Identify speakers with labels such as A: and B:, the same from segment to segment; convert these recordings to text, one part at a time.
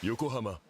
A: Yokohama.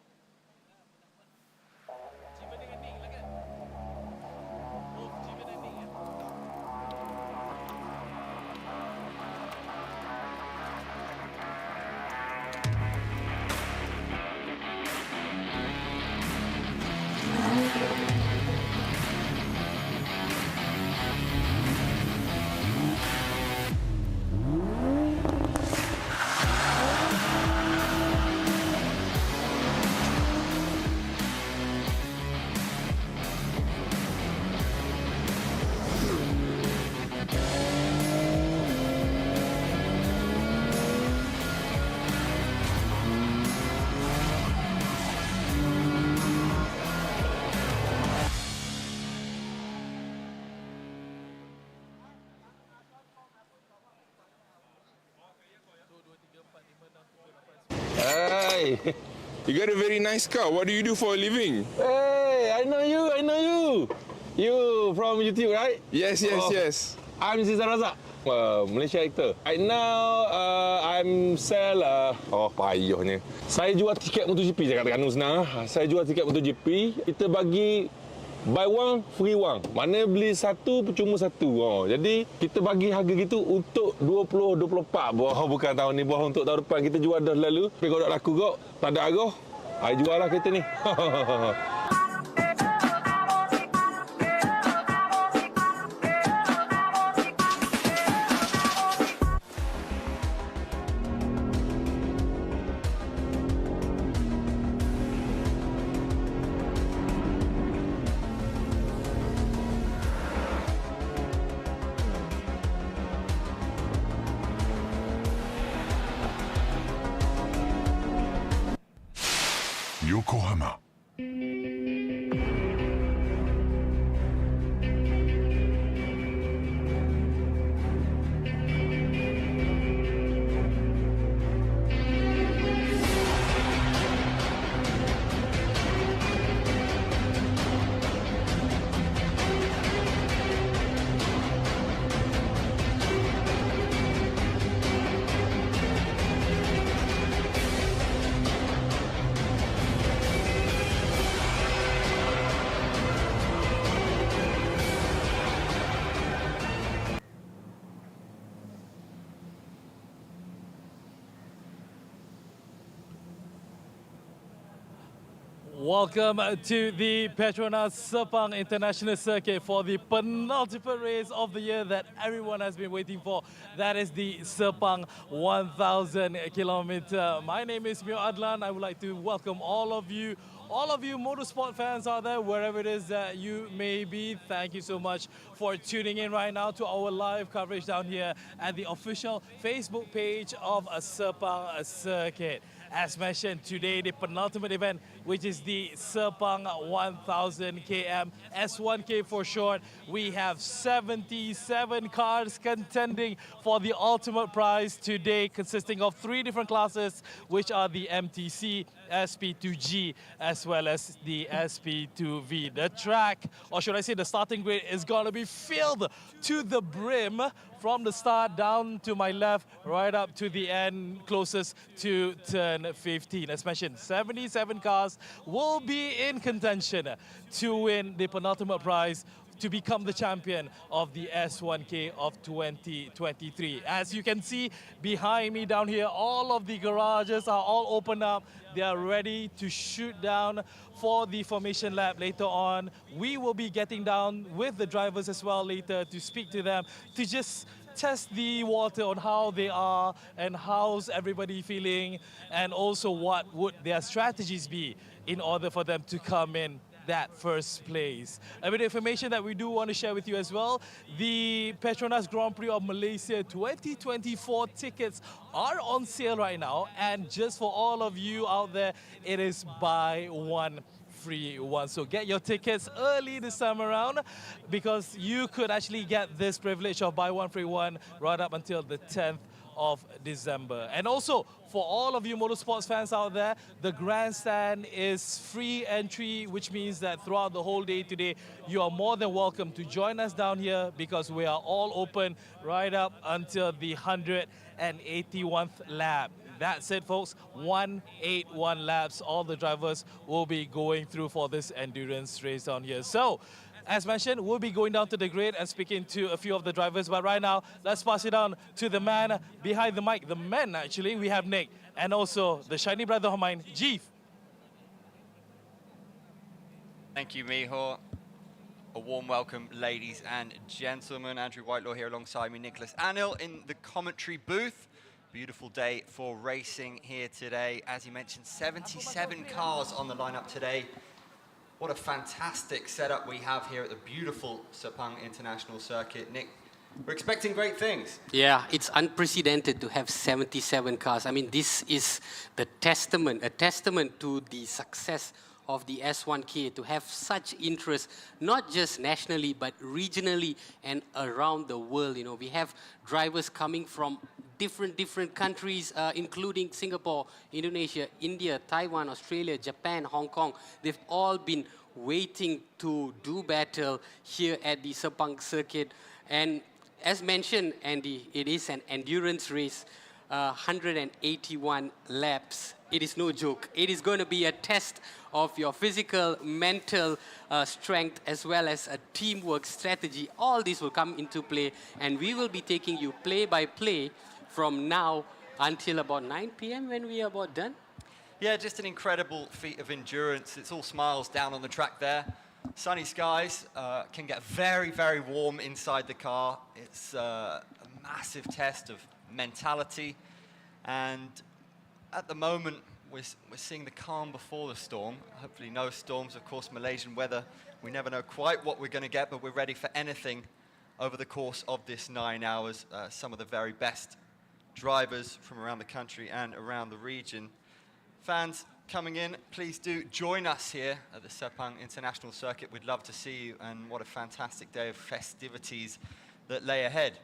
B: Hey, you got a very nice car. What do you do for a living?
C: Hey, I know you. You from YouTube, right?
B: Yes.
C: I'm Zizan Razak, Malaysia actor. Right now, I'm sell, payahnya. Saya jual tiket MotoGP, saya katakan senang. Saya jual tiket MotoGP, kita bagi buy one, free one. Mana beli satu, percuma satu. Jadi, kita bagi harga gitu untuk 2024. Bukan tahun ni, untuk tahun depan. Kita jual dah lalu. Tapi kalau tak laku kok, tak ada arah. I jual lah kereta ni.
A: Yokohama.
D: Welcome to the Petronas Sepang International Circuit for the penultimate race of the year that everyone has been waiting for. That is the Sepang 1000 kilometer. My name is Mio Adlan. I would like to welcome all of you motorsport fans out there, wherever it is that you may be. Thank you so much for tuning in right now to our live coverage down here at the official Facebook page of Sepang Circuit. As mentioned, today the penultimate event, which is the Sepang 1000 km, S1K for short. We have 77 cars contending for the ultimate prize today, consisting of 3 different classes, which are the MTC, SP2G, as well as the SP2V. The track, or should I say the starting grid, is going to be filled to the brim from the start down to my left, right up to the end, closest to turn 15. As mentioned, 77 cars will be in contention to win the penultimate prize to become the champion of the S1K of 2023. As you can see behind me down here, all of the garages are all opened up. They are ready to shoot down for the formation lap later on. We will be getting down with the drivers as well later to speak to them, to just test the water on how they are and how's everybody feeling, and also what would their strategies be in order for them to come in that first place. A bit of information that we do want to share with you as well. The Petronas Grand Prix of Malaysia 2024 tickets are on sale right now, and just for all of you out there, it is buy one free one. So get your tickets early this time around, because you could actually get this privilege of buy one free one right up until the 10th of December. And also, for all of you motorsports fans out there, the grandstand is free entry, which means that throughout the whole day today, you are more than welcome to join us down here, because we are all open right up until the 181th lap. That's it, folks. 181 laps. All the drivers will be going through for this endurance race down here. So, as mentioned, we'll be going down to the grid and speaking to a few of the drivers. But right now, let's pass it on to the man behind the mic. The men, actually. We have Nick and also the shiny brother of mine, Jeef.
A: Thank you, Miho. A warm welcome, ladies and gentlemen. Andrew Whitelaw here alongside me, Nicholas Anil in the commentary booth. Beautiful day for racing here today. As you mentioned, 77 cars on the lineup today. What a fantastic setup we have here at the beautiful Sepang International Circuit. Nick, we're expecting great things.
E: Yeah, it's unprecedented to have 77 cars. I mean, this is a testament to the success of the S1K, to have such interest, not just nationally, but regionally and around the world. You know, we have drivers coming from different countries, including Singapore, Indonesia, India, Taiwan, Australia, Japan, Hong Kong. They've all been waiting to do battle here at the Sepang circuit. And as mentioned, Andy, it is an endurance race, 181 laps. It is no joke. It is going to be a test of your physical, mental strength, as well as a teamwork strategy. All this will come into play, and we will be taking you play by play from now until about 9 p.m. when we are about done.
A: Yeah, just an incredible feat of endurance. It's all smiles down on the track there. Sunny skies can get very, very warm inside the car. It's a massive test of mentality. And at the moment, we're seeing the calm before the storm. Hopefully no storms. Of course, Malaysian weather, we never know quite what we're going to get, but we're ready for anything over the course of this 9 hours. Some of the very best drivers from around the country and around the region. Fans coming in, please do join us here at the Sepang International Circuit. We'd love to see you, and what a fantastic day of festivities that lay ahead.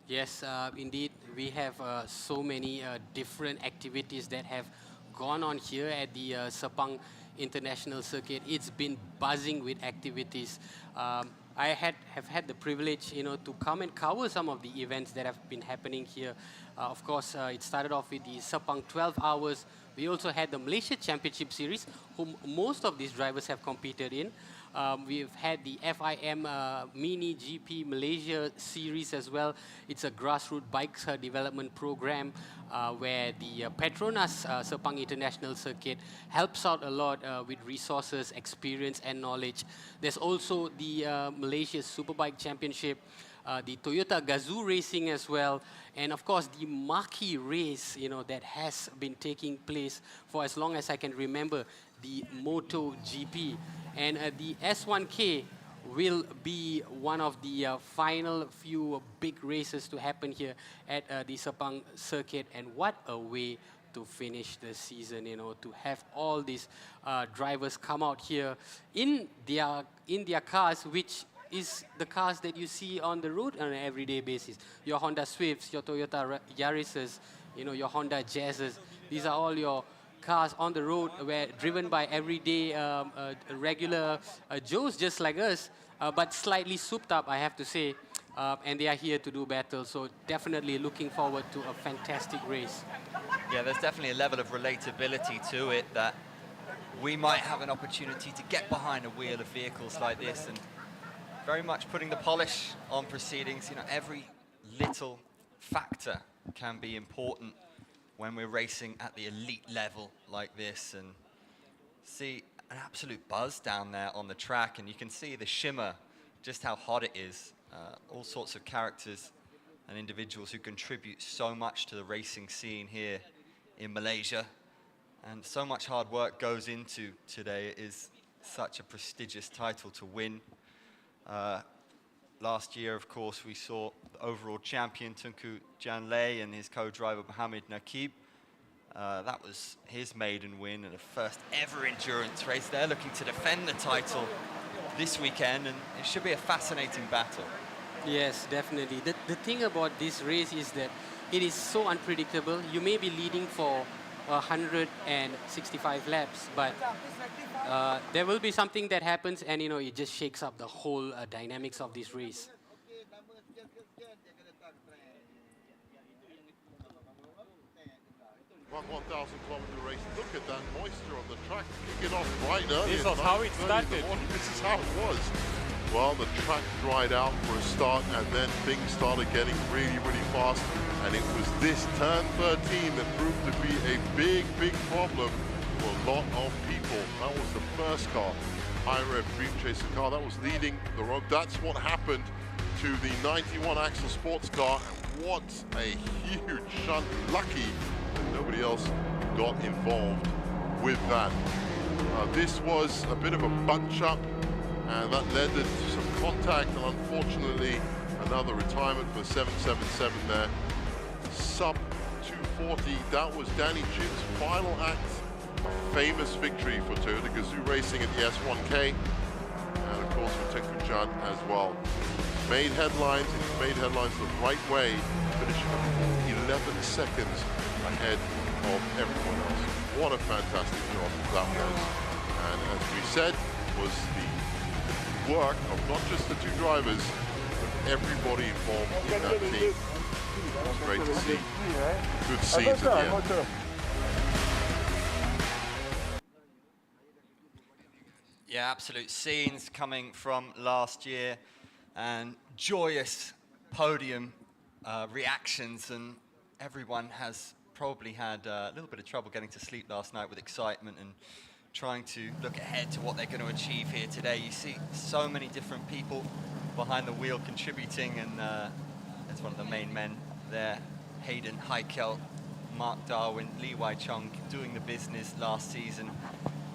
E: Yes, indeed. We have so many different activities that have gone on here at the Sepang International Circuit. It's been buzzing with activities. I have had the privilege, to come and cover some of the events that have been happening here. Of course, it started off with the Sepang 12 hours. We also had the Malaysia Championship Series, whom most of these drivers have competed in. We've had the FIM Mini GP Malaysia Series as well. It's a grassroots bikes development program where the Petronas Sepang International Circuit helps out a lot with resources, experience and knowledge. There's also the Malaysia Superbike Championship, the Toyota Gazoo Racing as well, and of course the marquee race, that has been taking place for as long as I can remember, the MotoGP. And the S1K will be one of the final few big races to happen here at the Sepang circuit. And what a way to finish the season, to have all these drivers come out here in their cars, which is the cars that you see on the road on an everyday basis. Your Honda Swifts, your Toyota Yaris's, your Honda Jazzes. These are all your cars on the road were driven by everyday regular Joes just like us, but slightly souped up, I have to say, and they are here to do battle. So definitely looking forward to a fantastic race.
A: Yeah, there's definitely a level of relatability to it that we might have an opportunity to get behind a wheel of vehicles like this, and very much putting the polish on proceedings. Every little factor can be important when we're racing at the elite level like this. And see an absolute buzz down there on the track, and you can see the shimmer, just how hot it is. All sorts of characters and individuals who contribute so much to the racing scene here in Malaysia. And so much hard work goes into today. It is such a prestigious title to win. Last year, of course, we saw the overall champion Tunku Janlay and his co-driver Mohamed Nakib. That was his maiden win and a first ever endurance race. They're looking to defend the title this weekend, and it should be a fascinating battle.
E: Yes, definitely. The thing about this race is that it is so unpredictable. You may be leading for 165 laps, but there will be something that happens, and it just shakes up the whole dynamics of this race.
F: Sepang 1,000-kilometer race. Look at that moisture on the track. Kick it off right early.
G: This was how it
F: 9:30 in the
G: started.
F: morning. This is how it was. Well, the track dried out for a start, and then things started getting really, really fast. And it was this turn 13 that proved to be a big, big problem for a lot of people. That was the first car, high-rev Dream Chaser car, that was leading the road. That's what happened to the 91 Axle sports car. And what a huge shunt. Lucky that nobody else got involved with that. This was a bit of a bunch-up, and that led to some contact, and unfortunately another retirement for 777 there. Sub 240, that was Danny Chin's final act. A famous victory for Toyota Gazoo Racing at the S1K, and of course for Tengku Chan as well. Made headlines, and he made headlines the right way, finishing 11 seconds ahead of everyone else. What a fantastic job that was. And as we said, was the work of not just the two drivers, but everybody involved in that team. It's great to see. Good scenes at the end.
A: Yeah, absolute scenes coming from last year, and joyous podium reactions, and everyone has probably had a little bit of trouble getting to sleep last night with excitement and trying to look ahead to what they're going to achieve here today. You see so many different people behind the wheel contributing, and there's one of the main men there, Hayden Heikel, Mark Darwin, Lee Wai Chung, doing the business last season.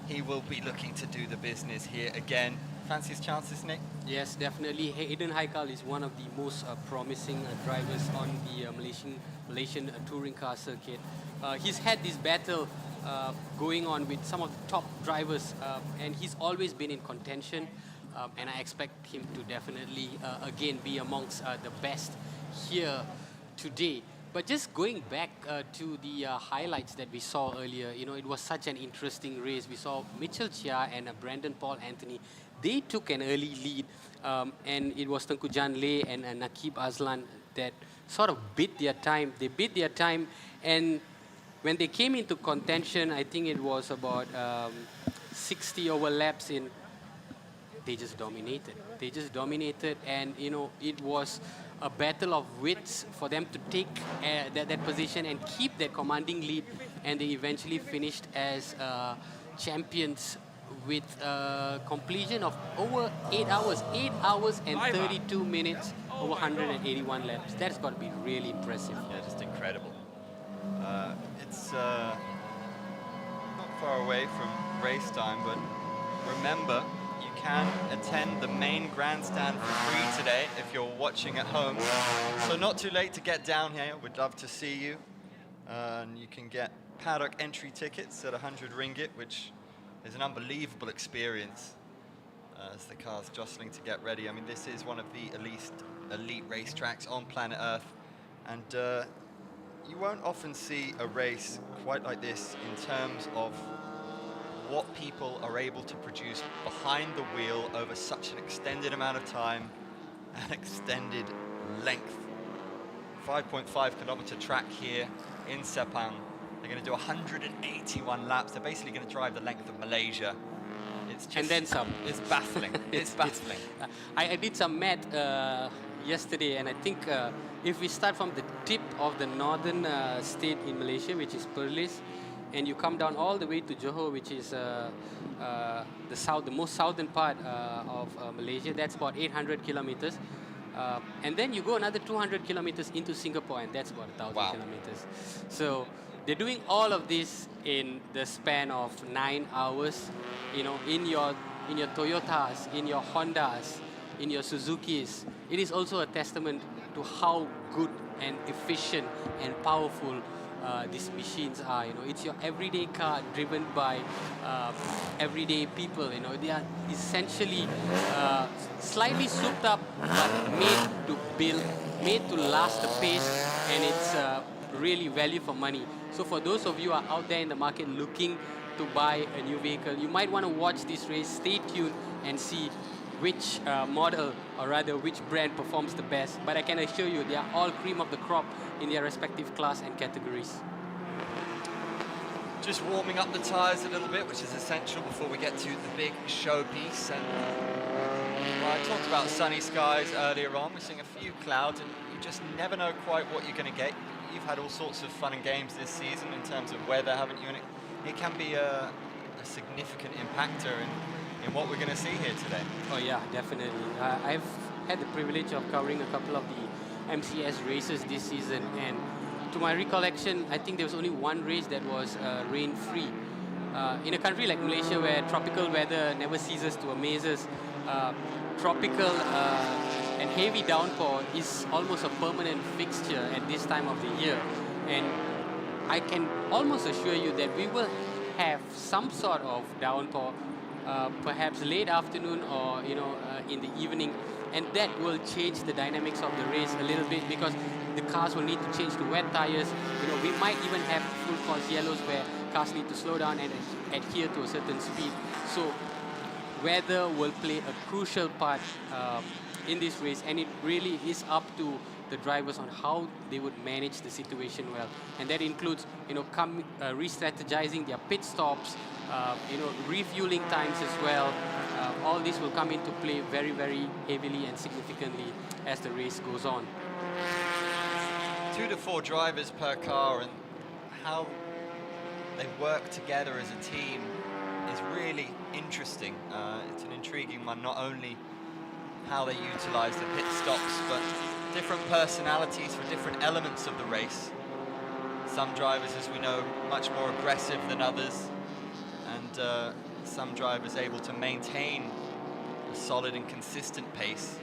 A: He will be looking to do the business here again. Fancy his chances, Nick?
E: Yes, definitely. Hayden Haikal is one of the most promising drivers on the Malaysian touring car circuit. He's had this battle going on with some of the top drivers, and he's always been in contention. And I expect him to definitely, again, be amongst the best here today. But just going back to the highlights that we saw earlier, you know, it was such an interesting race. We saw Mitchell Chia and Brandon Paul Anthony. They took an early lead, and it was Tengku Jan Leh and Nakib Azlan that sort of bid their time. They bid their time, and when they came into contention, I think it was about 60 over laps in, they just dominated. They just dominated, and, you know, it was a battle of wits for them to take that position and keep that commanding lead, and they eventually finished as champions with a completion of over 8 hours. 8 hours and 32 minutes, over 181 laps. That's got to be really impressive.
A: Yeah, just incredible. It's not far away from race time, but remember, you can attend the main grandstand for free today if you're watching at home. So not too late to get down here. We'd love to see you. And you can get paddock entry tickets at 100 ringgit, which is an unbelievable experience as the car's jostling to get ready. I mean, this is one of the elite racetracks on planet Earth. And you won't often see a race quite like this in terms of what people are able to produce behind the wheel over such an extended amount of time and extended length. 5.5 kilometer track here in Sepang. They're going to do 181 laps. They're basically going to drive the length of Malaysia. It's just,
E: And then some.
A: It's baffling. It's baffling.
E: I did some math yesterday, and I think if we start from the tip of the northern state in Malaysia, which is Perlis, and you come down all the way to Johor, which is the most southern part of Malaysia, that's about 800 kilometers. And then you go another 200 kilometers into Singapore, and that's about 1,000 kilometers. So they're doing all of this in the span of 9 hours. You know, in your Toyotas, in your Hondas, in your Suzukis. It is also a testament to how good and efficient and powerful these machines are. You know, it's your everyday car driven by everyday people. You know, they are essentially slightly souped up, but made to build, made to last the pace, and it's really value for money. So for those of you who are out there in the market looking to buy a new vehicle, you might want to watch this race. Stay tuned and see which model, or rather which brand performs the best. But I can assure you, they are all cream of the crop in their respective class and categories.
A: just warming up the tyres a little bit, which is essential before we get to the big showpiece. And well, I talked about sunny skies earlier on. We're seeing a few clouds, and you just never know quite what you're going to get. You've had all sorts of fun and games this season in terms of weather, haven't you? And it can be a significant impactor in what we're going to see here today.
E: Oh yeah, definitely. I've had the privilege of covering a couple of the MCS races this season, and to my recollection, I think there was only one race that was rain-free. In a country like Malaysia, where tropical weather never ceases to amaze us, tropical and heavy downpour is almost a permanent fixture at this time of the year. And I can almost assure you that we will have some sort of downpour, perhaps late afternoon or in the evening, and that will change the dynamics of the race a little bit, because the cars will need to change to wet tires. We might even have full course yellows where cars need to slow down and adhere to a certain speed. So weather will play a crucial part in this race, and it really is up to the drivers on how they would manage the situation well. And that includes, re-strategizing their pit stops, refueling times as well. All this will come into play very, very heavily and significantly as the race goes on.
A: 2 to 4 drivers per car, and how they work together as a team is really interesting. It's an intriguing one, not only how they utilize the pit stops, but different personalities for different elements of the race. Some drivers, as we know, much more aggressive than others, and some drivers able to maintain a solid and consistent pace.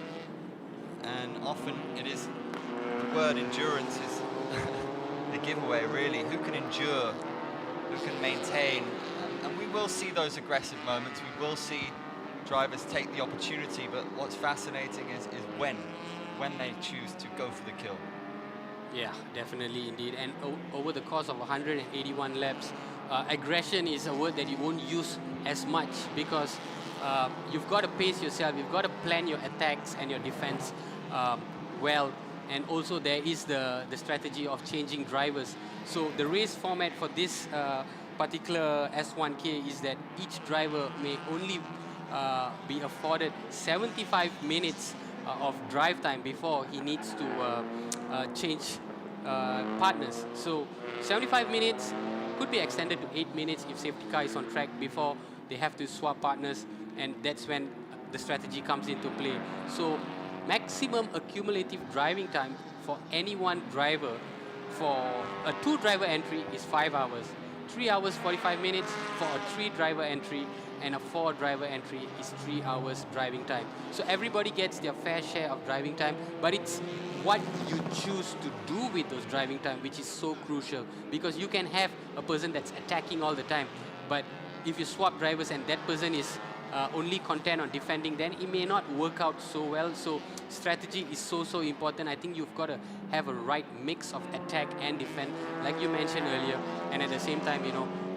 A: And often it is, the word endurance is the giveaway, really. Who can endure? Who can maintain? And we will see those aggressive moments. We will see drivers take the opportunity, but what's fascinating is when they choose to go for the kill.
E: Yeah, definitely indeed. And over the course of 181 laps, aggression is a word that you won't use as much, because you've got to pace yourself, you've got to plan your attacks and your defense well. And also there is the strategy of changing drivers. So the race format for this particular S1K is that each driver may only be afforded 75 minutes of drive time before he needs to change partners. So 75 minutes could be extended to 8 minutes if safety car is on track before they have to swap partners, and that's when the strategy comes into play. So maximum accumulative driving time for any one driver for a 2-driver entry is 5 hours. 3 hours 45 minutes for a 3-driver entry, and a 4-driver entry is 3 hours driving time. So everybody gets their fair share of driving time, but it's what you choose to do with those driving time which is so crucial, because you can have a person that's attacking all the time, but if you swap drivers and that person is only content on defending, then it may not work out so well. So strategy is so important. I think you've got to have a right mix of attack and defend, like you mentioned earlier, and at the same time,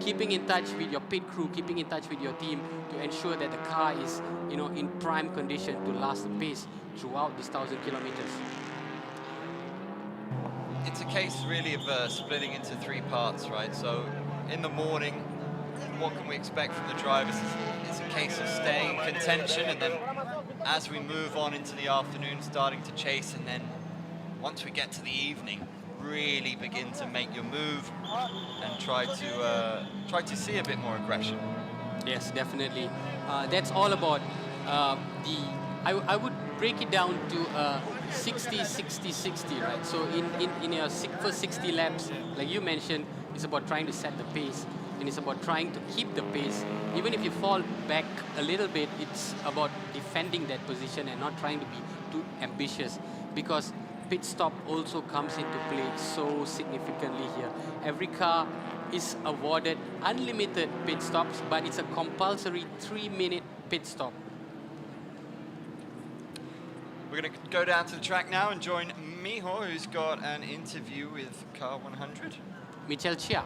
E: keeping in touch with your pit crew, keeping in touch with your team to ensure that the car is, in prime condition to last the pace throughout these 1,000 kilometers.
A: It's a case really of splitting into 3 parts, right? So in the morning, what can we expect from the drivers? It's a case of staying in contention, and then as we move on into the afternoon, starting to chase, and then once we get to the evening, really begin to make your move and try to see a bit more aggression.
E: Yes, definitely. That's all about I would break it down to 60, 60, 60, right? So in your first 60 laps, like you mentioned, it's about trying to set the pace, and it's about trying to keep the pace. Even if you fall back a little bit, it's about defending that position and not trying to be too ambitious, because pit stop also comes into play so significantly here. Every car is awarded unlimited pit stops, but it's a compulsory 3-minute pit stop.
A: We're going to go down to the track now and join Miho, who's got an interview with car 100.
E: Michel Chia.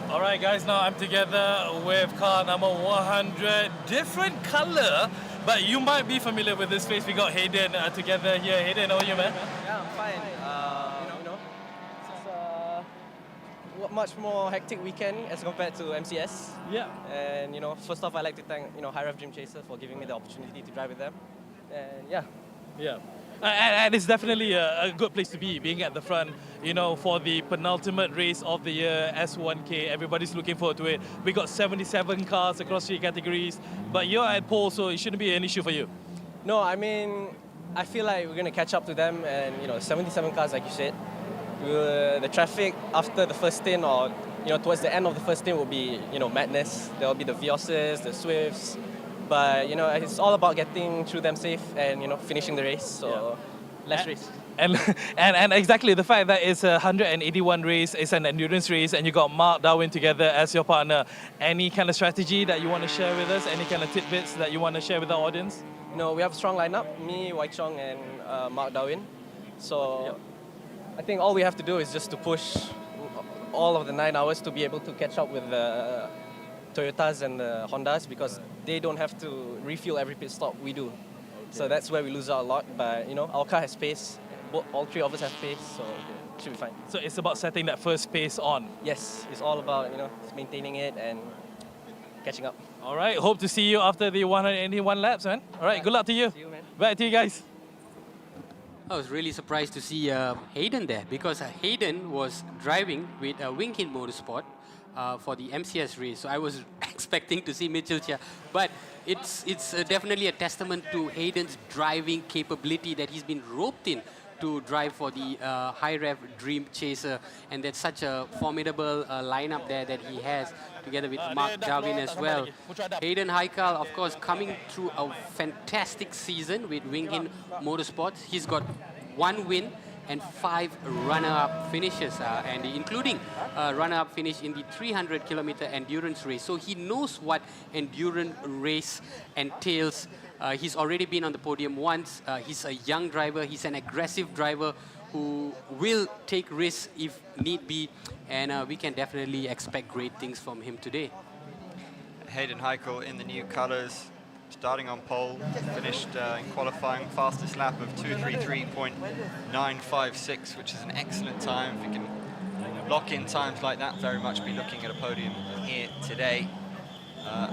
D: All right, guys, now I'm together with car number 100. Different color, but you might be familiar with this face. We got Hayden together here. Hayden, how are you, man?
G: Yeah, I'm fine. much more hectic weekend as compared to MCS.
D: Yeah.
G: And first off, I'd like to thank High Rev Dream Chaser for giving me the opportunity to drive with them. And yeah.
D: Yeah. And it's definitely a good place to be, being at the front, for the penultimate race of the year, S1K. Everybody's looking forward to it. We got 77 cars across 3 categories, but you're at pole, so it shouldn't be an issue for you.
G: No, I mean, I feel like we're going to catch up to them, and 77 cars, like you said. The traffic after the first stint, or towards the end of the first stint, will be madness. There will be the Vioses, the Swifts, but it's all about getting through them safe and finishing the race. So let's race.
D: And exactly the fact that it's a 181 race, it's an endurance race, and you got Mark Darwin together as your partner. Any kind of strategy that you want to share with us? Any kind of tidbits that you want to share with our audience?
G: We have a strong lineup, me, Wai Chong, and Mark Darwin. So I think all we have to do is just to push all of the 9 hours to be able to catch up with the Toyotas and the Hondas, because they don't have to refuel every pit stop, we do. Okay. So that's where we lose out a lot, but our car has pace. All 3 of us have pace, so it should be fine.
D: So it's about setting that first pace on.
G: Yes, it's all about maintaining it and catching up.
D: All right, hope to see you after the 181 laps, man. All right, good luck to you.
G: See you, man.
D: Back to you guys.
E: I was really surprised to see Hayden there, because Hayden was driving with Wingkin Motorsport for the MCS race. So I was expecting to see Mitchell Chia, but it's definitely a testament to Hayden's driving capability that he's been roped in to drive for the High Rev Dream Chaser, and that's such a formidable lineup there that he has, together with Mark Darwin as well. Hayden Haikal, of course, coming through a fantastic season with Winghin Motorsports. He's got 1 win and 5 runner-up finishes, and including a runner-up finish in the 300-kilometer endurance race. So he knows what endurance race entails. He's already been on the podium once. He's a young driver. He's an aggressive driver who will take risks if need be, and we can definitely expect great things from him today.
A: Hayden Heikel in the new colours, starting on pole, finished in qualifying, fastest lap of 2:33.956, which is an excellent time. If you can lock in times like that, very much be looking at a podium here today.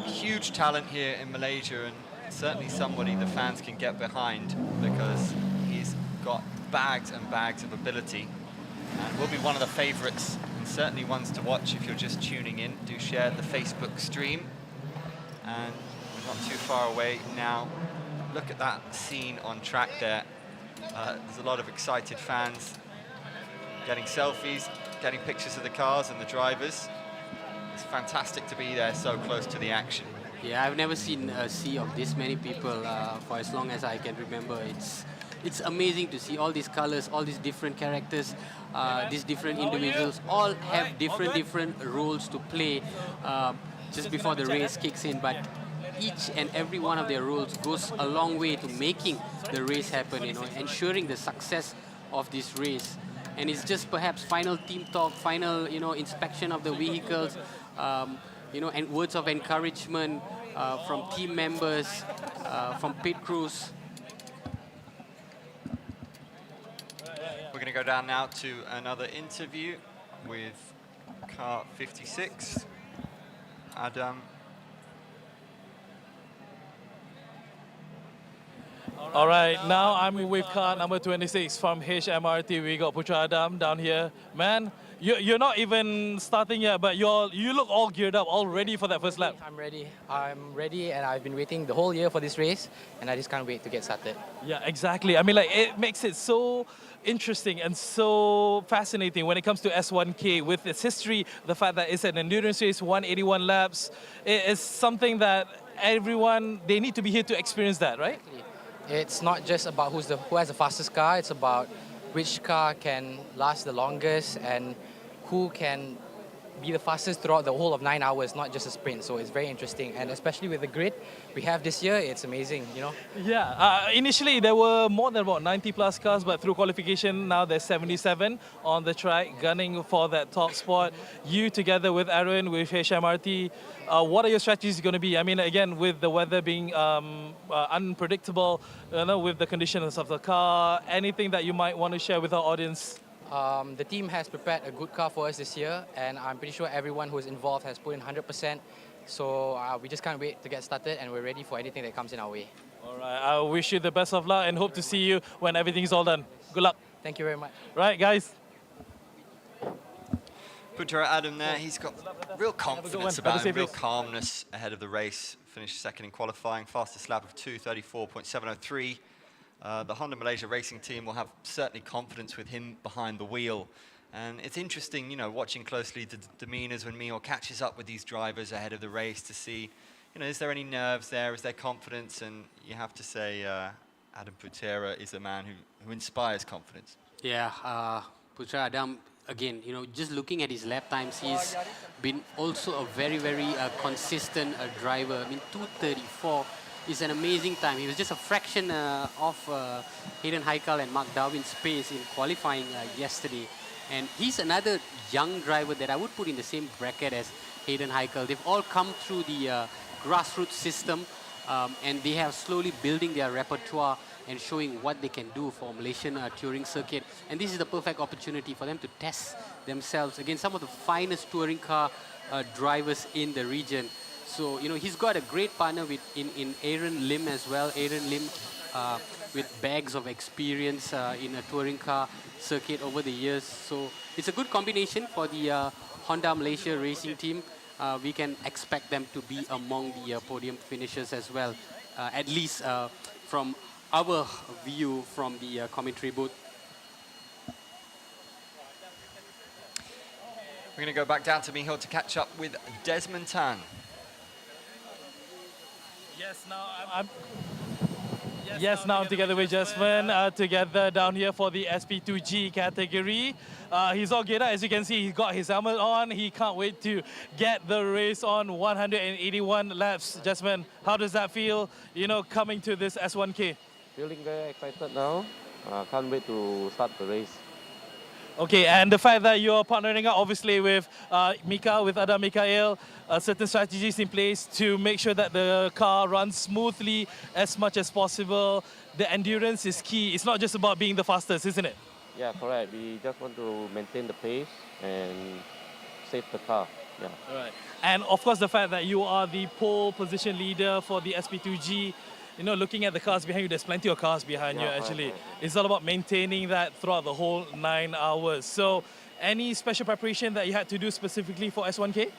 A: Huge talent here in Malaysia, and certainly somebody the fans can get behind, because he's got bags and bags of ability, and will be one of the favourites, and certainly ones to watch if you're just tuning in. Do share the Facebook stream, and we're not too far away now. Look at that scene on track there. There's a lot of excited fans getting selfies, getting pictures of the cars and the drivers. It's fantastic to be there so close to the action.
E: Yeah, I've never seen a sea of this many people for as long as I can remember. It's amazing to see all these colors, all these different characters, these different individuals, all have different roles to play just before the race kicks in. But each and every one of their roles goes a long way to making the race happen, ensuring the success of this race. And it's just perhaps final team talk, final, inspection of the vehicles, and words of encouragement from team members, from pit crews.
A: We're going to go down now to another interview with car 56, Adam.
D: All right, now I'm with car number 26 from HMRT. We got Putra Adam down here. Man, you're not even starting yet, but you look all geared up, all ready for that first lap.
H: I'm ready, and I've been waiting the whole year for this race, and I just can't wait to get started.
D: Yeah, exactly. I mean, it makes it so interesting and so fascinating when it comes to S1K with its history, the fact that it's an endurance race, 181 laps. It is something that everyone, they need to be here to experience that, right?
H: Exactly. It's not just about who has the fastest car, it's about which car can last the longest and who can be the fastest throughout the whole of 9 hours, not just a sprint. So it's very interesting, and especially with the grid we have this year, it's amazing,
D: Yeah, initially there were more than about 90 plus cars, but through qualification now there's 77 on the track gunning for that top spot. You together with Aaron, with HMRT, what are your strategies going to be? I mean, again, with the weather being unpredictable, with the conditions of the car, anything that you might want to share with our audience?
H: The team has prepared a good car for us this year, and I'm pretty sure everyone who is involved has put in 100%. So we just can't wait to get started, and we're ready for anything that comes in our way.
D: All right, I wish you the best of luck and hope to see you when everything's all done. Good luck.
H: Thank you very much.
D: Right, guys.
A: Putra Adam there, he's got real confidence about him, real
D: race.
A: calmness ahead of the race. Finished second in qualifying, fastest lap of 2:34.703. The Honda Malaysia racing team will have certainly confidence with him behind the wheel. And it's interesting, you know, watching closely the demeanors when Mihor catches up with these drivers ahead of the race to see, you know, is there any nerves there, is there confidence? And you have to say Adam Putera is a man who inspires confidence.
E: Yeah, Putra Adam, again, you know, just looking at his lap times, he's been also a very, very consistent driver. I mean, 2:34 is an amazing time. He was just a fraction of Hayden Haikal and Mark Darwin's pace in qualifying yesterday. And he's another young driver that I would put in the same bracket as Hayden Haikal. They've all come through the grassroots system, and they have slowly building their repertoire and showing what they can do for Malaysian touring circuit. And this is the perfect opportunity for them to test themselves against some of the finest touring car drivers in the region. So, you know, he's got a great partner in Aaron Lim as well. Aaron Lim with bags of experience in a touring car circuit over the years. So it's a good combination for the Honda Malaysia racing team. We can expect them to be among the podium finishers as well, at least from our view from the commentary booth.
A: We're going to go back down to Mihor to catch up with Desmond Tan.
D: Yes, now I'm together with Jasmine, together down here for the SP2G category. He's all geared up, as you can see, he's got his helmet on. He can't wait to get the race on 181 laps. Jasmine, how does that feel, you know, coming to this S1K?
I: Feeling very excited now. Can't wait to start the race.
D: Okay, and the fact that you're partnering up, obviously, with Mika, with Adam Mikael, certain strategies in place to make sure that the car runs smoothly as much as possible. The endurance is key. It's not just about being the fastest, isn't it?
I: Yeah, correct. We just want to maintain the pace and save the car. Yeah.
D: All right. And of course, the fact that you are the pole position leader for the SP2G, you know, looking at the cars behind you, there's plenty of cars behind you, actually. Right. It's all about maintaining that throughout the whole 9 hours. So, any special preparation that you had to do specifically for S1K?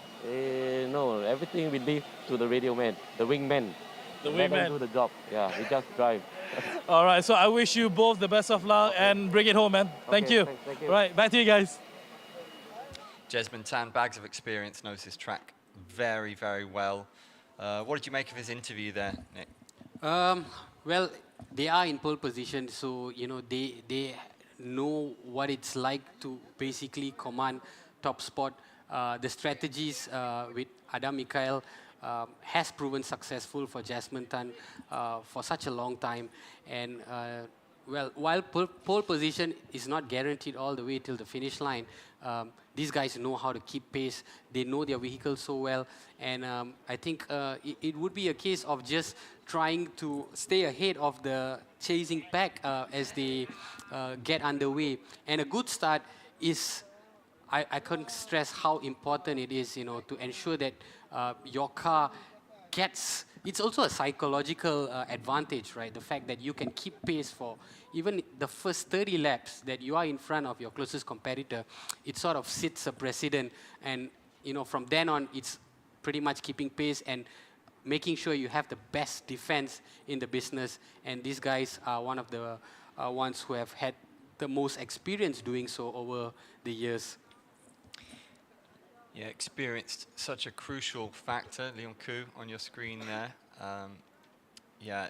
I: No, everything we leave to the radio man, the wingman.
D: The
I: Let them
D: wingman.
I: do the job. Yeah, we just drive.
D: All right, so I wish you both the best of luck and bring it home, man. Thank you.
I: Thank you.
D: Right, back to you guys.
A: Desmond Tan, bags of experience, knows his track very, very well. What did you make of his interview there, Nick?
E: Well, they are in pole position, so you know they know what it's like to basically command top spot. The strategies with Adam Mikael has proven successful for Jasmine Tan for such a long time, and well, while pole position is not guaranteed all the way till the finish line, these guys know how to keep pace. They know their vehicle so well, and I think it would be a case of just trying to stay ahead of the chasing pack as they get underway. And a good start is, I can't stress how important it is, you know, to ensure that your car gets. It's also a psychological advantage, right? The fact that you can keep pace for even the first 30 laps that you are in front of your closest competitor, it sort of sets a precedent. And, you know, from then on, it's pretty much keeping pace and making sure you have the best defense in the business. And these guys are one of the ones who have had the most experience doing so over the years.
A: Yeah, experienced, such a crucial factor. Leon Koo on your screen there. Yeah,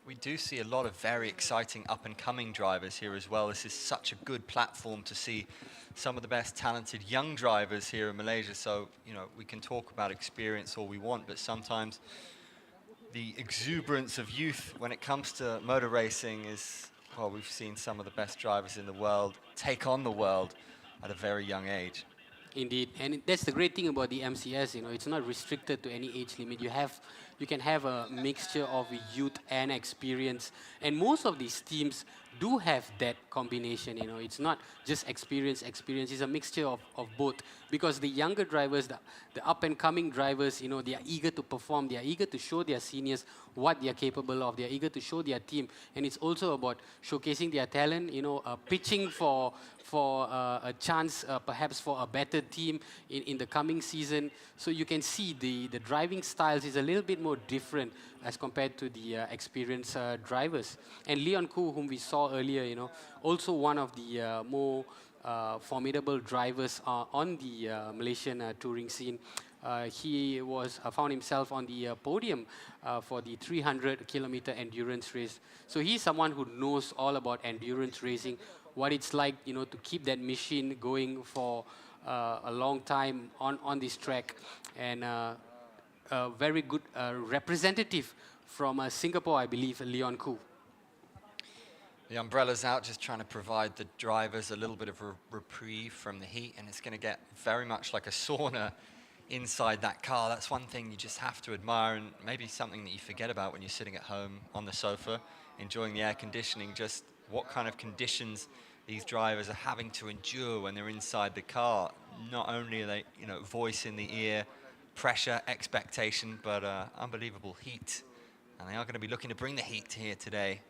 A: we do see a lot of very exciting up-and-coming drivers here as well. This is such a good platform to see some of the best talented young drivers here in Malaysia. So, you know, we can talk about experience all we want, but sometimes the exuberance of youth when it comes to motor racing is, well, we've seen some of the best drivers in the world take on the world at a very young age.
E: Indeed, and that's the great thing about the MCS. You know, it's not restricted to any age limit. You can have a mixture of youth and experience. And most of these teams do have that combination. It's not just experience. It's a mixture of both. Because the younger drivers, the up-and-coming drivers, they are eager to perform. They are eager to show their seniors what they are capable of. They are eager to show their team. And it's also about showcasing their talent, pitching for a chance, perhaps for a better team in the coming season. So you can see the driving styles is a little bit more different as compared to the experienced drivers. And Leon Koo, whom we saw earlier, also one of the more formidable drivers on the Malaysian touring scene. He found himself on the podium for the 300-kilometer endurance race. So he's someone who knows all about endurance racing, what it's like, to keep that machine going for a long time on this track. And a very good representative from Singapore, I believe, Leon Koo.
A: The umbrella's out, just trying to provide the drivers a little bit of a reprieve from the heat, and it's going to get very much like a sauna inside that car. That's one thing you just have to admire, and maybe something that you forget about when you're sitting at home on the sofa, enjoying the air conditioning, just what kind of conditions these drivers are having to endure when they're inside the car. Not only are they, voice in the ear, pressure, expectation, but unbelievable heat. And they are going to be looking to bring the heat here today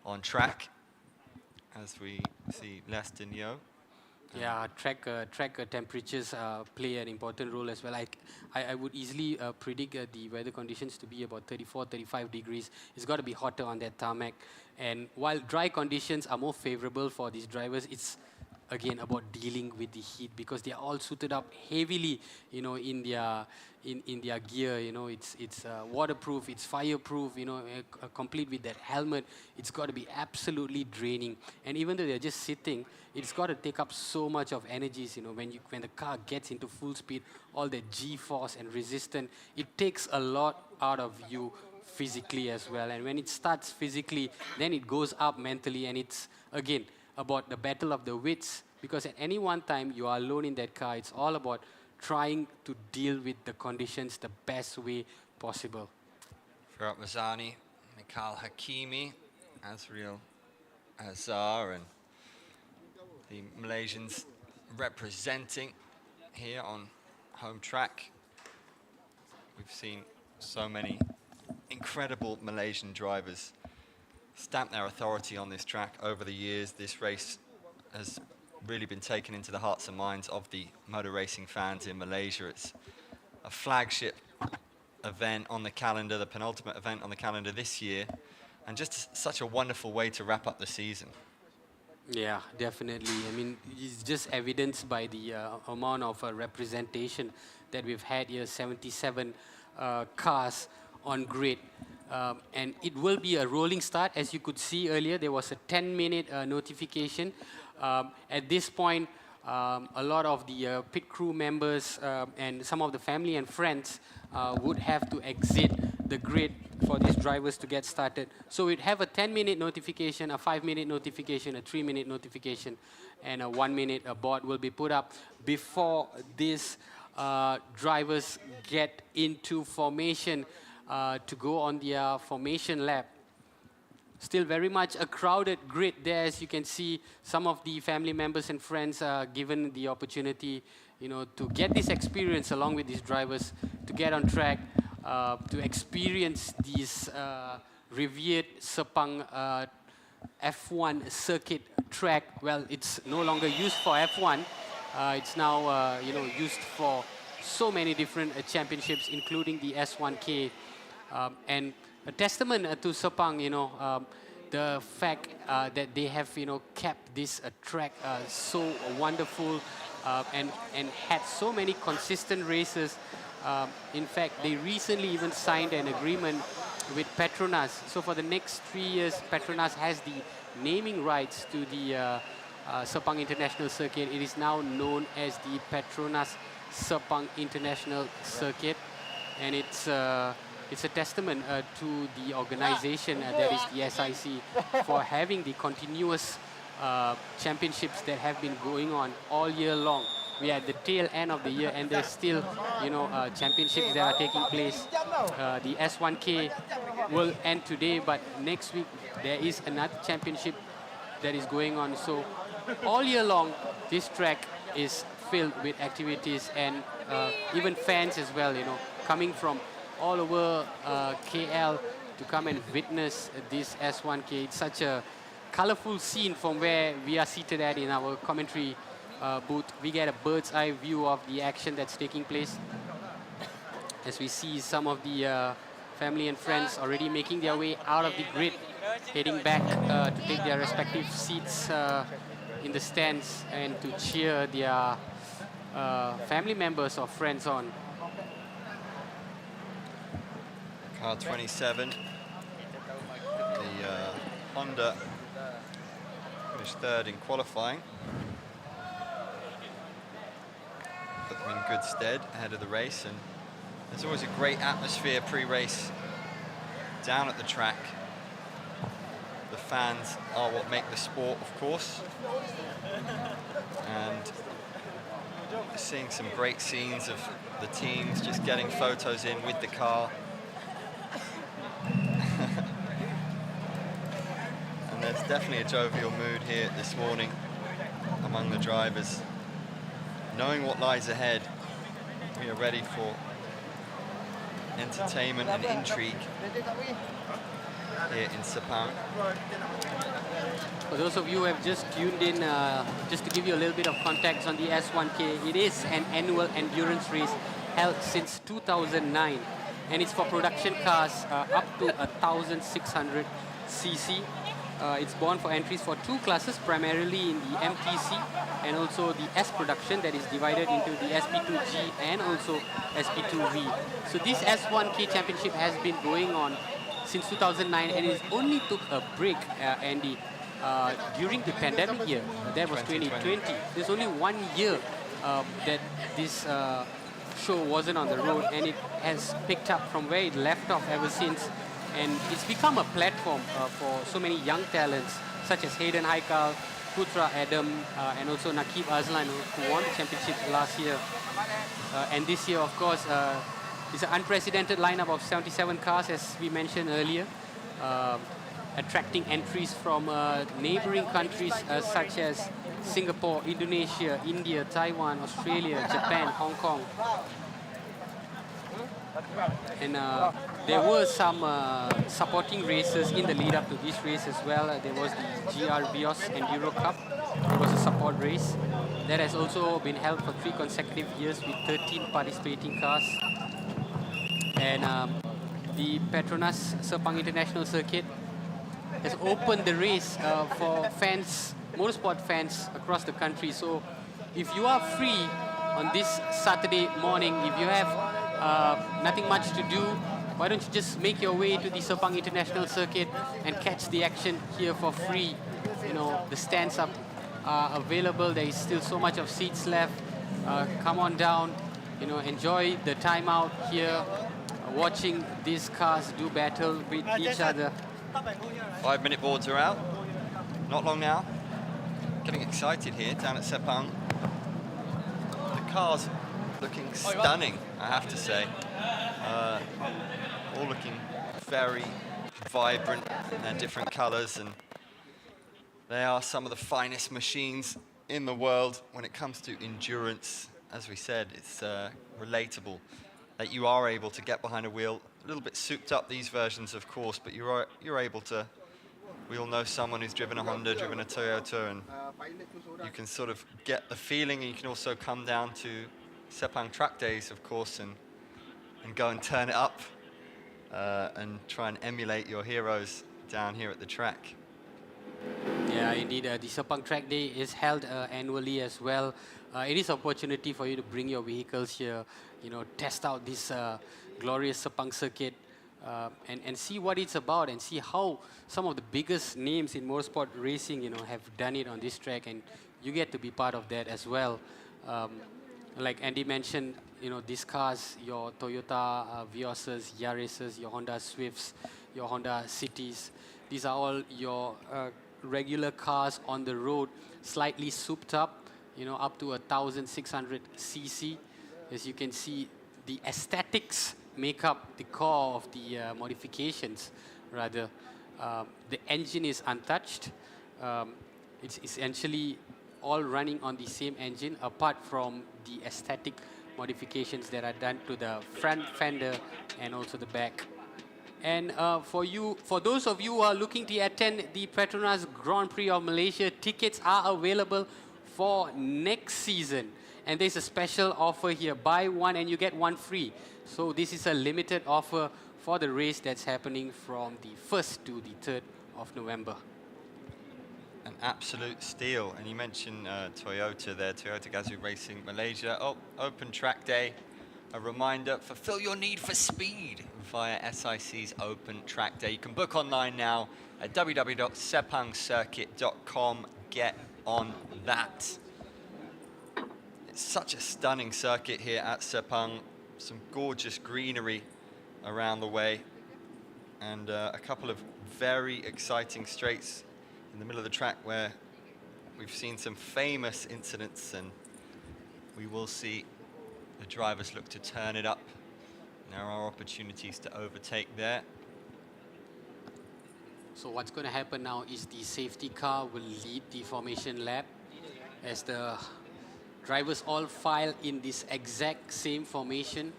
A: on track, as we see Leston Yeo.
E: Yeah, track temperatures play an important role as well. I would easily predict the weather conditions to be about 34, 35 degrees. It's got to be hotter on that tarmac. And while dry conditions are more favorable for these drivers, it's again about dealing with the heat, because they are all suited up heavily, in their gear. It's waterproof, it's fireproof, complete with that helmet. It's got to be absolutely draining. And even though they're just sitting, it's got to take up so much of energies. When the car gets into full speed, all the G-force and resistance, it takes a lot out of you physically as well. And when it starts physically, then it goes up mentally, and it's again about the battle of the wits, because at any one time you are alone in that car. It's all about trying to deal with the conditions the best way possible.
A: Firat Razani, Mikhail Hakimi, Azriel Azhar, and the Malaysians representing here on home track. We've seen so many incredible Malaysian drivers stamp their authority on this track over the years. This race has really been taken into the hearts and minds of the motor racing fans in Malaysia. It's a flagship event on the calendar, the penultimate event on the calendar this year, and just such a wonderful way to wrap up the season.
E: Yeah, definitely. I mean, it's just evidenced by the amount of representation that we've had here, 77 cars on grid. And it will be a rolling start. As you could see earlier, there was a 10-minute notification. At this point, a lot of the pit crew members and some of the family and friends would have to exit the grid for these drivers to get started. So we'd have a 10-minute notification, a 5-minute notification, a 3-minute notification, and a 1-minute board will be put up before these drivers get into formation to go on their formation lap. Still very much a crowded grid there, as you can see. Some of the family members and friends are given the opportunity, to get this experience along with these drivers, to get on track, to experience these revered Sepang F1 circuit track. Well, it's no longer used for F1. It's now, used for so many different championships, including the S1K. And a testament to Sepang, the fact that they have, kept this track so wonderful and had so many consistent races. In fact, they recently even signed an agreement with Petronas. So for the next 3 years, Petronas has the naming rights to the Sepang International Circuit. It is now known as the Petronas Sepang International Circuit, and it's a testament to the organization that is the SIC for having the continuous championships that have been going on all year long. We are at the tail end of the year, and there's still, championships that are taking place. The S1K will end today, but next week there is another championship that is going on. So all year long, this track is filled with activities and even fans as well, you know, coming from all over KL to come and witness this S1K. It's such a colorful scene from where we are seated at in our commentary booth. We get a bird's eye view of the action that's taking place as we see some of the family and friends already making their way out of the grid, heading back to take their respective seats in the stands and to cheer their family members or friends on.
A: Car 27, the Honda finished third in qualifying. Put them in good stead ahead of the race, and there's always a great atmosphere pre-race down at the track. The fans are what make the sport, of course. And seeing some great scenes of the teams just getting photos in with the car. And there's definitely a jovial mood here this morning among the drivers. Knowing what lies ahead, we are ready for entertainment and intrigue here in Sepang.
E: For those of you who have just tuned in, just to give you a little bit of context on the S1K, it is an annual endurance race held since 2009, and it's for production cars up to 1,600 cc. It's born for entries for two classes, primarily in the MTC and also the S production that is divided into the SP2G and also SP2V. So this S1K championship has been going on since 2009, and it only took a break, Andy, during the pandemic year. That was 2020. There's only 1 year that this show wasn't on the road, and it has picked up from where it left off ever since. And it's become a platform for so many young talents, such as Hayden Haikal, Putra Adam, and also Nakib Azlan, who won the championship last year. And this year, of course, it's an unprecedented lineup of 77 cars, as we mentioned earlier, attracting entries from neighboring countries such as Singapore, Indonesia, India, Taiwan, Australia, Japan, Hong Kong. And there were some supporting races in the lead up to this race as well. There was the GR Bios Enduro Cup. It was a support race. That has also been held for 3 consecutive years with 13 participating cars. And the Petronas Sepang International Circuit has opened the race for fans, motorsport fans across the country. So if you are free on this Saturday morning, if you have nothing much to do, why don't you just make your way to the Sepang International Circuit and catch the action here for free. You know, the stands are available. There is still so much of seats left. Come on down, you know, enjoy the time out here, watching these cars do battle with each other.
A: 5-minute boards are out. Not long now. Getting excited here down at Sepang. The cars looking stunning, I have to say. All looking very vibrant in their different colors, and they are some of the finest machines in the world when it comes to endurance. As we said, it's relatable that you are able to get behind a wheel, a little bit souped up, these versions, of course, but you're able to. We all know someone who's driven a Honda, driven a Toyota, and you can sort of get the feeling, and you can also come down to Sepang track days, of course, and go and turn it up and try and emulate your heroes down here at the track.
E: Yeah, indeed. The Sepang Track Day is held annually as well. It is an opportunity for you to bring your vehicles here, you know, test out this glorious Sepang circuit and see what it's about, and see how some of the biggest names in motorsport racing, you know, have done it on this track, and you get to be part of that as well. Like Andy mentioned, you know, these cars, your Toyota Vioses, Yaris's, your Honda Swifts, your Honda Cities, these are all your regular cars on the road, slightly souped up, you know, up to 1,600 cc. As you can see, the aesthetics make up the core of the modifications, rather. The engine is untouched. It's essentially all running on the same engine, apart from the aesthetic modifications that are done to the front fender and also the back. And for those of you who are looking to attend the Petronas Grand Prix of Malaysia, tickets are available for next season. And there's a special offer here, buy one and you get one free. So this is a limited offer for the race that's happening from the 1st to the 3rd of November.
A: An absolute steal. And you mentioned Toyota there, Toyota Gazoo Racing Malaysia. Oh, open track day. A reminder, fulfill your need for speed via SIC's Open Track Day. You can book online now at www.sepangcircuit.com. Get on that. It's such a stunning circuit here at Sepang. Some gorgeous greenery around the way. And a couple of very exciting straights in the middle of the track where we've seen some famous incidents, and we will see the drivers look to turn it up. There are opportunities to overtake there.
E: So what's going to happen now is the safety car will lead the formation lap as the drivers all file in this exact same formation.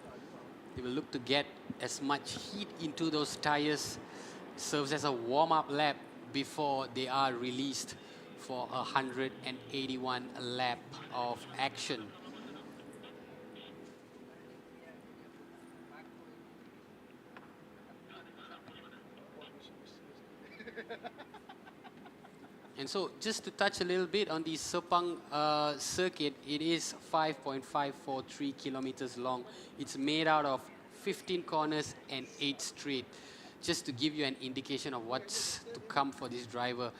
E: They will look to get as much heat into those tires, serves as a warm-up lap before they are released for a 181 lap of action. And so just to touch a little bit on the Sepang circuit, it is 5.543 kilometers long. It's made out of 15 corners and 8 straight. Just to give you an indication of what's to come for this driver,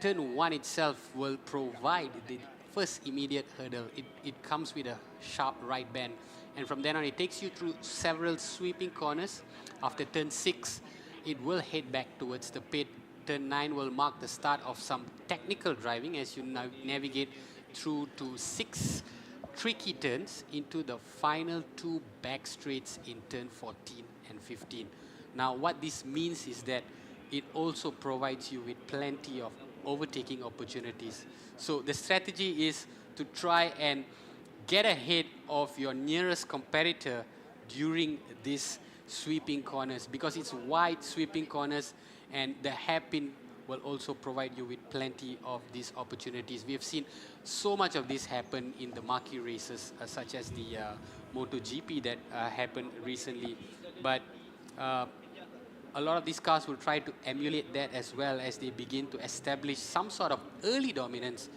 E: turn 1 itself will provide the first immediate hurdle. It comes with a sharp right bend. And from then on, it takes you through several sweeping corners. After turn 6, it will head back towards the pit. Turn 9 will mark the start of some technical driving as you navigate through to 6 tricky turns into the final 2 back straights in turn 14 and 15. Now, what this means is that it also provides you with plenty of overtaking opportunities. So the strategy is to try and get ahead of your nearest competitor during these sweeping corners, because it's wide sweeping corners, and the hairpin will also provide you with plenty of these opportunities. We have seen so much of this happen in the marquee races, such as the MotoGP that happened recently. But a lot of these cars will try to emulate that as well as they begin to establish some sort of early dominance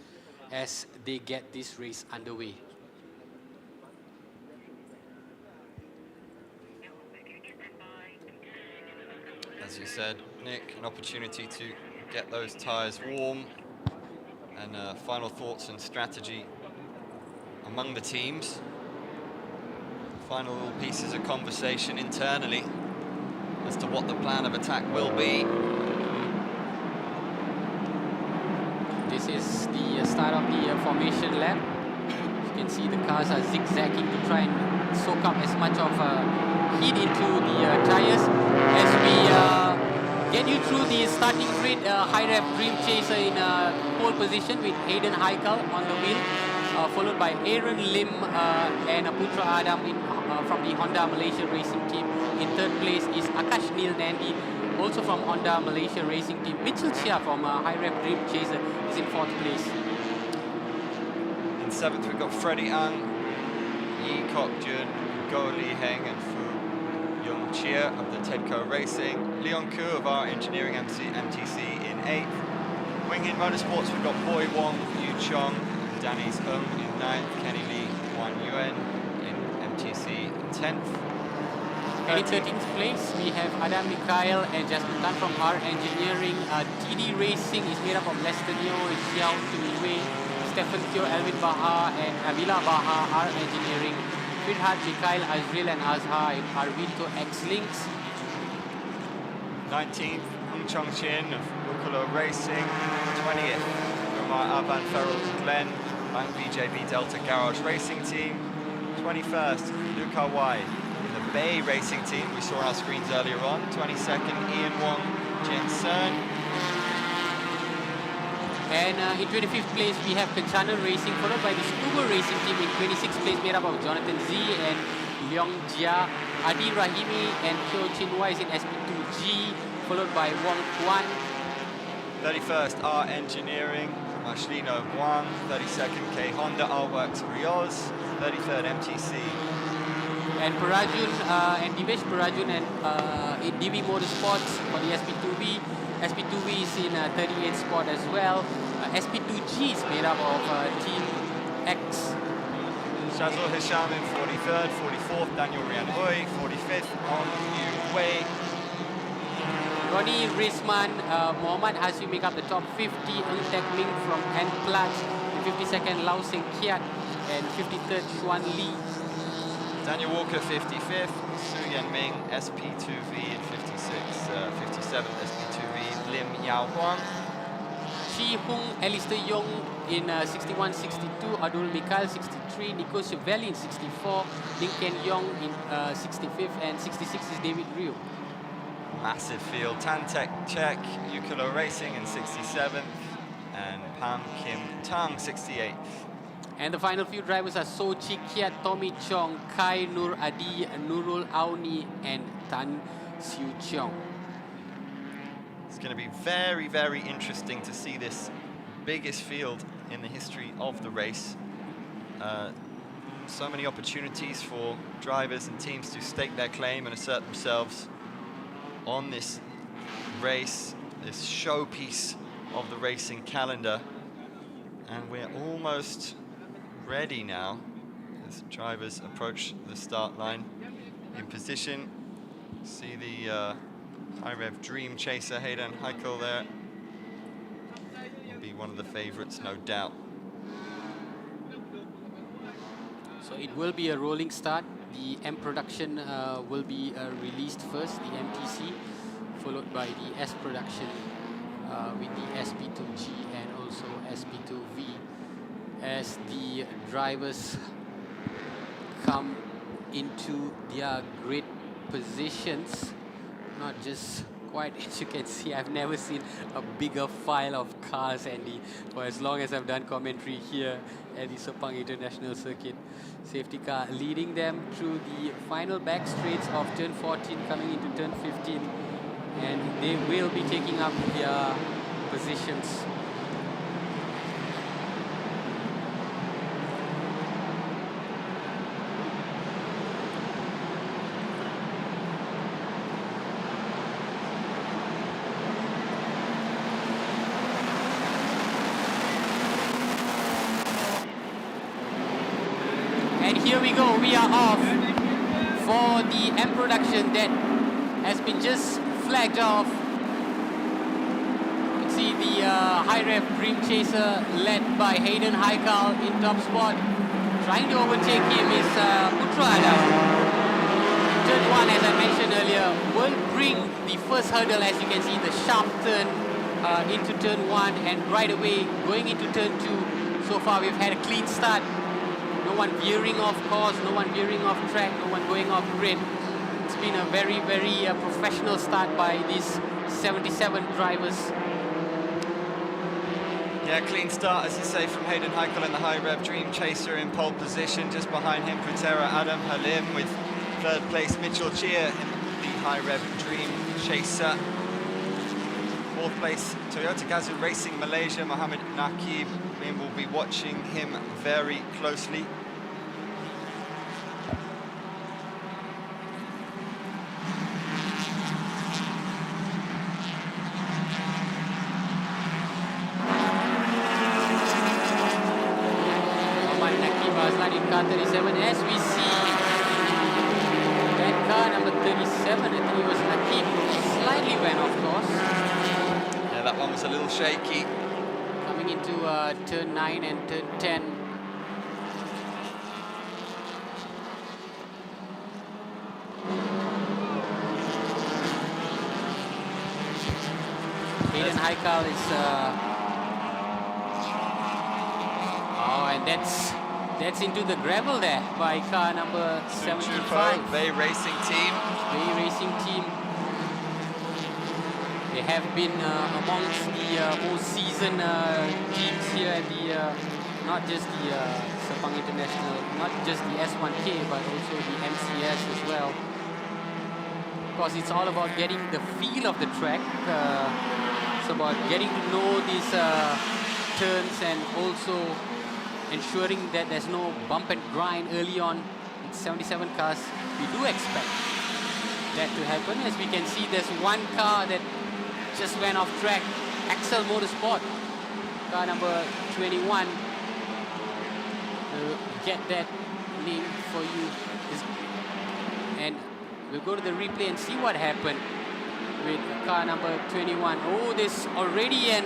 E: as they get this race underway.
A: As you said, Nick, an opportunity to get those tyres warm. And final thoughts and strategy among the teams. Final little pieces of conversation internally as to what the plan of attack will be.
E: This is the start of the formation lap. You can see the cars are zigzagging to try and soak up as much of heat into the tires. As we get you through the starting grid, High Rep Dream Chaser in pole position with Hayden Haikal on the wheel, followed by Aaron Lim and Putra Adam from the Honda Malaysia Racing Team. In 3rd place is Akash Neil Nandi, also from Honda Malaysia Racing Team. Mitchell Chia from High Rep Dream Chaser is in 4th place.
A: In 7th, we've got Freddie Ang, Yi Kok Jun, Go Li Heng, and Fu Yung Chia of the Tedco Racing. Leon Ku of our engineering MTC in 8th. Wing In Motorsports, we've got Boy Wong, Yu Chong, Danny's in 9th, Kenny Lee, Wan Yuen in MTC in 10th.
E: In 13th place, we have Adam Mikhail and Jasmine Tan from R Engineering. TD Racing is made up of Lester Neo, Xiao Tunwei, Stephen Teo, Elvin Baha, and Avila Baha, R Engineering. Firhat, Mikhail, Azril, and Azhar in Arvito X-Links.
A: 19th, Hung Chong Chin of Ukolo Racing. 20th, Omar Aban Ferrell Glenn, Bank BJB Delta Garage Racing Team. 21st, Luca Wai in the Bay Racing Team, we saw on our screens earlier on. 22nd, Ian Wong, Jin Cern.
E: And in 25th place, we have Kencana Racing, followed by the Scuba Racing team in 26th place, made up of Jonathan Z and Leong Jia, Adi Rahimi and Kyo Chin Wise in SP2G, followed by Wong Kwan.
A: 31st, R Engineering, Mashlino Guang. 32nd, K Honda Artworks Rioz. 33rd, MTC.
E: And Parajun and Divesh Parajun and in DV Motorsports for the SP2V. SP2V is in 38th spot as well. SP2G is made up of Team X.
A: Shazul Hisham in 43rd, 44th, Daniel Rian Hui, 45th, On Yu Wei.
E: Ronnie Risman, Mohammad Hasbi make up the top 50. Ng Tek Ming from N-Plus. 52nd, Lau Seng Kiat. And 53rd, Xuan Li.
A: Daniel Walker, 55th, Su Yan Ming, SP2V in 57th, SP2V, Lim Yao Huang.
E: Chi Hung, Alistair Yong in 61, 62, Adul Mikhail 63, Nico Chevelli in 64, Ding Ken Yong in 65th, and 66 is David Ryu.
A: Massive field. Tantek Czech, Yukilo Racing in 67th, and Pam Kim Tang 68th.
E: And the final few drivers are So Chi Kiat, Tommy Chong, Kai Nur Adi, Nurul Auni, and Tan Siu Cheong.
A: It's going to be very, very interesting to see this biggest field in the history of the race. So many opportunities for drivers and teams to stake their claim and assert themselves on this race, this showpiece of the racing calendar. And we're almost ready now as drivers approach the start line. In position, see the High Rev Dream Chaser Hayden Heikel there. Will be one of the favorites, no doubt.
E: So it will be a rolling start. The M production will be released first, the MTC, followed by the S production with the SP2G and also SP2V. As the drivers come into their grid positions, not just quite, as you can see, I've never seen a bigger file of cars, Andy, for as long as I've done commentary here at the Sepang International Circuit. Safety car leading them through the final back straights of turn 14 coming into turn 15, and they will be taking up their positions. And here we go, we are off for the M production that has been just flagged off. You can see the High Rev Dream Chaser led by Hayden Haikal in top spot. Trying to overtake him is Putra Adam. Turn 1, as I mentioned earlier, will bring the first hurdle, as you can see, the sharp turn into turn 1, and right away going into turn 2. So far we've had a clean start. No one veering off course, no one veering off track, no one going off grid. It's been a very, very professional start by these 77 drivers.
A: Yeah, clean start, as you say, from Hayden Heikel and the High Rev Dream Chaser in pole position. Just behind him, Putera Adam Halim with third place Mitchell Chia in the High Rev Dream Chaser. Fourth place, Toyota Gazoo Racing Malaysia, Mohammed Nakib. We will be watching him very closely.
E: Mohammed Nakib Aslan in car 37, as we see that car number 37, I think it was Nakib, slightly went off course.
A: Yeah, that one was a little shaky.
E: Coming into turn 9 and turn 10. Hayden Haikal is oh, and that's into the gravel there by car number 75.
A: Bay Racing Team.
E: Bay Racing Team. They have been amongst the most seasoned teams here at the, not just the Sepang International, not just the S1K, but also the MCS as well. Of course, it's all about getting the feel of the track. It's about getting to know these turns and also ensuring that there's no bump and grind early on. It's 77 cars. We do expect that to happen. As we can see, there's one car that just went off track. Axel Motorsport, car number 21. We'll get that name for you. And we'll go to the replay and see what happened with car number 21. Oh, there's already an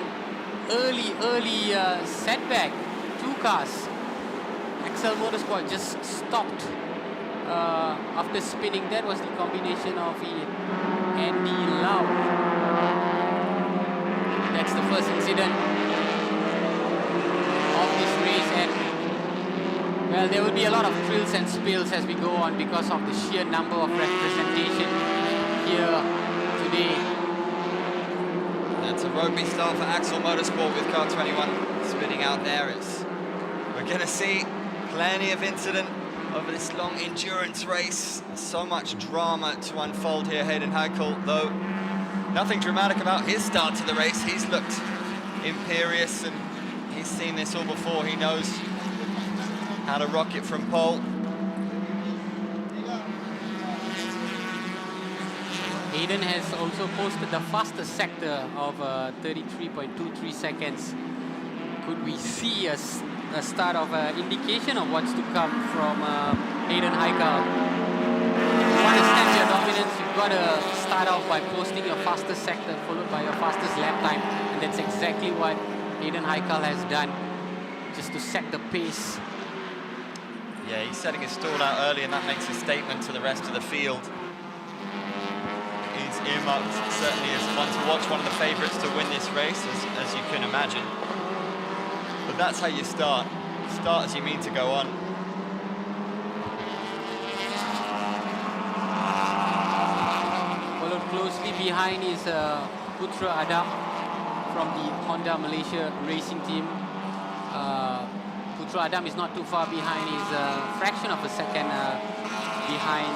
E: early setback. Two cars. Axel Motorsport just stopped after spinning. That was the combination of Andy Lau. That's the first incident of this race, and well, there will be a lot of thrills and spills as we go on because of the sheer number of representation here today.
A: That's a ropey start for Axel Motorsport with car 21 spinning out there. We're going to see plenty of incident over this long endurance race. So much drama to unfold here. Hayden Heikel, though, nothing dramatic about his start to the race. He's looked imperious and he's seen this all before. He knows how to rock it from pole.
E: Hayden has also posted the fastest sector of 33.23 seconds. Could we see a start of indication of what's to come from Hayden Heikel? If you want to stamp your dominance, you've got to start off by posting your fastest sector followed by your fastest lap time, and that's exactly what Hayden Heikel has done, just to set the pace.
A: Yeah, he's setting his stall out early, and that makes a statement to the rest of the field. He's earmarked certainly as one to watch, one of the favourites to win this race, as you can imagine. But that's how you start. Start as you mean to go on.
E: Followed closely behind is Putra Adam from the Honda Malaysia racing team. Putra Adam is not too far behind. He's a fraction of a second behind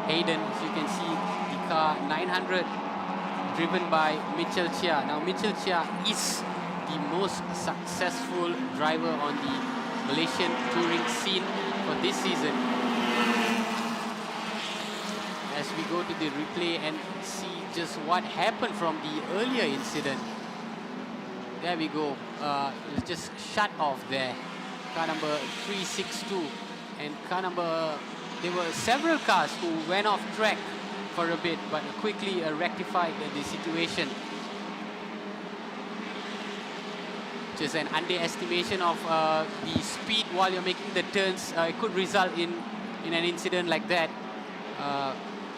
E: Hayden. As you can see, the car 900 driven by Mitchell Chia. Now Mitchell Chia is the most successful driver on the Malaysian touring scene for this season. As we go to the replay and see just what happened from the earlier incident. There we go. It was just shut off there. Car number 362 and car number. There were several cars who went off track for a bit, but quickly rectified the situation. Just an underestimation of the speed while you're making the turns. It could result in an incident like that.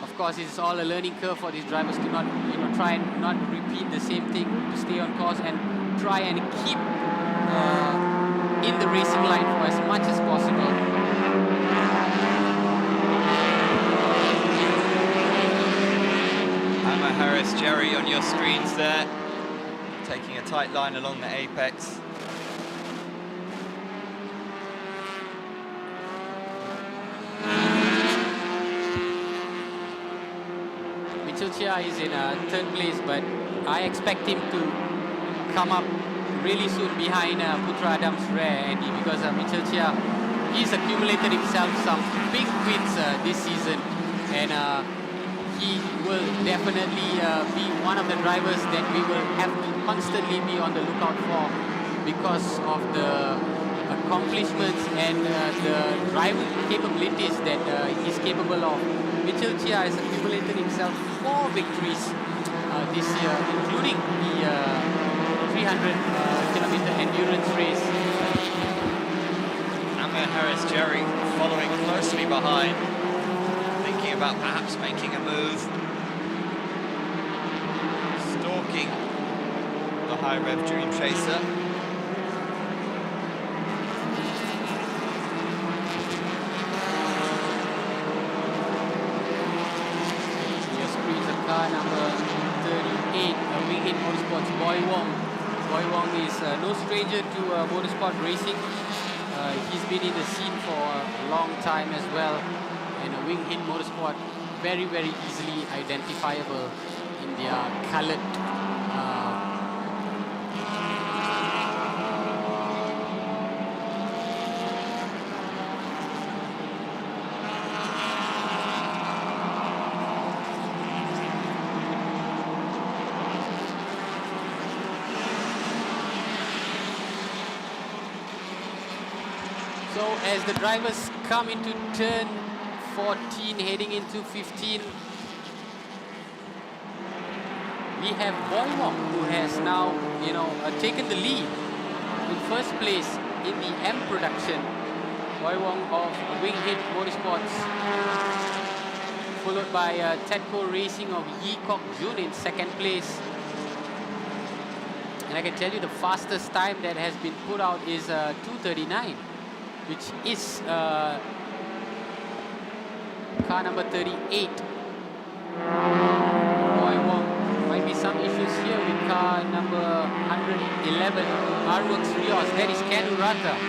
E: Of course, it's all a learning curve for these drivers to not, try and not repeat the same thing, to stay on course and try and keep in the racing line for as much as possible.
A: Emma Harris, Jerry on your screens there, taking a tight line along the apex.
E: Mitchell Chia is in third place, but I expect him to come up really soon behind Putra Adam's rear, Andy, because Mitchell Chia, he's accumulated himself some big wins this season, and he will definitely be one of the drivers that we will have to constantly be on the lookout for because of the accomplishments and the driving capabilities that he's capable of. Mitchell Chia has accumulated himself 4 victories this year, including the 300-kilometer endurance race.
A: Amir Harris Jerry following closely behind, thinking about perhaps making a move, stalking the high rev Dream Chaser.
E: Your screens of car number 32. Hit Motorsports, Boy Wong. Boy Wong is no stranger to motorsport racing. He's been in the scene for a long time as well. And Wing Hit Motorsport, very, very easily identifiable in their colored So as the drivers come into turn 14, heading into 15, we have Boy Wong, who has now, taken the lead in first place in the M production. Boy Wong of Wing Hit Motorsports, followed by Tedco Racing of Yi Kok Jun in second place. And I can tell you the fastest time that has been put out is 2:39. Which is car number 38. Boy Wong, might be some issues here with car number 111, Arworks Rios. That is Ken Urata.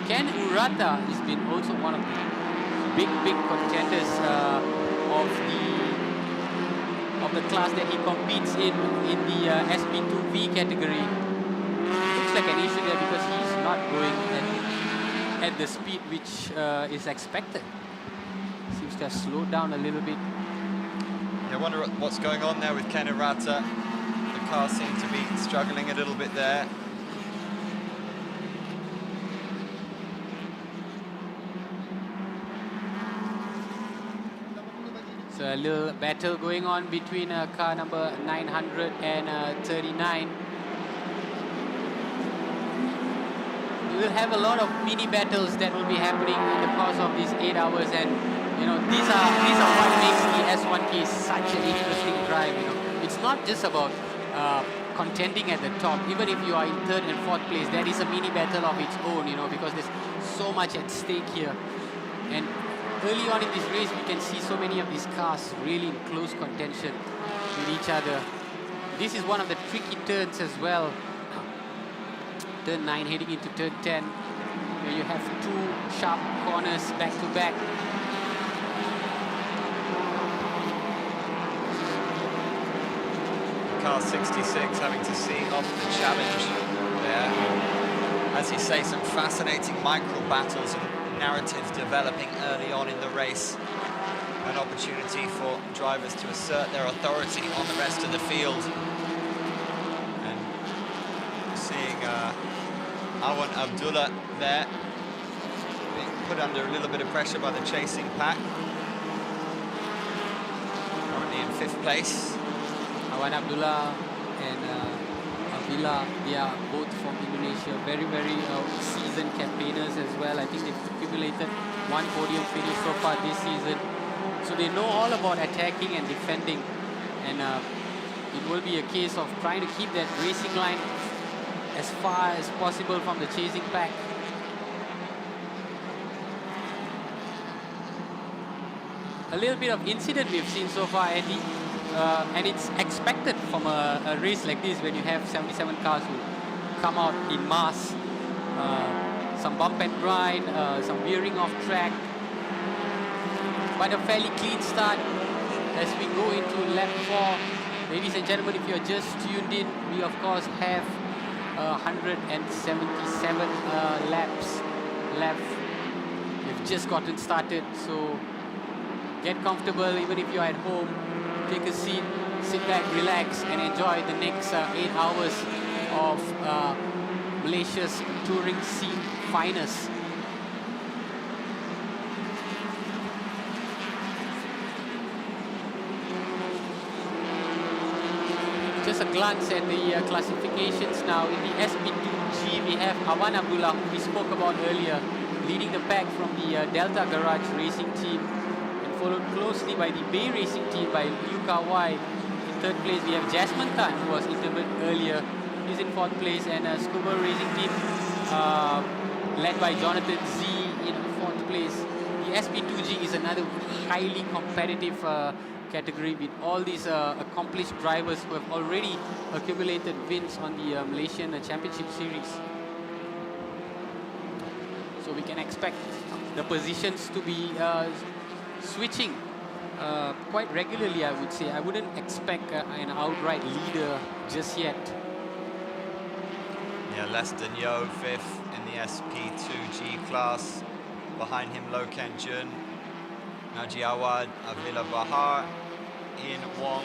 E: Ken Urata has been also one of the big contenders of the class that he competes in the SB2V category. Looks like an issue there because he's not going at the speed which is expected. Seems to have slowed down a little bit.
A: I wonder what's going on there with Ken Urata. The car seems to be struggling a little bit there.
E: So a little battle going on between car number 939. We'll have a lot of mini battles that will be happening in the course of these 8 hours, and these are what makes the S1K such an interesting drive. It's not just about contending at the top. Even if you are in third and fourth place, there is a mini battle of its own, because there's so much at stake here. And early on in this race, we can see so many of these cars really in close contention with each other. This is one of the tricky turns as well. Turn 9 heading into turn 10, where you have two sharp corners back to back.
A: Car 66 having to see off the challenge there. As you say, some fascinating micro battles and narratives developing early on in the race. An opportunity for drivers to assert their authority on the rest of the field. And seeing Awan Abdullah there being put under a little bit of pressure by the chasing pack. Currently in 5th place.
E: Awan Abdullah and Avila, they are both from Indonesia. Very, very seasoned campaigners as well. I think they've accumulated 1 podium finish so far this season. So they know all about attacking and defending. And it will be a case of trying to keep that racing line as far as possible from the chasing pack. A little bit of incident we've seen so far, Andy. And it's expected from a race like this when you have 77 cars who come out in mass. Some bump and grind, some veering off track. But a fairly clean start as we go into lap 4. Ladies and gentlemen, if you're just tuned in, we of course have 177 laps left. We've just gotten started, so get comfortable even if you're at home. Take a seat, sit back, relax, and enjoy the next 8 hours of Malaysia's touring scene finest. Just a glance at the classifications now. In the SB2G, we have Awan Abdullah, who we spoke about earlier, leading the pack from the Delta Garage racing team, followed closely by the Bay Racing team by Liu Kawai. In 3rd place, we have Jasmine Khan, who was interviewed earlier. He's in 4th place, and Scuba Racing team led by Jonathan Z in 4th place. The SB2G is another highly competitive category with all these accomplished drivers who have already accumulated wins on the Malaysian Championship Series. So we can expect the positions to be switching quite regularly, I would say. I wouldn't expect an outright leader just yet.
A: Yeah, Leston Yo, 5th in the SP2G class. Behind him, Lo Ken Jun, Naji Awad, Avila Bahar, Ian Wong,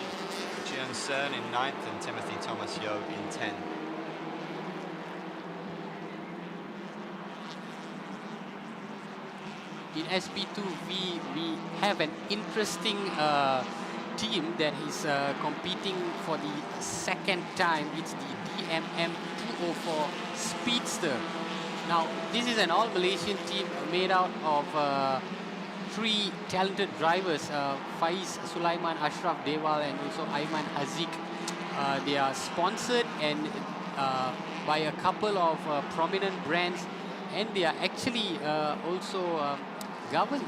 A: Jian Sen in 9th, and Timothy Thomas Yo in 10th.
E: In SP2, we have an interesting team that is competing for the second time. It's the DMM 204 Speedster. Now, this is an all-Malaysian team made out of 3 talented drivers, Faiz Sulaiman, Ashraf Dewal, and also Aiman Haziq. They are sponsored and by a couple of prominent brands, and they are actually also governed,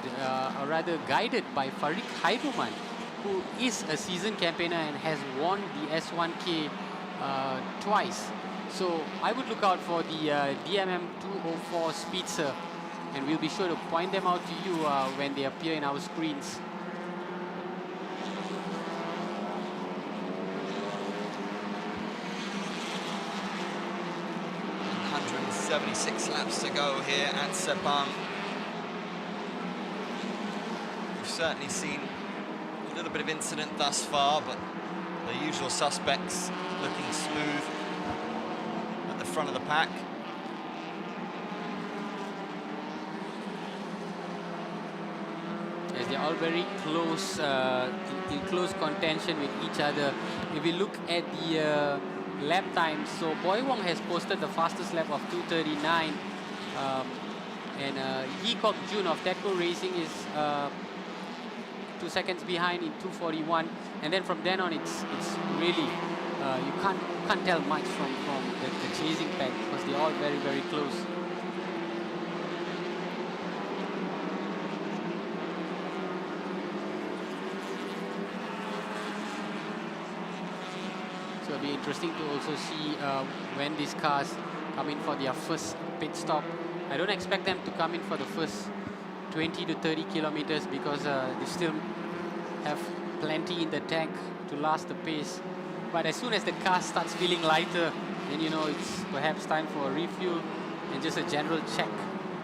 E: or rather guided by Farid Hairuman, who is a seasoned campaigner and has won the S1K twice. So I would look out for the DMM 204 Speedster, and we'll be sure to point them out to you when they appear in our screens.
A: .176 laps to go here at Sepang. We've certainly seen a little bit of incident thus far, but the usual suspects looking smooth at the front of the pack.
E: As they're all very close, in close contention with each other. If we look at the lap times, so Boy Wong has posted the fastest lap of 2:39, and Yi Kok Jun of Tedco Racing is 2 seconds behind in 2:41, and then from then on it's really you can't tell much from the chasing pack, because they're all very, very close. So it'll be interesting to also see when these cars come in for their first pit stop. I don't expect them to come in for the first 20 to 30 kilometers, because they still have plenty in the tank to last the pace. But as soon as the car starts feeling lighter, then you know it's perhaps time for a refuel and just a general check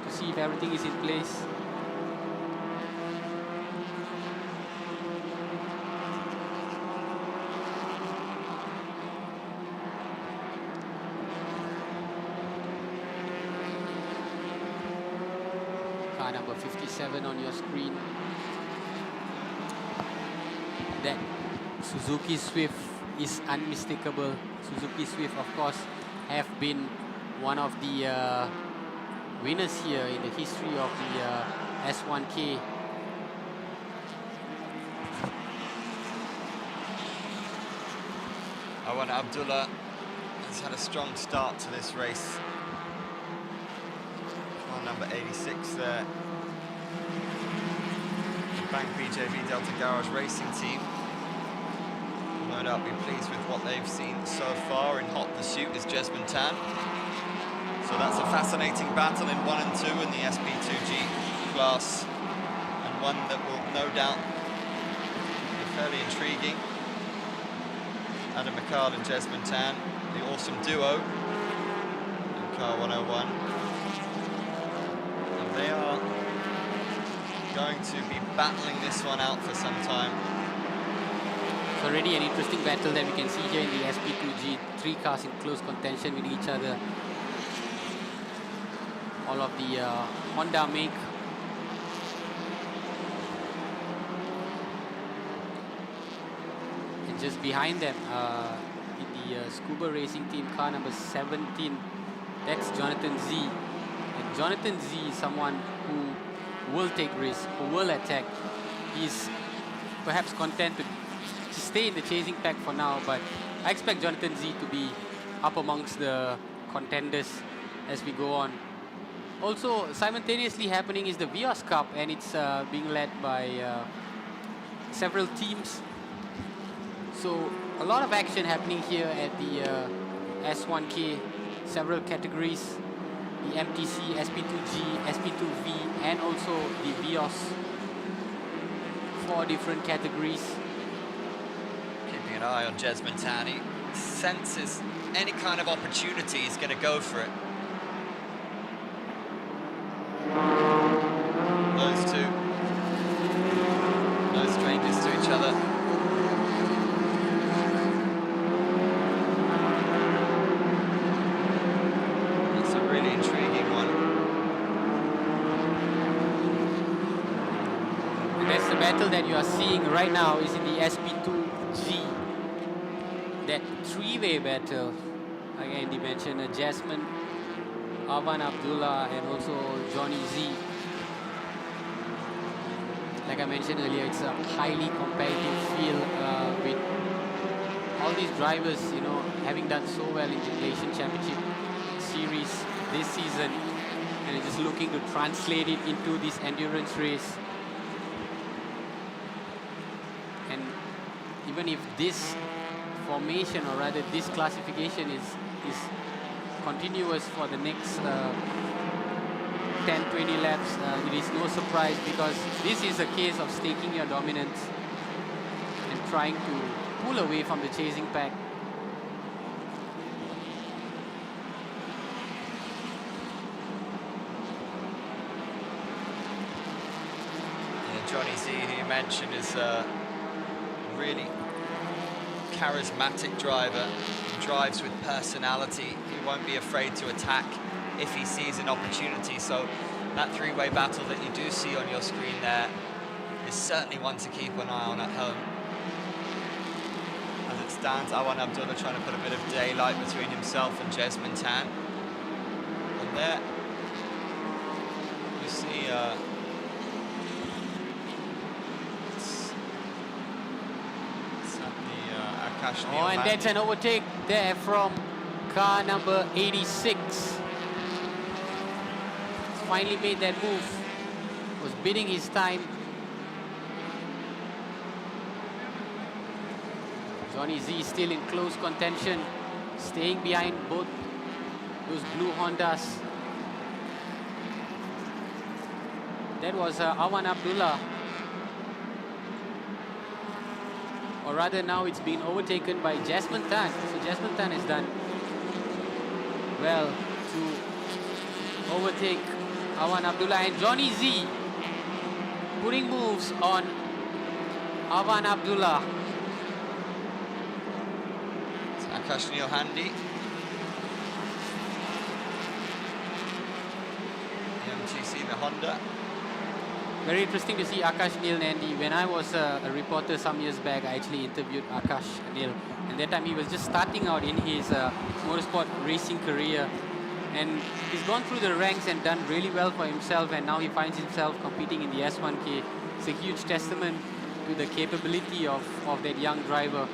E: to see if everything is in place. Car number 57 on your screen. That Suzuki Swift is unmistakable. Suzuki Swift, of course, have been one of the winners here in the history of the S1K.
A: Awan Abdullah has had a strong start to this race. Car number 86 there. Sepang BJV Delta Garage Racing Team will no doubt be pleased with what they've seen so far. In hot pursuit is Jesmond Tan. So that's a fascinating battle in 1 and 2 in the SP2G class, and one that will no doubt be fairly intriguing. Adam McCall and Jesmond Tan, the awesome duo in car 101. And they are going to be battling this one out for some time.
E: It's already an interesting battle that we can see here in the SP2G. 3 cars in close contention with each other. All of the Honda make. And just behind them, in the Scuba Racing Team, car number 17, that's Jonathan Z. And Jonathan Z is someone who will take risks, who will attack. He's perhaps content to stay in the chasing pack for now, but I expect Jonathan Z to be up amongst the contenders as we go on. Also, simultaneously happening is the Vios Cup, and it's being led by several teams. So a lot of action happening here at the S1K, several categories, the MTC, SP2G, SP2V, and also the VIOS. 4 different categories.
A: Keeping an eye on Jesmond Tan. He senses any kind of opportunity, he's going to go for it. Those two, no strangers to each other. It's a really intriguing one.
E: And that's the battle that you are seeing right now is in the SP2G. That 3-way battle. Like Andy mentioned, Jasmine, Avan Abdullah, and also Johnny Z. Like I mentioned earlier, it's a highly competitive field with all these drivers, you know, having done so well in the Asian Championship Series this season, and just looking to translate it into this endurance race. And even if this formation, or rather this classification, is continuous for the next 10-20 laps, it is no surprise, because this is a case of staking your dominance and trying to pull away from the chasing pack.
A: Yeah, Johnny Z, who you mentioned, is a really charismatic driver. He drives with personality. He won't be afraid to attack if he sees an opportunity. So that 3-way battle that you do see on your screen there is certainly one to keep an eye on at home. As it stands, Awan Abdullah trying to put a bit of daylight between himself and Jesmond Tan. And there you see
E: Oh, and that's an overtake there from car number 86. He's finally made that move. Was bidding his time. Johnny Z still in close contention, staying behind both those blue Hondas. That was Awan Abdullah. Or rather, now it's been overtaken by Jesmond Tan. So Jesmond Tan has done well to overtake Awan Abdullah, and Johnny Z putting moves on Awan Abdullah.
A: It's Akash Nilhandi. MTC, the Honda.
E: Very interesting to see Akash Nil Nandi. When I was a reporter some years back, I actually interviewed Akash Nil. And that time he was just starting out in his motorsport racing career. And he's gone through the ranks and done really well for himself. And now he finds himself competing in the S1K. It's a huge testament to the capability of that young driver.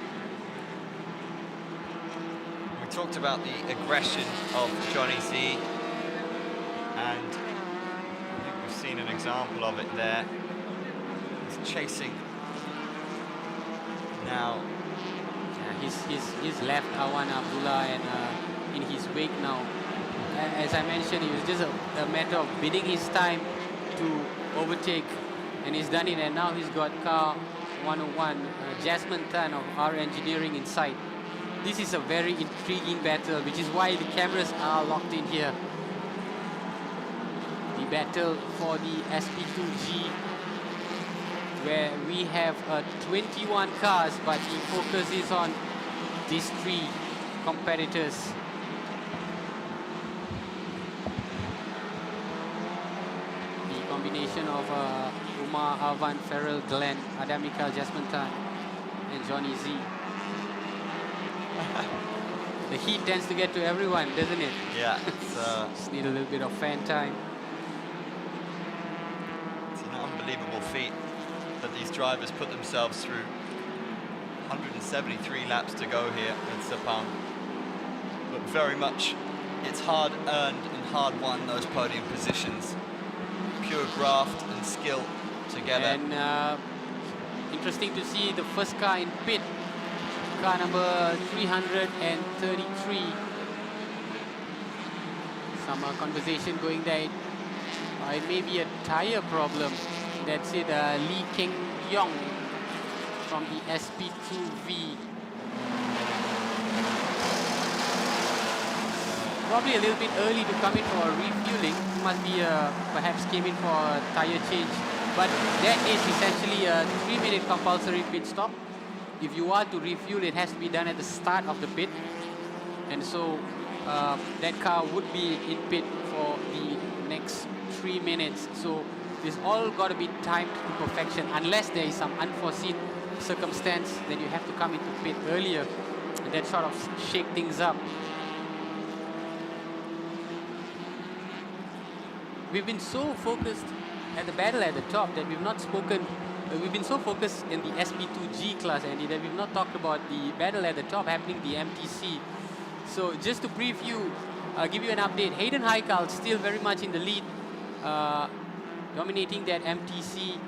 A: We talked about the aggression of Johnny Z. And seen an example of it there. He's chasing now.
E: Yeah, he's left Awan Abdullah and in his wake now. As I mentioned, it was just a matter of bidding his time to overtake, and he's done it. And now he's got car 101, Jesmond Tan of R Engineering in sight. This is a very intriguing battle, which is why the cameras are locked in here. Battle for the SP2G, where we have 21 cars, but the focus is on these 3 competitors. The combination of Umar, Avan, Farrell, Glenn, Adamika, Jesmond Tan, and Johnny Z. The heat tends to get to everyone, doesn't it?
A: Yeah.
E: Just need a little bit of fan time.
A: Unbelievable feat that these drivers put themselves through. 173 laps to go here at Sepang. But very much, it's hard earned and hard won, those podium positions. Pure graft and skill together.
E: And interesting to see the first car in pit, car number 333. Some conversation going there. It may be a tire problem. That's it, Lee Keng Yong from the SP2V. Probably a little bit early to come in for refueling. Must be perhaps came in for a tire change. But that is essentially a 3-minute compulsory pit stop. If you are to refuel, it has to be done at the start of the pit. And so that car would be in pit for the next 3 minutes. So this all got to be timed to perfection. Unless there is some unforeseen circumstance, then you have to come into pit earlier. And that sort of shake things up. We've been so focused at the battle at the top that we've not spoken. We've been so focused in the SP2G class, Andy, that we've not talked about the battle at the top happening, the MTC. So just to preview, give you an update. Hayden Haikal still very much in the lead, dominating that MTC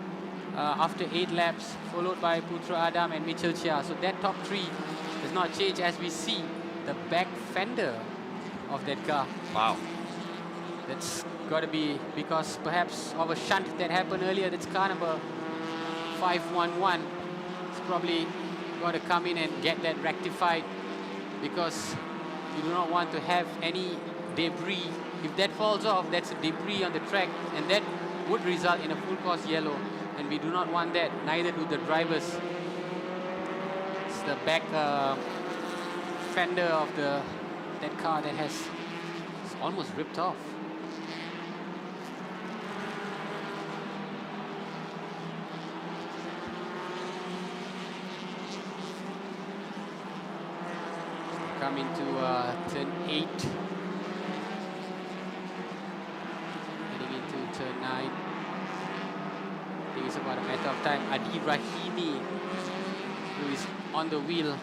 E: after 8 laps, followed by Putra Adam and Mitchell Chia. So that top 3 does not change as we see the back fender of that car.
A: Wow.
E: That's got to be because perhaps of a shunt that happened earlier. That's car number 511. It's probably got to come in and get that rectified, because you do not want to have any debris. If that falls off, that's a debris on the track, and that would result in a full course yellow, and we do not want that. Neither do the drivers. It's the back fender of that car that has almost ripped off. Come into turn 8. Heading into turn 9. I think it's about a matter of time. Adi Rahimi, who is on the wheel,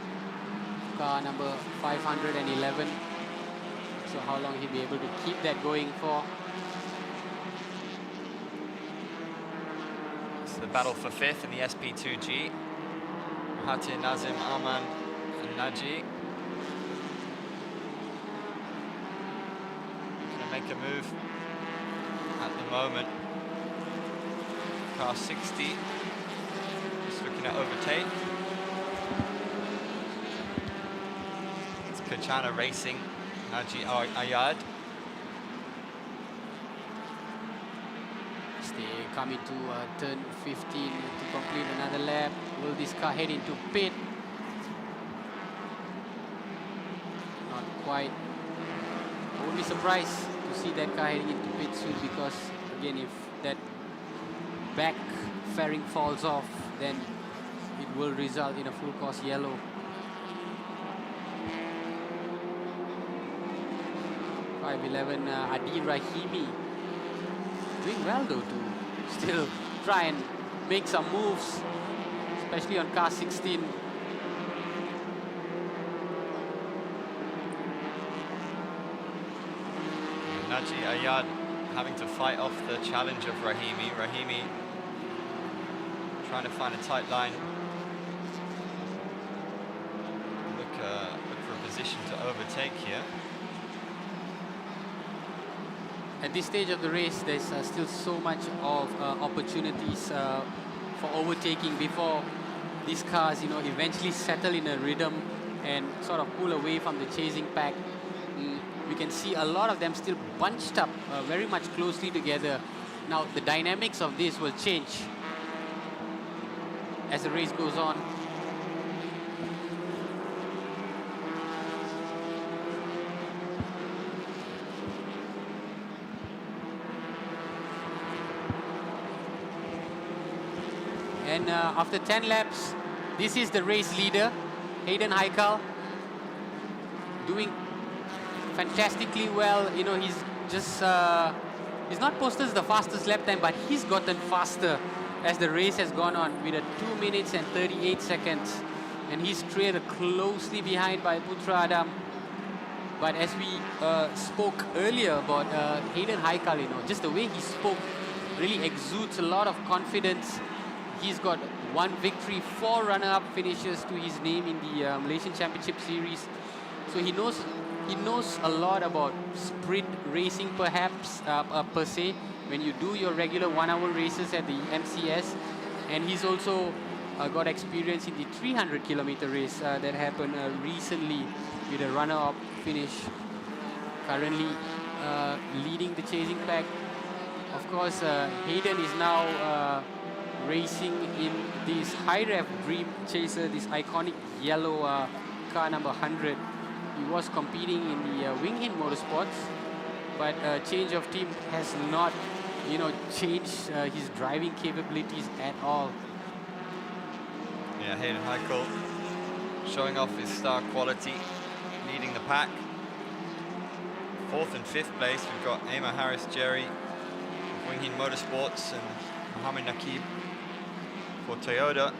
E: car number 511. So how long he'll be able to keep that going for.
A: It's the battle for 5th in the SP2G. Mahathir, Nazim, Aman and Naji. Make a move at the moment. Car 60, just looking at overtake. It's Kachana racing, Naji Ayad.
E: They come into turn 15 to complete another lap. Will this car head into pit? Not quite. I would be surprised to see that car heading into pit soon, because again, if that back fairing falls off, then it will result in a full course yellow. 511 Adi Rahimi doing well though to still try and make some moves, especially on car 16.
A: Naji Ayad having to fight off the challenge of Rahimi. Rahimi trying to find a tight line. Look for a position to overtake here.
E: At this stage of the race, there's still so much of opportunities for overtaking before these cars, eventually settle in a rhythm and sort of pull away from the chasing pack. We can see a lot of them still bunched up very much closely together. Now, the dynamics of this will change as the race goes on. And after 10 laps, this is the race leader, Hayden Haikal, doing fantastically well. He's just, he's not posted the fastest lap time, but he's gotten faster as the race has gone on with a 2 minutes and 38 seconds. And he's trailed closely behind by Putra Adam. But as we spoke earlier about Hayden Haikal, just the way he spoke really exudes a lot of confidence. He's got 1 victory, 4 runner-up finishes to his name in the Malaysian Championship Series. So he knows a lot about sprint racing, perhaps per se, when you do your regular 1-hour races at the MCS. And he's also got experience in the 300-kilometer race that happened recently with a runner-up finish. Currently leading the chasing pack. Of course, Hayden is now racing in this high-rev Dream Chaser, this iconic yellow car number 100. He was competing in the Wing Hin Motorsports, but change of team has not, changed his driving capabilities at all.
A: Yeah, Hayden Heichel showing off his star quality, leading the pack. 4th and 5th place, we've got Emma Harris-Jerry of Wing Hin Motorsports and Mohamed Nakib for Toyota.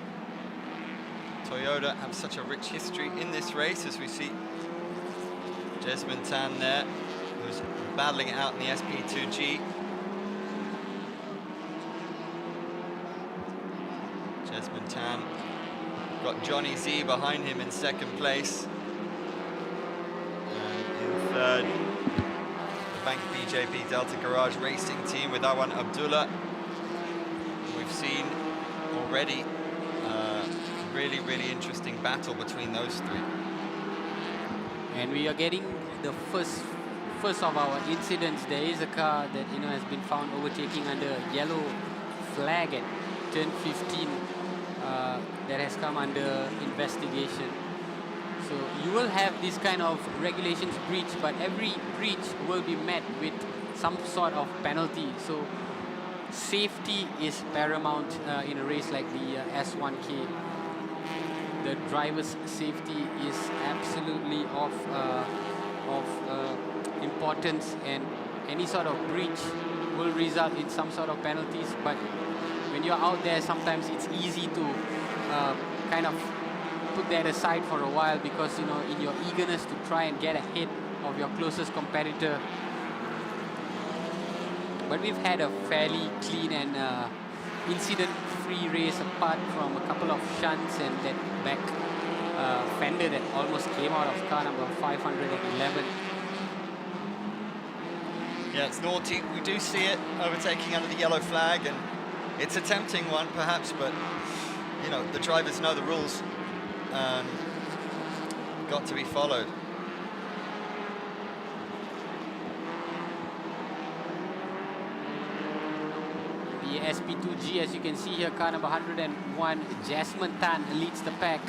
A: Toyota have such a rich history in this race, as we see Jesmine Tan there, who's battling it out in the SP2G. Jesmine Tan got Johnny Z behind him in 2nd place. And in 3rd, the Bank BJP Delta Garage Racing team with Awan Abdullah. We've seen already really, really interesting battle between those 3.
E: And we are getting the first of our incidents. There is a car that has been found overtaking under a yellow flag at turn 15 that has come under investigation. So you will have this kind of regulations breach, but every breach will be met with some sort of penalty. So safety is paramount in a race like the S1K. The driver's safety is absolutely of importance, and any sort of breach will result in some sort of penalties. But when you're out there, sometimes it's easy to kind of put that aside for a while, because in your eagerness to try and get ahead of your closest competitor. But we've had a fairly clean and incident-free race, apart from a couple of shunts and that back fender that almost came out of car number 511.
A: Yeah, it's naughty. We do see it overtaking under the yellow flag, and it's a tempting one, perhaps, but the drivers know the rules and got to be followed.
E: The SP2G, as you can see here, car number 101, Jasmine Tan leads the pack.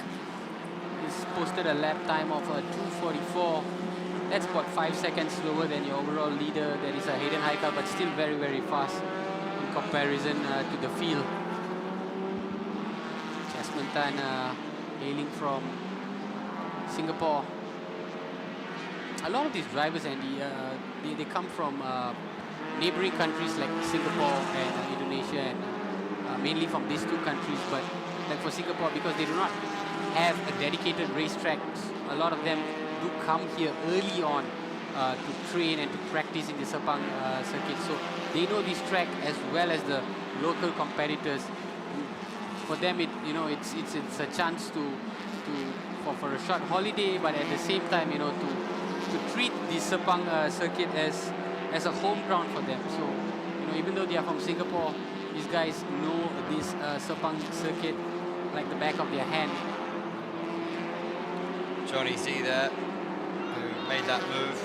E: He's posted a lap time of 2:44. That's about 5 seconds slower than your overall leader, that is Hayden Heichel, but still very, very fast in comparison to the field. Jasmine Tan hailing from Singapore. A lot of these drivers, Andy, they come from neighboring countries like Singapore and Indonesia, and mainly from these 2 countries. But like for Singapore, because they do not have a dedicated racetrack, a lot of them do come here early on to train and to practice in the Sepang circuit. So they know this track as well as the local competitors. For them, it's a chance for a short holiday, but at the same time, to treat the Sepang circuit as a home ground for them. So, even though they are from Singapore, these guys know this Sepang circuit like the back of their hand.
A: Johnny Z there, who made that move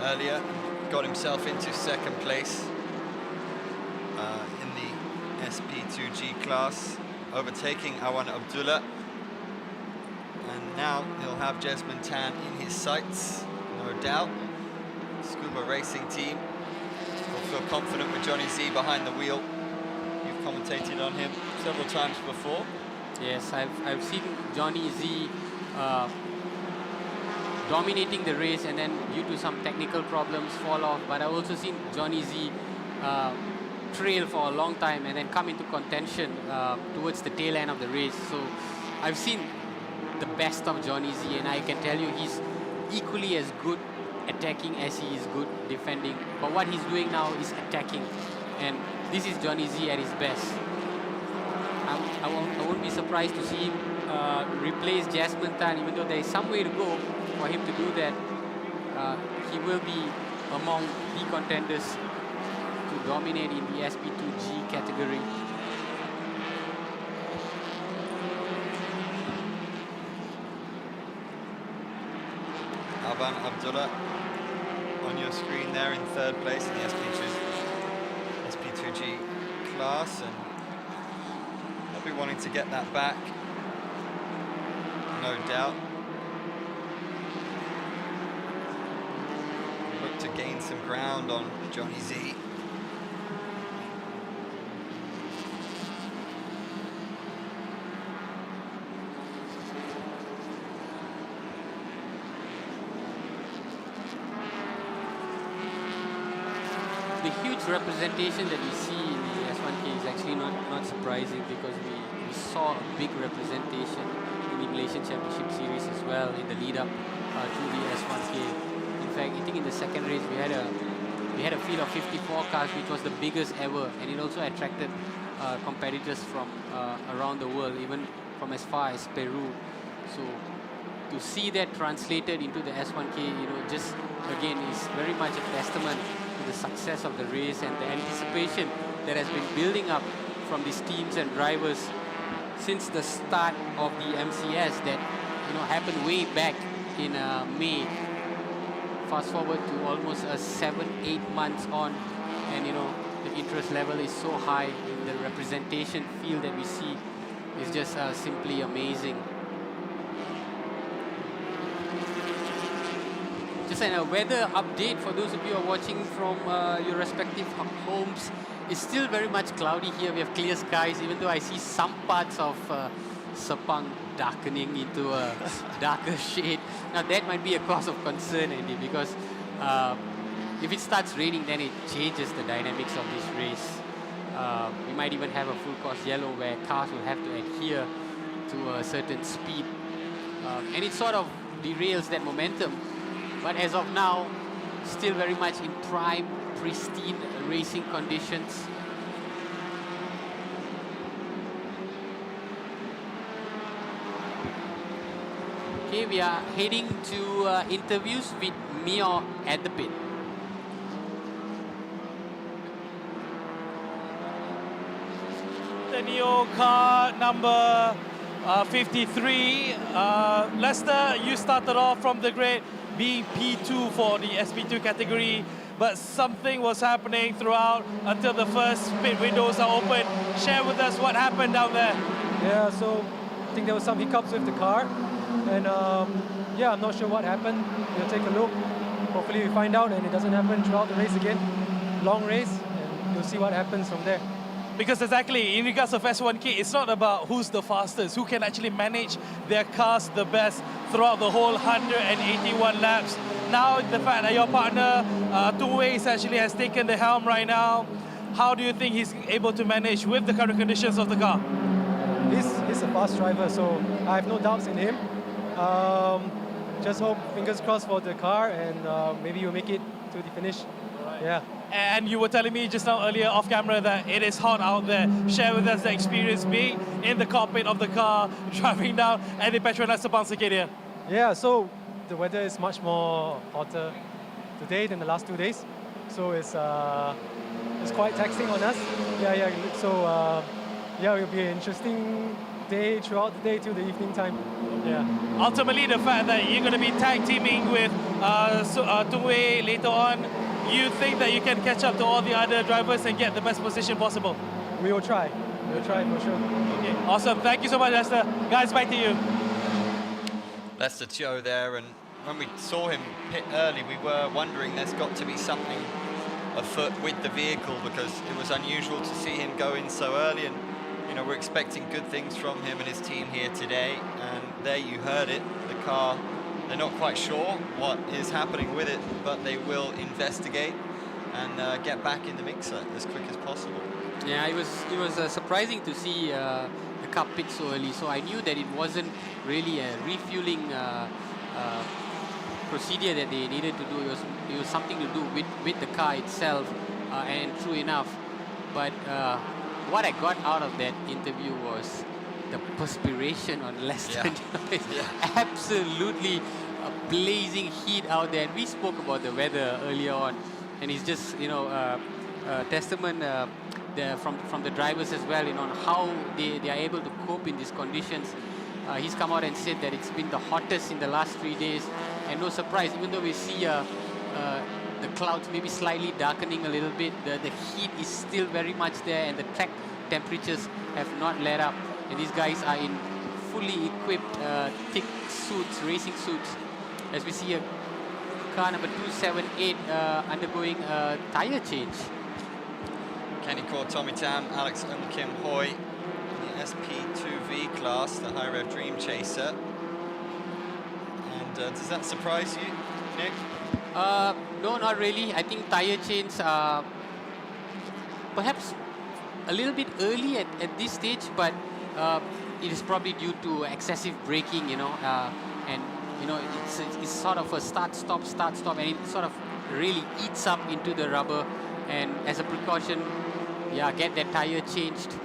A: earlier, got himself into 2nd place in the SP2G class, overtaking Awan Abdullah. And now he'll have Jesmine Tan in his sights, no doubt. Scuba Racing team will feel confident with Johnny Z behind the wheel. You've commentated on him several times before.
E: Yes, I've seen Johnny Z dominating the race, and then due to some technical problems fall off. But I've also seen Johnny Z trail for a long time and then come into contention towards the tail end of the race. So I've seen the best of Johnny Z, and I can tell you he's equally as good attacking as he is good defending. But what he's doing now is attacking, and this is Johnny Z at his best. I I won't be surprised to see him replace Jasmine Tan, even though there is some way to go for him to do that. He will be among the contenders to dominate in the SP2G category.
A: Alban Abdullah on your screen there in third place in the SP2G class, and they'll be wanting to get that back, no doubt. Look to gain some ground on Johnny Z.
E: The huge representation that we see in the S1K is actually not surprising, because we saw a big representation in the Malaysian Championship Series as well in the lead up to the S1K. In fact, I think in the second race we had a field of 54 cars, which was the biggest ever, and it also attracted competitors from around the world, even from as far as Peru. So to see that translated into the S1K, just again is very much a testament to the success of the race and the anticipation that has been building up from these teams and drivers since the start of the MCS that happened way back in May. Fast forward to almost 7-8 months on, and the interest level is so high. The representation field that we see is just simply amazing. Just a weather update for those of you who are watching from your respective homes. It's still very much cloudy here. We have clear skies, even though I see some parts of Sepang darkening into a darker shade. Now that might be a cause of concern, Andy, because if it starts raining, then it changes the dynamics of this race. We might even have a full course yellow where cars will have to adhere to a certain speed. And it sort of derails that momentum. But as of now, still very much in prime, pristine racing conditions. Okay, we are heading to interviews with Mio at the pit.
D: The Neo car number 53. Lester, you started off from the grid being P2 for the SP2 category, but something was happening throughout until the first pit windows are open. Share with us what happened down there.
J: Yeah, so I think there was some hiccups with the car, and yeah, I'm not sure what happened. We'll take a look. Hopefully we find out and it doesn't happen throughout the race again. Long race, and you'll see what happens from there.
D: Because exactly, in regards of S1K, it's not about who's the fastest, who can actually manage their cars the best throughout the whole 181 laps. Now, the fact that your partner, Tung Wei, actually has taken the helm right now, how do you think he's able to manage with the current conditions of the car?
J: He's a fast driver, so I have no doubts in him. Just hope, fingers crossed for the car, and maybe you'll make it to the finish. Yeah.
D: And you were telling me just now earlier off camera that it is hot out there. Share with us the experience being in the cockpit of the car, driving down at the Petronas Sepang circuit here.
J: Yeah, so the weather is much more hotter today than the last 2 days. So it's quite taxing on us. Yeah. So yeah, it will be an interesting day throughout the day till the evening time. Yeah.
D: Ultimately, the fact that you're going to be tag teaming with Tung Wei later on, you think that you can catch up to all the other drivers and get the best position possible?
J: We will try. We'll try for sure.
D: Okay, awesome. Thank you so much, Lester. Guys, back to you.
A: Lester Teo there, and when we saw him pit early, we were wondering there's got to be something afoot with the vehicle, because it was unusual to see him go in so early, and we're expecting good things from him and his team here today. And there you heard it, the car, they're not quite sure what is happening with it, but they will investigate and get back in the mixer as quick as possible.
E: Yeah, it was surprising to see the car pit so early. So I knew that it wasn't really a refueling procedure that they needed to do. It was something to do with the car itself, and true enough. But what I got out of that interview was the perspiration on Lester.
A: Yeah.
E: It's absolutely blazing heat out there. And we spoke about the weather earlier on, and it's just, you know, testament from the drivers as well, you know, on how they are able to cope in these conditions. He's come out and said that it's been the hottest in the last 3 days, and no surprise, even though we see the clouds maybe slightly darkening a little bit, the heat is still very much there, and the track temperatures have not let up. And these guys are in fully equipped thick suits, racing suits, as we see a car number 278 undergoing a tire change.
A: Kenny Kaur, Tommy Tam, Alex Kim Hoy, the SP2V class, the High Rev Dream Chaser. And does that surprise you, Nick?
E: No, not really. I think tire changes are perhaps a little bit early at this stage, but it is probably due to excessive braking, you know, and you know, it's sort of a start stop, and it sort of really eats up into the rubber. And as a precaution, yeah, get that tire changed.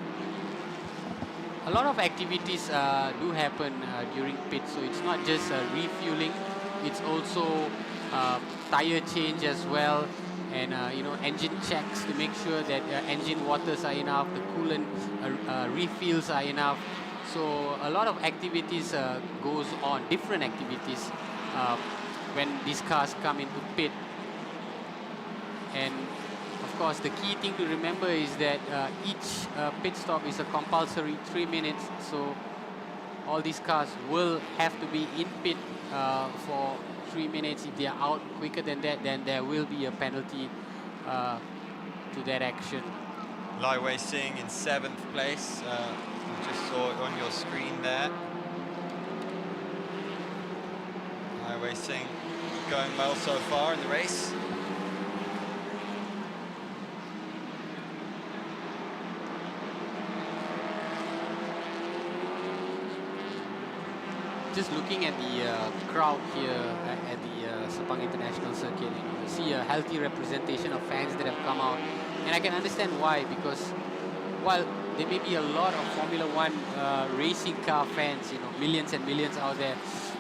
E: A lot of activities do happen during pit, so it's not just refueling, it's also tire change as well, and you know, engine checks to make sure that engine waters are enough, the coolant refills are enough. So a lot of activities goes on, different activities when these cars come into pit. And of course, the key thing to remember is that each pit stop is a compulsory 3 minutes. So all these cars will have to be in pit for 3 minutes. If they are out quicker than that, then there will be a penalty to that action.
A: Lai Wei Singh in 7th place. You just saw it on your screen there. Lai Wei Singh going well so far in the race.
E: Just looking at the crowd here at the Sepang International Circuit, you see a healthy representation of fans that have come out. And I can understand why, because while there may be a lot of Formula One racing car fans, you know, millions and millions out there,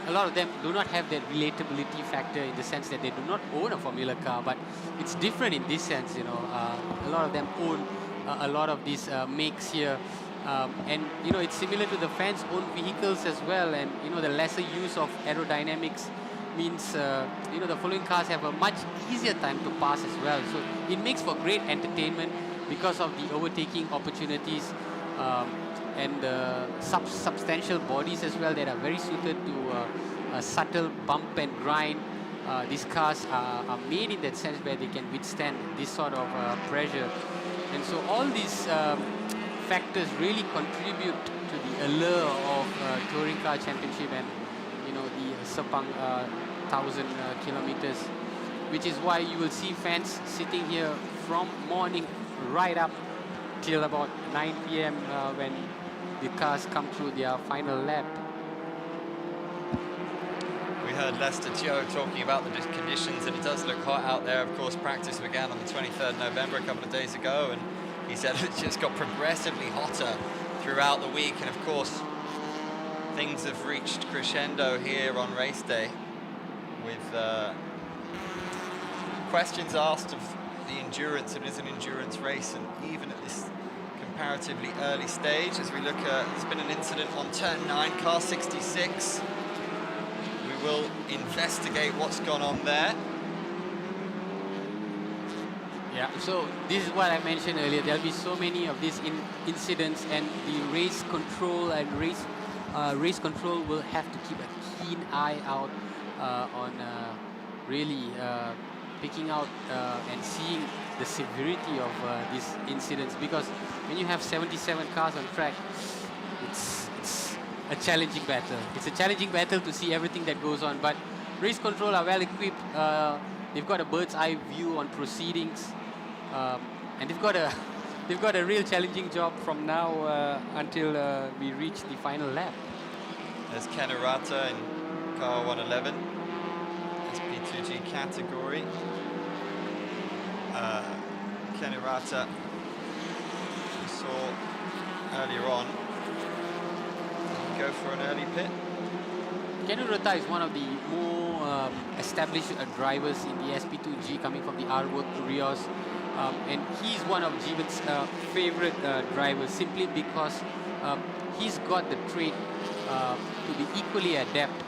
E: a lot of them do not have that relatability factor in the sense that they do not own a Formula car, but it's different in this sense, you know. A lot of them own a lot of these makes here. And you know, it's similar to the fans' own vehicles as well, and you know, the lesser use of aerodynamics means you know, the following cars have a much easier time to pass as well. So it makes for great entertainment because of the overtaking opportunities and substantial bodies as well that are very suited to a subtle bump and grind. These cars are made in that sense where they can withstand this sort of pressure, and so all these factors really contribute to the allure of touring car championship and, you know, the Sepang 1,000 kilometers, which is why you will see fans sitting here from morning right up till about 9 p.m. When the cars come through their final lap.
A: We heard Lester Teo talking about the conditions, and it does look hot out there. Of course, practice began on the 23rd November, a couple of days ago, and he said it just got progressively hotter throughout the week. And of course, things have reached crescendo here on race day with questions asked of the endurance. It is an endurance race, and even at this comparatively early stage, as we look at, there's been an incident on turn 9, car 66. We will investigate what's gone on there.
E: Yeah, so this is what I mentioned earlier. There'll be so many of these incidents, and the race control and race control will have to keep a keen eye out on really picking out and seeing the severity of these incidents, because when you have 77 cars on track, it's a challenging battle. It's a challenging battle to see everything that goes on, but race control are well equipped. They've got a bird's eye view on proceedings, and they've got a real challenging job from now until we reach the final lap.
A: There's Ken Arata in car 111, SP2G category. Ken Arata, we saw earlier on, go for an early pit.
E: Kenurata is one of the more established drivers in the SP2G, coming from the R-Work Rios. And he's one of Jeevan's favorite drivers, simply because he's got the trait to be equally adept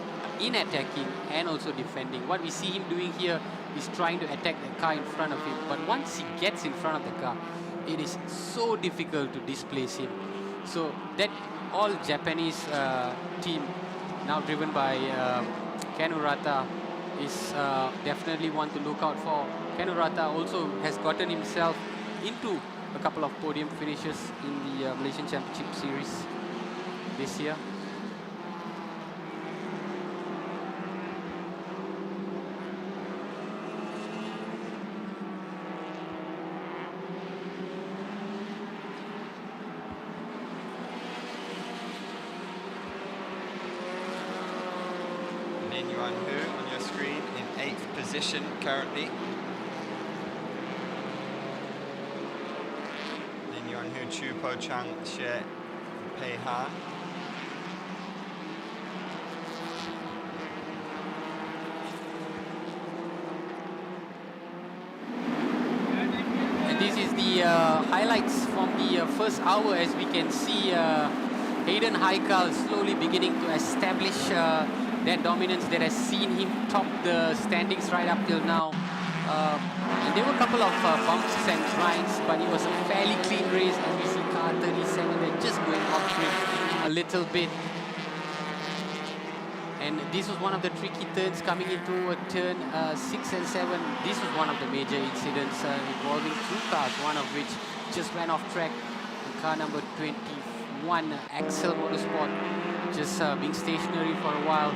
E: in attacking and also defending. What we see him doing here is trying to attack the car in front of him, but once he gets in front of the car, it is so difficult to displace him. So that all Japanese team, now driven by Kenurata, is definitely one to look out for. Kenurata also has gotten himself into a couple of podium finishes in the Malaysian Championship Series this year.
A: Lin Yuan-hu on your screen in 8th position currently. Lin Yuan-hu, Chu Po Chang, Xie, Pei Han.
E: And this is the highlights from the first hour. As we can see, Hayden Haikal slowly beginning to establish that dominance that has seen him top the standings right up till now. And there were a couple of bumps and grinds, but it was a fairly clean race. And we see car 37, they're just going off track a little bit. And this was one of the tricky turns coming into a turn 6 and 7. This was one of the major incidents involving two cars, one of which just went off track. Car number 21, Axel Motorsport, just being stationary for a while.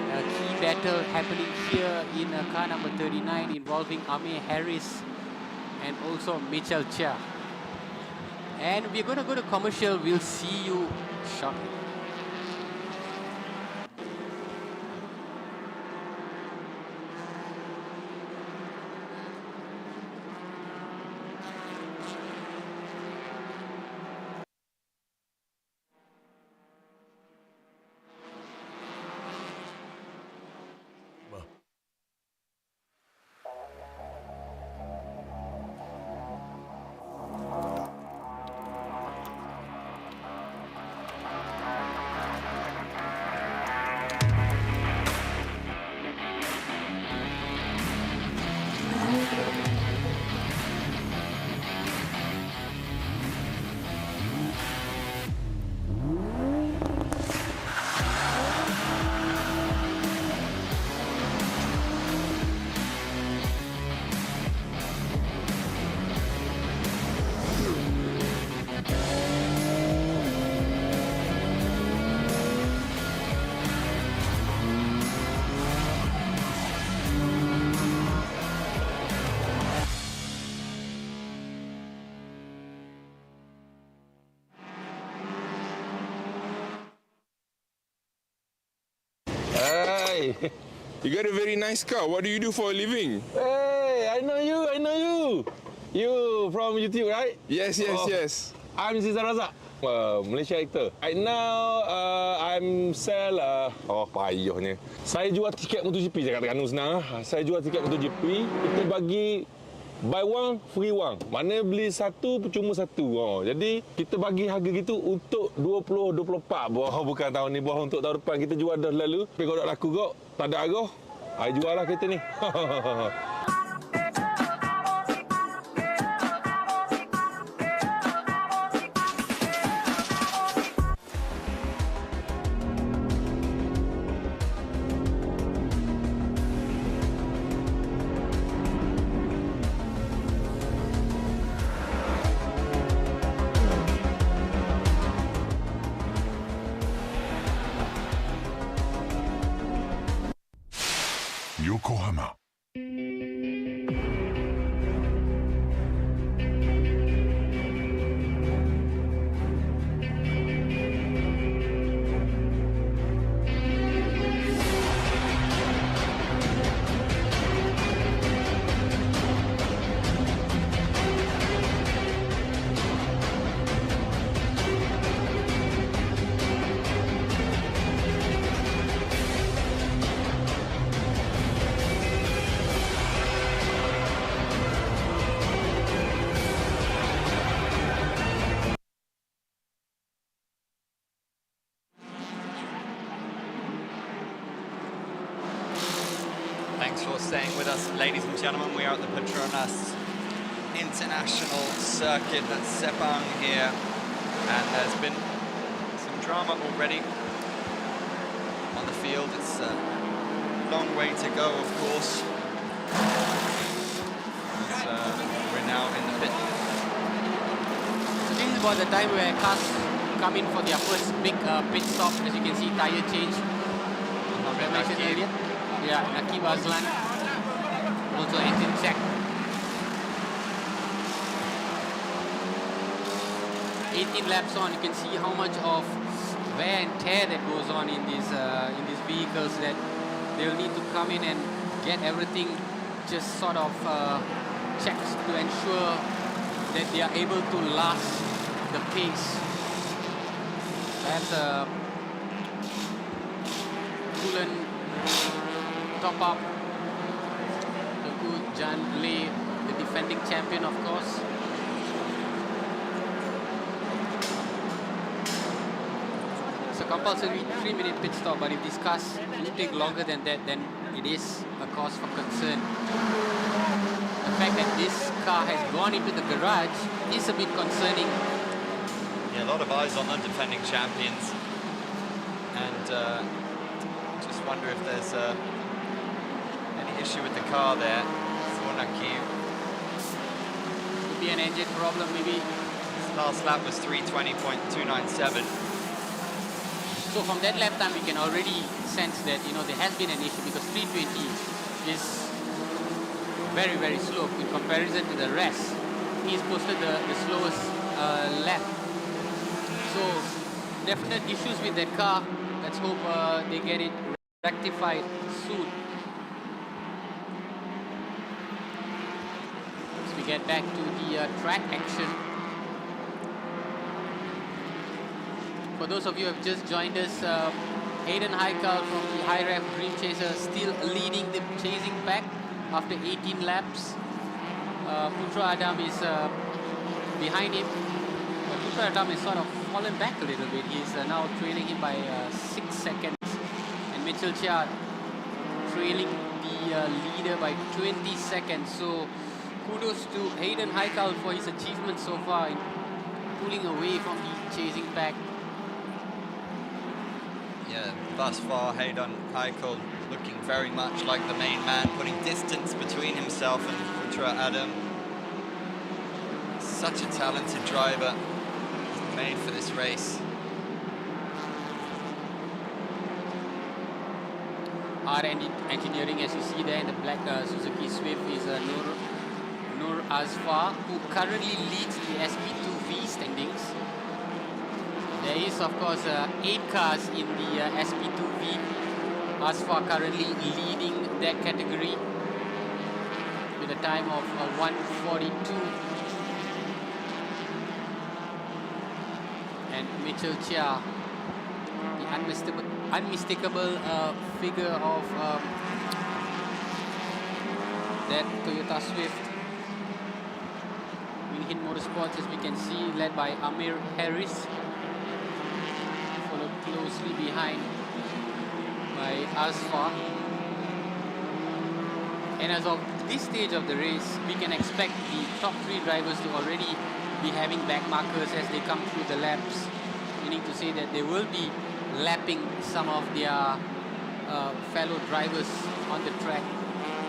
E: A key battle happening here in car number 39 involving Ame Harris and also Mitchell Chia. And we're going to go to commercial. We'll see you shortly.
B: Hey, you got a very nice car. What do you do for a living?
C: Hey, I know you, I know you. You from YouTube, right?
B: Yes, yes.
C: I'm Cesar Razak, Malaysia actor. Right now, I'm sell, payahnya. Saya jual tiket MotoGP, saya katakan senang. Saya jual tiket MotoGP, kita bagi buy one, free one. Mana beli satu, percuma satu. Jadi, kita bagi harga gitu untuk 20-24. Bukan tahun ni, untuk tahun depan. Kita jual dah lalu. Tapi kalau tak laku kok, tak ada arah. I jual lah kereta ni.
K: Yokohama.
A: with us, ladies and gentlemen. We are at the Petronas International Circuit at Sepang here, and there's been some drama already on the field. It's a long way to go, of course. We're now in the pit.
E: So this is about the time where cars come in for their first big pit stop. As you can see, tire change. I mentioned earlier. Yeah, Nakib Azlan. Also engine check. 18 laps on, you can see how much of wear and tear that goes on in these vehicles, that they'll need to come in and get everything just sort of checked to ensure that they are able to last the pace. That's a coolant top up. The good Jan Lee, the defending champion, of course. It's a compulsory 3-minute pit stop, but if these cars do take longer than that, then it is a cause for concern. The fact that this car has gone into the garage is a bit concerning.
A: Yeah, a lot of eyes on the defending champions, and just wonder if there's any issue with the car there for Nakib.
E: Could be an engine problem, maybe.
A: His last lap was 3:20.297.
E: So from that lap time, we can already sense that, you know, there has been an issue, because 320 is very, very slow in comparison to the rest. He's posted the slowest lap. So definite issues with that car. Let's hope they get it rectified soon. As we get back to the track action. For those of you who have just joined us, Hayden Haikal from the High Ref Dream Chaser still leading the chasing pack after 18 laps. Putra Adam is behind him. Putra Adam is sort of fallen back a little bit. He's now trailing him by 6 seconds. And Mitchell Chia trailing the leader by 20 seconds. So kudos to Hayden Haikal for his achievement so far in pulling away from the chasing pack.
A: Yeah, thus far Hayden Haikal looking very much like the main man, putting distance between himself and Putra Adam. Such a talented driver, made for this race.
E: R&D Engineering, as you see there in the black Suzuki Swift, is Nur Azfar, who currently leads the SP2V standings. There is, of course, 8 cars in the SP2V. Azfar currently leading that category with a time of 1:42. And Mitchell Chia, the unmistakable figure of that Toyota Swift. Winhin Motorsports, as we can see, led by Amir Harris, followed closely behind by Azfar. And as of this stage of the race, we can expect the top 3 drivers to already be having back markers as they come through the laps, meaning to say that they will be lapping some of their fellow drivers on the track.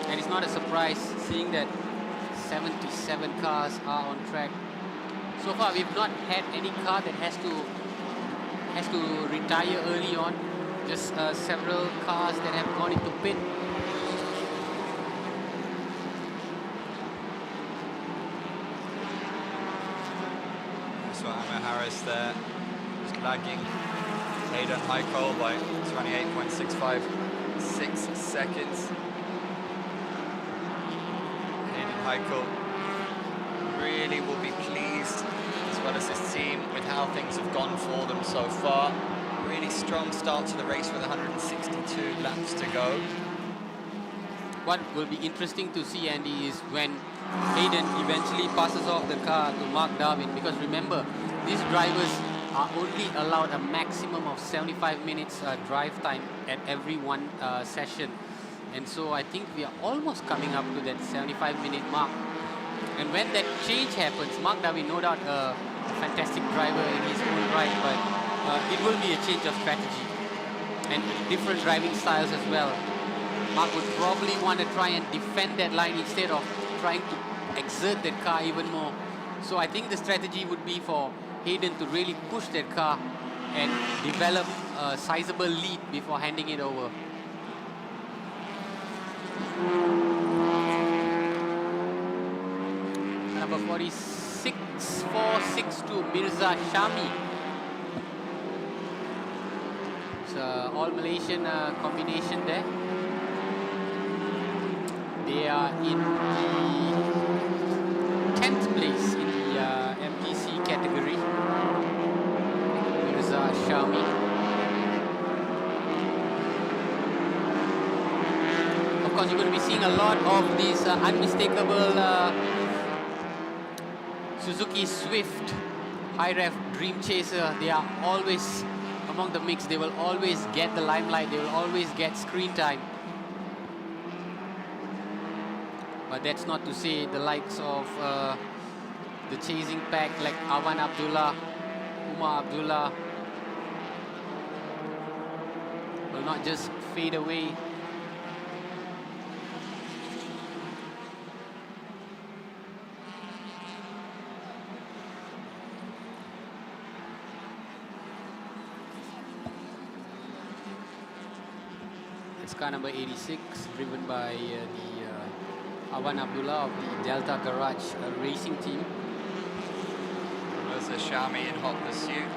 E: And it's not a surprise seeing that 77 cars are on track. So far we've not had any car that has to retire early on. Just several cars that have gone into pit.
A: That's why Amir Harris there, just lagging Hayden Haikal by 28.656 seconds. Hayden Haikal really will be pleased, as well as his team, with how things have gone for them so far. Really strong start to the race with 162 laps to go.
E: What will be interesting to see, Andy, is when Hayden eventually passes off the car to Mark Darwin, because remember, these drivers are only allowed a maximum of 75 minutes drive time at every one session. And so I think we are almost coming up to that 75-minute mark. And when that change happens, Mark Darwin, no doubt a fantastic driver in his own right, but it will be a change of strategy and different driving styles as well. Mark would probably want to try and defend that line instead of trying to exert that car even more. So I think the strategy would be for Hayden to really push that car and develop a sizable lead before handing it over. Number 46, 462, Mirza Shami. It's an all-Malaysian combination there. They are in the 10th place in the MTC category. Mirza Shami. Of course, you're going to be seeing a lot of these unmistakable Suzuki Swift high ref Dream Chaser. They are always among the mix. They will always get the limelight. They will always get screen time. But that's not to say the likes of the chasing pack like Awan Abdullah, Umar Abdullah will not just fade away. It's car number 86, driven by the Awan Abdullah of the Delta Garage racing team.
A: There's a Shami in hot pursuit.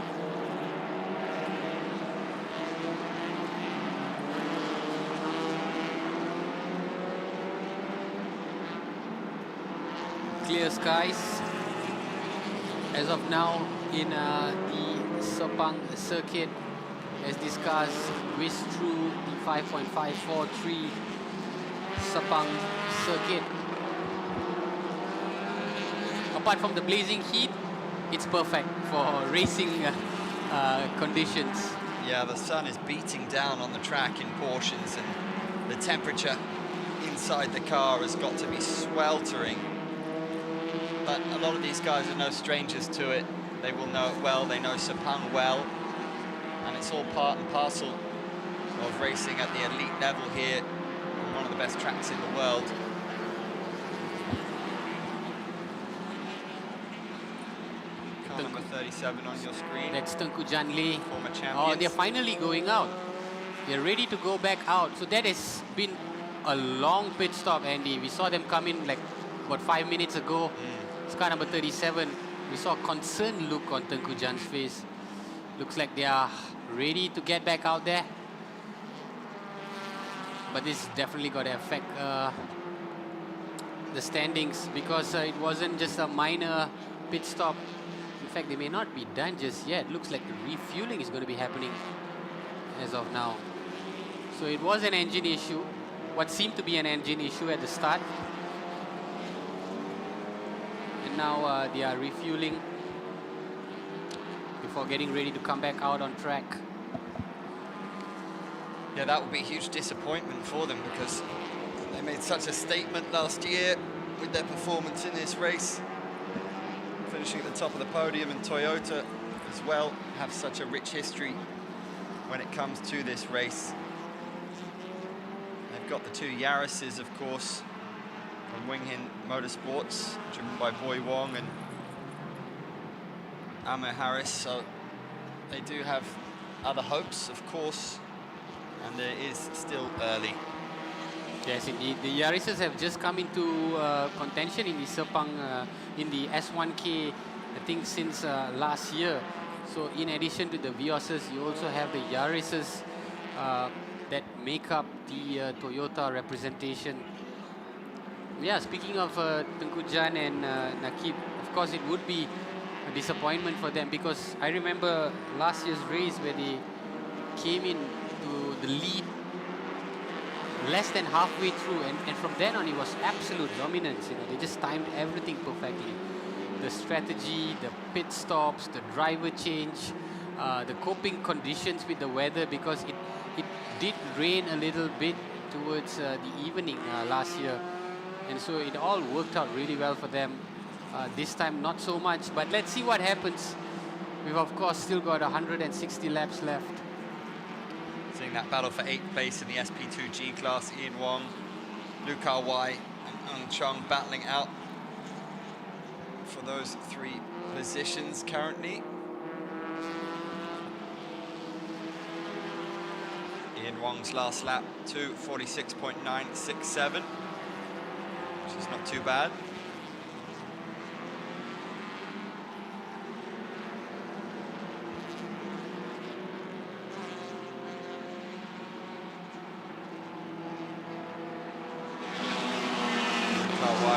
E: Clear skies as of now in the Sepang circuit as these cars whiz through the 5.543 Sepang circuit. Apart from the blazing heat, it's perfect for racing conditions.
A: Yeah, the sun is beating down on the track in portions, and the temperature inside the car has got to be sweltering. But a lot of these guys are no strangers to it. They will know it well, they know Sepang well, and it's all part and parcel of racing at the elite level here on one of the best tracks in the world. Car number 37 on your screen.
E: That's Tengku Janli.
A: Former champions.
E: Oh, they're finally going out. They're ready to go back out. So that has been a long pit stop, Andy. We saw them come in like, what, 5 minutes ago. It's car number 37. We saw a concerned look on Tengku Jan's face. Looks like they are ready to get back out there. But this definitely got to affect the standings, because it wasn't just a minor pit stop. In fact, they may not be done just yet. Looks like the refueling is going to be happening as of now. So it was an engine issue, what seemed to be an engine issue at the start. And now they are refueling before getting ready to come back out on track.
A: Yeah, that would be a huge disappointment for them, because they made such a statement last year with their performance in this race. Finishing at the top of the podium, and Toyota as well have such a rich history when it comes to this race. They've got the two Yaris's, of course, from Wing Hin Motorsports, driven by Boy Wong and Amir Harris, so they do have other hopes, of course, and it is still early.
E: Yes, indeed. The Yarises have just come into contention in the Sepang, in the S1K, I think since last year. So in addition to the Vioses, you also have the Yarises that make up the Toyota representation. Yeah, speaking of Tengku Jan and Nakib, of course it would be a disappointment for them, because I remember last year's race where they came in to the lead less than halfway through, and from then on it was absolute dominance. You know, they just timed everything perfectly. The strategy, the pit stops, the driver change, the coping conditions with the weather, because it did rain a little bit towards the evening last year. And so it all worked out really well for them. This time, not so much. But let's see what happens. We've, of course, still got 160 laps left.
A: Seeing that battle for 8th place in the SP2G class, Ian Wong, Lu Ka Wai and Ng Chung battling out for those 3 positions currently. Ian Wong's last lap, 2:46.967, which is not too bad.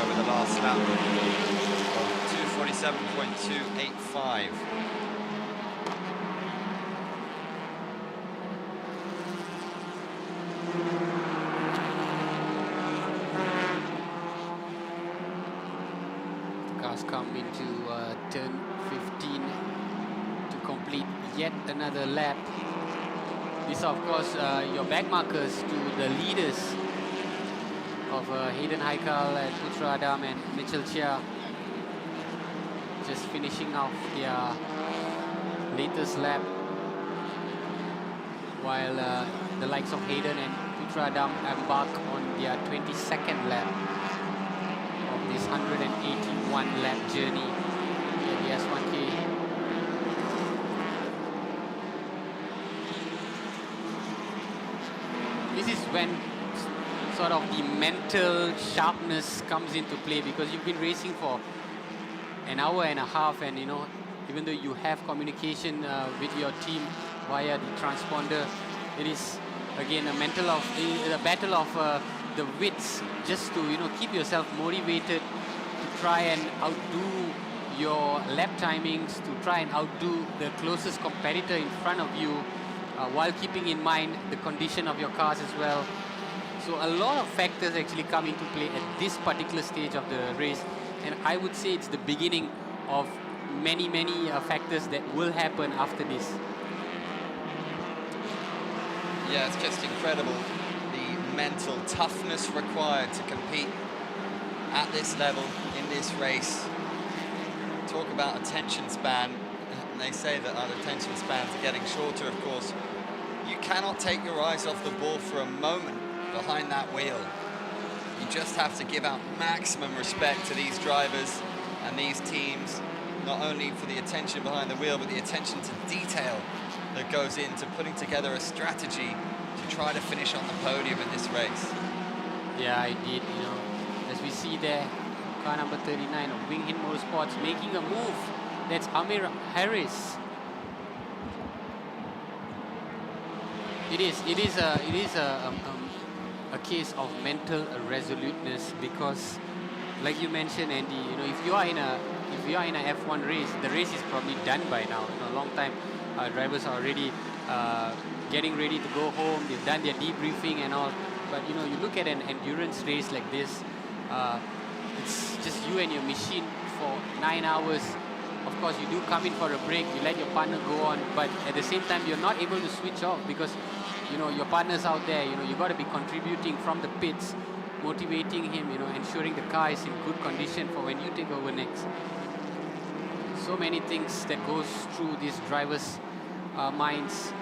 A: With the last lap of 2:47.285.
E: The cars come into turn 15 to complete yet another lap. These are, of course, your back markers to the leaders of Hayden Haikal and Putra Adam and Mitchell Chia, just finishing off their latest lap, while the likes of Hayden and Putra Adam embark on their 22nd lap of this 181 lap journey at the S1K. This is when sort of the mental sharpness comes into play, because you've been racing for an hour and a half, and you know, even though you have communication with your team via the transponder, it is again a battle of the wits, just to keep yourself motivated, to try and outdo your lap timings, to try and outdo the closest competitor in front of you, while keeping in mind the condition of your cars as well. So a lot of factors actually come into play at this particular stage of the race, and I would say it's the beginning of many factors that will happen after this.
A: Yeah, it's just incredible, the mental toughness required to compete at this level in this race. Talk about attention span, and they say that our attention spans are getting shorter, of course. You cannot take your eyes off the ball for a moment behind that wheel. You just have to give out maximum respect to these drivers and these teams, not only for the attention behind the wheel, but the attention to detail that goes into putting together a strategy to try to finish on the podium in this race.
E: Yeah, indeed. As we see there, car number 39 of Wing Hit Motorsports making a move. That's Amir Harris. It is a case of mental resoluteness, because, like you mentioned, Andy, if you are in a F1 race, the race is probably done by now. A long time, drivers are already getting ready to go home. They've done their debriefing and all. But you look at an endurance race like this. It's just you and your machine for 9 hours. Of course, you do come in for a break. You let your partner go on, but at the same time, you're not able to switch off, because your partner's out there. You got to be contributing from the pits, motivating him, ensuring the car is in good condition for when you take over next. So many things that goes through these drivers' minds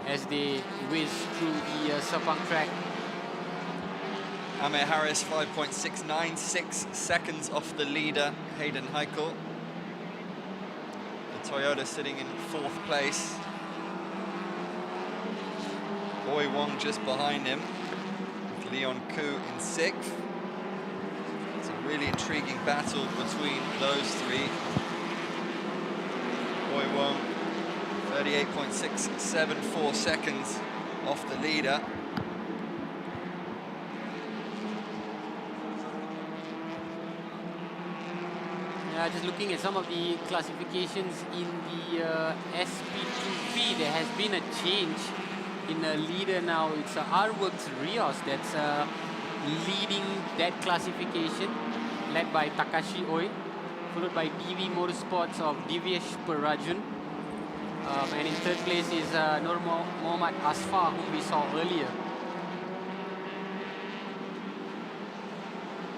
E: as they whiz through the Sepang track.
A: Amir Harris, 5.696 seconds off the leader, Hayden Haikal. The Toyota sitting in 4th place. Boy Wong just behind him, with Leon Koo in 6th. It's a really intriguing battle between those 3. Boy Wong, 38.674 seconds off the leader.
E: Just looking at some of the classifications in the SP2V, there has been a change in the leader now. It's R-Works Rios that's leading that classification, led by Takashi Oi, followed by DV Motorsports of Divyesh Parajun. And in 3rd place is Nur Mohammad Asfar, whom we saw earlier.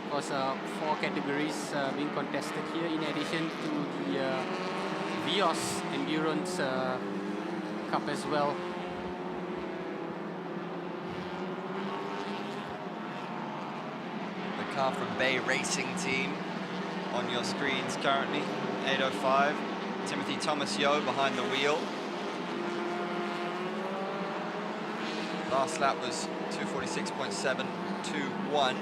E: Of course, 4 categories being contested here in addition to the Vios Endurance Cup as well.
A: The car from Bay Racing Team on your screens currently, 8:05. Timothy Thomas-Yo behind the wheel. Last lap was 2:46.721.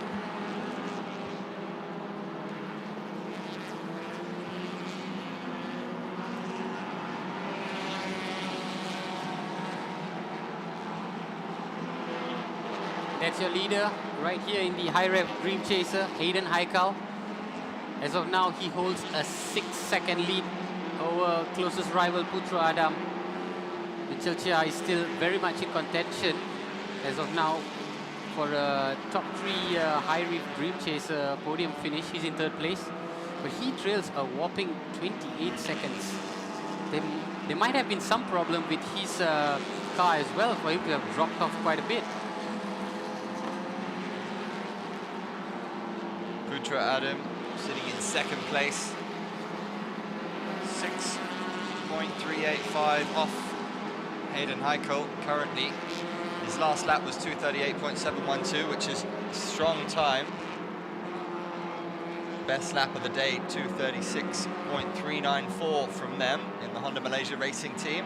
E: That's your leader right here in the high rev Dream Chaser, Hayden Haikal. As of now, he holds a 6-second lead over closest rival Putra Adam. Mitchell Chia is still very much in contention as of now for a top 3 high rev Dream Chaser podium finish. He's in 3rd place, but he trails a whopping 28 seconds. There might have been some problem with his car as well for him to have dropped off quite a bit.
A: Putra Adam sitting in 2nd place. 6.385 off Hayden Haikal currently. His last lap was 2:38.712, which is a strong time. Best lap of the day, 2:36.394 from them in the Honda Malaysia Racing Team.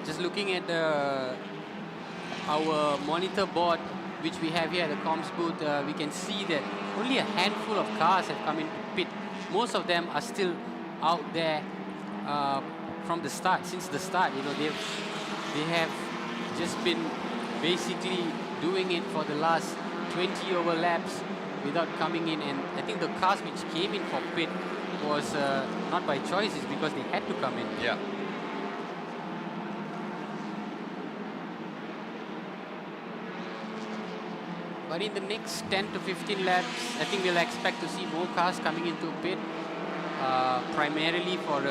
E: Just looking at our monitor board, which we have here at the comms booth, we can see that only a handful of cars have come into pit. Most of them are still out there from the start, since the start. You know, they have just been basically doing it for the last 20 over laps without coming in. And I think the cars which came in for pit was not by choice, it's because they had to come in.
A: Yeah.
E: But in the next 10 to 15 laps, I think we'll expect to see more cars coming into pit, primarily for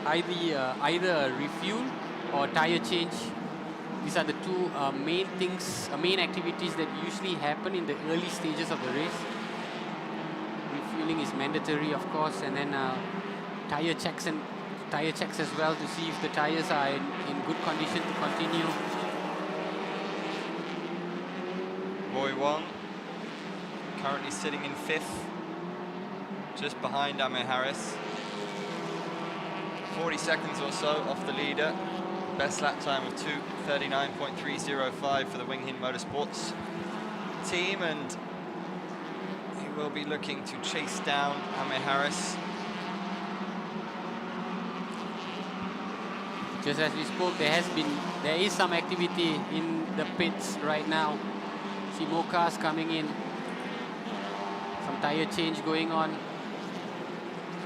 E: either a refuel or tire change. These are the two main activities that usually happen in the early stages of the race. Refueling is mandatory, of course, and then tire checks as well to see if the tires are in good condition to continue.
A: Roy Wong currently sitting in 5th, just behind Amir Harris. 40 seconds or so off the leader. Best lap time of 2:39.305 for the Wing Hin Motorsports team, and he will be looking to chase down Amir Harris.
E: Just as we spoke, there is some activity in the pits right now. See more cars coming in. Some tire change going on.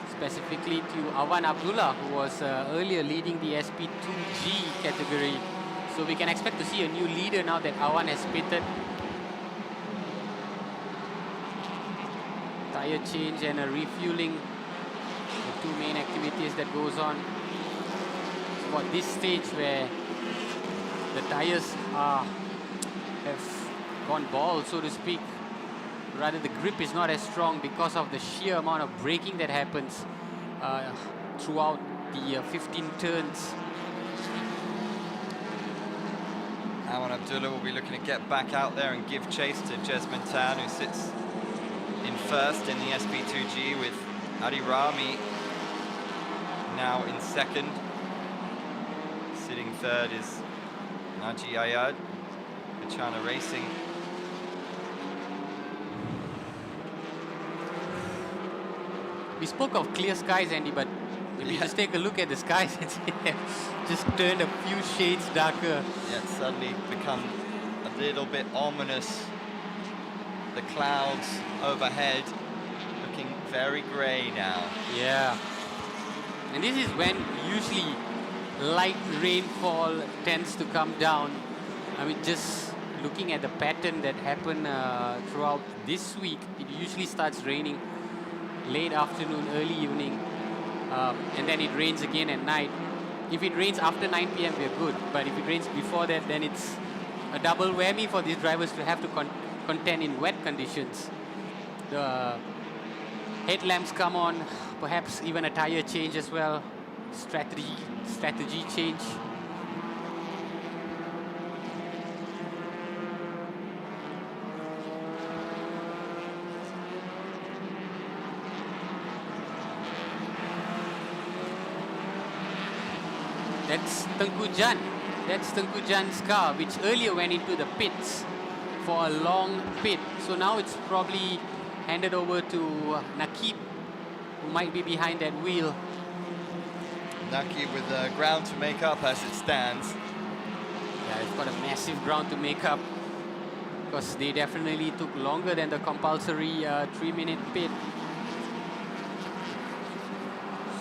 E: Specifically to Awan Abdullah, who was earlier leading the SP2G category. So we can expect to see a new leader now that Awan has pitted. Tire change and a refueling, the two main activities that goes on. So at this stage where the tires have gone bald, so to speak. Rather, the grip is not as strong because of the sheer amount of braking that happens throughout the 15 turns.
A: Awan Abdullah will be looking to get back out there and give chase to Jesmine Tan, who sits in 1st in the SP2G, with Adi Rami now in 2nd. Sitting 3rd is Naji Ayad, China Racing.
E: We spoke of clear skies, Andy, but if you just take a look at the skies, it's just turned a few shades darker.
A: Yeah, it's suddenly become a little bit ominous. The clouds overhead looking very grey now.
E: Yeah. And this is when usually light rainfall tends to come down. I mean, just looking at the pattern that happened throughout this week, it usually starts raining late afternoon, early evening, and then it rains again at night. if it rains after 9 p.m., we're good. But if it rains before that, then it's a double whammy for these drivers to have to contend in wet conditions. The headlamps come on, perhaps even a tire change as well. Strategy change. That's Tengku Jan. That's Tengku Jan's car, which earlier went into the pits for a long pit. So now it's probably handed over to Nakib, who might be behind that wheel.
A: Naki with ground to make up as it stands.
E: Yeah, it's got a massive ground to make up, because they definitely took longer than the compulsory 3-minute pit.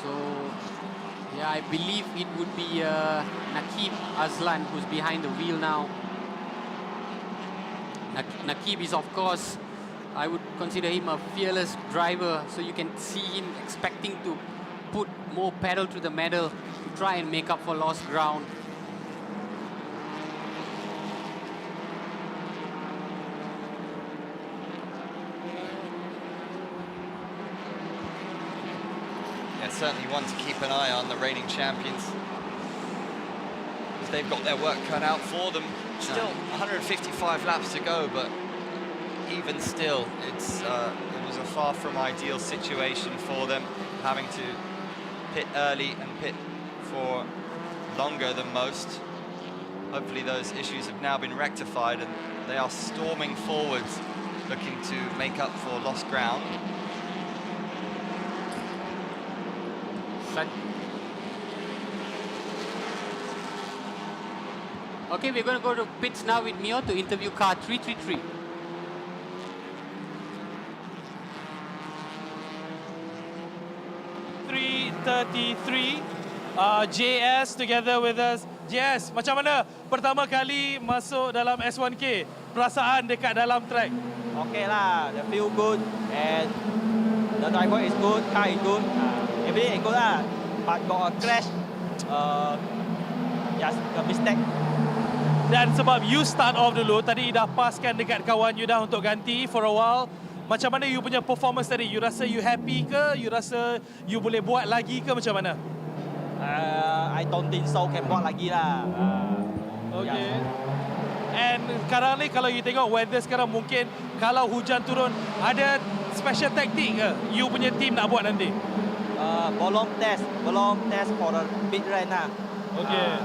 E: So, yeah, I believe it would be Nakib Azlan who's behind the wheel now. Nakib is, of course, I would consider him a fearless driver, so you can see him expecting to put more pedal to the metal to try and make up for lost ground.
A: Yeah, certainly one to keep an eye on, the reigning champions. They've got their work cut out for them. Still 155 laps to go, but even still, it was a far from ideal situation for them, having to pit early and pit for longer than most. Hopefully those issues have now been rectified and they are storming forwards, looking to make up for lost ground.
E: Okay, we're going to go to pits now with Mio to interview car 333.
D: JS together with us. JS, macam mana pertama kali masuk dalam S1K? Perasaan dekat dalam track?
L: Okay lah, the feel good and the driver is good, car is good, everything is good lah. But got a crash, just a mistake.
D: Dan sebab you start off dulu, tadi dah paskan dekat kawan you dah untuk ganti for a while. Macam mana you punya performance tadi? You rasa you happy ke? You rasa you boleh buat lagi ke macam mana?
L: I don't think so, can buat lagi lah.
D: Okay. And sekarang ni kalau you tengok weather sekarang, mungkin kalau hujan turun, ada special tactic ke you punya team nak buat nanti?
L: Belum test for the big run lah.
D: Okay.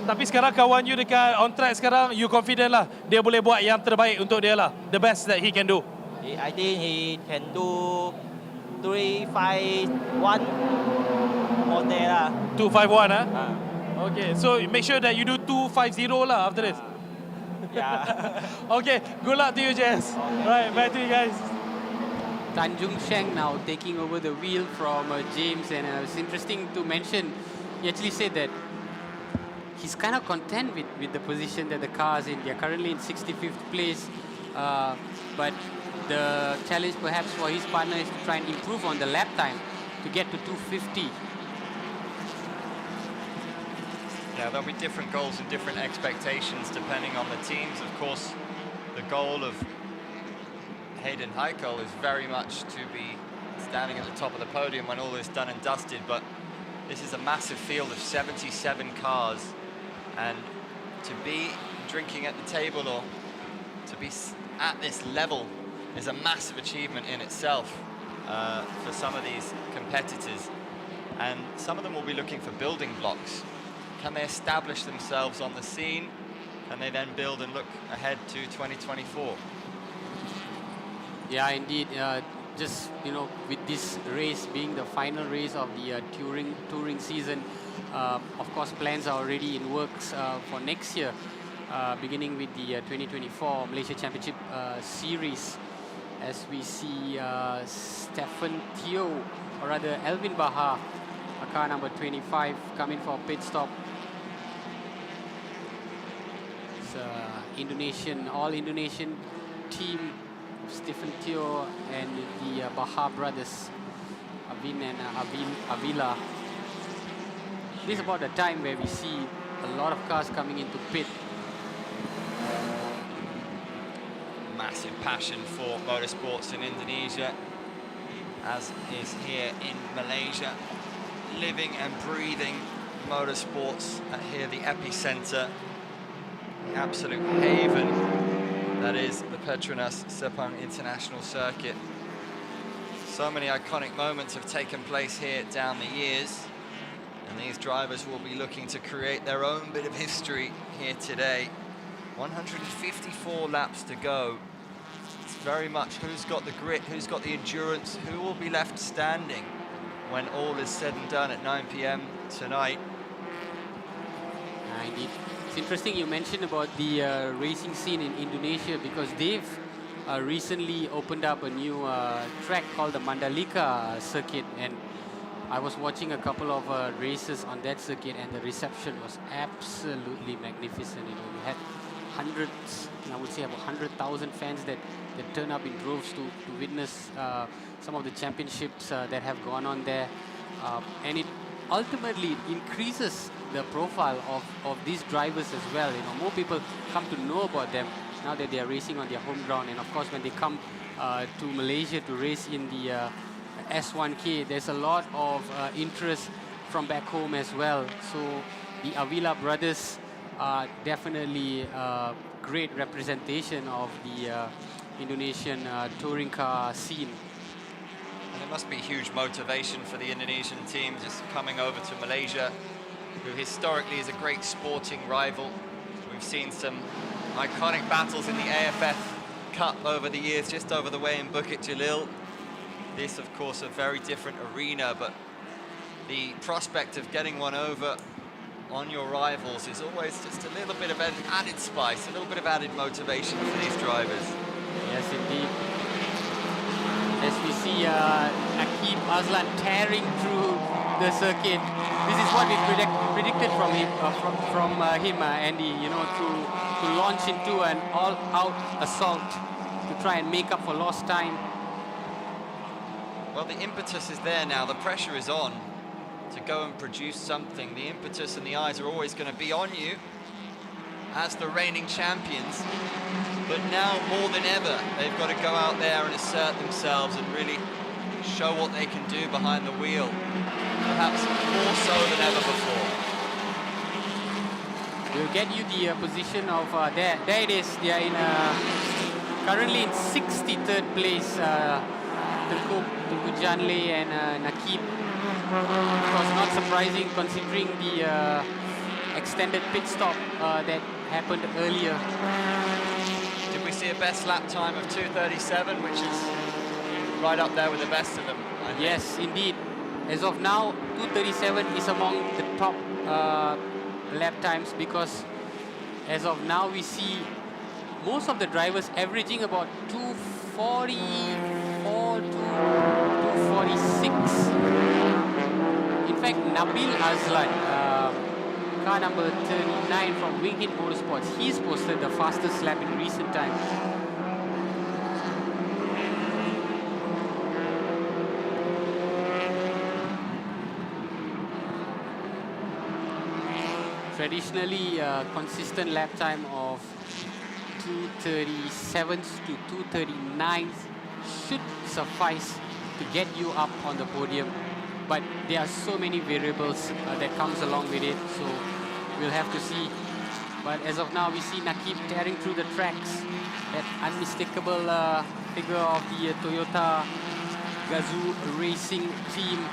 D: Tapi sekarang kawan you dekat on track sekarang, you confident lah dia boleh buat yang terbaik untuk dia lah. The best that he can do.
L: I think he can do 3-5-1 more there lah.
D: 2-5-1 huh? Okay, so make sure that you do 2-5-0 lah after this.
L: Yeah.
D: Okay, good luck to you, Jess. Right, back to you guys.
E: Tanjung Sheng now taking over the wheel from James, and it's interesting to mention, he actually said that he's kind of content with the position that the car is in. They're currently in 65th place, but the challenge perhaps for his partner is to try and improve on the lap time to get to 250.
A: Yeah, there'll be different goals and different expectations depending on the teams. Of course, the goal of Hayden Heikel is very much to be standing at the top of the podium when all is done and dusted, but this is a massive field of 77 cars, and to be drinking at the table or to be at this level is a massive achievement in itself for some of these competitors, and some of them will be looking for building blocks. Can they establish themselves on the scene? Can they then build and look ahead to 2024?
E: Yeah, indeed. Just, you know, with this race being the final race of the touring season, of course, plans are already in works for next year, beginning with the 2024 Malaysia Championship Series, as we see Stefan Teo, or rather Elvin Bahar, car number 25, coming for a pit stop. It's all-Indonesian team, Stefan Teo and the Bahar brothers, Avin and Avila. this is about the time where we see a lot of cars coming into pit.
A: Massive passion for motorsports in Indonesia, as is here in Malaysia. Living and breathing motorsports here, the epicenter, the absolute haven that is the Petronas Sepang International Circuit. So many iconic moments have taken place here down the years, and these drivers will be looking to create their own bit of history here today. 154 laps to go. It's very much who's got the grit, who's got the endurance, who will be left standing when all is said and done at 9 p.m. tonight.
E: Indeed. It's interesting you mentioned about the racing scene in Indonesia, because they've recently opened up a new track called the Mandalika circuit, and I was watching a couple of races on that circuit, and the reception was absolutely magnificent. You know, we had hundreds, I would say about 100,000 fans that turn up in droves to witness some of the championships that have gone on there, and it ultimately increases the profile of these drivers as well. You know, more people come to know about them now that they are racing on their home ground, and of course when they come to Malaysia to race in the S1K, there's a lot of interest from back home as well. So the Avila brothers are definitely great representation of the Indonesian touring car scene.
A: And it must be huge motivation for the Indonesian team just coming over to Malaysia, who historically is a great sporting rival. We've seen some iconic battles in the AFF Cup over the years, just over the way in Bukit Jalil. This, of course, a very different arena, but the prospect of getting one over on your rivals is always just a little bit of added spice, a little bit of added motivation for these drivers.
E: Yes, indeed. As we see Akib Aslan tearing through the circuit, this is what we predicted from him, Andy. You know, to launch into an all-out assault to try and make up for lost time.
A: Well, the impetus is there now. The pressure is on to go and produce something. The impetus and the eyes are always going to be on you as the reigning champions. But now, more than ever, they've got to go out there and assert themselves and really show what they can do behind the wheel. Perhaps more so than ever before.
E: We'll get you the position of, there it is. They are in, currently in 63rd place. Tengku Janle and Nakib. It was not surprising considering the extended pit stop that happened earlier.
A: Did we see a best lap time of 2:37, which is right up there with the best of them?
E: Yes, indeed. As of now, 2:37 is among the top lap times, because as of now we see most of the drivers averaging about 2:44 to 2:46. In fact, Nabil Azlan, car number 39 from Wing Hit Motorsports, he's posted the fastest lap in recent times. Traditionally, consistent lap time of 2:37 to 2:39 should suffice to get you up on the podium. But there are so many variables that comes along with it, so we'll have to see. But as of now, we see Nakib tearing through the tracks. That unmistakable figure of the Toyota Gazoo Racing team.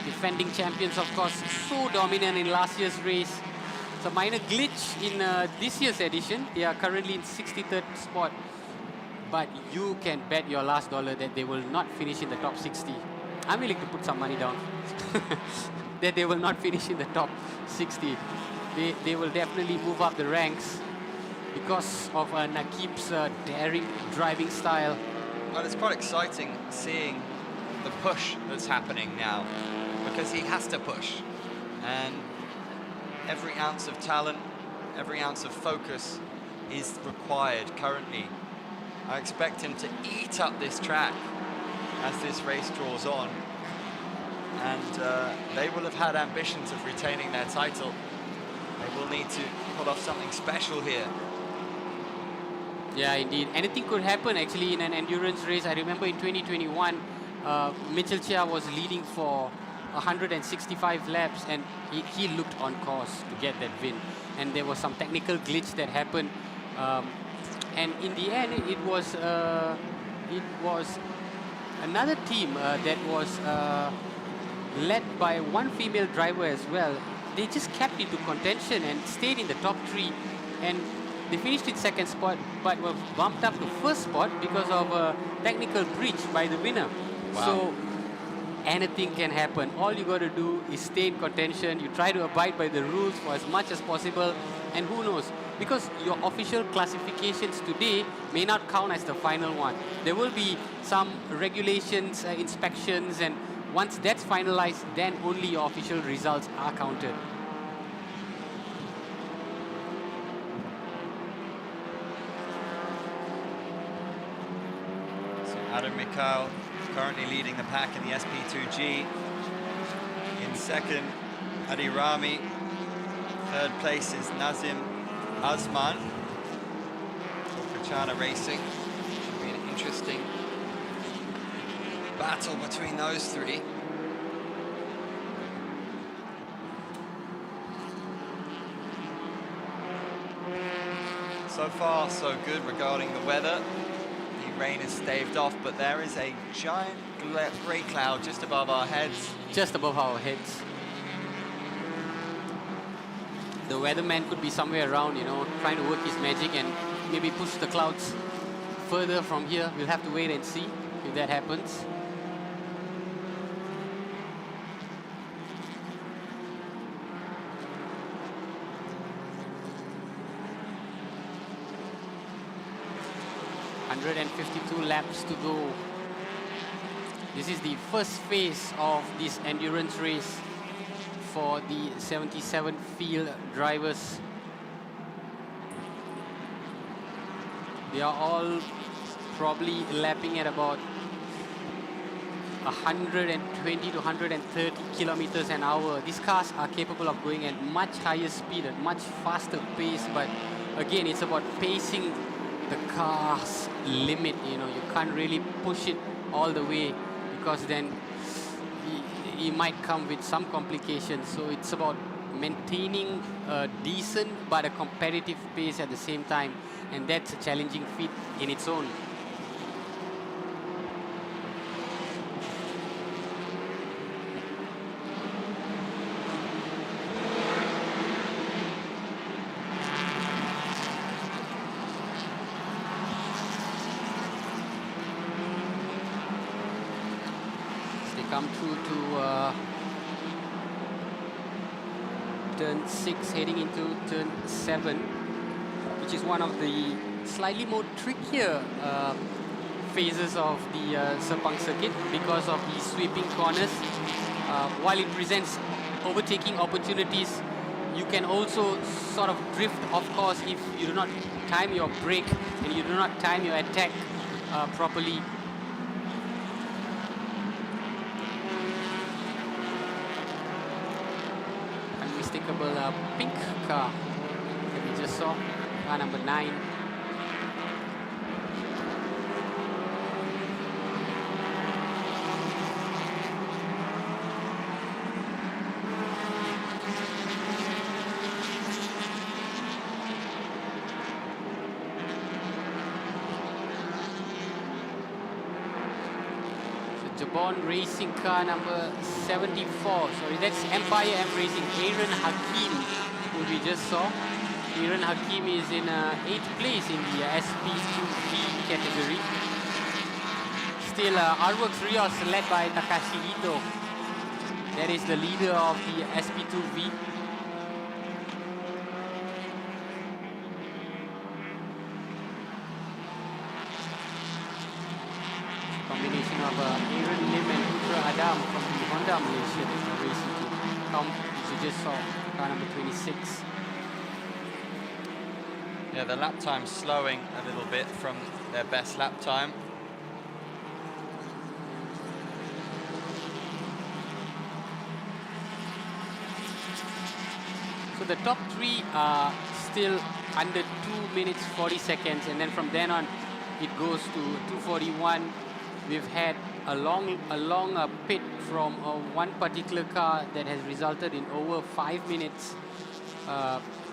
E: Defending champions, of course, so dominant in last year's race. It's a minor glitch in this year's edition. They are currently in 63rd spot. But you can bet your last dollar that they will not finish in the top 60. I'm willing to put some money down that they will not finish in the top 60. They will definitely move up the ranks because of Nakib's daring driving style.
A: Well, it's quite exciting seeing the push that's happening now, because he has to push. And every ounce of talent, every ounce of focus is required currently. I expect him to eat up this track as this race draws on. and they will have had ambitions of retaining their title. They will need to pull off something special here.
E: Yeah, indeed. Anything could happen actually in an endurance race. I remember in 2021, Mitchell Chia was leading for 165 laps, and he looked on course to get that win. And there was some technical glitch that happened, and in the end, it was another team that was led by one female driver as well. They just kept into contention and stayed in the top 3, and they finished in second spot, but were bumped up to first spot because of a technical breach by the winner.
A: Wow.
E: So anything can happen. All you got to do is stay in contention. You try to abide by the rules for as much as possible, and who knows? Because your official classifications today may not count as the final one. There will be some regulations, inspections, and once that's finalized, then only your official results are counted.
A: So Adam Mikhail currently leading the pack in the SP2G. In second, Adi Rami. Third place is Nazim Azman. Kachana Racing. Should be an interesting battle between those three. So far, so good regarding the weather. The rain is staved off, but there is a giant grey cloud just above our heads.
E: Just above our heads. The weatherman could be somewhere around, you know, trying to work his magic and maybe push the clouds further from here. We'll have to wait and see if that happens. ...152 laps to go. This is the first phase of this endurance race for the 77 field drivers. They are all probably lapping at about 120 to 130 kilometers an hour. These cars are capable of going at much higher speed, at much faster pace, but again, it's about pacing the car's limit. You know, you can't really push it all the way because then it might come with some complications. So it's about maintaining a decent but a competitive pace at the same time, and that's a challenging feat in its own. Come through to turn 6, heading into turn 7, which is one of the slightly more trickier phases of the Sepang circuit because of the sweeping corners. While it presents overtaking opportunities, you can also sort of drift off course if you do not time your brake and you do not time your attack properly. Unmistakable pink car that we just saw, car number 9. Jabon Racing car number 74. Sorry, that's Empire M Racing. Aaron Hakim, who we just saw. Aaron Hakim is in 8th place in the SP2V category. Still, Artworks Rios led by Takashi Ito. That is the leader of the SP2V. Combination of Aaron Lim and Putra Adam from the Honda Malaysia racing team. Tom, as you just saw, car number 26.
A: Yeah, the lap time's slowing a little bit from their best lap time.
E: the top three are still under 2 minutes 40 seconds, and then from then on it goes to 2:41. We've had a long pit from one particular car that has resulted in over 5 minutes.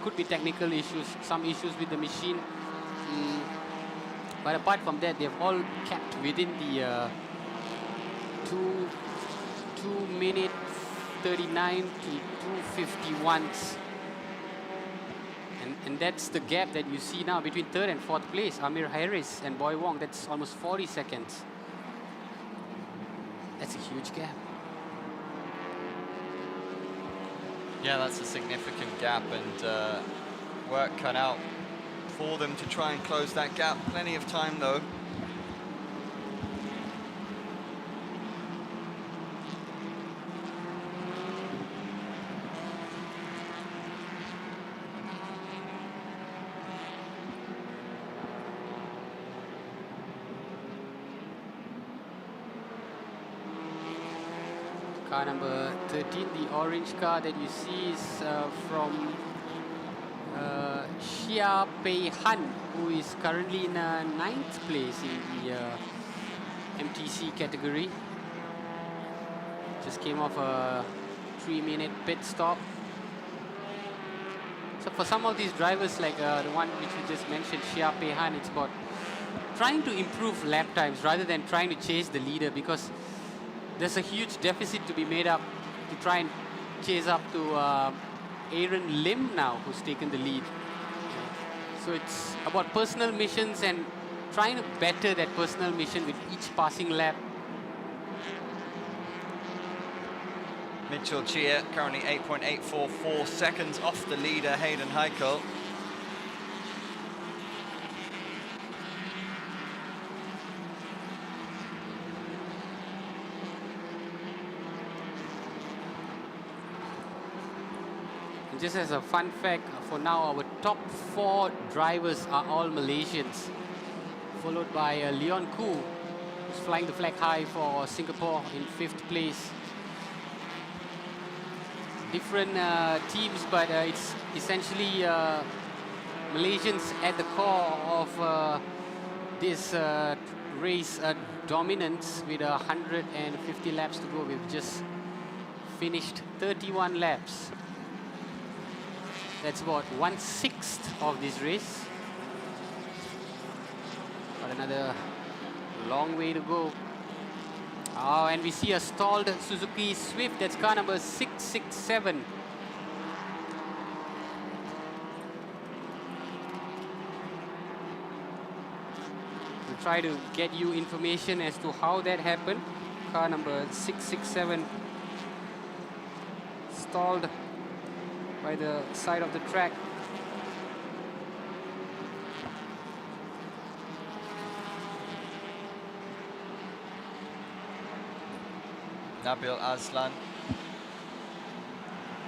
E: Could be technical issues, some issues with the machine. But apart from that, they've all kept within the 2 minute 39 to 2:51s. And that's the gap that you see now between third and fourth place. Amir Harris and Boy Wong, that's almost 40 seconds. That's a huge gap.
A: Yeah, that's a significant gap, and work cut out for them to try and close that gap. Plenty of time though.
E: Car number 13, the orange car that you see is from Xia Pei Han, who is currently in 9th place in the MTC category. Just came off a 3-minute pit stop. So for some of these drivers, like the one which you just mentioned, Xia Pei Han, it's about trying to improve lap times rather than trying to chase the leader, because there's a huge deficit to be made up to try and chase up to Aaron Lim now, who's taken the lead. So it's about personal missions and trying to better that personal mission with each passing lap.
A: Mitchell Chia currently 8.844 seconds off the leader, Hayden Heikel.
E: Just as a fun fact, for now our top 4 drivers are all Malaysians, followed by Leon Koo, who's flying the flag high for Singapore in 5th place. Different teams, but it's essentially Malaysians at the core of this race dominance with 150 laps to go. We've just finished 31 laps. That's about 1/6 of this race. Got another long way to go. Oh, and we see a stalled Suzuki Swift. That's car number 667. We'll try to get you information as to how that happened. Car number 667 stalled by the side of the track.
A: Nabil Aslan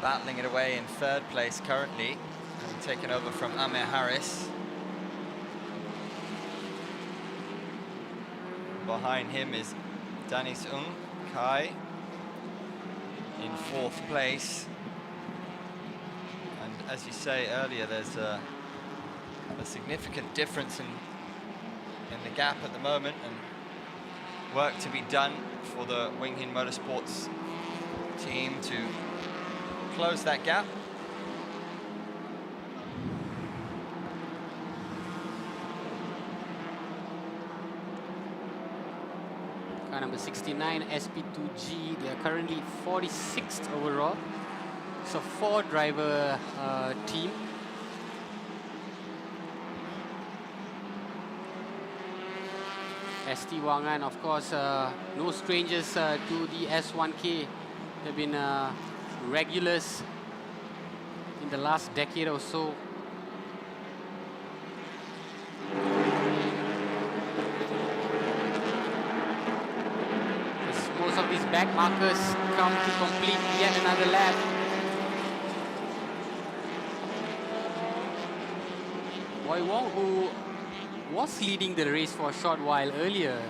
A: battling it away in 3rd place currently, having taken over from Amir Harris. Behind him is Danis Ung Kai in 4th place. And as you say earlier, there's a significant difference in the gap at the moment, and work to be done for the Wing Hin Motorsports team to close that gap.
E: Car number 69, SP2G, they are currently 46th overall. It's a 4-driver team. ST Wangan, of course, no strangers to the S1K. They've been regulars in the last decade or so. As most of these back markers come to complete yet another lap. Boy Wong, who was leading the race for a short while earlier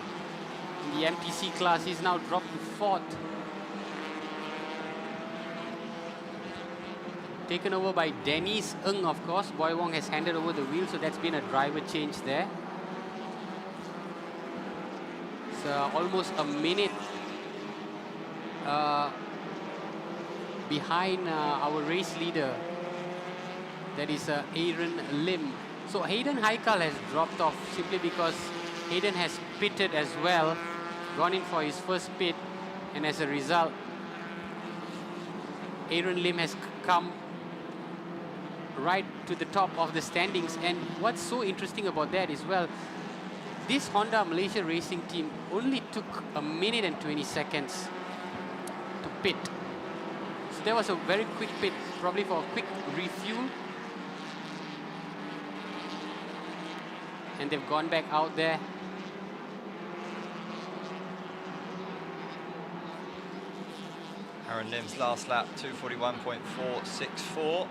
E: in the MTC class, he's now dropped to 4th. taken over by Dennis Ng, of course. Boy Wong has handed over the wheel, so that's been a driver change there. It's almost a minute behind our race leader. That is Aaron Lim. So Hayden Haikal has dropped off simply because Hayden has pitted as well, gone in for his first pit, and as a result, Aaron Lim has come right to the top of the standings. And what's so interesting about that is, well, this Honda Malaysia racing team only took a minute and 20 seconds to pit. So there was a very quick pit, probably for a quick refuel. And they've gone back out there.
A: Aaron Lim's last lap, 2:41.464.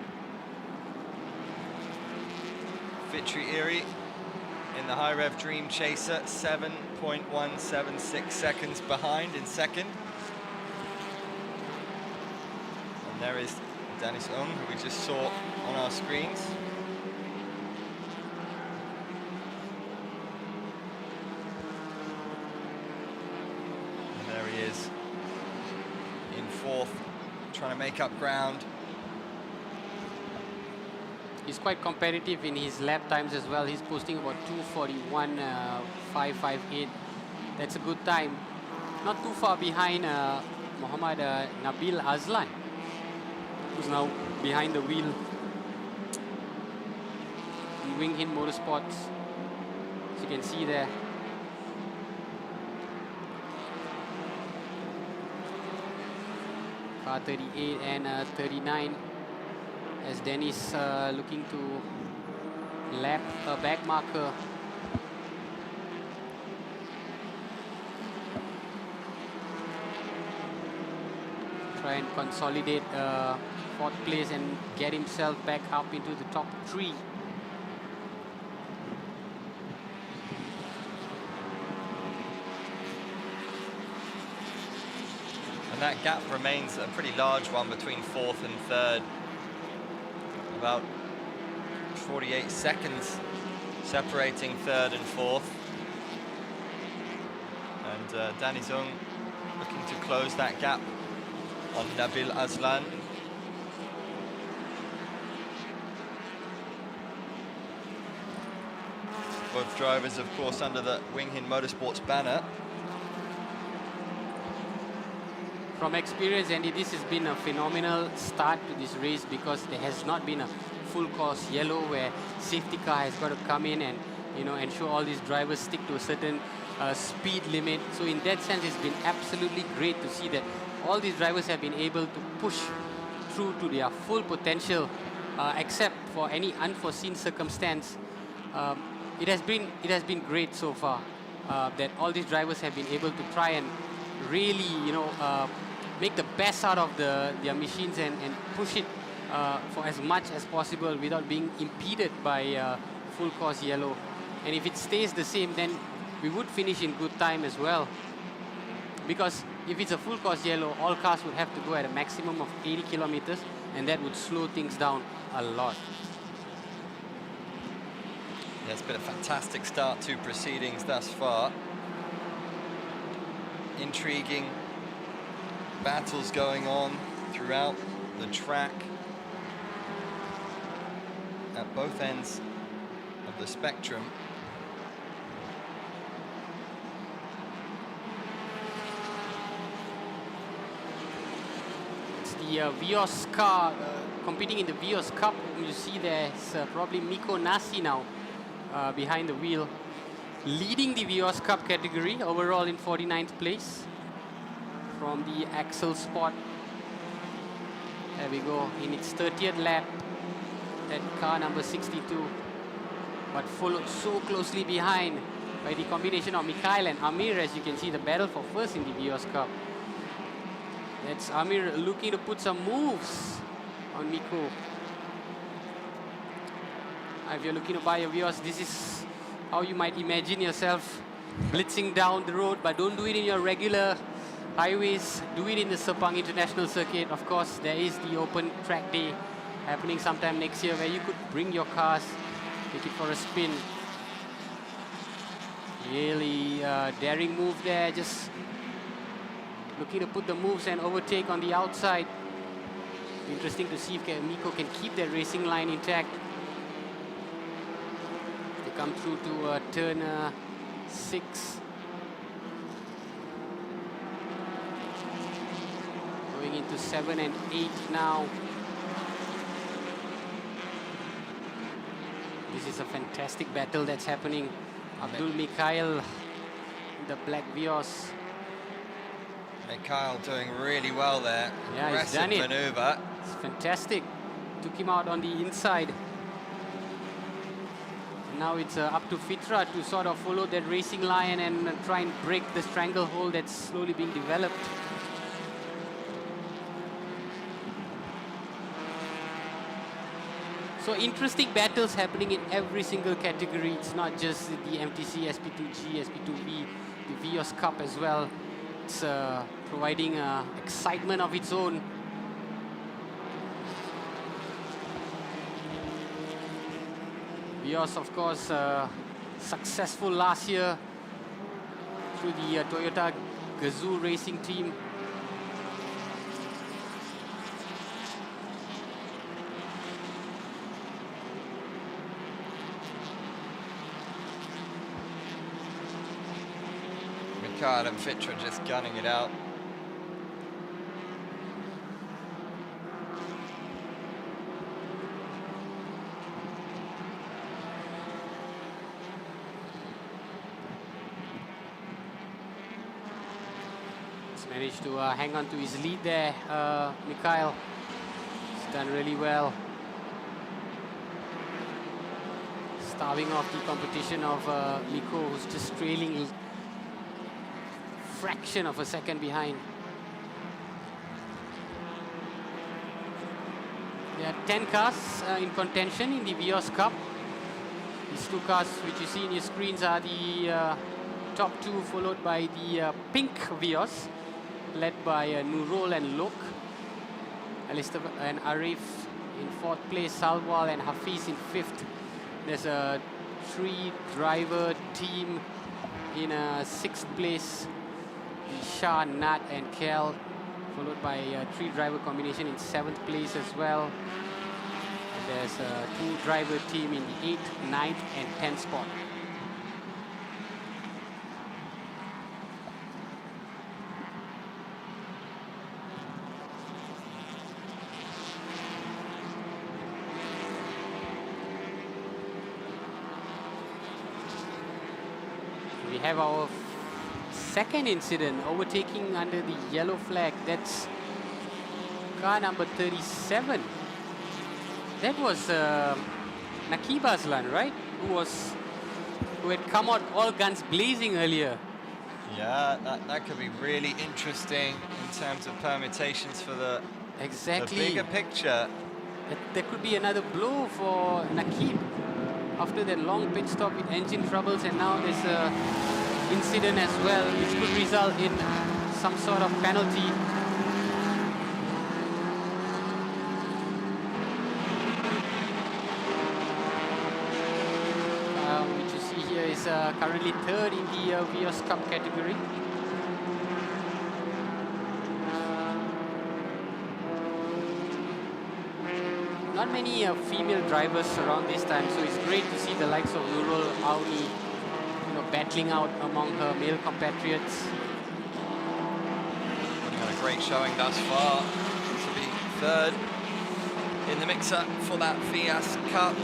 A: Fitri Iri in the high rev Dream Chaser, 7.176 seconds behind in second. And there is Dennis Ung, who we just saw on our screens. And there he is in fourth, trying to make up ground.
E: He's quite competitive in his lap times as well. He's posting about 2:41.558. That's a good time. Not too far behind Muhammad Nabil Azlan, who's now behind the wheel in Wing Hin Motorsports, as you can see there. Car 38 and 39. As Dennis looking to lap a back marker. Try and consolidate fourth place and get himself back up into the top three.
A: And that gap remains a pretty large one between fourth and third. About 48 seconds separating third and fourth. And Danny Zung looking to close that gap on Nabil Azlan. Both drivers, of course, under the Wing Hin Motorsports banner.
E: From experience, Andy, this has been a phenomenal start to this race because there has not been a full course yellow where safety car has got to come in and, you know, ensure all these drivers stick to a certain speed limit. So in that sense, it's been absolutely great to see that all these drivers have been able to push through to their full potential, except for any unforeseen circumstance. It has been great so far that all these drivers have been able to try and really, you know, make the best out of their machines and push it for as much as possible without being impeded by full course yellow. And if it stays the same, then we would finish in good time as well. Because if it's a full course yellow, all cars would have to go at a maximum of 80 kilometers, and that would slow things down a lot.
A: Yeah, it's been a fantastic start to proceedings thus far. Intriguing battles going on throughout the track at both ends of the spectrum.
E: It's the Vios car competing in the Vios Cup. You see there's probably Miko Nasi now behind the wheel, leading the Vios Cup category overall in 49th place from the axle spot. There we go, in its 30th lap, at car number 62, but followed so closely behind by the combination of Mikhail and Amir. As you can see, the battle for first in the Vios Cup. That's Amir looking to put some moves on Miko. If you're looking to buy a Vios, this is how you might imagine yourself blitzing down the road, but don't do it in your regular highways. Do it in the Sepang International Circuit. Of course, there is the open track day happening sometime next year where you could bring your cars, take it for a spin. Really daring move there, just looking to put the moves and overtake on the outside. Interesting to see if Miko can keep their racing line intact. They come through to turn 6. Going into 7 and 8 now. This is a fantastic battle that's happening. Abdul Mikhail, the black Vios.
A: Mikhail doing really well there.
E: Yeah, he's done it.
A: Maneuver.
E: It's fantastic. Took him out on the inside. And now it's up to Fitra to sort of follow that racing line and try and break the stranglehold that's slowly being developed. So interesting battles happening in every single category. It's not just the MTC, SP2G, SP2V, the Vios Cup as well. It's providing excitement of its own. Vios, of course, successful last year through the Toyota Gazoo racing team.
A: Mikhail and Fitra just gunning it out.
E: He's managed to hang on to his lead there, Mikhail. He's done really well. Starving off the competition of Miko, who's just trailing fraction of a second behind. There are 10 cars in contention in the Vios Cup. These 2 cars which you see in your screens are the top 2, followed by the pink Vios, led by Nurul and Lok. Alistair and Arif in 4th place, Salwal and Hafiz in 5th. There's a 3-driver team in 6th place. Shah, Nat and Kel, followed by a 3-driver combination in 7th place as well. And there's a 2-driver team in the 8th, 9th and 10th spot. We have our second incident, overtaking under the yellow flag. That's car number 37. That was Nakib Aslan, right? Who had come out all guns blazing earlier.
A: Yeah, that could be really interesting in terms of permutations for the bigger picture.
E: There could be another blow for Nakib after that long pit stop with engine troubles, and now there's a incident as well, which could result in some sort of penalty. Which you see here is currently 3rd in the Vios Cup category. Not many female drivers around this time, so it's great to see the likes of Nurul, Auni, battling out among her male compatriots.
A: Putting on a great showing thus far to be 3rd in the mix-up for that Vios Cup.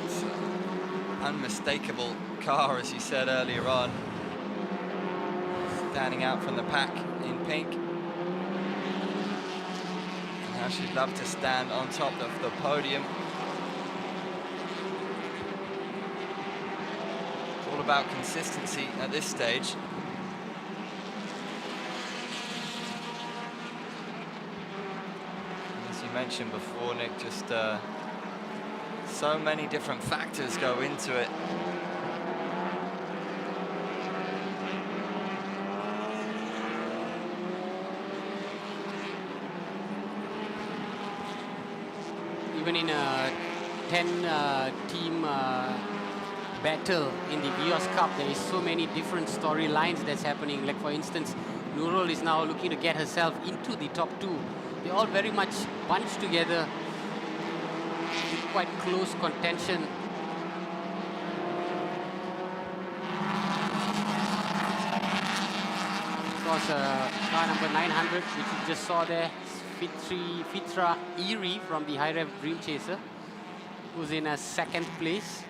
A: It's an unmistakable car, as you said earlier on. Standing out from the pack in pink. And now she'd love to stand on top of the podium. All about consistency at this stage. As you mentioned before, Nick, just so many different factors go into it.
E: Even in a 10-team battle in the Vios Cup, there is so many different storylines that's happening. Like for instance, Nurul is now looking to get herself into the top 2. They're all very much bunched together in quite close contention. Of course, car number 900, which you just saw there, Fitra Eri from the High Rev Dream Chaser, who's in a 2nd place.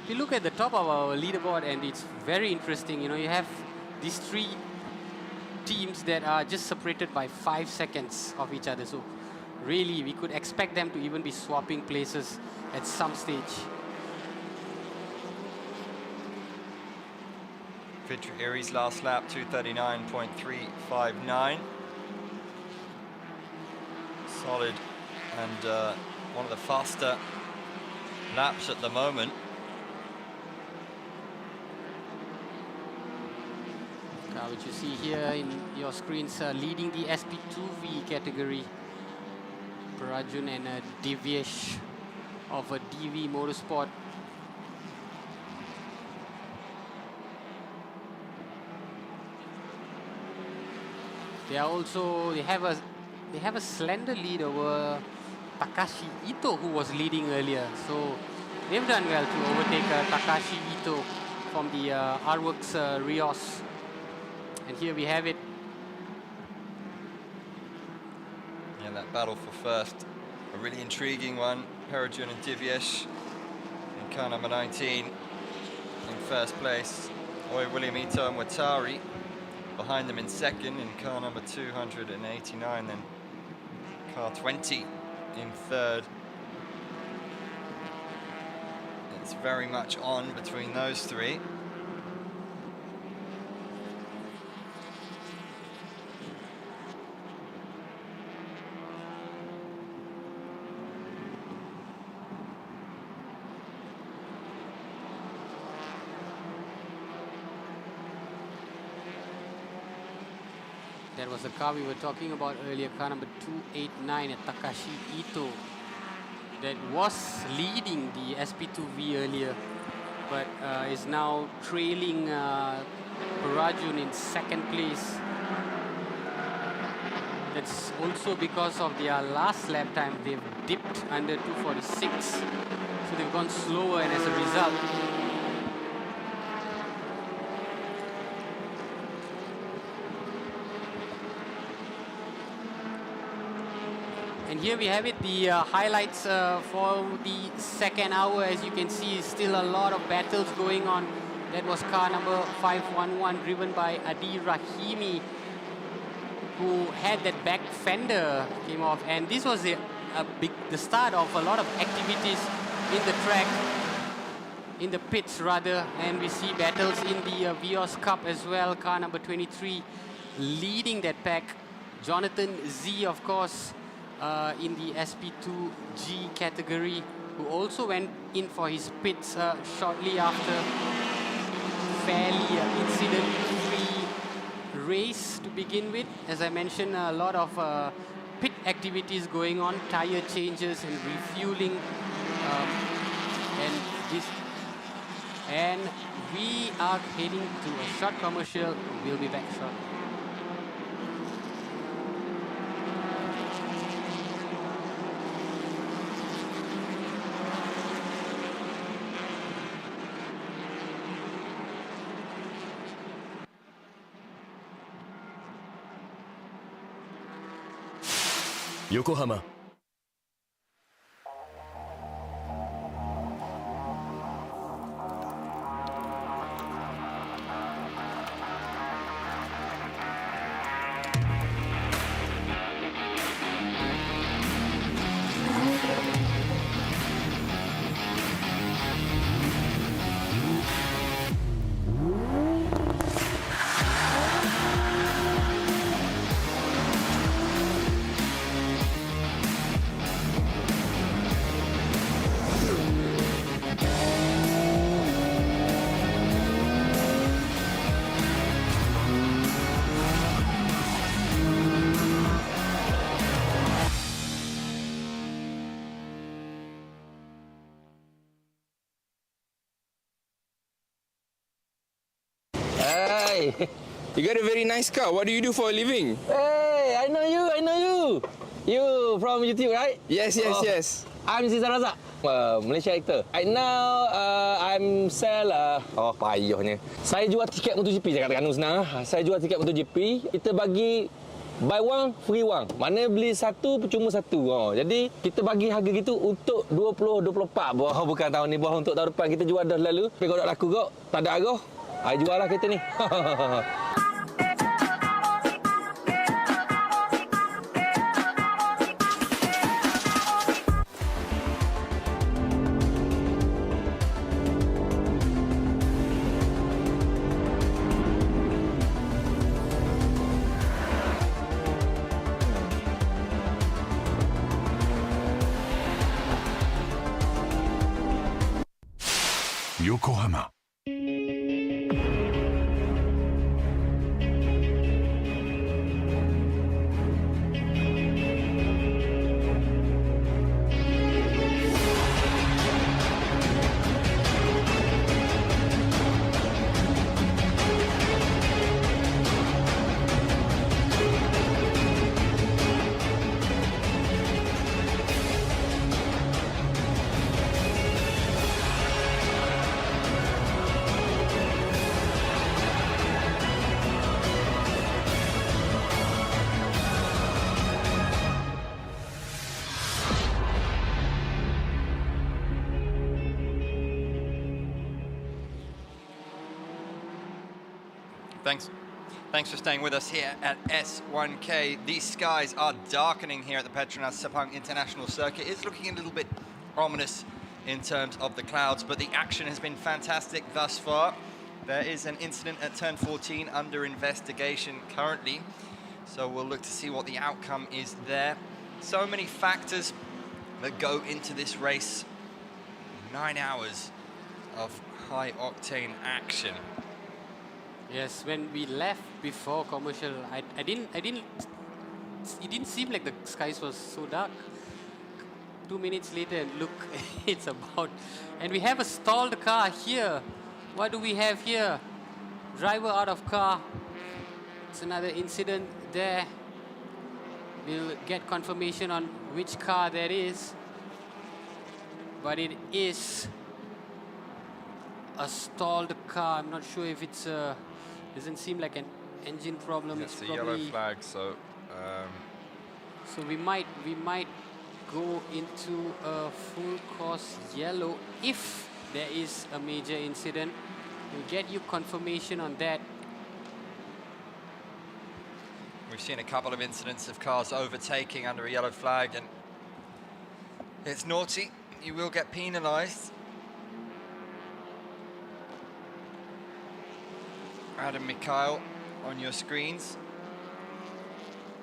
E: If you look at the top of our leaderboard, and it's very interesting, you know, you have these 3 teams that are just separated by 5 seconds of each other. So really, we could expect them to even be swapping places at some stage.
A: Fitra Eri's last lap, 2:39.359. Solid and one of the faster laps at the moment.
E: Which you see here in your screens, leading the SP2V category. Prajun and Divyesh of a DV Motorsport. They have a slender lead over Takashi Ito, who was leading earlier. So they've done well to overtake Takashi Ito from the R-Works Rios. And here we have it.
A: Yeah, that battle for first, a really intriguing one. Perajun and Divyesh in car number 19 in first place. Oi William Ito and Watari behind them in 2nd in car number 289, then car 20 in 3rd. It's very much on between those 3.
E: That was the car we were talking about earlier, car number 289 at Takashi Ito, that was leading the SP2V earlier, but is now trailing Parajun in 2nd place. That's also because of their last lap time. They've dipped under 2:46, so they've gone slower, and as a result, and here we have it, the highlights for the 2nd hour. As you can see, still a lot of battles going on. That was car number 511, driven by Adi Rahimi, who had that back fender came off. And this was the start of a lot of activities in the track, in the pits rather. And we see battles in the Vios Cup as well. Car number 23 leading that pack. Jonathan Z, of course, in the SP2G category, who also went in for his pits shortly after. Fairly incident-free race to begin with. As I mentioned, a lot of pit activities going on, tire changes and refueling, and we are heading to a short commercial. We'll be back shortly.
M: Yokohama.
C: Hi.
B: You got a very nice car. What do you do for a living?
C: Hey, I know you. You from YouTube, right?
B: Yes.
C: I'm Zizan Razak, Malaysia actor. Right now, I'm sell... payahnya. Saya jual tiket MotoGP, saya katakan senang. Saya jual tiket MotoGP. Kita bagi buy one, free one. Mana beli satu, percuma satu. Jadi, kita bagi harga gitu untuk 2024. Bukan tahun ni, untuk tahun depan. Kita jual dah lalu. Tapi kalau tak laku kok, tak ada arah. Jual lah kereta ni.
K: Yokohama.
A: Thanks for staying with us here at S1K. These skies are darkening here at the Petronas Sepang International Circuit. It's looking a little bit ominous in terms of the clouds, but the action has been fantastic thus far. There is an incident at turn 14 under investigation currently, so we'll look to see what the outcome is there. So many factors that go into this race. 9 hours of high-octane action.
E: Yes, when we left before commercial, it didn't seem like the skies was so dark. 2 minutes later, and look, it's about, and we have a stalled car here. What do we have here? Driver out of car. It's another incident there. We'll get confirmation on which car that is. But it is a stalled car. I'm not sure if it's a, doesn't seem like an engine problem.
N: It's a
E: probably
N: yellow flag, so
E: so we might go into a full course yellow if there is a major incident. We'll get you confirmation on that.
A: We've seen a couple of incidents of cars overtaking under a yellow flag, and it's naughty. You will get penalised. Adam Mikhail on your screens,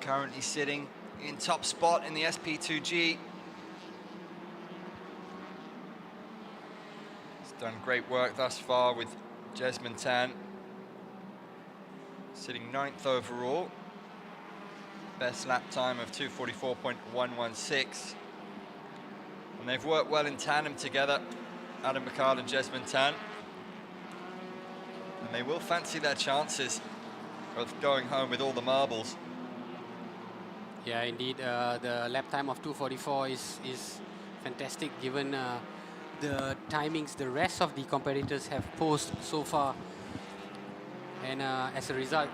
A: currently sitting in top spot in the SP2G. He's done great work thus far with Jesman Tan, sitting 9th overall. Best lap time of 2:44.116. And they've worked well in tandem together, Adam Mikhail and Jesman Tan. And they will fancy their chances of going home with all the marbles.
E: Yeah, indeed, the lap time of 2:44 is fantastic given the timings the rest of the competitors have posed so far. And as a result,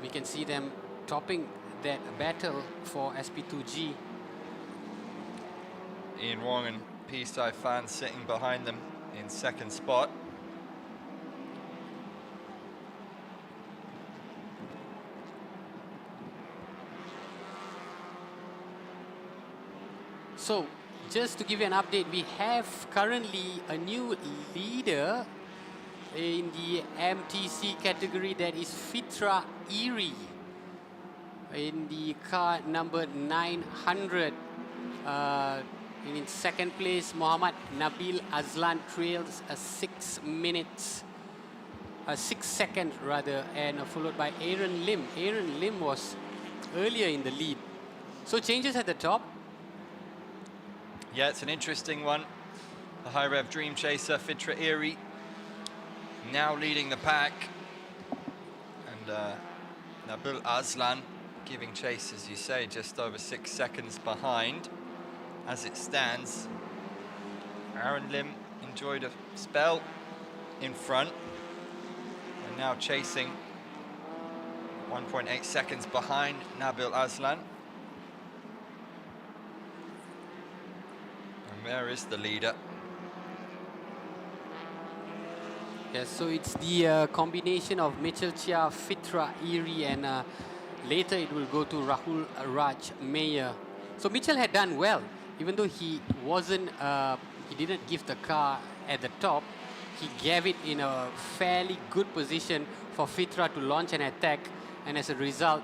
E: we can see them topping that battle for SP2G.
A: Ian Wong and P. Sai Fan sitting behind them in second spot.
E: So, just to give you an update, we have currently a new leader in the MTC category, that is Fitra Iri in the car number 900. In second place, Muhammad Nabil Azlan trails 6 seconds rather, and followed by Aaron Lim. Aaron Lim was earlier in the lead. So changes at the top.
A: Yeah, it's an interesting one. The high rev dream chaser, Fitra Iri, now leading the pack. And Nabil Aslan giving chase, as you say, just over 6 seconds behind as it stands. Aaron Lim enjoyed a spell in front and now chasing 1.8 seconds behind Nabil Aslan. And there is the leader.
E: Yes, so it's the combination of Mitchell Chia, Fitra Iri, and later it will go to Rahul Raj Mayer. So Mitchell had done well, even though he wasn't, he didn't give the car at the top. He gave it in a fairly good position for Fitra to launch an attack, and as a result,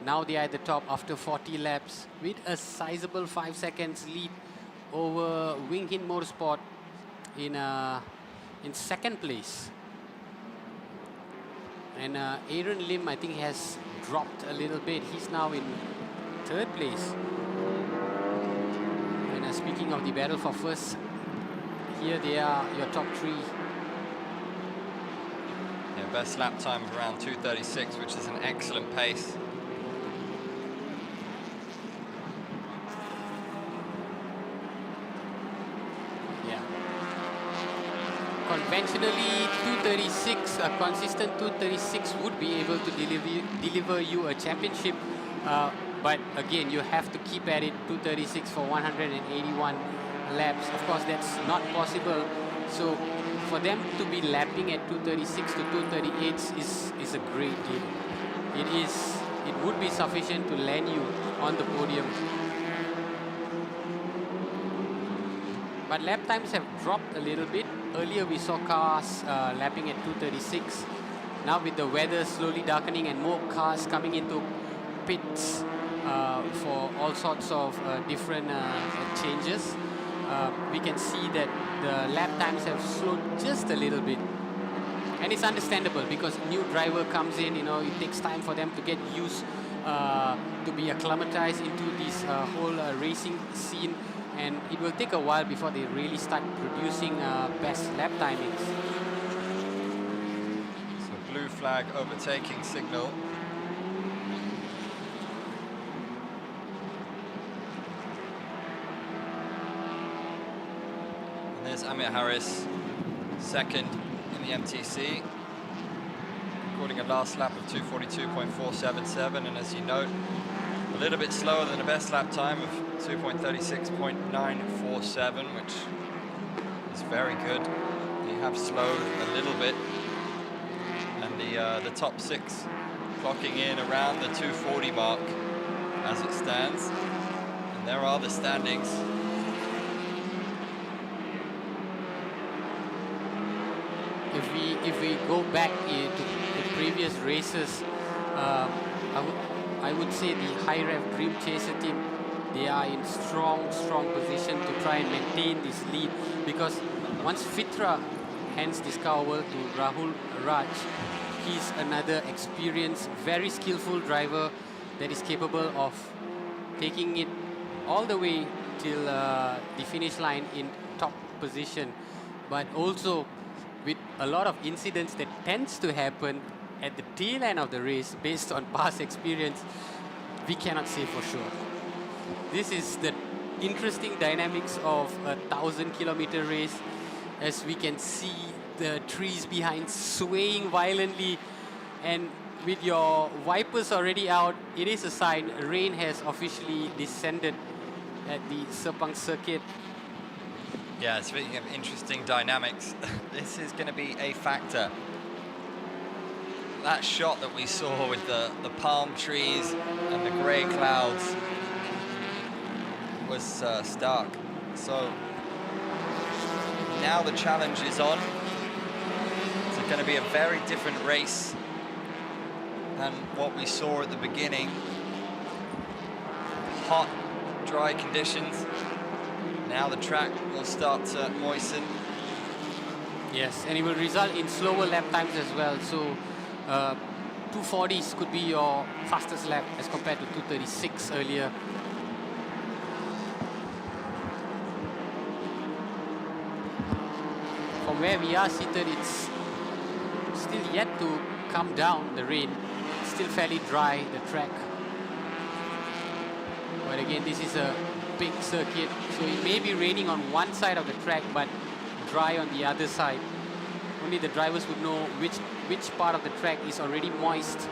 E: now they are at the top after 40 laps with a sizable 5 seconds lead over Wing Hin Motorsport in second place. And Aaron Lim, I think, has dropped a little bit. He's now in third place. And speaking of the battle for first, here they are, your top three.
A: Yeah, best lap time of around 2:36, which is an excellent pace.
E: Conventionally, 236, a consistent 236 would be able to deliver you a championship. But again, you have to keep at it 236 for 181 laps. Of course, that's not possible. So for them to be lapping at 236 to 238 is a great deal. It would be sufficient to land you on the podium. But lap times have dropped a little bit. Earlier we saw cars lapping at 236. Now with the weather slowly darkening and more cars coming into pits for all sorts of different changes, we can see that the lap times have slowed just a little bit. And it's understandable because new driver comes in, it takes time for them to get used to be acclimatized into this whole racing scene. And it will take a while before they really start producing best lap timings.
A: So blue flag overtaking signal. And there's Amir Harris, second in the MTC, recording a last lap of 2:42.477, and as you note, a little bit slower than the best lap time of 2:36.947, which is very good. They have slowed a little bit, and the top six clocking in around the 2:40 mark as it stands. And there are the standings.
E: If we go back to the previous races, I would say the High Rev Dream Chaser team, they are in strong position to try and maintain this lead, because once Fitra hands this car over to Rahul Raj, he's another experienced, very skillful driver that is capable of taking it all the way till the finish line in top position. But also with a lot of incidents that tends to happen at the tail end of the race based on past experience, we cannot say for sure. This is the interesting dynamics of a 1,000-kilometer race, as we can see the trees behind swaying violently, and with your wipers already out, it is a sign rain has officially descended at the Sepang circuit.
A: Yeah, speaking of interesting dynamics, this is going to be a factor. That shot that we saw with the palm trees and the grey clouds was stark. So now the challenge is on. It's going to be a very different race than what we saw at the beginning. Hot, dry conditions. Now the track will start to moisten.
E: Yes, and it will result in slower lap times as well. So 240s could be your fastest lap as compared to 236 earlier. From where we are seated, it's still yet to come down, the rain. still fairly dry, the track. But again, this is a big circuit, so it may be raining on one side of the track, but dry on the other side. Only the drivers would know which part of the track is already moist.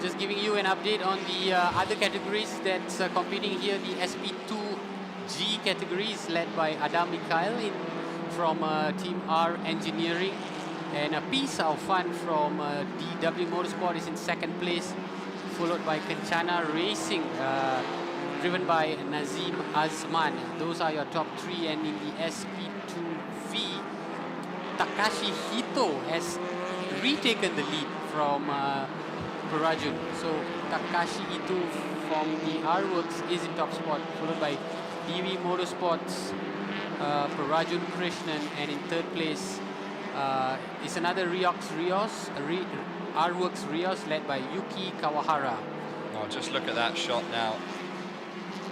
E: Just giving you an update on the other categories that's competing here. The SP2G category is led by Adam Mikhail from Team R Engineering. And P Saufan from DW Motorsport is in second place, followed by Kencana Racing, driven by Nazim Azman. Those are your top three. And in the SP2V, Takashi Hito has retaken the lead from Parajun. So Takashi Hito from the R-Works is in top spot, followed by DW Motorsports, Parajun Krishnan, and in third place is another R-Works Rios led by Yuki Kawahara.
A: Oh, just look at that shot now.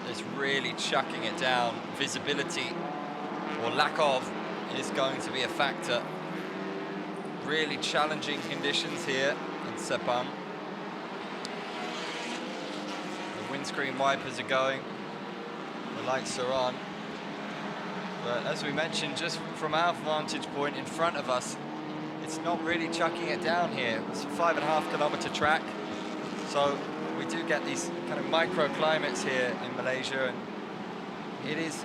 A: It's really chucking it down. Visibility, or lack of, is going to be a factor. Really challenging conditions here in Sepang. The windscreen wipers are going. The lights are on. But as we mentioned, just from our vantage point in front of us, it's not really chucking it down here. It's a 5.5 kilometer track. So we do get these kind of microclimates here in Malaysia, and it is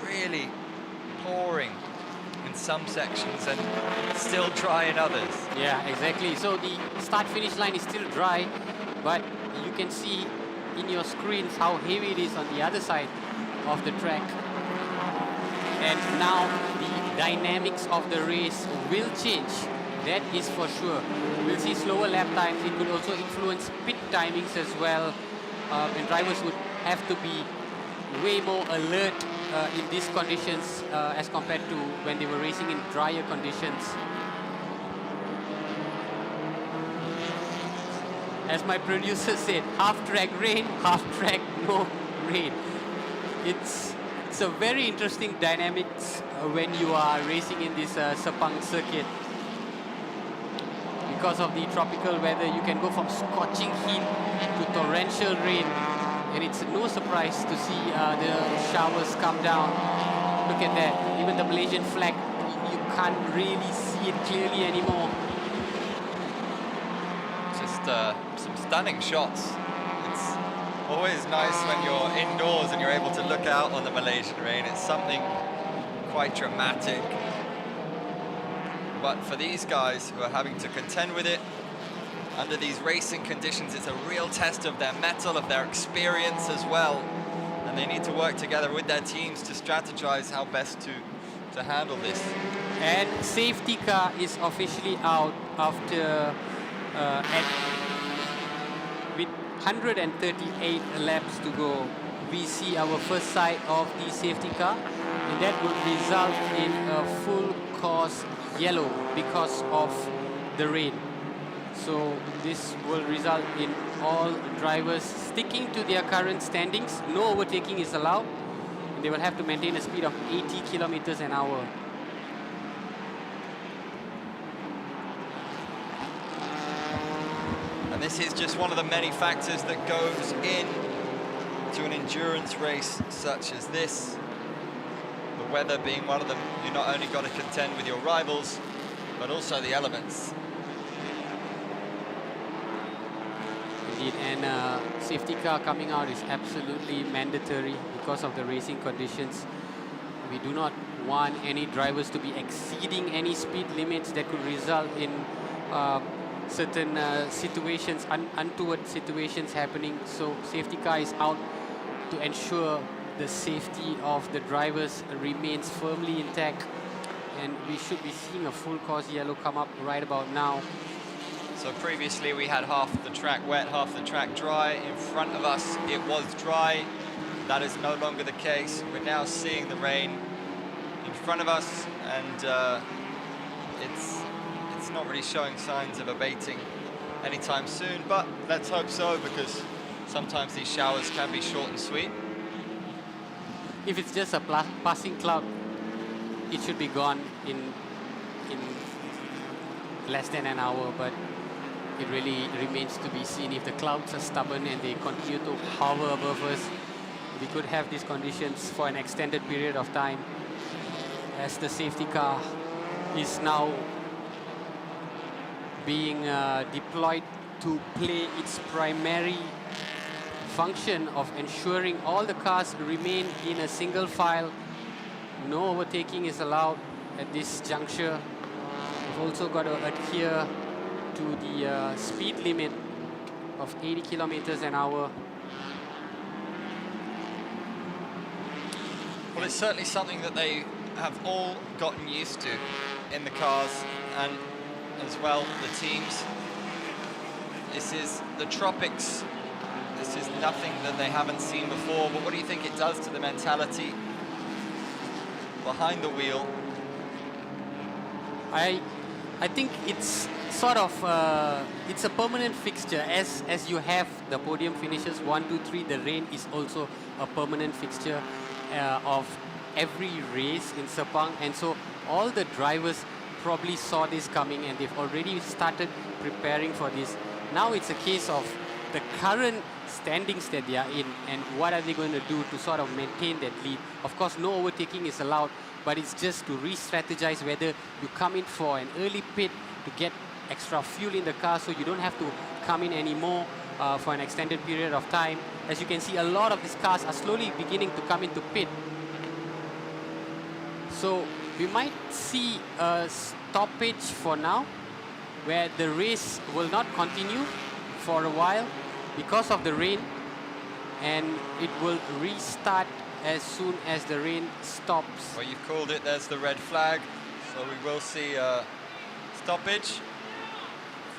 A: really pouring in some sections and still dry in others.
E: Yeah, exactly. So the start-finish line is still dry, but you can see in your screens how heavy it is on the other side of the track. And now the dynamics of the race will change. That is for sure. We'll see slower lap times. It could also influence pit timings as well. And drivers would have to be way more alert in these conditions as compared to when they were racing in drier conditions. As my producer said, half track rain, half track no rain. It's a very interesting dynamics when you are racing in this Sepang circuit. Because of the tropical weather, you can go from scorching heat to torrential rain, and it's no surprise to see the showers come down. Look at that, even the Malaysian flag, you can't really see it clearly anymore.
A: Just some stunning shots. It's always nice when you're indoors and you're able to look out on the Malaysian rain. It's something quite dramatic. But for these guys who are having to contend with it under these racing conditions, it's a real test of their mettle, of their experience as well. And they need to work together with their teams to strategize how best to handle this.
E: And safety car is officially out after with 138 laps to go. We see our first sight of the safety car, and that would result in a full course yellow because of the rain. So this will result in all drivers sticking to their current standings. No overtaking is allowed. They will have to maintain a speed of 80 kilometers an hour.
A: And this is just one of the many factors that goes in to an endurance race such as this. The weather being one of them. You not only got to contend with your rivals, but also the elements.
E: Indeed, and safety car coming out is absolutely mandatory because of the racing conditions. We do not want any drivers to be exceeding any speed limits that could result in certain situations, untoward situations happening. So safety car is out to ensure the safety of the drivers remains firmly intact. And we should be seeing a full course yellow come up right about now.
A: So previously we had half of the track wet, half the track dry. In front of us it was dry. That is no longer the case. We're now seeing the rain in front of us, and it's not really showing signs of abating anytime soon, but let's hope so, because Sometimes these showers can be short and sweet.
E: If it's just a passing cloud, it should be gone in less than an hour, but it really remains to be seen. If the clouds are stubborn and they continue to hover above us, we could have these conditions for an extended period of time, as the safety car is now being deployed to play its primary function of ensuring all the cars remain in a single file. No overtaking is allowed at this juncture. We've also got to adhere to the speed limit of 80 kilometers an hour.
A: Well, it's certainly something that they have all gotten used to in the cars, and as well the teams. This is the tropics. This is nothing that they haven't seen before, but what do you think it does to the mentality behind the wheel?
E: I think it's sort of it's a permanent fixture. As you have the podium finishes 1, 2, 3, the rain is also a permanent fixture of every race in Sepang, and so all the drivers probably saw this coming and they've already started preparing for this. Now it's a case of the current standings that they are in and what are they going to do to sort of maintain that lead. Of course, no overtaking is allowed, but it's just to re-strategize whether you come in for an early pit to get extra fuel in the car so you don't have to come in anymore for an extended period of time. As you can see, a lot of these cars are slowly beginning to come into pit. So we might see a stoppage for now, where the race will not continue for a while because of the rain, and it will restart as soon as the rain stops.
A: Well, you've called it, there's the red flag, so we will see a stoppage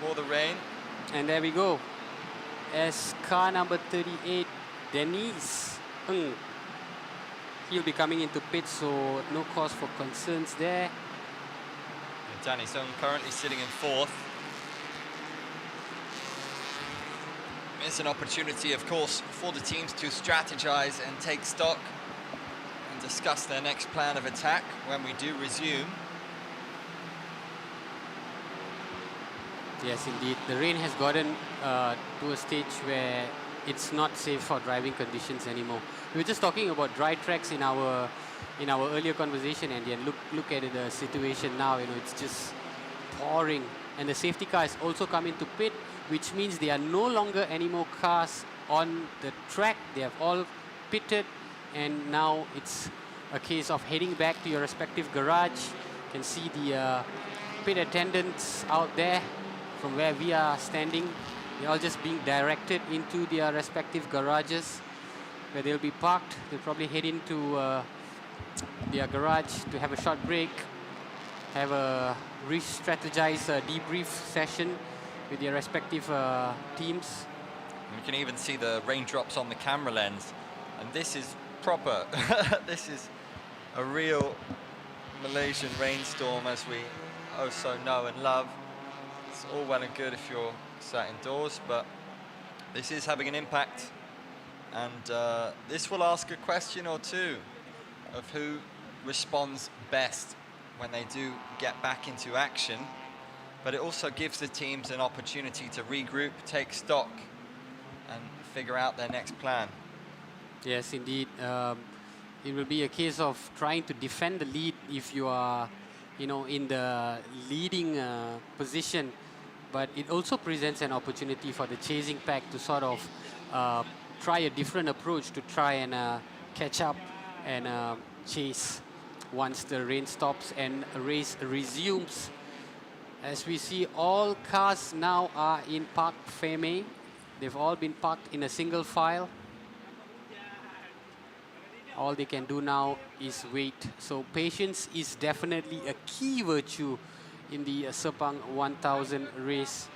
A: for the rain.
E: And there we go. As car number 38, Denise Ng, he'll be coming into pit, so no cause for concerns there.
A: Danny Sung currently sitting in fourth. It's an opportunity, of course, for the teams to strategize and take stock and discuss their next plan of attack when we do resume.
E: Yes, indeed. The rain has gotten to a stage where it's not safe for driving conditions anymore. We were just talking about dry tracks in our earlier conversation, and then look at the situation now. You know, it's just pouring, and the safety car has also come into pit, which means there are no longer any more cars on the track. They have all pitted, and now it's a case of heading back to your respective garage. You can see the pit attendants out there from where we are standing. They're all just being directed into their respective garages where they'll be parked. They'll probably head into their garage to have a short break, have a re-strategize debrief session with their respective teams.
A: You can even see the raindrops on the camera lens, and this is proper. This is a real Malaysian rainstorm, as we oh so know and love. It's all well and good if you're sat indoors, but this is having an impact, and this will ask a question or two of who responds best when they do get back into action. But it also gives the teams an opportunity to regroup, take stock, and figure out their next plan.
E: Yes, indeed. It will be a case of trying to defend the lead if you are, in the leading position. But it also presents an opportunity for the chasing pack to sort of try a different approach to try and catch up and chase once the rain stops and a race resumes. As we see, all cars now are in park Feme. They've all been parked in a single file. All they can do now is wait. So patience is definitely a key virtue in the Sepang 1000 race.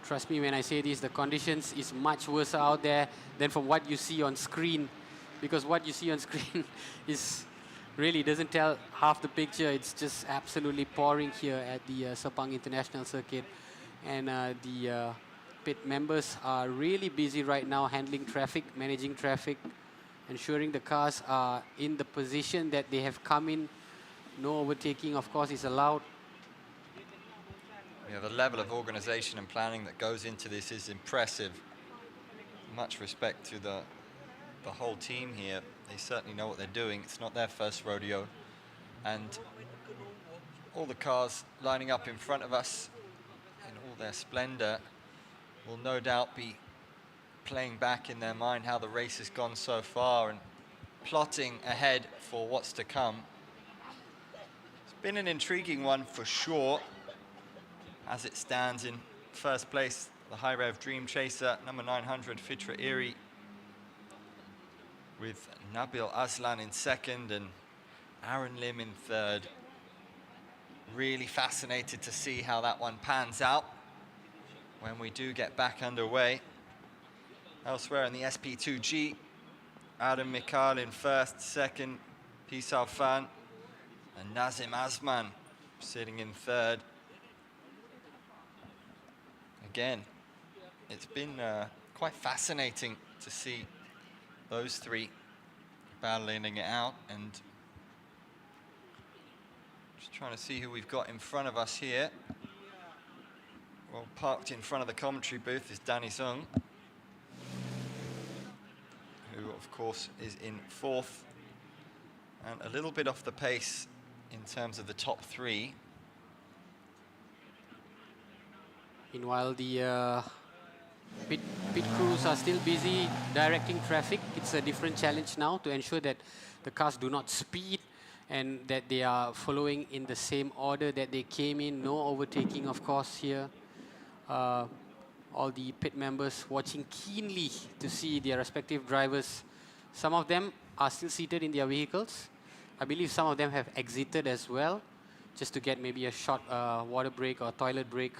E: Trust me when I say this, the conditions is much worse out there than from what you see on screen, because what you see on screen is really doesn't tell half the picture. It's just absolutely pouring here at the Sepang International Circuit. and the pit members are really busy right now handling traffic, managing traffic, ensuring the cars are in the position that they have come in. No overtaking, of course, is allowed.
A: Yeah, the level of organization and planning that goes into this is impressive. Much respect to the whole team here. They certainly know what they're doing. It's not their first rodeo. And all the cars lining up in front of us in all their splendor will no doubt be playing back in their mind how the race has gone so far and plotting ahead for what's to come. It's been an intriguing one for sure. As it stands in first place, the High Rev Dream Chaser, number 900, Fitra Iri, with Nabil Aslan in second and Aaron Lim in third. Really fascinated to see how that one pans out when we do get back underway. Elsewhere in the SP2G, Adam Mikhail in first, second, Pisau Fan, and Nazim Asman sitting in third. Again, it's been quite fascinating to see those three battling it out, and just trying to see who we've got in front of us here. Well, parked in front of the commentary booth is Danny Sung, who of course is in fourth and a little bit off the pace in terms of the top three.
E: Meanwhile, the pit crews are still busy directing traffic. It's a different challenge now to ensure that the cars do not speed and that they are following in the same order that they came in. No overtaking, of course, here. All the pit members watching keenly to see their respective drivers. Some of them are still seated in their vehicles. I believe some of them have exited as well, just to get maybe a short water break or toilet break.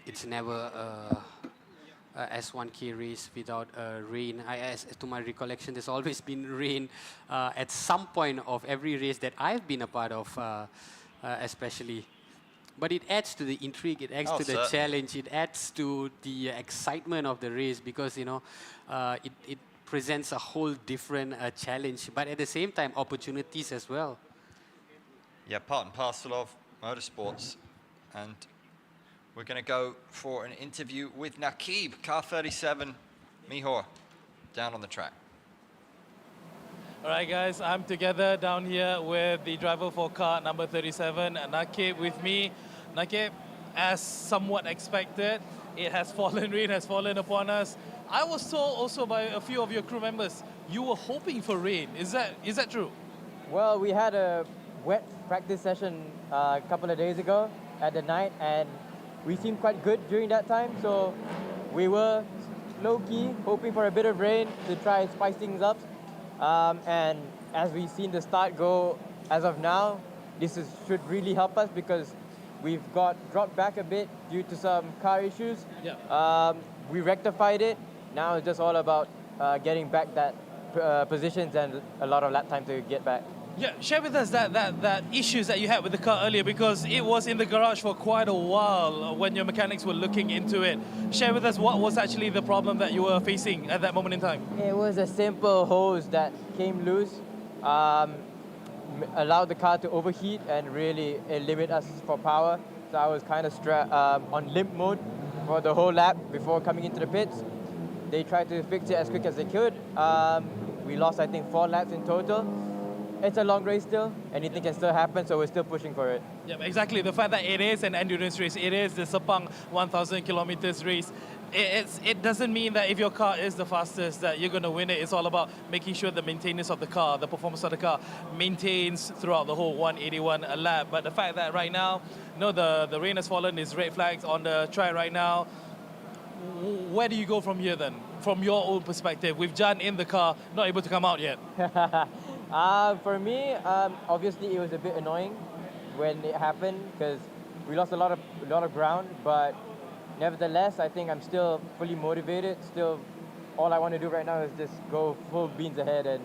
E: It's never a S1K race without rain. To my recollection, there's always been rain at some point of every race that I've been a part of, especially. But it adds to the intrigue, it adds to the challenge, it adds to the excitement of the race because, you know, it presents a whole different challenge, but at the same time, opportunities as well.
A: Yeah, part and parcel of motorsports. And we're going to go for an interview with Nakib, car 37, Mihor, down on the track.
D: All right, guys, I'm together down here with the driver for car number 37, Nakib, with me. Nakib, as somewhat expected, it has fallen, rain has fallen upon us. I was told also by a few of your crew members, you were hoping for rain. Is that true?
L: Well, we had a wet practice session a couple of days ago at the night, and we seemed quite good during that time, so we were low-key hoping for a bit of rain to try and spice things up. And as we've seen the start go as of now, should really help us because we've got dropped back a bit due to some car issues.
D: Yeah.
L: We rectified it. Now it's just all about getting back that positions and a lot of lap time to get back.
D: Yeah, share with us that issues that you had with the car earlier because it was in the garage for quite a while when your mechanics were looking into it. Share with us what was actually the problem that you were facing at that moment in time.
L: It was a simple hose that came loose, allowed the car to overheat and really limit us for power. So I was kind of on limp mode for the whole lap before coming into the pits. They tried to fix it as quick as they could. We lost, I think, 4 laps in total. It's a long race still. Anything can still happen, so we're still pushing for it.
D: Yeah, exactly. The fact that it is an endurance race, it is the Sepang 1,000 kilometers race. It doesn't mean that if your car is the fastest that you're going to win it. It's all about making sure the maintenance of the car, the performance of the car, maintains throughout the whole 181 lap. But the fact that right now, the rain has fallen, there's red flags on the track right now. Where do you go from here then? From your own perspective, with Jan in the car, not able to come out yet.
L: For me, obviously it was a bit annoying when it happened because we lost a lot of ground, but nevertheless, I think I'm still fully motivated. Still, all I want to do right now is just go full beans ahead and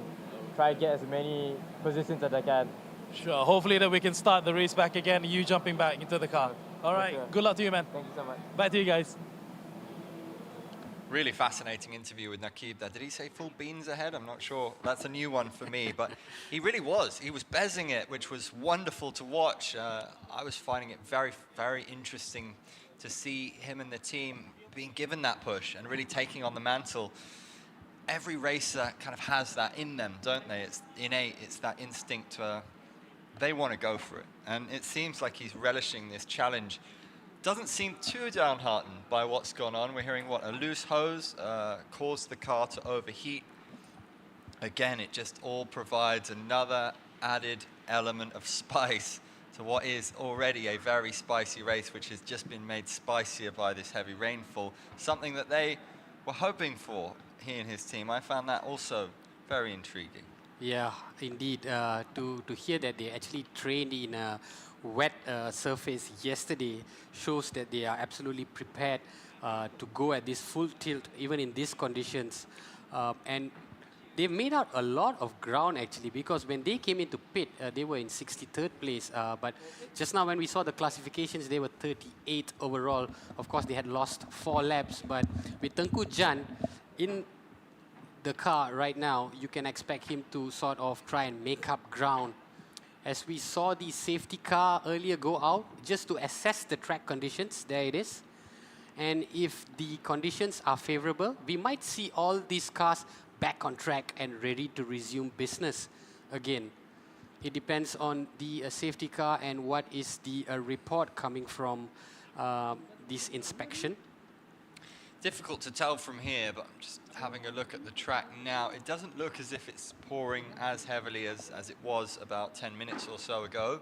L: try to get as many positions as I can.
D: Sure. Hopefully that we can start the race back again, you jumping back into the car. All right.
L: sure.
D: Good luck to you, man.
L: Thank you so much.
D: Back to you guys.
A: Really fascinating interview with Nakib there. Did he say full beans ahead? I'm not sure. That's a new one for me, but he really was. He was bezzing it, which was wonderful to watch. I was finding it very, very interesting to see him and the team being given that push and really taking on the mantle. Every racer kind of has that in them, don't they? It's innate, it's that instinct. They want to go for it. And it seems like he's relishing this challenge. Doesn't seem too downhearted by what's gone on. We're hearing what, a loose hose caused the car to overheat. Again, it just all provides another added element of spice to what is already a very spicy race, which has just been made spicier by this heavy rainfall. Something that they were hoping for, he and his team. I found that also very intriguing.
E: Yeah, indeed. To hear that they actually trained in a wet surface yesterday shows that they are absolutely prepared to go at this full tilt, even in these conditions. And they've made out a lot of ground, actually, because when they came into pit, they were in 63rd place. But just now when we saw the classifications, they were 38 overall. Of course, they had lost 4 laps. But with Tengku Jan in the car right now, you can expect him to sort of try and make up ground. As we saw the safety car earlier go out, just to assess the track conditions, there it is. And if the conditions are favorable, we might see all these cars back on track and ready to resume business again. It depends on the safety car and what is the report coming from this inspection.
A: Difficult to tell from here, but I'm just having a look at the track now. It doesn't look as if it's pouring as heavily as it was about 10 minutes or so ago.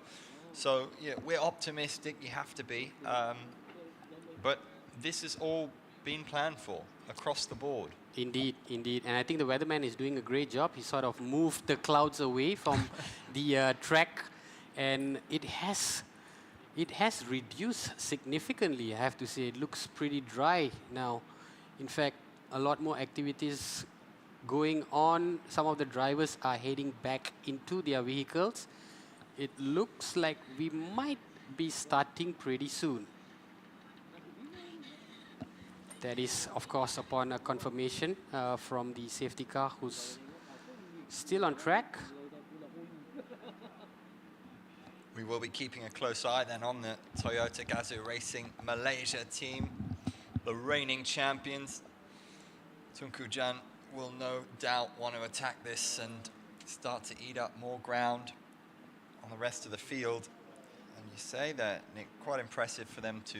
A: So, yeah, we're optimistic, you have to be. But this has all been planned for across the board.
E: Indeed, indeed. And I think the weatherman is doing a great job. He sort of moved the clouds away from the track, and it has reduced significantly, I have to say. It looks pretty dry now. In fact, a lot more activities going on. Some of the drivers are heading back into their vehicles. It looks like we might be starting pretty soon. That is, of course, upon a confirmation from the safety car, who's still on track.
A: We will be keeping a close eye then on the Toyota Gazoo Racing Malaysia team, the reigning champions. Tengku Jan will no doubt want to attack this and start to eat up more ground on the rest of the field. And you say that, Nick, quite impressive for them to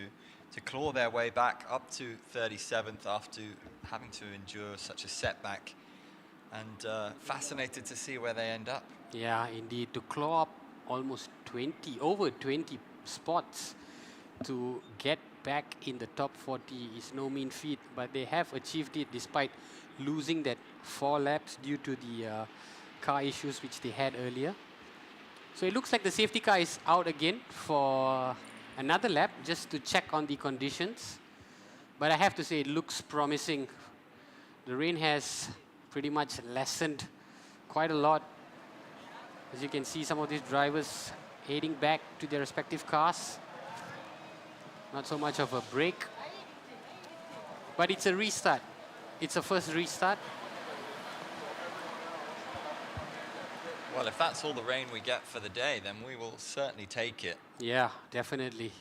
A: claw their way back up to 37th after having to endure such a setback. And fascinated to see where they end up.
E: Yeah, indeed. To claw up almost over 20 spots to get back in the top 40 is no mean feat, but they have achieved it despite losing that 4 laps due to the car issues which they had earlier. So it looks like the safety car is out again for another lap just to check on the conditions. But I have to say it looks promising. The rain has pretty much lessened quite a lot. As you can see, some of these drivers heading back to their respective cars. Not so much of a break. But it's a restart. It's a first restart.
A: Well, if that's all the rain we get for the day, then we will certainly take it.
E: Yeah, definitely.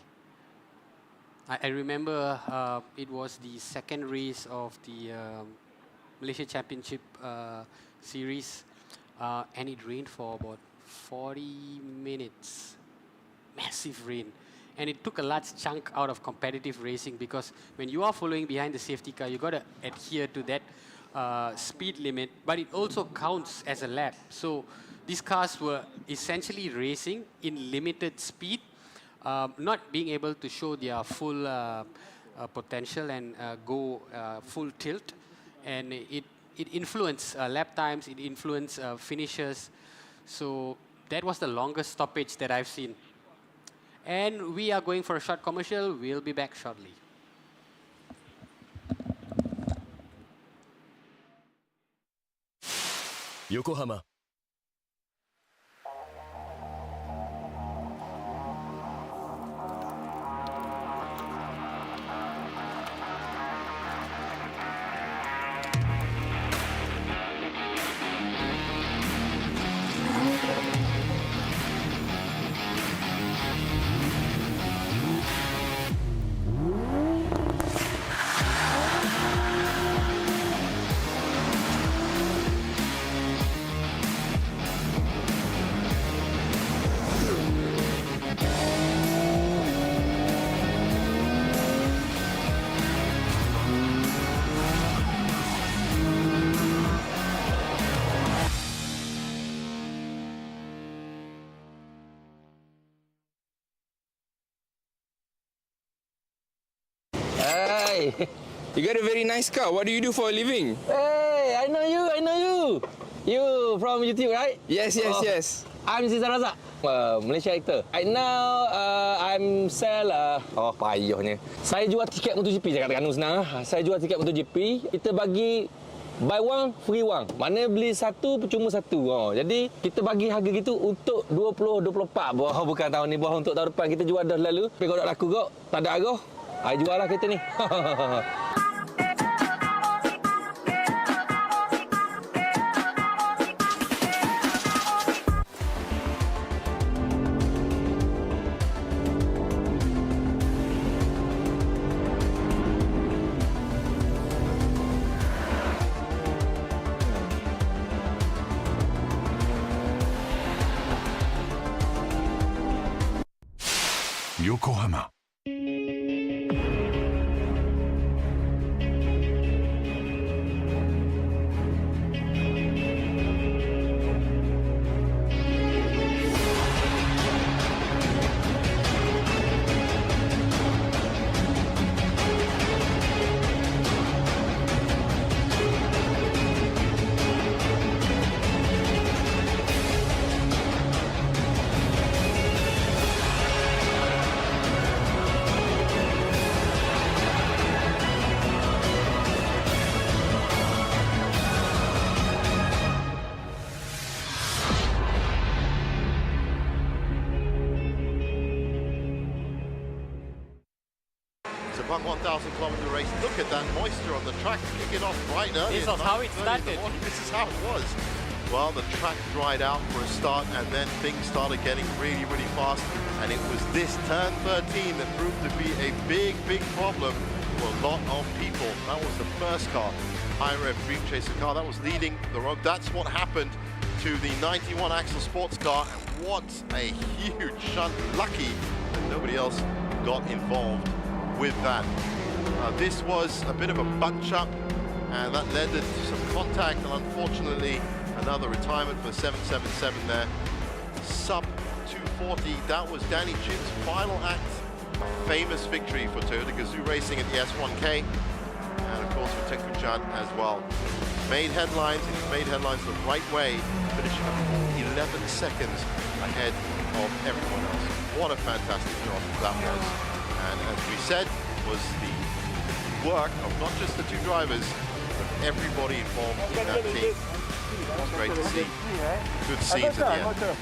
E: I remember it was the second race of the Malaysia Championship series, and it rained for about 40 minutes. Massive rain. And it took a large chunk out of competitive racing, because when you are following behind the safety car, you got to adhere to that speed limit, but it also counts as a lap. So these cars were essentially racing in limited speed, not being able to show their full potential and go full tilt. And it influenced lap times, it influenced finishes. So that was the longest stoppage that I've seen. And we are going for a short commercial. We'll be back shortly.
M: Yokohama
C: Hi.
B: You got a very nice car. What do you do for a living?
C: Hey, I know you. You from YouTube, right?
B: Yes.
C: I'm Zizan Razak, Malaysia actor. Right now, I'm sell. Payahnya. Saya jual tiket MotoGP, cakap dekat Anu senang. Saya jual tiket MotoGP. Kita bagi buy one, free one. Mana beli satu, percuma satu. Jadi, kita bagi harga gitu untuk 2024. Bukan tahun ni, untuk tahun depan. Kita jual dah lalu. Tapi kalau tak laku kok, tak ada arah. I jual lah kereta ni.
K: Yokohama.
F: Sepang 1,000-kilometer race. Look at that moisture on the track, kicking off right early.
N: This was how it started.
F: This is how it was. Well, the track dried out for a start, and then things started getting really, really fast. And it was this turn 13 that proved to be a big, big problem for a lot of people. That was the first car, high-rev Dream Chaser car, that was leading the road. That's what happened to the 91 Axle sports car. And what a huge shunt. Lucky that nobody else got involved with that. This was a bit of a bunch-up, and that led to some contact, and unfortunately another retirement for 777 there. Sub 240, that was Danny Chin's final act. A famous victory for Toyota Gazoo Racing at the S1K, and of course for Tengku-chan as well. Made headlines, and he made headlines the right way, finishing up 11 seconds ahead of everyone else. What a fantastic job that was. And as we said, was the work of not just the two drivers, but everybody involved in that team. It was great to see. Good scenes at the end.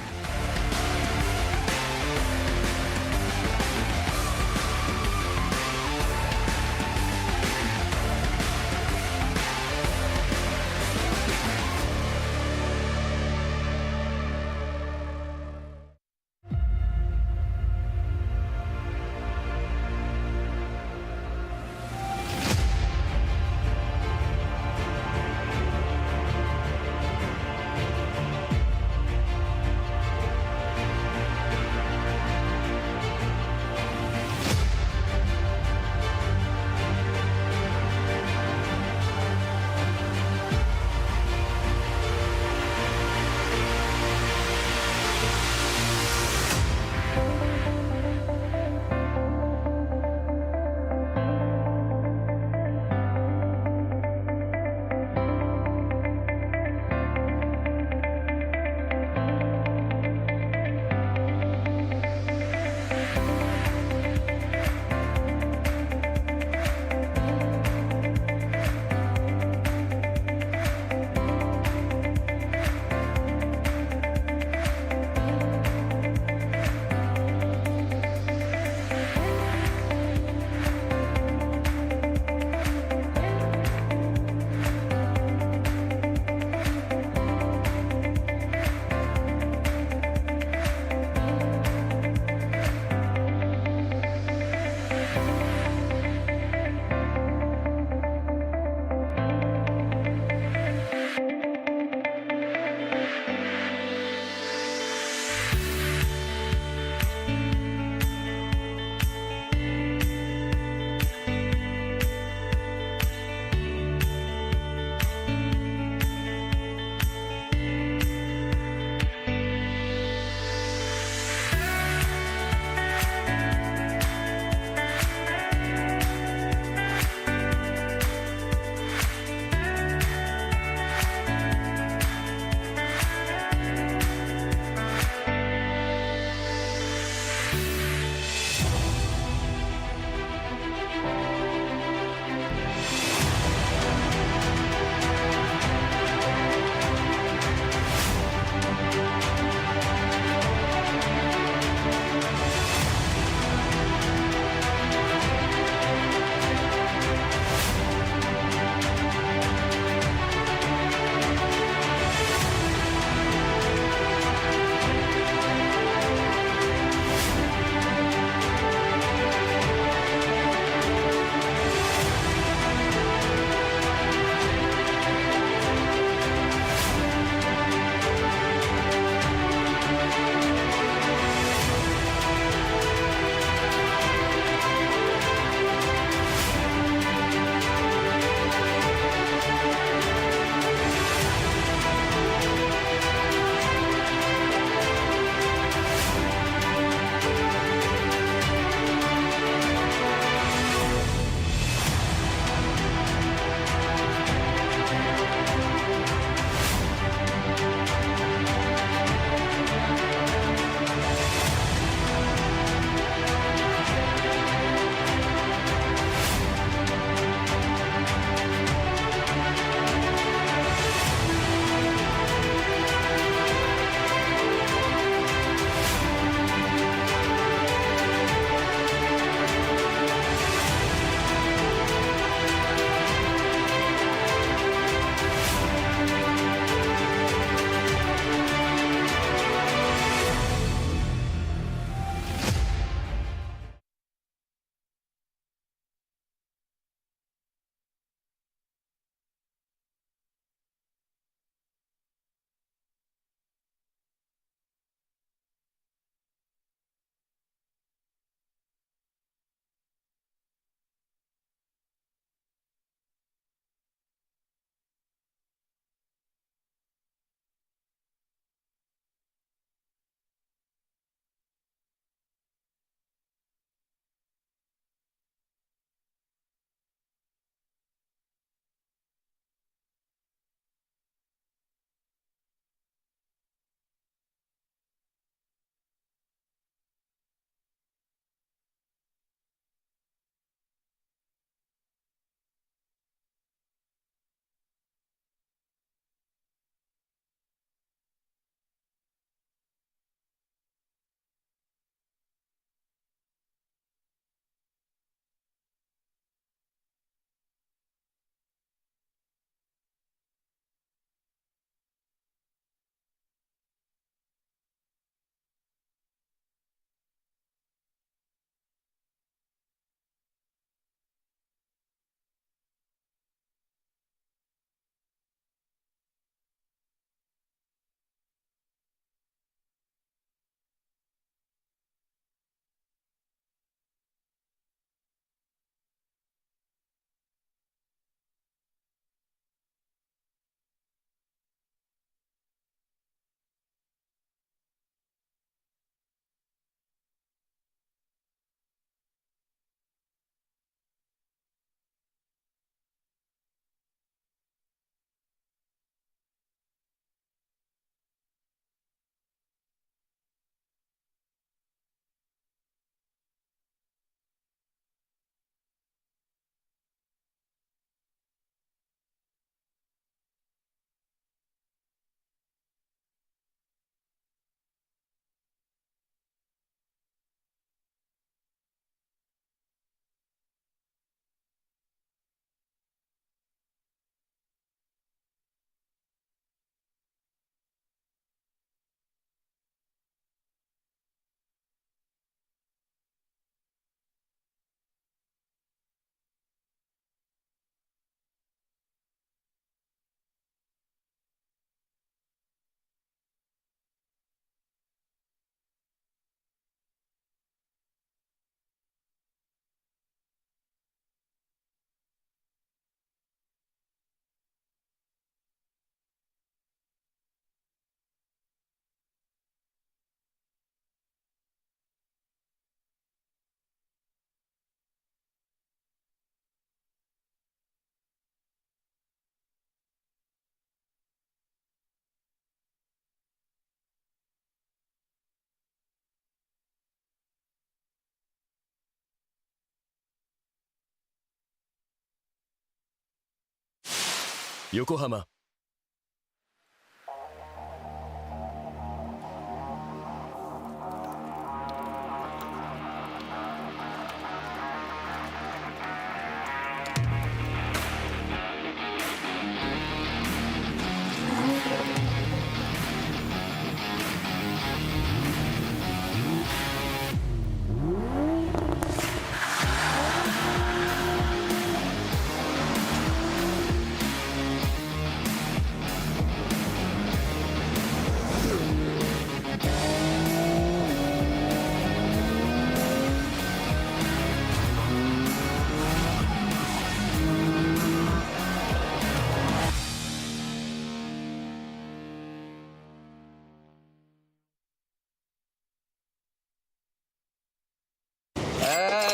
M: 横浜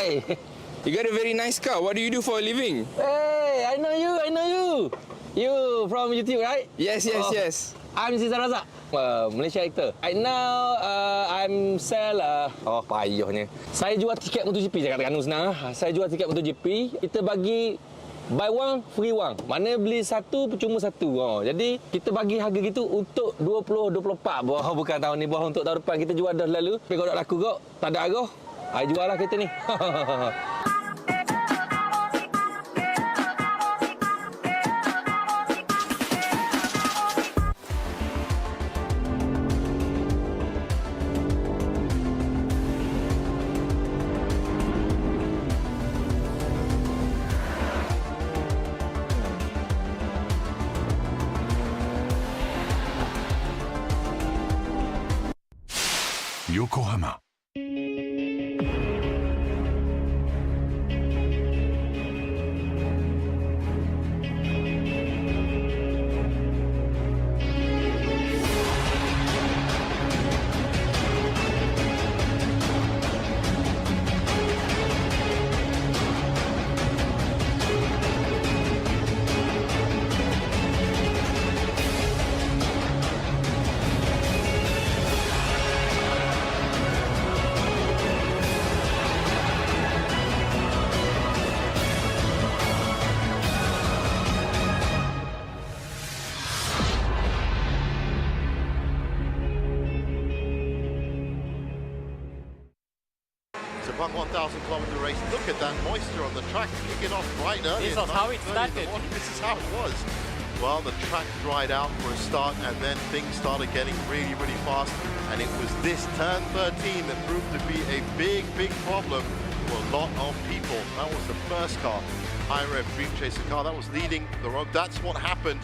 B: Hey, you got a very nice car. What do you do for a living?
H: Hey, I know you. You from YouTube, right?
B: Yes, yes.
H: I'm Cesar Razak, Malaysia actor. Right now, I'm sell. Payahnya. Saya jual tiket MotoGP, saya katakan senang. Saya jual tiket MotoGP. Kita bagi buy one, free one. Mana beli satu, percuma satu. Jadi, kita bagi harga gitu untuk 20-24. Bukan tahun ni, untuk tahun depan. Kita jual dah lalu. Tapi kalau tak laku kok, tak ada arah. I jual lah kereta ni.
K: Yokohama.
F: Sepang 1,000-kilometer race. Look at that moisture on the track, kicking off right early.
N: This was how it started.
F: This is how it was. Well, the track dried out for a start, and then things started getting really, really fast. And it was this turn 13 that proved to be a big, big problem for a lot of people. That was the first car, high-rev Dream Chaser car, that was leading the road. That's what happened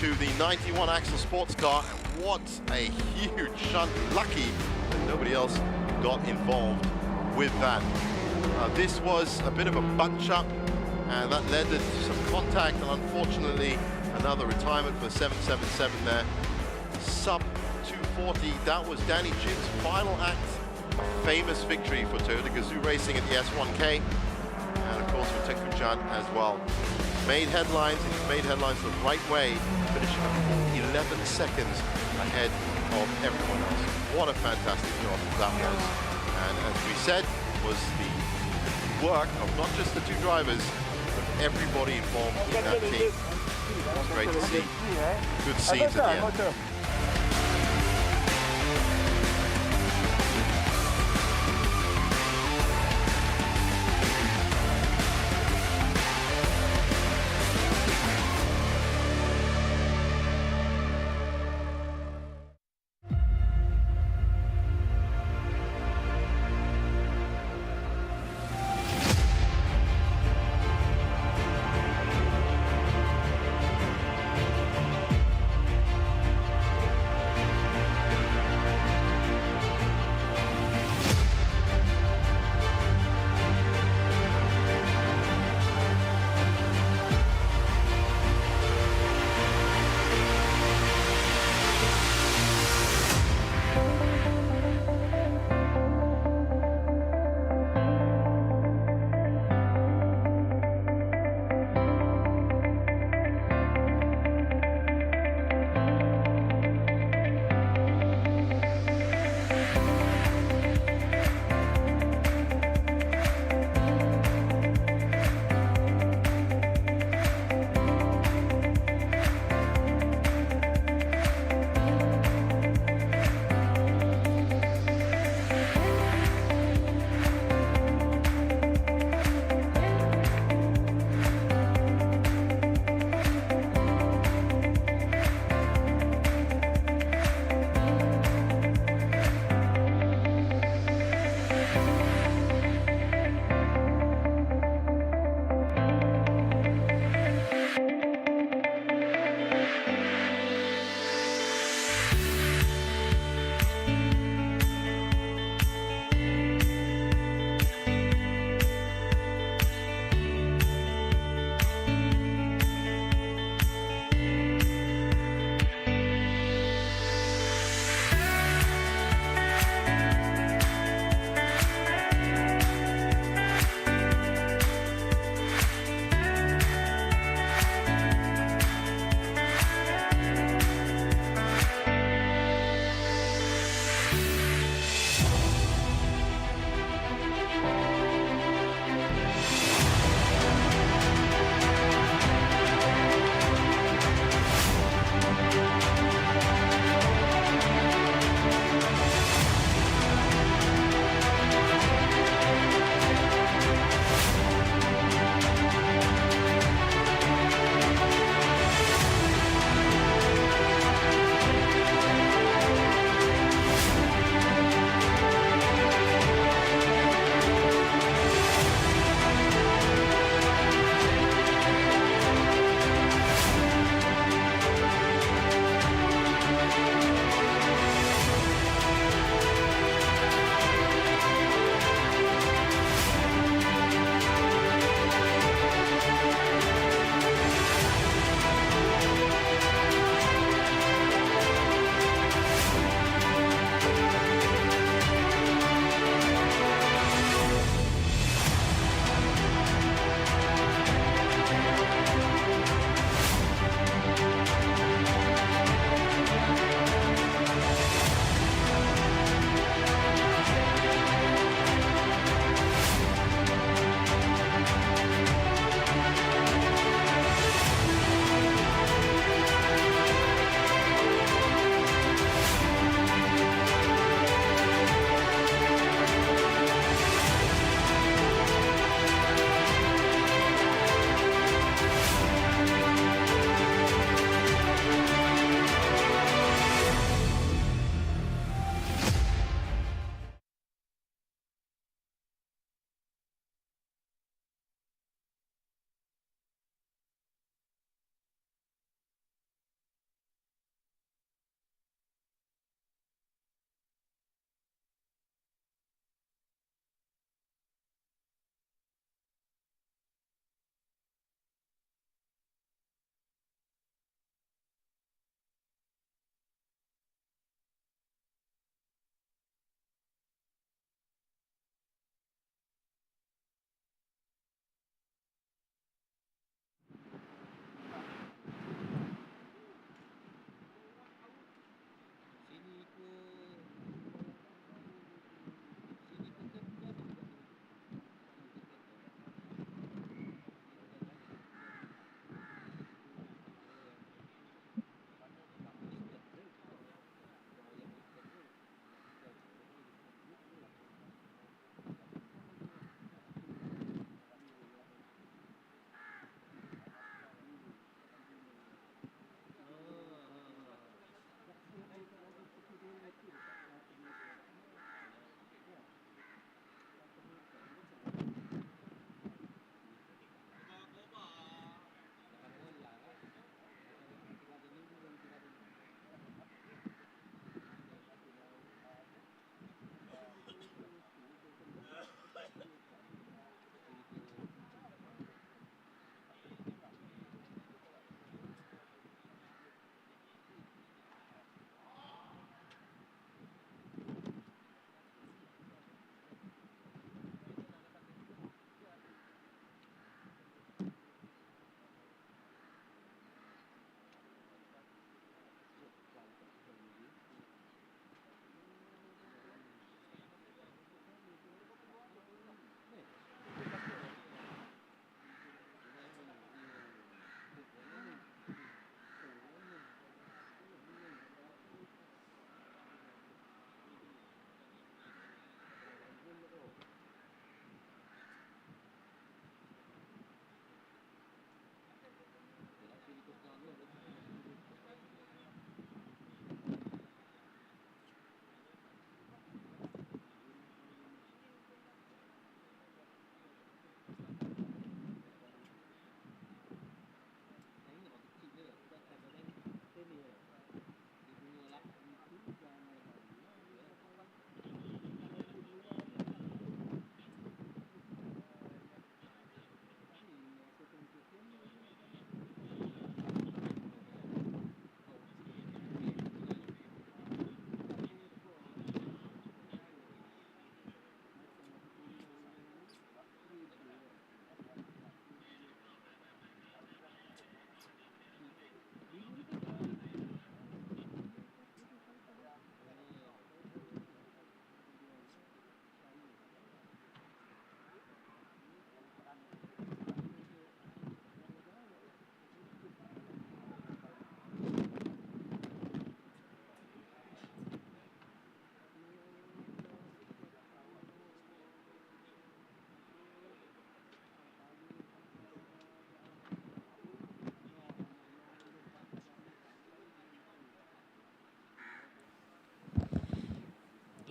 F: to the 91 axle sports car. And what a huge shunt. Lucky that nobody else got involved with that. This was a bit of a bunch-up, and that led to some contact, and unfortunately another retirement for 777 there. Sub 240, that was Danny Jim's final act. A famous victory for Toyota Gazoo Racing at the S1K, and of course for Tekujan as well. Made headlines, and he made headlines the right way, finishing 11 seconds ahead of everyone else. What a fantastic job that was. And as we said, was the work of not just the two drivers, but everybody involved in that team. It was great to see. Good scenes at the end.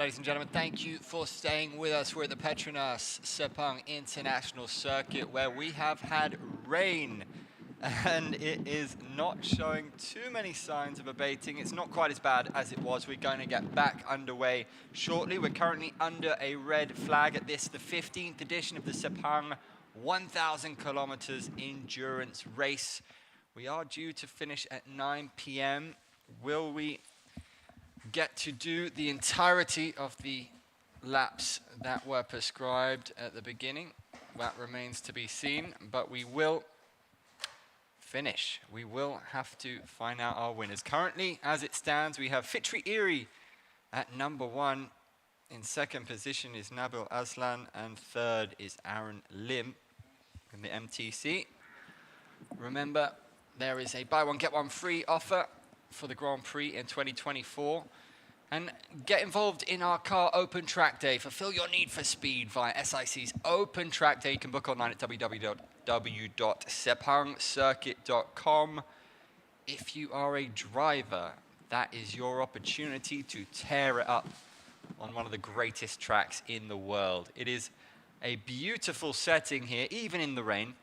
A: Ladies and gentlemen, thank you for staying with us. We're at the Petronas Sepang International Circuit, where we have had rain, and it is not showing too many signs of abating. It's not quite as bad as it was. We're going to get back underway shortly. We're currently under a red flag at this, the 15th edition of the Sepang 1,000 kilometers endurance race. We are due to finish at 9 p.m. Will we get to do the entirety of the laps that were prescribed at the beginning? That remains to be seen, but we will finish. We will have to find out our winners. Currently, as it stands, we have Fitri Iri at number 1. In second position is Nabil Aslan, and third is Aaron Lim in the MTC. Remember, there is a buy one, get one free offer for the Grand Prix in 2024. And get involved in our car open track day. Fulfill your need for speed via SIC's open track day. You can book online at www.sepangcircuit.com. If you are a driver, that is your opportunity to tear it up on one of the greatest tracks in the world. It is a beautiful setting here, even in the rain.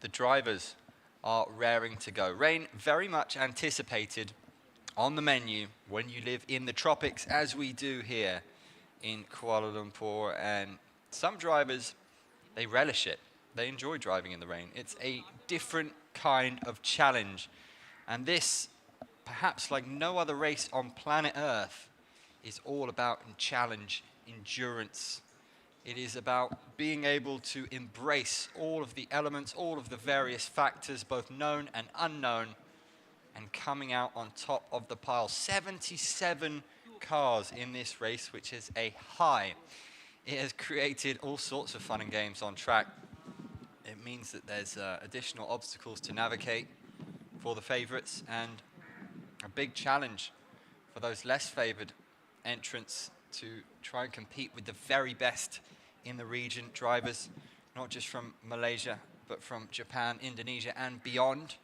A: The drivers are raring to go. Rain very much anticipated on the menu when you live in the tropics, as we do here in Kuala Lumpur. And some drivers, they relish it. They enjoy driving in the rain. It's a different kind of challenge. And this, perhaps like no other race on planet Earth, is all about challenge, endurance. It is about being able to embrace all of the elements, all of the various factors, both known and unknown, and coming out on top of the pile. 77 cars in this race, which is a high. It has created all sorts of fun and games on track. It means that there's additional obstacles to navigate for the favorites, and a big challenge for those less favored entrants to try and compete with the very best in the region. Drivers, not just from Malaysia, but from Japan, Indonesia, and beyond.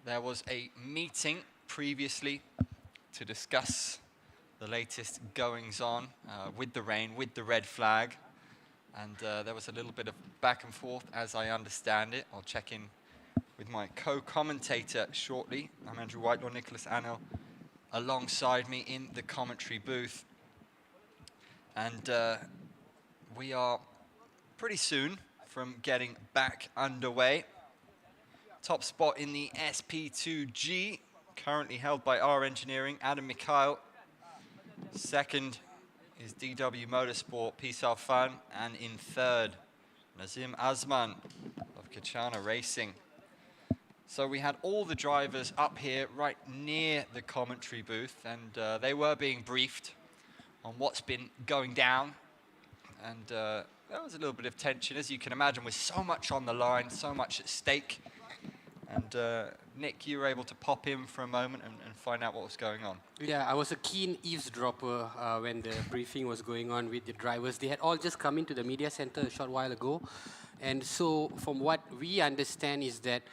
A: There was a meeting previously to discuss the latest goings-on with the rain, with the red flag. And there was a little bit of back and forth, as I understand it. I'll check in with my co-commentator shortly. I'm Andrew Whitelaw, Nicholas Anel, alongside me in the commentary booth. And we are pretty soon from getting back underway. Top spot in the SP2G, currently held by R Engineering, Adam Mikhail. Second is DW Motorsport, Pisau Fan. And in third, Nazim Azman of Kachana Racing. So we had all the drivers up here right near the commentary booth, and they were being briefed on what's been going down. And there was a little bit of tension, as you can imagine, with so much on the line, so much at stake. And Nick, you were able to pop in for a moment and find out what was going on.
E: Yeah, I was a keen eavesdropper when the briefing was going on with the drivers. They had all just come into the media center a short while ago. And so from what we understand is that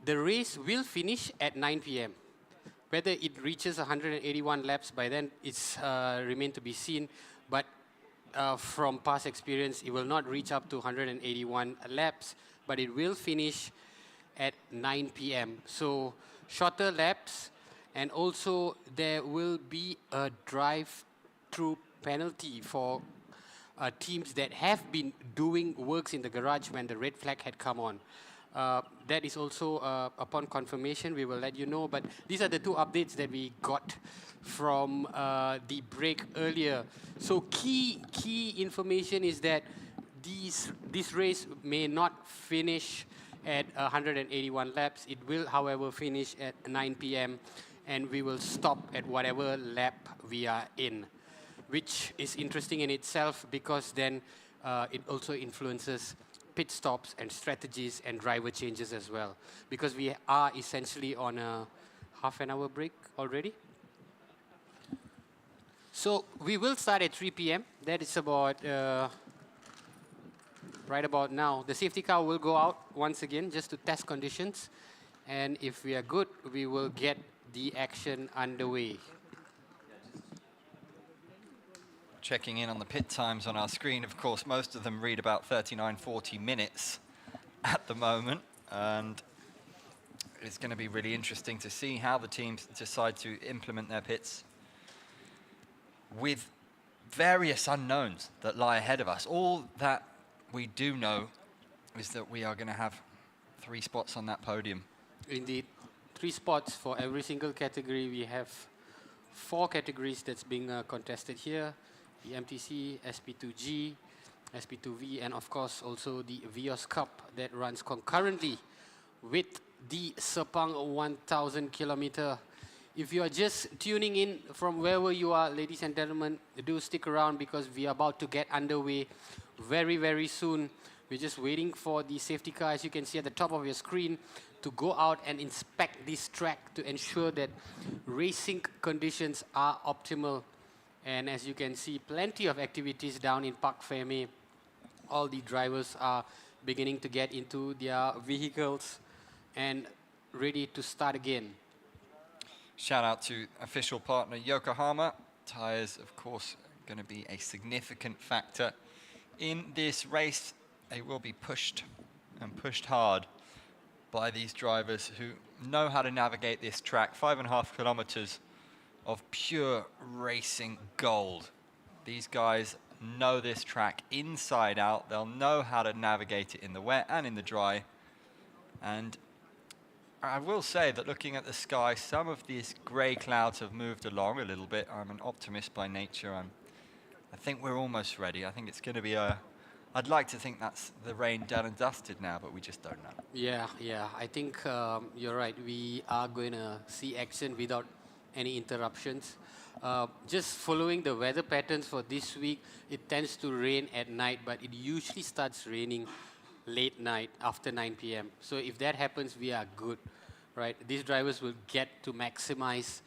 E: the race will finish at 9 p.m. Whether it reaches 181 laps by then, it's remain to be seen. But from past experience, it will not reach up to 181 laps, but it will finish at 9 p.m. So shorter laps, and also there will be a drive-through penalty for teams that have been doing works in the garage when the red flag had come on. That is also upon confirmation, we will let you know. But these are the two updates that we got from the break earlier. So key information is that this race may not finish at 181 laps. It will, however, finish at 9 p.m. and we will stop at whatever lap we are in, which is interesting in itself because then it also influences pit stops and strategies and driver changes as well, because we are essentially on a half an hour break already. So we will start at 3 p.m. That is about right about now. The safety car will go out once again just to test conditions, and if we are good, we will get the action underway.
A: checking in on the pit times on our screen. Of course, most of them read about 39, 40 minutes at the moment. And it's going to be really interesting to see how the teams decide to implement their pits with various unknowns that lie ahead of us. All that we do know is that we are going to have 3 spots on that podium.
E: Indeed, 3 spots for every single category. We have 4 categories that's being contested here: the MTC, SP2G, SP2V, and of course also the Vios Cup that runs concurrently with the Sepang 1000 kilometer. If you are just tuning in from wherever you are, ladies and gentlemen, do stick around because we are about to get underway very, very soon. We're just waiting for the safety car, as you can see at the top of your screen, to go out and inspect this track to ensure that racing conditions are optimal. And as you can see, plenty of activities down in Park Ferme. All the drivers are beginning to get into their vehicles and ready to start again.
A: Shout out to official partner Yokohama. Tyres, of course, going to be a significant factor in this race. They will be pushed and pushed hard by these drivers who know how to navigate this track. 5.5 kilometers of pure racing gold. These guys know this track inside out. They'll know how to navigate it in the wet and in the dry. And I will say that looking at the sky, some of these grey clouds have moved along a little bit. I'm an optimist by nature. I think we're almost ready. I think it's going to be I'd like to think that's the rain done and dusted now, but we just don't know.
E: Yeah, I think you're right. We are going to see action without any interruptions. Just following the weather patterns for this week, it tends to rain at night, but it usually starts raining late night after 9 p.m. So if that happens, we are good, right? These drivers will get to maximize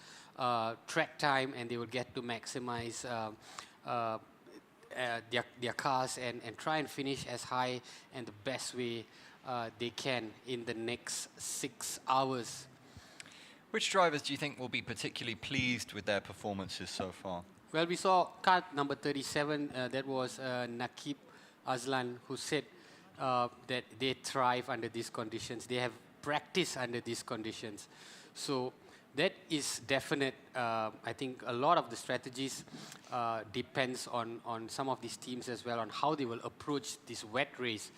E: track time, and they will get to maximize their cars and try and finish as high and the best way they can in the next 6 hours.
A: Which drivers do you think will be particularly pleased with their performances so far?
E: Well, we saw car number 37, that was Nakib Azlan, who said that they thrive under these conditions. They have practiced under these conditions. So that is definite. I think a lot of the strategies depends on some of these teams as well, on how they will approach this wet race.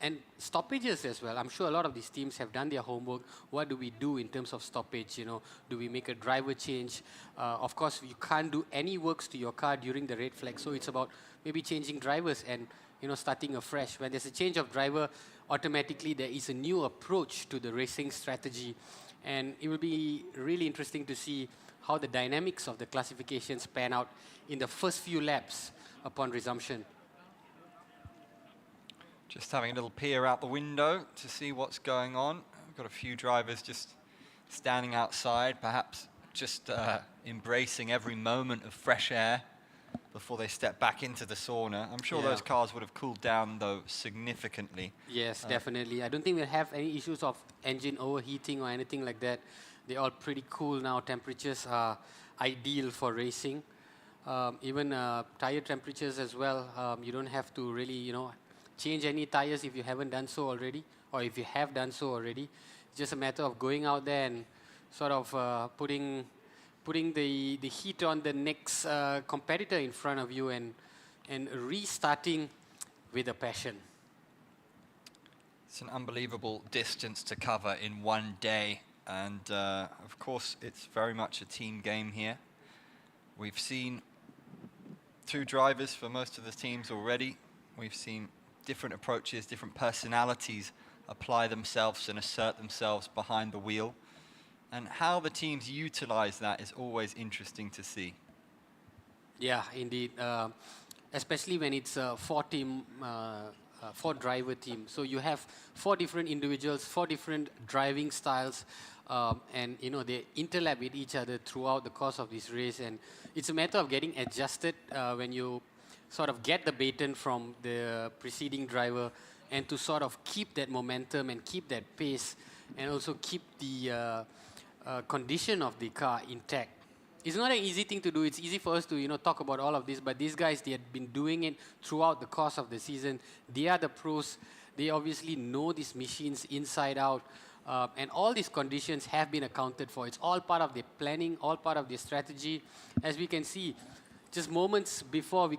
E: And stoppages as well. I'm sure a lot of these teams have done their homework. What do we do in terms of stoppage? You know, do we make a driver change? Of course, you can't do any works to your car during the red flag. So it's about maybe changing drivers and starting afresh. When there's a change of driver, automatically there is a new approach to the racing strategy. And it will be really interesting to see how the dynamics of the classifications pan out in the first few laps upon resumption.
A: Just having a little peer out the window to see what's going on. We've got a few drivers just standing outside, perhaps just embracing every moment of fresh air before they step back into the sauna. I'm sure those cars would have cooled down, though, significantly.
E: Yes, definitely. I don't think we'll have any issues of engine overheating or anything like that. They're all pretty cool now. Temperatures are ideal for racing. Even tire temperatures as well. You don't have to really, change any tires if you haven't done so already, or if you have done so already. It's just a matter of going out there and sort of putting the heat on the next competitor in front of you and restarting with a passion.
A: It's an unbelievable distance to cover in one day. And of course, it's very much a team game here. We've seen 2 drivers for most of the teams already. We've seen different approaches, different personalities apply themselves and assert themselves behind the wheel. And how the teams utilize that is always interesting to see.
E: Yeah, indeed. Especially when it's a 4-driver team. So you have 4 different individuals, 4 different driving styles, and they interlap with each other throughout the course of this race. And it's a matter of getting adjusted when you sort of get the baton from the preceding driver, and to sort of keep that momentum and keep that pace, and also keep the condition of the car intact. It's not an easy thing to do. It's easy for us to, talk about all of this, but these guys, they had been doing it throughout the course of the season. They are the pros. They obviously know these machines inside out. And all these conditions have been accounted for. It's all part of their planning, all part of their strategy. As we can see, just moments before, we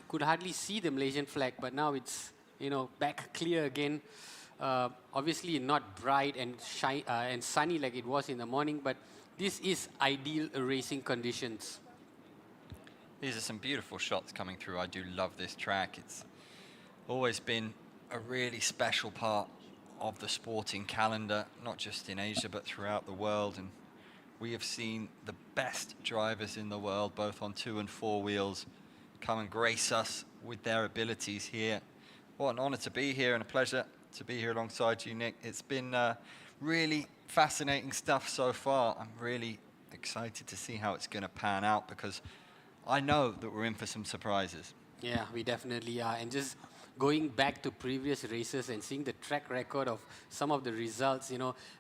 E: could hardly see the Malaysian flag, but now it's, back clear again. Obviously not bright and sunny like it was in the morning, but this is ideal racing conditions.
A: These are some beautiful shots coming through. I do love this track. It's always been a really special part of the sporting calendar, not just in Asia, but throughout the world. And we have seen the best drivers in the world, both on 2 and 4 wheels, come and grace us with their abilities here. What an honor to be here and a pleasure to be here alongside you, Nick. It's been really fascinating stuff so far. I'm really excited to see how it's going to pan out because I know that we're in for some surprises.
E: Yeah, we definitely are. And just going back to previous races and seeing the track record of some of the results,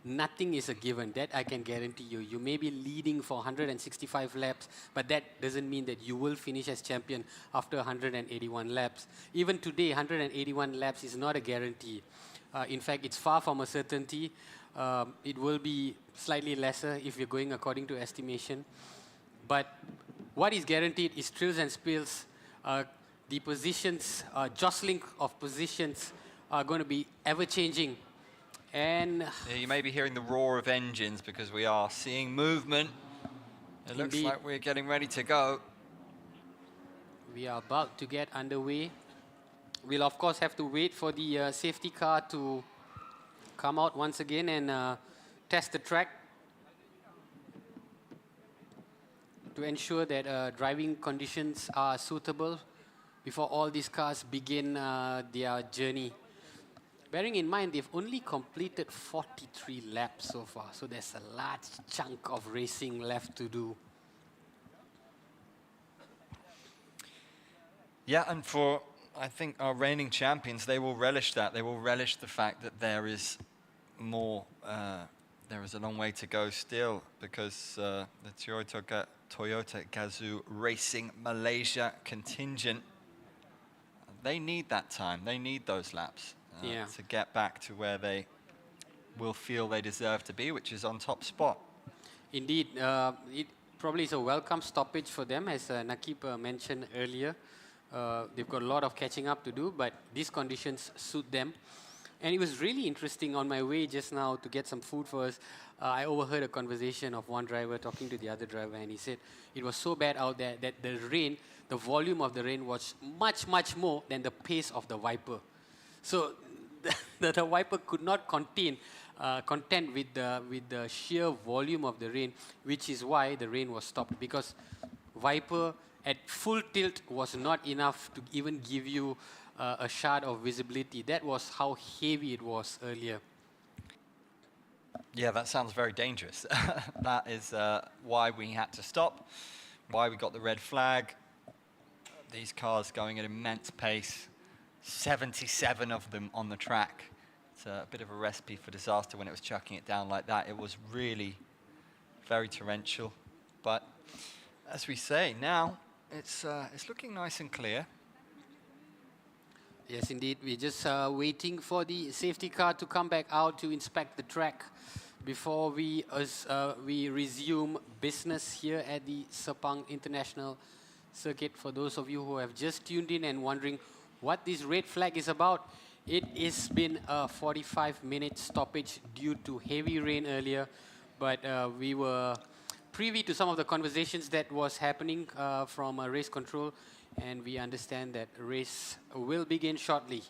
E: nothing is a given. That I can guarantee you. You may be leading for 165 laps, but that doesn't mean that you will finish as champion after 181 laps. Even today, 181 laps is not a guarantee. In fact, it's far from a certainty. It will be slightly lesser if you're going according to estimation. But what is guaranteed is thrills and spills. The positions, jostling of positions are going to be ever-changing. And
A: yeah, you may be hearing the roar of engines because we are seeing movement. It looks like we're getting ready to go.
E: We are about to get underway. We'll, of course, have to wait for the safety car to come out once again and test the track to ensure that driving conditions are suitable before all these cars begin their journey. Bearing in mind, they've only completed 43 laps so far, so there's a large chunk of racing left to do.
A: Yeah, and for, I think, our reigning champions, they will relish that. They will relish the fact that there is more, there is a long way to go still because the Toyota Gazoo Racing Malaysia contingent, they need that time. They need those laps to get back to where they will feel they deserve to be, which is on top spot.
E: Indeed. It probably is a welcome stoppage for them, as Nakib mentioned earlier. They've got a lot of catching up to do, but these conditions suit them. And it was really interesting on my way just now to get some food for us. I overheard a conversation of one driver talking to the other driver, and he said it was so bad out there that the rain, the volume of the rain was much, much more than the pace of the Viper. So the Viper could not contend with the sheer volume of the rain, which is why the rain was stopped, because Viper at full tilt was not enough to even give you a shard of visibility. That was how heavy it was earlier.
A: Yeah, that sounds very dangerous. That is why we had to stop, why we got the red flag. These cars going at immense pace, 77 of them on the track. It's a bit of a recipe for disaster when it was chucking it down like that. It was really very torrential. But as we say, now it's looking nice and clear.
E: Yes, indeed. We're just waiting for the safety car to come back out to inspect the track before we resume business here at the Sepang International Circuit. For those of you who have just tuned in and wondering what this red flag is about, it has been a 45-minute stoppage due to heavy rain earlier, but we were privy to some of the conversations that was happening from race control, and we understand that race will begin shortly.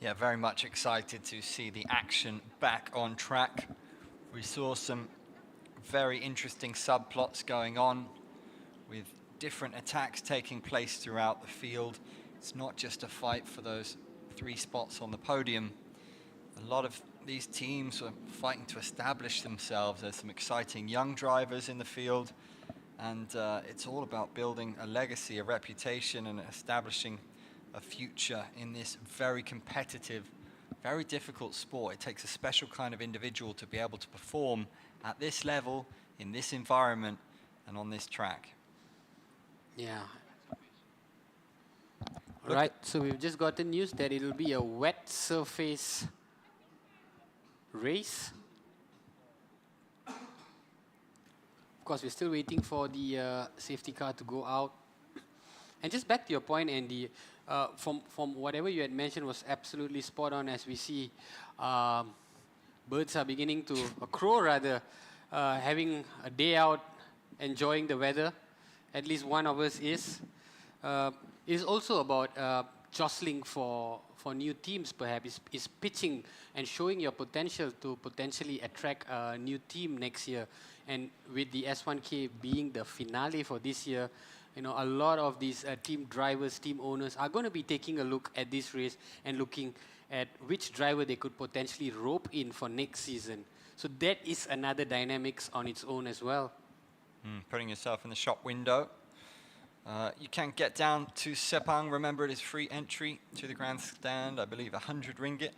A: Yeah, very much excited to see the action back on track. We saw some very interesting subplots going on with different attacks taking place throughout the field. It's not just a fight for those 3 spots on the podium. A lot of these teams are fighting to establish themselves. There's some exciting young drivers in the field, and it's all about building a legacy, a reputation, and establishing a future in this very competitive very difficult sport. It takes a special kind of individual to be able to perform at this level, in this environment, and on this track.
E: Yeah. Right, so we've just got the news that it will be a wet surface race. Of course, we're still waiting for the safety car to go out. And just back to your point, Andy, from whatever you had mentioned was absolutely spot on. As we see, birds are beginning to, a crow rather, having a day out, enjoying the weather. At least one of us is. It's also about jostling for new teams, perhaps. Is pitching and showing your potential to potentially attract a new team next year. And with the S1K being the finale for this year, you know, a lot of these team drivers, team owners are going to be taking a look at this race and looking at which driver they could potentially rope in for next season. So that is another dynamics on its own as well.
A: Putting yourself in the shop window. You can get down to Sepang. Remember, it is free entry to the grandstand. I believe 100 ringgit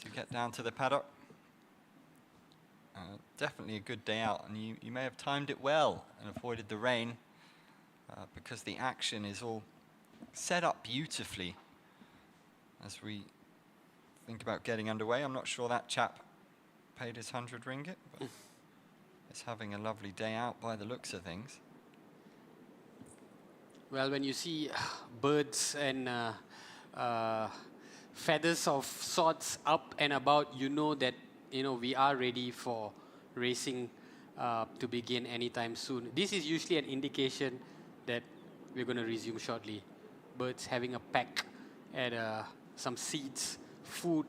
A: to get down to the paddock. Definitely a good day out, and you may have timed it well and avoided the rain because the action is all set up beautifully as we think about getting underway. I'm not sure that chap paid his 100 ringgit, but is having a lovely day out by the looks of things.
E: Well, when you see birds and feathers of sorts up and about, you know that we are ready for racing to begin anytime soon. This is usually an indication that we're going to resume shortly. Birds having a peck at some seeds, food.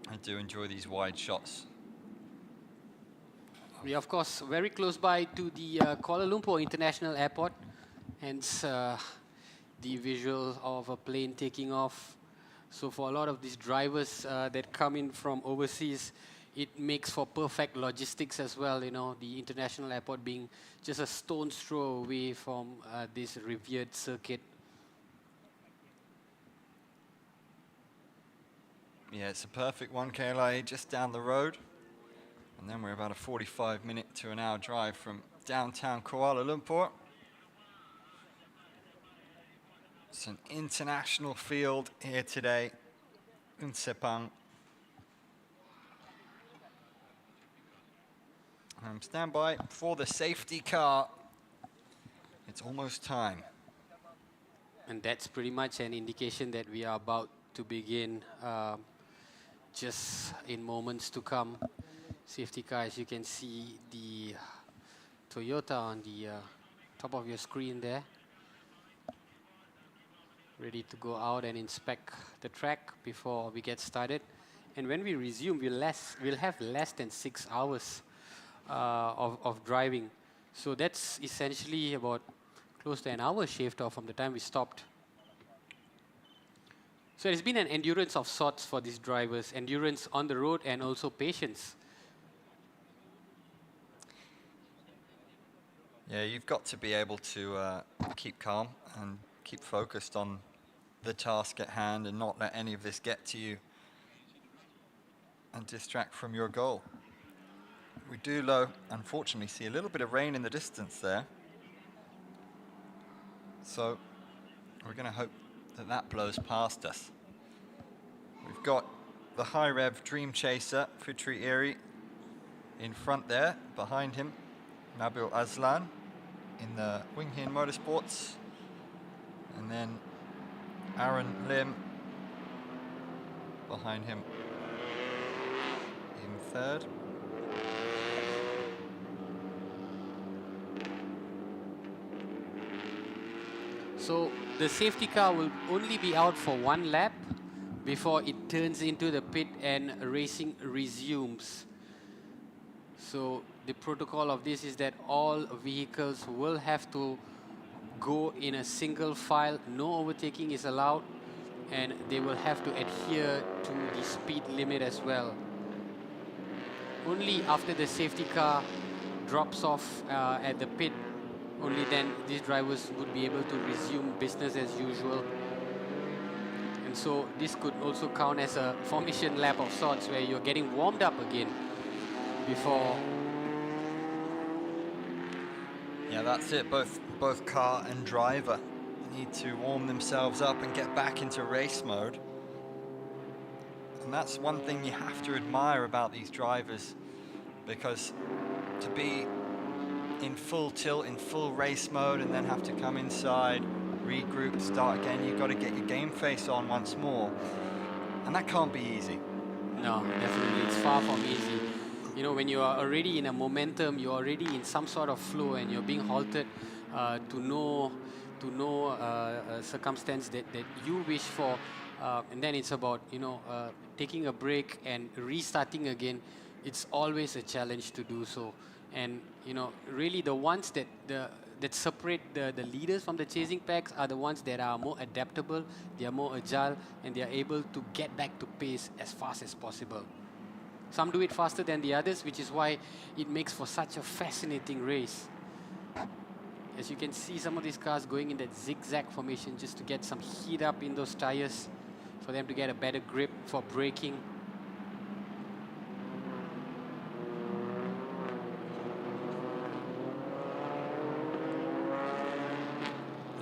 A: I do enjoy these wide shots.
E: We are, of course, very close by to the Kuala Lumpur International Airport, hence the visual of a plane taking off. So for a lot of these drivers that come in from overseas, it makes for perfect logistics as well, the international airport being just a stone's throw away from this revered circuit.
A: Yeah, it's a perfect one, KLIA, just down the road. And then we're about a 45-minute to an hour drive from downtown Kuala Lumpur. It's an international field here today in Sepang. Stand by for the safety car. It's almost time.
E: And that's pretty much an indication that we are about to begin just in moments to come. Safety car, as you can see, the Toyota on the top of your screen there. Ready to go out and inspect the track before we get started. And when we resume, we'll have less than 6 hours of driving. So that's essentially about close to an hour shaved off from the time we stopped. So it's been an endurance of sorts for these drivers. Endurance on the road and also patience.
A: Yeah, you've got to be able to keep calm and keep focused on the task at hand and not let any of this get to you and distract from your goal. We do, unfortunately, see a little bit of rain in the distance there. So we're going to hope that that blows past us. We've got the high rev Dream Chaser, Fitri Eri, in front there. Behind him, Nabil Aslan in the Wing Hin Motorsports. And then Aaron Lim behind him in third.
E: So the safety car will only be out for one lap before it turns into the pit and racing resumes. So the protocol of this is that all vehicles will have to go in a single file. No overtaking is allowed, and they will have to adhere to the speed limit as well. Only after the safety car drops off at the pit, only then these drivers would be able to resume business as usual. So this could also count as a formation lap of sorts where you're getting warmed up again before.
A: Yeah, that's it. Both car and driver need to warm themselves up and get back into race mode. And that's one thing you have to admire about these drivers, because to be in full tilt, in full race mode, and then have to come inside, regroup, start again, you've got to get your game face on once more. And that can't be easy.
E: No, definitely, it's far from easy. You know, when you are already in a momentum, you're already in some sort of flow, and you're being halted to no circumstance that you wish for, and then it's about, you know, taking a break and restarting again. It's always a challenge to do so. And, you know, really the ones that separate the leaders from the chasing packs are the ones that are more adaptable, they are more agile, and they are able to get back to pace as fast as possible. Some do it faster than the others, which is why it makes for such a fascinating race. As you can see, some of these cars going in that zigzag formation just to get some heat up in those tires, for them to get a better grip for braking.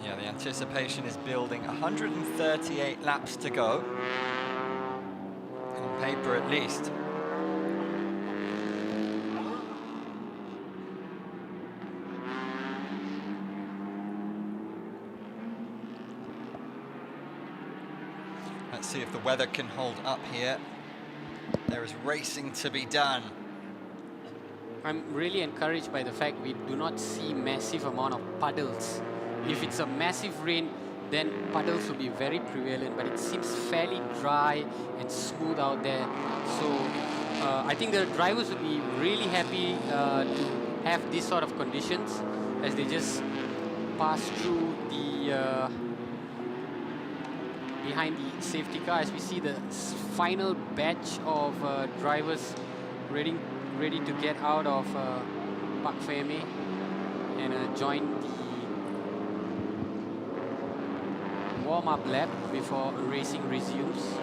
A: Yeah, the anticipation is building. 138 laps to go. On paper, at least. Let's see if the weather can hold up here. There is racing to be done.
E: I'm really encouraged by the fact we do not see massive amount of puddles. If it's a massive rain, then puddles will be very prevalent, but it seems fairly dry and smooth out there. So I think the drivers would be really happy to have these sort of conditions as they just pass through the behind the safety car, as we see the final batch of drivers ready to get out of Park Feme and join the warm-up lap before racing resumes.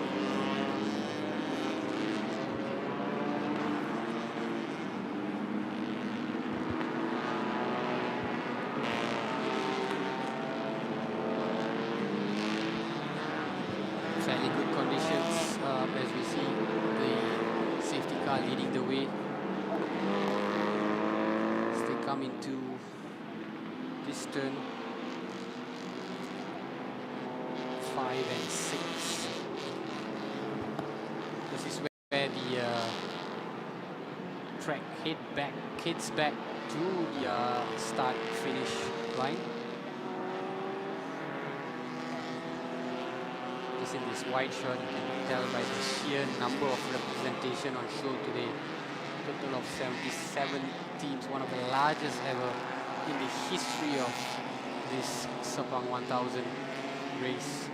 E: Fairly good conditions as we see the safety car leading the way as they come into this turn 5 and 6. This is where the track heads back to the start-finish line. Just in this wide shot, you can tell by the sheer number of representation on show today. Total of 77 teams, one of the largest ever in the history of this Sepang 1000 race.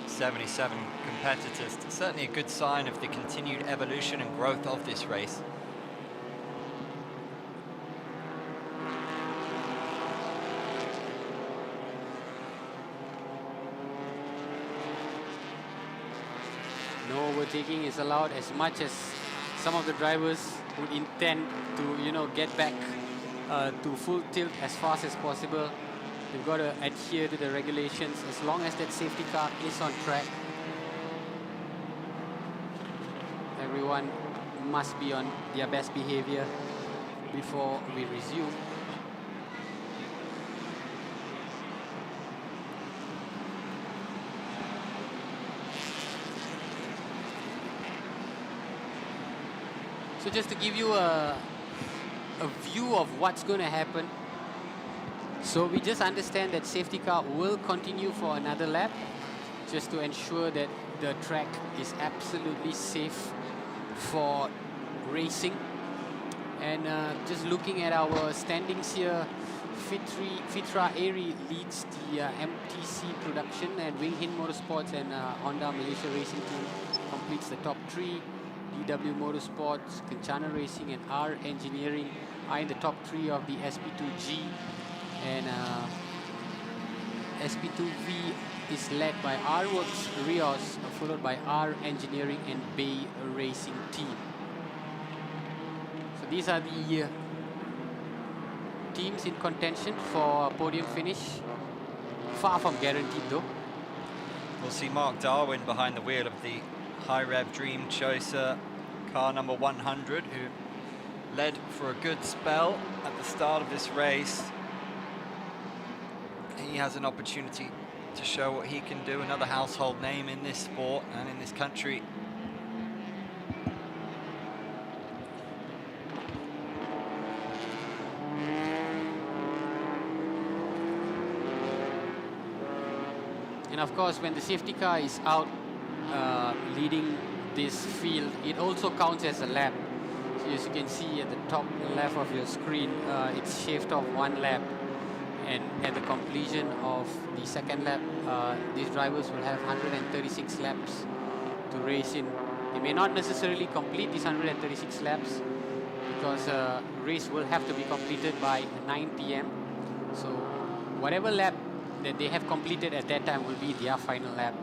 A: 77 competitors. Certainly a good sign of the continued evolution and growth of this race.
E: No overtaking is allowed, as much as some of the drivers would intend to, you know, get back to full tilt as fast as possible. They've got to adhere to the regulations as long as that safety car is on track. Everyone must be on their best behavior before we resume. So just to give you a view of what's going to happen. So we just understand that safety car will continue for another lap, just to ensure that the track is absolutely safe for racing. And just looking at our standings here, Fitra Airy leads the MTC production, and Wing Hin Motorsports and Honda Malaysia Racing Team completes the top 3. DW Motorsports, Kencana Racing and R Engineering are in the top 3 of the SP2G, and SP2V is led by R-Works Rios, followed by R Engineering and Bay Racing Team. So these are the teams in contention for a podium finish. Far from guaranteed though.
A: We'll see Mark Darwin behind the wheel of the High Rev Dream Chaser, car number 100, who led for a good spell at the start of this race. He has an opportunity to show what he can do, another household name in this sport and in this country.
E: And of course, when the safety car is out leading this field, it also counts as a lap. So as you can see at the top left of your screen, it's shaved off 1 lap. And at the completion of the second lap, these drivers will have 136 laps to race in. They may not necessarily complete these 136 laps because race will have to be completed by 9 p.m. So whatever lap that they have completed at that time will be their final lap.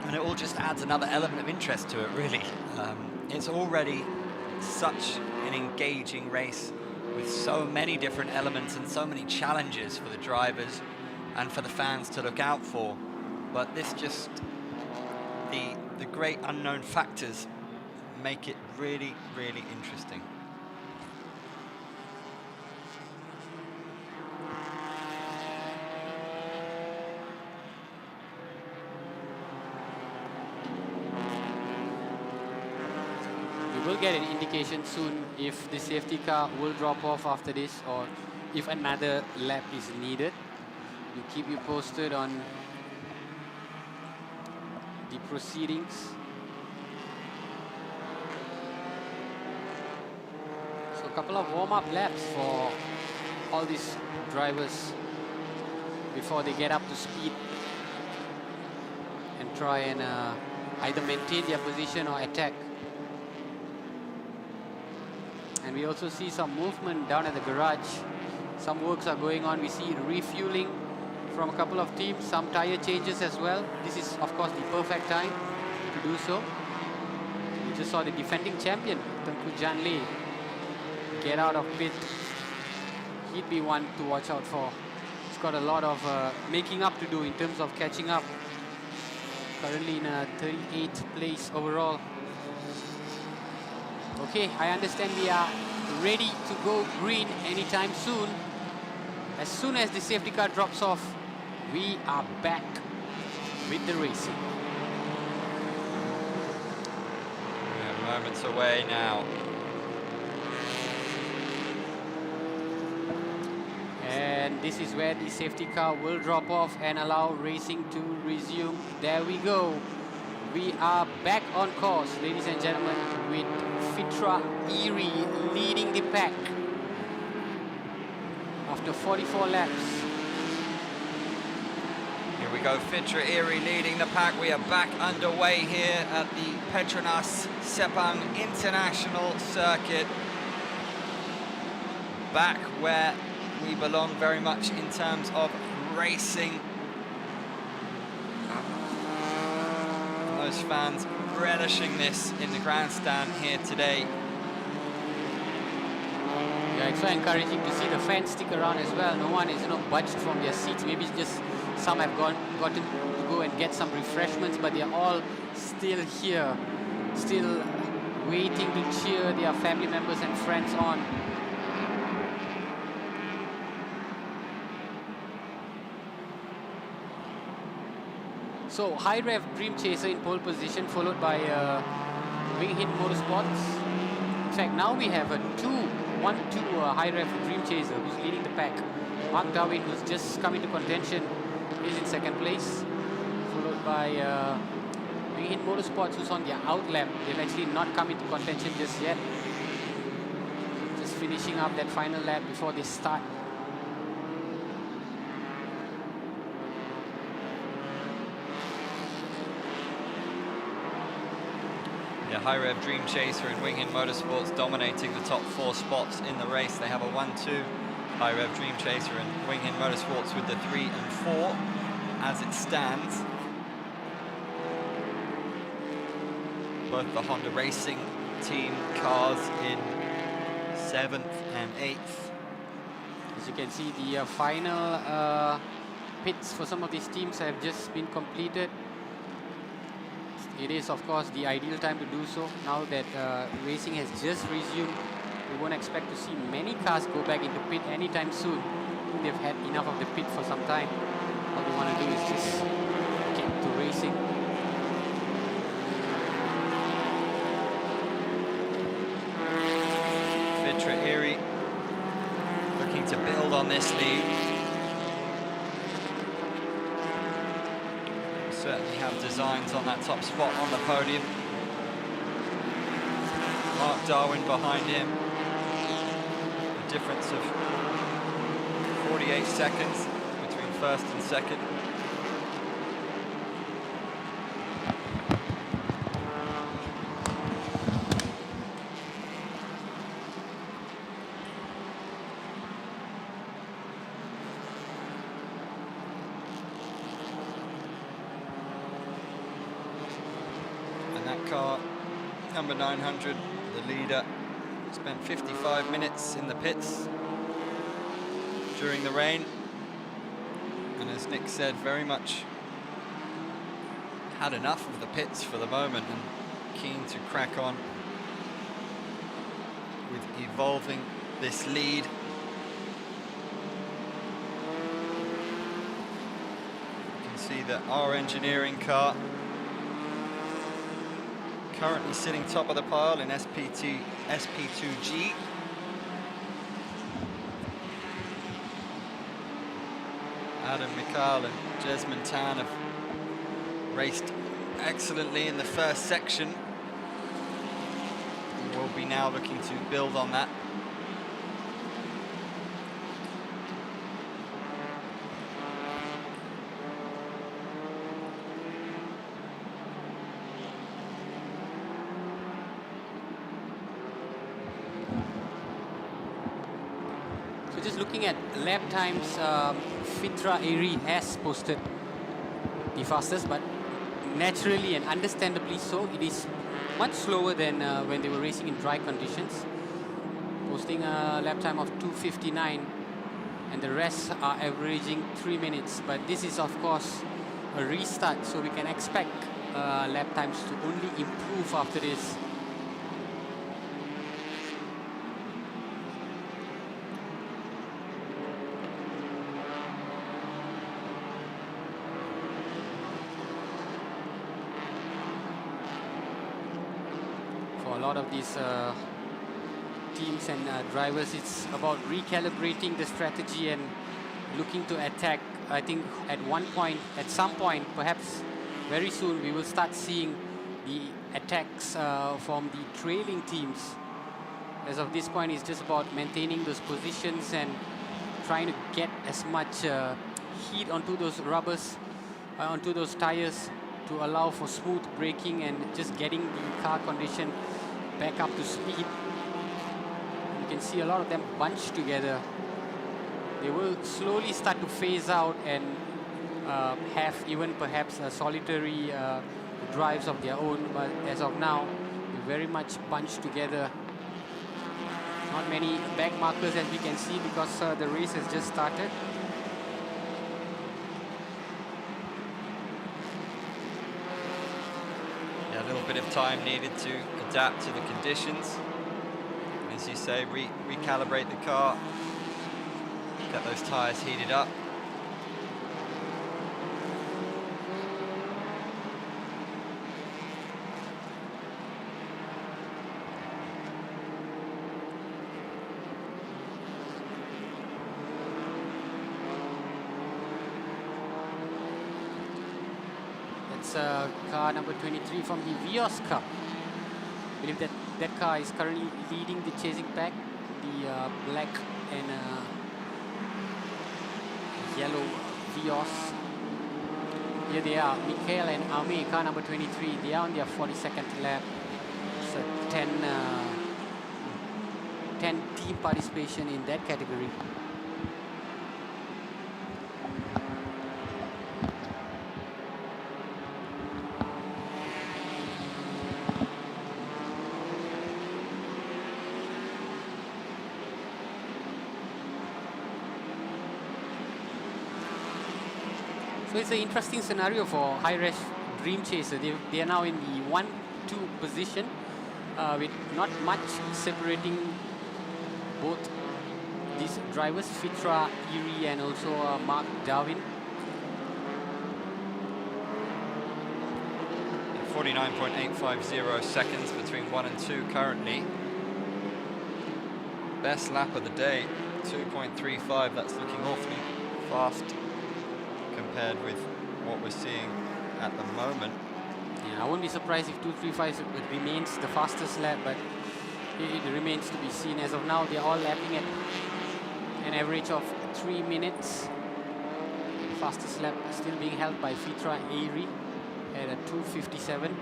A: And it all just adds another element of interest to it, really. It's already such an engaging race with so many different elements and so many challenges for the drivers and for the fans to look out for. But this just, the great unknown factors make it really, really interesting.
E: We'll get an indication soon if the safety car will drop off after this or if another lap is needed. We'll keep you posted on the proceedings. So a couple of warm-up laps for all these drivers before they get up to speed and try and either maintain their position or attack. And we also see some movement down at the garage. Some works are going on. We see refueling from a couple of teams, some tire changes as well. This is, of course, the perfect time to do so. We just saw the defending champion, Tengku Janli, get out of pit. He'd be one to watch out for. He's got a lot of making up to do in terms of catching up. Currently in a 38th place overall. Okay, I understand we are ready to go green anytime soon. As soon as the safety car drops off, we are back with the racing.
A: We're moments away now.
E: And this is where the safety car will drop off and allow racing to resume. There we go. We are back on course, ladies and gentlemen, with Fitra Erie leading the pack after 44 laps.
A: Here we go, Fitra Erie leading the pack. We are back underway here at the Petronas Sepang International Circuit. Back where we belong very much in terms of racing. Those fans relishing this in the grandstand here today.
E: Yeah, it's so encouraging to see the fans stick around as well. No one is, budged from their seats. Maybe just some have gotten to go and get some refreshments, but they're all still here, still waiting to cheer their family members and friends on. So High Rev Dream Chaser in pole position, followed by Wing Hit Motorsports. In fact, now we have a 2-1-2 High Rev Dream Chaser who's leading the pack. Mark Darwin, who's just come into contention, is in second place, followed by Wing Hit Motorsports, who's on their out lap. They've actually not come into contention just yet. Just finishing up that final lap before they start.
A: High Rev Dream Chaser and Wing Hit Motorsports dominating the top 4 spots in the race. They have a 1-2 High Rev Dream Chaser and Wing Hin Motorsports with the 3 and 4 as it stands. Both the Honda Racing team cars in 7th and 8th.
E: As you can see, the final pits for some of these teams have just been completed. It is, of course, the ideal time to do so. Now that racing has just resumed, we won't expect to see many cars go back into pit anytime soon. They've had enough of the pit for some time. All they want to do is just get to racing.
A: Vitra Erie looking to build on this lead. Certainly have designs on that top spot on the podium. Mark Darwin behind him. A difference of 48 seconds between first and second. Car, number 900, the leader, spent 55 minutes in the pits during the rain, and as Nick said, very much had enough of the pits for the moment and keen to crack on with evolving this lead. You can see that our engineering car currently sitting top of the pile in SP2G. Adam Mikal and Jesmine Tan have raced excellently in the first section. We'll be now looking to build on that.
E: Just looking at lap times, Vitra Erie has posted the fastest, but naturally and understandably so, it is much slower than when they were racing in dry conditions, posting a lap time of 2:59, and the rest are averaging 3 minutes. But this is, of course, a restart, so we can expect lap times to only improve after this. A lot of these teams and drivers, it's about recalibrating the strategy and looking to attack. I think at some point, perhaps very soon, we will start seeing the attacks from the trailing teams. As of this point, it's just about maintaining those positions and trying to get as much heat onto those rubbers, onto those tires, to allow for smooth braking and just getting the car condition back up to speed. You can see a lot of them bunched together. They will slowly start to phase out and have even perhaps solitary drives of their own, but as of now, they're very much bunched together. Not many back markers as we can see because the race has just started.
A: Yeah, a little bit of time needed to adapt to the conditions. As you say, recalibrate the car, get those tires heated up.
E: Car number 23 from the Vios Cup. I believe that car is currently leading the chasing pack. The black and yellow Vios. Here they are, Mikhail and Ame, car number 23. They are on their 42nd lap. It's a 10 team participation in that category. So it's an interesting scenario for high-res Dream Chaser. They are now in the 1-2 position with not much separating both these drivers, Fitra, Erie, and also Mark Darwin.
A: 49.850 seconds between 1 and 2 currently. Best lap of the day, 2.35. That's looking awfully fast compared with what we're seeing at the moment.
E: Yeah, I wouldn't be surprised if 2:35 remains the fastest lap, but it remains to be seen. As of now, they're all lapping at an average of 3 minutes. Fastest lap still being held by Fitra Erie at a 2:57.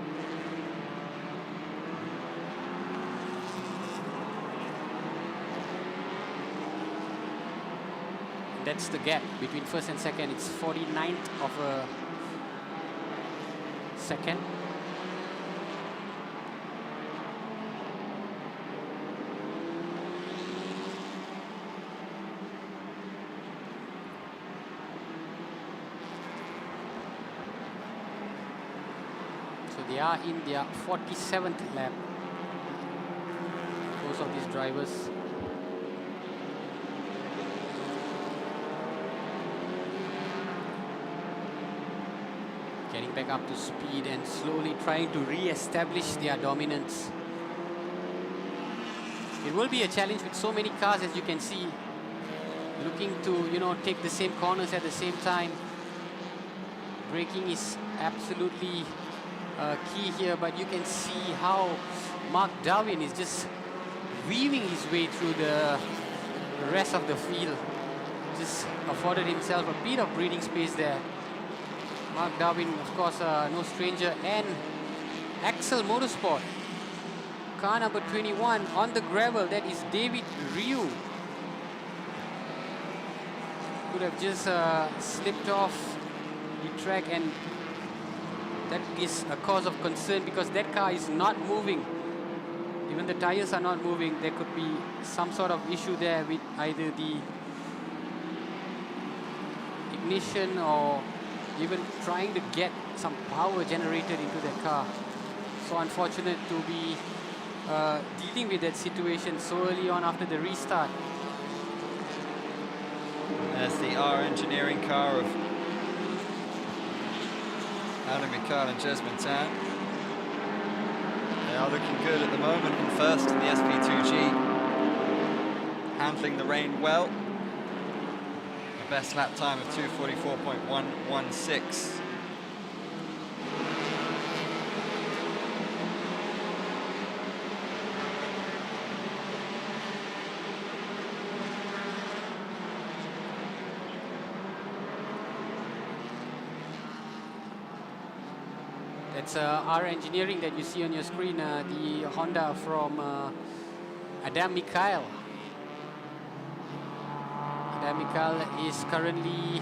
E: That's the gap between first and second. It's 49th of a second. So they are in their 47th lap, most of these drivers. Getting back up to speed and slowly trying to re-establish their dominance. It will be a challenge with so many cars, as you can see, looking to, you know, take the same corners at the same time. Braking is absolutely key here, but you can see how Mark Darwin is just weaving his way through the rest of the field. Just afforded himself a bit of breathing space there. Mark Darwin, of course, no stranger, and Axel Motorsport. Car number 21 on the gravel, that is David Ryu. Could have just slipped off the track, and that is a cause of concern because that car is not moving. Even the tires are not moving. There could be some sort of issue there with either the ignition or even trying to get some power generated into the car. So unfortunate to be dealing with that situation so early on after the restart.
A: There's the R Engineering car of Adam Mikhail and Jesmine Tan. They are looking good at the moment in first in the SP2G. Handling the rain well. The best lap time of 2:44.116.
E: That's our engineering that you see on your screen, the Honda from Adam Mikhail. Adam Mikhail is currently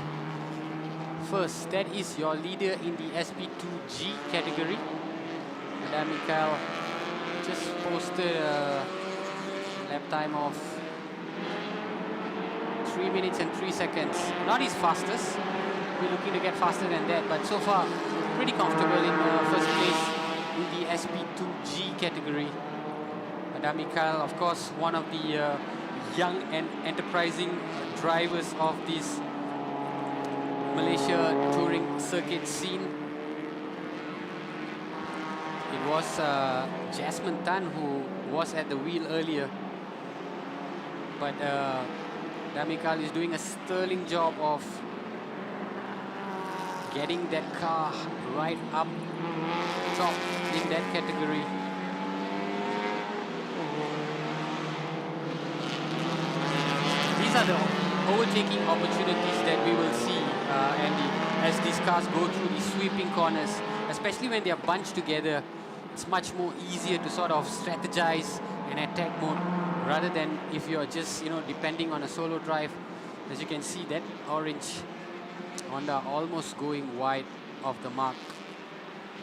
E: first. That is your leader in the SP2G category. Adam Mikhail just posted a lap time of 3 minutes and 3 seconds. Not his fastest. We're looking to get faster than that, but so far pretty comfortable in first place in the SP2G category. Adam Mikhail, of course, one of the young and enterprising drivers of this Malaysia touring circuit scene. It was Jesmine Tan who was at the wheel earlier, but Adam Mikhail is doing a sterling job of getting that car right up top in that category. These are the overtaking opportunities that we will see, Andy, as these cars go through these sweeping corners, especially when they are bunched together. It's much more easier to sort of strategize and attack mode rather than if you're just, you know, depending on a solo drive. As you can see, that orange Honda almost going wide of the mark.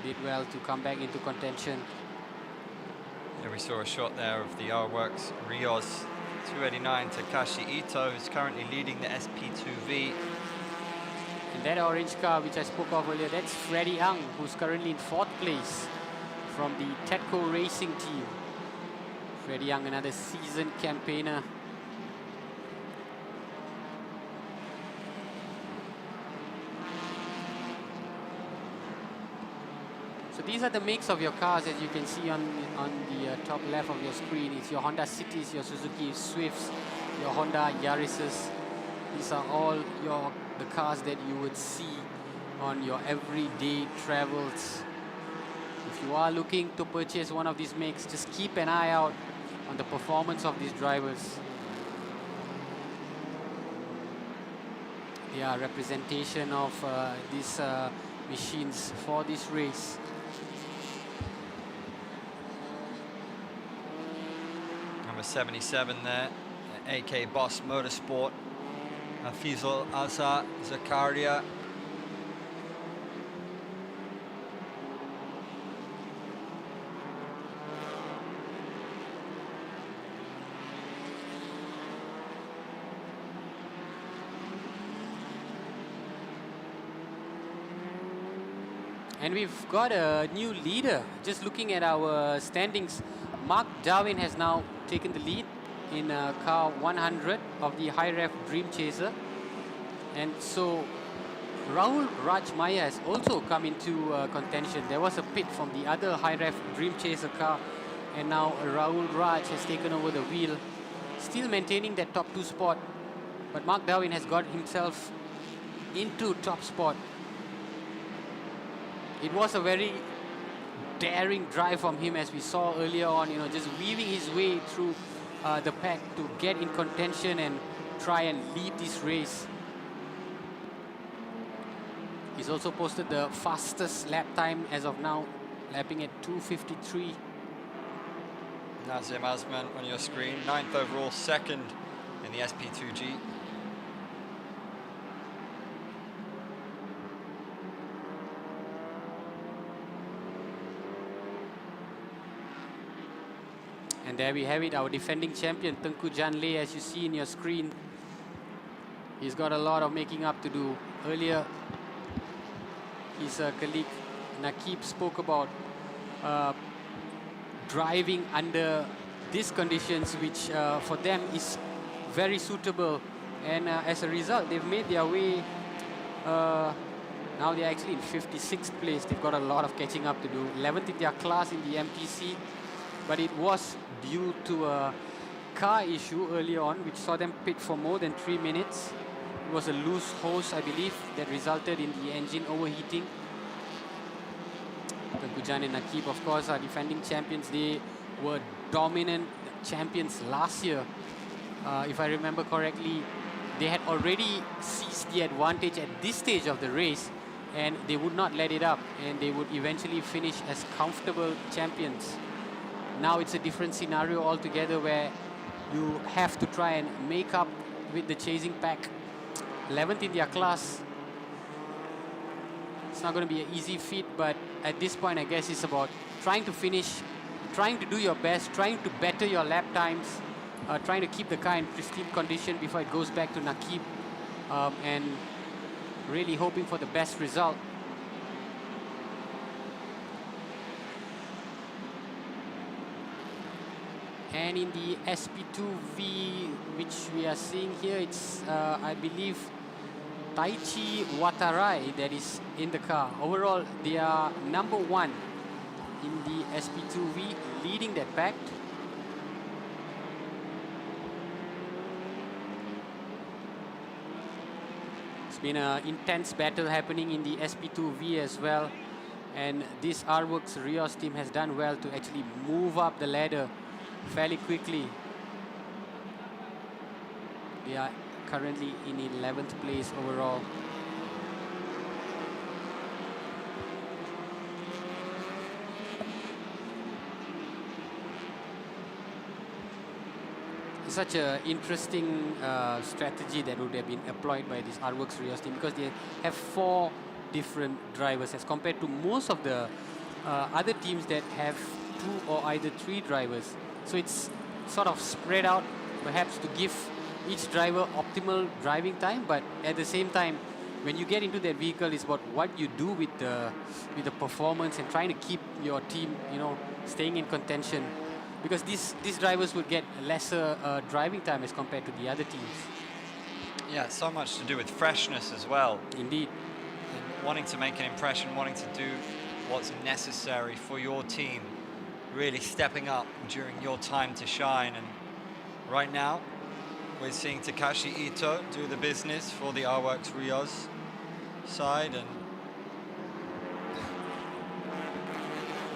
E: Did well to come back into contention.
A: Yeah, we saw a shot there of the R-Works Rios 289 Takashi Ito, who's currently leading the SP2V.
E: And that orange car which I spoke of earlier, that's Freddie Ang, who's currently in 4th place from the Tedco Racing team. Freddie Young, another seasoned campaigner. So these are the makes of your cars, as you can see on the top left of your screen. It's your Honda Cities, your Suzuki Swifts, your Honda Yaris's. These are all the cars that you would see on your everyday travels. If you are looking to purchase one of these makes, just keep an eye out on the performance of these drivers. They are representation of these machines for this race.
A: Number 77 there, AK Boss Motorsport, Fizul Azhar Zakaria.
E: And we've got a new leader. Just looking at our standings, Mark Darwin has now taken the lead in car 100 of the high ref Dream Chaser. And so Rahul Raj Maya has also come into contention. There was a pit from the other high ref Dream Chaser car, and now Rahul Raj has taken over the wheel, still maintaining that top 2 spot. But Mark Darwin has got himself into top spot. It was a very daring drive from him, as we saw earlier on, just weaving his way through the pack to get in contention and try and lead this race. He's also posted the fastest lap time as of now, lapping at 2:53.
A: Nazim Azman on your screen, 9th overall, 2nd in the SP2G.
E: And there we have it, our defending champion, Tengku Janle, as you see in your screen. He's got a lot of making up to do. Earlier, his colleague Nakib spoke about driving under these conditions, which for them is very suitable. And as a result, they've made their way. Now they're actually in 56th place. They've got a lot of catching up to do. 11th in their class in the MTC. But it was due to a car issue early on, which saw them pit for more than 3 minutes. It was a loose hose, I believe, that resulted in the engine overheating. Tengku and Nakib, of course, are defending champions. They were dominant champions last year. If I remember correctly, they had already seized the advantage at this stage of the race, and they would not let it up, and they would eventually finish as comfortable champions. Now it's a different scenario altogether, where you have to try and make up with the chasing pack. 11th in their class. It's not going to be an easy feat, but at this point, I guess it's about trying to finish, trying to do your best, trying to better your lap times, trying to keep the car in pristine condition before it goes back to Nakib, and really hoping for the best result. And in the SP2V, which we are seeing here, it's, I believe, Taichi Watarai that is in the car. Overall, they are number 1 in the SP2V, leading that pack. It's been an intense battle happening in the SP2V as well. And this R-Works Rios team has done well to actually move up the ladder fairly quickly. They are currently in 11th place overall. It's such an interesting strategy that would have been employed by this R-Works Rios team, because they have 4 different drivers as compared to most of the other teams that have 2 or either 3 drivers. So it's sort of spread out, perhaps to give each driver optimal driving time, but at the same time, when you get into that vehicle, it's about what you do with the performance and trying to keep your team, staying in contention. Because these drivers would get lesser driving time as compared to the other teams.
A: Yeah, so much to do with freshness as well.
E: Indeed.
A: And wanting to make an impression, wanting to do what's necessary for your team, really stepping up during your time to shine. And right now, we're seeing Takashi Ito do the business for the R-Works Rios side, and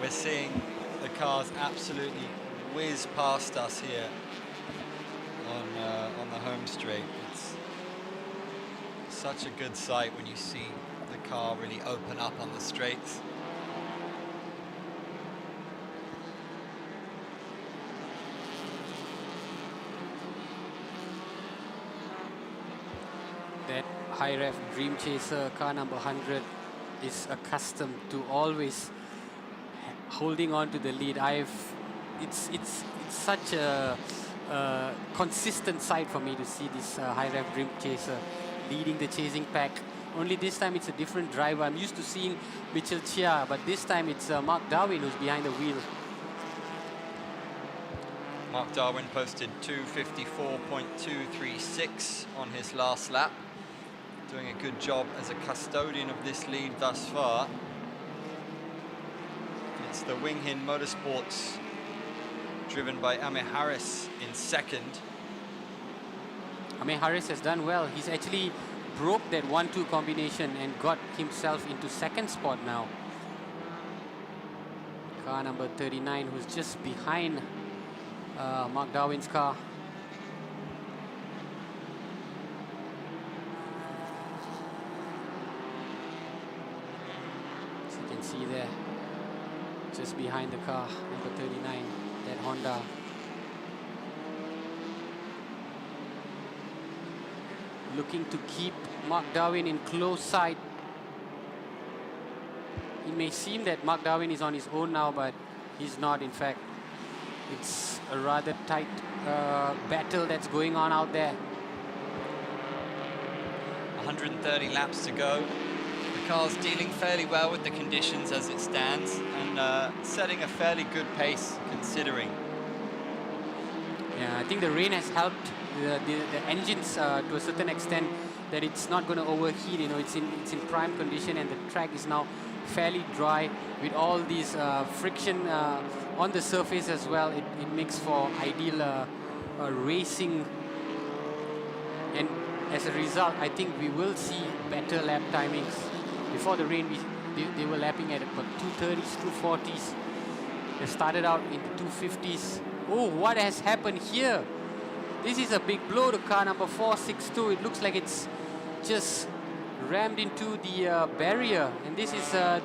A: we're seeing the cars absolutely whiz past us here on the home straight. It's such a good sight when you see the car really open up on the straights.
E: That high ref Dream Chaser car number 100 is accustomed to always holding on to the lead. It's such a consistent sight for me to see this high ref Dream Chaser leading the chasing pack. Only this time it's a different driver. I'm used to seeing Mitchell Chia, but this time it's Mark Darwin who's behind the wheel.
A: Mark Darwin posted 2:54.236 on his last lap. Doing a good job as a custodian of this lead thus far. It's the Wing Hin Motorsports, driven by Amir Harris, in second.
E: Amir Harris has done well. He's actually broke that 1-2 combination and got himself into second spot now. Car number 39, who's just behind Mark Darwin's car. As you can see there, just behind the car, number 39, that Honda. Looking to keep Mark Darwin in close sight. It may seem that Mark Darwin is on his own now, but he's not, in fact. It's a rather tight battle that's going on out there.
A: 130 laps to go. The car's dealing fairly well with the conditions as it stands, and setting a fairly good pace considering.
E: Yeah, I think the rain has helped the engines to a certain extent, that it's not going to overheat. It's in prime condition, and the track is now fairly dry with all these friction on the surface as well. It makes for ideal racing, and as a result, I think we will see better lap timings. Before the rain, they were lapping at about 230s, 240s. They started out in the 250s. Oh, what has happened here? This is a big blow to car number 462. It looks like it's just rammed into the barrier. And this is the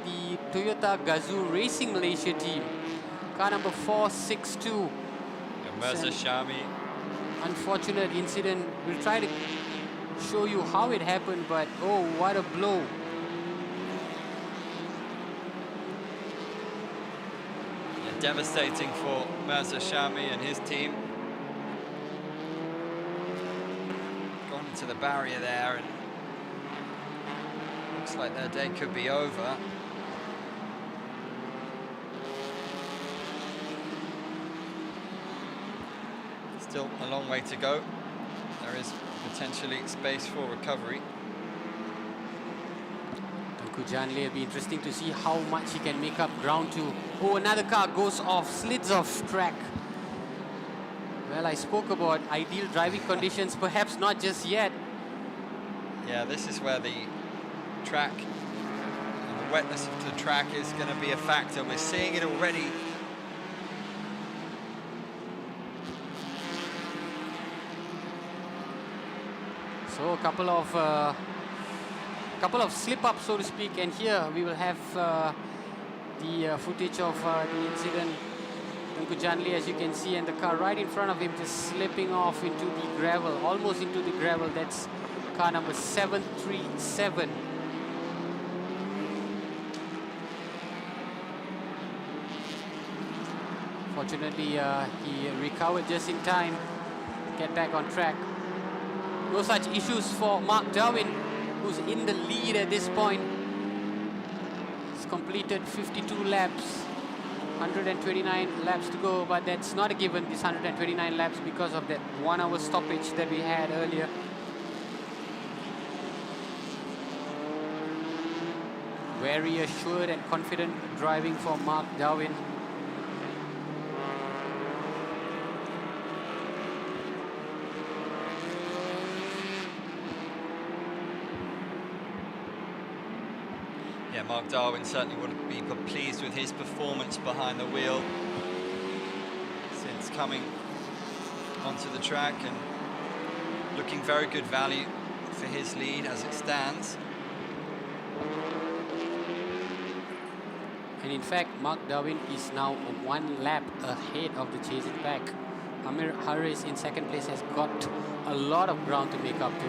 E: Toyota Gazoo Racing Malaysia team. Car number 462.
A: Mirza Shami.
E: Unfortunate incident. We'll try to show you how it happened, but oh, what a blow.
A: Devastating for Mirza Shami and his team. Gone into the barrier there, and looks like their day could be over. Still a long way to go. There is potentially space for recovery.
E: Janli, it'll be interesting to see how much he can make up ground to. Oh, another car goes off, slids off track. Well, I spoke about ideal driving conditions, perhaps not just yet.
A: Yeah, this is where the track and the wetness of the track is going to be a factor. We're seeing it already.
E: So a couple of slip-ups, so to speak, and here we will have the footage of the incident. Tunku Janli, as you can see, and the car right in front of him just slipping off into the gravel, almost into the gravel. That's car number 737. Fortunately, he recovered just in time to get back on track. No such issues for Mark Darwin, who's in the lead at this point. He's completed 52 laps, 129 laps to go, but that's not a given, this 129 laps, because of that 1 hour stoppage that we had earlier. Very assured and confident driving for Mark Darwin.
A: Yeah, Mark Darwin certainly would be pleased with his performance behind the wheel since coming onto the track, and looking very good value for his lead as it stands.
E: And in fact, Mark Darwin is now 1 lap ahead of the chasing pack. Amir Harris in second place has got a lot of ground to make up to.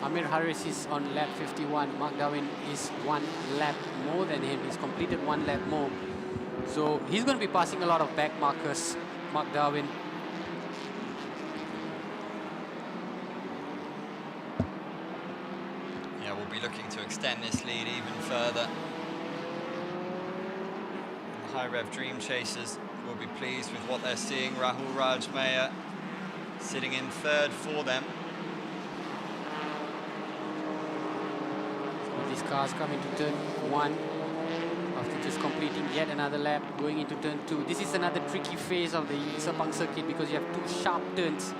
E: Amir Harris is on lap 51. Mark Darwin is 1 lap more than him. He's completed 1 lap more. So he's going to be passing a lot of back markers, Mark Darwin.
A: Yeah, we'll be looking to extend this lead even further. The High Rev Dream Chasers will be pleased with what they're seeing. Rahul Rajmaya sitting in third for them.
E: These cars come into turn 1 after just completing yet another lap, going into turn 2. This is another tricky phase of the Sepang circuit because you have 2 sharp turns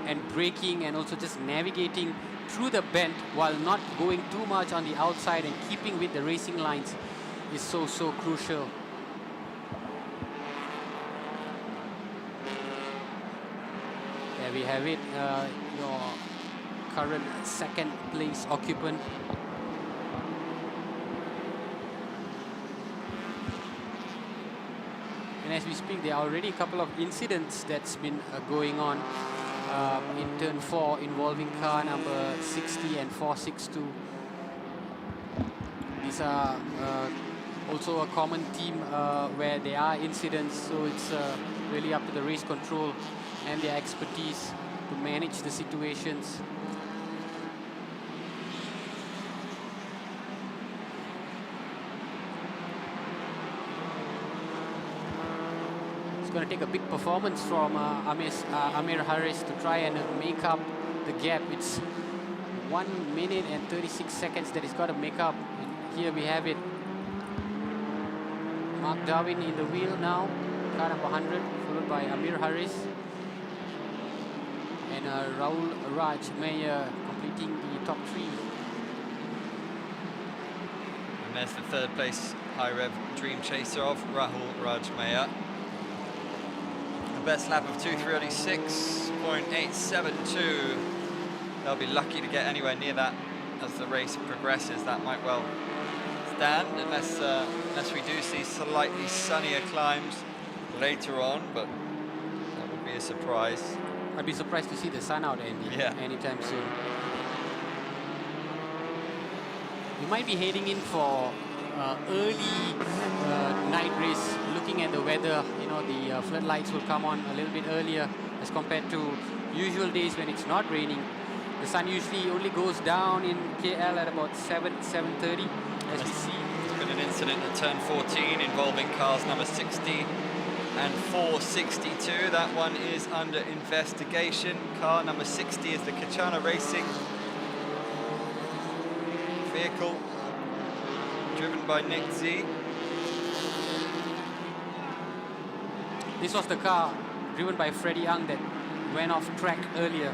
E: and braking, and also just navigating through the bend while not going too much on the outside and keeping with the racing lines is so crucial. There we have it, your current second place occupant. And as we speak, there are already a couple of incidents that's been going on in turn 4 involving car number 60 and 462. These are also a common theme where there are incidents, so it's really up to the race control and their expertise to manage the situations. It's going to take a big performance from Amir Harris to try and make up the gap. It's 1 minute and 36 seconds that he's got to make up. And here we have it. Mark Darwin in the wheel now, car number 100, followed by Amir Harris. And Rahul Rajmaya completing the top 3.
A: And there's the third place High Rev Dream Chaser of Rahul Rajmaya. The best lap of 2:36.872. They'll be lucky to get anywhere near that as the race progresses. That might well stand unless we do see slightly sunnier climbs later on, but that would be a surprise.
E: I'd be surprised to see the sun out anytime soon. We might be heading in for early night race. Looking at the weather, you know, the floodlights will come on a little bit earlier as compared to usual days when it's not raining. The sun usually only goes down in KL at about 7:30, as we see.
A: There's been an incident at turn 14 involving cars number 60 and 462. That one is under investigation. Car number 60 is the Kachana Racing vehicle, driven by Nick Z.
E: This was the car driven by Freddie Young that went off track earlier.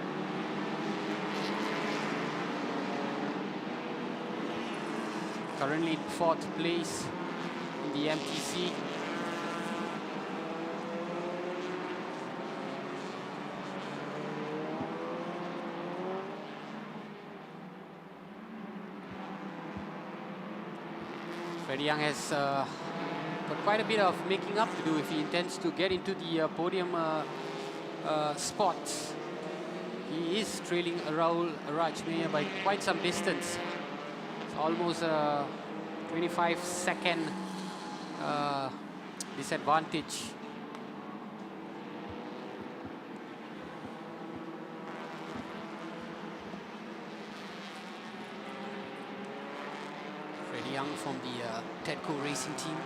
E: Currently 4th place in the MTC. Freddie Young has got quite a bit of making up to do if he intends to get into the podium spots. He is trailing Rahul Rajmaya by quite some distance. It's almost a 25-second disadvantage. from the Tedco Racing team.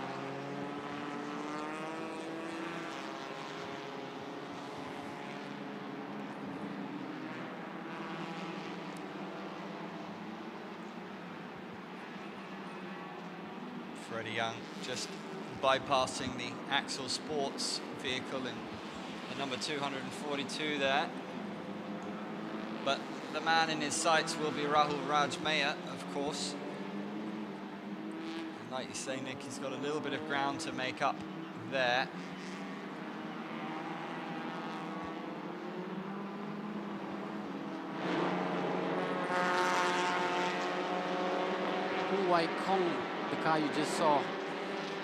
A: Freddie Young just bypassing the Axel Sports vehicle in the number 242 there. But the man in his sights will be Rahul Rajmaya, of course. And like you say, Nick, he's got a little bit of ground to make up there.
E: Hu Wai Kong, the car you just saw,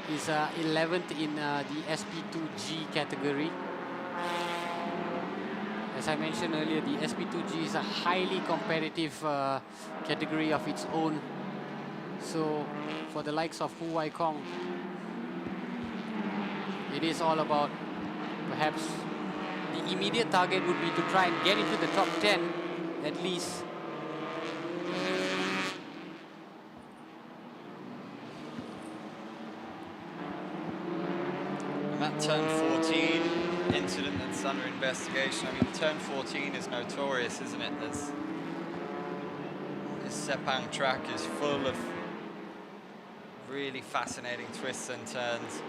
E: is 11th in the SP2G category. As I mentioned earlier, the SP2G is a highly competitive category of its own. So for the likes of Hu Wai Kong, it is all about, perhaps the immediate target would be to try and get into the top 10 at least.
A: That turn 14 incident that's under investigation. I mean, turn 14 is notorious, isn't it? This Sepang track is full of really fascinating twists and turns.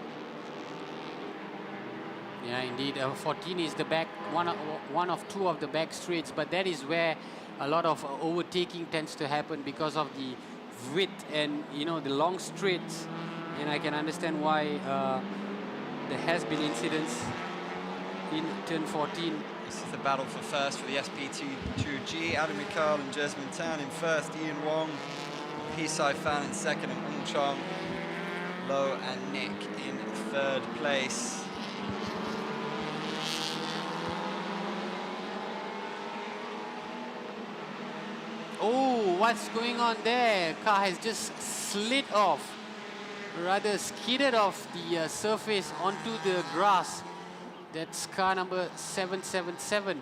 E: Yeah, indeed. 14 is the back, one of two of the back straights, but that is where a lot of overtaking tends to happen because of the width and, you know, the long straights. And I can understand why there has been incidents in turn 14.
A: This is the battle for first for the SP2G. Adam Mikhail and Jesmine Tan in first. Ian Wong, Pisai Fan in second, and Ung Chong, Lo and Nick in third place.
E: Oh, what's going on there? Car has just slid off, rather skidded off the surface onto the grass. That's car number 777.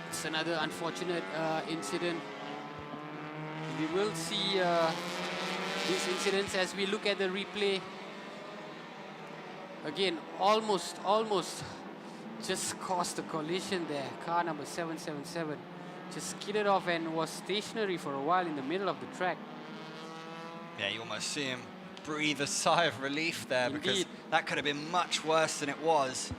E: It's another unfortunate incident. We will see these incidents as we look at the replay. Again, almost just caused a collision there. Car number 777 just skidded off and was stationary for a while in the middle of the track.
A: Yeah, you almost see him breathe a sigh of relief there.
E: Indeed.
A: Because that could have been much worse than it was.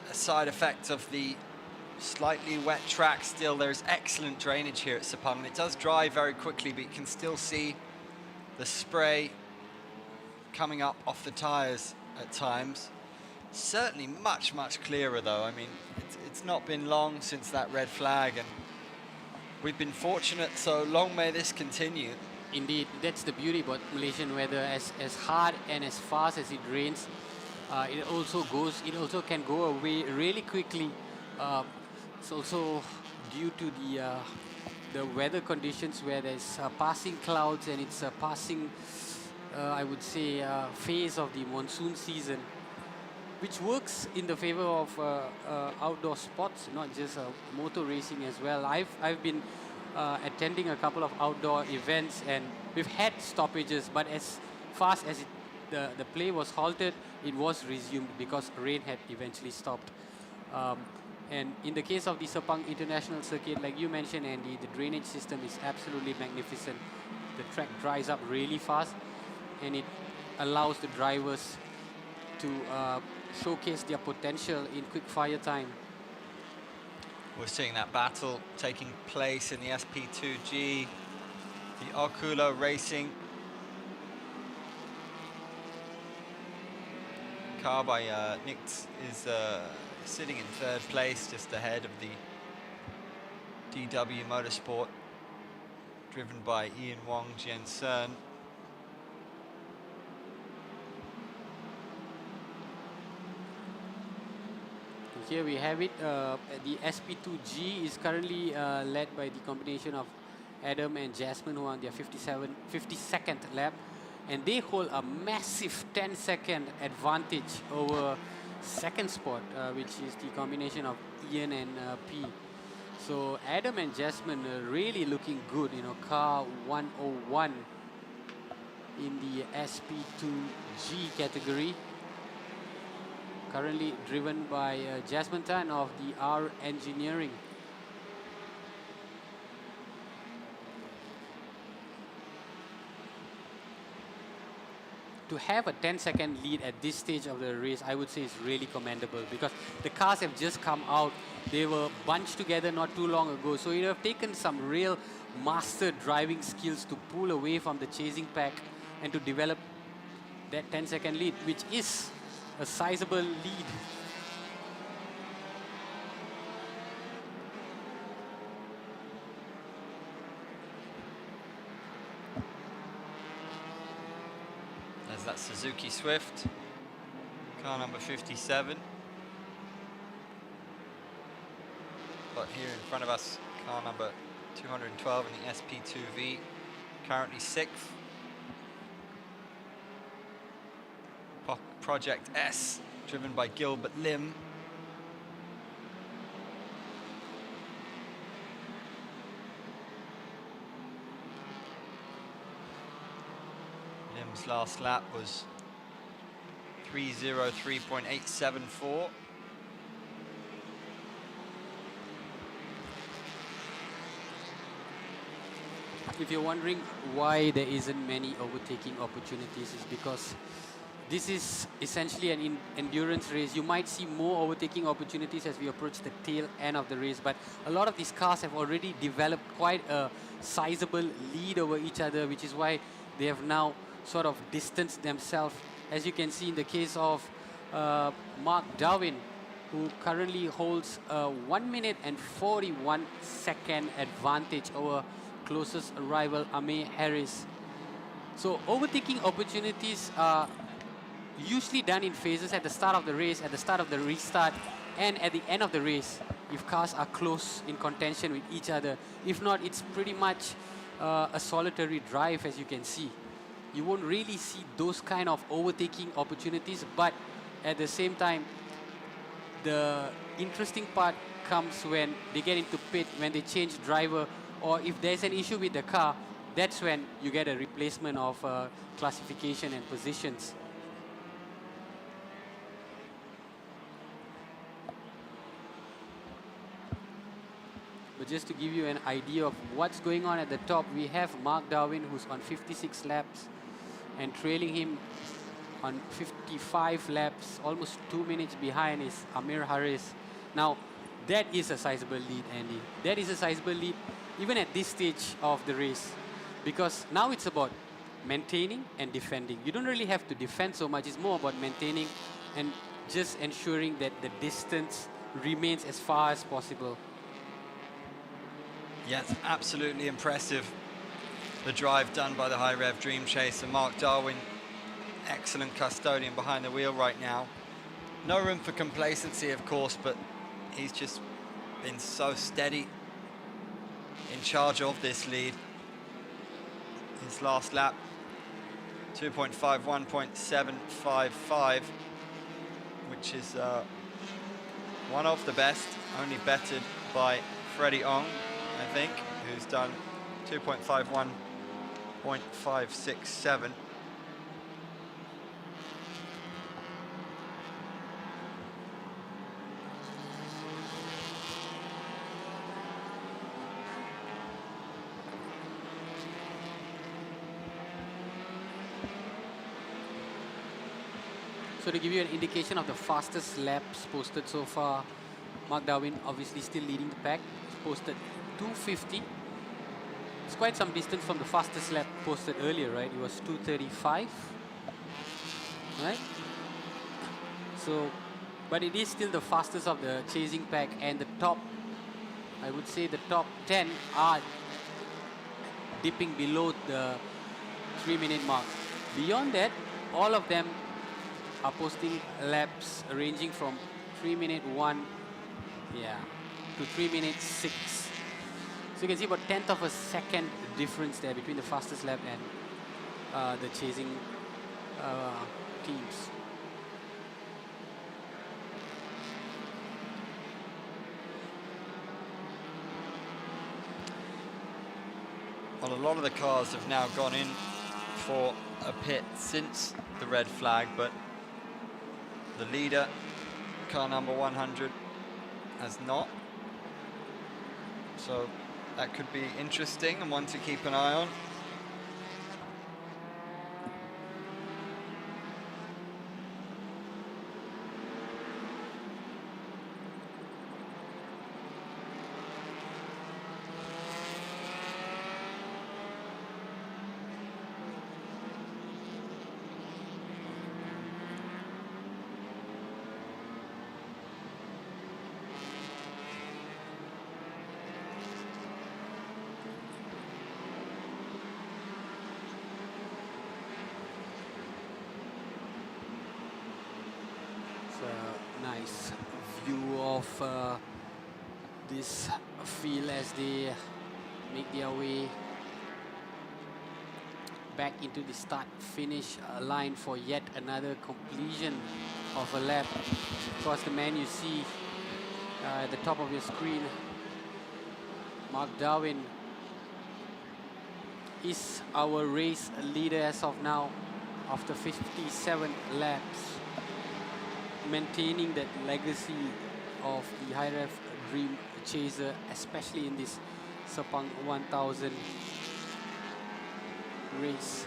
A: A side effect of the slightly wet track still, there's excellent drainage here at Sepang. It does dry very quickly, but you can still see the spray coming up off the tires at times. Certainly much clearer though. I mean, it's not been long since that red flag, and we've been fortunate, so long may this continue.
E: Indeed, that's the beauty about Malaysian weather. As hard and as fast as it rains, it also can go away really quickly. It's also due to the weather conditions where there's passing clouds and it's a passing, I would say, phase of the monsoon season, which works in the favor of outdoor sports, not just motor racing as well. I've been attending a couple of outdoor events, and we've had stoppages, but as fast as the play was halted, it was resumed because rain had eventually stopped. And in the case of the Sepang International Circuit, like you mentioned, Andy, the drainage system is absolutely magnificent. The track dries up really fast, and it allows the drivers to showcase their potential in quick fire time.
A: We're seeing that battle taking place in the SP2G, the Oculo Racing. Car by Nick is sitting in third place, just ahead of the DW Motorsport, driven by Ian Wong, Jian Sen.
E: Here we have it. The SP2G is currently led by the combination of Adam and Jasmine, who are on their 52nd lap. And they hold a massive 10-second advantage over second spot, which is the combination of Ian and P. So Adam and Jasmine are really looking good. You know, car 101 in the SP2G category. Currently driven by Jasmine Tan of the R Engineering. To have a 10-second lead at this stage of the race, I would say is really commendable because the cars have just come out. They were bunched together not too long ago. So it have taken some real master driving skills to pull away from the chasing pack and to develop that 10-second lead, which is a sizable lead.
A: There's that Suzuki Swift, car number 57. But here in front of us, car number 212 in the SP2V, currently 6th. Project S, driven by Gilbert Lim. Lim's last lap was 3:03.874.
E: If you're wondering why there isn't many overtaking opportunities, it's because this is essentially an endurance race. You might see more overtaking opportunities as we approach the tail end of the race, but a lot of these cars have already developed quite a sizable lead over each other, which is why they have now sort of distanced themselves. As you can see in the case of Mark Darwin, who currently holds a 1 minute and 41 second advantage over closest rival Amir Harris. So overtaking opportunities are usually done in phases at the start of the race, at the start of the restart, and at the end of the race if cars are close in contention with each other. If not, it's pretty much a solitary drive, as you can see. You won't really see those kind of overtaking opportunities, but at the same time, the interesting part comes when they get into pit, when they change driver, or if there's an issue with the car, that's when you get a replacement of classification and positions. But just to give you an idea of what's going on at the top, we have Mark Darwin, who's on 56 laps, and trailing him on 55 laps, almost 2 minutes behind is Amir Harris. Now, that is a sizable lead, Andy. That is a sizable lead, even at this stage of the race, because now it's about maintaining and defending. You don't really have to defend so much. It's more about maintaining and just ensuring that the distance remains as far as possible.
A: Yeah, it's absolutely impressive, the drive done by the High Rev Dream Chaser. Mark Darwin, excellent custodian behind the wheel right now. No room for complacency, of course, but he's just been so steady in charge of this lead. His last lap, 2.51.755, which is one of the best, only bettered by Freddie Ong, I think, who's done 2.51.567.
E: So to give you an indication of the fastest laps posted so far, Mark Darwin obviously still leading the pack. He's posted 250. It's quite some distance from the fastest lap posted earlier, right? It was 235, right? So, but it is still the fastest of the chasing pack, and the top, I would say the top 10 are dipping below the 3-minute mark. Beyond that, all of them are posting laps ranging from 3-minute 1, to 3-minute 6. So you can see about 1/10 of a second difference there between the fastest lap and the chasing teams.
A: Well, a lot of the cars have now gone in for a pit since the red flag, but the leader, car number 100, has not. So that could be interesting and one to keep an eye on.
E: Nice view of this field as they make their way back into the start-finish line for yet another completion of a lap. Of course, the man you see at the top of your screen, Mark Darwin, is our race leader as of now after 57 laps, maintaining that legacy of the high rev dream chaser, especially in this Sepang 1000 race.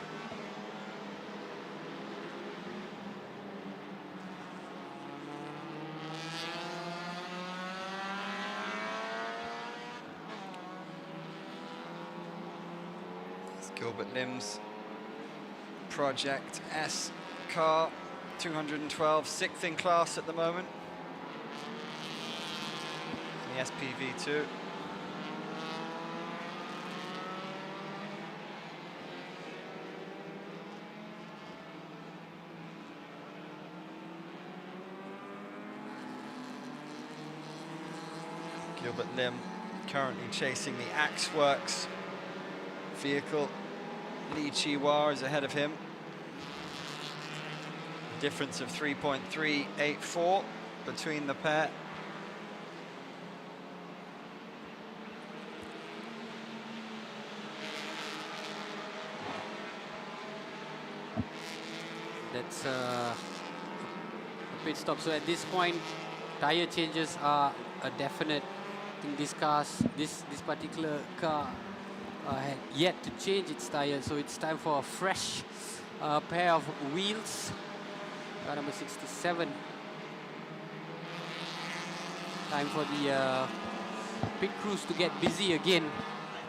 A: It's Gilbert Lim's Project S car, 212, sixth in class at the moment. The SPV2. Gilbert Lim currently chasing the Axeworks vehicle. Lee Chi-Hwa is ahead of him. Difference of 3.384 between the pair.
E: That's a pit stop. So at this point, tire changes are a definite. I think this particular car had yet to change its tire, so it's time for a fresh pair of wheels. Car number 67. Time for the pit crews to get busy again.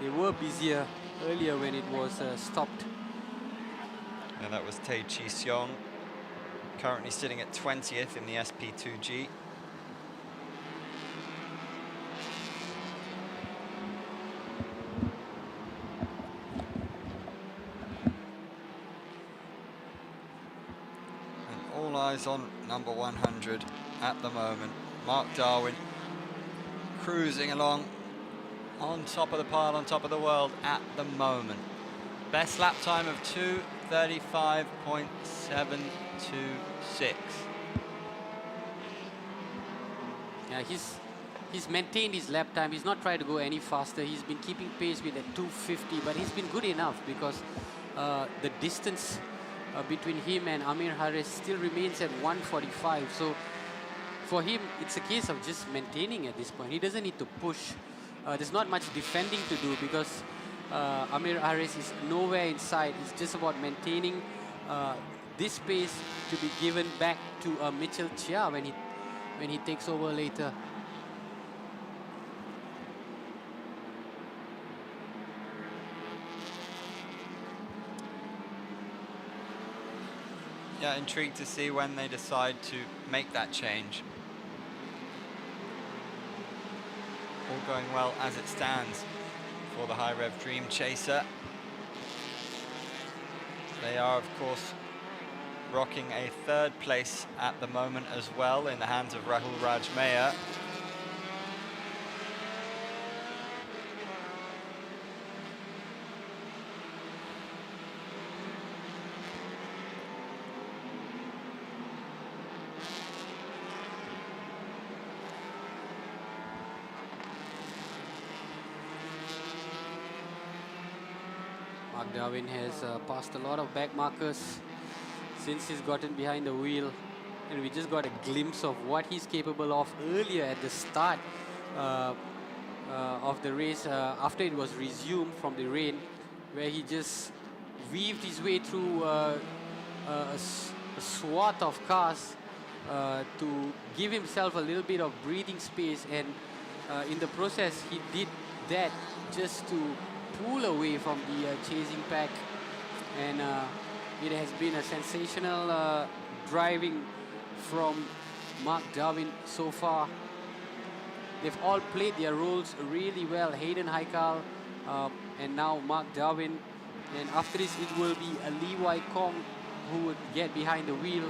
E: They were busier earlier when it was stopped.
A: And that was Tae Chi Seong, currently sitting at 20th in the SP2G. All eyes on number 100 at the moment. Mark Darwin cruising along on top of the pile, on top of the world at the moment. Best lap time of 2:35.726.
E: Yeah, he's maintained his lap time. He's not tried to go any faster. He's been keeping pace with at 250, but he's been good enough because the distance between him and Amir Harris still remains at 145. So for him, it's a case of just maintaining at this point. He doesn't need to push. There's not much defending to do because Amir Harris is nowhere inside. It's just about maintaining this pace to be given back to Mitchell Chia when he takes over later.
A: Yeah, intrigued to see when they decide to make that change. All going well as it stands for the High Rev Dream Chaser. They are, of course, rocking a third place at the moment as well in the hands of Rahul Rajmeya.
E: Mark Darwin has passed a lot of back markers since he's gotten behind the wheel. And we just got a glimpse of what he's capable of earlier at the start of the race, after it was resumed from the rain, where he just weaved his way through a swath of cars to give himself a little bit of breathing space, and in the process he did that just to pull away from the chasing pack. And it has been a sensational driving from Mark Darwin so far. They've all played their roles really well. Hayden Haikal and now Mark Darwin. And after this, it will be Lee Wai Kong who would get behind the wheel.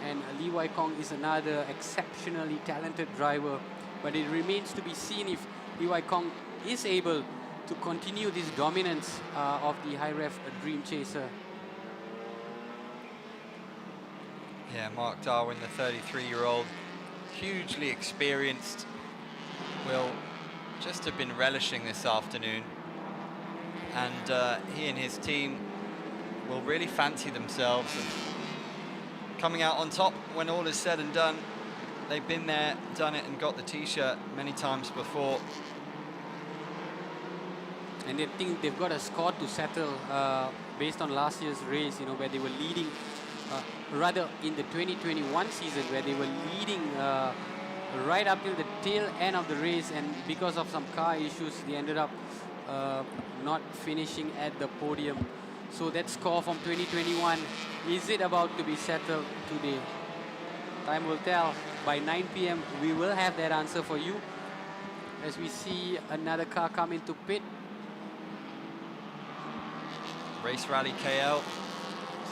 E: And Lee Wai Kong is another exceptionally talented driver. But it remains to be seen if Lee Wai Kong is able to continue this dominance of the high ref Dream Chaser.
A: Yeah, Mark Darwin, the 33-year-old, hugely experienced, will just have been relishing this afternoon. And he and his team will really fancy themselves and coming out on top when all is said and done. They've been there, done it, and got the T-shirt many times before.
E: And they think they've got a score to settle based on last year's race, you know, where they were leading, rather in the 2021 season, where they were leading right up till the tail end of the race, and because of some car issues, they ended up not finishing at the podium. So that score from 2021, is it about to be settled today? Time will tell. By 9 p.m. we will have that answer for you as we see another car come into pit.
A: Race Rally KL,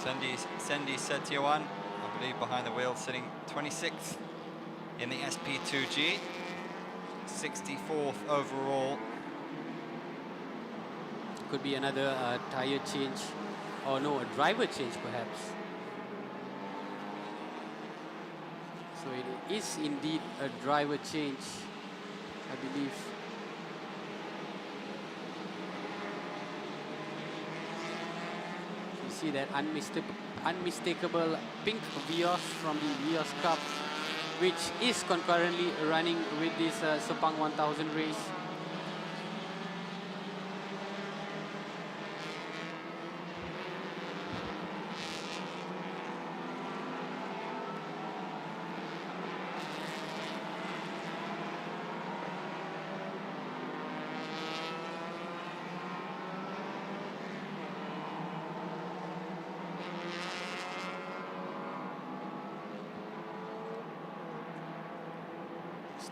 A: Sendi Setiawan, I believe behind the wheel, sitting 26th in the SP2G, 64th overall.
E: Could be another tyre change, or no, a driver change perhaps. So it is indeed a driver change, I believe. You see that unmistakable pink Vios from the Vios Cup, which is concurrently running with this Sepang 1000 race.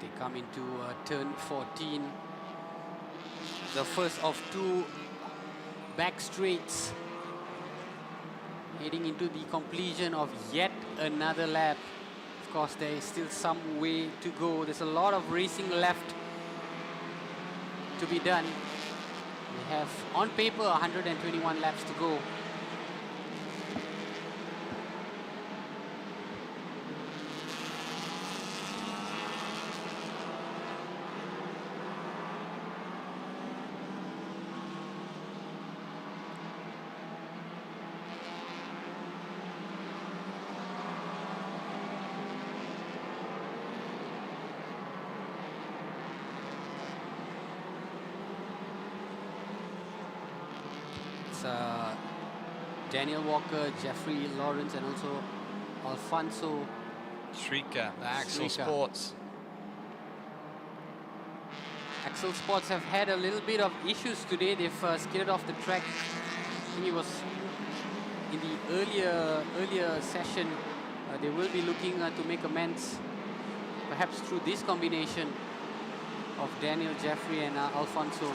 E: They come into turn 14, the first of two back straights, heading into the completion of yet another lap. Of course, there is still some way to go. There's a lot of racing left to be done. We have, on paper, 121 laps to go. Daniel Walker, Jeffrey Lawrence, and also Alfonso
A: Shrika, the Axel
E: Shrika.
A: Sports.
E: Axel Sports have had a little bit of issues today. They've skidded off the track. I think it was in the earlier session. They will be looking to make amends, perhaps through this combination of Daniel, Jeffrey, and Alfonso.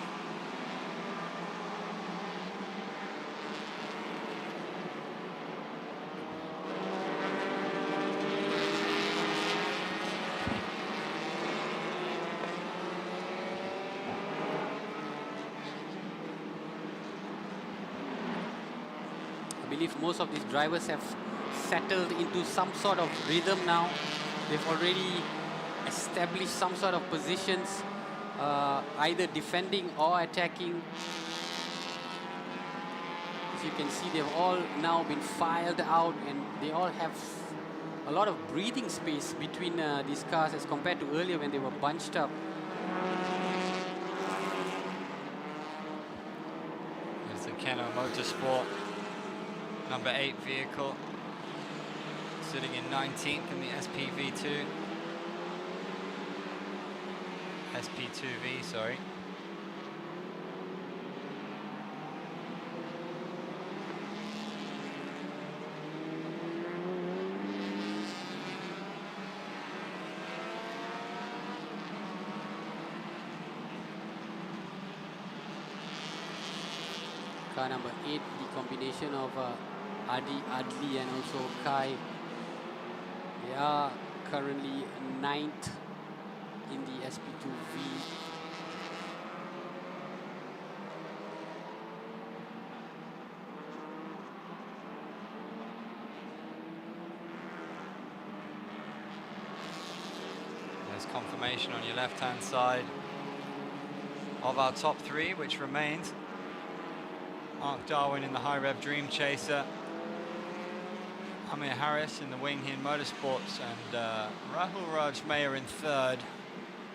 E: I believe most of these drivers have settled into some sort of rhythm now. They've already established some sort of positions, either defending or attacking. As you can see, they've all now been filed out and they all have a lot of breathing space between these cars as compared to earlier when they were bunched up.
A: There's the Keno Motorsport number 8 vehicle sitting in 19th in the SPV2. SP2V, sorry.
E: Car number 8, the combination of Adi, Adli and also Kai. They are currently 9th in the SP2V.
A: There's confirmation on your left-hand side of our top 3, which remains Mark Darwin in the High Rev Dream Chaser, Amir Harris in the Wing Hin Motorsports, and Rahul Raj Mayer in 3rd,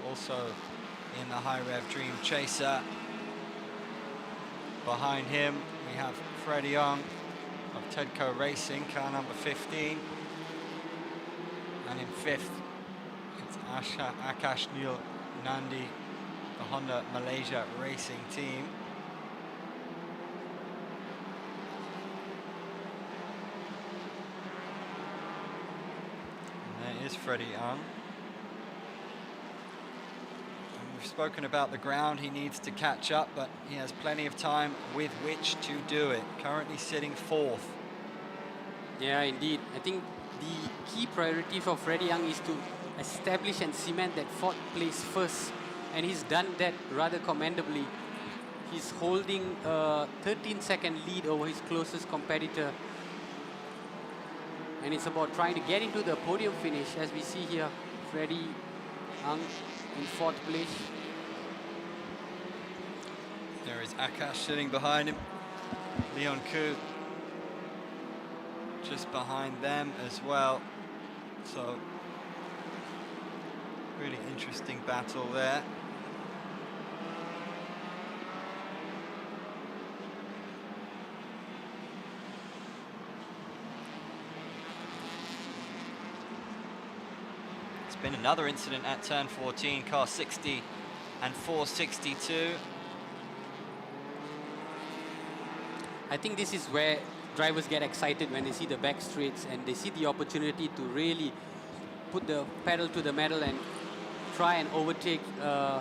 A: also in the High Rev Dream Chaser. Behind him we have Freddie Young of Tedco Racing, car number 15, and in 5th it's Akash Neil Nandi, the Honda Malaysia Racing team. Is Freddie Young. And we've spoken about the ground. He needs to catch up, but he has plenty of time with which to do it. Currently sitting 4th.
E: Yeah, indeed. I think the key priority for Freddie Young is to establish and cement that 4th place first. And he's done that rather commendably. He's holding a 13-second lead over his closest competitor. And it's about trying to get into the podium finish, as we see here. Freddie Young in 4th place.
A: There is Akash sitting behind him. Leon Koo just behind them as well. So, really interesting battle there. Been another incident at turn 14, car 60 and 462.
E: I think this is where drivers get excited when they see the back straights and they see the opportunity to really put the pedal to the metal and try and overtake the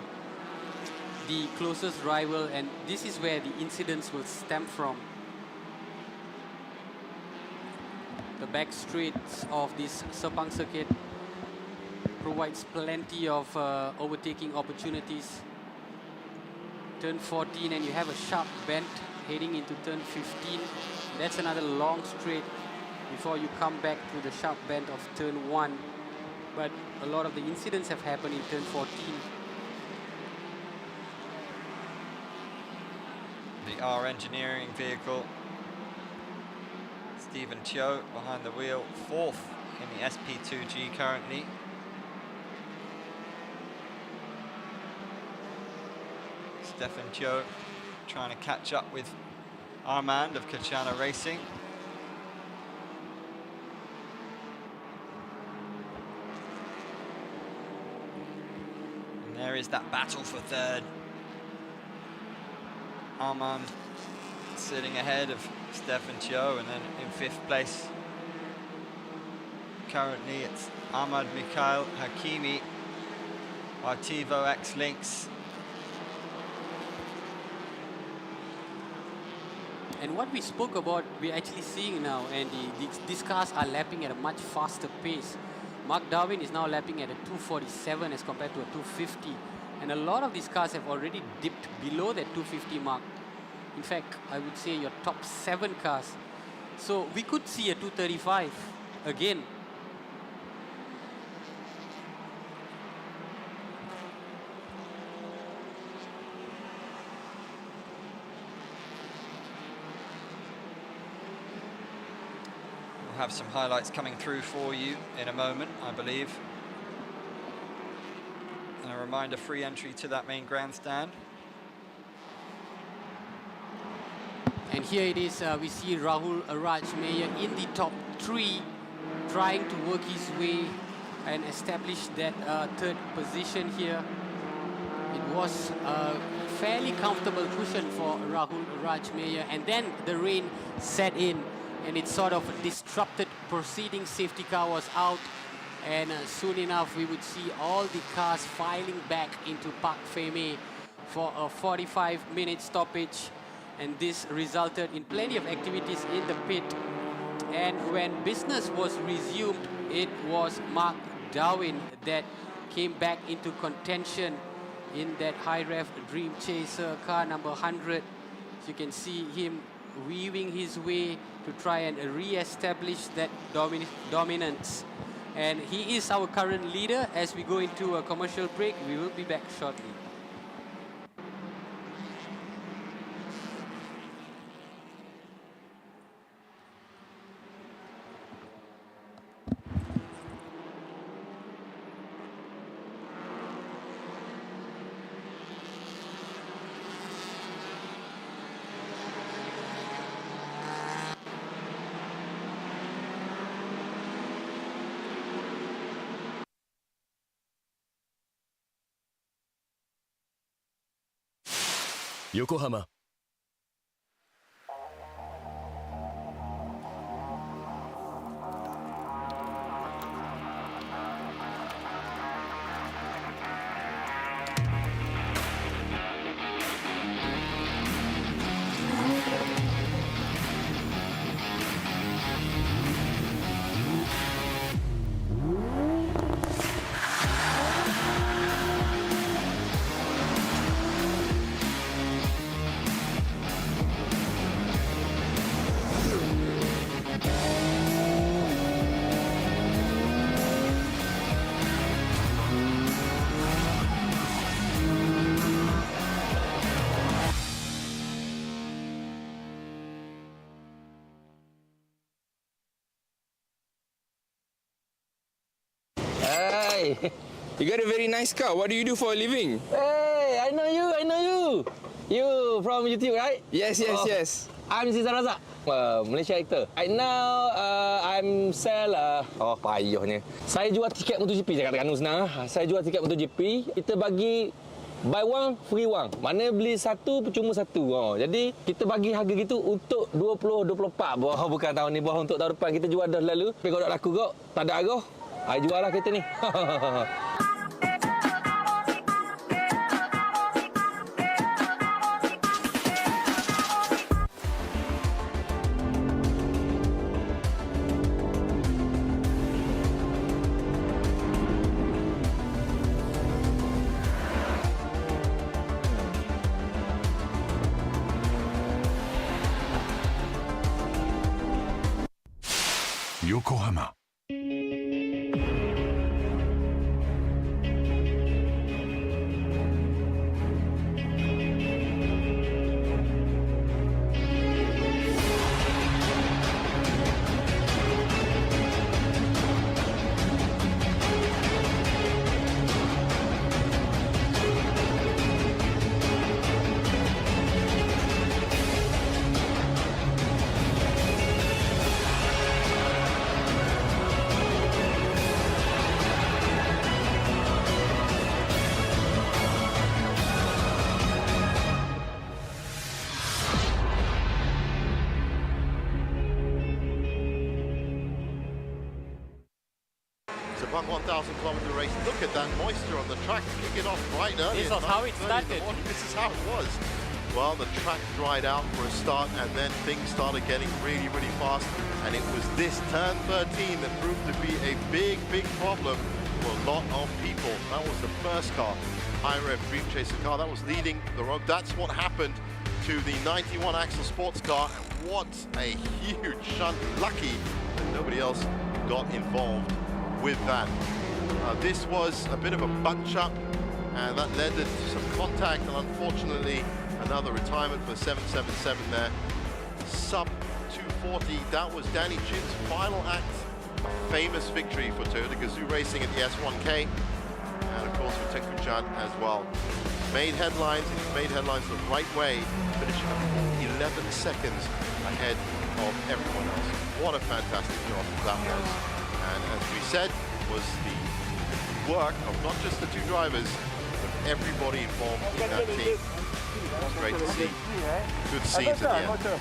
E: closest rival, and this is where the incidents will stem from. The back straights of this Sepang circuit provides plenty of overtaking opportunities. Turn 14 and you have a sharp bend heading into turn 15. That's another long straight before you come back to the sharp bend of turn 1. But a lot of the incidents have happened in turn 14.
A: The R Engineering vehicle. Stephen Teo behind the wheel, 4th in the SP2G currently. Stefan Teo trying to catch up with Armand of Kachana Racing. And there is that battle for 3rd. Armand sitting ahead of Stefan Teo, and then in 5th place currently it's Ahmad Mikhail Hakimi, Artivo X-Links.
E: And what we spoke about, we're actually seeing now, and these cars are lapping at a much faster pace. Mark Darwin is now lapping at a 247 as compared to a 250. And a lot of these cars have already dipped below that 250 mark. In fact, I would say your top 7 cars. So we could see a 235 again.
A: We'll have some highlights coming through for you in a moment, I believe. And a reminder, free entry to that main grandstand.
E: And here it is, we see Rahul Rajmeyer in the top 3, trying to work his way and establish that third position here. It was a fairly comfortable cushion for Rahul Rajmeyer, and then the rain set in and it sort of disrupted proceeding. Safety car was out, and soon enough we would see all the cars filing back into Park Feme for a 45-minute stoppage, and this resulted in plenty of activities in the pit. And when business was resumed, it was Mark Darwin that came back into contention in that high ref Dream Chaser car number 100. So you can see him weaving his way to try and re-establish that dominance. And he is our current leader. As we go into a commercial break, we will be back shortly.
M: Yokohama.
B: Hey, you got a very nice car. What do you do for a living?
N: Hey, I know you. You from YouTube, right?
B: Yes.
N: I'm Zizan Razak, Malaysia actor. Right now, I'm sell, payahnya. Saya jual tiket MotoGP, saya katakan senang. Saya jual tiket MotoGP, kita bagi buy one, free one. Mana beli satu, percuma satu. Jadi, kita bagi harga gitu untuk 20-24. Bukan tahun ni, untuk tahun depan. Kita jual dah lalu. Tapi kalau tak laku kok, tak ada arah. I jual lah kereta ni.
K: Yokohama.
F: Sepang 1,000-kilometer race. Look at that moisture on the track. Kick it off right early.
E: This was how it started.
F: This is how it was. Well, the track dried out for a start, and then things started getting really, really fast. And it was this turn 13 that proved to be a big, big problem for a lot of people. That was the first car, high-rev Dream Chaser car, that was leading the road. That's what happened to the 91 axle sports car. And what a huge shunt. Lucky that nobody else got involved with that. This was a bit of a bunch-up, and that led to some contact, and unfortunately, another retirement for 777 there. Sub 2:40. That was Danny Chin's final act. Famous victory for Toyota Gazoo Racing at the S1K. And of course for Tengku as well. Made headlines, and he made headlines the right way, finishing up 11 seconds ahead of everyone else. What a fantastic job that was. And as we said, was the work of not just the two drivers, but everybody involved in that team. It was great to see. Good scenes at the end.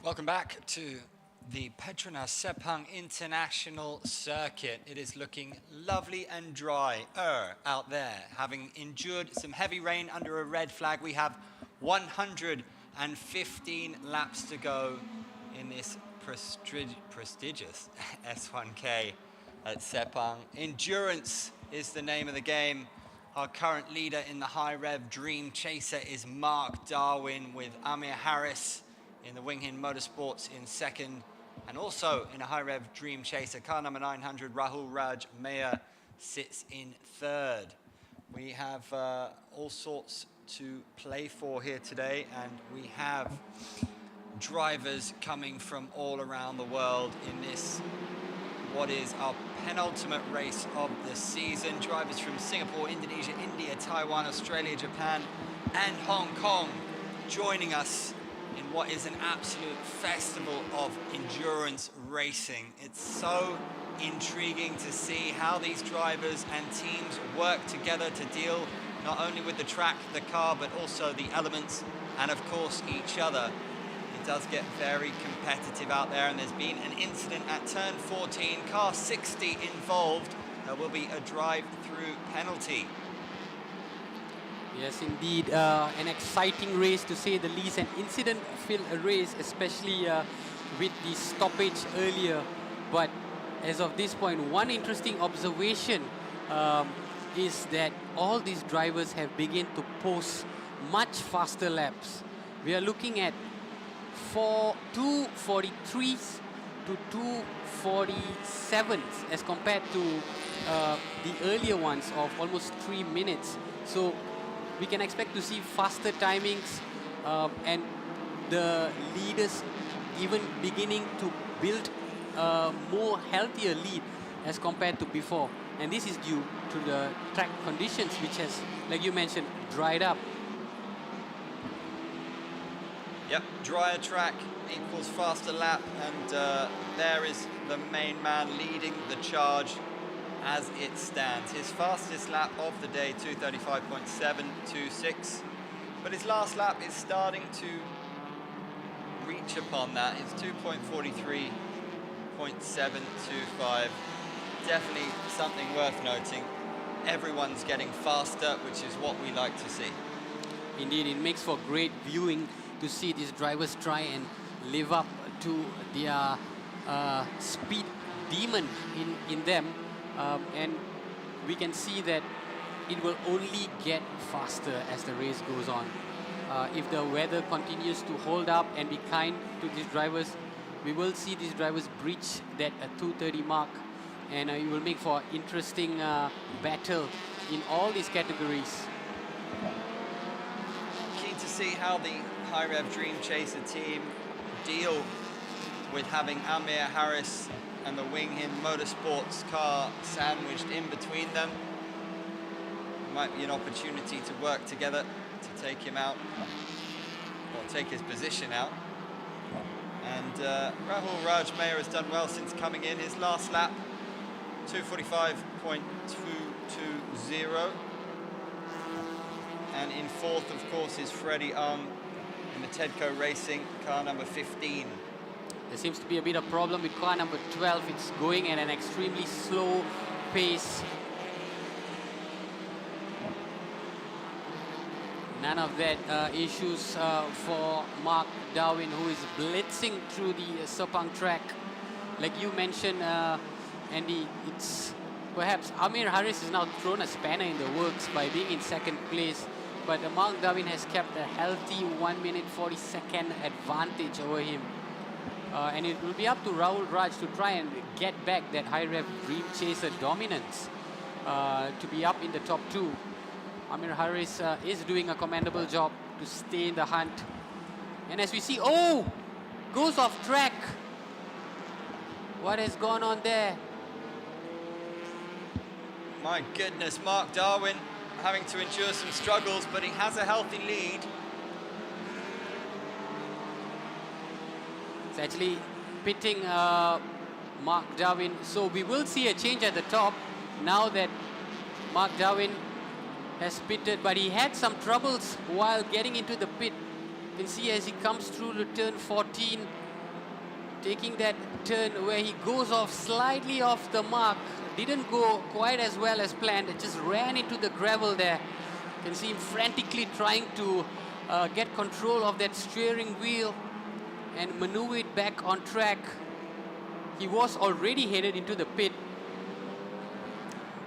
A: Welcome back to the Petronas Sepang International Circuit. It is looking lovely and dry out there. Having endured some heavy rain under a red flag, we have 115 laps to go in this prestigious S1K at Sepang. Endurance is the name of the game. Our current leader in the high rev Dream Chaser is Mark Darwin, with Amir Harris in the Winghin Motorsports in second. And also in a high rev Dream Chaser, car number 900, Rahul Raj Mayer sits in third. We have all sorts to play for here today, and we have drivers coming from all around the world in this, what is our penultimate race of the season. Drivers from Singapore, Indonesia, India, Taiwan, Australia, Japan, and Hong Kong joining us in what is an absolute festival of endurance racing. It's so intriguing to see how these drivers and teams work together to deal not only with the track, the car, but also the elements and of course each other. It does get very competitive out there, and there's been an incident at turn 14, car 60 involved. There will be a drive-through penalty.
E: Yes, indeed, an exciting race to say the least, an incident-filled race, especially with the stoppage earlier. But as of this point, one interesting observation is that all these drivers have begun to post much faster laps. We are looking at 2:43s to 2:47s as compared to the earlier ones of almost 3 minutes. So we can expect to see faster timings and the leaders even beginning to build a more healthier lead as compared to before. And this is due to the track conditions, which has, like you mentioned, dried up.
A: Yep, drier track equals faster lap, and there is the main man leading the charge as it stands. His fastest lap of the day, 2:35.726, but his last lap is starting to reach upon that. It's 2:43.725. Definitely something worth noting. Everyone's getting faster, which is what we like to see.
E: Indeed, it makes for great viewing to see these drivers try and live up to their speed demon in them. And we can see that it will only get faster as the race goes on. If the weather continues to hold up and be kind to these drivers, we will see these drivers breach that 2:30 mark, and it will make for interesting battle in all these categories.
A: Keen to see how the High Rev Dream Chaser team deal with having Amir Harris and the Winghin Motorsports car sandwiched in between them. Might be an opportunity to work together to take him out, or take his position out. And Rahul Raj Mayer has done well since coming in. His last lap, 2:45.220. And in fourth, of course, is Freddie Ung in the Tedco Racing, car number 15.
E: There seems to be a bit of problem with car number 12. It's going at an extremely slow pace. None of that issues for Mark Darwin, who is blitzing through the Sepang track. Like you mentioned, Andy, it's perhaps Amir Harris has now thrown a spanner in the works by being in second place. But Mark Darwin has kept a healthy 1 minute 40-second advantage over him. And it will be up to Rahul Raj to try and get back that high rev Dream Chaser dominance to be up in the top two. Amir Harris is doing a commendable job to stay in the hunt. And as we see, oh, goes off track. What has gone on there?
A: My goodness, Mark Darwin having to endure some struggles, but he has a healthy lead.
E: It's actually pitting Mark Darwin. So we will see a change at the top now that Mark Darwin has pitted, but he had some troubles while getting into the pit. You can see as he comes through to turn 14, taking that turn where he goes off slightly off the mark. Didn't go quite as well as planned. It just ran into the gravel there. You can see him frantically trying to get control of that steering wheel. and maneuver it back on track. He was already headed into the pit.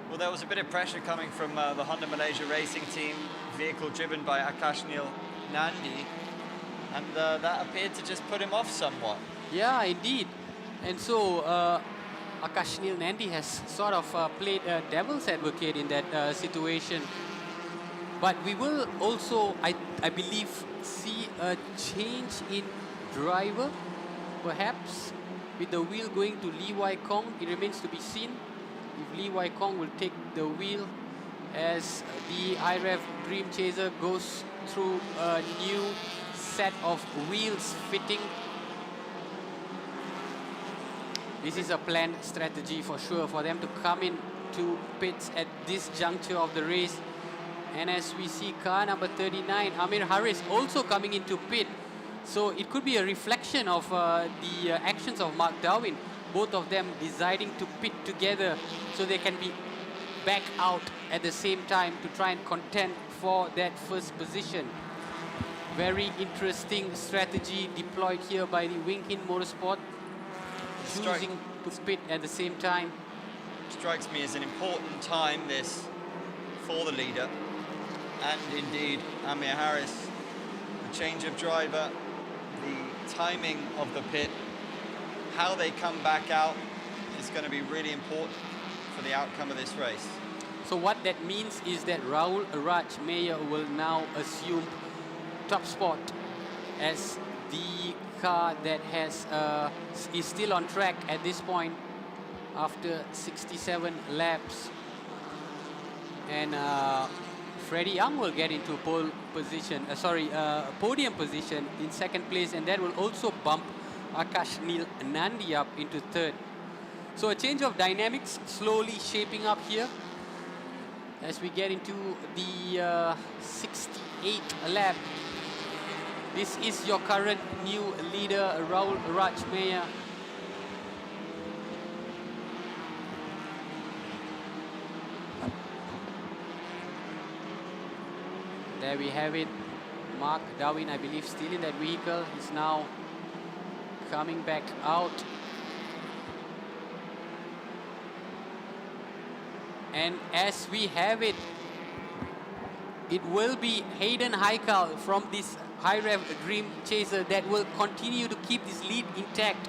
A: Well, there was a bit of pressure coming from the Honda Malaysia Racing Team, vehicle driven by Akashnil Nandi, and that appeared to just put him off somewhat.
E: Yeah, indeed. And so Akashnil Nandi has sort of played a devil's advocate in that situation. But we will also, I believe, see a change in driver, perhaps with the wheel going to Lee Wai Kong. It remains to be seen if Lee Wai Kong will take the wheel as the iRev Dream Chaser goes through a new set of wheels fitting. This is a planned strategy for sure for them to come in to pits at this juncture of the race. And as we see car number 39, Amir Harris, also coming into pit. So it could be a reflection of the actions of Mark Darwin. Both of them deciding to pit together so they can be back out at the same time to try and contend for that first position. Very interesting strategy deployed here by the Wing Hin Motorsport, choosing to pit at the same time.
A: Strikes me as an important time, this, for the leader. And indeed, Amir Harris, the change of driver, the timing of the pit, how they come back out is going to be really important for the outcome of this race.
E: So what that means is that Rahul Raj Meyer will now assume top spot as the car that has is still on track at this point after 67 laps. And Freddie Young will get into pole position, podium position in second place, and that will also bump Akashnil Nandi up into third. So a change of dynamics slowly shaping up here as we get into the 68th lap. This is your current new leader, Rahul Raj Meyer. There we have it. Mark Darwin, I believe, still in that vehicle. He's now coming back out. And as we have it, it will be Hayden Heikal from this iRev Dream Chaser that will continue to keep this lead intact.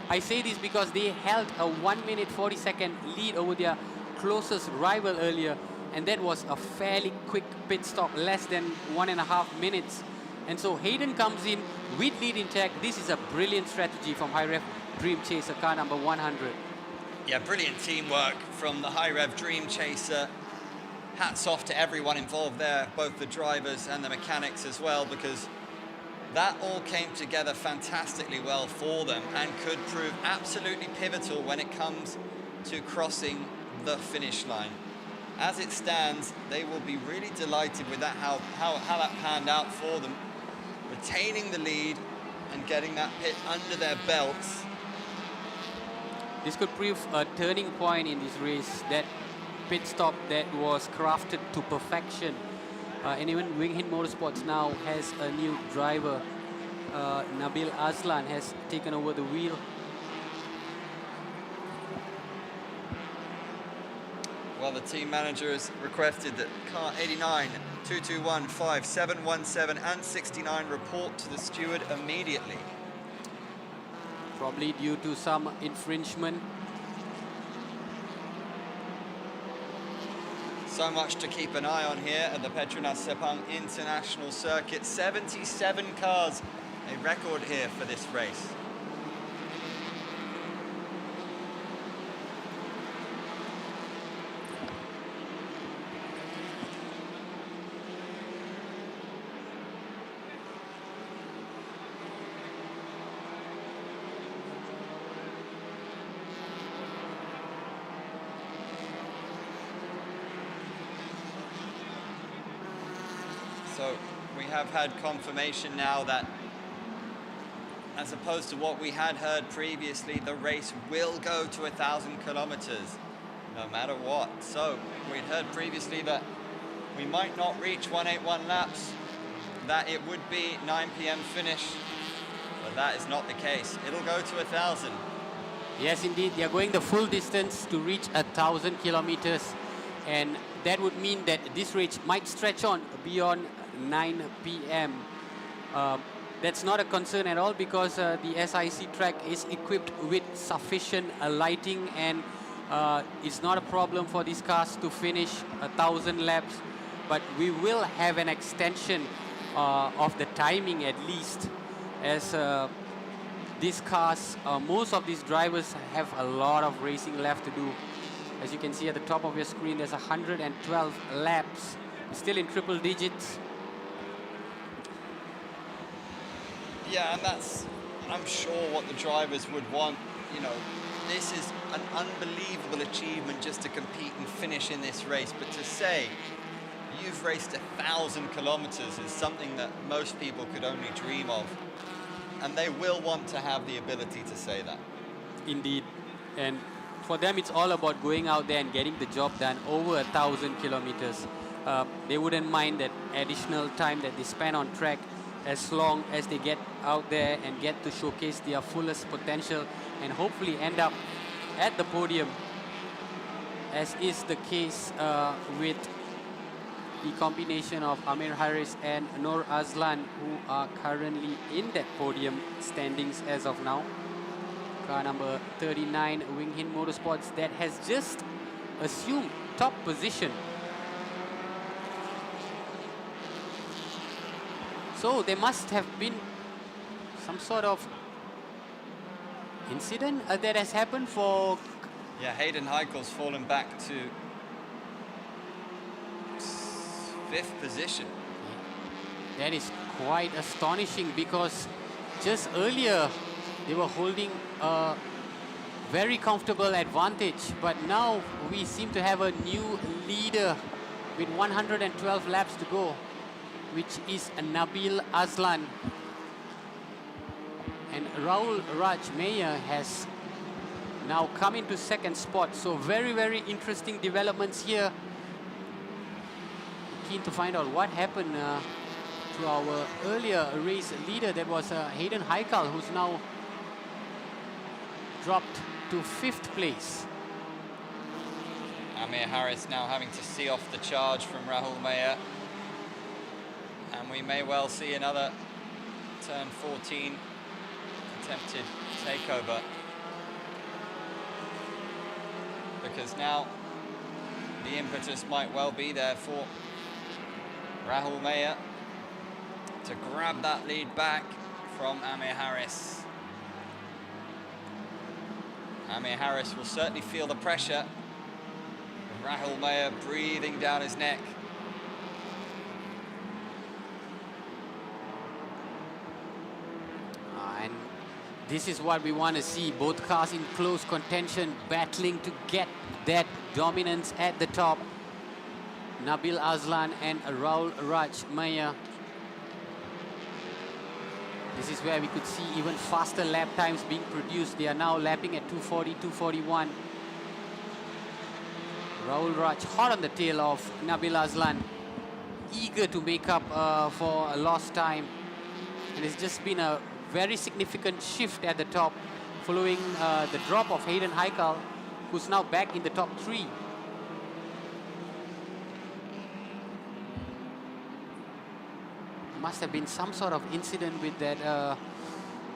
E: I say this because they held a 1 minute 40-second lead over their closest rival earlier, and that was a fairly quick pit stop, less than 1.5 minutes. And so Hayden comes in with lead intact. This is a brilliant strategy from iRev Dream Chaser, car number 100.
A: Yeah, brilliant teamwork from the iRev Dream Chaser. Hats off to everyone involved there, both the drivers and the mechanics as well, because that all came together fantastically well for them and could prove absolutely pivotal when it comes to crossing the finish line. As it stands, they will be really delighted with that, how that panned out for them, retaining the lead and getting that pit under their belts.
E: This could prove a turning point in this race, that pit stop that was crafted to perfection. And even Wing Hin Motorsports now has a new driver. Nabil Aslan has taken over the wheel.
A: Well, the team manager has requested that car 89, 221, 5, 717 and 69 report to the steward immediately.
E: Probably due to some infringement.
A: So much to keep an eye on here at the Petronas Sepang International Circuit. 77 cars, a record here for this race. So we have had confirmation now that, as opposed to what we had heard previously, the race will go to 1,000 kilometers, no matter what. So we'd heard previously that we might not reach 181 laps, that it would be 9 p.m. finish. But that is not the case. It'll go to 1,000.
E: Yes, indeed. They are going the full distance to reach 1,000 kilometers. And that would mean that this race might stretch on beyond 9 p.m. That's not a concern at all because the SIC track is equipped with sufficient lighting, and it's not a problem for these cars to finish 1,000 laps. But we will have an extension of the timing at least, as these cars, most of these drivers have a lot of racing left to do. As you can see at the top of your screen, there's 112 laps, still in triple digits.
A: Yeah, and that's, I'm sure, what the drivers would want. You know, this is an unbelievable achievement just to compete and finish in this race. But to say you've raced 1,000 kilometers is something that most people could only dream of. And they will want to have the ability to say that.
E: Indeed. And for them, it's all about going out there and getting the job done over 1,000 kilometers. They wouldn't mind that additional time that they spend on track, as long as they get out there and get to showcase their fullest potential and hopefully end up at the podium, as is the case with the combination of Amir Harris and Noor Azlan, who are currently in that podium standings as of now. Car number 39, Wing Hin Motorsports, that has just assumed top position. So there must have been some sort of incident that has happened for...
A: Yeah, Hayden Heichel's fallen back to 5th position.
E: That is quite astonishing, because just earlier they were holding a very comfortable advantage, but now we seem to have a new leader with 112 laps to go, which is Nabil Azlan. And Rahul Raj Meyer has now come into second spot. So very, very interesting developments here. Keen to find out what happened to our earlier race leader. That was Hayden Heikel, who's now dropped to 5th place.
A: Amir Harris now having to see off the charge from Rahul Meyer. And we may well see another turn 14 attempted takeover. Because now the impetus might well be there for Rahul Meyer to grab that lead back from Amir Harris. Amir Harris will certainly feel the pressure. Rahul Meyer breathing down his neck.
E: And this is what we want to see. Both cars in close contention, battling to get that dominance at the top. Nabil Azlan and Rahul Raj Meyer. This is where we could see even faster lap times being produced. They are now lapping at 2:40, 2:41. Rahul Raj hot on the tail of Nabil Azlan, eager to make up for a lost time. And it's just been a very significant shift at the top following the drop of Hayden Heikel, who's now back in the top 3. Must have been some sort of incident with that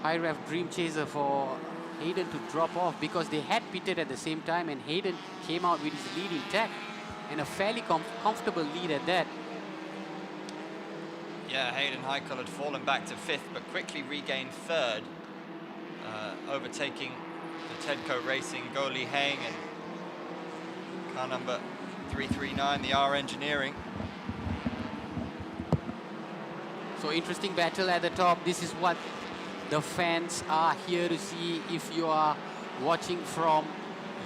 E: high rev Dream Chaser for Hayden to drop off, because they had pitted at the same time and Hayden came out with his lead intact, and a fairly comfortable lead at that.
A: Yeah, Hayden Heikel had fallen back to 5th, but quickly regained 3rd, overtaking the Tedco Racing Go Li Heng and car number 339, the R Engineering.
E: So interesting battle at the top. This is what the fans are here to see. If you are watching from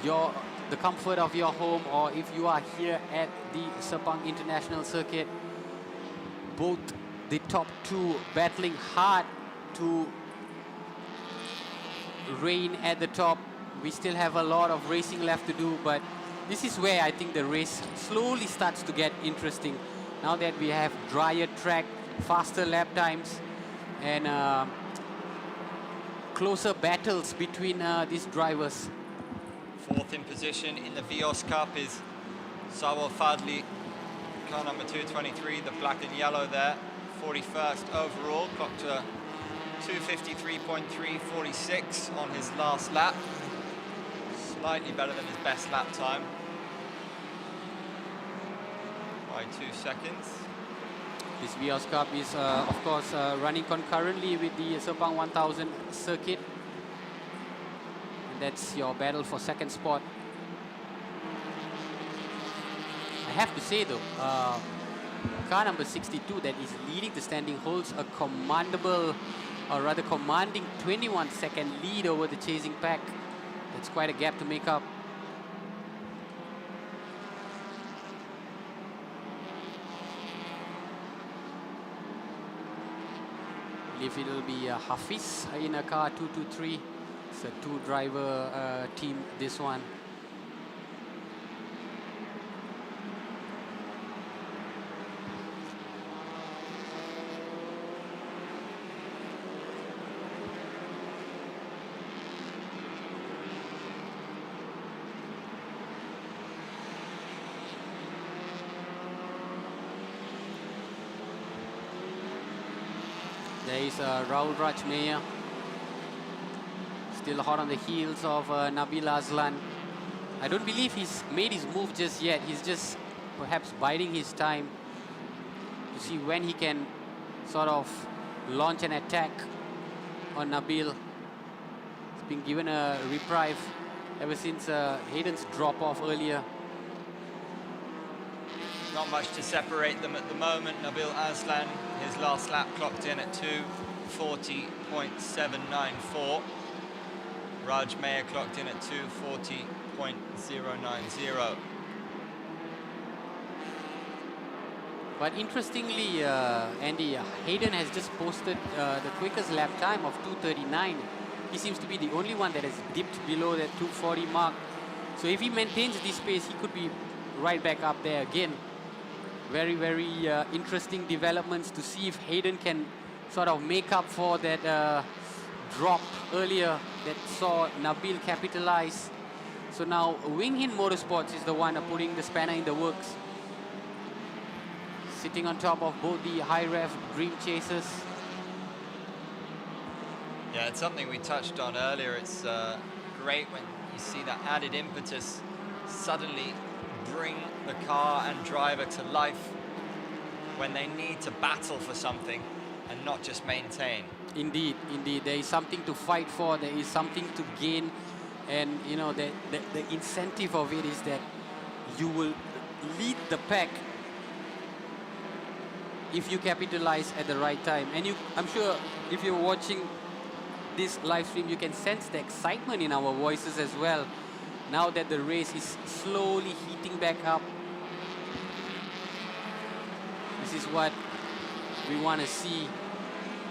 E: the comfort of your home, or if you are here at the Sepang International Circuit, both the top 2 battling hard to reign at the top. We still have a lot of racing left to do, but this is where I think the race slowly starts to get interesting. Now that we have drier track, faster lap times, and closer battles between these drivers.
A: Fourth in position in the Vios Cup is Sawal Fadli, car number 223, the black and yellow there. 41st overall, clocked to 253.346 on his last lap. Slightly better than his best lap time by 2 seconds.
E: This Vios Cup is, of course, running concurrently with the Sepang 1000 circuit. And that's your battle for second spot. I have to say, though, car number 62 that is leading the standing holds a commendable, or rather commanding 21-second lead over the chasing pack. That's quite a gap to make up. I believe it'll be Hafiz in a car 223. It's a two-driver team, this one. There is Raul Rajmeya, still hot on the heels of Nabil Aslan. I don't believe he's made his move just yet. He's just perhaps biding his time to see when he can sort of launch an attack on Nabil. He's been given a reprieve ever since Hayden's drop-off earlier.
A: Not much to separate them at the moment. Nabil Aslan, his last lap clocked in at 2:40.794. Raj Mayer clocked in at 2:40.090.
E: But interestingly, Andy, Hayden has just posted the quickest lap time of 2:39. He seems to be the only one that has dipped below that 2:40 mark. So if he maintains this pace, he could be right back up there again. Very, very interesting developments to see if Hayden can sort of make up for that drop earlier that saw Nabil capitalize. So now Wing Hin Motorsports is the one putting the spanner in the works. Sitting on top of both the high rev Dream Chasers.
A: Yeah, it's something we touched on earlier. It's great when you see that added impetus suddenly bring the car and driver to life when they need to battle for something and not just maintain.
E: Indeed, indeed. There is something to fight for. There is something to gain. And, you know, the incentive of it is that you will lead the pack if you capitalize at the right time. And I'm sure if you're watching this live stream, you can sense the excitement in our voices as well. Now that the race is slowly heating back up. This is what we want to see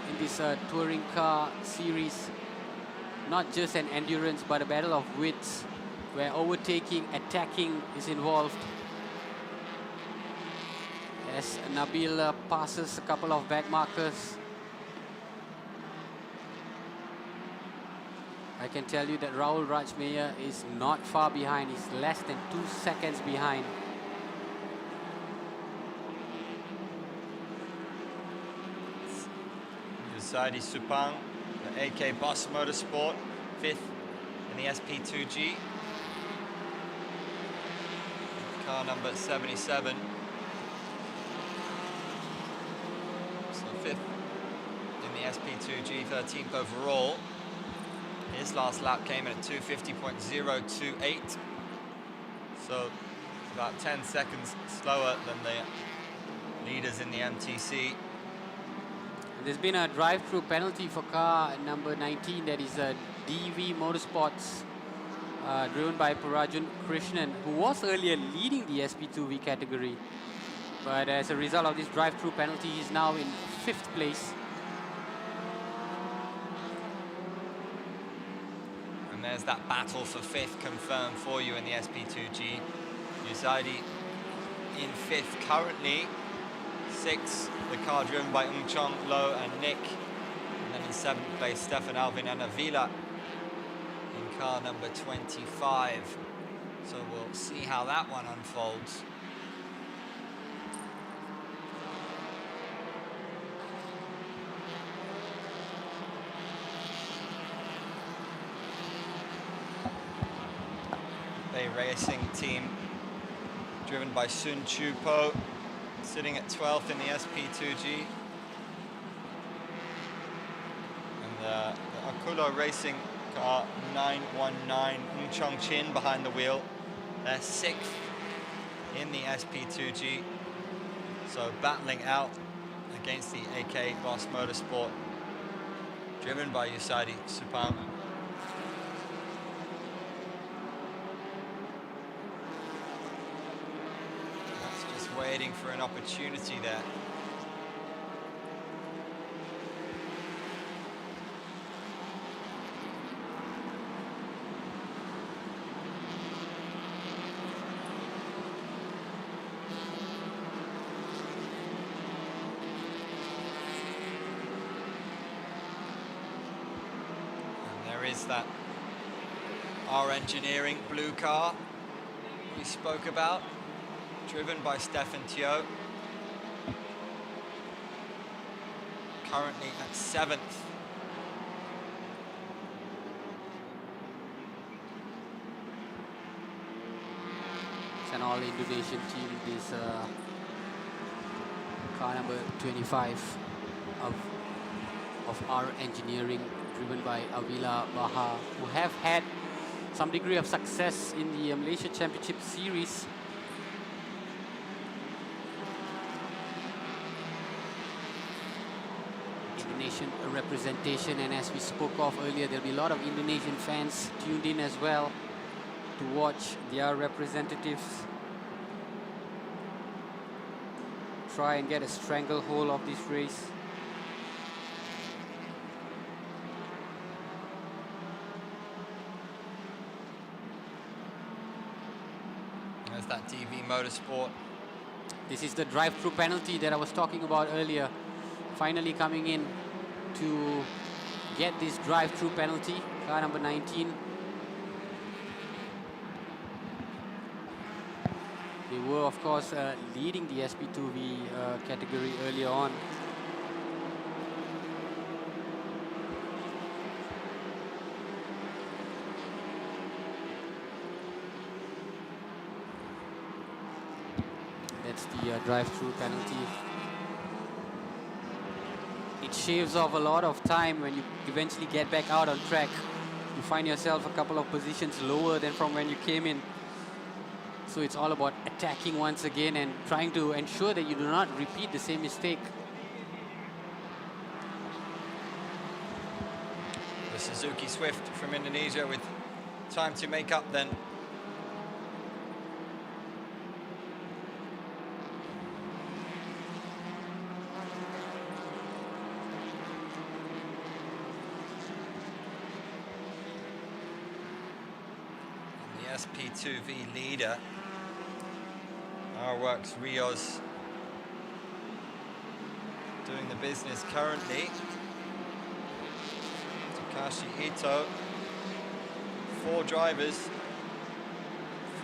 E: in this touring car series. Not just an endurance, but a battle of wits, where overtaking, attacking is involved. As Nabil passes a couple of back markers. I can tell you that Raul Rajmeya is not far behind. He's less than 2 seconds behind.
A: Yusadi Sepang, the AK Bus Motorsport, 5th in the SP2G. Car number 77. So 5th in the SP2G, 13th overall. His last lap came in at 2:50.028. So about 10 seconds slower than the leaders in the MTC.
E: There's been a drive-through penalty for car number 19, that is a DV Motorsports, driven by Parajun Krishnan, who was earlier leading the SP2V category. But as a result of this drive-through penalty, he's now in 5th place.
A: And there's that battle for 5th confirmed for you in the SP2G. Yusadi in 5th currently. 6th, the car driven by Ung Chong, Lo and Nick. And then in 7th place, Stefan Alvin and Avila in car number 25. So we'll see how that one unfolds. A racing team driven by Sun Chu Po, sitting at 12th in the SP2G. And the Akulo Racing car 919 Ng Chong Chin behind the wheel. They're 6th in the SP2G. So battling out against the AK Boss Motorsport, driven by Yusaidi Sepang. Waiting for an opportunity there. And there is that R Engineering blue car we spoke about, driven by Stefan Teo, currently at 7th.
E: It's an all-Indonesian team, this car number 25 of R Engineering, driven by Avila Baha, who have had some degree of success in the Malaysia Championship Series. Indonesian representation, and as we spoke of earlier, there'll be a lot of Indonesian fans tuned in as well to watch their representatives try and get a stranglehold of this race.
A: There's that DV Motorsport.
E: This is the drive-through penalty that I was talking about earlier. Finally coming in to get this drive-through penalty, car number 19. They were, of course, leading the SP2V category earlier on. That's the drive-through penalty. It shaves off a lot of time when you eventually get back out on track. You find yourself a couple of positions lower than from when you came in. So it's all about attacking once again and trying to ensure that you do not repeat the same mistake.
A: The Suzuki Swift from Indonesia with time to make up then. SP2V leader, R-Works Rios, doing the business currently. Takashi Ito, 4 drivers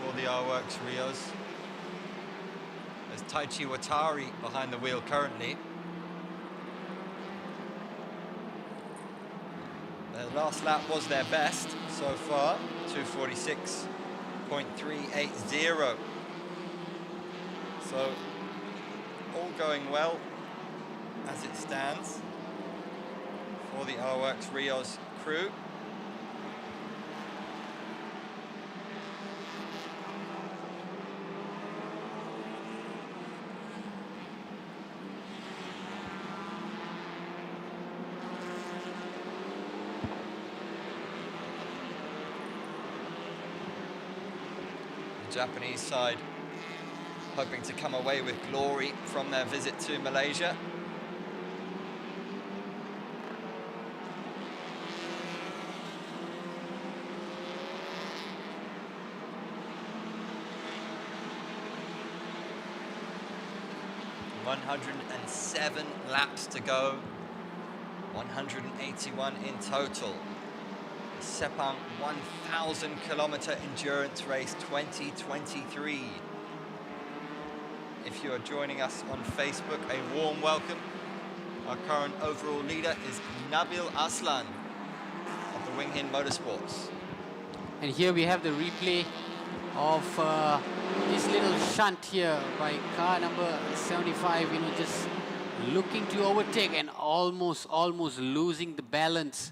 A: for the R-Works Rios. There's Taichi Watari behind the wheel currently. Their last lap was their best so far, 2:46.380. So all going well as it stands for the R-Works Rios crew. Japanese side hoping to come away with glory from their visit to Malaysia. ...107 laps to go 181 in total. The Sepang 1,000 kilometer endurance race 2023. If you are joining us on Facebook, a warm welcome. Our current overall leader is Nabil Aslan of the Wing Hin Motorsports.
E: And here we have the replay of this little shunt here by car number 75, you know, just looking to overtake and almost losing the balance.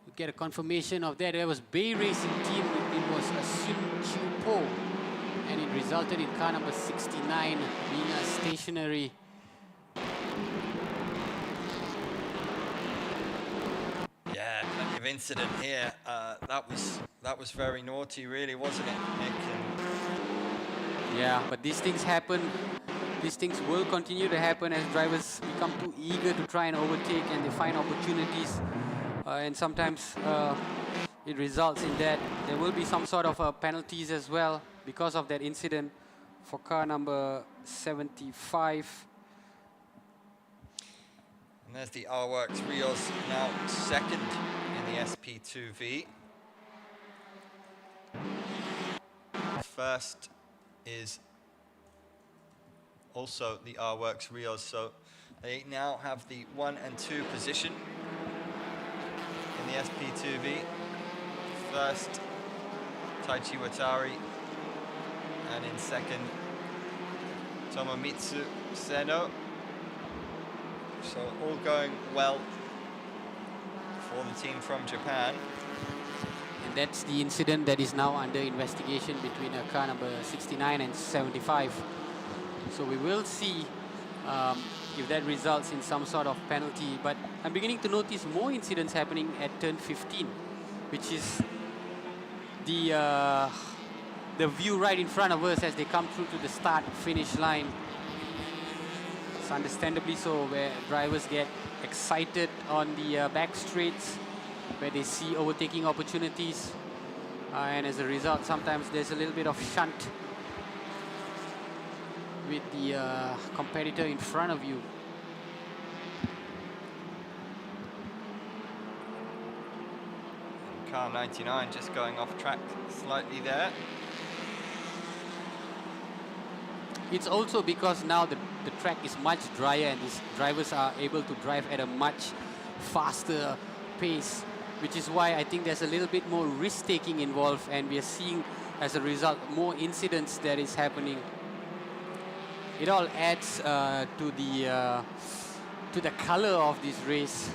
E: You get a confirmation of that. There was Bay Racing team, it was a Sun Chu Po, and it resulted in car number 69 being a stationary.
A: Yeah, plenty of incident here. That was very naughty, really, wasn't it, Nick?
E: Yeah, but these things happen. These things will continue to happen as drivers become too eager to try and overtake, and they find opportunities. And sometimes it results in that. There will be some sort of penalties as well because of that incident for car number 75.
A: And there's the R-Works Rios, now second in the SP2V. First is also the R-Works Rios, so they now have the 1 and 2 position in the SP2V. First, Taichi Watari, and in second, Tomomitsu Seno. So all going well for the team from Japan.
E: And that's the incident that is now under investigation between car number 69 and 75. So we will see if that results in some sort of penalty. But I'm beginning to notice more incidents happening at turn 15, which is the view right in front of us as they come through to the start-finish line. It's understandably so, where drivers get excited on the back straights, where they see overtaking opportunities. And as a result, sometimes there's a little bit of shunt with the competitor in front of you.
A: Car 99 just going off track slightly there.
E: It's also because now the track is much drier and these drivers are able to drive at a much faster pace, which is why I think there's a little bit more risk-taking involved, and we are seeing, as a result, more incidents that is happening. It all adds to the color of this race.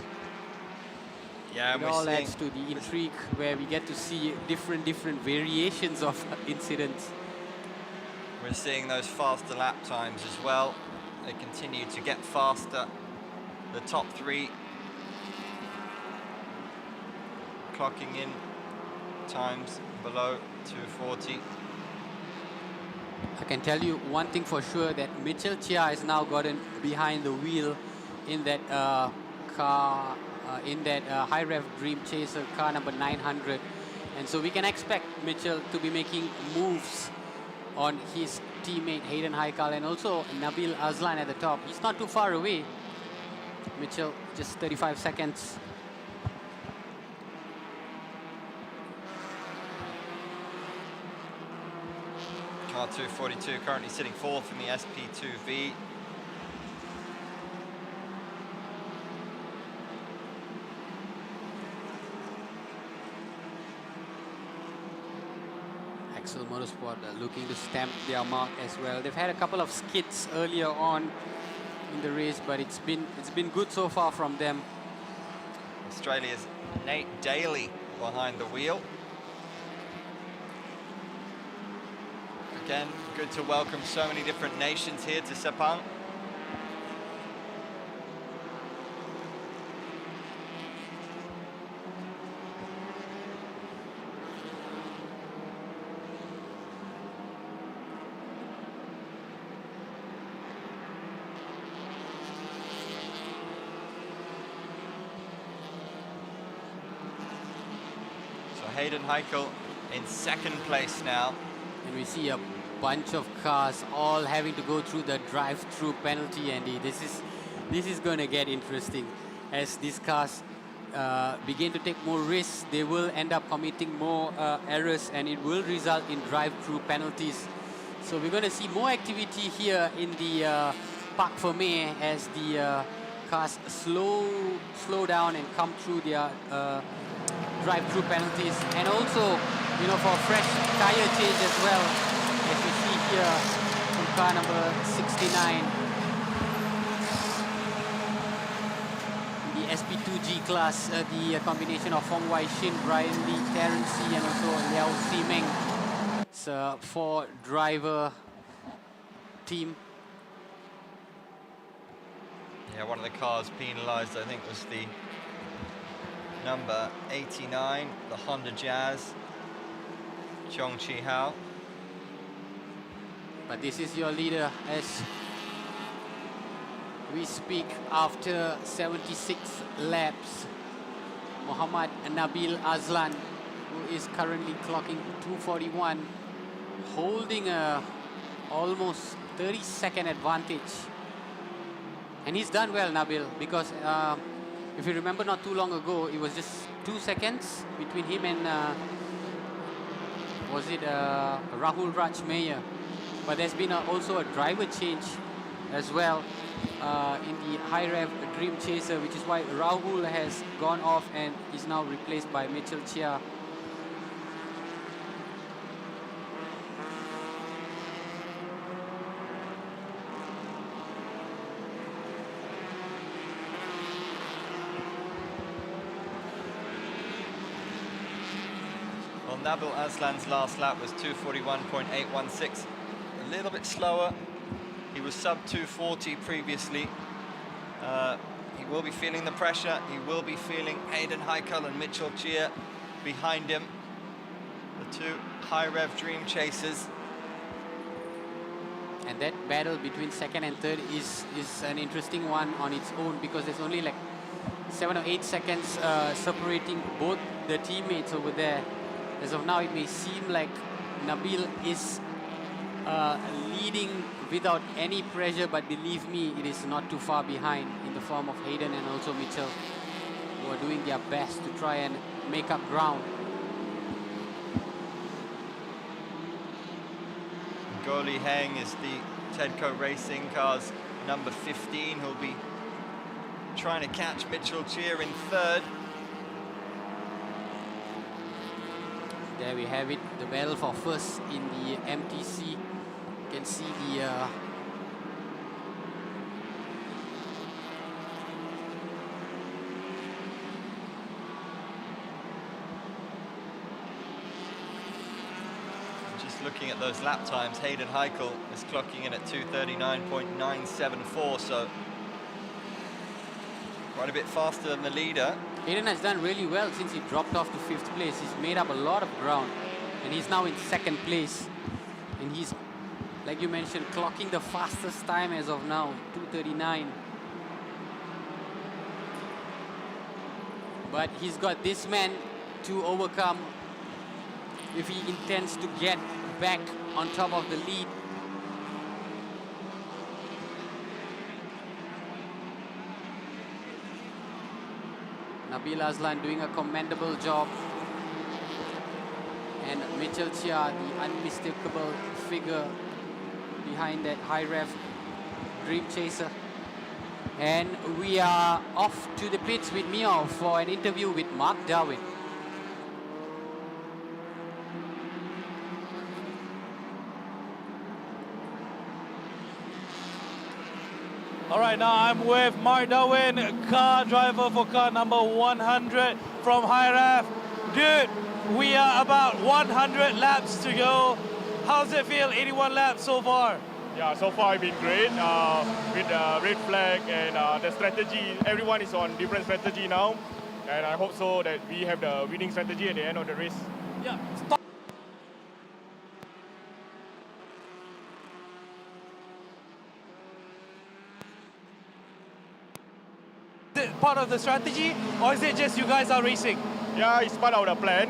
A: Yeah,
E: it all adds to the intrigue, where we get to see different variations of incidents.
A: We're seeing those faster lap times as well. They continue to get faster. The top 3 clocking in times below 240.
E: I can tell you one thing for sure, that Mitchell Chia has now gotten behind the wheel in that car, in that high rev Dream Chaser car number 900. And so we can expect Mitchell to be making moves on his teammate Hayden Haikal, and also Nabil Aslan at the top. He's not too far away. Mitchell, just 35 seconds.
A: Car 242 currently sitting 4th in the SP2V.
E: Axel Motorsport looking to stamp their mark as well. They've had a couple of skids earlier on in the race, but it's been good so far from them.
A: Australia's Nate Daly behind the wheel. Again, good to welcome so many different nations here to Sepang. Hayden Heikel in 2nd place now.
E: And we see a bunch of cars all having to go through the drive-through penalty, Andy. This is going to get interesting. as these cars begin to take more risks, they will end up committing more errors, and it will result in drive-through penalties. So we're going to see more activity here in the Parc Fermé as the cars slow down and come through their drive-through penalties, and also, you know, for fresh tire change as well, as we see here from car number 69. The SP2G class, the combination of Fong Wai Shin, Brian Lee, Terence C, and also Liao Ximeng. It's a 4-driver team.
A: Yeah, one of the cars penalised, I think, was the number 89, the Honda Jazz, Chong Chi Hao.
E: But this is your leader as we speak after 76 laps. Muhammad Nabil Azlan, who is currently clocking 241, holding a almost 30-second advantage. And he's done well, Nabil, because if you remember not too long ago, it was just 2 seconds between him and, was it Rahul Raj Mayer? But there's been also a driver change as well in the high rev Dream Chaser, which is why Rahul has gone off and is now replaced by Mitchell Chia.
A: Well, Nabil Aslan's last lap was 241.816, a little bit slower. He was sub 240 previously. He will be feeling the pressure. He will be feeling Hayden Heikel and Mitchell Chia behind him. The two high rev Dream Chasers.
E: And that battle between second and third is an interesting one on its own, because there's only like 7 or 8 seconds separating both the teammates over there. As of now, it may seem like Nabil is leading without any pressure, but believe me, it is not too far behind in the form of Hayden and also Mitchell, who are doing their best to try and make up ground.
A: Goh Li Heng is the Tedco Racing car's number 15, who'll be trying to catch Mitchell Chia in third.
E: There we have it, the battle for first in the MTC. You can see the
A: Just looking at those lap times, Hayden Heikel is clocking in at 239.974, so quite a bit faster than the leader.
E: Hayden has done really well since he dropped off to 5th place. He's made up a lot of ground, and he's now in 2nd place. And he's, like you mentioned, clocking the fastest time as of now, 2:39. But he's got this man to overcome if he intends to get back on top of the lead. Nabil Aslan doing a commendable job. And Mitchell Chia, the unmistakable figure behind that high rev Dream Chaser. And we are off to the pits with Mio for an interview with Mark Darwin.
D: All right, now I'm with Mark Darwin, car driver for car number 100 from High Ref. Dude, we are about 100 laps to go. How's it feel, 81 laps so far?
O: Yeah, so far it's been great with the red flag and the strategy. Everyone is on different strategy now. And I hope so that we have the winning strategy at the end of the race.
D: Yeah. Is it part of the strategy, or is it just you guys are racing?
O: Yeah, it's part of the plan.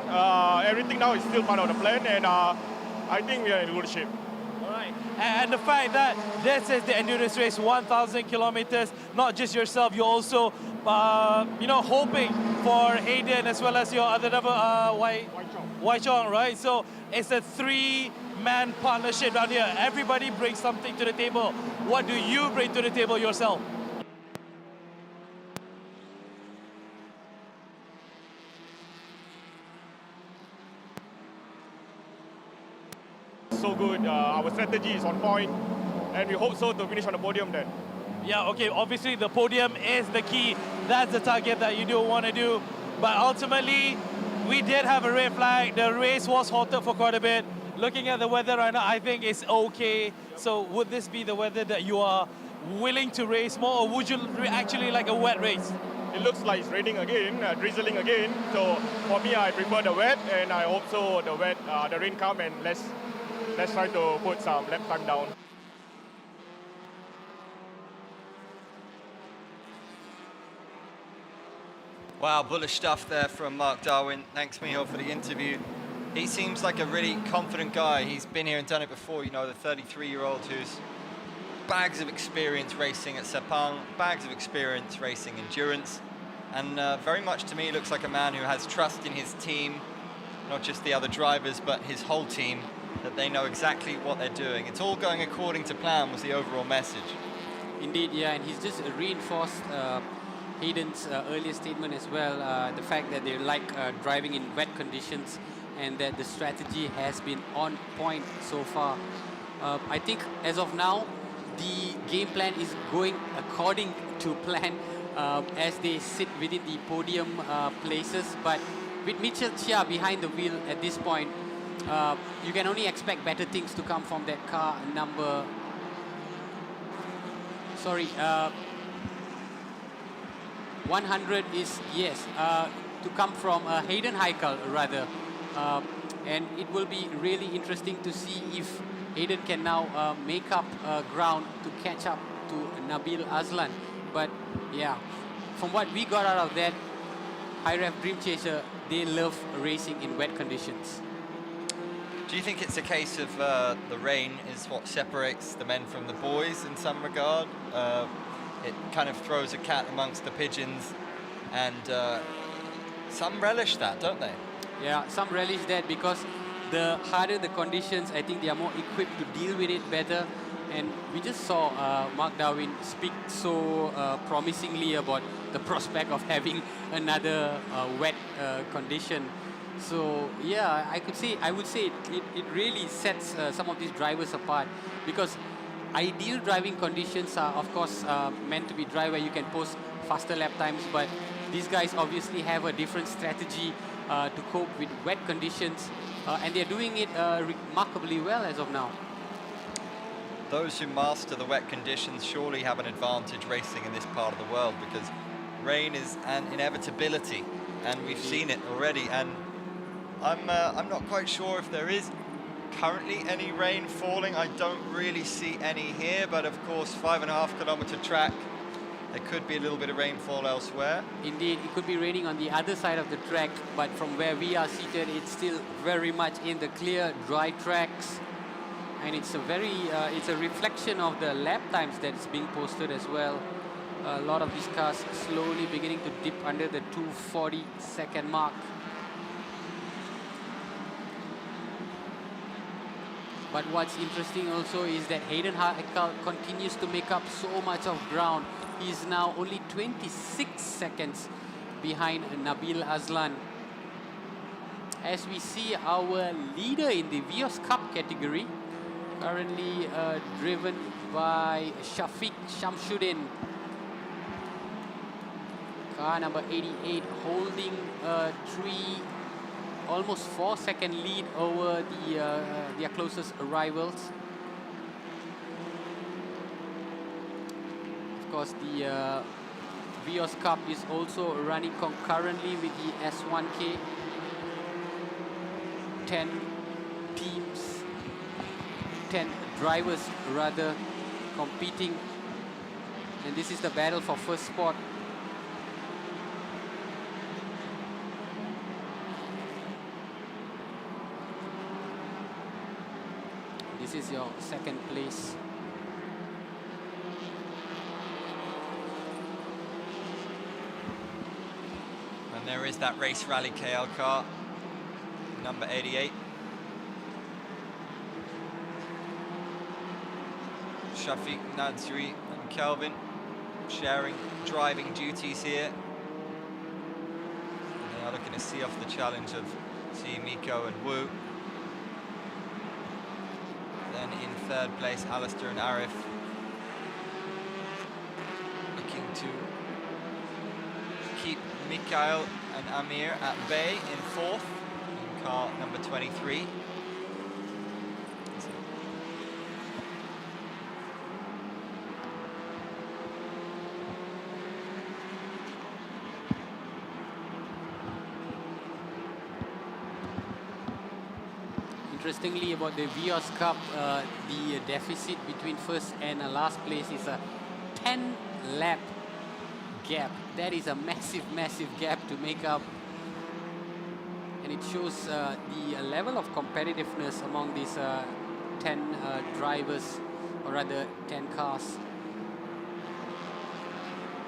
O: Everything now is still part of the plan, and I think we are in good shape.
D: All Right, and the fact that this is the endurance race, 1,000 kilometers, not just yourself, you're also, hoping for Hayden as well as your other double, Wai Chong, right? So it's a three-man partnership down here. Everybody brings something to the table. What do you bring to the table yourself?
O: So good, our strategy is on point, and we hope so to finish on the podium then.
D: Yeah, okay, obviously the podium is the key. That's the target that you do want to do. But ultimately, we did have a red flag. The race was halted for quite a bit. Looking at the weather right now, I think it's okay. So would this be the weather that you are willing to race more, or would you actually like a wet race?
O: It looks like it's raining again, drizzling again. So for me, I prefer the wet, and I hope so the rain come and let's try to put some lap time down.
A: Wow, bullish stuff there from Mark Darwin. Thanks, Miho, for the interview. He seems like a really confident guy. He's been here and done it before, the 33-year-old who's bags of experience racing at Sepang, bags of experience racing endurance, and very much to me looks like a man who has trust in his team, not just the other drivers, but his whole team, that they know exactly what they're doing. It's all going according to plan was the overall message.
E: Indeed, yeah, and he's just reinforced Hayden's earlier statement as well, the fact that they like driving in wet conditions and that the strategy has been on point so far. I think as of now, the game plan is going according to plan as they sit within the podium places. But with Mitchell Chia behind the wheel at this point, you can only expect better things to come from that car number. 100 is, yes, to come from Hayden Haikal, rather. And it will be really interesting to see if Hayden can now make up ground to catch up to Nabil Azlan. But yeah, from what we got out of that, High Ref Dream Chaser, they love racing in wet conditions.
A: Do you think it's a case of the rain is what separates the men from the boys in some regard? It kind of throws a cat amongst the pigeons, and some relish that, don't they?
E: Yeah, some relish that because the harder the conditions, I think they are more equipped to deal with it better. And we just saw Mark Darwin speak so promisingly about the prospect of having another wet condition. So yeah, I would say it really sets some of these drivers apart, because ideal driving conditions are, of course, meant to be dry where you can post faster lap times, but these guys obviously have a different strategy to cope with wet conditions, and they're doing it remarkably well as of now.
A: Those who master the wet conditions surely have an advantage racing in this part of the world, because rain is an inevitability, and we've seen it already. And I'm not quite sure if there is currently any rain falling. I don't really see any here, but of course 5.5 kilometer track, there could be a little bit of rainfall elsewhere.
E: Indeed, it could be raining on the other side of the track, but from where we are seated, it's still very much in the clear, dry tracks. And it's a reflection of the lap times that's being posted as well. A lot of these cars slowly beginning to dip under the 2:40-second mark. But what's interesting also is that Hayden Haikal continues to make up so much of ground. He's now only 26 seconds behind Nabil Azlan. As we see our leader in the Vios Cup category, currently driven by Shafiq Shamsuddin. Car number 88 holding almost 4-second lead over their closest rivals. Of course, the Vios Cup is also running concurrently with the S1K. 10 teams, 10 drivers rather, competing. And this is the battle for first spot. This is your second place.
A: And there is that Race Rally KL car, number 88. Shafiq, Nadsri and Kelvin sharing driving duties here. And they are looking to see off the challenge of Team Miko and Wu. Then in third place, Alistair and Arif looking to keep Mikhail and Amir at bay in fourth in car number 23.
E: Interestingly, about the Vios Cup, the deficit between first and last place is a 10-lap gap. That is a massive, massive gap to make up. And it shows the level of competitiveness among these 10 drivers, or rather 10 cars.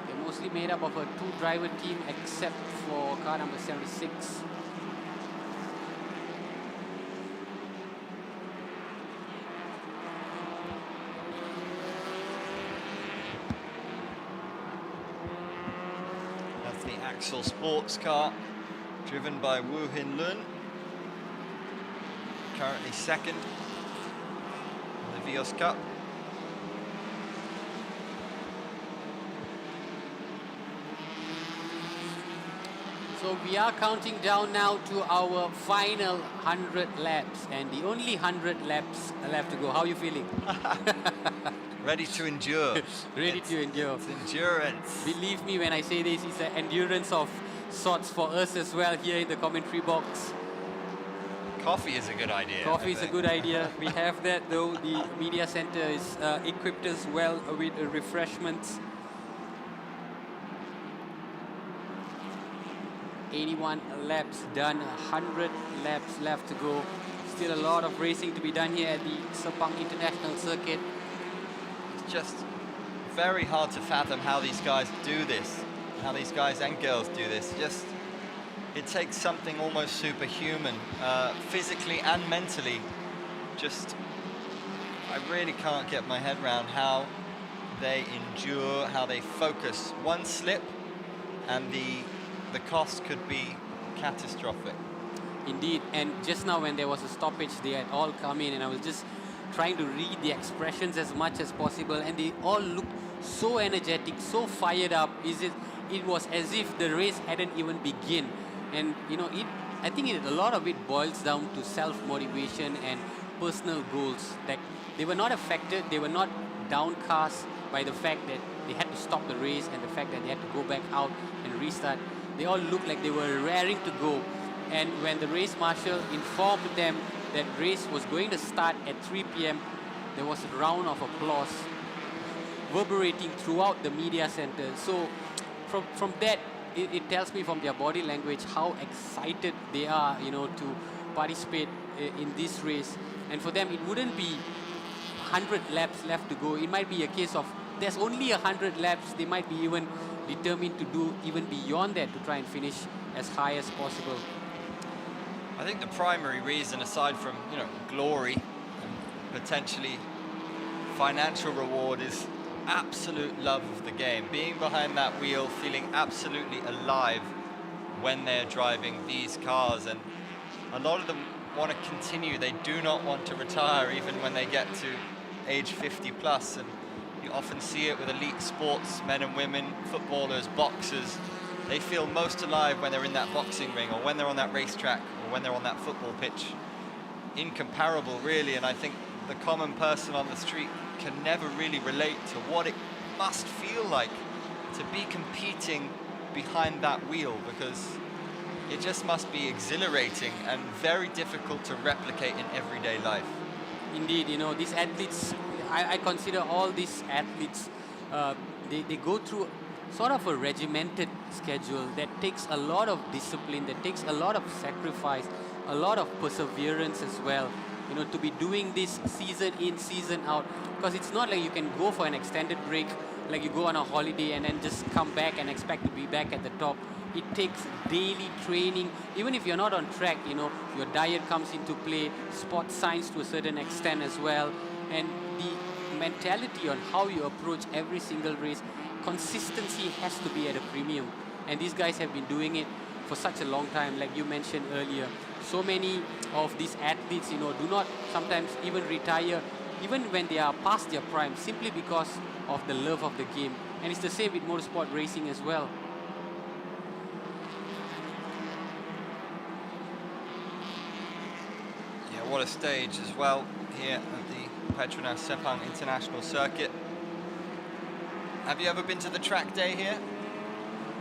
E: They're mostly made up of a 2-driver team, except for car number 76.
A: Axel sports car driven by Woo Hin Lun, currently second in the Vios Cup.
E: So we are counting down now to our final 100 laps, and the only 100 laps left to go. How are you feeling?
A: Ready to endure.
E: Ready to endure.
A: It's endurance.
E: Believe me when I say this, it's an endurance of sorts for us as well here in the commentary box.
A: Coffee is a good idea.
E: Coffee is a good idea. We have that though. The media center is equipped as well with refreshments. 81 laps done, 100 laps left to go. Still a lot of racing to be done here at the Sepang International Circuit.
A: It's just very hard to fathom how these guys do this, how these guys and girls do this. Just, it takes something almost superhuman, physically and mentally. Just, I really can't get my head around how they endure, how they focus. One slip and the cost could be catastrophic.
E: Indeed, and just now when there was a stoppage, they had all come in, and I was just trying to read the expressions as much as possible, and they all looked so energetic, so fired up. It was as if the race hadn't even begun. And you know, I think a lot of it boils down to self-motivation and personal goals. That they were not affected, they were not downcast by the fact that they had to stop the race and the fact that they had to go back out and restart. They all looked like they were raring to go. And when the race marshal informed them that race was going to start at 3 p.m., there was a round of applause reverberating throughout the media center. So from that, it tells me from their body language how excited they are, you know, to participate in this race. And for them, it wouldn't be 100 laps left to go. It might be a case of there's only 100 laps. They might be even determined to do even beyond that to try and finish as high as possible.
A: I think the primary reason, aside from, you know, glory and potentially financial reward, is absolute love of the game. Being behind that wheel, feeling absolutely alive when they're driving these cars. And a lot of them want to continue. They do not want to retire even when they get to age 50 plus. And you often see it with elite sports, men and women, footballers, boxers. They feel most alive when they're in that boxing ring, or when they're on that racetrack, or when they're on that football pitch. Incomparable, really, and I think the common person on the street can never really relate to what it must feel like to be competing behind that wheel, because it just must be exhilarating and very difficult to replicate in everyday life.
E: Indeed, you know, these athletes, I consider all these athletes, they go through sort of a regimented schedule that takes a lot of discipline, that takes a lot of sacrifice, a lot of perseverance as well. to be doing this season in, season out, because it's not like you can go for an extended break, like you go on a holiday and then just come back and expect to be back at the top. It takes daily training. Even if you're not on track, your diet comes into play, sport science to a certain extent as well, and the mentality on how you approach every single race, consistency has to be at a premium. And these guys have been doing it for such a long time, like you mentioned earlier. So many of these athletes, do not sometimes even retire, even when they are past their prime, simply because of the love of the game. And it's the same with motorsport racing as well.
A: Yeah, what a stage as well here at the Petronas Sepang International Circuit. Have you ever been to the track day here?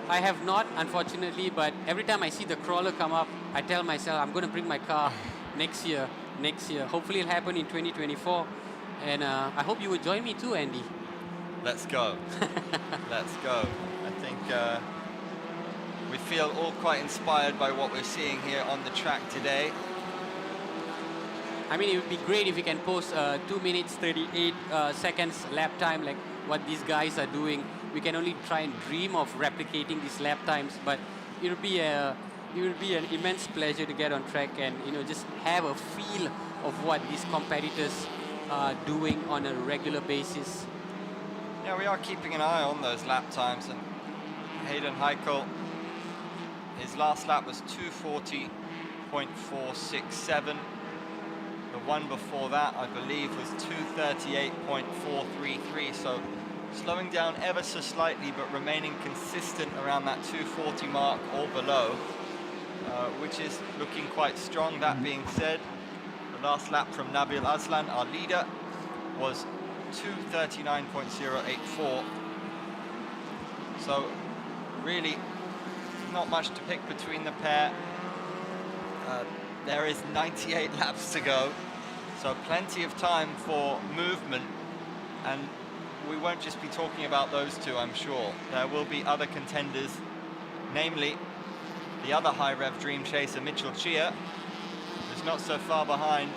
E: I have not, unfortunately, but every time I see the crawler come up, I tell myself I'm going to bring my car next year. Hopefully it'll happen in 2024. And I hope you will join me too, Andy.
A: Let's go. Let's go. I think we feel all quite inspired by what we're seeing here on the track today.
E: I mean, it would be great if you can post 2 minutes, 38 seconds lap time, like what these guys are doing. We can only try and dream of replicating these lap times, but it would be an immense pleasure to get on track and just have a feel of what these competitors are doing on a regular basis.
A: Yeah, we are keeping an eye on those lap times, and Hayden Heikel, his last lap was 2:40.467. The one before that, I believe, was 2:38.433. So slowing down ever so slightly, but remaining consistent around that 2:40 mark or below, which is looking quite strong. That being said, the last lap from Nabil Aslan, our leader, was 2:39.084. So really not much to pick between the pair. There is 98 laps to go, so plenty of time for movement, and we won't just be talking about those two, I'm sure. There will be other contenders, namely the other high rev dream chaser, Mitchell Chia, who's not so far behind,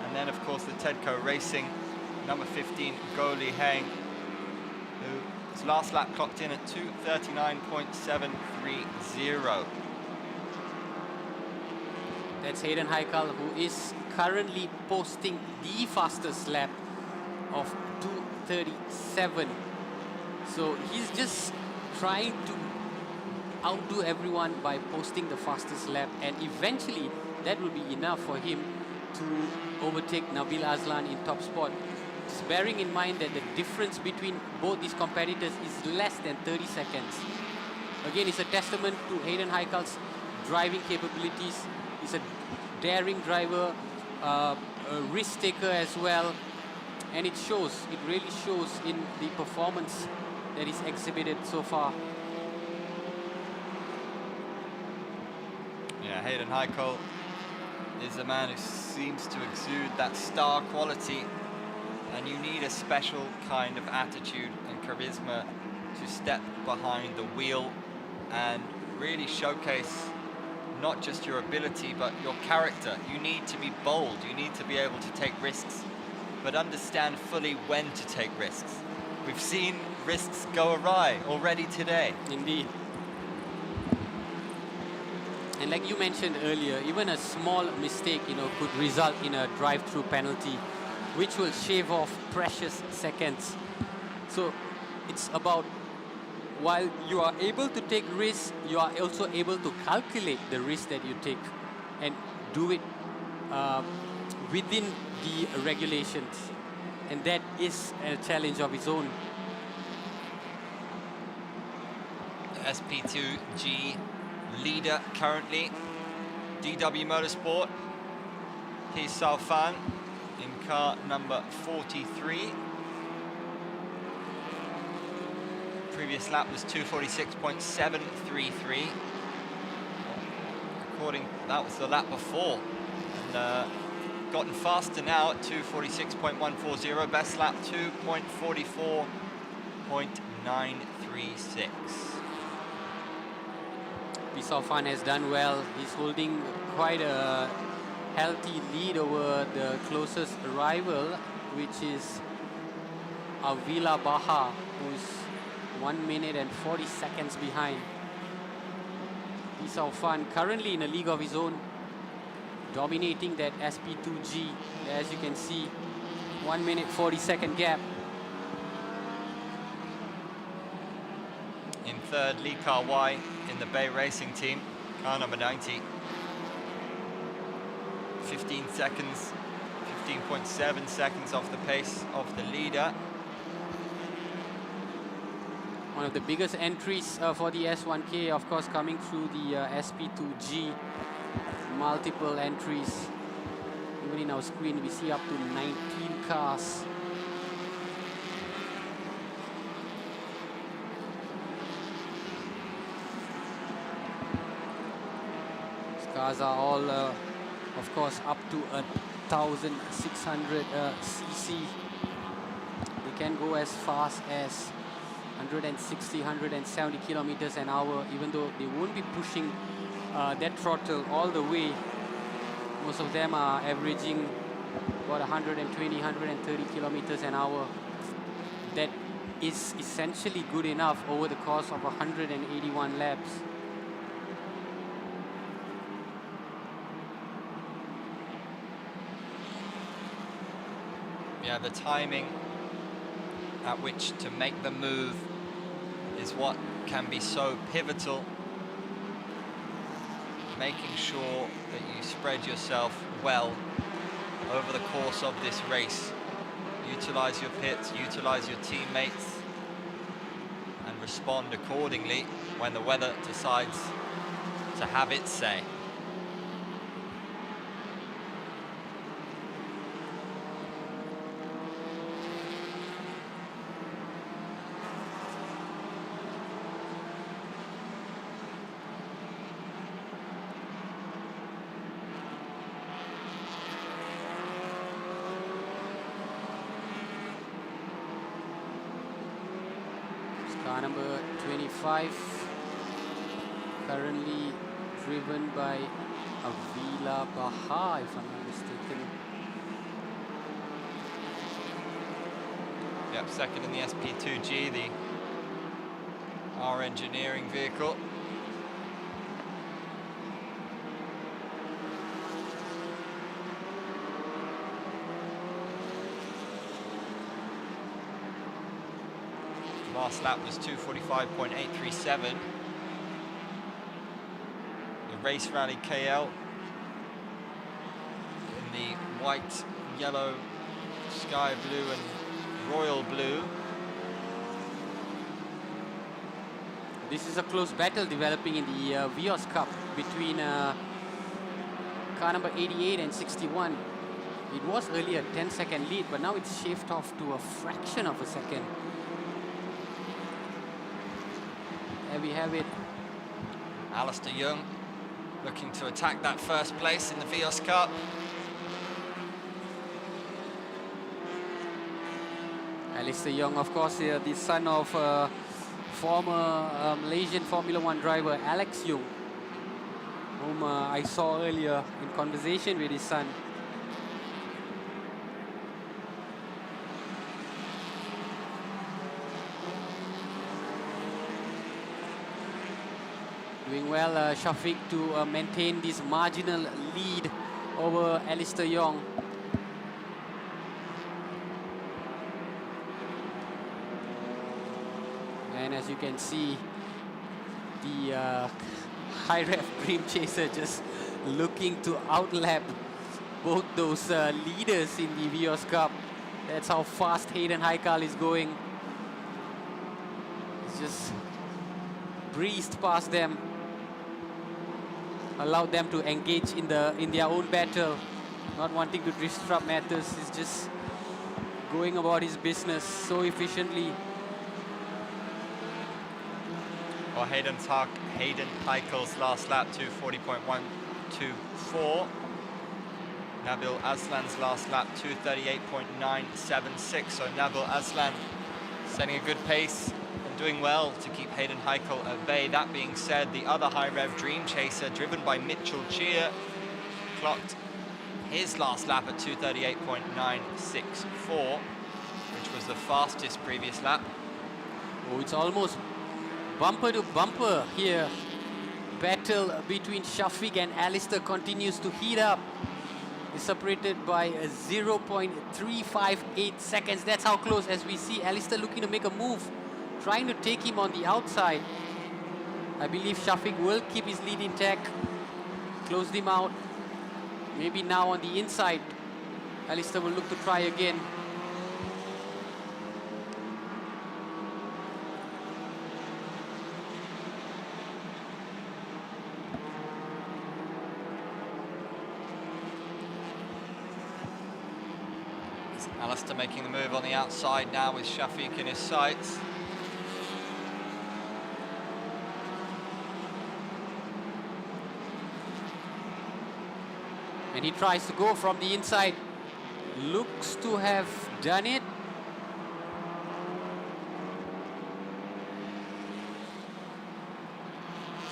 A: and then of course the Tedco Racing number 15, Go Li Heng, whose last lap clocked in at 2:39.730.
E: That's Hayden Heikel, who is currently posting the fastest lap of 2:37. So he's just trying to outdo everyone by posting the fastest lap, and eventually that will be enough for him to overtake Nabil Aslan in top spot. Just bearing in mind that the difference between both these competitors is less than 30 seconds. Again, it's a testament to Hayden Heikel's driving capabilities. He's a daring driver, a risk taker as well, and it shows, it really shows in the performance that he's exhibited so far.
A: Yeah, Hayden Heikel is a man who seems to exude that star quality, and you need a special kind of attitude and charisma to step behind the wheel and really showcase not just your ability, but your character. You need to be bold, you need to be able to take risks, but understand fully when to take risks. We've seen risks go awry already today.
E: Indeed. And like you mentioned earlier, even a small mistake, could result in a drive-through penalty, which will shave off precious seconds. So it's about, while you are able to take risks, you are also able to calculate the risk that you take and do it within the regulations. And that is a challenge of its own.
A: SP2G leader currently, DW Motorsport, he's Salfan in car number 43. Previous lap was 2:46.733. According, that was the lap before. And gotten faster now at 2:46.140. Best lap 2:44.936.
E: Salfan has done well. He's holding quite a healthy lead over the closest rival, which is Avila Baha, who's 1 minute and 40 seconds behind. Isao Fan currently in a league of his own, dominating that SP2G. As you can see, 1 minute 40-second gap.
A: In third, Lee Kar Wai in the Bay Racing team, car number 90. 15 seconds, 15.7 seconds off the pace of the leader.
E: One of the biggest entries for the S1K, of course, coming through the SP2G. Multiple entries. Even in our screen, we see up to 19 cars. These cars are all, of course, up to 1,600 cc. They can go as fast as 160, 170 kilometers an hour, even though they won't be pushing that throttle all the way. Most of them are averaging about 120, 130 kilometers an hour. That is essentially good enough over the course of 181 laps.
A: Yeah, the timing at which to make the move is what can be so pivotal. Making sure that you spread yourself well over the course of this race. Utilize your pits, utilize your teammates, and respond accordingly when the weather decides to have its say.
E: Car number 25, currently driven by Avila Baha, if I'm not mistaken.
A: Yep, second in the SP2G, the R engineering vehicle. Last lap was 2:45.837. The Race Rally KL in the white, yellow, sky blue and royal blue.
E: This is a close battle developing in the Vios Cup between car number 88 and 61. It was earlier a 10-second lead, but now it's shaved off to a fraction of a second. There we have it.
A: Alistair Young looking to attack that first place in the Vios Cup.
E: Alistair Young, of course, the son of former Malaysian Formula One driver Alex Young, whom I saw earlier in conversation with his son. Doing well, Shafiq, to maintain this marginal lead over Alistair Young. And as you can see, the high ref Dream Chaser just looking to outlap both those leaders in the Vios Cup. That's how fast Hayden Haikal is going. He's just breezed past them, allowed them to engage in their own battle, not wanting to disrupt matters. He's just going about his business so efficiently.
A: Well, Hayden Heikel's last lap, 2:40.124. Nabil Aslan's last lap, 2:38.976. So Nabil Aslan setting a good pace and doing well to keep Hayden Heikel at bay. That being said, the other high rev Dream Chaser, driven by Mitchell Cheer, clocked his last lap at 2:38.964, which was the fastest previous lap.
E: Oh, it's almost bumper to bumper here. Battle between Shafiq and Alistair continues to heat up. It's separated by 0.358 seconds. That's how close, as we see Alistair looking to make a move, trying to take him on the outside. I believe Shafiq will keep his lead intact, closed him out. Maybe now on the inside, Alistair will look to try again.
A: Alistair making the move on the outside now with Shafiq in his sights.
E: And he tries to go from the inside. Looks to have done it.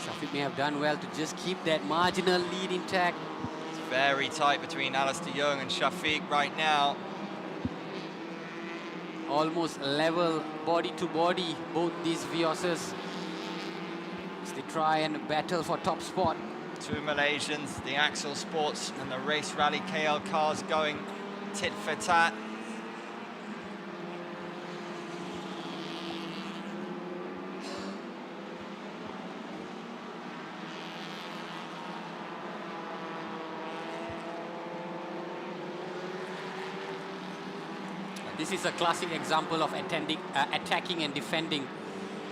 E: Shafiq may have done well to just keep that marginal lead intact.
A: It's very tight between Alistair Young and Shafiq right now.
E: Almost level body to body, both these Vioses, as they try and battle for top spot.
A: Two Malaysians, the Axel Sports and the Race Rally KL cars going tit for tat.
E: This is a classic example of attacking and defending.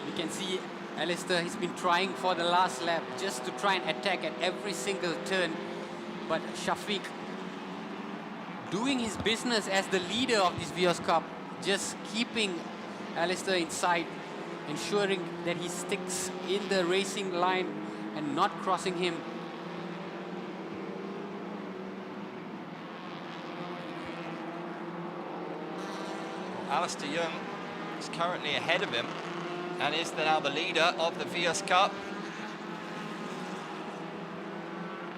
E: You can see Alistair, he's been trying for the last lap just to try and attack at every single turn. But Shafiq doing his business as the leader of this Vios Cup, just keeping Alistair inside, ensuring that he sticks in the racing line and not crossing him.
A: Alistair Young is currently ahead of him and is now the leader of the Vios Cup.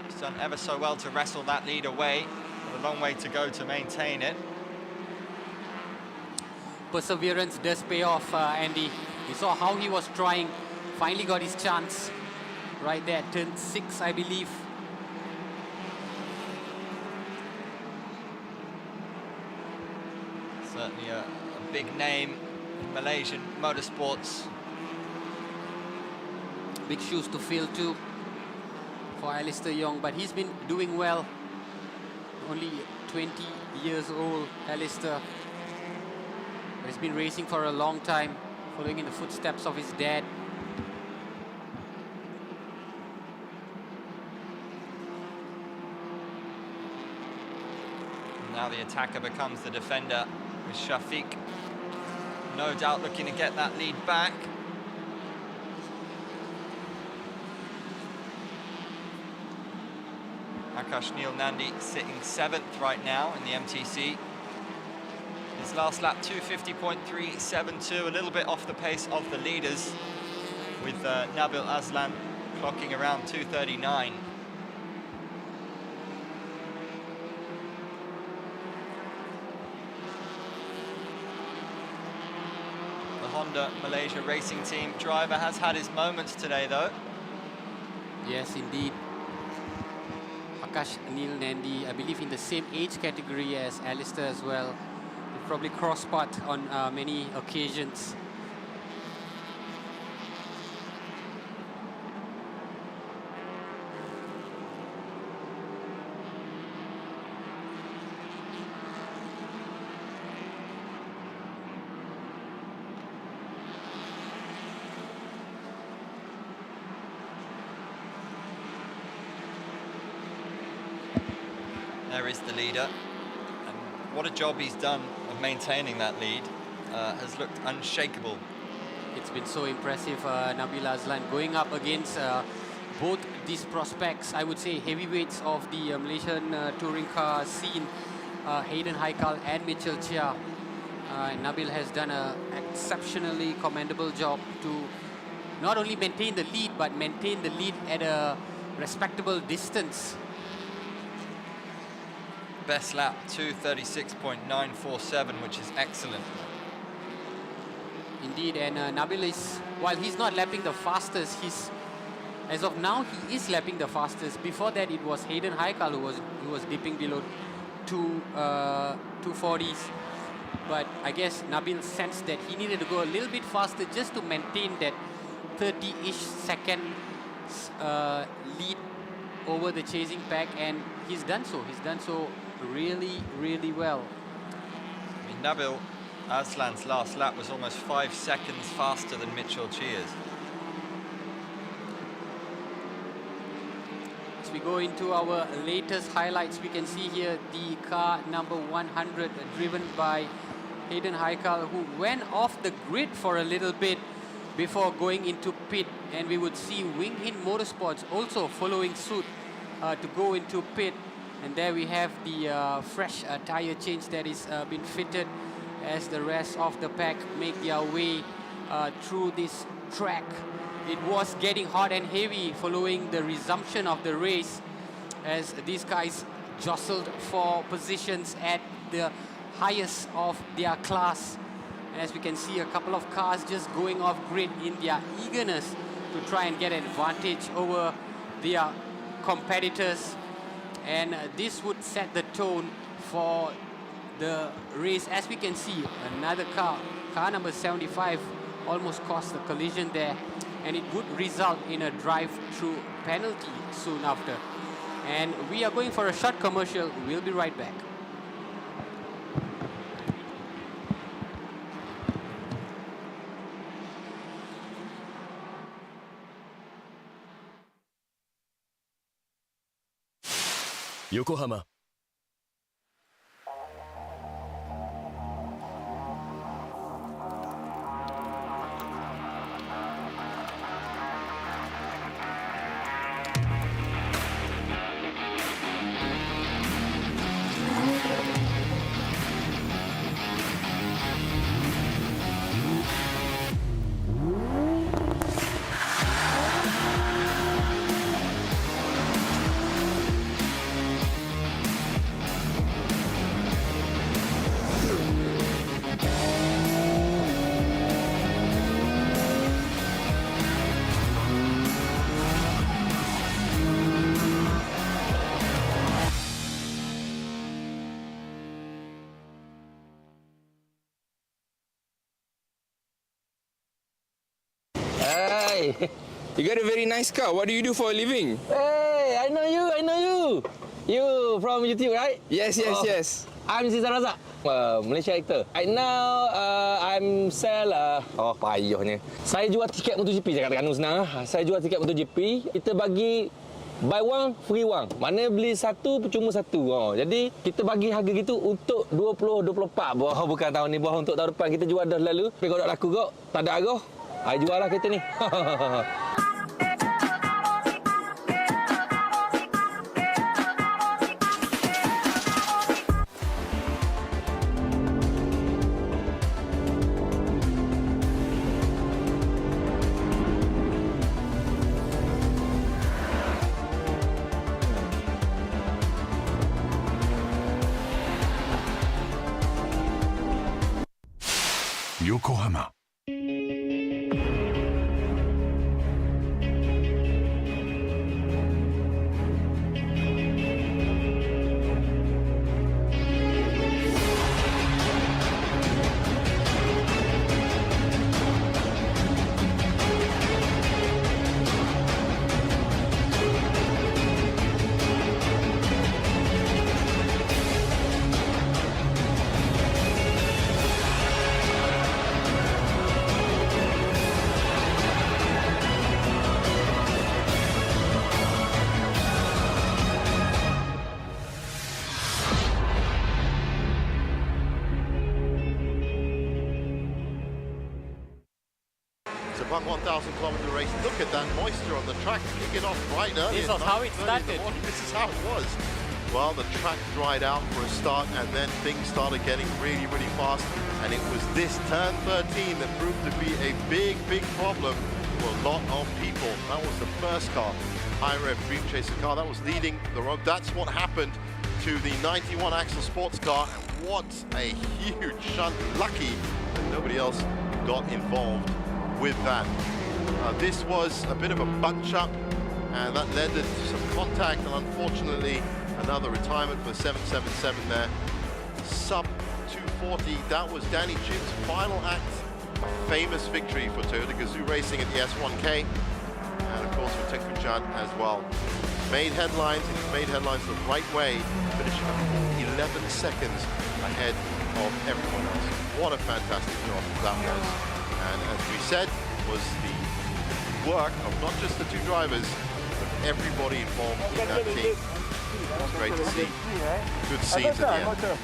A: He's done ever so well to wrestle that lead away, but a long way to go to maintain it.
E: Perseverance does pay off, Andy. We saw how he was trying, finally got his chance right there, turn 6, I believe.
A: Certainly a big name in Malaysian motorsports.
E: Big shoes to fill too for Alistair Young, but he's been doing well. Only 20 years old, Alistair. He's been racing for a long time, following in the footsteps of his dad.
A: Now the attacker becomes the defender with Shafiq. No doubt looking to get that lead back. Akash Neil Nandi sitting 7th right now in the MTC. His last lap 2:50.372, a little bit off the pace of the leaders, with Nabil Aslan clocking around 2:39. The Honda Malaysia Racing Team driver has had his moments today though.
E: Yes, indeed. Akash Neil Nandi, I believe in the same age category as Alistair as well. They probably cross-path on many occasions.
A: There is the leader, and what a job he's done of maintaining that lead. Has looked unshakable.
E: It's been so impressive, Nabil Aslan, going up against both these prospects, I would say heavyweights of the Malaysian touring car scene, Hayden Haikal and Mitchell Chia. Nabil has done an exceptionally commendable job to not only maintain the lead, but maintain the lead at a respectable distance.
A: best lap, 2:36.947, which is excellent.
E: Indeed, and Nabil is, while he's not lapping the fastest, as of now, he is lapping the fastest. Before that, it was Hayden Haikal who was dipping below 240s. But I guess Nabil sensed that he needed to go a little bit faster just to maintain that 30-ish second lead over the chasing pack, and he's done so. He's done so really, really well.
A: I mean, Nabil Aslan's last lap was almost 5 seconds faster than Mitchell Chia's.
E: As we go into our latest highlights, we can see here the car number 100 driven by Hayden Haikal, who went off the grid for a little bit before going into pit, and we would see Wing Hin Motorsports also following suit to go into pit. And there we have the fresh tire change that is been fitted as the rest of the pack make their way through this track. It was getting hot and heavy following the resumption of the race as these guys jostled for positions at the highest of their class. And as we can see, a couple of cars just going off grid in their eagerness to try and get an advantage over their competitors. And this would set the tone for the race. As we can see, another car number 75, almost caused a collision there, and it would result in a drive-through penalty soon after. And we are going for a short commercial. We'll be right back.
M: Yokohama.
B: Hey, you got a very nice car. What do you do for a living?
N: Hey, I know you. You from YouTube, right?
B: Yes.
N: I'm Cesar Razak, Malaysia actor. Right now, I'm sell. Payahnya. Saya jual tiket MotoGP, saya katakan senang. Saya jual tiket MotoGP. Kita bagi buy one, free one. Mana beli satu, percuma satu. Jadi, kita bagi harga gitu untuk 20-24. Bukan tahun ni, untuk tahun depan. Kita jual dah lalu. Tapi kalau tak laku kok, tak ada harga. I jual lah kereta ni.
K: Yokohama.
F: Sepang 1,000-kilometer race. Look at that moisture on the track, kicking off right early.
E: This was how it started.
F: This is how it was. Well, the track dried out for a start, and then things started getting really, really fast. And it was this turn 13 that proved to be a big, big problem to a lot of people. That was the first car, high rev Dream Chaser car, that was leading the road. That's what happened to the 91 axle sports car. And what a huge shunt. Lucky that nobody else got involved with that. This was a bit of a bunch up, and that led to some contact, and unfortunately another retirement for 777 there. Sub 240, that was Danny Chim's final act. A famous victory for Toyota Gazoo Racing at the S1K, and of course for Tekfujan as well. Made headlines, and he made headlines the right way, finishing 11 seconds ahead of everyone else. What a fantastic job that was. And as we said, was the work of not just the two drivers, but everybody involved in that team. It was great to see. Good scenes at the end.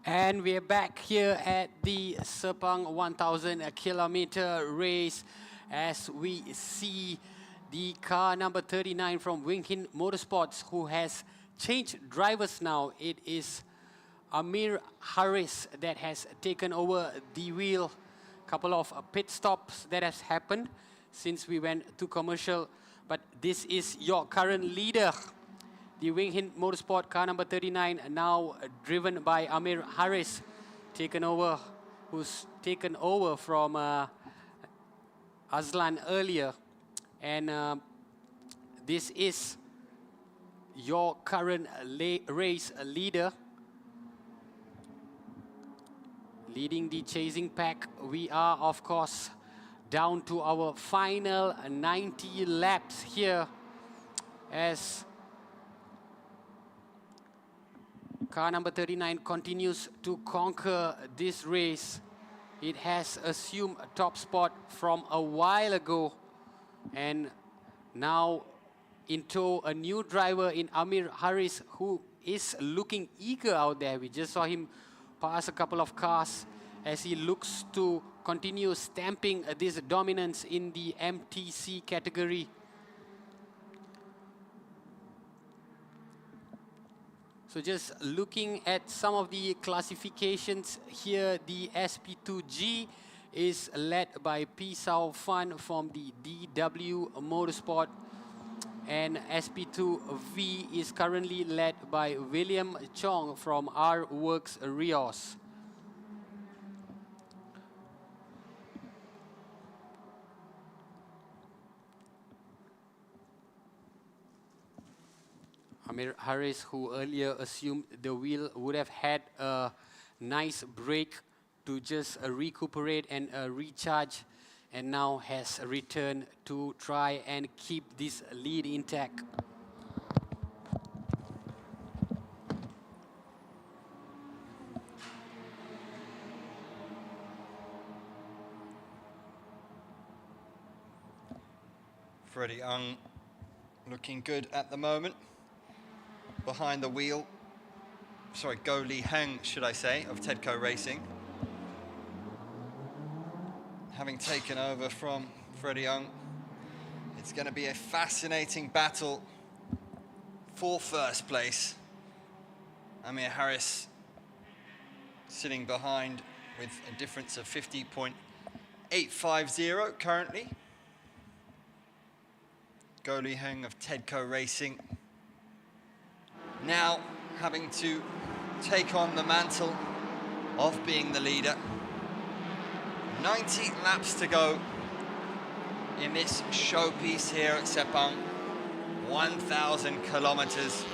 E: And we're back here at the Sepang 1000 kilometer race as we see the car number 39 from Wing Hin Motorsports, who has changed drivers now. It is Amir Harris that has taken over the wheel. Couple of pit stops that has happened since we went to commercial. But this is your current leader, the Wing Hin Motorsport car number 39, now driven by Amir Harris, who's taken over from Azlan earlier. And this is your current race leader. Leading the chasing pack, we are, of course, down to our final 90 laps here as car number 39 continues to conquer this race. It has assumed a top spot from a while ago and now into a new driver in Amir Harris, who is looking eager out there. We just saw him pass a couple of cars as he looks to continue stamping this dominance in the MTC category. So just looking at some of the classifications here, the SP2G is led by P. Sao Fan from the DW Motorsport, and SP2V is currently led by William Chong from R Works Rios. Amir Harris, who earlier assumed the wheel, would have had a nice break to just recuperate and recharge, and now has returned to try and keep this lead intact.
A: Freddie Ung looking good at the moment. Behind the wheel, sorry, Go Li Heng, should I say, of Tedco Racing. Having taken over from Freddie Ung, it's going to be a fascinating battle for first place. Amir Harris sitting behind with a difference of 50.850 currently. Go Li Heng of Tedco Racing now having to take on the mantle of being the leader. 90 laps to go in this showpiece here at Sepang. 1,000 kilometers.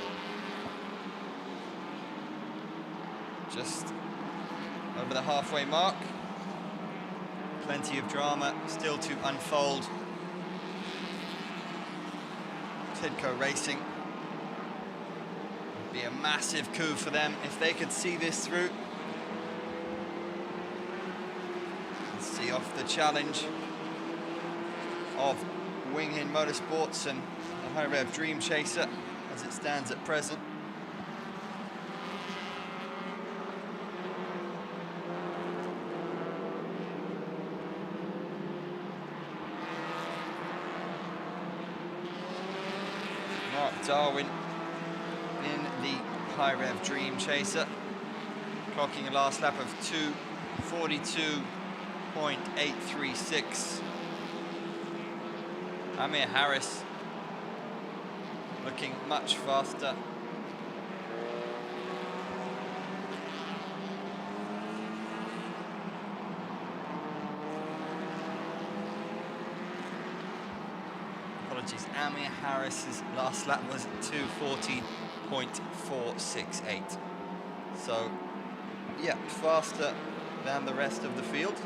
A: Just over the halfway mark. Plenty of drama still to unfold. Tedco Racing. Be a massive coup for them if they could see this through. And see off the challenge of Wing Hin Motorsports and the High Rev Dream Chaser as it stands at present. Mark Darwin in the High Rev Dream Chaser, clocking a last lap of 2:42.836. Amir Harris looking much faster. Apologies, Amir Harris's last lap was 2:40.468. So, yeah, faster than the rest of the field.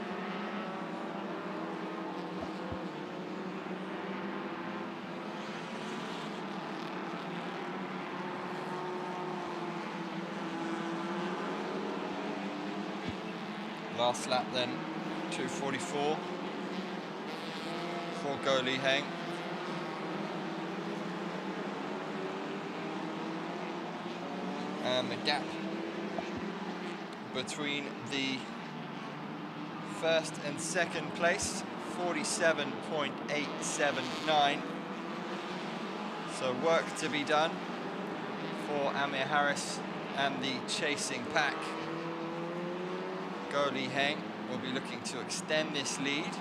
A: Last lap then, 2:44 for Go Li Heng. And the gap between the first and second place, 47.879. So work to be done for Amir Harris and the chasing pack. Go Li Heng will be looking to extend this lead.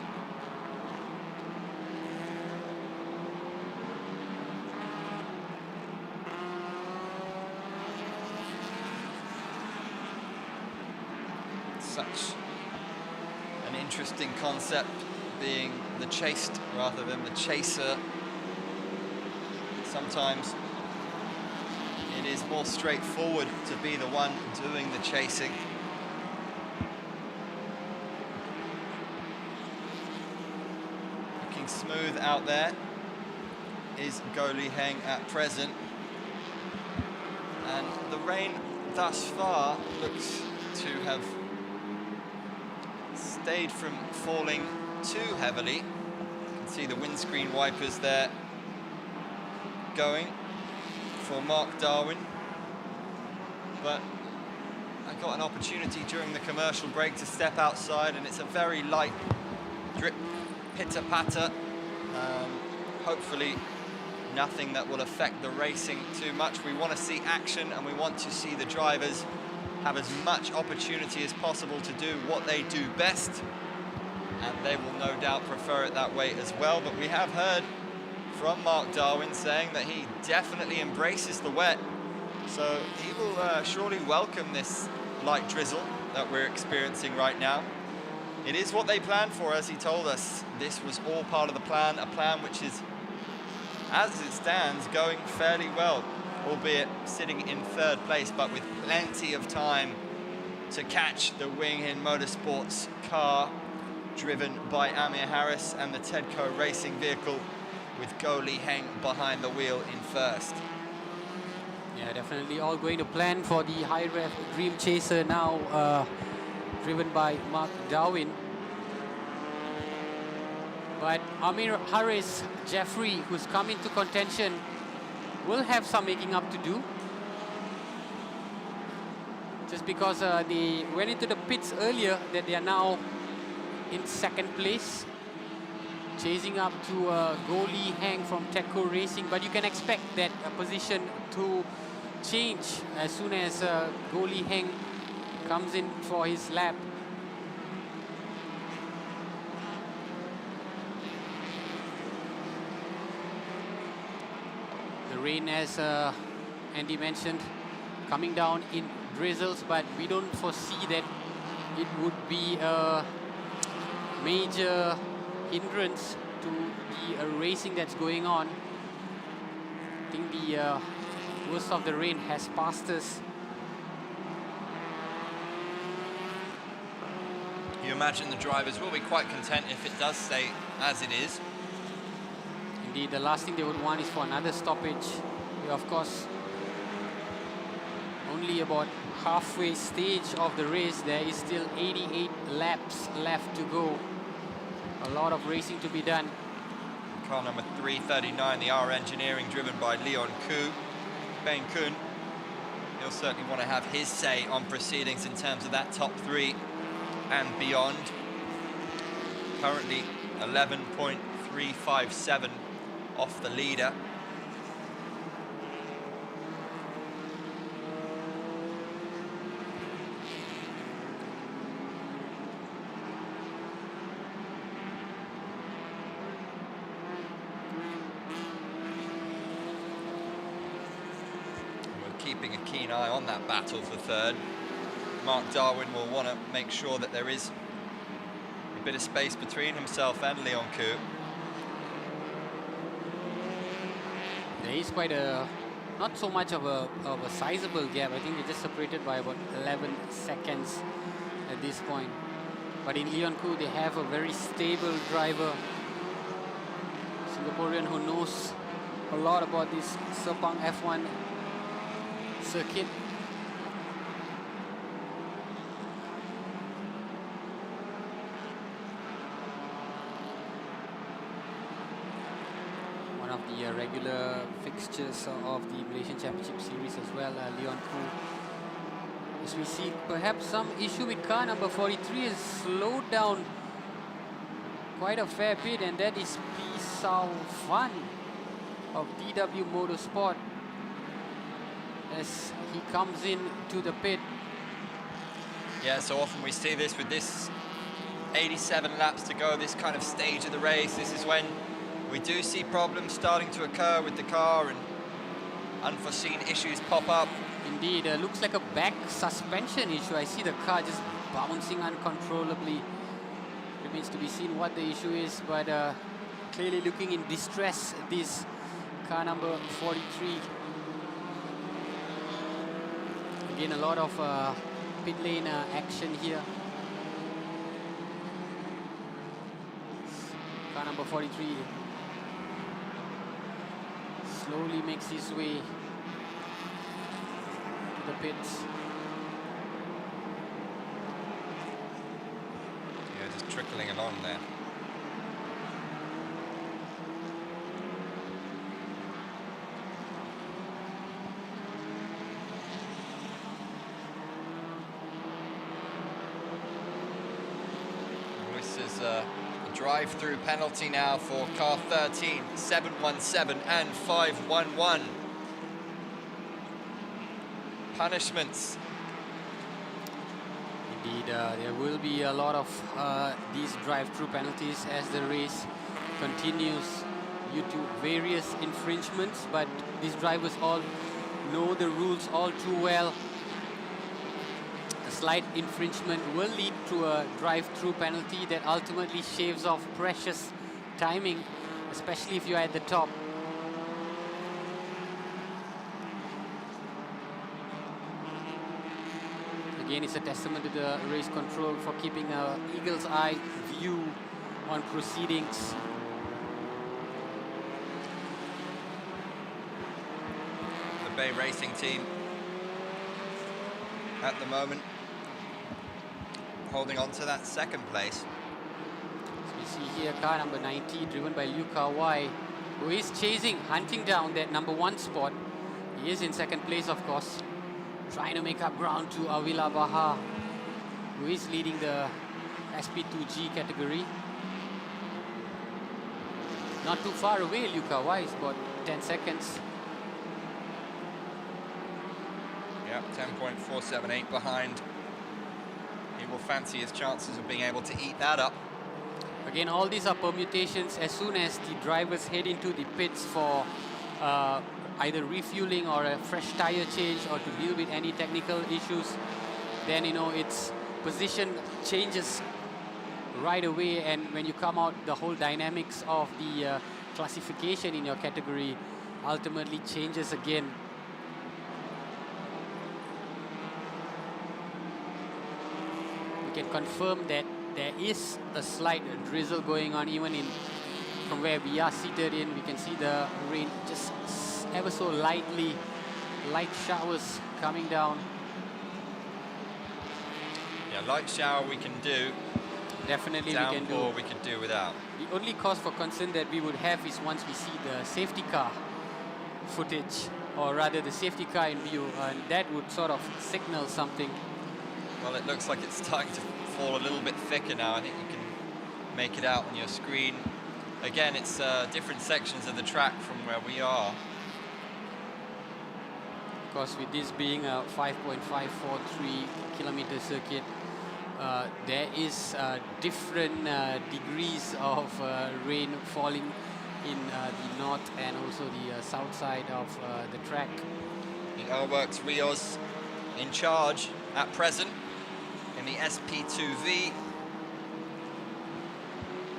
A: Such an interesting concept, being the chased rather than the chaser. Sometimes it is more straightforward to be the one doing the chasing. Looking smooth out there is Go Li Heng at present. And the rain thus far looks to have stayed from falling too heavily. You can see the windscreen wipers there going for Mark Darwin. But I got an opportunity during the commercial break to step outside, and it's a very light drip, pitter-patter. Hopefully nothing that will affect the racing too much. We want to see action, and we want to see the drivers have as much opportunity as possible to do what they do best, and they will no doubt prefer it that way as well. But we have heard from Mark Darwin saying that he definitely embraces the wet, so he will surely welcome this light drizzle that we're experiencing right now. It is what they planned for, as he told us. This was all part of the plan, a plan which is, as it stands, going fairly well, albeit sitting in third place, but with plenty of time to catch the Wing Hin Motorsports car driven by Amir Harris and the Tedco racing vehicle with Go Li Heng behind the wheel in first.
E: Yeah, definitely all going to plan for the high rev Dream Chaser now, driven by Mark Darwin. But Amir Harris, Jeffrey, who's come into contention, will have some making up to do. Just because they went into the pits earlier, that they are now in second place, chasing up to Go Li Heng from Tedco Racing. But you can expect that position to change as soon as Go Li Heng comes in for his lap. The rain, as Andy mentioned, coming down in drizzles, but we don't foresee that it would be a major hindrance to the racing that's going on. I think the worst of the rain has passed us.
A: You imagine the drivers will be quite content if it does stay as it is.
E: Indeed, the last thing they would want is for another stoppage. We, of course, only about halfway stage of the race. There is still 88 laps left to go. A lot of racing to be done.
A: Car number 339, the R Engineering, driven by Leon Koo. Ben Kun, he'll certainly want to have his say on proceedings in terms of that top three and beyond. Currently 11.357 off the leader. Keeping a keen eye on that battle for third. Mark Darwin will want to make sure that there is a bit of space between himself and Leon Koo.
E: There is quite a, not so much of a sizable gap. I think they're just separated by about 11 seconds at this point. But in Leon Koo, they have a very stable driver, Singaporean who knows a lot about this Sepang F1 circuit. One of the regular fixtures of the Malaysian Championship Series as well, Leon Koo As we see perhaps some issue with car number 43 is slowed down quite a fair bit, and that is P. Sao Fan of DW Motorsport as he comes in to the pit.
A: Yeah, so often we see this with this 87 laps to go, this kind of stage of the race. This is when we do see problems starting to occur with the car and unforeseen issues pop up.
E: Indeed, looks like a back suspension issue. I see the car just bouncing uncontrollably. Remains to be seen what the issue is, but clearly looking in distress, this car number 43. Again, a lot of pit lane action here. Car number 43 slowly makes his way to the pits.
A: Yeah, just trickling along there. This is a drive-through penalty now for car 13, 717 and 511. Punishments.
E: Indeed, there will be a lot of these drive-through penalties as the race continues due to various infringements, but these drivers all know the rules all too well. A slight infringement will lead to a drive-through penalty that ultimately shaves off precious timing, especially if you're at the top. Again, it's a testament to the race control for keeping an eagle's eye view on proceedings.
A: The Bay Racing team at the moment holding on to that second place.
E: So we see here car number 90 driven by Liu Kawai, who is chasing, hunting down that number 1 spot. He is in second place, of course, trying to make up ground to Avila Baha, who is leading the SP2G category. Not too far away, Liu Kawai is about 10 seconds.
A: Yeah, 10.478 behind. He will fancy his chances of being able to eat that up.
E: Again, all these are permutations. As soon as the drivers head into the pits for either refueling or a fresh tire change or to deal with any technical issues, then, you know, its position changes right away, and when you come out, the whole dynamics of the classification in your category ultimately changes again. We can confirm that there is a slight drizzle going on even in from where we are seated in. We can see the rain just ever so lightly, light showers coming down.
A: Yeah, light shower we can do.
E: Definitely
A: Downpour
E: we can do.
A: we could do without.
E: The only cause for concern that we would have is once we see the safety car footage, or rather the safety car in view, and that would sort of signal something.
A: Well, it looks like it's starting to fall a little bit thicker now. I think you can make it out on your screen. Again, it's different sections of the track from where we are.
E: Of course, with this being a 5.543 kilometer circuit, there is different degrees of rain falling in the north and also the south side of the track.
A: The Airworks Rios in charge at present in the SP2V,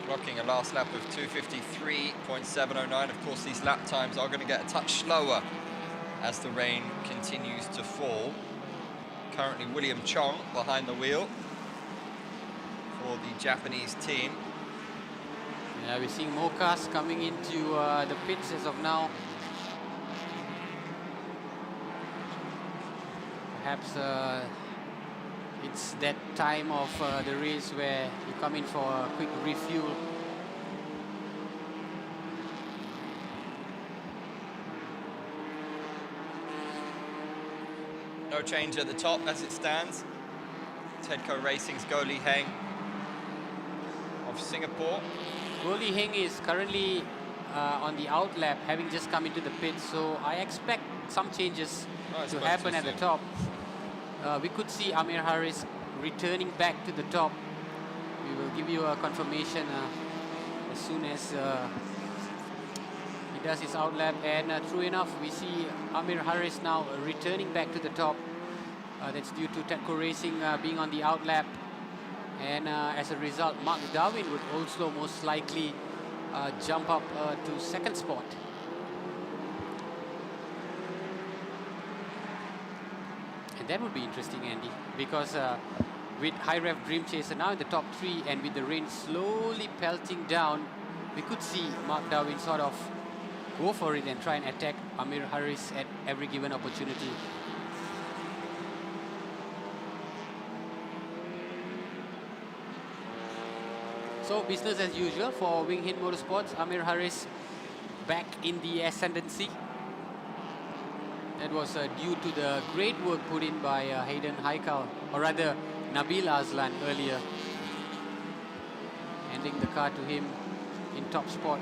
A: clocking a last lap of 2:53.709. Of course, these lap times are going to get a touch slower as the rain continues to fall. Currently William Chong behind the wheel for the Japanese team.
E: Yeah, we're seeing more cars coming into the pits as of now. Perhaps it's that time of the race where you come in for a quick refuel.
A: No change at the top as it stands. Tedco Racing's Goh Lee Heng of Singapore.
E: Goh Lee Heng is currently on the out lap, having just come into the pit, so I expect some changes to happen at the top. We could see Amir Harris returning back to the top. We will give you a confirmation as soon as he does his out lap, and true enough, we see Amir Harris now returning back to the top. That's due to Tedco Racing being on the out lap, and as a result, Mark Darwin would also most likely jump up to second spot. And that would be interesting, Andy, because with High Rev Dream Chaser now in the top 3 and with the rain slowly pelting down, we could see Mark Darwin sort of go for it and try and attack Amir Harris at every given opportunity. So business as usual for Wing Hit Motorsports. Amir Harris back in the ascendancy. That was due to the great work put in by Hayden Haikal, or rather Nabil Azlan earlier, handing the car to him in top spot.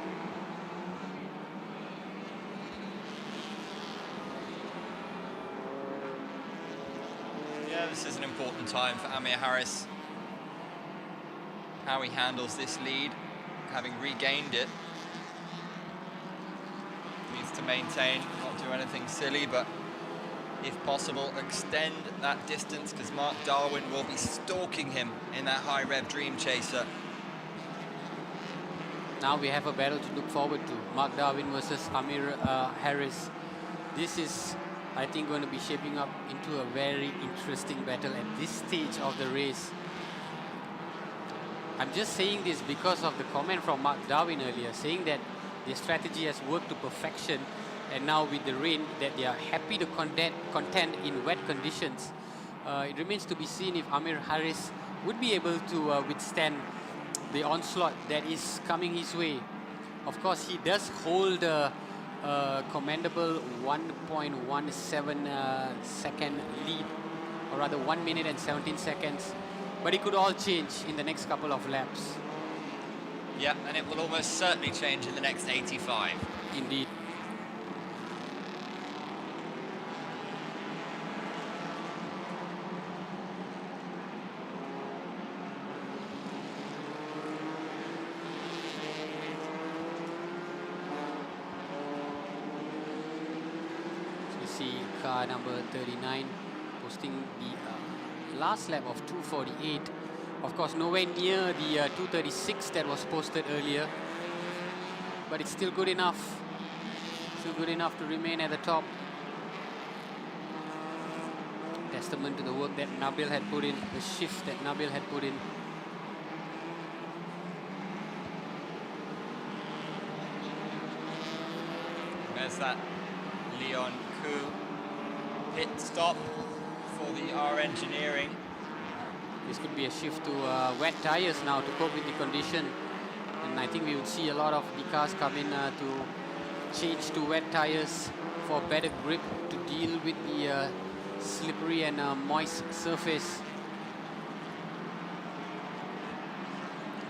A: Yeah, this is an important time for Amir Harris. How he handles this lead, having regained it. Needs to maintain, not do anything silly, but if possible, extend that distance, because Mark Darwin will be stalking him in that High Rev Dream Chaser.
E: Now we have a battle to look forward to. Mark Darwin versus Amir Harris. This is, I think, going to be shaping up into a very interesting battle at this stage of the race. I'm just saying this because of the comment from Mark Darwin earlier, saying that their strategy has worked to perfection, and now with the rain, that they are happy to contend in wet conditions. It remains to be seen if Amir Harris would be able to withstand the onslaught that is coming his way. Of course, he does hold a commendable 1.17 second lead, or rather 1 minute and 17 seconds. But it could all change in the next couple of laps.
A: Yeah, and it will almost certainly change in the next 85.
E: Indeed. So you see car number 39 posting the last lap of 2:48. Of course, nowhere near the 2:36 that was posted earlier, but it's still good enough. Still good enough to remain at the top. Testament to the work that Nabil had put in, the shift that Nabil had put in.
A: There's that Leon Koo pit stop for the R Engineering.
E: This could be a shift to wet tires now to cope with the condition. And I think we would see a lot of the cars come in to change to wet tires for better grip to deal with the slippery and moist surface.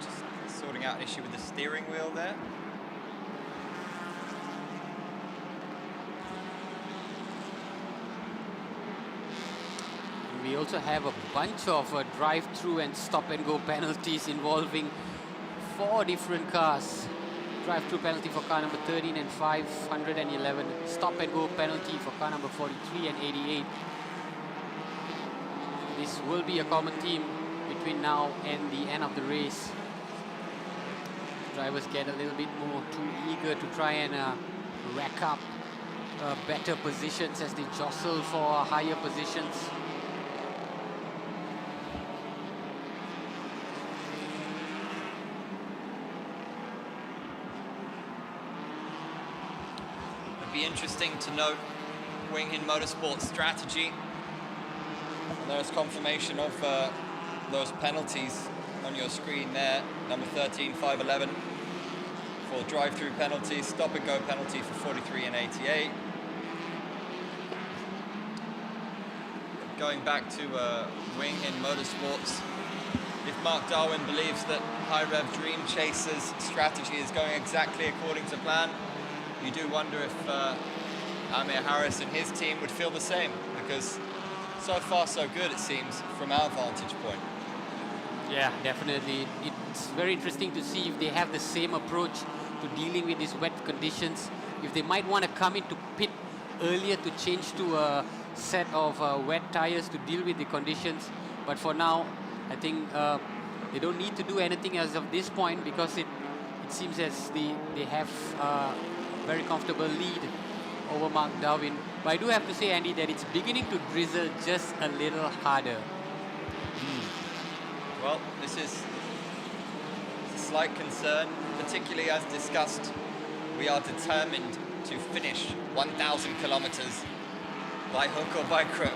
A: Just sorting out an issue with the steering wheel there.
E: We also have a bunch of drive-through and stop-and-go penalties involving 4 different cars. Drive-through penalty for car number 13 and 511. Stop-and-go penalty for car number 43 and 88. This will be a common theme between now and the end of the race. Drivers get a little bit more too eager to try and rack up better positions as they jostle for higher positions.
A: Be interesting to note Wing Hit Motorsports strategy. And there's confirmation of those penalties on your screen there. Number 13, 511 for drive-through penalties, stop-and-go penalty for 43 and 88. going back to Wing in Motorsports, if Mark Darwin believes that High Rev Dream Chaser's strategy is going exactly according to plan, you do wonder if Amir Harris and his team would feel the same, because so far so good it seems from our vantage point.
E: Yeah, definitely. It's very interesting to see if they have the same approach to dealing with these wet conditions. If they might want to come into pit earlier to change to a set of wet tires to deal with the conditions. But for now, I think they don't need to do anything as of this point, because it seems as they have a very comfortable lead over Mark Darwin. But I do have to say, Andy, that it's beginning to drizzle just a little harder.
A: Well, this is a slight concern, particularly as discussed. We are determined to finish 1,000 kilometers by hook or by crook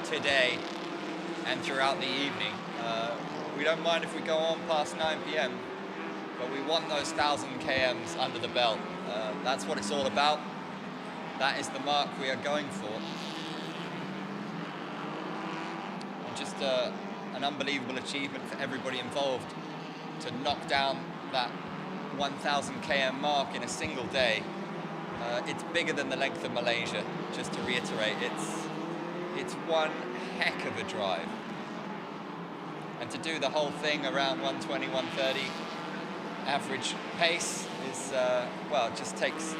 A: today and throughout the evening. We don't mind if we go on past 9 p.m, but we want those 1,000 kms under the belt. That's what it's all about. That is the mark we are going for. And just an unbelievable achievement for everybody involved to knock down that 1,000 km mark in a single day. It's bigger than the length of Malaysia, just to reiterate. It's one heck of a drive. And to do the whole thing around 120, 130 average pace is, well, it just takes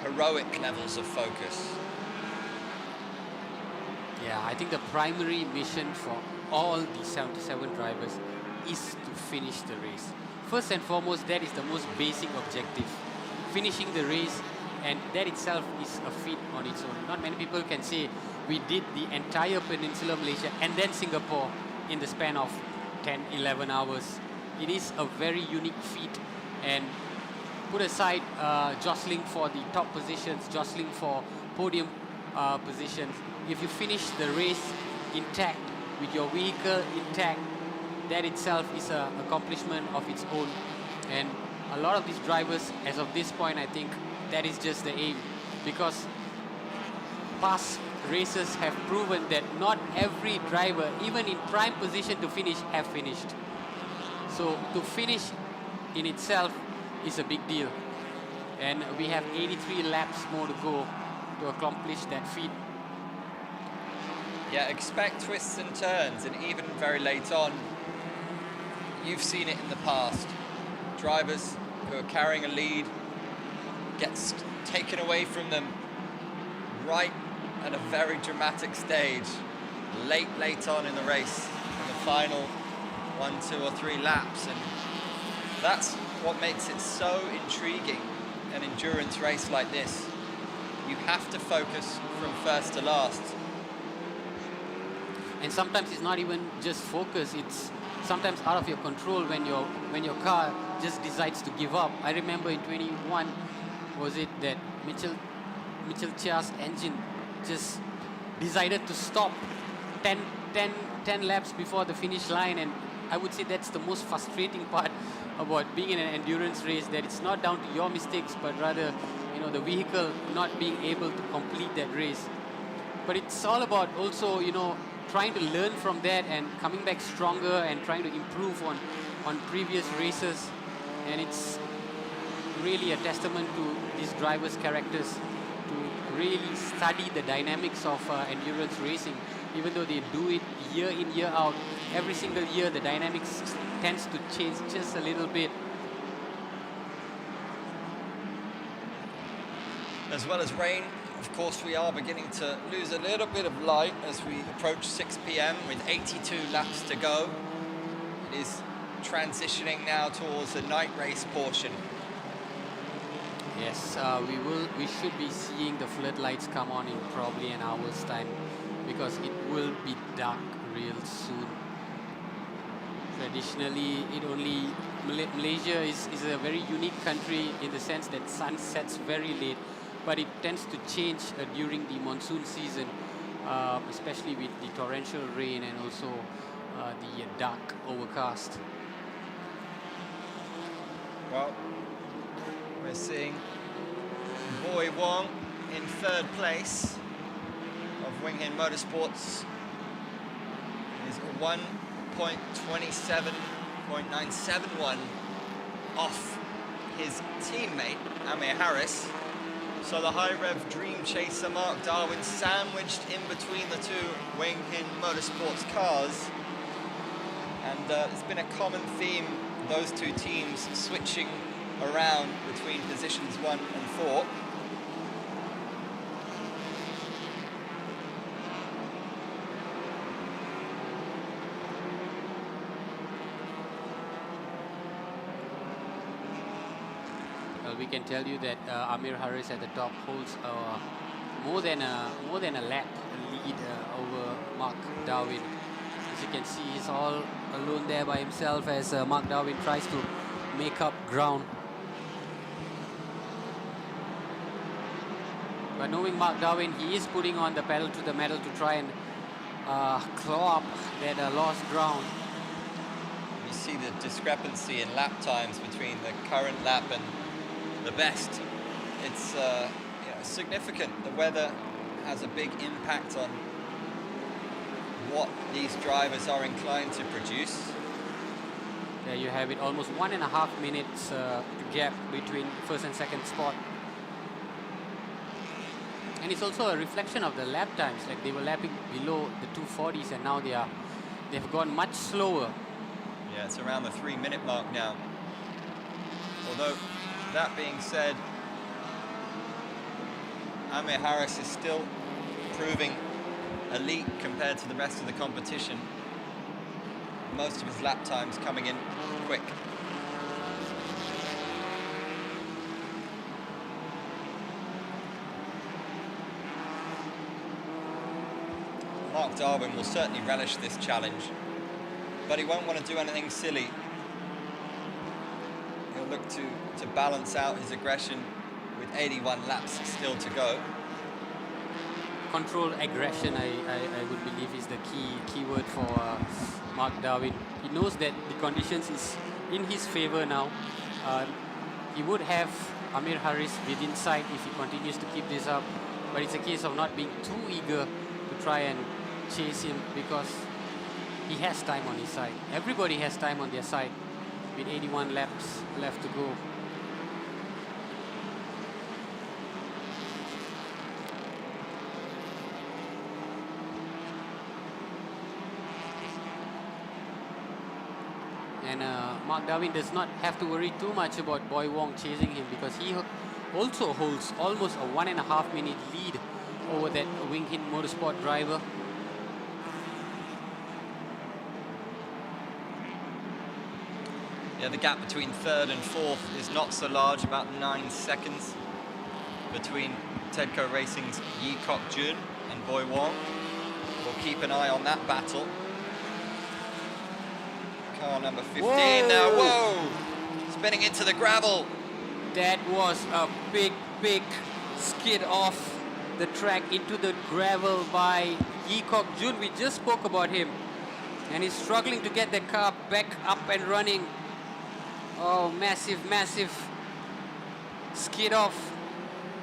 A: heroic levels of focus.
E: Yeah, I think the primary mission for all the 77 drivers is to finish the race. First and foremost, that is the most basic objective. Finishing the race, and that itself is a feat on its own. Not many people can say we did the entire Peninsula Malaysia and then Singapore in the span of 10, 11 hours. It is a very unique feat, and put aside jostling for the top positions, jostling for podium positions, if you finish the race intact, with your vehicle intact, that itself is an accomplishment of its own. And a lot of these drivers, as of this point, I think that is just the aim, because past races have proven that not every driver, even in prime position to finish, have finished. So to finish in itself is a big deal. And we have 83 laps more to go to accomplish that feat.
A: Yeah, expect twists and turns, and even very late on, you've seen it in the past. Drivers who are carrying a lead gets taken away from them right at a very dramatic stage, late on in the race, in the final 1, 2 or 3 laps. And that's what makes it so intriguing, an endurance race like this. You have to focus from first to last.
E: And sometimes it's not even just focus, it's sometimes out of your control when your car just decides to give up. I remember in 21, was it that Mitchell Chia's engine just decided to stop 10 laps before the finish line, and I would say that's the most frustrating part about being in an endurance race, that it's not down to your mistakes, but rather, you know, the vehicle not being able to complete that race. But it's all about also, you know, trying to learn from that and coming back stronger and trying to improve on previous races. And it's really a testament to these drivers' characters to really study the dynamics of endurance racing. Even though they do it year in, year out, every single year the dynamics tends to change just a little bit.
A: As well as rain, of course, we are beginning to lose a little bit of light as we approach 6 p.m. with 82 laps to go. It is transitioning now towards the night race portion.
E: Yes, we should be seeing the floodlights come on in probably an hour's time, because it will be dark real soon. Traditionally, Malaysia is a very unique country in the sense that sun sets very late, but it tends to change during the monsoon season, especially with the torrential rain and also the dark overcast.
A: Well, we're seeing Boy Wong in third place of Wing Hin Motorsports is 1.27.971 off his teammate, Amir Harris. So the high rev dream chaser Mark Darwin sandwiched in between the two Wing Hin Motorsports cars. And it's been a common theme, those two teams switching around between positions 1 and 4.
E: Well, we can tell you that Amir Harris at the top holds more than a lap lead over Mark Darwin. As you can see, he's all alone there by himself as Mark Darwin tries to make up ground. But knowing Mark Darwin, he is putting on the pedal to the metal to try and claw up that lost ground.
A: You see the discrepancy in lap times between the current lap and the best. It's significant. The weather has a big impact on what these drivers are inclined to produce.
E: There you have it, almost 1.5 minutes gap between first and second spot. And it's also a reflection of the lap times. Like they were lapping below the 240s and now they've gone much slower.
A: Yeah, it's around the 3-minute mark now. Although, that being said, Amir Harris is still proving elite compared to the rest of the competition. Most of his lap times coming in quick. Mark Darwin will certainly relish this challenge, but he won't want to do anything silly. He'll look to balance out his aggression with 81 laps still to go.
E: Controlled aggression, I would believe, is the key word for Mark Darwin. He knows that the conditions is in his favor now. He would have Amir Harris within sight if he continues to keep this up, but it's a case of not being too eager to try and chase him because he has time on his side. Everybody has time on their side with 81 laps left to go. And Mark Darwin does not have to worry too much about Boy Wong chasing him because he also holds almost a 1.5 minute lead over that Wing Hin Motorsport driver.
A: Yeah, the gap between third and fourth is not so large, about 9 seconds between Tedco Racing's Yi Kok Jun and Boy Wong. We'll keep an eye on that battle. Car number 15 now, whoa! Spinning into the gravel.
E: That was a big skid off the track into the gravel by Yi Kok Jun. We just spoke about him. And he's struggling to get the car back up and running. Oh, massive skid off.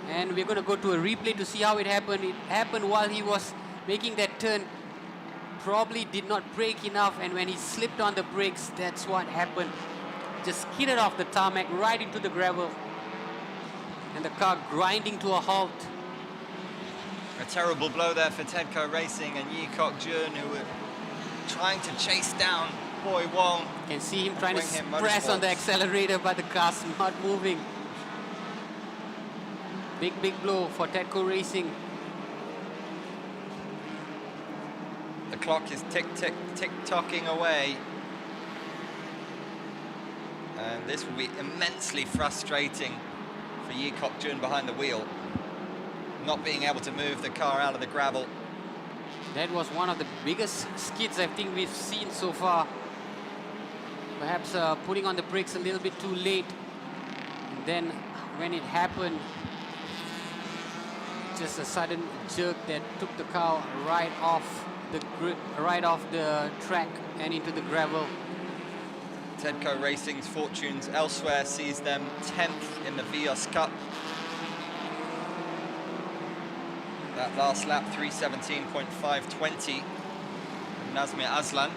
E: And we're going to go to a replay to see how it happened. It happened while he was making that turn. Probably did not brake enough, and when he slipped on the brakes, that's what happened. Just skidded off the tarmac right into the gravel. And the car grinding to a halt.
A: A terrible blow there for Tedco Racing and Yi Kok Jun, who were trying to chase down Boy Wong.
E: You can see him trying to press on the accelerator, but the car's not moving. Big blow for Tedco Racing.
A: The clock is tick-tocking away. And this will be immensely frustrating for Yi Kok Jun behind the wheel. Not being able to move the car out of the gravel.
E: That was one of the biggest skids I think we've seen so far. Perhaps putting on the brakes a little bit too late. And then when it happened, just a sudden jerk that took the car right off the grip, right off the track and into the gravel.
A: Tedco Racing's fortunes elsewhere sees them 10th in the Vios Cup. That last lap, 3:17.520. Nazmir Aslan.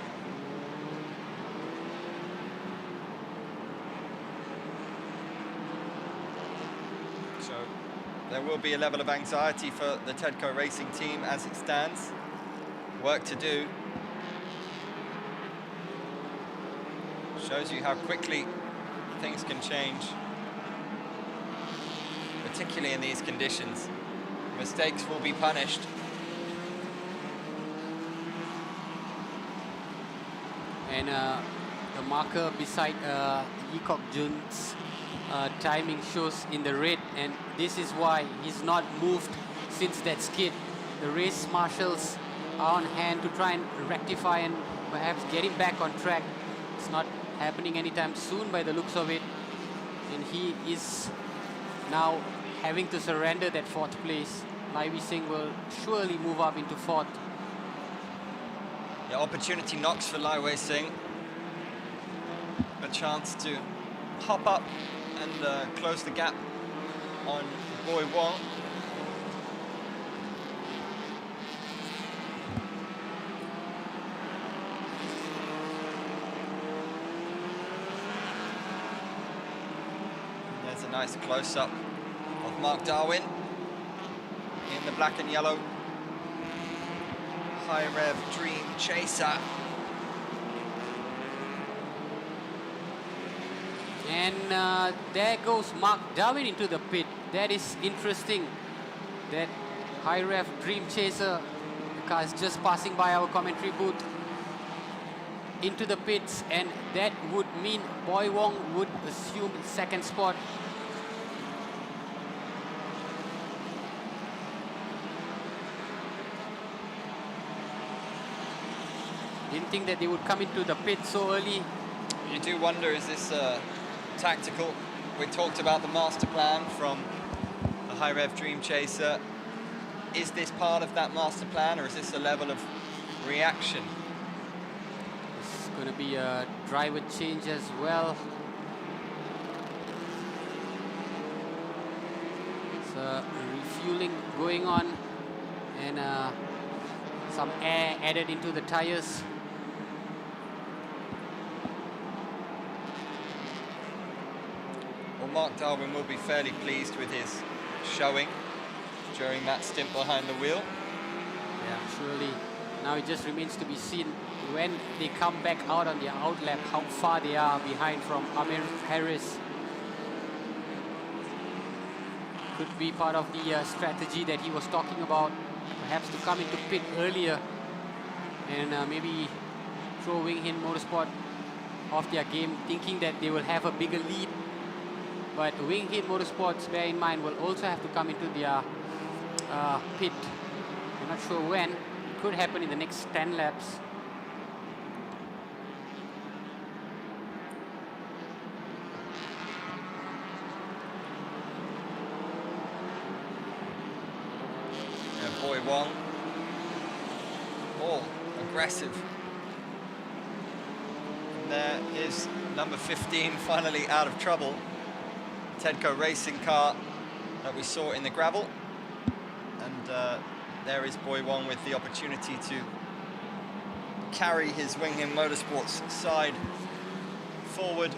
A: So there will be a level of anxiety for the Tedco Racing team as it stands. Work to do. Shows you how quickly things can change, particularly in these conditions. Mistakes will be punished.
E: And the marker beside Yikok Jun's timing shows in the red, and this is why he's not moved since that skid. The race marshals are on hand to try and rectify and perhaps get him back on track. It's not happening anytime soon by the looks of it, and he is now having to surrender that 4th place. Laivi Singh will surely move up into 4th.
A: The opportunity knocks for Lai Wei Singh. A chance to hop up and close the gap on Boy Wong. There's a nice close-up of Mark Darwin in the black and yellow High Rev Dream Chaser.
E: And there goes Mark Darwin into the pit. That is interesting. That High Rev Dream Chaser, the car is just passing by our commentary booth into the pits, and that would mean Boy Wong would assume 2nd spot. Didn't think that they would come into the pit so early.
A: You do wonder, is this tactical? We talked about the master plan from the High Rev Dream Chaser. Is this part of that master plan, or is this a level of reaction?
E: It's going to be a driver change as well. It's refueling going on, and some air added into the tires.
A: Well, Mark Darwin will be fairly pleased with his showing during that stint behind the wheel.
E: Yeah, surely. Now it just remains to be seen when they come back out on their outlap, how far they are behind from Amir Harris. Could be part of the strategy that he was talking about, perhaps to come into pit earlier and maybe throw Wing Hin Motorsport off their game, thinking that they will have a bigger lead. But Wing Hin Motorsports, bear in mind, will also have to come into their pit. I'm not sure when. It could happen in the next 10 laps.
A: And Boy Wong, all aggressive. And there is number 15 finally out of trouble. Tedco Racing car that we saw in the gravel, and there is Boy Wong with the opportunity to carry his Wing Hin Motorsports side forward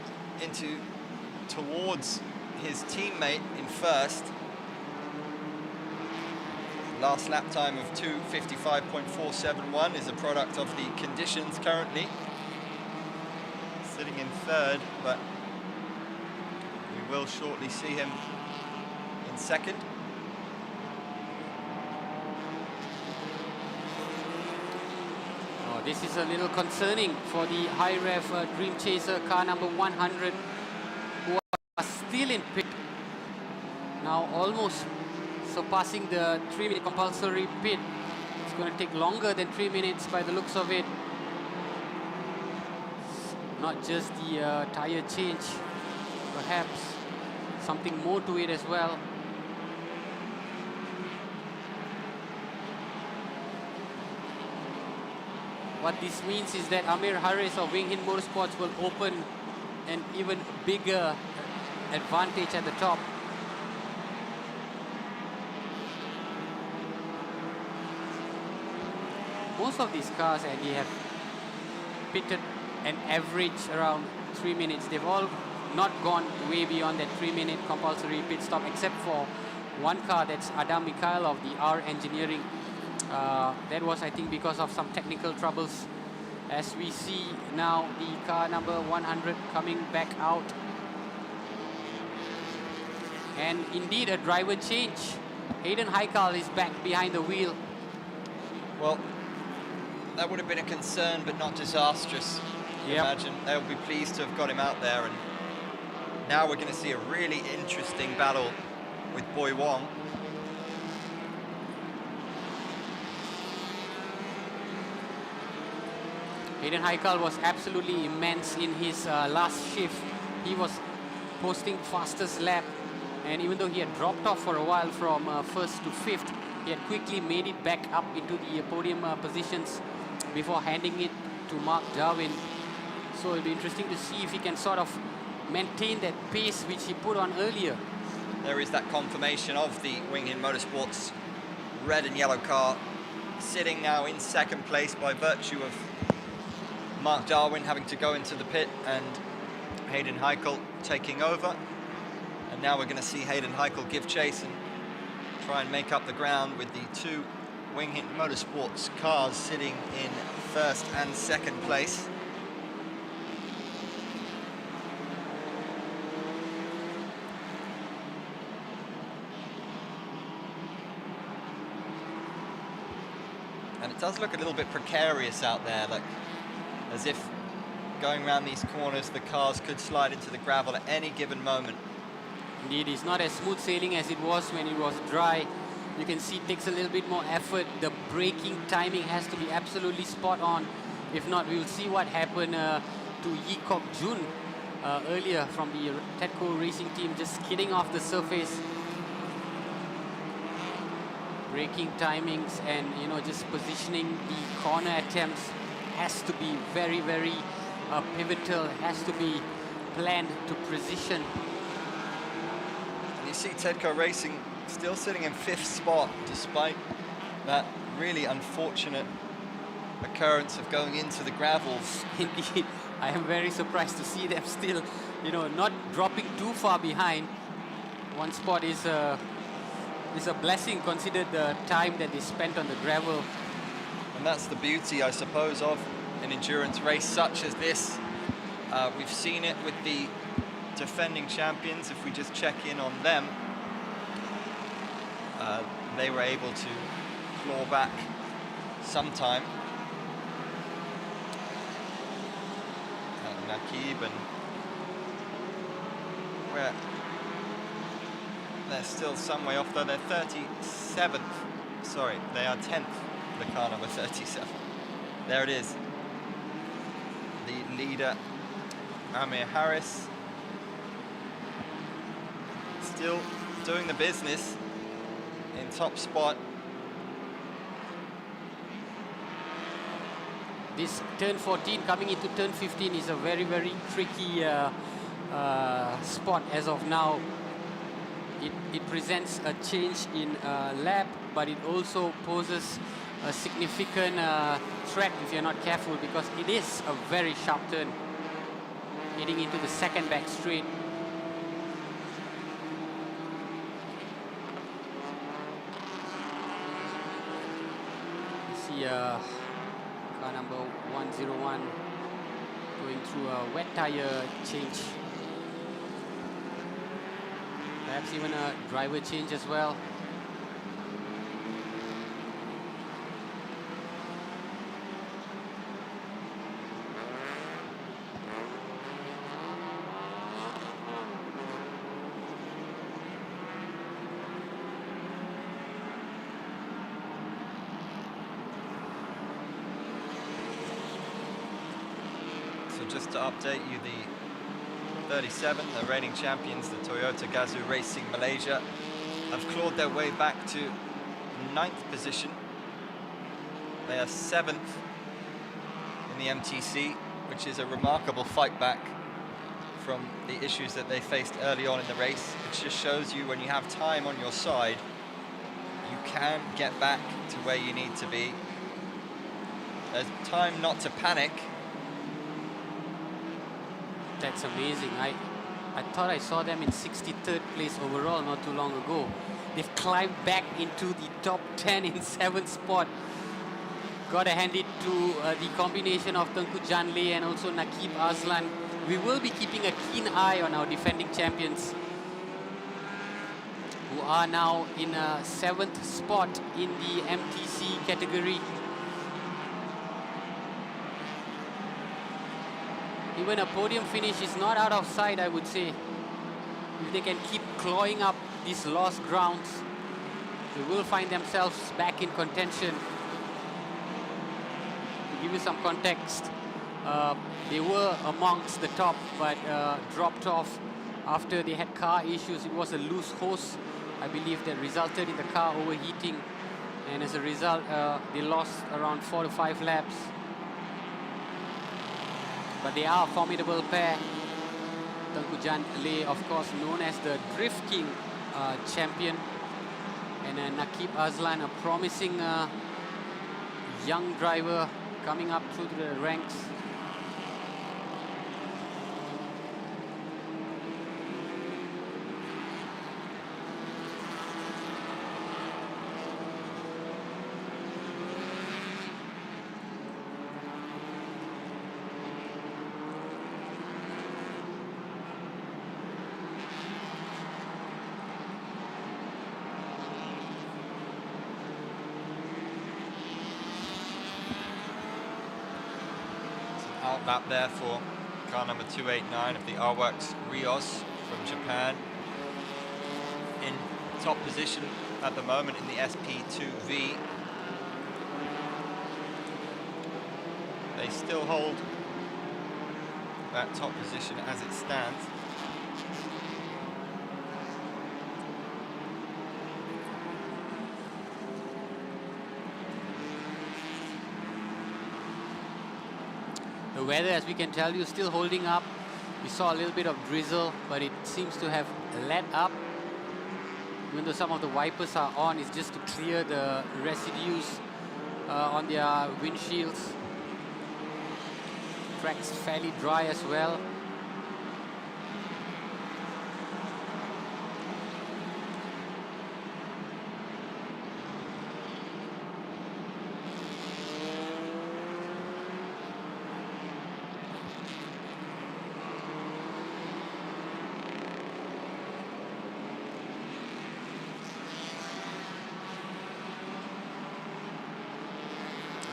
A: towards his teammate in 1st. Last lap time of 2:55.471 is a product of the conditions currently. Sitting in 3rd, but we will shortly see him in 2nd.
E: Oh, this is a little concerning for the High Rev Dream Chaser car number 100, who are still in pit. Now almost surpassing the 3-minute compulsory pit. It's going to take longer than 3 minutes by the looks of it. Not just the tire change, perhaps something more to it as well. What this means is that Amir Harris of Wing Hin Motorsports will open an even bigger advantage at the top. Most of these cars, Andy, have pitted an average around 3 minutes. They've all not gone way beyond that 3-minute compulsory pit stop, except for one car, that's Adam Mikhail of the R Engineering. That was, I think, because of some technical troubles. As we see now, the car number 100 coming back out. And indeed, a driver change. Hayden Heikal is back behind the wheel.
A: Well, that would have been a concern, but not disastrous. You imagine they'll be pleased to have got him out there, and now we're going to see a really interesting battle with Boy Wong.
E: Hayden Heikal was absolutely immense in his last shift. He was posting fastest lap, and even though he had dropped off for a while from first to fifth, he had quickly made it back up into the podium positions before handing it to Mark Darwin. So it'll be interesting to see if he can sort of maintain that pace which he put on earlier.
A: There is that confirmation of the Wing Hit Motorsports red and yellow car, sitting now in second place by virtue of Mark Darwin having to go into the pit and Hayden Heikal taking over. And now we're going to see Hayden Heikal give chase and try and make up the ground with the two Wing Hit Motorsports cars sitting in first and second place. And it does look a little bit precarious out there, like as if going around these corners the cars could slide into the gravel at any given moment.
E: Indeed, it's not as smooth sailing as it was when it was dry. You can see it takes a little bit more effort. The braking timing has to be absolutely spot on. If not, we'll see what happened to Yi Kok Jun earlier from the Tedco Racing team, just skidding off the surface. Braking timings and, you know, just positioning the corner attempts has to be very, very pivotal, has to be planned to precision.
A: And you see Tedco Racing still sitting in fifth spot despite that really unfortunate occurrence of going into the gravels.
E: Indeed, I am very surprised to see them still, you know, not dropping too far behind. One spot is a blessing considered the time that they spent on the gravel.
A: And that's the beauty, I suppose, of an endurance race such as this. We've seen it with the defending champions. If we just check in on them, they were able to claw back sometime. Nakib, and they're still some way off, though. They're 37th. Sorry, they are 10th, the car number 37. There it is. The leader, Amir Harris, still doing the business in top spot.
E: This turn 14 coming into turn 15 is a very, very tricky spot as of now. It presents a change in lap, but it also poses a significant threat if you're not careful, because it is a very sharp turn heading into the second back straight. You see car number 101 going through a wet tire change. Perhaps even a driver change as well.
A: So just to update you, the 37, the reigning champions, the Toyota Gazoo Racing Malaysia, have clawed their way back to 9th position. They are 7th in the MTC, which is a remarkable fight back from the issues that they faced early on in the race. It just shows you when you have time on your side, you can get back to where you need to be. There's time not to panic,
E: That's amazing. I thought I saw them in 63rd place overall not too long ago. They've climbed back into the top 10 in 7th spot. Gotta hand it to the combination of Tengku Janle and also Nakib Azlan. We will be keeping a keen eye on our defending champions, who are now in a 7th spot in the MTC category. Even a podium finish is not out of sight, I would say. If they can keep clawing up these lost grounds, they will find themselves back in contention. To give you some context, they were amongst the top, but dropped off after they had car issues. It was a loose hose, I believe, that resulted in the car overheating. And as a result, they lost around 4 to 5 laps. But they are a formidable pair. Tengku Janle, of course, known as the Drift King champion. And Nakib Azlan, a promising young driver coming up through the ranks.
A: Out lap there for car number 289 of the R-Works Rios from Japan. In top position at the moment in the SP2V. They still hold that top position as it stands.
E: The weather, as we can tell you, still holding up. We saw a little bit of drizzle, but it seems to have let up. Even though some of the wipers are on, it's just to clear the residues on their windshields. Track's fairly dry as well.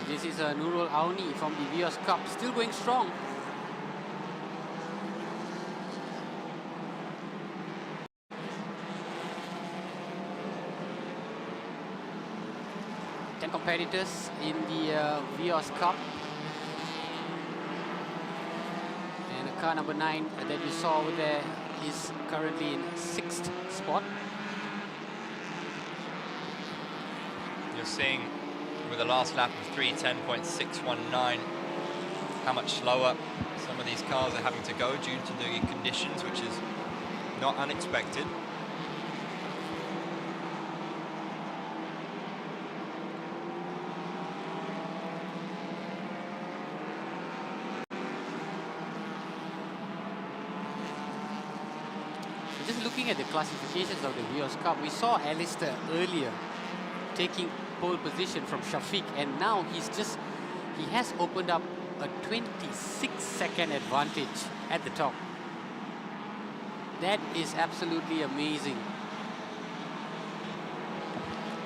E: This is Nurul Auni from the Vios Cup, still going strong. Ten competitors in the Vios Cup. And car number 9 that you saw over there is currently in 6th spot.
A: You're seeing with the last lap of 3:10.619 how much slower some of these cars are having to go due to the conditions, which is not unexpected.
E: Just looking at the classifications of the Vios Cup, we saw Alistair earlier taking pole position from Shafiq, and now he has opened up a 26-second advantage at the top. That is absolutely amazing.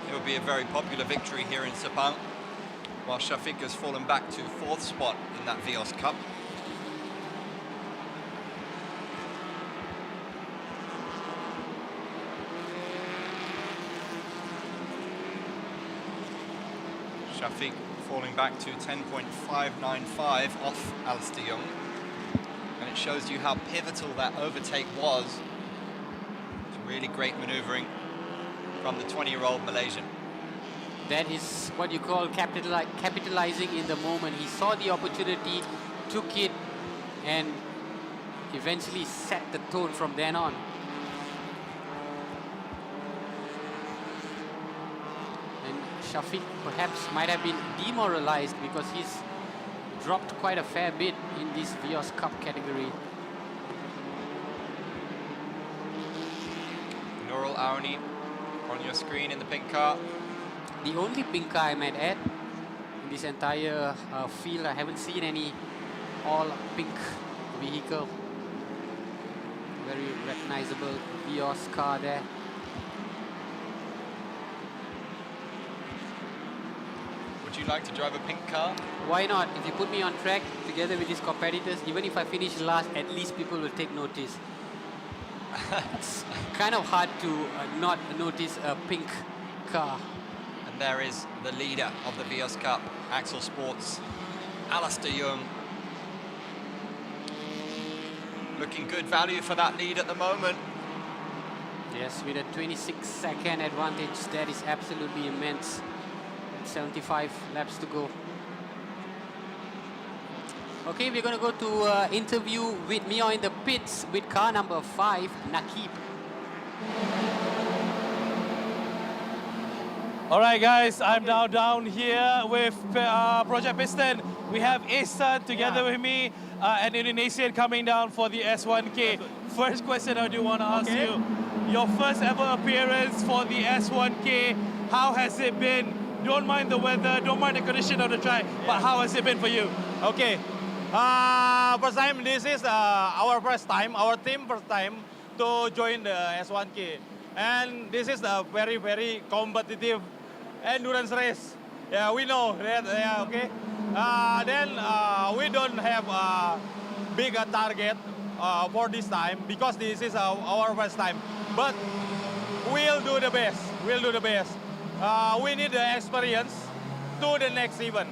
A: It would be a very popular victory here in Sepang, while Shafiq has fallen back to 4th spot in that Vios Cup. Shafiq falling back to 10.595 off Alistair Young. And it shows you how pivotal that overtake was. It's really great manoeuvring from the 20-year-old Malaysian.
E: That is what you call capitalizing in the moment. He saw the opportunity, took it, and eventually set the tone from then on. Shafiq perhaps might have been demoralized because he's dropped quite a fair bit in this Vios Cup category.
A: Aroni, on your screen in the pink car.
E: The only pink car I might add in this entire field, I haven't seen any all pink vehicle. Very recognizable Vios car there.
A: Would you like to drive a pink car?
E: Why not? If you put me on track together with these competitors, even if I finish last, at least people will take notice. It's kind of hard to not notice a pink car.
A: And there is the leader of the Vios Cup, Axel Sports, Alistair Young. Looking good value for that lead at the moment.
E: Yes, with a 26-second advantage, that is absolutely immense. 75 laps to go. Okay, we're going to go to interview with Mio in the pits with car number 5, Nakib.
D: All right, guys, I'm now down here with Project Piston. We have Ihsan together with me, an Indonesian coming down for the S1K. First question I do want to ask you, your first ever appearance for the S1K, how has it been? Don't mind the weather, don't mind the condition of the track, but how has it been for you?
P: Okay, first time, this is our first time, our team first time to join the S1K. And this is a very, very competitive endurance race. Yeah, we know that, yeah, okay. Then we don't have a big target for this time because this is our first time. But we'll do the best, we'll do the best. We need the experience to the next event.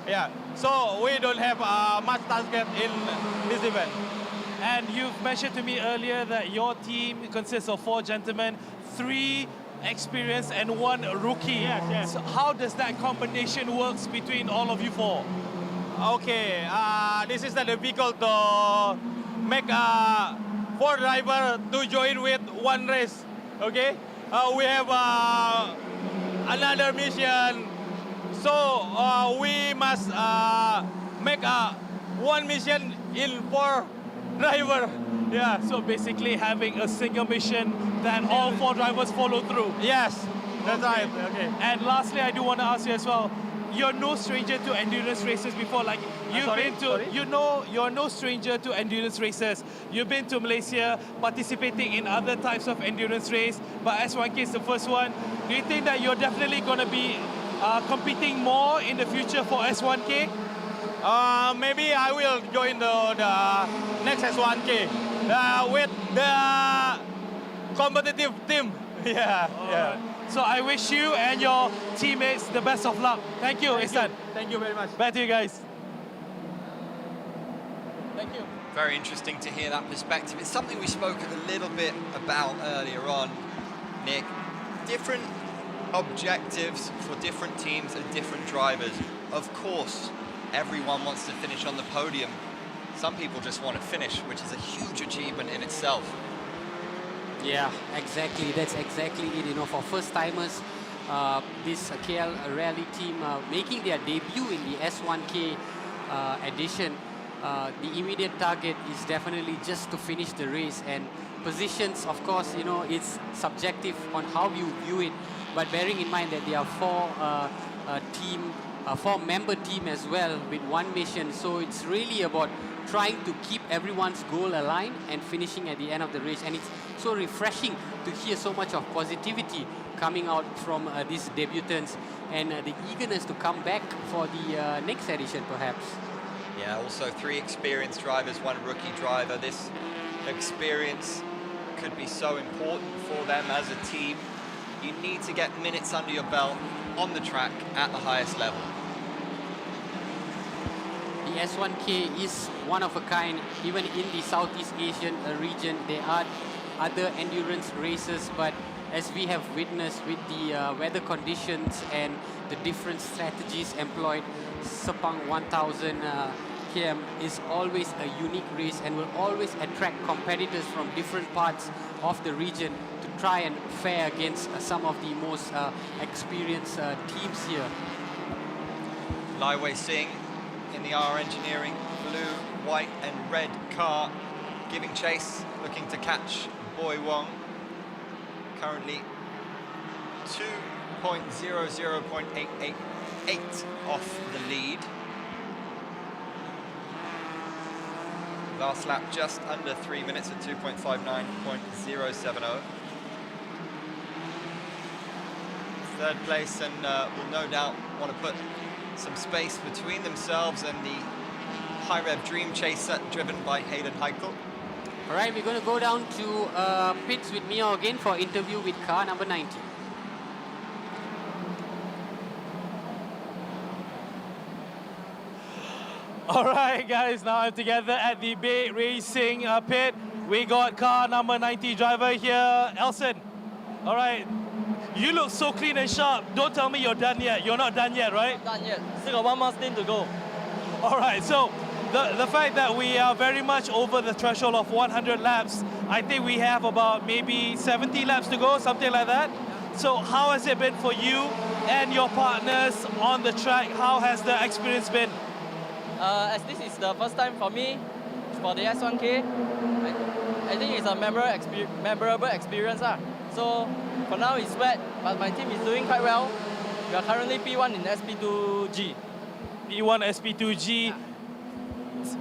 P: Yeah, so we don't have much target in this event.
D: And you've mentioned to me earlier that your team consists of 4 gentlemen, 3 experienced and 1 rookie.
P: Yes, yes.
D: So how does that combination works between all of you 4?
P: Okay, this is the difficult to make 4 drivers to join with 1 race. Okay, we have another mission, so we must make 1 mission in 4 drivers. Yeah.
D: So basically having a single mission that all 4 drivers follow through.
P: Yes, that's right. Okay.
D: And lastly, I do want to ask you as well, you're no stranger to endurance races before. Like you've been to, you know, you're no stranger to endurance races. You've been to Malaysia, participating in other types of endurance race, but S1K is the first one. Do you think that you're definitely going to be competing more in the future for S1K?
P: Maybe I will join the next S1K with the competitive team. Yeah, yeah.
D: So I wish you and your teammates the best of luck. Thank you, Ihsan.
P: Thank you very much.
D: Back to you guys. Thank you.
A: Very interesting to hear that perspective. It's something we spoke a little bit about earlier on, Nick. Different objectives for different teams and different drivers. Of course, everyone wants to finish on the podium. Some people just want to finish, which is a huge achievement in itself.
E: Yeah, exactly. That's exactly it. You know, for first-timers, this KL Rally team making their debut in the S1K edition, the immediate target is definitely just to finish the race. And positions, of course, you know, it's subjective on how you view it. But bearing in mind that there are 4-member team as well with 1 mission, so it's really about trying to keep everyone's goal aligned and finishing at the end of the race. And it's so refreshing to hear so much of positivity coming out from these debutants and the eagerness to come back for the next edition, perhaps.
A: Yeah, also 3 experienced drivers, 1 rookie driver. This experience could be so important for them as a team. You need to get minutes under your belt on the track at the highest level.
E: The S1K is one of a kind. Even in the Southeast Asian region, there are other endurance races, but as we have witnessed with the weather conditions and the different strategies employed, Sepang 1000 km is always a unique race and will always attract competitors from different parts of the region to try and fare against some of the most experienced teams here.
A: Lai Wei Singh in the R Engineering blue, white and red car, giving chase, looking to catch Boy Wong. currently 2.00.888 off the lead. Last lap just under 3 minutes at 2.59.070. Third place, and will no doubt want to put some space between themselves and the High Rev Dream Chaser driven by Hayden Heichel.
E: All right, we're going to go down to pits with Mio again for interview with car number 90.
D: All right, guys, now I'm together at the Bay Racing pit. We got car number 90 driver here, Elson. All right, you look so clean and sharp. Don't tell me you're done yet. You're not done yet, right?
G: Not done yet. Still got one more stint to go.
D: All right, so the fact that we are very much over the threshold of 100 laps, I think we have about maybe 70 laps to go, something like that. So how has it been for you and your partners on the track? How has the experience been?
G: As this is the first time for me for the S1K, I think it's a memorable experience. So for now it's wet, but my team is doing quite well. We are currently P1 in SP2G.
D: P1 SP2G.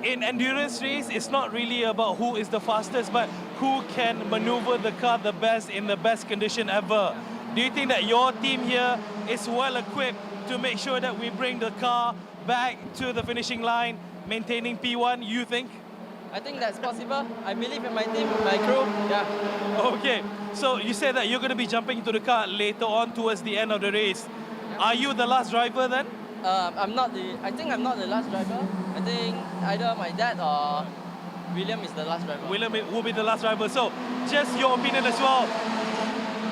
D: In endurance race, it's not really about who is the fastest, but who can maneuver the car the best in the best condition ever. Do you think that your team here is well equipped to make sure that we bring the car back to the finishing line, maintaining P1, you think?
G: I think that's possible. I believe in my team, my crew. Yeah.
D: Okay, so you said that you're going to be jumping into the car later on towards the end of the race. Are you the last driver then?
G: I think I'm not the last driver. I think either my dad or William is the last driver.
D: William will be the last driver. So just your opinion as well.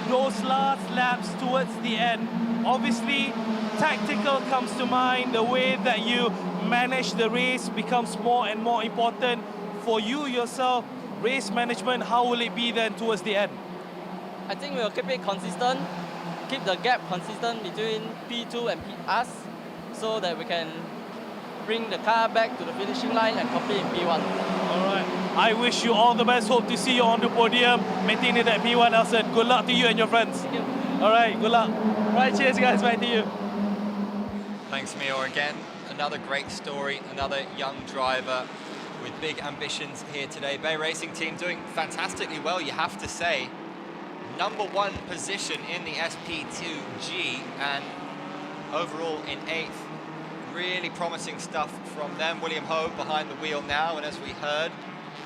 D: Those last laps towards the end, obviously tactical comes to mind. The way that you manage the race becomes more and more important. For you yourself, race management, how will it be then towards the end?
G: I think we'll keep it consistent, keep the gap consistent between P2 and us, so that we can bring the car back to the finishing line and compete in P1.
D: All right. I wish you all the best. Hope to see you on the podium, maintaining that P1, Elson. Good luck to you and your friends.
G: Thank you.
D: All right, good luck. All right, cheers, guys. Bye to you.
A: Thanks, Mio, again. Another great story, another young driver with big ambitions here today. Bay Racing team doing fantastically well, you have to say. #1 position in the SP2G and overall in 8th. Really promising stuff from them. William Ho behind the wheel now, and as we heard,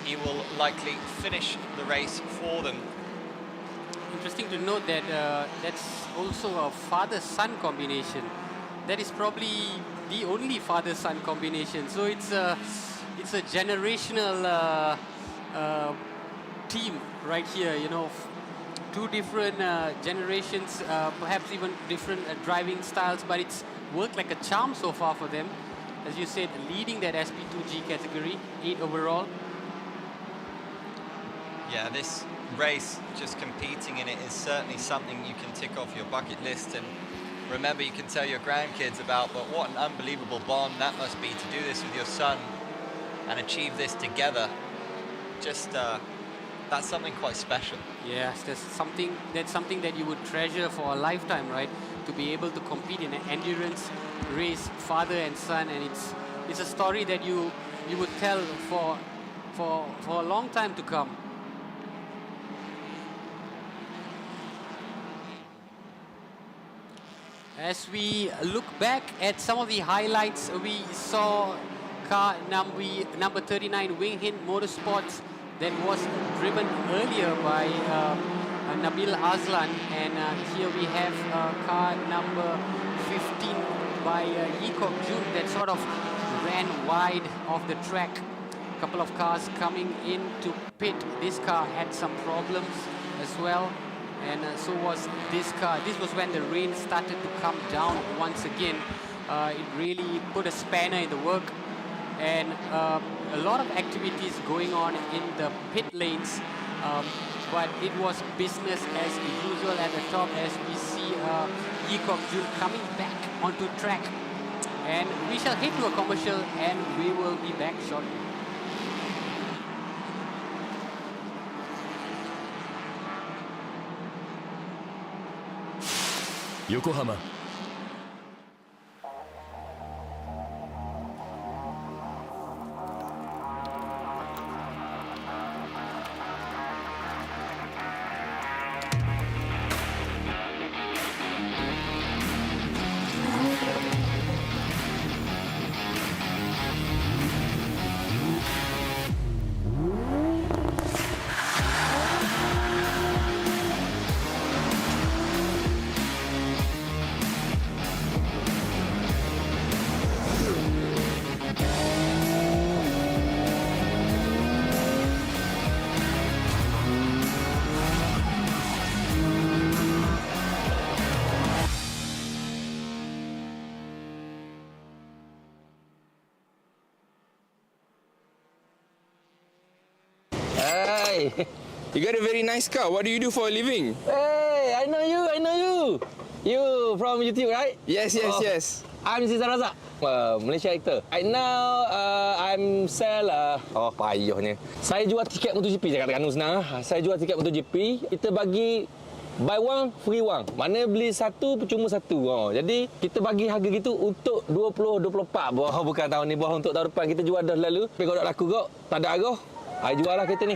A: he will likely finish the race for them.
E: Interesting to note that that's also a father-son combination. That is probably the only father-son combination. So it's a generational team right here. You know, two different generations, perhaps even different driving styles, but it's worked like a charm so far for them. As you said, leading that SP2G category, 8 overall.
A: Yeah, this race, just competing in it, is certainly something you can tick off your bucket list. And remember, you can tell your grandkids about, but what an unbelievable bond that must be to do this with your son and achieve this together. Just, that's something quite special.
E: Yes, that's something that you would treasure for a lifetime, right? To be able to compete in an endurance race, father and son, and it's a story that you would tell for a long time to come. As we look back at some of the highlights, we saw car number 39 Wing Hint Motorsports that was driven earlier by Nabil Azlan, and here we have car number 15 by Yikok Jun that sort of ran wide of the track. A couple of cars coming into pit. This car had some problems as well, and so was this car. This was when the rain started to come down once again. It really put a spanner in the work, and a lot of activities going on in the pit lanes, but it was business as usual at the top as we see Yikok Jun coming back onto track. And we shall head to a commercial and we will be back shortly.
M: 横浜
B: Hey, you got a very nice car. What do you do for a living?
N: Hey, I know you. You from YouTube, right?
B: Yes.
N: I'm Cesar Razak, Malaysia actor. Right now, I'm sell. Payahnya. Saya jual tiket MotoGP, saya katakan senang. Saya jual tiket MotoGP. Kita bagi buy one, free one. Mana beli satu, percuma satu. Jadi, kita bagi harga gitu untuk 2024. Bukan tahun ni, untuk tahun depan. Kita jual dah lalu. Tapi kalau tak laku kok, tak ada arah. I jual lah kereta ni.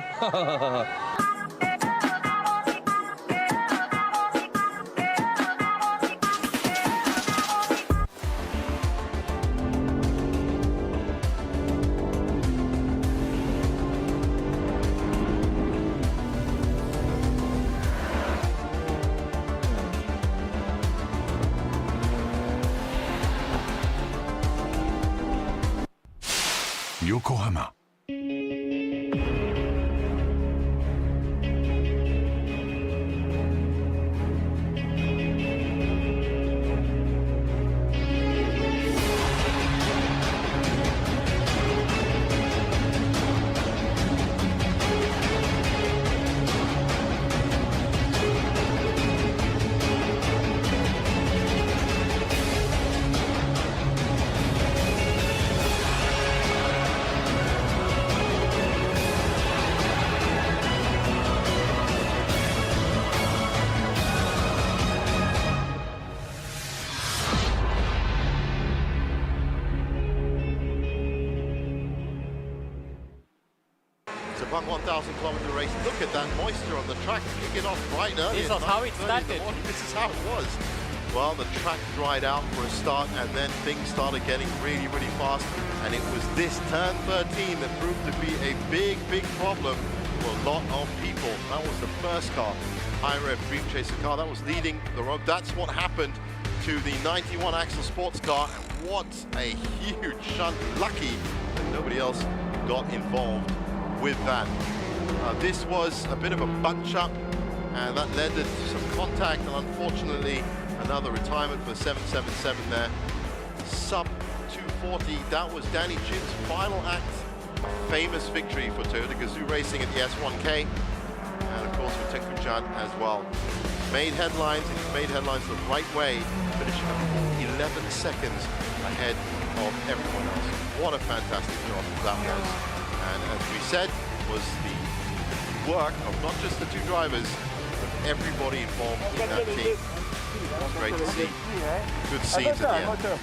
K: Yokohama.
F: Sepang 1,000-kilometer race. Look at that moisture on the track, kicking off right early.
E: This was how it started.
F: This is how it was. Well, the track dried out for a start, and then things started getting really, really fast. And it was this turn 13 that proved to be a big, big problem for a lot of people. That was the first car, high-rev Dream Chaser car, that was leading the road. That's what happened to the 91 axle sports car. And what a huge shunt. Lucky that nobody else got involved with that. This was a bit of a bunch-up, and that led to some contact, and unfortunately another retirement for 777 there. Sub 240, that was Danny Jin's final act. A famous victory for Toyota Gazoo Racing at the S1K, and of course for Tengku Jan as well. Made headlines, and he made headlines the right way, finishing 11 seconds ahead of everyone else. What a fantastic job that was. And as we said, was the work of not just the two drivers, but everybody involved in that team. It was great to see. Good scenes at the end.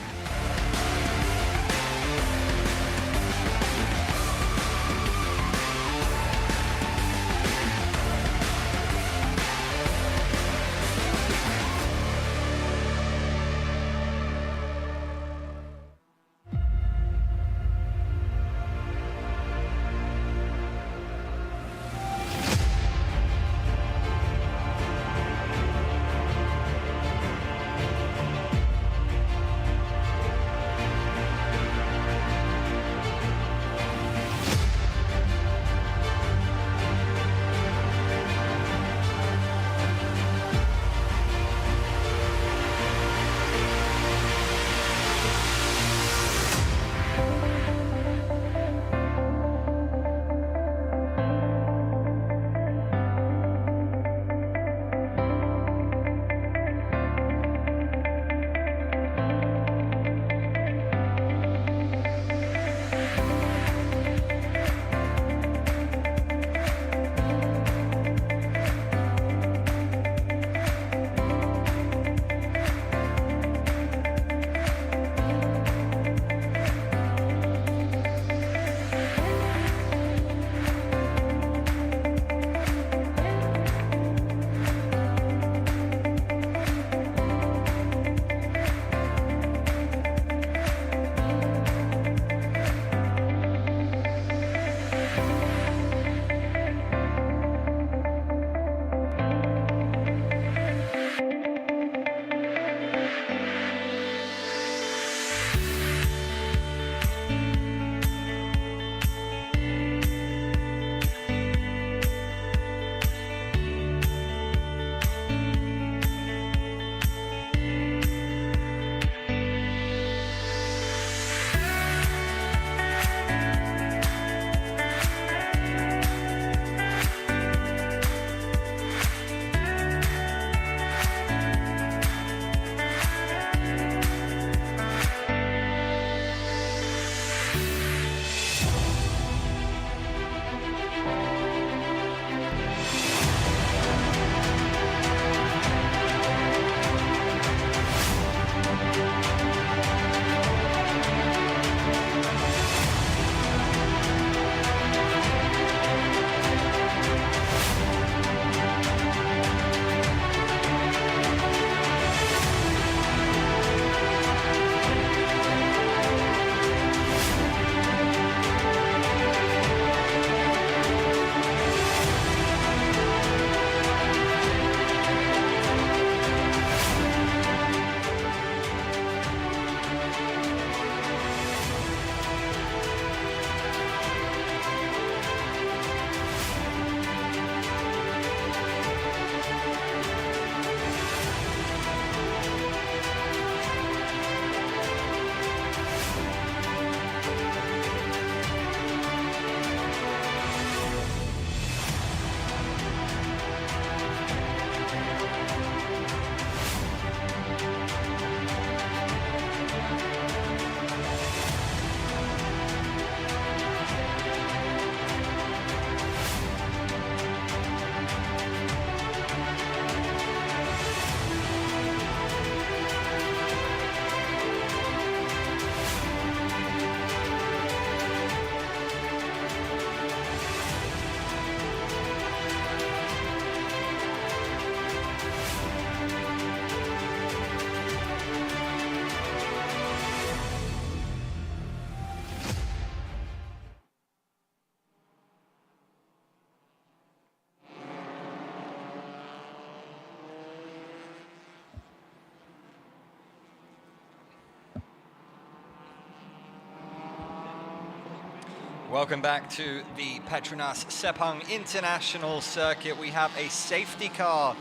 A: Welcome back to the Petronas Sepang International Circuit. We have a safety car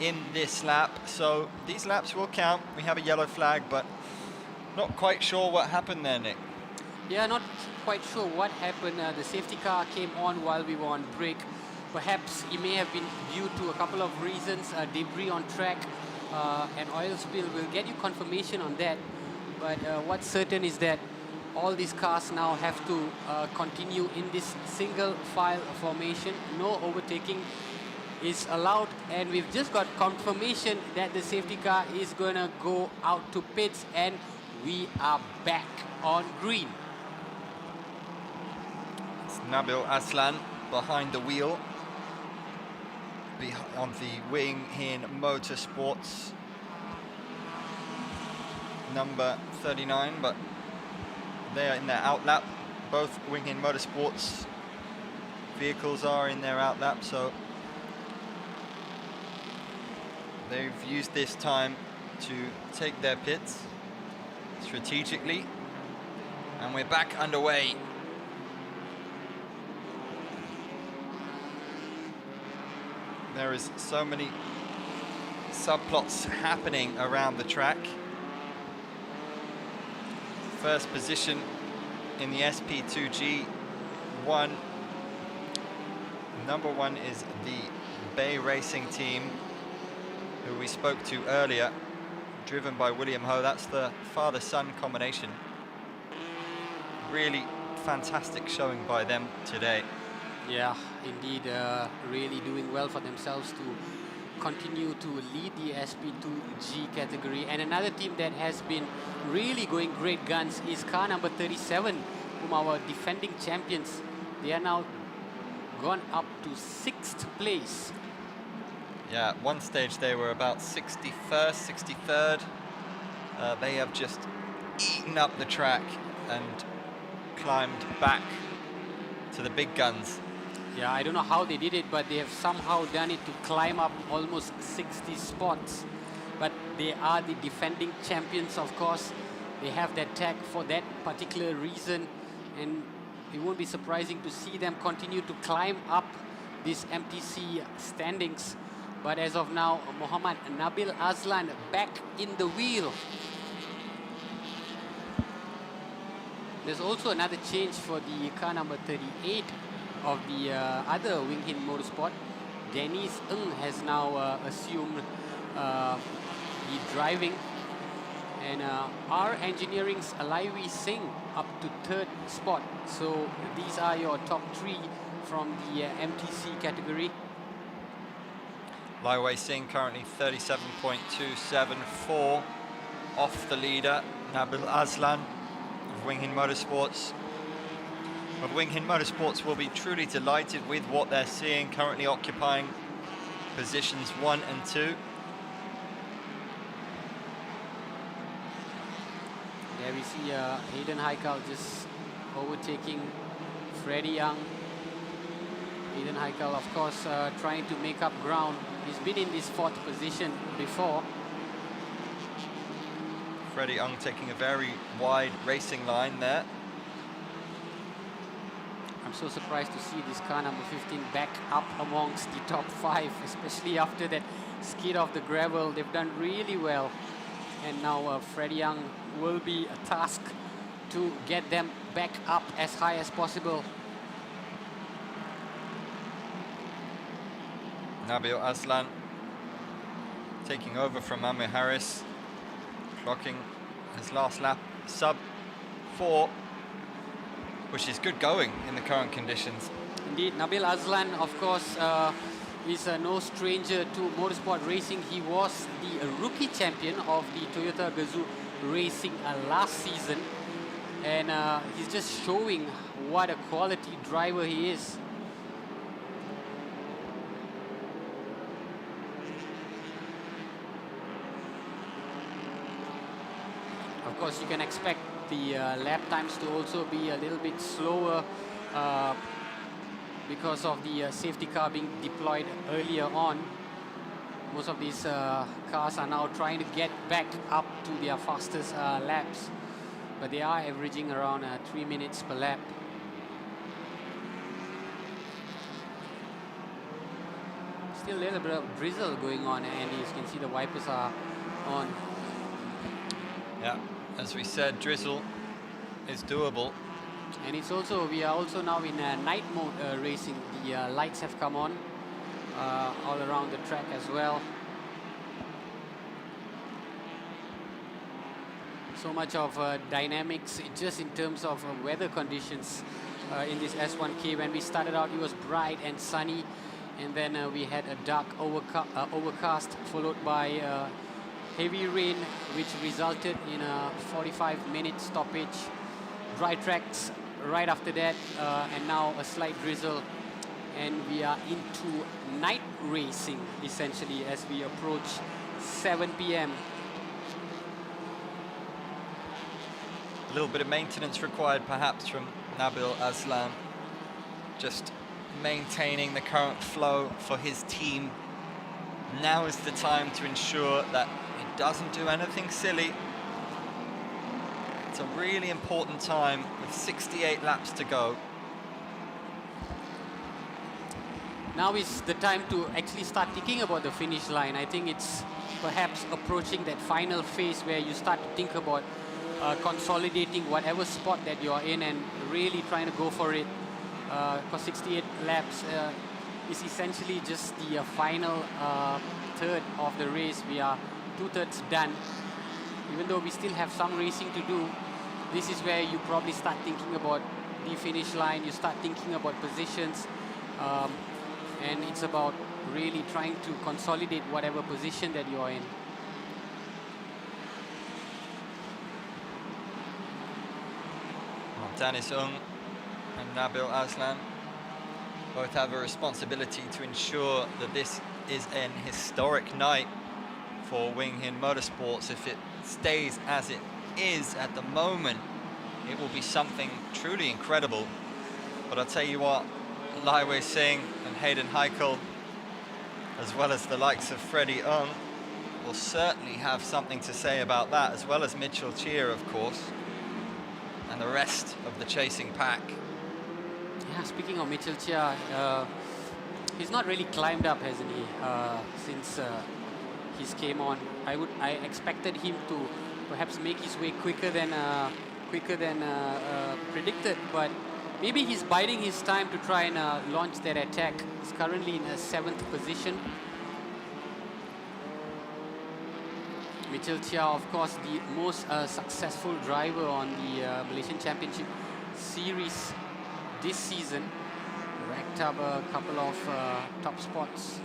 A: in this lap, so these laps will count. We have a yellow flag, but not quite sure what happened there, Nick.
E: Yeah, not quite sure what happened. The safety car came on while we were on break. Perhaps it may have been due to a couple of reasons, debris on track, and oil spill. We'll get you confirmation on that. But what's certain is that all these cars now have to continue in this single file formation. No overtaking is allowed, and we've just got confirmation that the safety car is going to go out to pits, and we are back on green.
A: It's Nabil Aslan behind the wheel on the Wing Hin Motorsports number 39, but they are in their outlap. Both Wing Hin Motorsports vehicles are in their outlap, so they've used this time to take their pits strategically, and we're back underway. There is so many subplots happening around the track. First position in the SP2G1. Number one is the Bay Racing team, who we spoke to earlier, driven by William Ho. That's the father-son combination. Really fantastic showing by them today.
E: Yeah, indeed, really doing well for themselves to continue to lead the SP2G category. And another team that has been really going great guns is car number 37, whom our defending champions. They are now gone up to 6th place.
A: Yeah, at one stage they were about 61st, 63rd. They have just eaten up the track and climbed back to the big guns.
E: Yeah, I don't know how they did it, but they have somehow done it to climb up almost 60 spots. But they are the defending champions, of course. They have that tag for that particular reason, and it won't be surprising to see them continue to climb up these MTC standings. But as of now, Muhammad Nabil Aslan back in the wheel. There's also another change for the car number 38 of the other Wing Hin Motorsport. Dennis Ng has now assumed the driving. And our engineering's Alaiwi Singh up to 3rd spot. So these are your top 3 from the MTC category.
A: Lai Wei Singh currently 37.274 off the leader, Nabil Aslan of Wing Hin Motorsports. But Wing Hin Motorsports will be truly delighted with what they're seeing, currently occupying positions 1 and 2.
E: There we see Hayden Haikal just overtaking Freddie Young. Hayden Haikal, of course, trying to make up ground. He's been in this 4th position before.
A: Freddie Young taking a very wide racing line there.
E: I'm so surprised to see this car number 15 back up amongst the top 5, especially after that skid off the gravel. They've done really well. And now Freddie Young will be a task to get them back up as high as possible.
A: Nabil Aslan taking over from Amir Harris, clocking his last lap sub 4, which is good going in the current conditions.
E: Indeed, Nabil Aslan, of course, is no stranger to motorsport racing. He was the rookie champion of the Toyota Gazoo Racing last season, and he's just showing what a quality driver he is. Of course, you can expect the lap times to also be a little bit slower because of the safety car being deployed earlier on. Most of these cars are now trying to get back up to their fastest laps, but they are averaging around 3 minutes per lap. still a little bit of drizzle going on, and as you can see the wipers are on.
A: Yeah, as we said, drizzle is doable.
E: And it's also, we are also now in night mode racing. The lights have come on all around the track as well. So much of dynamics just in terms of weather conditions in this S1K. When we started out, it was bright and sunny, and then we had a dark overcast followed by heavy rain, which resulted in a 45-minute stoppage. Dry tracks right after that, and now a slight drizzle. And we are into night racing, essentially, as we approach 7 p.m.
A: A little bit of maintenance required, perhaps, from Nabil Aslan. Just maintaining the current flow for his team. Now is the time to ensure that it doesn't do anything silly. It's a really important time with 68 laps to go.
E: Now is the time to actually start thinking about the finish line. I think it's perhaps approaching that final phase where you start to think about consolidating whatever spot that you are in and really trying to go for it. Because 68 laps is essentially just the final third of the race. We are 2/3 done. Even though we still have some racing to do, this is where you probably start thinking about the finish line. You start thinking about positions. And it's about really trying to consolidate whatever position that you are in.
A: Danis Ung and Nabil Aslan both have a responsibility to ensure that this is an historic night for Wing Hin Motorsports. If it stays as it is at the moment, it will be something truly incredible. But I'll tell you what, Lai Wei Singh and Hayden Heichel, as well as the likes of Freddie Ung, will certainly have something to say about that, as well as Mitchell Cheer, of course, and the rest of the chasing pack.
E: Yeah, speaking of Mitchell Chia, he's not really climbed up, hasn't he, since he's came on. I expected him to perhaps make his way quicker than predicted, but maybe he's biding his time to try and launch that attack. He's currently in a 7th position. Mitchell Chia, of course, the most successful driver on the Malaysian Championship Series this season. Racked up a couple of top spots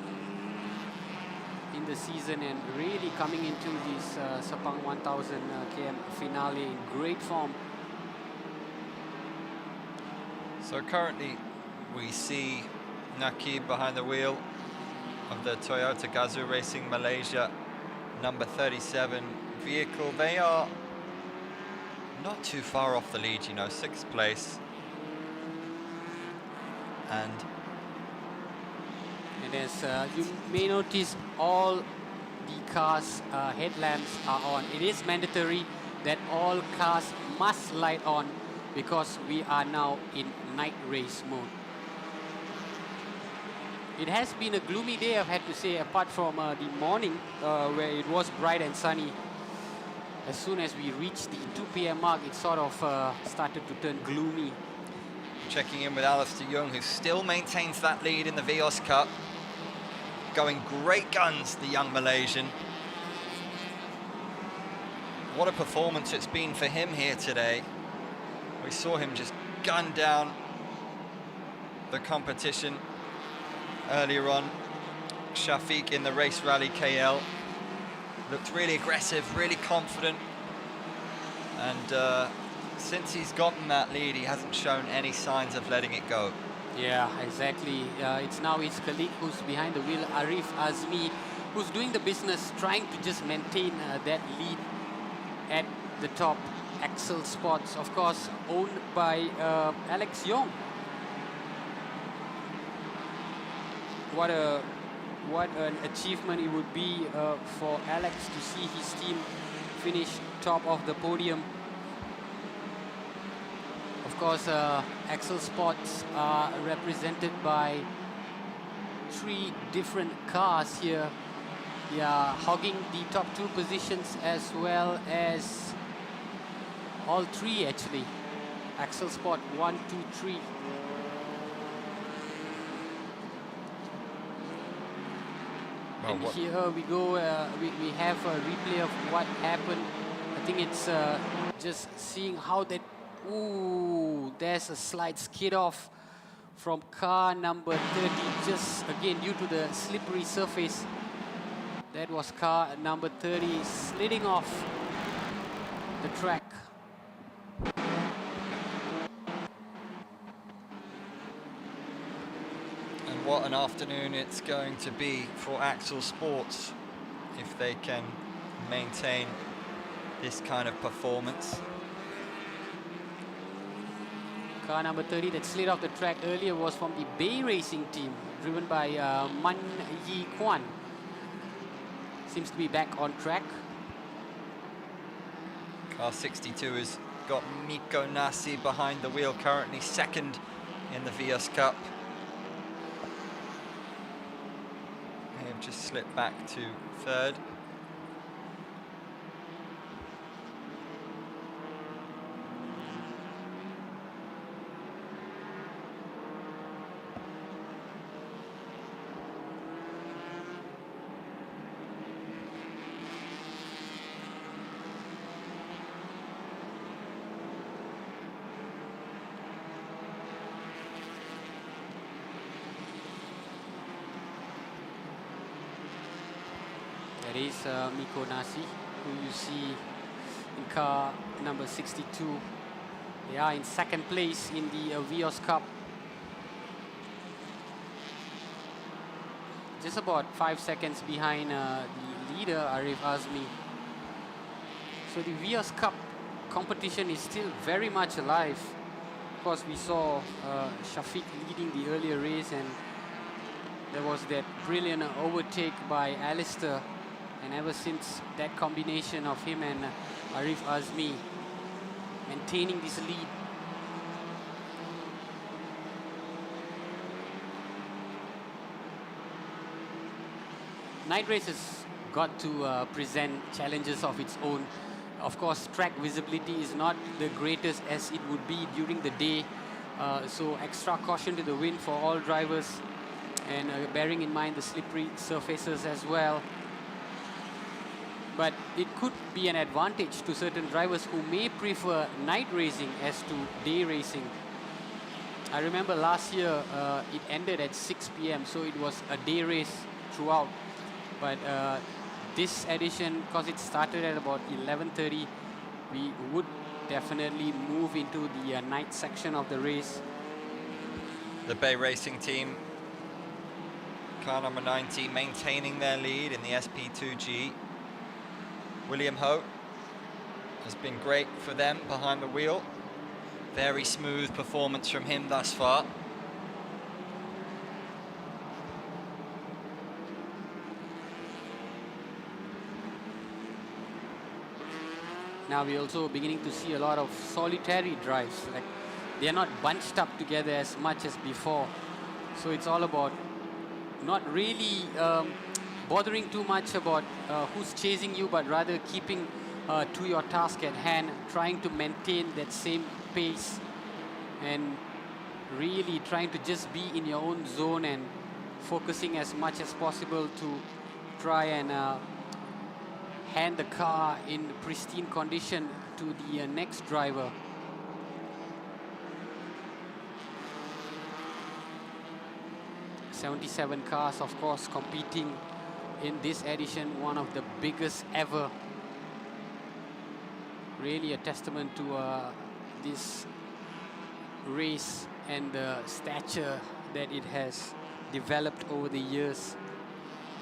E: in the season and really coming into this Sepang 1000 km finale in great form.
A: So currently we see Nakib behind the wheel of the Toyota Gazoo Racing Malaysia number 37 vehicle. They are not too far off the lead, you know, 6th place. And
E: as you may notice, all the cars' headlamps are on. It is mandatory that all cars must light on because we are now in night race mode. It has been a gloomy day, I've had to say, apart from the morning where it was bright and sunny. As soon as we reached the 2 p.m. mark, it sort of started to turn gloomy.
A: checking in with Alistair Young, who still maintains that lead in the Vios Cup. Going great guns, the young Malaysian. What a performance it's been for him here today. We saw him just gun down the competition earlier on. Shafiq in the Race Rally KL looked really aggressive, really confident, and since he's gotten that lead, he hasn't shown any signs of letting it go.
E: Yeah, exactly. It's now his colleague who's behind the wheel, Arif Azmi, who's doing the business, trying to just maintain that lead at the top. Axel Sports, of course, owned by Alex Yong. What an achievement it would be for Alex to see his team finish top of the podium. Of course, Axel Sports are represented by three different cars here. Yeah, hogging the top two positions as well as all three actually. Axle spot 1, 2, 3. And here we go, we have a replay of what happened. I think it's just seeing how that, ooh, there's a slight skid off from car number 30, just again due to the slippery surface. That was car number 30 sliding off the track.
A: And what an afternoon it's going to be for Axel Sports if they can maintain this kind of performance.
E: Car number 30 that slid off the track earlier was from the Bay Racing team, driven by Man Yi Kwan. Seems to be back on track.
A: Car 62 has got Miko Nasi behind the wheel, currently second in the Vios Cup. They have just slipped back to third.
E: That is Miko Nasi, who you see in car number 62. They are in second place in the Vios Cup. Just about 5 seconds behind the leader, Arif Azmi. So the Vios Cup competition is still very much alive. Of course, we saw Shafiq leading the earlier race, and there was that brilliant overtake by Alistair. And ever since, that combination of him and Arif Azmi maintaining this lead. Night races got to present challenges of its own. Of course, track visibility is not the greatest as it would be during the day. So extra caution to the wind for all drivers, and bearing in mind the slippery surfaces as well. But it could be an advantage to certain drivers who may prefer night racing as to day racing. I remember last year it ended at 6 p.m. so it was a day race throughout. But this edition, because it started at about 11:30, we would definitely move into the night section of the race.
A: The Bay Racing team, car number 90, maintaining their lead in the SP2G. William Ho has been great for them behind the wheel. Very smooth performance from him thus far.
E: Now we're also beginning to see a lot of solitary drives. Like, they're not bunched up together as much as before. So it's all about not really bothering too much about who's chasing you, but rather keeping to your task at hand, trying to maintain that same pace and really trying to just be in your own zone and focusing as much as possible to try and hand the car in pristine condition to the next driver. '77 cars, of course, competing in this edition, one of the biggest ever. Really a testament to this race and the stature that it has developed over the years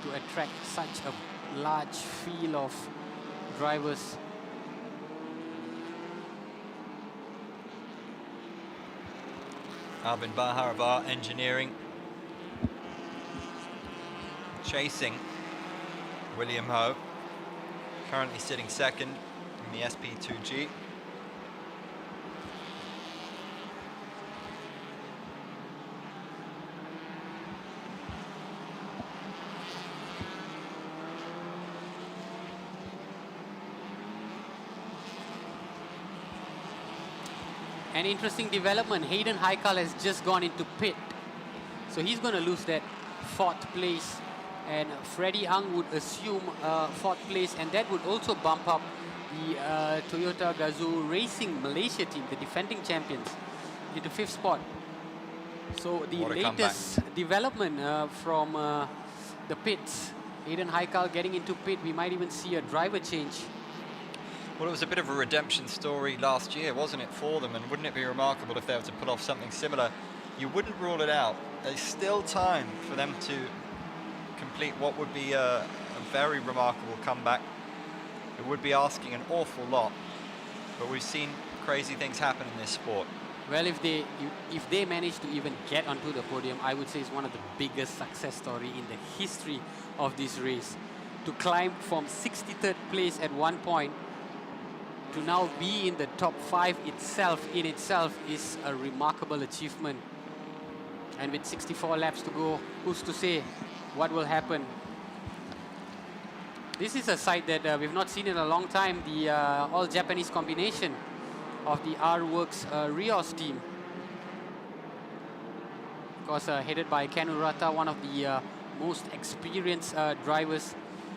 E: to attract such a large field of drivers.
A: Arvind Bahar of our engineering chasing William Ho, currently sitting second in the SP2G.
E: An interesting development. Hayden Haikal has just gone into pit. So he's going to lose that 4th place. And Freddie Ang would assume 4th place. And that would also bump up the Toyota Gazoo Racing Malaysia team, the defending champions, into 5th spot. So the latest development from the pits. Hayden Haikal getting into pit. We might even see a driver change.
A: Well, it was a bit of a redemption story last year, wasn't it, for them? And wouldn't it be remarkable if they were to pull off something similar? You wouldn't rule it out. There's still time for them to complete what would be a very remarkable comeback. It would be asking an awful lot, but we've seen crazy things happen in this sport.
E: Well, if they manage to even get onto the podium, I would say it's one of the biggest success story in the history of this race. To climb from 63rd place at one point to now be in the top 5 in itself is a remarkable achievement. And with 64 laps to go, who's to say what will happen? This is a sight that we've not seen in a long time, the all-Japanese combination of the R-Works Rios team. Of course, headed by Ken Urata, one of the most experienced drivers.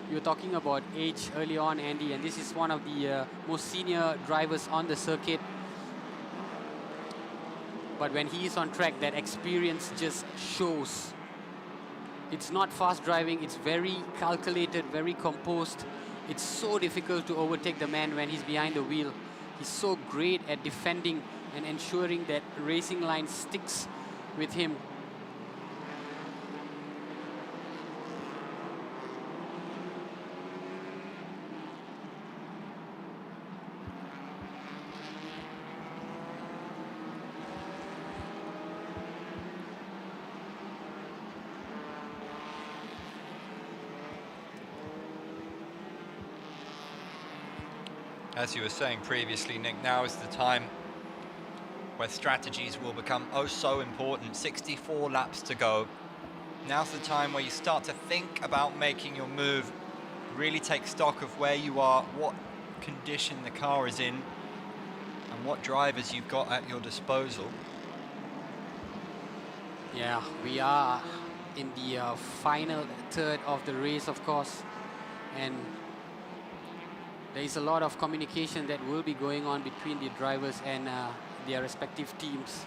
E: You were talking about age early on, Andy, and this is one of the most senior drivers on the circuit. But when he is on track, that experience just shows. It's not fast driving, it's very calculated, very composed. It's so difficult to overtake the man when he's behind the wheel. He's so great at defending and ensuring that racing line sticks with him.
A: As you were saying previously, Nick, now is the time where strategies will become oh so important. 64 laps to go. Now's the time where you start to think about making your move, really take stock of where you are, what condition the car is in, and what drivers you've got at your disposal.
E: Yeah, we are in the final third of the race, of course, and there is a lot of communication that will be going on between the drivers and their respective teams.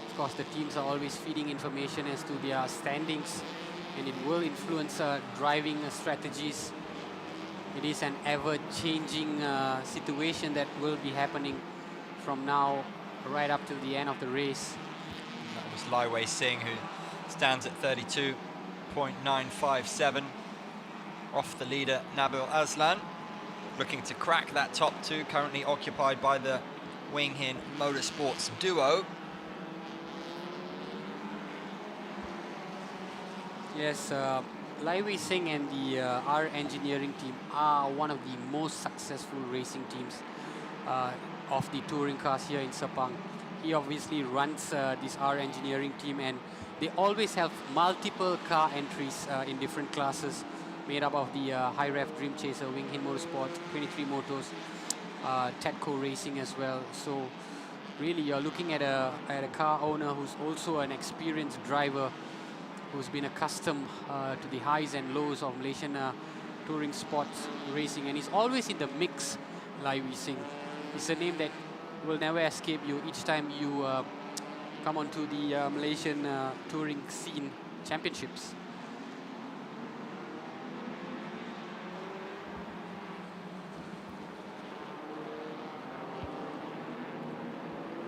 E: Of course, the teams are always feeding information as to their standings, and it will influence driving strategies. It is an ever-changing situation that will be happening from now right up till the end of the race.
A: That was Lai Wei Singh, who stands at 32.957. Off the leader, Nabil Aslan, looking to crack that top 2, currently occupied by the Wing Hin Motorsports duo.
E: Yes, Lai Wei Singh and the R Engineering team are one of the most successful racing teams of the touring cars here in Sepang. He obviously runs this R Engineering team, and they always have multiple car entries in different classes, made up of the High Ref Dream Chaser, Wing Hin Motorsports, 23 Motors, Tedco Racing as well. So really you're looking at a car owner who's also an experienced driver, who's been accustomed to the highs and lows of Malaysian touring sports racing, and he's always in the mix. Lai Wei Singh, it's a name that will never escape you each time you come onto the Malaysian touring scene championships.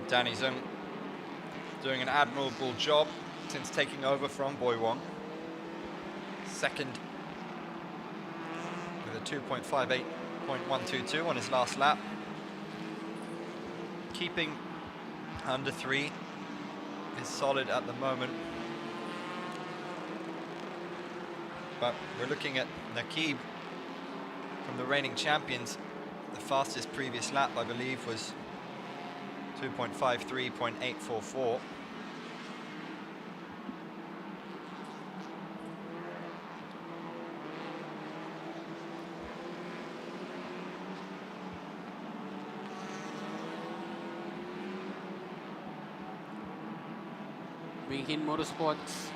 A: Danny Zung doing an admirable job since taking over from Boy Wong. Second with a 2.58.122 on his last lap. Keeping under 3 is solid at the moment. But we're looking at Nakib from the reigning champions. The fastest previous lap, I believe, was 2.53.844.
E: Wing Hin Motorsports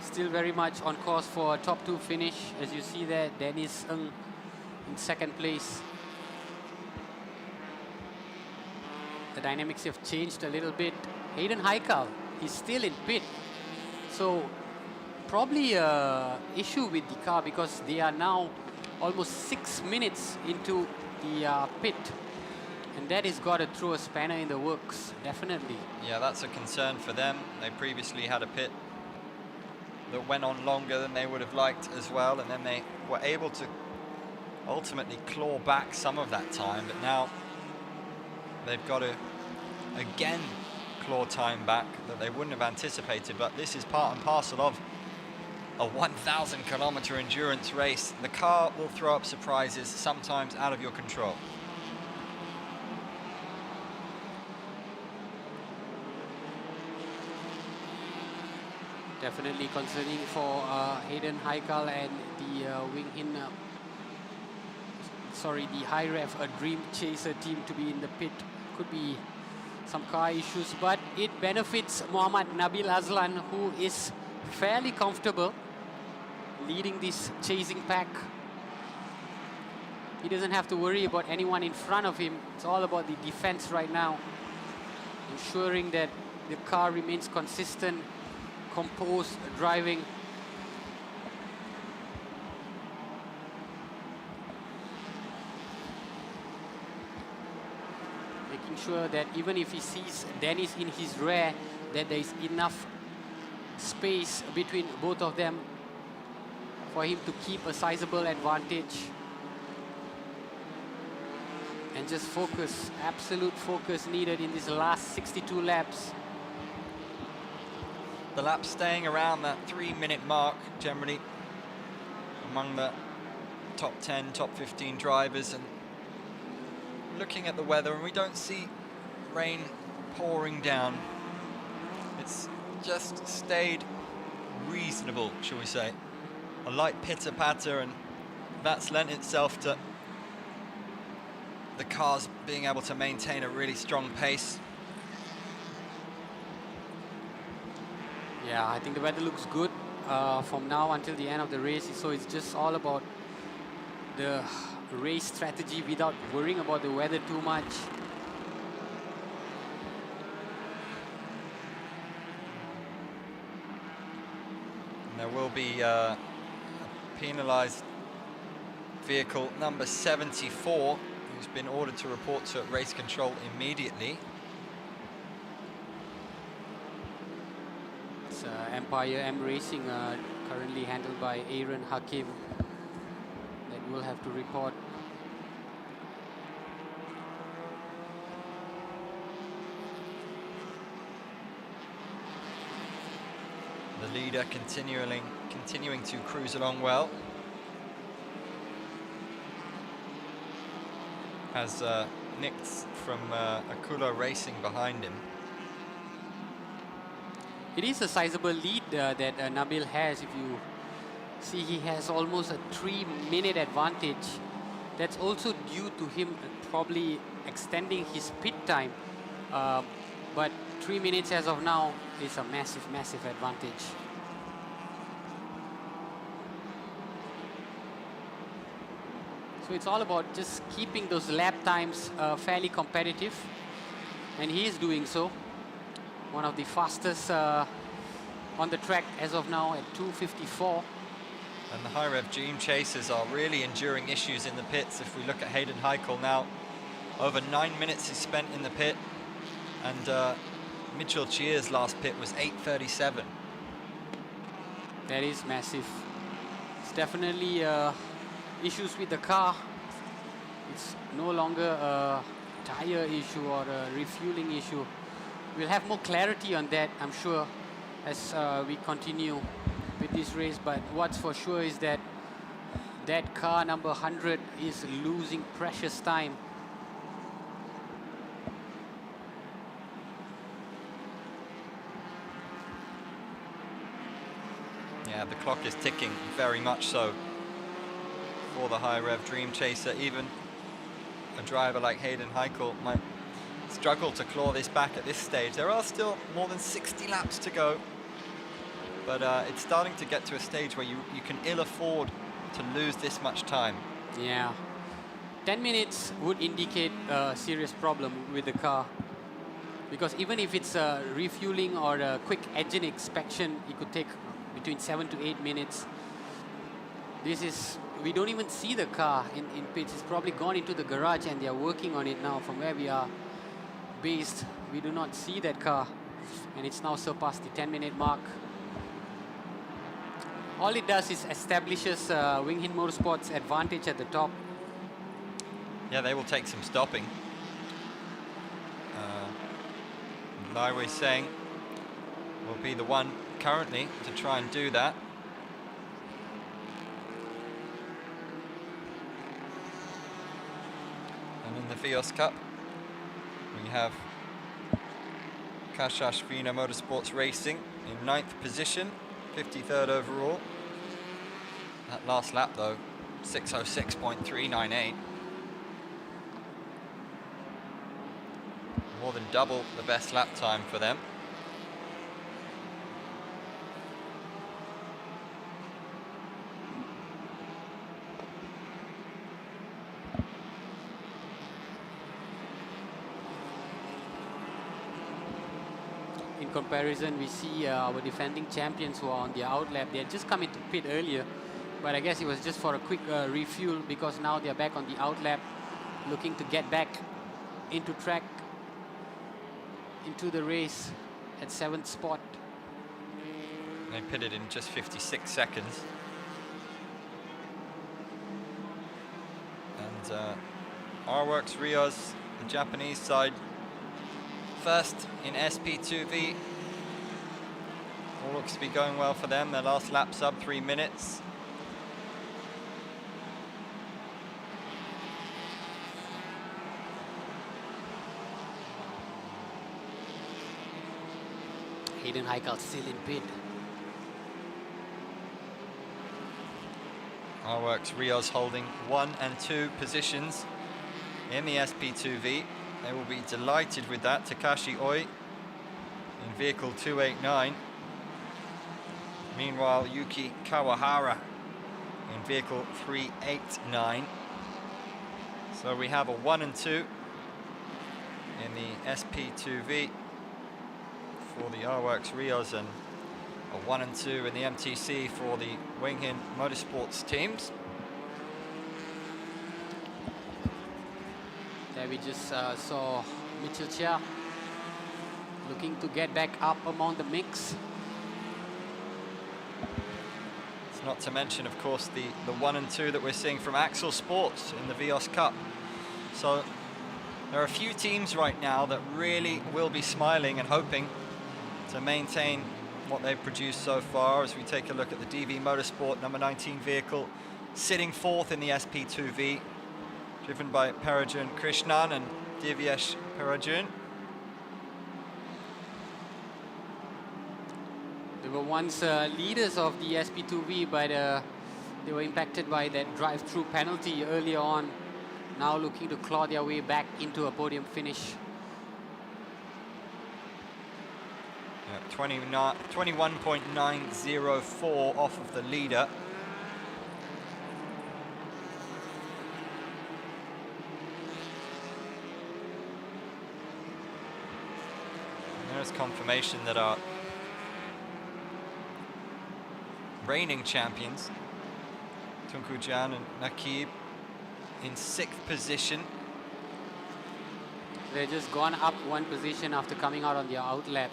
E: still very much on course for a top 2 finish. As you see there, Dennis Ng in 2nd place. The dynamics have changed a little bit. Hayden Haikal is still in pit. So probably a issue with the car because they are now almost 6 minutes into the pit. And that has got to throw a spanner in the works, definitely.
A: Yeah, that's a concern for them. They previously had a pit that went on longer than they would have liked as well, and then they were able to ultimately claw back some of that time, but now they've got to again claw time back that they wouldn't have anticipated. But this is part and parcel of a 1,000-kilometer endurance race. The car will throw up surprises, sometimes out of your control.
E: Definitely concerning for Hayden Haikal and the Wing Hin, the High Rev, a Dream Chaser team to be in the pit. Could be some car issues, but it benefits Muhammad Nabil Azlan, who is fairly comfortable leading this chasing pack. He doesn't have to worry about anyone in front of him. It's all about the defense right now, ensuring that the car remains consistent, composed driving. Making sure that even if he sees Dennis in his rear, that there is enough space between both of them for him to keep a sizable advantage. And just focus, absolute focus needed in these last 62 laps.
A: The laps staying around that 3-minute mark generally among the top 10, top 15 drivers. And looking at the weather, and we don't see rain pouring down. It's just stayed reasonable, shall we say. A light pitter-patter, and that's lent itself to the cars being able to maintain a really strong pace.
E: Yeah, I think the weather looks good from now until the end of the race. So it's just all about the race strategy without worrying about the weather too much.
A: And there will be a penalised vehicle, number 74, who's been ordered to report to race control immediately.
E: It's Empire M Racing, currently handled by Aaron Hakim, that will have to report.
A: The leader continuing to cruise along well. Has nicked from Akula Racing behind him.
E: It is a sizable lead that Nabil has. If you see, he has almost a 3-minute advantage. That's also due to him probably extending his pit time. But 3 minutes as of now is a massive, massive advantage. So it's all about just keeping those lap times fairly competitive. And he is doing so. One of the fastest on the track as of now at 2:54.
A: And the High Rev Dream Chasers are really enduring issues in the pits. If we look at Hayden Haikal now, over 9 minutes is spent in the pit. And Mitchell Cheer's last pit was 8:37.
E: That is massive. It's definitely issues with the car. It's no longer a tire issue or a refueling issue. We'll have more clarity on that, I'm sure, as we continue with this race. But what's for sure is that that car number 100 is losing precious time.
A: Yeah, the clock is ticking, very much so, for the High Rev Dream Chaser. Even a driver like Hayden Haikal might struggle to claw this back at this stage. There are still more than 60 laps to go. but it's starting to get to a stage where you can ill afford to lose this much time.
E: Yeah. 10 minutes would indicate a serious problem with the car. Because even if it's a refueling or a quick engine inspection, it could take between 7 to 8 minutes. We don't even see the car in pits. It's probably gone into the garage and they are working on it now. From where we are based, we do not see that car. And it's now surpassed the 10-minute mark. All it does is establishes Wing Hin Motorsports' advantage at the top.
A: Yeah, they will take some stopping. Laiwei Seng will be the one currently to try and do that. And in the Vios Cup, we have Kasashvina Motorsports Racing in 9th position, 53rd overall. That last lap though, 6:06.398. More than double the best lap time for them.
E: In comparison, we see our defending champions who are on the out lap. They had just come into pit earlier, but I guess it was just for a quick refuel, because now they're back on the out lap, looking to get back into track, into the race at 7th spot.
A: They pitted in just 56 seconds. And R-Works Rios, the Japanese side, first in SP2V. All looks to be going well for them. Their last lap sub 3 minutes.
E: Hayden Heikal still in pit.
A: R-Works Rios holding 1 and 2 positions in the SP2V. They will be delighted with that. Takashi Oi in vehicle 289. Meanwhile, Yuki Kawahara in vehicle 389. So we have a 1 and 2 in the SP2V for the R-Works Rios, and a 1 and 2 in the MTC for the Wing Hin Motorsports teams.
E: There we just saw Mitchell Chia looking to get back up among the mix.
A: It's not to mention, of course, the 1 and 2 that we're seeing from Axel Sports in the Vios Cup. So there are a few teams right now that really will be smiling and hoping to maintain what they've produced so far. As we take a look at the DV Motorsport number 19 vehicle, sitting 4th in the SP2V, driven by Parajun Krishnan and Divyesh Parajun.
E: They were once leaders of the SP2V, but they were impacted by that drive-through penalty earlier on. Now looking to claw their way back into a podium finish.
A: 21.904 off of the leader. And there's confirmation that our reigning champions, Tunku Jan and Nakib, in 6th position.
E: They've just gone up 1 position after coming out on their out lap.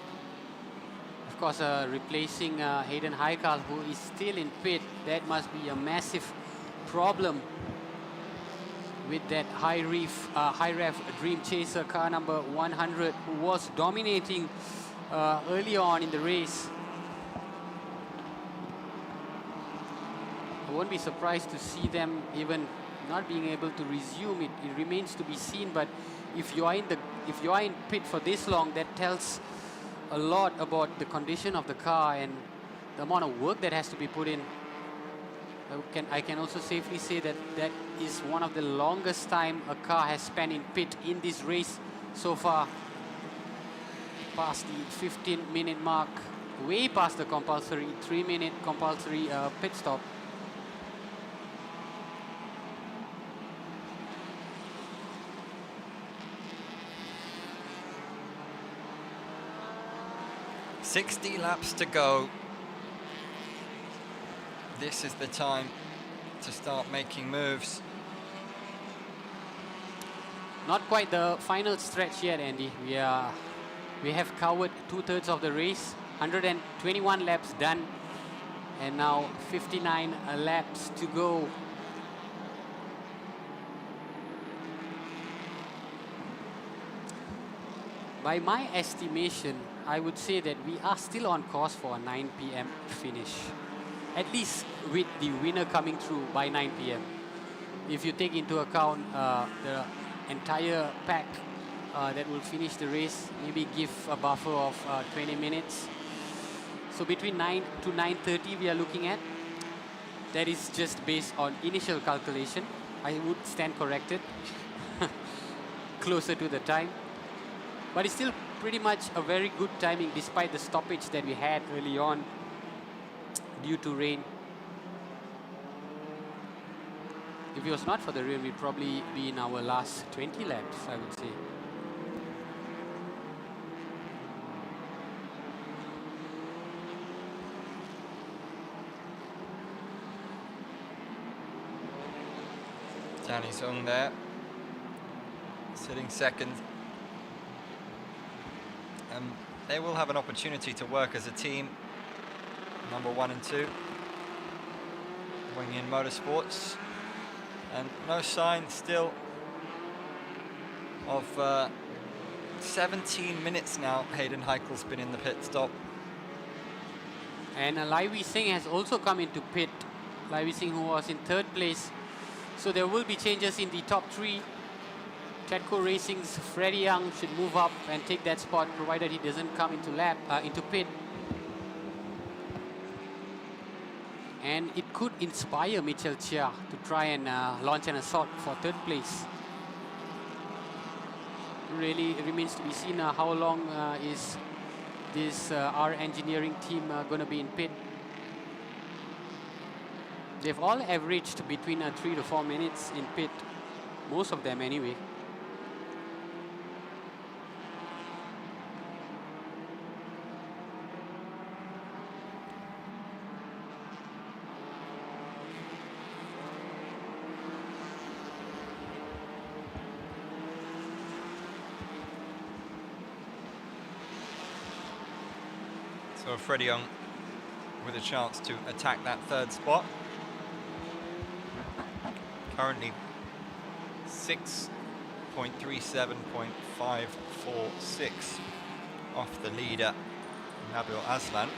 E: Of course, replacing Hayden Heikal, who is still in pit. That must be a massive problem with that high ref Dream Chaser car number 100, who was dominating early on in the race. I won't be surprised to see them even not being able to resume it. It remains to be seen, but if you are in pit for this long, that tells a lot about the condition of the car and the amount of work that has to be put in. I can also safely say that that is one of the longest time a car has spent in pit in this race so far, past the 15-minute mark. way past the compulsory 3-minute compulsory pit stop.
A: "60 laps to go. This is the time to start making moves."
E: Not quite the final stretch yet, Andy. We have covered 2/3 of the race, 121 laps done, and now 59 laps to go. By my estimation, I would say that we are still on course for a 9 p.m. finish, at least with the winner coming through by 9 p.m. If you take into account the entire pack that will finish the race, maybe give a buffer of 20 minutes. So between 9 to 9:30 we are looking at. That is just based on initial calculation. I would stand corrected closer to the time. But it's still pretty much a very good timing despite the stoppage that we had early on due to rain. If it was not for the rain, we'd probably be in our last 20 laps, I would say.
A: Danny Sung there, sitting second. They will have an opportunity to work as a team, number 1 and 2, Wing In Motorsports. And no sign still of 17 minutes now. Hayden Heichel's been in the pit stop.
E: And Lai Wee Singh has also come into pit. Lai Wee Singh, who was in 3rd place. So there will be changes in the top 3. Tedco Racing's Freddie Young should move up and take that spot, provided he doesn't come into pit. And it could inspire Mitchell Chia to try and launch an assault for 3rd place. Really, it remains to be seen how long is this our engineering team going to be in pit. They've all averaged between 3 to 4 minutes in pit, most of them anyway.
A: So Freddie Young with a chance to attack that 3rd spot. Currently 6.37.546 off the leader, Nabil Aslan.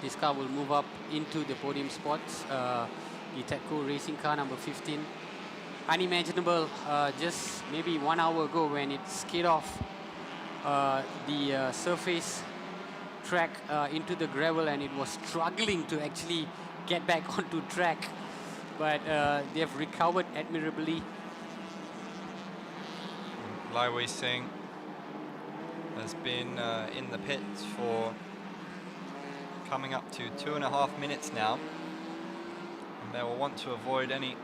E: This car will move up into the podium spots. The Tedco Racing car number 15. Unimaginable just maybe 1 hour ago when it skid off the surface track into the gravel, and it was struggling to actually get back onto track. But they have recovered admirably.
A: Lai Wei Singh has been in the pits for coming up to 2.5 minutes now. And they will want to avoid any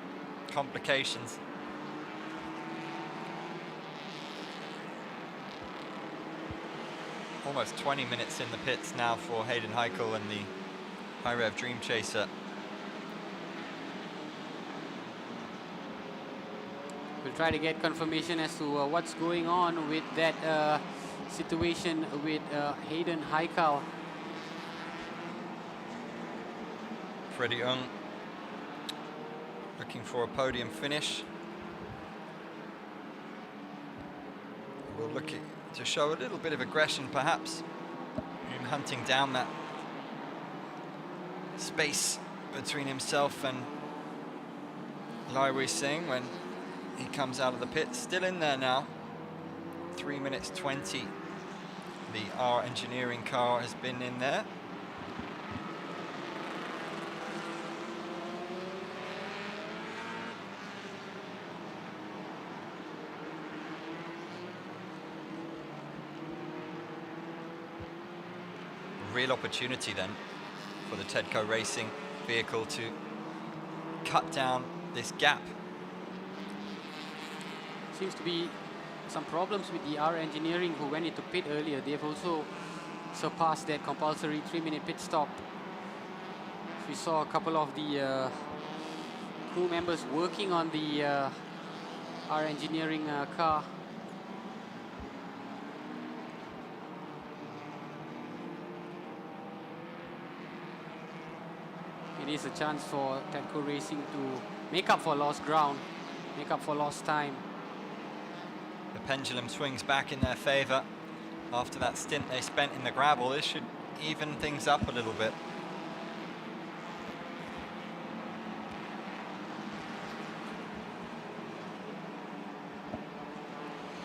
A: complications. Almost 20 minutes in the pits now for Hayden Heichel and the High Rev Dream Chaser.
E: We'll try to get confirmation as to what's going on with that situation with Hayden Heichel.
A: Freddie Young looking for a podium finish. We'll look to show a little bit of aggression perhaps in hunting down that space between himself and Lai Wei Singh when he comes out of the pit. Still in there now. 3 minutes 20. The R Engineering car has been in there. real opportunity then for the Tedco Racing vehicle to cut down this gap.
E: Seems to be some problems with the R Engineering who went into pit earlier. They've also surpassed their compulsory 3-minute pit stop. We saw a couple of the crew members working on the R Engineering car. It is a chance for Tedco Racing to make up for lost ground, make up for lost time.
A: The pendulum swings back in their favor after that stint they spent in the gravel. This should even things up a little bit.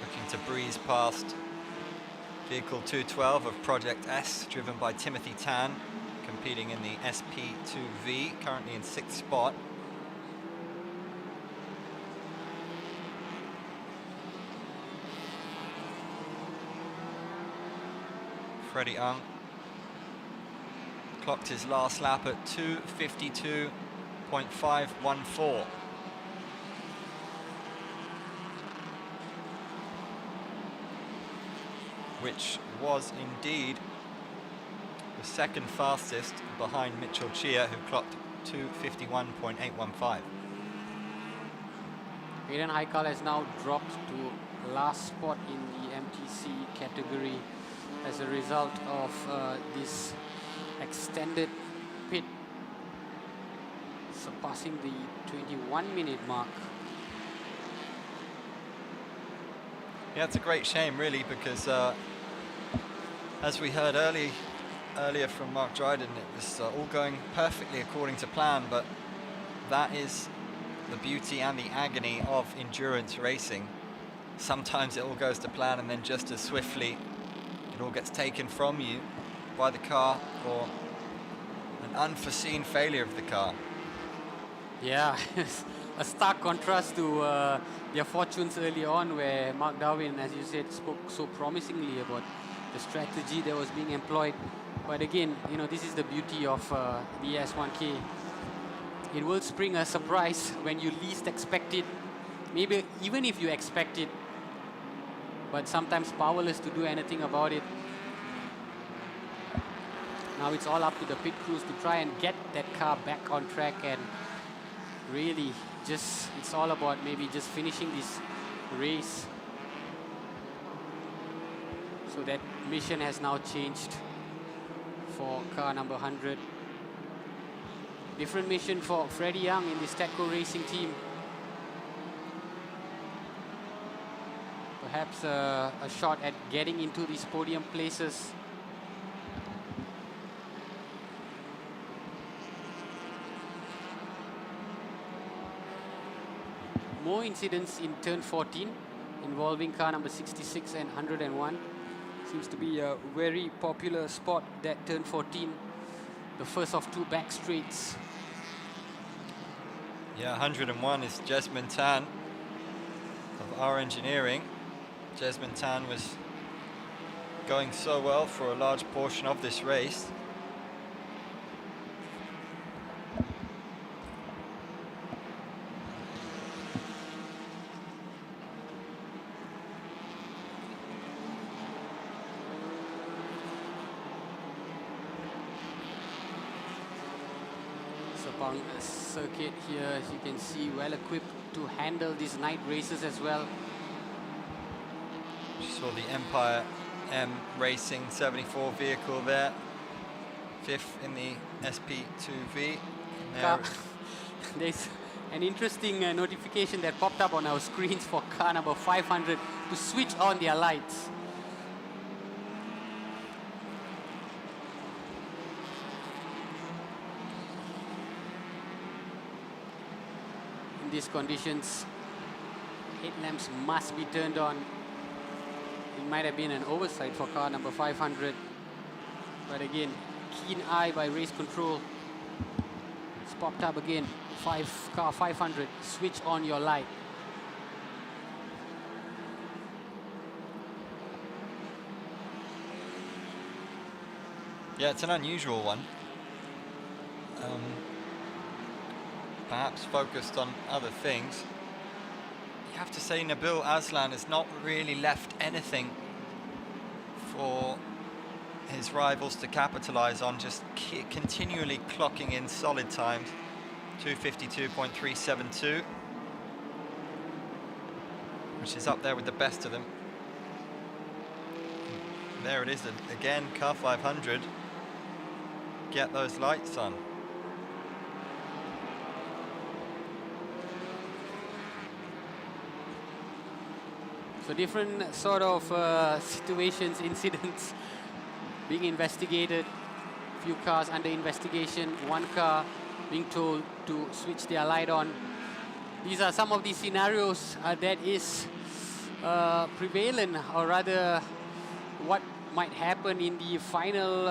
A: Looking to breeze past vehicle 212 of Project S, driven by Timothy Tan, competing in the SP2V, currently in 6th spot. Freddie Ung clocked his last lap at 2:52.514. Which was indeed the second fastest behind Mitchell Chia, who clocked 2:51.815.
E: Aiden Haikal has now dropped to last spot in the MTC category as a result of this extended pit, surpassing the 21-minute mark.
A: Yeah, it's a great shame, really, because as we heard earlier from Mark Dryden, it was all going perfectly according to plan, but that is the beauty and the agony of endurance racing. Sometimes it all goes to plan, and then just as swiftly it all gets taken from you by the car, or an unforeseen failure of the car.
E: Yeah, a stark contrast to their fortunes early on, where Mark Darwin, as you said, spoke so promisingly about the strategy that was being employed. But again, you know, this is the beauty of the S1K. It will spring a surprise when you least expect it, maybe even if you expect it, but sometimes powerless to do anything about it. Now it's all up to the pit crews to try and get that car back on track, and really just, it's all about maybe just finishing this race. So that mission has now changed for car number 100. Different mission for Freddie Young in this Tedco Racing team. Perhaps a shot at getting into these podium places. More incidents in turn 14 involving car number 66 and 101. Seems to be a very popular spot, that turn 14, the first of two back straights.
A: Yeah, 101 is Jesmyn Tan of R Engineering. Jesmyn Tan was going so well for a large portion of this race.
E: Sepang circuit here, as you can see, well equipped to handle these night races as well.
A: Saw the Empire M Racing 74 vehicle there, 5th in the SP2V.
E: There's an interesting notification that popped up on our screens for car number 500 to switch on their lights. In these conditions, headlamps must be turned on. It might have been an oversight for car number 500, but again, keen eye by race control. It's popped up again. Car 500, switch on your light.
A: Yeah, it's an unusual one. Perhaps focused on other things. You have to say Nabil Aslan has not really left anything for his rivals to capitalize on, just continually clocking in solid times. 252.372, which is up there with the best of them. There it is again, car 500. Get those lights on.
E: So different sort of situations, incidents being investigated. Few cars under investigation, one car being told to switch their light on. These are some of the scenarios that is prevalent, or rather what might happen in the final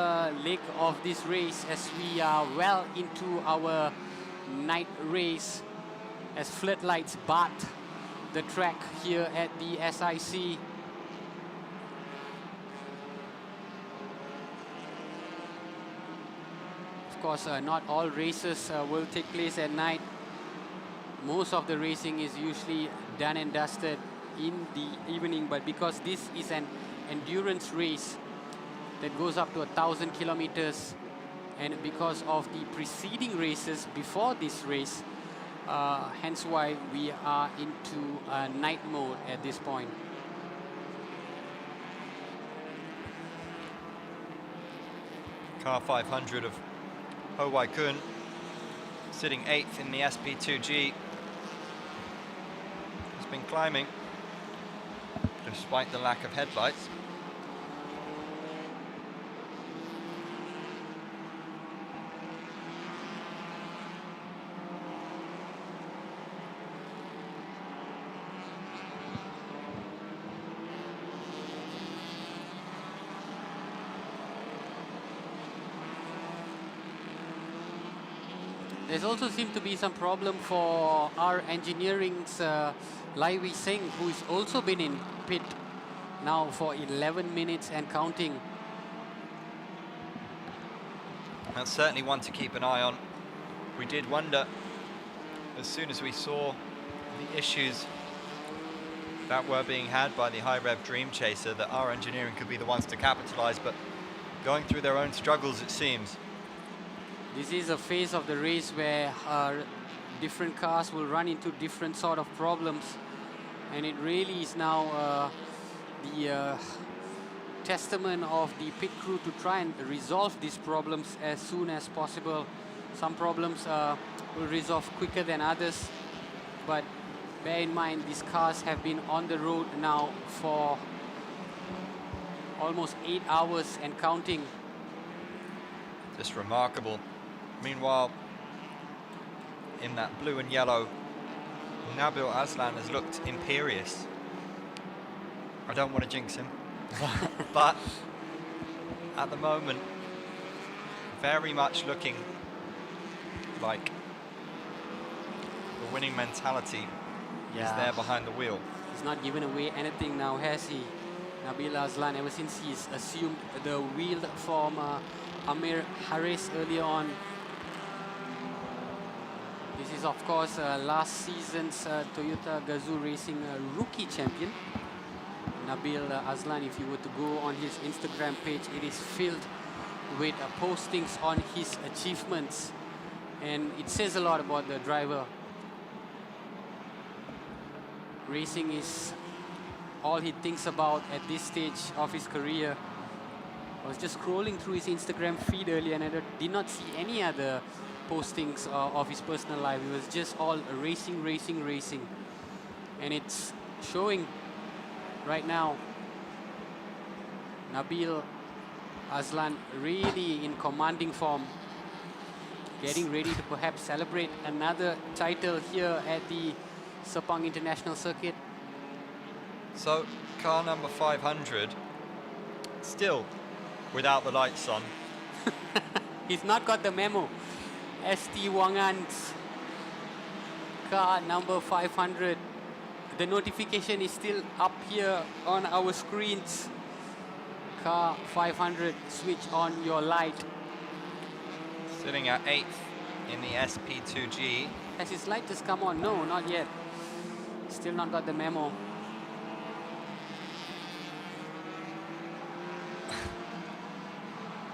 E: leg of this race, as we are well into our night race, as floodlights bar the track here at the SIC. Of course, not all races will take place at night. Most of the racing is usually done and dusted in the evening, but because this is an endurance race that goes up to 1,000 kilometers, and because of the preceding races before this race, hence why we are into night mode at this point.
A: Car 500 of Ho Wai Kun sitting 8th in the SP2G. Has been climbing despite the lack of headlights.
E: There's also seemed to be some problem for our engineering's Lai Wei Seng, who's also been in pit now for 11 minutes and counting.
A: That's certainly one to keep an eye on. We did wonder, as soon as we saw the issues that were being had by the High Rev Dream Chaser, that our engineering could be the ones to capitalize, but going through their own struggles, it seems.
E: This is a phase of the race where different cars will run into different sort of problems, and it really is now the testament of the pit crew to try and resolve these problems as soon as possible. Some problems will resolve quicker than others, but bear in mind these cars have been on the road now for almost 8 hours and counting.
A: Just remarkable. Meanwhile, in that blue and yellow, Nabil Aslan has looked imperious. I don't want to jinx him, but at the moment, very much looking like the winning mentality is there behind the wheel.
E: He's not giving away anything now, has he? Nabil Aslan, ever since he's assumed the wheel from Amir Harris earlier on. This is, of course, last season's Toyota Gazoo Racing rookie champion. Nabil Aslan, if you were to go on his Instagram page, it is filled with postings on his achievements. And it says a lot about the driver. Racing is all he thinks about at this stage of his career. I was just scrolling through his Instagram feed earlier, and I did not see any other postings of his personal life. It was just all racing, racing, racing. And it's showing right now. Nabil Aslan really in commanding form, getting ready to perhaps celebrate another title here at the Sepang International Circuit.
A: So, car number 500, still without the lights on.
E: He's not got the memo. ST Wangan's car number 500. The notification is still up here on our screens. Car 500, switch on your light.
A: Sitting at 8th in the SP2G.
E: Has his light just come on? No, not yet. Still not got the memo.
A: Well,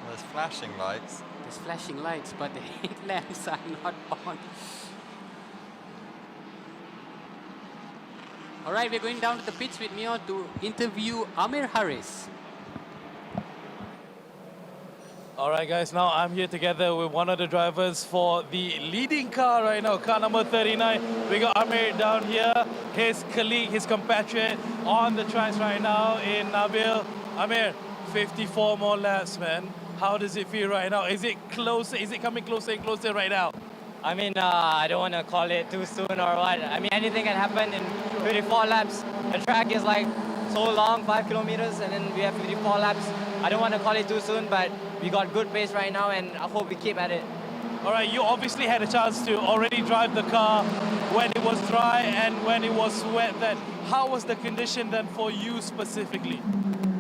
A: there's flashing lights.
E: There's flashing lights, but the headlamps are not on. All right, we're going down to the pits with Mio to interview Amir Haris.
D: All right, guys, now I'm here together with one of the drivers for the leading car right now, car number 39. We got Amir down here, his colleague, his compatriot on the tracks right now in Nabil. Amir, 54 more laps, man. How does it feel right now? Is it close? Is it coming closer and closer right now?
L: I mean, I don't want to call it too soon or what. I mean, anything can happen in 54 laps. The track is like so long, 5 kilometers, and then we have 54 laps. I don't want to call it too soon, but we got good pace right now, and I hope we keep at it.
D: All right, you obviously had a chance to already drive the car when it was dry and when it was wet. Then, how was the condition then for you specifically?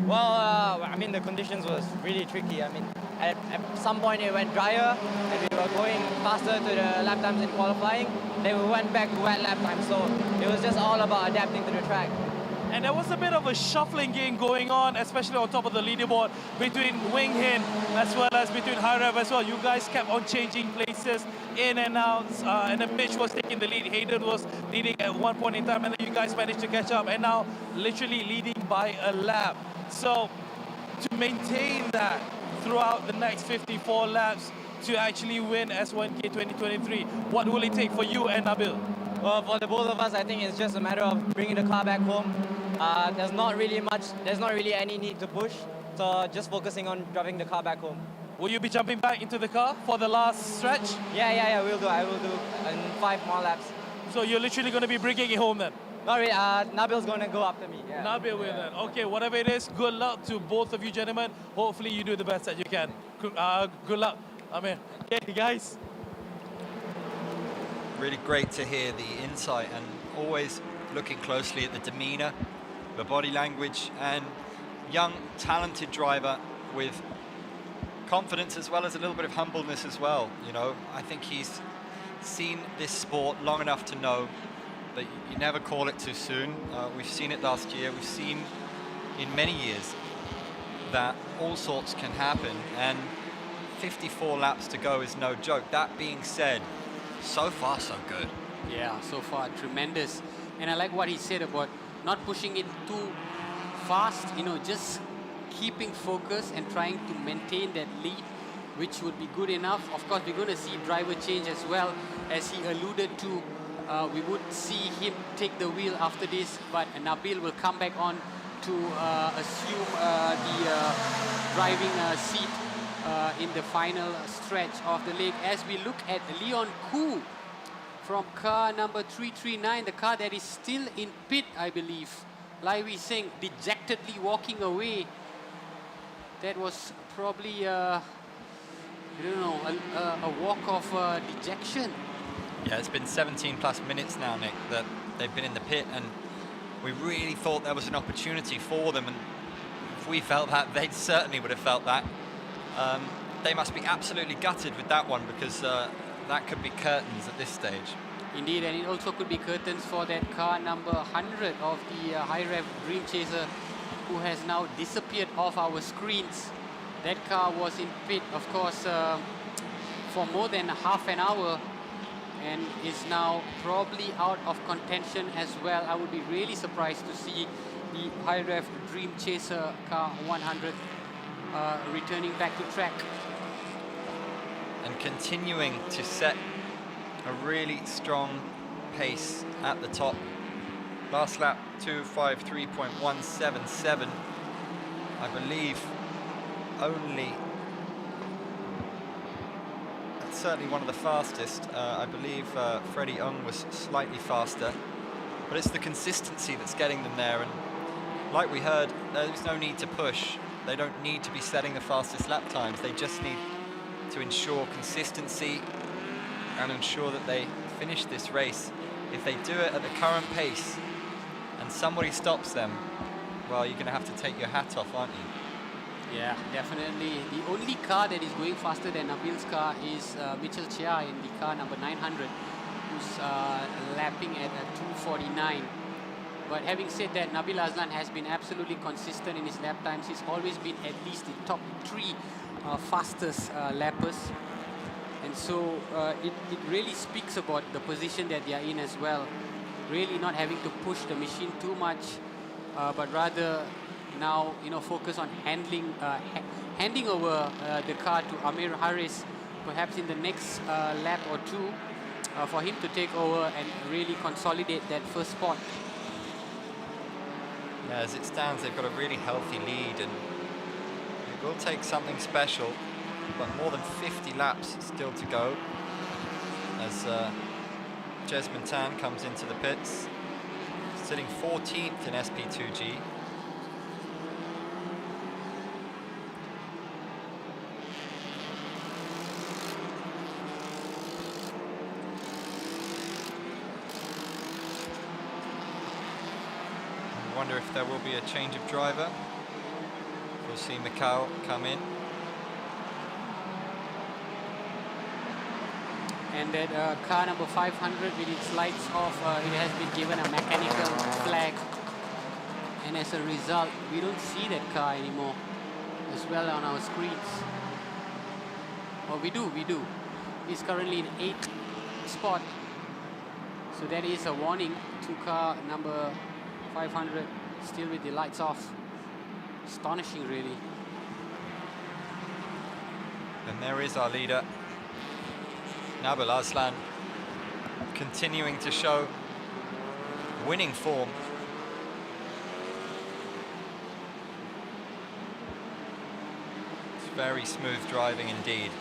L: Well, I mean, the conditions was really tricky. I mean, at some point it went drier, and we were going faster to the lap times in qualifying. Then we went back to wet lap time, so it was just all about adapting to the track.
D: And there was a bit of a shuffling game going on, especially on top of the leaderboard between Wing Hin as well as between High Rev as well. You guys kept on changing places in and out, and then Mitch was taking the lead. Hayden was leading at one point in time, and then you guys managed to catch up, and now literally leading by a lap. So to maintain that throughout the next 54 laps to actually win S1K 2023, what will it take for you and Nabil?
L: Well, for the both of us, I think it's just a matter of bringing the car back home. There's not really any need to push, so just focusing on driving the car back home.
D: Will you be jumping back into the car for the last stretch?
L: Yeah, we'll do. I will do in 5 more laps.
D: So you're literally going to be bringing it home then?
L: Not really, Nabil's going to go after me. Yeah.
D: Nabil will then. Okay, whatever it is, good luck to both of you gentlemen. Hopefully you do the best that you can. Good luck. Amir. Okay, guys.
A: Really great to hear the insight and always looking closely at the demeanor, the body language, and young, talented driver with confidence as well as a little bit of humbleness as well. You know, I think he's seen this sport long enough to know that you never call it too soon. We've seen it last year. We've seen in many years that all sorts can happen, and 54 laps to go is no joke. That being said, so far so good.
E: Yeah, so far tremendous. And I like what he said about not pushing it too fast, you know, just keeping focus and trying to maintain that lead, which would be good enough. Of course, we're going to see driver change as well, as he alluded to. We would see him take the wheel after this, but Nabil will come back on to assume the driving seat in the final stretch of the leg. As we look at Leon Koo from car number 339, the car that is still in pit, I believe. Lai Wee Seng dejectedly walking away. That was probably, I don't know, a walk of dejection.
A: Yeah, it's been 17 plus minutes now, Nick, that they've been in the pit, and we really thought there was an opportunity for them, and if we felt that, they certainly would have felt that. They must be absolutely gutted with that one, because that could be curtains at this stage.
E: Indeed, and it also could be curtains for that car number 100 of the High Rev Dream Chaser, who has now disappeared off our screens. That car was in pit, of course, for more than half an hour, and is now probably out of contention as well. I would be really surprised to see the High Rev Dream Chaser car 100 returning back to track.
A: And continuing to set a really strong pace at the top. Last lap, 2:53.177. I believe only, that's certainly one of the fastest. I believe Freddie Ung was slightly faster, but it's the consistency that's getting them there. And like we heard, there's no need to push. They don't need to be setting the fastest lap times. They just need to ensure consistency and ensure that they finish this race. If they do it at the current pace and somebody stops them, well, you're going to have to take your hat off, aren't you?
E: Yeah, definitely. The only car that is going faster than Nabil's car is Mitchell Chia in the car number 900, who's lapping at 2:49. But having said that, Nabil Azlan has been absolutely consistent in his lap times. He's always been at least the top 3 fastest lappers. And so it really speaks about the position that they are in as well. Really not having to push the machine too much, but rather now, focus on handing over the car to Amir Haris, perhaps in the next lap or two, for him to take over and really consolidate that first spot.
A: Yeah, as it stands, they've got a really healthy lead, and it will take something special, but more than 50 laps still to go as Jesmine Tan comes into the pits, sitting 14th in SP2G. I wonder if there will be a change of driver. We'll see Mikhail come in.
E: And that car number 500 with its lights off, it has been given a mechanical flag. And as a result, we don't see that car anymore as well on our screens. Oh, we do. He's currently in 8th spot. So that is a warning to car number 500, still with the lights off. Astonishing, really.
A: And there is our leader, Nabil Azlan, continuing to show winning form. It's very smooth driving indeed.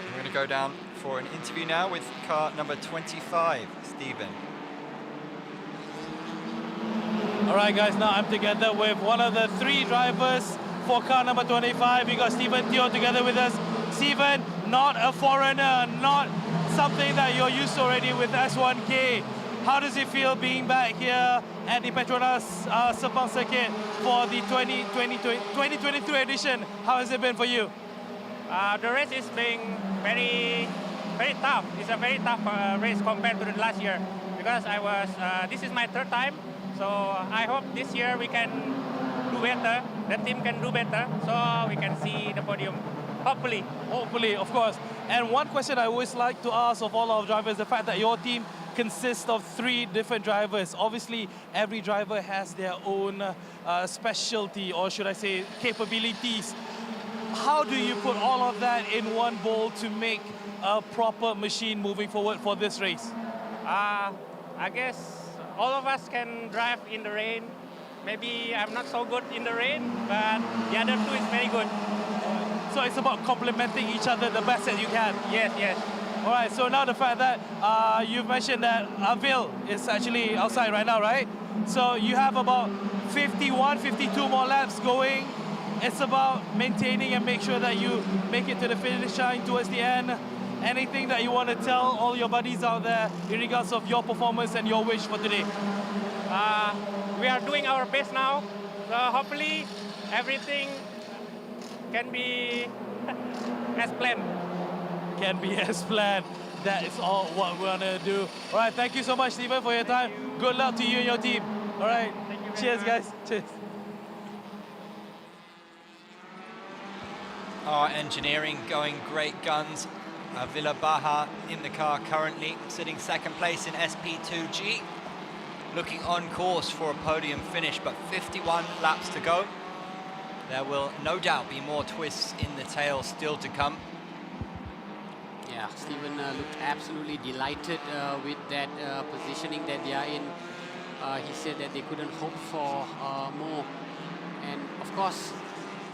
A: We're going to go down for an interview now with car number 25, Stephen.
D: All right, guys, now I'm together with one of the 3 drivers for car number 25. We got Stephen Teo together with us. Stephen, not a foreigner, not something that you're used to already with S1K. How does it feel being back here at the Petronas Sepang circuit for the 2023 edition? How has it been for you?
Q: The race is being very tough. It's a very tough race compared to the last year because this is my 3rd time. So I hope this year we can do better, the team can do better, so we can see the podium, hopefully.
D: Hopefully, of course. And one question I always like to ask of all our drivers, the fact that your team consists of 3 different drivers. Obviously, every driver has their own specialty, or should I say, capabilities. How do you put all of that in one bowl to make a proper machine moving forward for this race?
Q: I guess all of us can drive in the rain. Maybe I'm not so good in the rain, but the other 2 is very good.
D: So it's about complementing each other the best that you can.
Q: Yes.
D: All right, so now the fact that you've mentioned that Avil is actually outside right now, right? So you have about 51, 52 more laps going. It's about maintaining and make sure that you make it to the finish line towards the end. Anything that you want to tell all your buddies out there in regards of your performance and your wish for today?
Q: We are doing our best now, so hopefully everything can be as planned.
D: Can be as planned. That is all what we're gonna do. All right, thank you so much, Stephen, for your time. Good luck to you and your team. All right, cheers, guys. Cheers.
A: Our engineering going great guns. Villa Baha in the car currently, sitting 2nd place in SP2G. Looking on course for a podium finish, but 51 laps to go. There will no doubt be more twists in the tail still to come.
E: Yeah, Stephen looked absolutely delighted with that positioning that they are in. He said that they couldn't hope for more. And of course,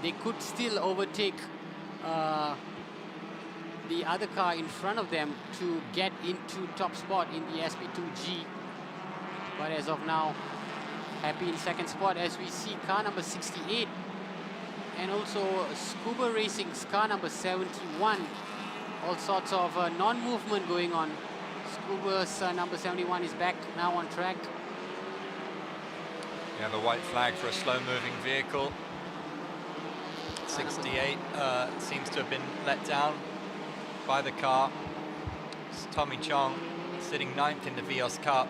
E: they could still overtake the other car in front of them to get into top spot in the SP2G. But as of now, happy in 2nd spot as we see car number 68 and also Scuba Racing's car number 71 all sorts of non-movement going on. Scuba's number 71 is back now on track.
A: Yeah, the white flag for a slow-moving vehicle. 68 seems to have been let down by the car. It's Tommy Chong sitting 9th in the Vios Cup.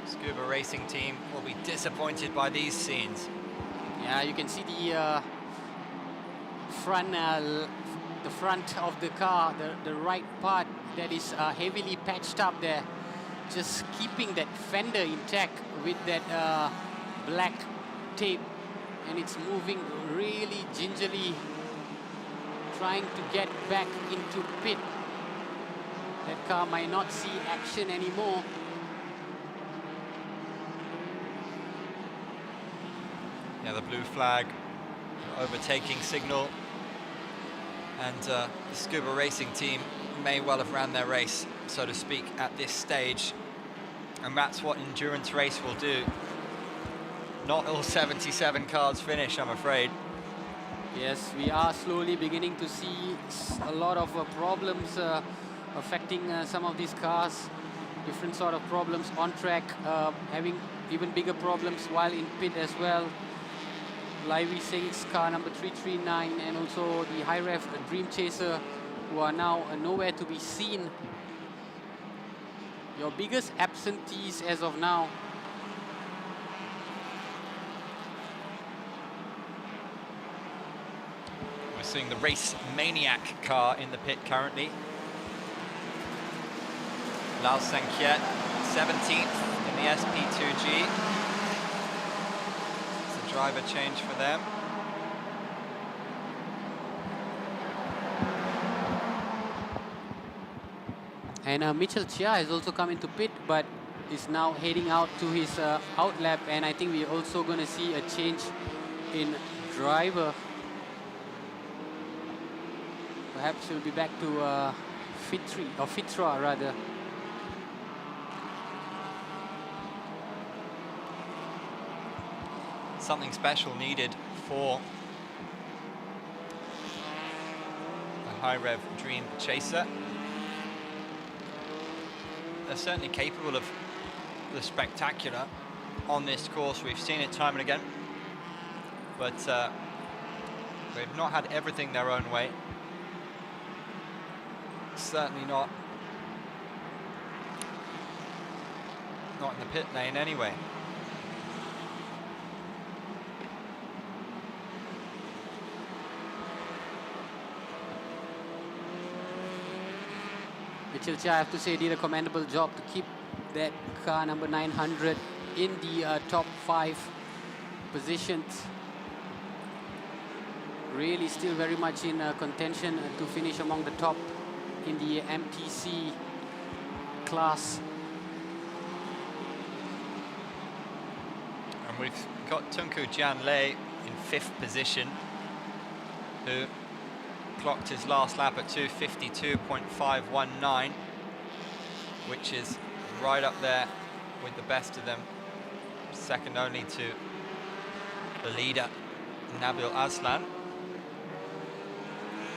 A: Scuba Racing Team will be disappointed by these scenes.
E: Yeah, you can see the front of the car, the right part that is heavily patched up there, just keeping that fender intact with that black tape, and it's moving really gingerly, trying to get back into pit. That car might not see action anymore.
A: Yeah, the blue flag, overtaking signal, and the Scuba Racing Team may well have ran their race, so to speak, at this stage, and that's what endurance race will do. Not all 77 cars finish, I'm afraid.
E: Yes, we are slowly beginning to see a lot of problems affecting some of these cars. Different sort of problems on track, having even bigger problems while in pit as well. Lively Singh's car number 339 and also the high ref Dream Chaser, who are now nowhere to be seen. Your biggest absentees as of now.
A: We're seeing the Race Maniac car in the pit currently. Lao Sankiet, 17th in the SP2G. It's a driver change for them.
E: And Mitchell Chia has also come into pit, but is now heading out to his out lap, and I think we're also going to see a change in driver. Perhaps we'll be back to Fitra rather.
A: Something special needed for the high rev Dream Chaser. They're certainly capable of the spectacular on this course. We've seen it time and again, but they've not had everything their own way. Certainly not in the pit lane anyway.
E: Mitchell Chia, I have to say, did a commendable job to keep that car number 900 in the top 5 positions. Really still very much in contention to finish among the top in the MTC class.
A: And we've got Tunku Jian Lei in 5th position, who clocked his last lap at 2:52.519, which is right up there with the best of them, second only to the leader, Nabil Aslan.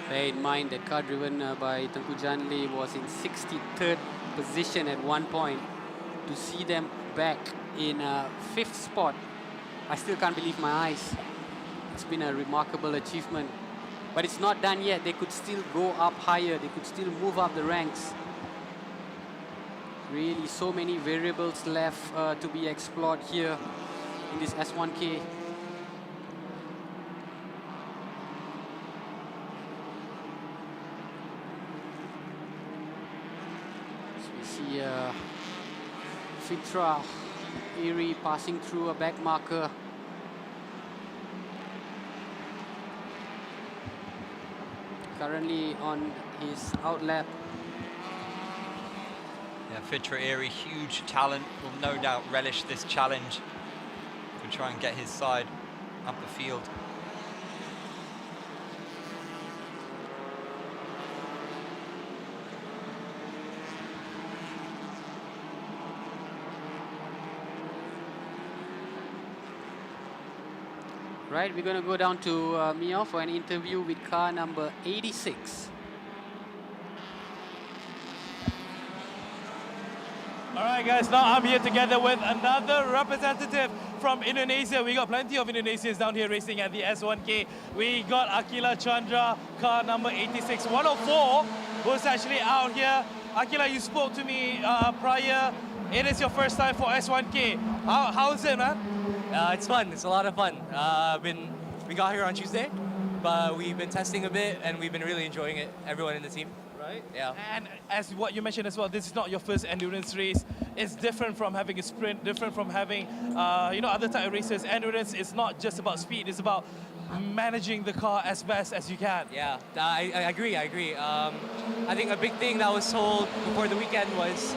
E: Bear in mind that car driven by Tunku Janli was in 63rd position at one point. To see them back in 5th spot, I still can't believe my eyes. It's been a remarkable achievement. But it's not done yet. They could still go up higher. They could still move up the ranks. Really, so many variables left to be explored here in this S1K. So we see Fitra Erie passing through a back marker. Currently on his out lap.
A: Yeah, Fitra Erie, huge talent, will no doubt relish this challenge to try and get his side up the field.
E: Right, we're going to go down to Mio for an interview with car number 86.
D: All right, guys, now I'm here together with another representative from Indonesia. We got plenty of Indonesians down here racing at the S1K. We got Akila Chandra, car number 86-104, who's actually out here. Akila, you spoke to me prior. It is your first time for S1K. How's it, man?
R: It's fun. It's a lot of fun. We got here on Tuesday, but we've been testing a bit and we've been really enjoying it. Everyone in the team.
D: Right?
R: Yeah.
D: And as what you mentioned as well, this is not your first endurance race. It's different from having a sprint, different from having, other type of races. Endurance is not just about speed, it's about managing the car as best as you can.
R: Yeah, I agree. I think a big thing that was told before the weekend was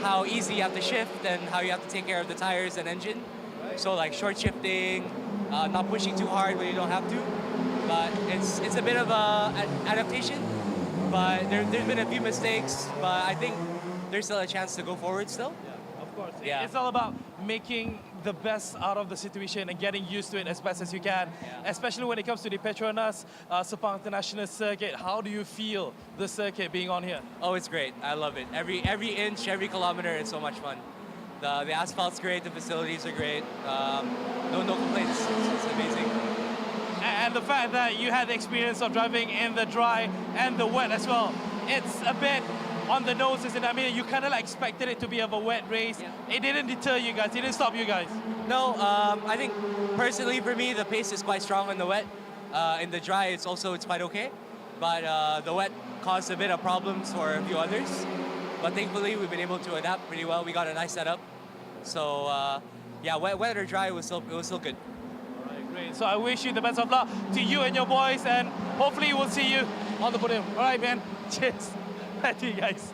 R: how easy you have to shift and how you have to take care of the tires and engine. Right. So like short shifting, not pushing too hard when you don't have to. But it's a bit of an adaptation. But there's been a few mistakes, but I think there's still a chance to go forward still.
D: Yeah, of course.
R: Yeah.
D: It's all about making the best out of the situation and getting used to it as best as you can, especially when it comes to the Petronas Sepang International Circuit. How do you feel the circuit being on here?
R: Oh, it's great. I love it. Every inch, every kilometer, it's so much fun. The asphalt's great, the facilities are great. No complaints. It's amazing.
D: And the fact that you had the experience of driving in the dry and the wet as well, it's a bit on the nose, isn't it? I mean, you kind of like expected it to be of a wet race. Yeah. It didn't deter you guys, it didn't stop you guys.
R: No, I think personally for me, the pace is quite strong in the wet. In the dry, it's quite okay. But the wet caused a bit of problems for a few others. But thankfully, we've been able to adapt pretty well. We got a nice setup. So yeah, wet or dry, it was still good.
D: Great. So I wish you the best of luck to you and your boys, and hopefully we'll see you on the podium. All right, man. Cheers. Thank you, guys.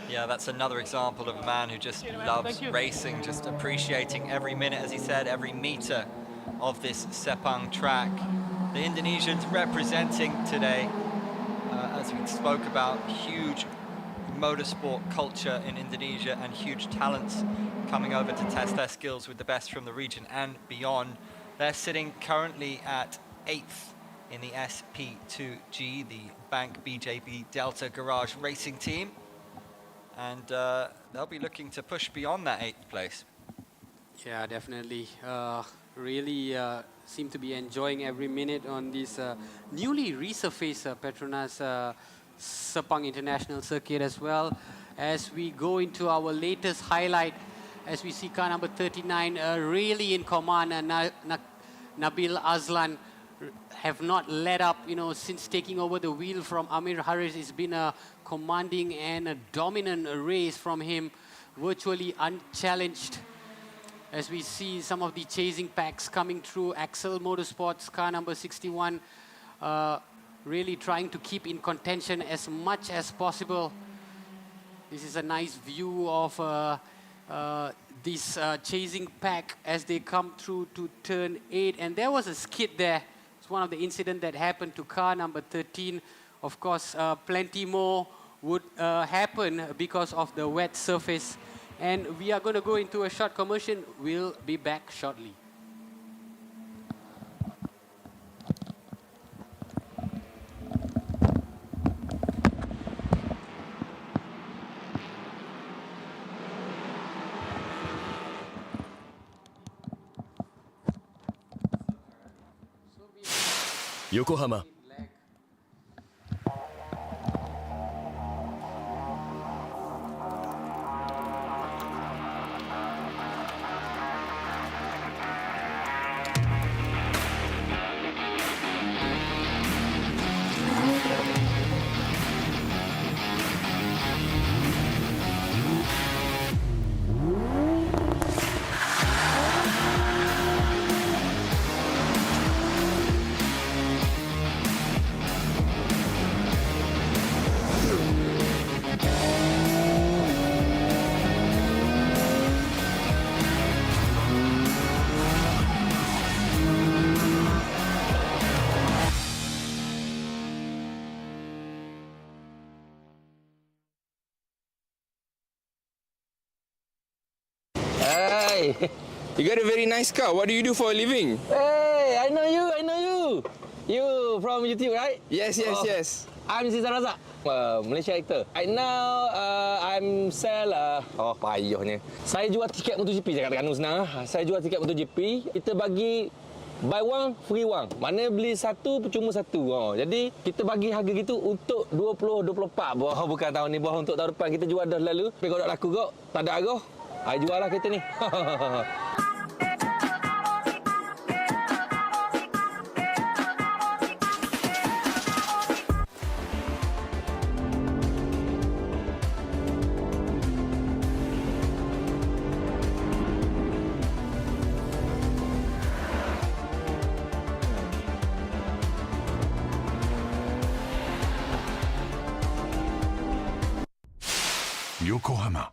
A: Yeah, that's another example of a man who just loves racing, just appreciating every minute, as he said, every meter of this Sepang track. The Indonesians representing today, as we spoke about, huge motorsport culture in Indonesia and huge talents coming over to test their skills with the best from the region and beyond. They're sitting currently at 8th in the SP2G, the Bank BJB Delta Garage Racing Team. And they'll be looking to push beyond that 8th place.
E: Yeah, definitely. Really seem to be enjoying every minute on this newly resurfaced Petronas Sepang International Circuit as well. As we go into our latest highlight, as we see car number 39 really in command, Nabil Azlan have not let up, since taking over the wheel from Amir Haris. It's been a commanding and a dominant race from him, virtually unchallenged. As we see some of the chasing packs coming through, Axel Motorsports, car number 61, really trying to keep in contention as much as possible. This is a nice view of this chasing pack as they come through to turn 8. And there was a skid there. It's one of the incidents that happened to car number 13. Of course, plenty more would happen because of the wet surface. And we are going to go into a short commercial. We'll be back shortly.
M: Yokohama.
B: Hey, you got a very nice car. What do you do for a living?
N: Hey, I know you. You from YouTube, right?
B: Yes.
N: I'm Zizan Razak, Malaysia actor. Right now, I'm sell... oh, payahnya. Saya jual tiket MotoGP, saya katakan senang. Saya jual tiket MotoGP. Kita bagi buy one, free one. Mana beli satu, percuma satu. Jadi, kita bagi harga gitu untuk 2024. Bukan tahun ni, untuk tahun depan. Kita jual dah lalu. Tapi kalau tak laku kok, tak ada arah. Saya jual lah kereta ni.
K: Yokohama.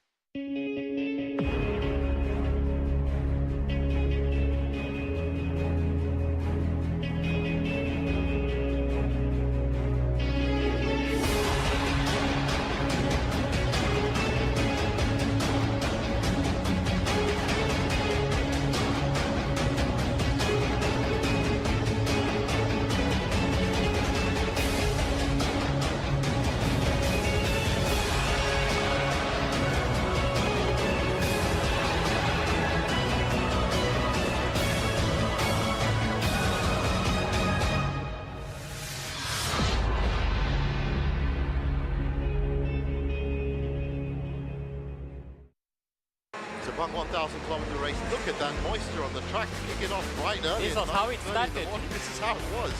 F: Sepang 1,000-kilometer race. Look at that moisture on the track. Kick it off right early.
Q: This was how it started.
F: This is how it was.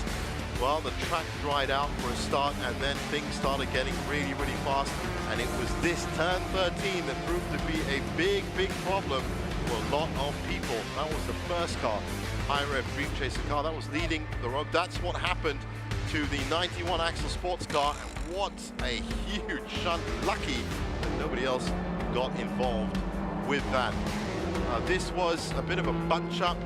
F: Well, the track dried out for a start, and then things started getting really, really fast. And it was this turn 13 that proved to be a big, big problem for a lot of people. That was the first car, high rev Dream Chaser car, that was leading the road. That's what happened to the 91 axle sports car. And what a huge shunt. Lucky that nobody else got involved with that. This was a bit of a bunch up,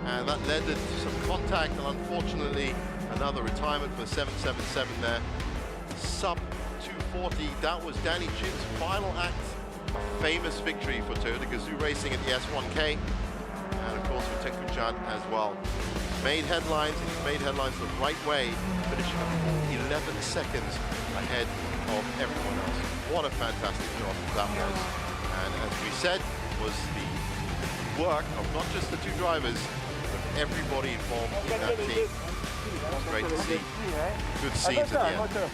F: and that led to some contact, and unfortunately another retirement for 777 there. Sub 240, that was Danny Chin's final act. A famous victory for Toyota Gazoo Racing at the S1K, and of course for Tengku Chan as well. Made headlines, and he made headlines the right way, finishing 11 seconds ahead of everyone else. What a fantastic job that was. And as we said, was the work of not just the two drivers, but everybody involved in that team. It was great to see. Good scenes at the end.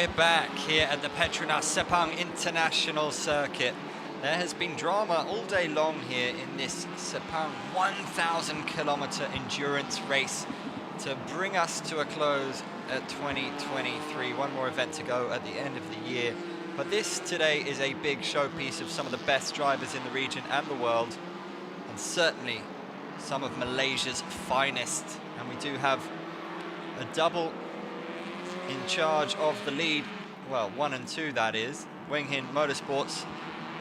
A: We're back here at the Petronas Sepang International Circuit. There has been drama all day long here in this Sepang 1,000-kilometer endurance race to bring us to a close at 2023. One more event to go at the end of the year. But this today is a big showpiece of some of the best drivers in the region and the world, and certainly some of Malaysia's finest. And we do have a double in charge of the lead, well, 1 and 2 that is. Weng Hin Motorsports,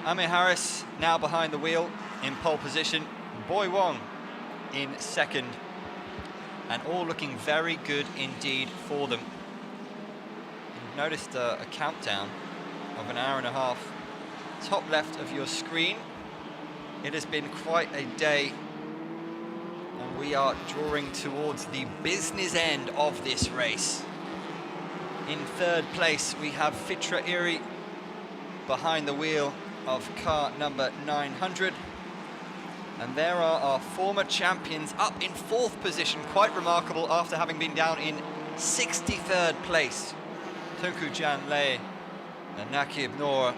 A: Amir Harris now behind the wheel in pole position, Boy Wong in second, and all looking very good indeed for them. You've noticed a countdown of an hour and a half, top left of your screen. It has been quite a day, and we are drawing towards the business end of this race. In third place, we have Fitra Iri behind the wheel of car number 900. And there are our former champions up in fourth position, quite remarkable after having been down in 63rd place. Tunku Jan Lei and Nakib Noor,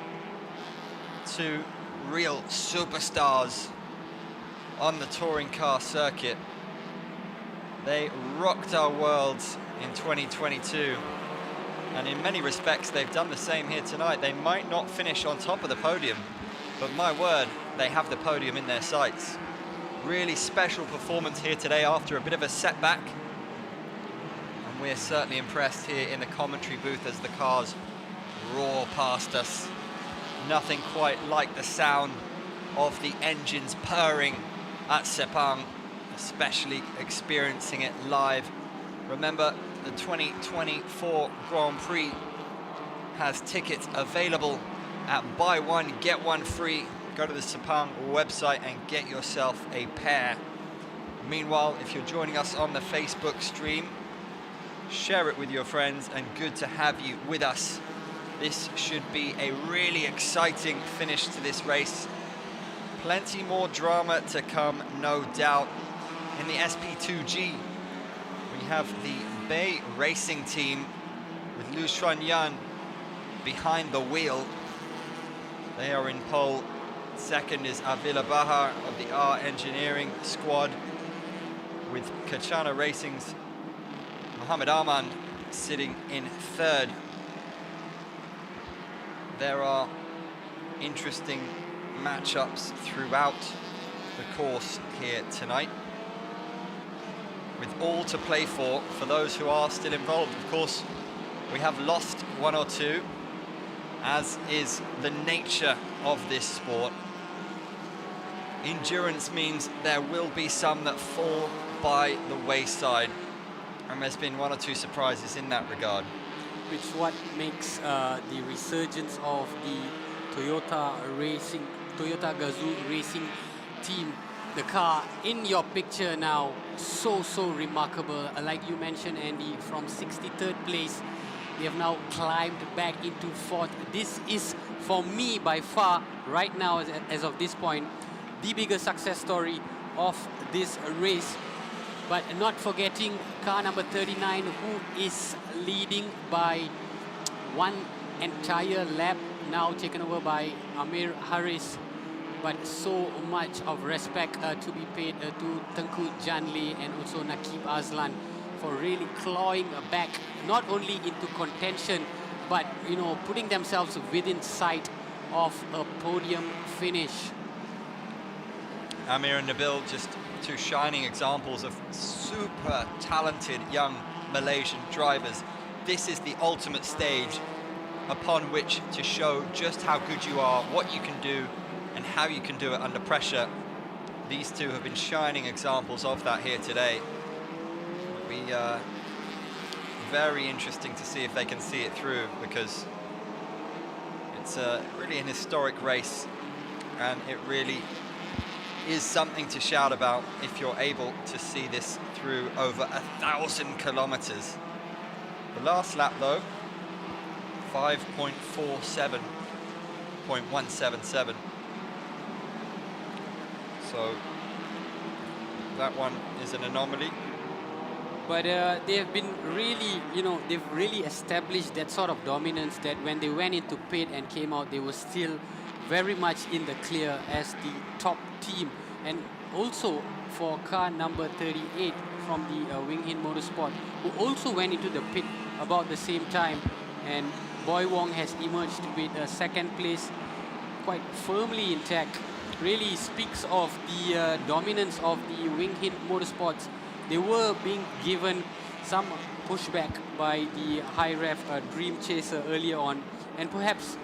A: two real superstars on the touring car circuit. They rocked our worlds in 2022. And in many respects, they've done the same here tonight. They might not finish on top of the podium, but my word, they have the podium in their sights. Really special performance here today after a bit of a setback. And we're certainly impressed here in the commentary booth as the cars roar past us. Nothing quite like the sound of the engines purring at Sepang, especially experiencing it live. Remember, the 2024 Grand Prix has tickets available at buy one, get one free. Go to the Sepang website and get yourself a pair. Meanwhile, if you're joining us on the Facebook stream, share it with your friends, and good to have you with us. This should be a really exciting finish to this race. Plenty more drama to come, no doubt. In the SP2G, we have the Bay Racing team with Lu Xuan Yan behind the wheel. They are in pole. Second is Avila Bahar of the R Engineering squad, with Kachana Racing's Mohammed Arman sitting in third. There are interesting matchups throughout the course here tonight, with all to play for those who are still involved. Of course, we have lost one or two, as is the nature of this sport. Endurance means there will be some that fall by the wayside, and there's been one or two surprises in that regard.
E: Which what makes the resurgence of the Toyota Gazoo Racing team, the car in your picture now, so remarkable. Like you mentioned, Andy, from 63rd place, they have now climbed back into fourth. This is, for me, by far, right now, as of this point, the biggest success story of this race. But not forgetting car number 39, who is leading by one entire lap, now taken over by Amir Harris. But so much of respect to be paid to Tengku Janli and also Nakib Azlan for really clawing back, not only into contention, but, you know, putting themselves within sight of a podium finish.
A: Amir and Nabil, just two shining examples of super talented young Malaysian drivers. This is the ultimate stage upon which to show just how good you are, what you can do, and how you can do it under pressure. These two have been shining examples of that here today. It'll be very interesting to see if they can see it through, because it's really an historic race, and it really is something to shout about if you're able to see this through over 1,000 kilometers. The last lap though, 5.47.177. So that one is an anomaly.
E: But they have been really, they've really established that sort of dominance that when they went into pit and came out, they were still very much in the clear as the top team. And also for car number 38 from the Wing Hinh Motorsport, who also went into the pit about the same time. And Boy Wong has emerged with a second place quite firmly intact. Really speaks of the dominance of the Wing Hinh Motorsports. They were being given some pushback by the High Rev Dream Chaser earlier on, and perhaps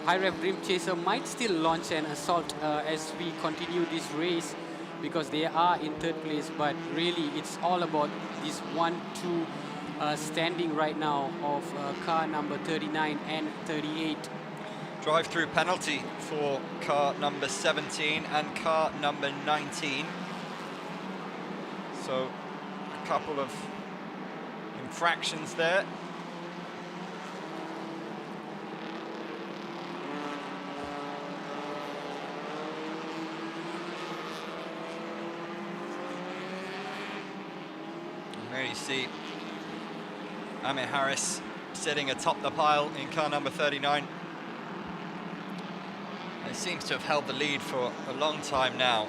E: High Rev Dream Chaser might still launch an assault as we continue this race, because they are in third place. But really, it's all about this 1-2 standing right now of car number 39 and 38.
A: Drive-through penalty for car number 17 and car number 19. So a couple of infractions there. And there you see Amir Harris sitting atop the pile in car number 39. He seems to have held the lead for a long time now.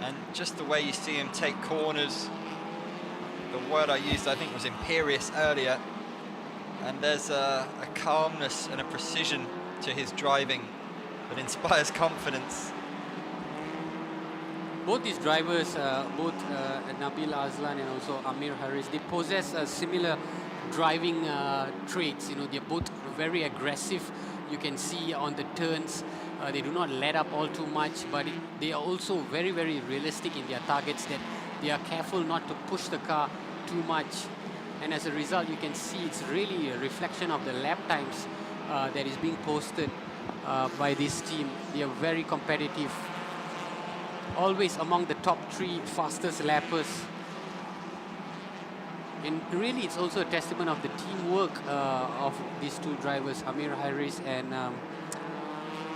A: And just the way you see him take corners, the word I used I think was imperious earlier, and there's a calmness and a precision to his driving that inspires confidence.
E: Both these drivers, both Nabil Azlan and also Amir Harris, they possess similar driving traits. They're both very aggressive. You can see on the turns, they do not let up all too much, but they are also very, very realistic in their targets, that they are careful not to push the car too much. And as a result, you can see it's really a reflection of the lap times that is being posted by this team. They are very competitive, always among the top 3 fastest lappers. And really, it's also a testament of the teamwork of these two drivers, Amir Harris and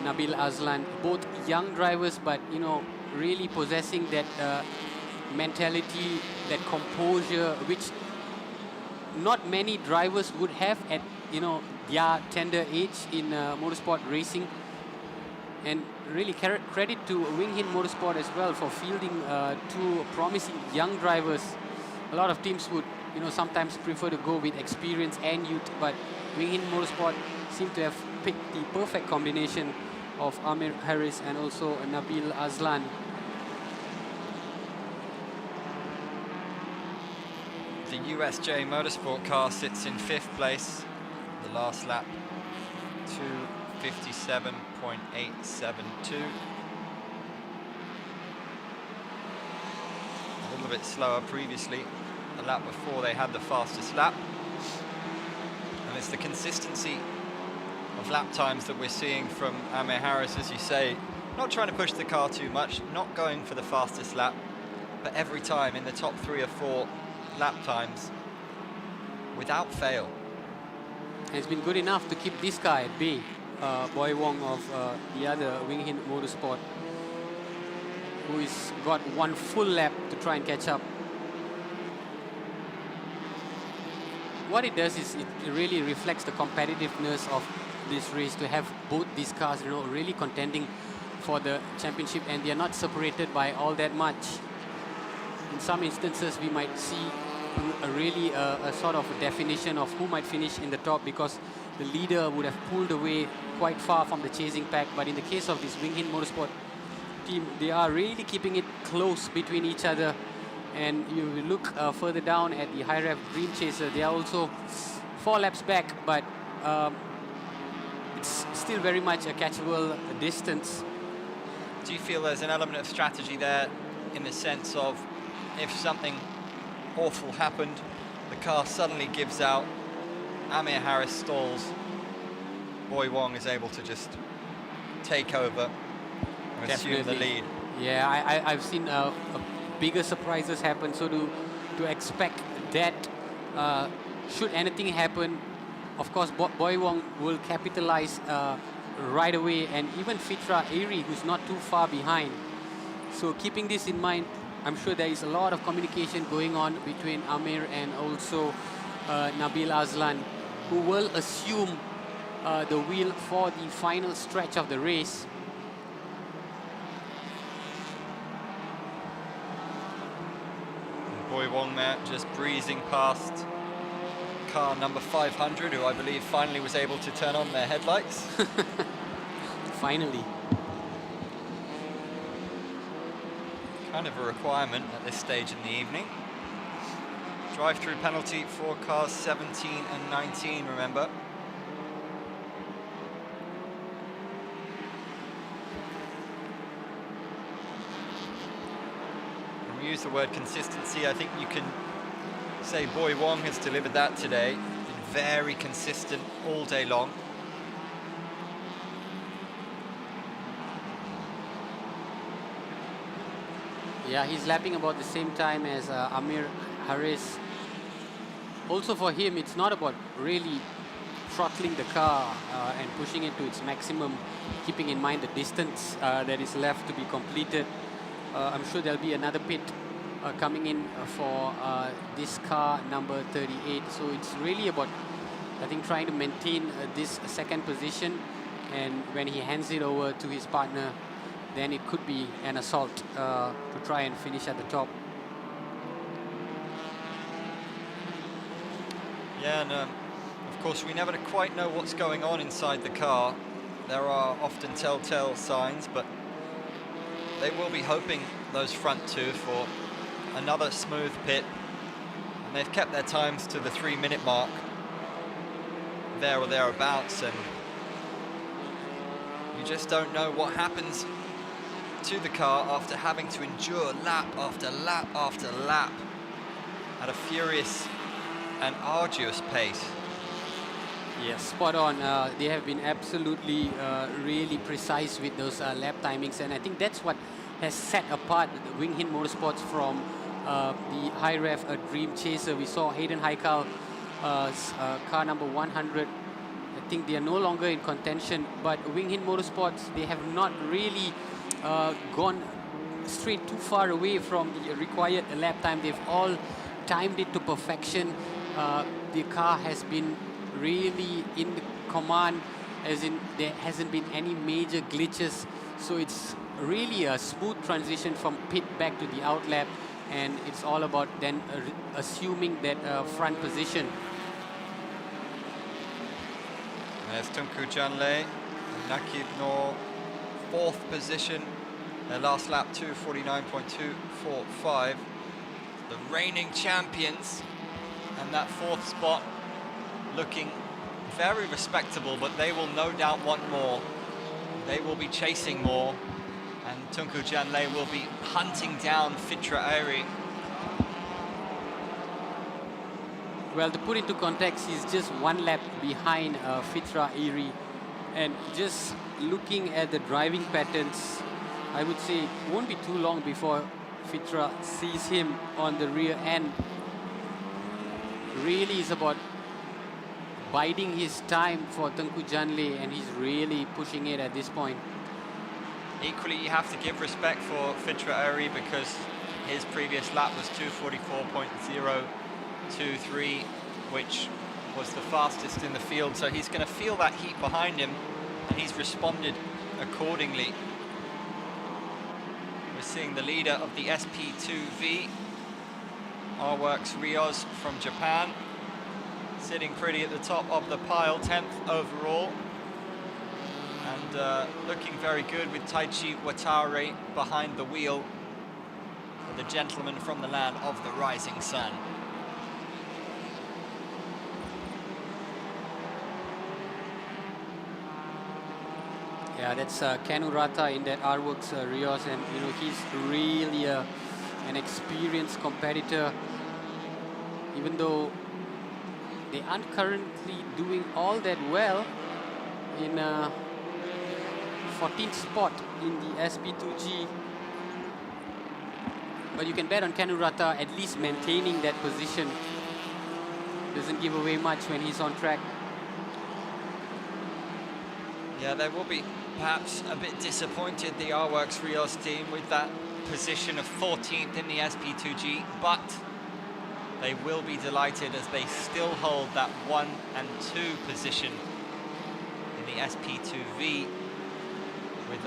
E: Nabil Azlan. Both young drivers, but really possessing that mentality, that composure, which not many drivers would have at their tender age in motorsport racing. And really credit to Wing Hinh Motorsport as well for fielding 2 promising young drivers. A lot of teams would sometimes prefer to go with experience and youth, but Wing Hinh Motorsport seem to have picked the perfect combination of Amir Harris and also Nabil Azlan.
A: The USJ Motorsport car sits in 5th place, the last lap, 2:57.872. A little bit slower previously. The lap before they had the fastest lap. And it's the consistency of lap times that we're seeing from Amir Harris, as you say, not trying to push the car too much, not going for the fastest lap, but every time in the top 3 or 4 lap times without fail.
E: And it's been good enough to keep this guy at bay, Boy Wong of the other Wing Hinh Motorsport, who has got 1 full lap to try and catch up. What it does is it really reflects the competitiveness of this race, to have both these cars really contending for the championship, and they are not separated by all that much. In some instances, we might see a sort of a definition of who might finish in the top, because the leader would have pulled away quite far from the chasing pack. But in the case of this Wing Hinh Motorsport team, they are really keeping it close between each other. And you look further down at the High Rev Dream Chaser, they are also 4 laps back, but it's still very much a catchable distance.
A: Do you feel there's an element of strategy there, in the sense of if something awful happened, the car suddenly gives out, Amir Harris stalls, Boy Wong is able to just take over and assume the lead?
E: Yeah, I've seen bigger surprises happen, so to expect that should anything happen, of course Boy Wong will capitalize right away, and even Fitra Airy, who's not too far behind. So keeping this in mind, I'm sure there is a lot of communication going on between Amir and also Nabil Azlan, who will assume the wheel for the final stretch of the race.
A: Boy Wong there just breezing past car number 500, who I believe finally was able to turn on their headlights.
E: Finally.
A: Kind of a requirement at this stage in the evening. Drive-through penalty for cars 17 and 19, remember. When we use the word consistency, I think you can say Boy Wong has delivered that today. Been very consistent all day long.
E: Yeah, he's lapping about the same time as Amir Harris. Also for him, it's not about really throttling the car and pushing it to its maximum, keeping in mind the distance that is left to be completed. I'm sure there'll be another pit coming in for this car number 38. So it's really about, I think, trying to maintain this second position, and when he hands it over to his partner, then it could be an assault to try and finish at the top.
A: Yeah, and of course we never quite know what's going on inside the car. There are often telltale signs, but they will be hoping, those front two, for another smooth pit. And they've kept their times to the 3-minute mark, there or thereabouts, and you just don't know what happens to the car after having to endure lap after lap after lap at a furious and arduous pace.
E: Yes, spot on. They have been absolutely really precise with those lap timings, and I think that's what has set apart Wing Hinh Motorsports from the high ref Dream Chaser. We saw Hayden Haikal, car number 100. I think they are no longer in contention, but Wing Hinh Motorsports, they have not really gone straight too far away from the required lap time. They've all timed it to perfection. The car has been really in the command, as in there hasn't been any major glitches. So it's really a smooth transition from pit back to the outlap, and it's all about then assuming that front position.
A: There's Tunku Janle, Nakib Noor, 4th position. Their last lap, 2:49.245. The reigning champions, and that 4th spot looking very respectable, but they will no doubt want more. They will be chasing more, and Tunku Janle will be hunting down Fitra Airi.
E: Well, to put into context, he's just 1 lap behind Fitra Airi, and just looking at the driving patterns, I would say it won't be too long before Fitra sees him on the rear end. Really is about biding his time for Tunku Janle, and he's really pushing it at this point.
A: Equally, you have to give respect for Fitra Airi, because his previous lap was 2:44.023, which was the fastest in the field. So he's going to feel that heat behind him, and he's responded accordingly. We're seeing the leader of the SP2V, R-Works Rios from Japan, sitting pretty at the top of the pile, 10th overall. And looking very good with Taichi Watari behind the wheel, for the gentleman from the land of the rising sun.
E: Yeah, that's Kanu Rata in that R-Works Rios, and you know, he's really an experienced competitor, even though they aren't currently doing all that well in 14th spot in the SP2G. But you can bet on Kanu Rata at least maintaining that position. Doesn't give away much when he's on track.
A: Yeah, they will be perhaps a bit disappointed, the R-Works Rios team, with that position of 14th in the SP2G, but they will be delighted as they still hold that 1 and 2 position in the SP2V with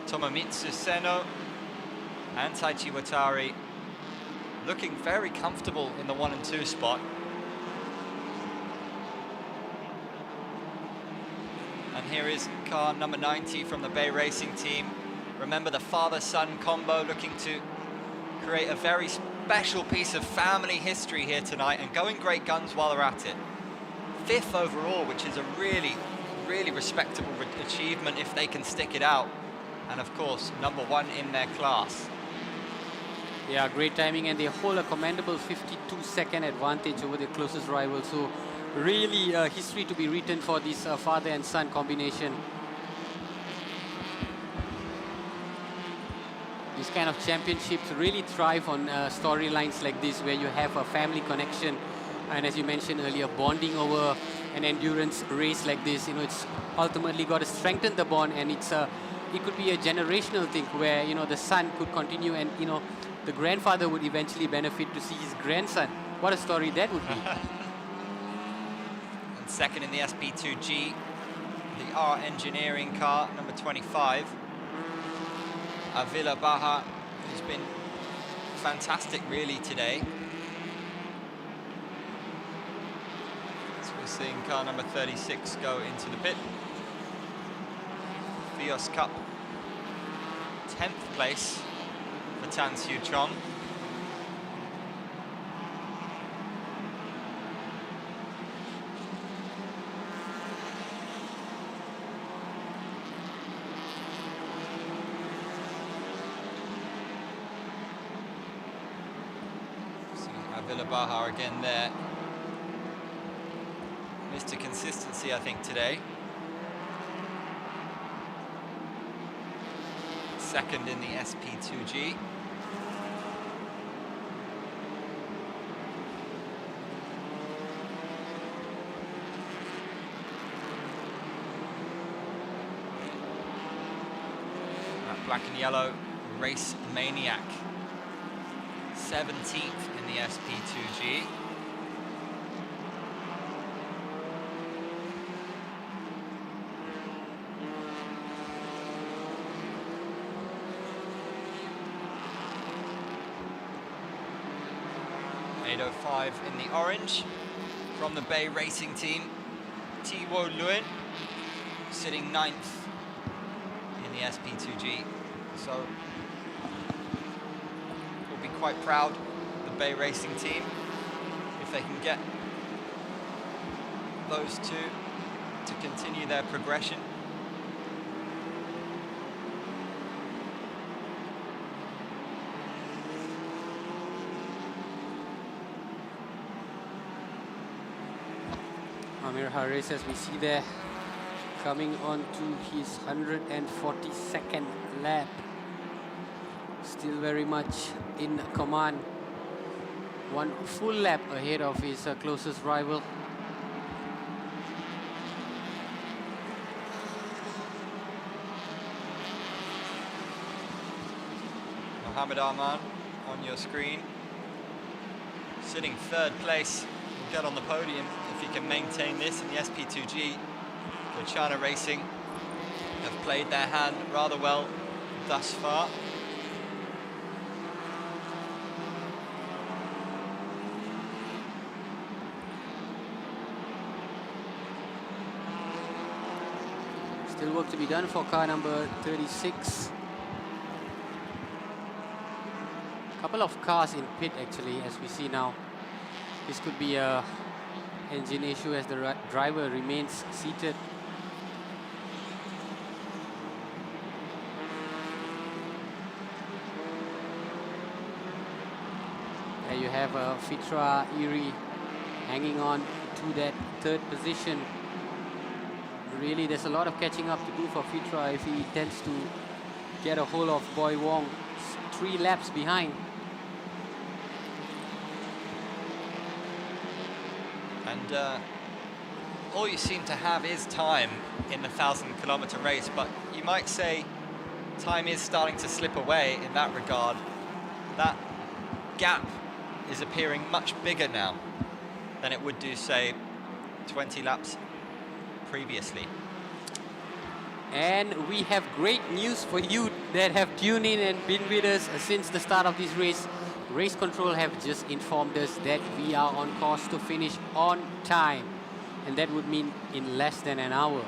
A: Tomomitsu Seno and Taichi Watari looking very comfortable in the 1 and 2 spot. And here is car number 90 from the Bay Racing team. Remember the father-son combo looking to create a very special piece of family history here tonight and going great guns while they're at it. 5th overall, which is a really, really respectable achievement if they can stick it out. And of course, number 1 in their class.
E: Yeah, great timing, and they hold a commendable 52-second advantage over their closest rival. So really history to be written for this father and son combination. These kind of championships really thrive on storylines like this, where you have a family connection, and as you mentioned earlier, bonding over an endurance race like this. You know, it's ultimately got to strengthen the bond, and it could be a generational thing where, you know, the son could continue, and, you know, the grandfather would eventually benefit to see his grandson. What a story that would be.
A: And second in the SP2G, the R Engineering car, number 25. Avila Baha, who's been fantastic really today. So we're seeing car number 36 go into the pit. Fios Cup, 10th place for Tan Siu Chong. Avila Baha again there. Mr. Consistency, I think, today. Second in the SP2G. That black and yellow Race Maniac. 17th in the SP2G. .805 in the orange from the Bay Racing team. Tiwo Luin sitting 9th in the SP2G. So we'll be quite proud, the Bay Racing team, if they can get those two to continue their progression.
E: Amir Harris, as we see there, coming on to his 142nd lap. Still very much in command. One full lap ahead of his closest rival.
A: Mohamed Arman on your screen, sitting 3rd place, will get on the podium if he can maintain this in the SP2G. The China Racing have played their hand rather well thus far.
E: Still work to be done for car number 36. Couple of cars in pit actually, as we see now. This could be a engine issue as the driver remains seated. There you have Fitra Iri hanging on to that 3rd position. Really, there's a lot of catching up to do for Fitra if he tends to get a hold of Boy Wong. 3 laps behind.
A: And all you seem to have is time in the 1,000-kilometer race, but you might say time is starting to slip away in that regard. That gap is appearing much bigger now than it would do, say, 20 laps previously.
E: And we have great news for you that have tuned in and been with us since the start of this race. Race Control have just informed us that we are on course to finish on time. And that would mean in less than an hour.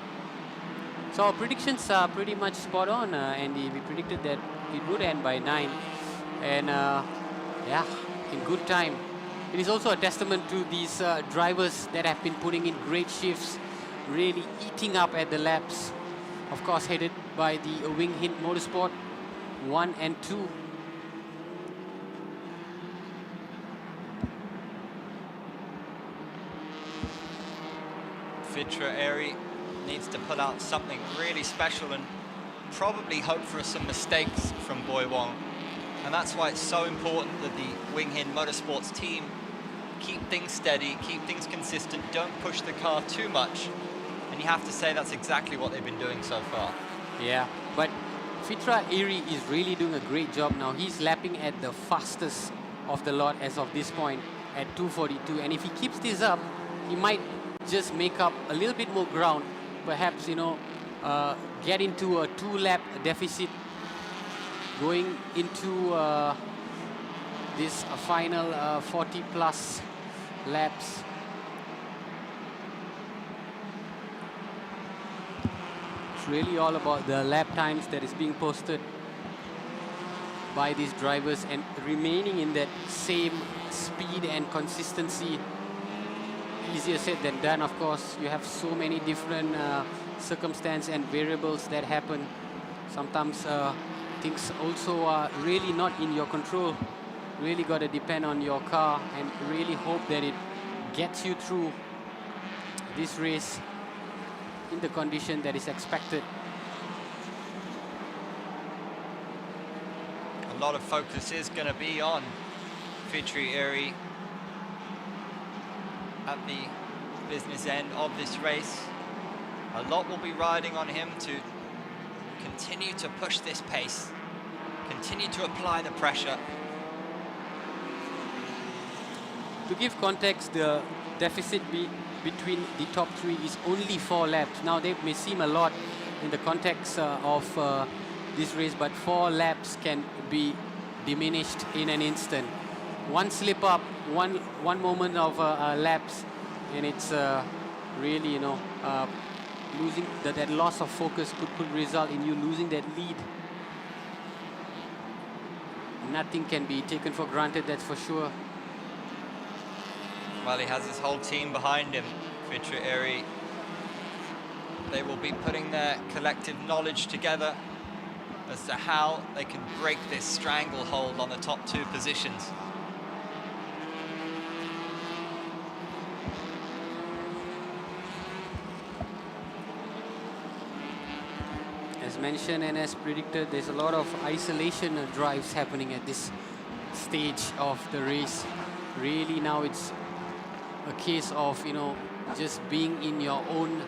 E: So our predictions are pretty much spot on, Andy. We predicted that it would end by 9. And yeah, in good time. It is also a testament to these drivers that have been putting in great shifts, really eating up at the laps. Of course, headed by the Wing Hint Motorsport 1 and 2.
A: Fitra Airy needs to pull out something really special and probably hope for some mistakes from Boy Wong. And that's why it's so important that the Wing Hint Motorsports team keep things steady, keep things consistent, don't push the car too much. And you have to say that's exactly what they've been doing so far.
E: Yeah, but Fitra Airy is really doing a great job now. He's lapping at the fastest of the lot as of this point at 2:42. And if he keeps this up, he might just make up a little bit more ground. Perhaps, you know, get into a 2-lap deficit going into this final 40+ laps. It's really all about the lap times that is being posted by these drivers and remaining in that same speed and consistency. Easier said than done, of course. You have so many different circumstances and variables that happen. Sometimes things also are really not in your control. Really got to depend on your car and really hope that it gets you through this race in the condition that is expected.
A: A lot of focus is going to be on Fitra Airy at the business end of this race. A lot will be riding on him to continue to push this pace, continue to apply the pressure.
E: To give context, the deficit between the top 3 is only 4 laps. Now, they may seem a lot in the context of this race, but 4 laps can be diminished in an instant. One slip up, one moment of lapse, and it's really, you know, losing that loss of focus could result in you losing that lead. Nothing can be taken for granted, that's for sure.
A: Well, he has his whole team behind him, Fitra Airy. They will be putting their collective knowledge together as to how they can break this stranglehold on the top 2 positions.
E: As mentioned and as predicted, there's a lot of isolation drives happening at this stage of the race. Really now it's a case of, you know, just being in your own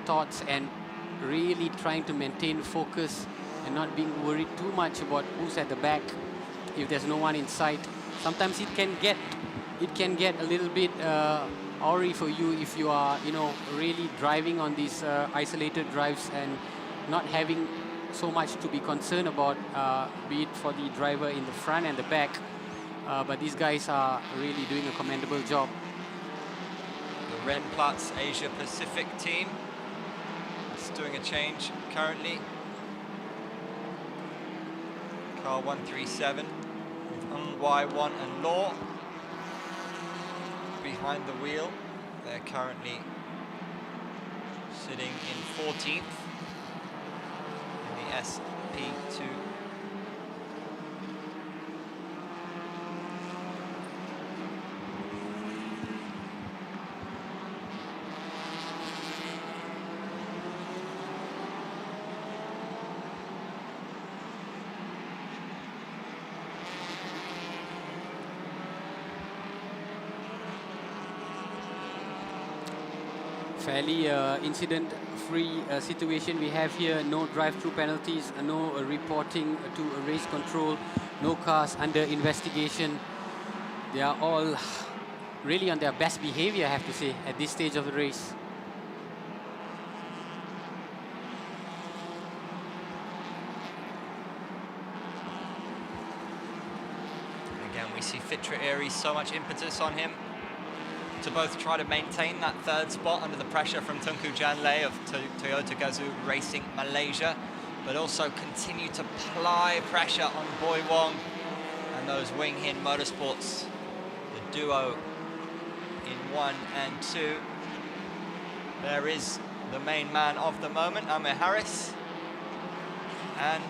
E: thoughts and really trying to maintain focus and not being worried too much about who's at the back if there's no one in sight. Sometimes it can get a little bit awry for you if you are, you know, really driving on these isolated drives and not having so much to be concerned about, be it for the driver in the front and the back. But these guys are really doing a commendable job.
A: The Red Platz Asia Pacific team is doing a change currently. Car 137 with Y1 and Law behind the wheel. They're currently sitting in 14th in the SP2.
E: Fairly incident free situation we have here. No drive-through penalties, no reporting to race control, no cars under investigation. They are all really on their best behavior, I have to say, at this stage of the race.
A: Again, we see Fitra Eri, so much impetus on him to both try to maintain that third spot under the pressure from Tunku Janle of Toyota Gazoo Racing Malaysia, but also continue to ply pressure on Boy Wong and those Wing Hin Motorsports, the duo in 1 and 2. There is the main man of the moment, Amir Harris, and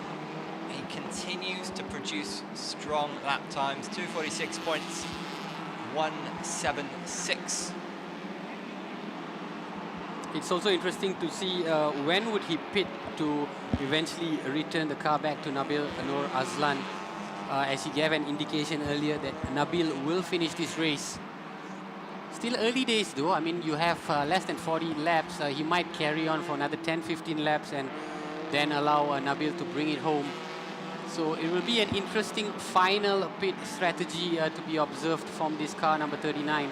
A: he continues to produce strong lap times, 2:46 points, 1:76.
E: It's also interesting to see when would he pit to eventually return the car back to Nabil Noor Azlan, as he gave an indication earlier that Nabil will finish this race. Still early days though, I mean you have less than 40 laps, he might carry on for another 10-15 laps and then allow Nabil to bring it home. So it will be an interesting final pit strategy to be observed from this car number 39.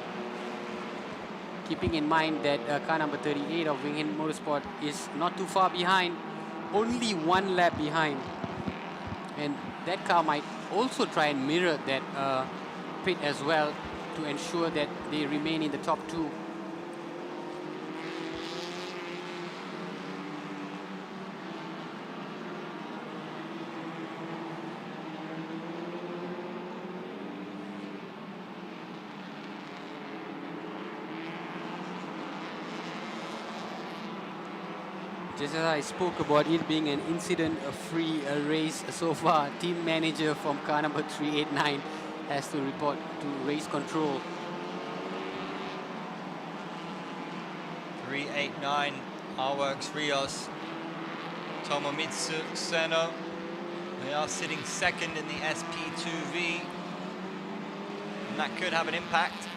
E: Keeping in mind that car number 38 of Wing Hin Motorsport is not too far behind, only 1 lap behind. And that car might also try and mirror that pit as well to ensure that they remain in the top 2. Just as I spoke about it being an incident-free race so far, team manager from car number 389 has to report to race control.
A: 389, R-Works Rios, Tomomitsu Seno. They are sitting second in the SP2V, and that could have an impact.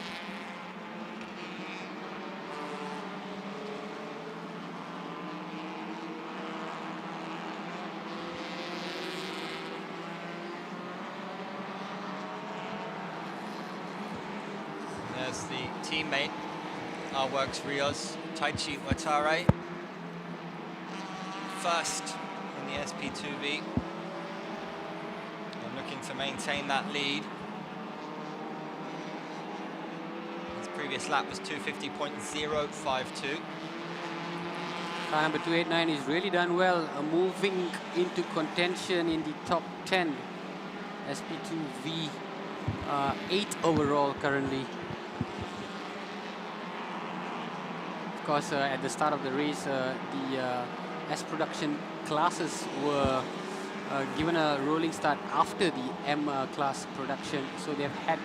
A: There's the teammate, R-Works Rios, Taichi Watare, first in the SP2V. And looking to maintain that lead. His previous lap was 250.052.
E: Car number 289 is really done well, moving into contention in the top 10. SP2V, 8 overall currently. Of course, at the start of the race, the S production classes were given a rolling start after the M class production, so they've had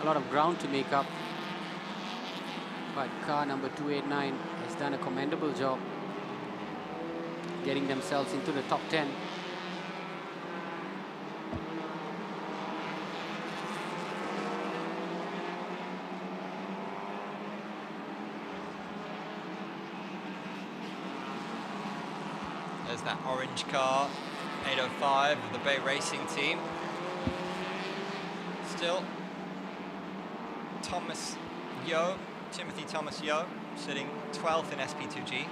E: a lot of ground to make up. But car number 289 has done a commendable job getting themselves into the top 10.
A: There's that orange car, 805 of the Bay Racing team. Still, Timothy Thomas Yeo, sitting 12th in SP2G.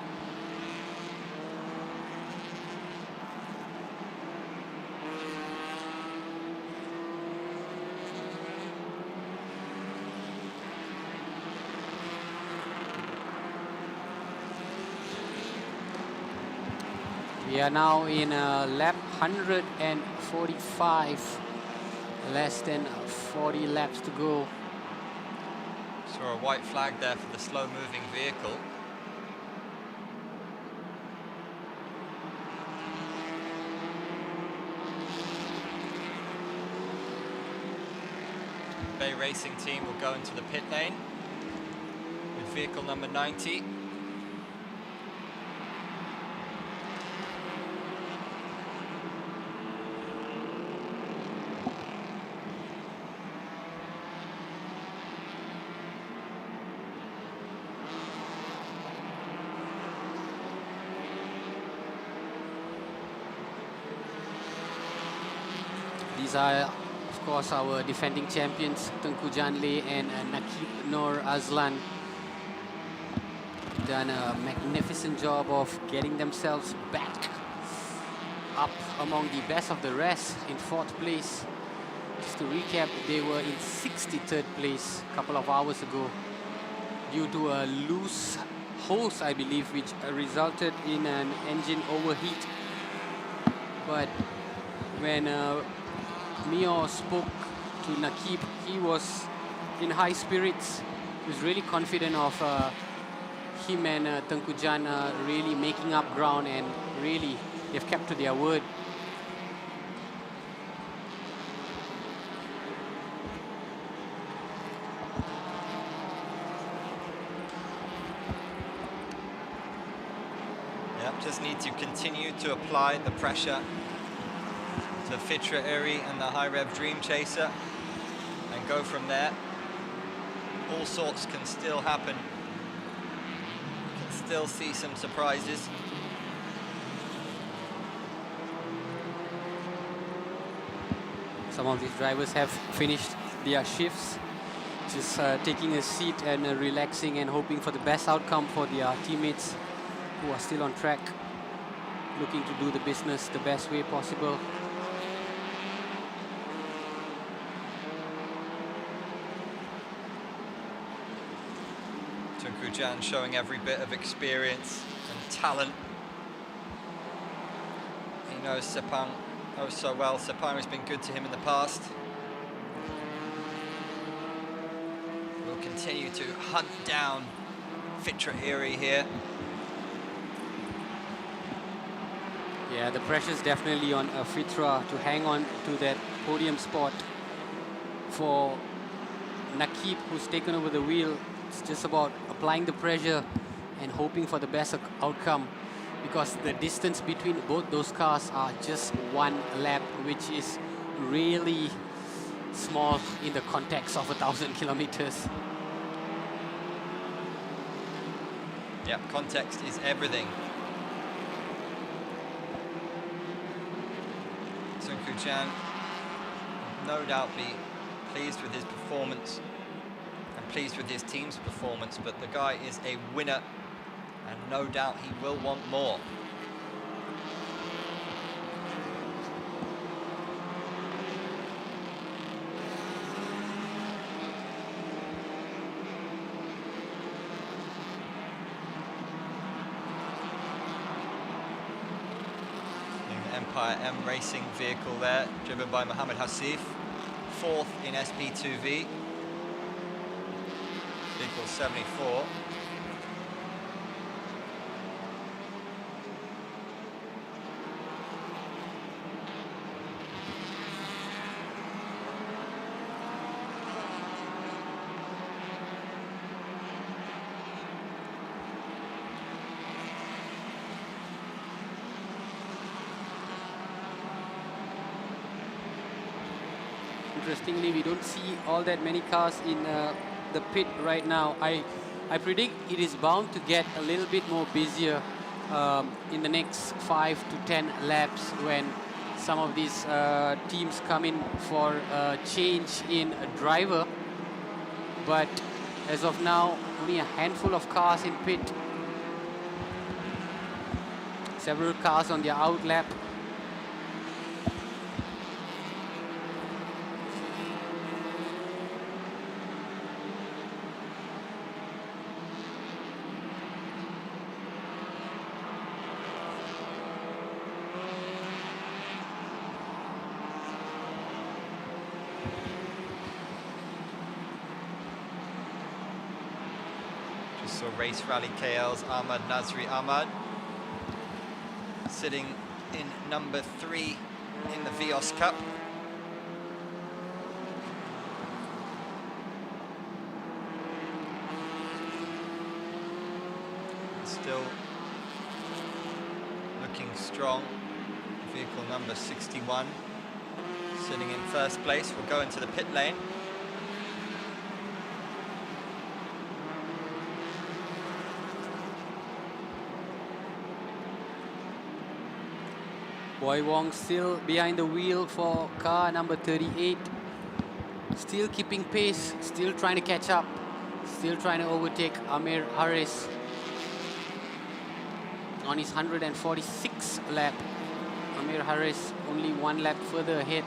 E: We are now in lap 145, less than 40 laps to go.
A: Saw a white flag there for the slow-moving vehicle. Bay Racing team will go into the pit lane with vehicle number 90.
E: These are, of course, our defending champions, Tengku Janle and Nakib Nur Azlan. Done a magnificent job of getting themselves back up among the best of the rest in 4th place. Just to recap, they were in 63rd place a couple of hours ago due to a loose hose, I believe, which resulted in an engine overheat. But when Mio spoke to Nakib, he was in high spirits. He was really confident of him and Tengku Jan really making up ground, and really they've kept to their word.
A: Yep, just need to continue to apply the pressure to Fitra Eri and the High Rev Dream Chaser and go from there. All sorts can still happen. Can still see some surprises.
E: Some of these drivers have finished their shifts, just taking a seat and relaxing and hoping for the best outcome for their teammates who are still on track, looking to do the business the best way possible.
A: Tengku Jan showing every bit of experience and talent. He knows Sepang oh so well. Sepang has been good to him in the past. We'll continue to hunt down Fitra Eri here.
E: Yeah, the pressure's definitely on Fitra to hang on to that podium spot. For Nakib, who's taken over the wheel, it's just about applying the pressure and hoping for the best outcome, because the distance between both those cars are just 1 lap, which is really small in the context of 1,000 kilometers.
A: Yep, context is everything. Tengku Jan no doubt be pleased with his performance and pleased with his team's performance, but the guy is a winner and no doubt he will want more. Empire M racing vehicle there, driven by Mohammed Hasif, 4th in SP2V, vehicle 74.
E: Interestingly, we don't see all that many cars in the pit right now. I predict it is bound to get a little bit more busier in the next 5 to 10 laps when some of these teams come in for a change in a driver. But as of now, only a handful of cars in pit. Several cars on their out lap.
A: So Race Rally KL's Ahmad Nazri Ahmad sitting in number 3 in the Vios Cup. Still looking strong. Vehicle number 61 sitting in 1st place. We'll go into the pit lane.
E: Boy Wong still behind the wheel for car number 38. Still keeping pace, still trying to catch up, still trying to overtake Amir Harris on his 146th lap. Amir Harris only one lap further ahead.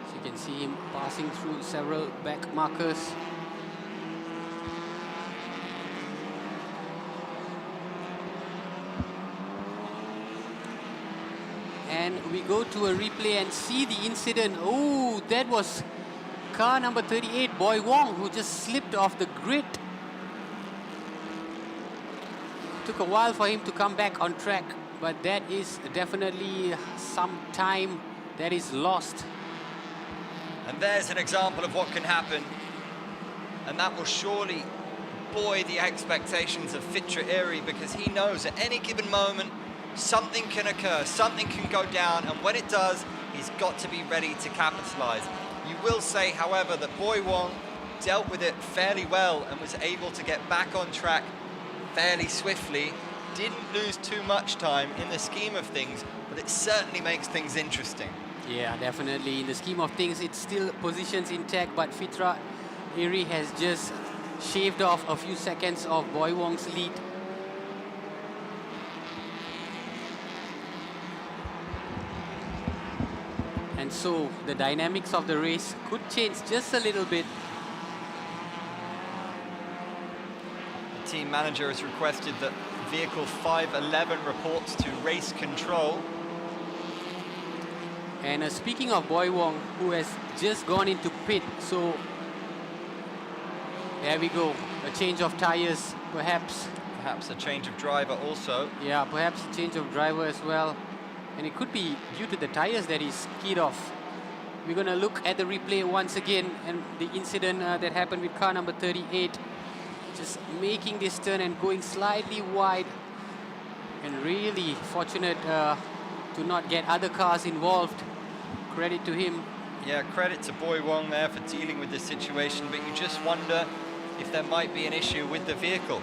E: So you can see him passing through several back markers. And we go to a replay and see the incident. Oh, that was car number 38, Boy Wong, who just slipped off the grid. Took a while for him to come back on track, but that is definitely some time that is lost.
A: And there's an example of what can happen. And that will surely buoy the expectations of Fitra Iri, because he knows at any given moment something can occur, something can go down, and when it does, he's got to be ready to capitalize. You will say, however, that Boy Wong dealt with it fairly well and was able to get back on track fairly swiftly. Didn't lose too much time in the scheme of things, but it certainly makes things interesting.
E: Yeah, definitely. In the scheme of things, it's still positions intact, but Fitra Iri has just shaved off a few seconds of Boy Wong's lead. And so the dynamics of the race could change just a little bit.
A: The team manager has requested that vehicle 511 reports to race control.
E: And speaking of Boy Wong, who has just gone into pit, so there we go, a change of tires, perhaps.
A: Perhaps a change of driver also.
E: Yeah, perhaps a change of driver as well. And it could be due to the tires that he's skied off. We're going to look at the replay once again, and the incident that happened with car number 38. Just making this turn and going slightly wide. And really fortunate to not get other cars involved. Credit to him.
A: Yeah, credit to Boy Wong there for dealing with this situation, but you just wonder if there might be an issue with the vehicle.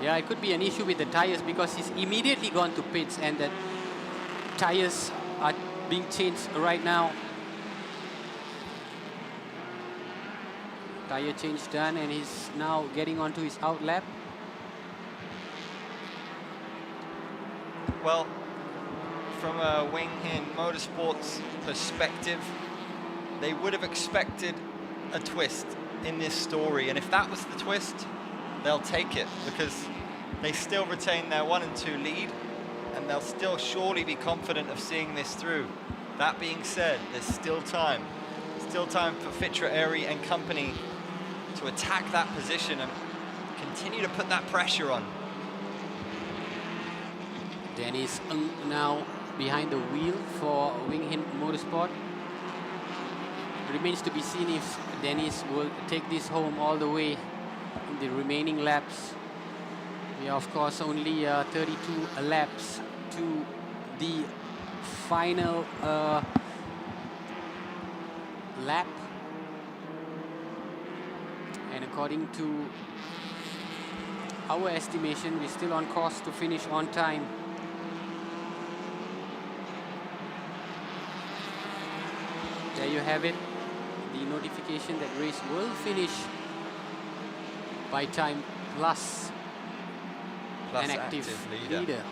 E: Yeah, it could be an issue with the tires, because he's immediately gone to pits, and the tires are being changed right now. Tire change done, and he's now getting onto his out lap.
A: Well, from a Wing Hin Motorsports perspective, they would have expected a twist in this story, and if that was the twist, they'll take it, because they still retain their 1 and 2 lead, and they'll still surely be confident of seeing this through. That being said, there's still time. Still time for Fitra Iri and company to attack that position and continue to put that pressure on.
E: Dennis Ng now behind the wheel for Wing Hin Motorsport. Remains to be seen if Dennis will take this home all the way in the remaining laps. We are, of course, only 32 laps to the final lap. And according to our estimation, we're still on course to finish on time. There you have it, the notification that race will finish by time plus an active leader.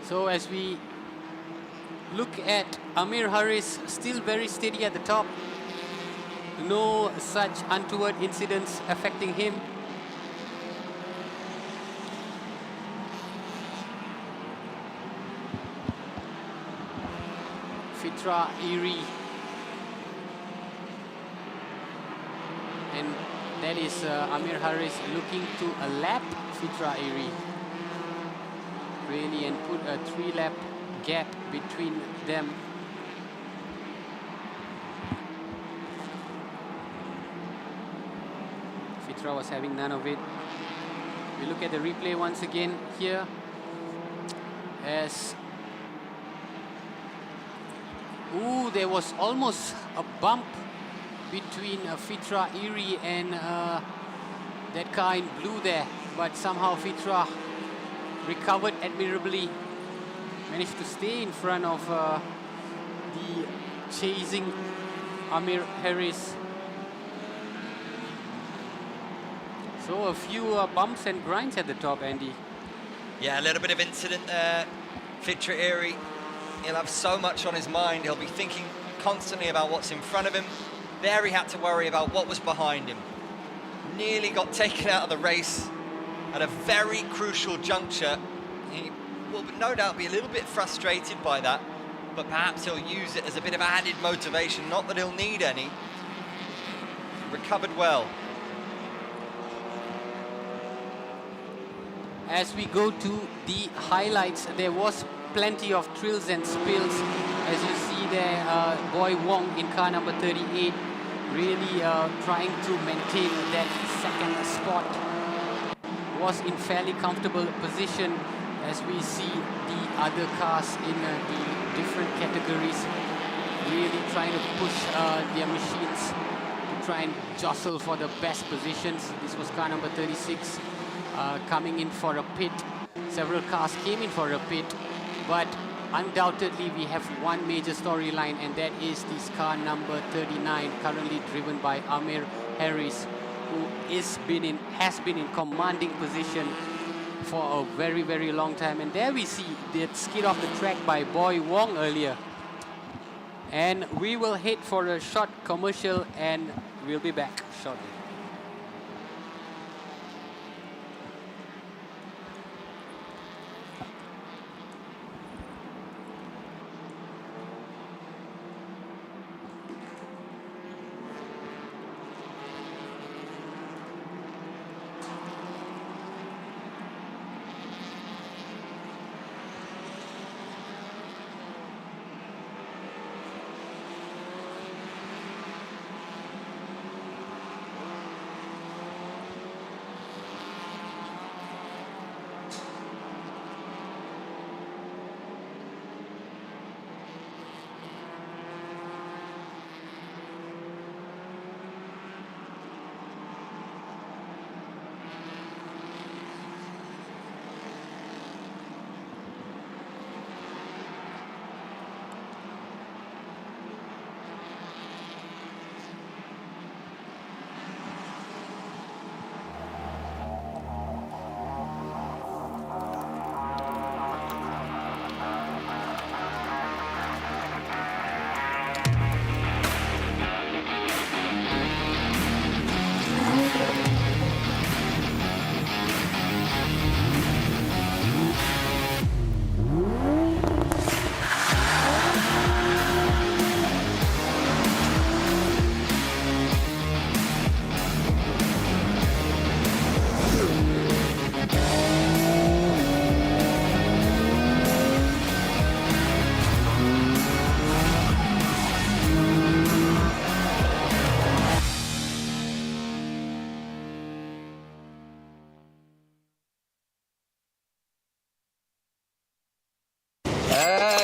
E: So as we look at Amir Harris, still very steady at the top. No such untoward incidents affecting him. Fitra Iri. And that is Amir Harris looking to a lap Fitra Iri. Really, and put a 3-lap gap between them. Fitra was having none of it. We look at the replay once again here. as there was almost a bump between Fitra Iri and that car in blue there, but somehow Fitra recovered admirably, managed to stay in front of the chasing Amir Harris. So a few bumps and grinds at the top, Andy.
A: Yeah, a little bit of incident there. Fitra Iri, he'll have so much on his mind. He'll be thinking constantly about what's in front of him. There he had to worry about what was behind him. Nearly got taken out of the race at a very crucial juncture. He will no doubt be a little bit frustrated by that, but perhaps he'll use it as a bit of added motivation, not that he'll need any. Recovered well.
E: As we go to the highlights, there was plenty of thrills and spills. As you see there, Boy Wong in car number 38, really trying to maintain that second spot. Was in fairly comfortable position as we see the other cars in the different categories really trying to push their machines to try and jostle for the best positions. This was car number 36 coming in for a pit. Several cars came in for a pit, but undoubtedly we have one major storyline, and that is this car number 39, currently driven by Amir Harris, who has been in commanding position for a very, very long time. And there we see that skid off the track by Boy Wong earlier. And we will head for a short commercial and we'll be back shortly.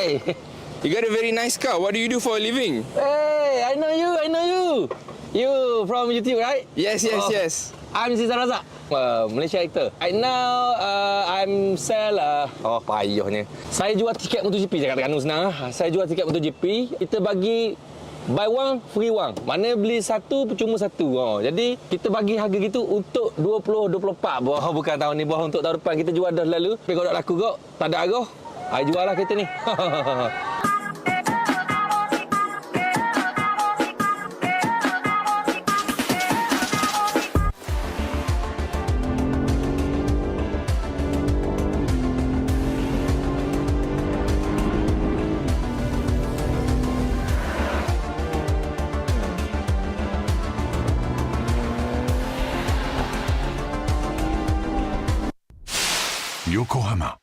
B: Hey, you got a very nice car. What do you do for a living?
N: Hey, I know you. You from YouTube, right?
B: Yes.
N: I'm Cesar Razak, Malaysia actor. Right now, I'm sell. Payahnya. Saya jual tiket MotoGP, saya katakan senang. Saya jual tiket MotoGP. Kita bagi buy one, free one. Mana beli satu, percuma satu. Jadi, kita bagi harga gitu untuk 20-24. Bukan tahun ni, untuk tahun depan. Kita jual dah lalu. Tapi kalau tak laku kok, tak ada arah. Jual lah kereta ni.
K: Yokohama.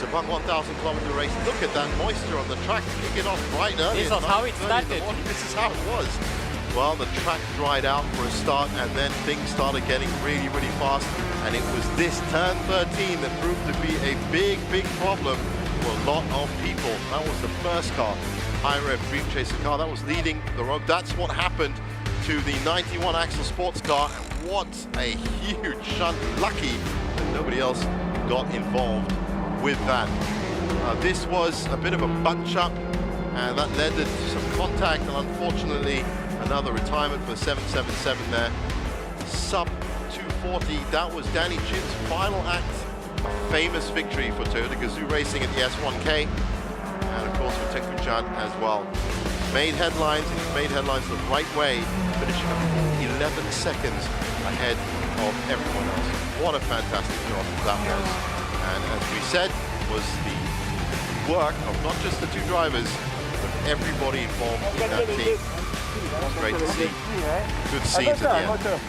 F: Sepang 1,000 kilometer race. Look at that moisture on the track. Kick it off right early.
Q: This was how it
F: 9:30 in the
Q: started.
F: morning. This is how it was. Well, the track dried out for a start, and then things started getting really, really fast. And it was this turn 13 that proved to be a big, big problem for a lot of people. That was the first car, High Rev Dream Chaser car, that was leading the road. That's what happened to the 91 axle sports car. And what a huge shunt. Lucky that nobody else got involved with that. This was a bit of a bunch up, and that led to some contact, and unfortunately another retirement for 777 there. Sub 240, that was Danny Chin's final act. A famous victory for Toyota Gazoo Racing at the S1K, and of course for Tengku Chan as well. Made headlines, and he made headlines the right way, finishing up 11 seconds ahead of everyone else. What a fantastic job that was. And as we said, was the work of not just the two drivers, but everybody involved in that team. It was great to see. Good scenes at the end.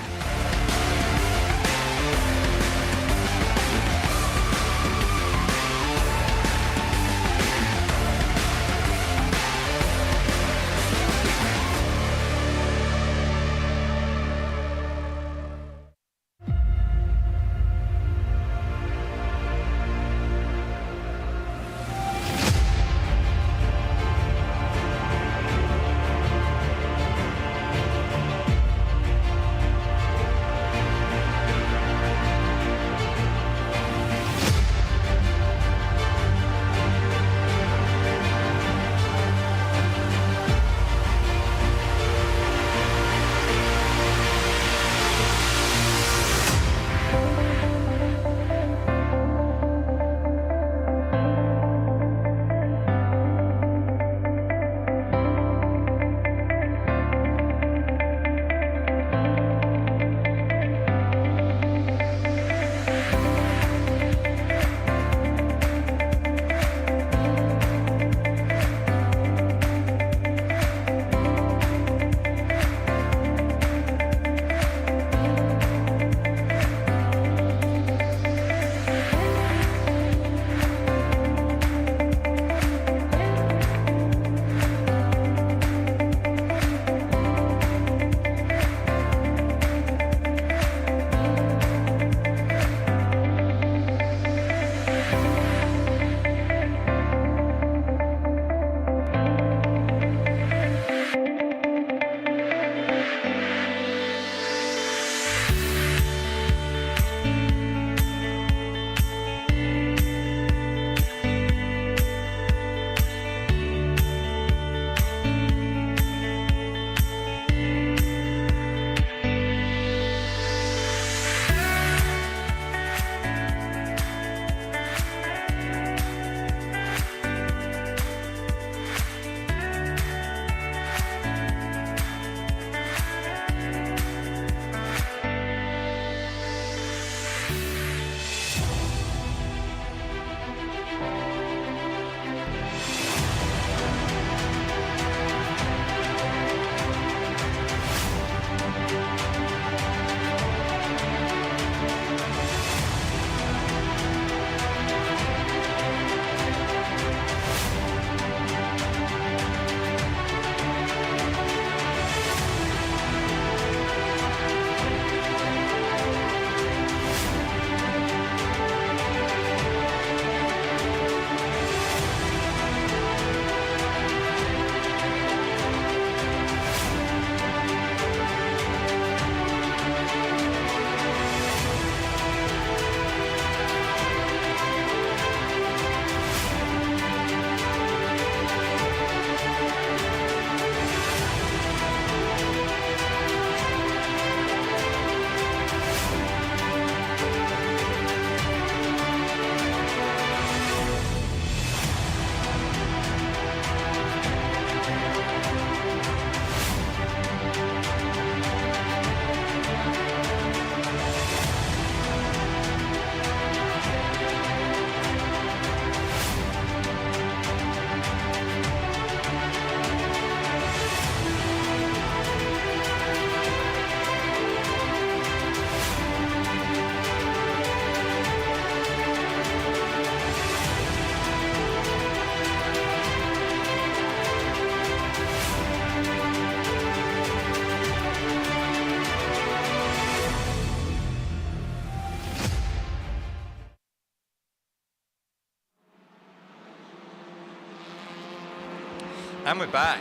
A: And we're back.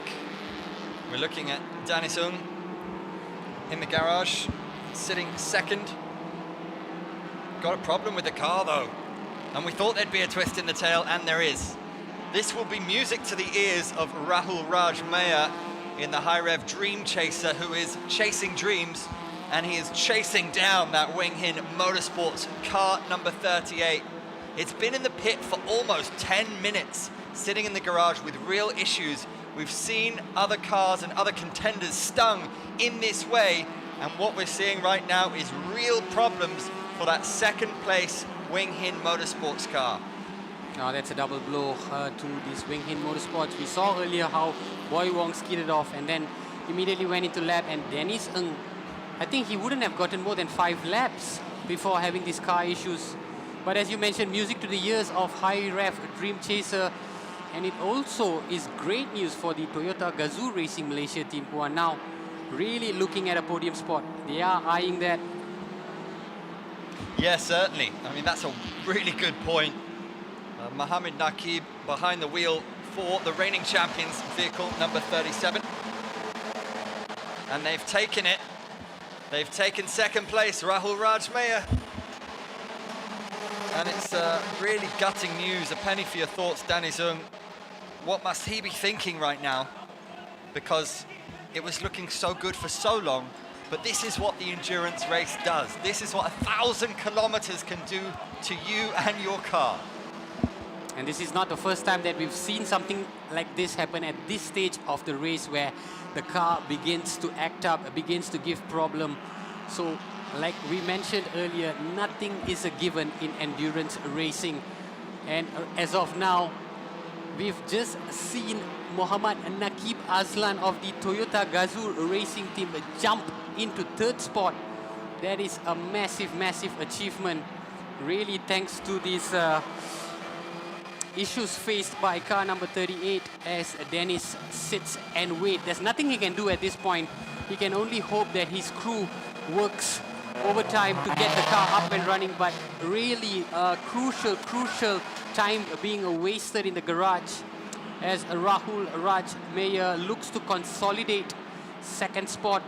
A: We're looking at Danny Sung in the garage, sitting second. Got a problem with the car though. And we thought there'd be a twist in the tail, and there is. This will be music to the ears of Rahul Raj Mayer in the High Rev Dream Chaser, who is chasing dreams, and he is chasing down that Wing Hin Motorsports car number 38. It's been in the pit for almost 10 minutes, sitting in the garage with real issues. We've seen other cars and other contenders stung in this way, and what we're seeing right now is real problems for that second place Wing Hin Motorsports car.
E: Oh, that's a double blow to this Wing Hin Motorsports. We saw earlier how Boy Wong skidded off and then immediately went into lap, and Dennis Ng, I think he wouldn't have gotten more than 5 laps before having these car issues. But as you mentioned, music to the ears of High Rev Dream Chaser, and it also is great news for the Toyota Gazoo Racing Malaysia team, who are now really looking at a podium spot. They are eyeing that.
A: Yeah, certainly. I mean, that's a really good point. Mohammed Nakib behind the wheel for the reigning champions vehicle number 37. And they've taken it. They've taken second place, Rahul Raj Mayer. And it's really gutting news. A penny for your thoughts, Danny Zung. What must he be thinking right now? Because it was looking so good for so long, but this is what the endurance race does. This is what 1,000 kilometers can do to you and your car.
E: And this is not the first time that we've seen something like this happen at this stage of the race, where the car begins to act up, begins to give problem. So, like we mentioned earlier, nothing is a given in endurance racing. And as of now, we've just seen Muhammad Nakib Azlan of the Toyota Gazoo Racing team jump into 3rd spot. That is a massive, massive achievement. Really thanks to these issues faced by car number 38 as Dennis sits and waits. There's nothing he can do at this point. He can only hope that his crew works overtime to get the car up and running, but really crucial time being wasted in the garage as Rahul Raj Mayer looks to consolidate 2nd spot.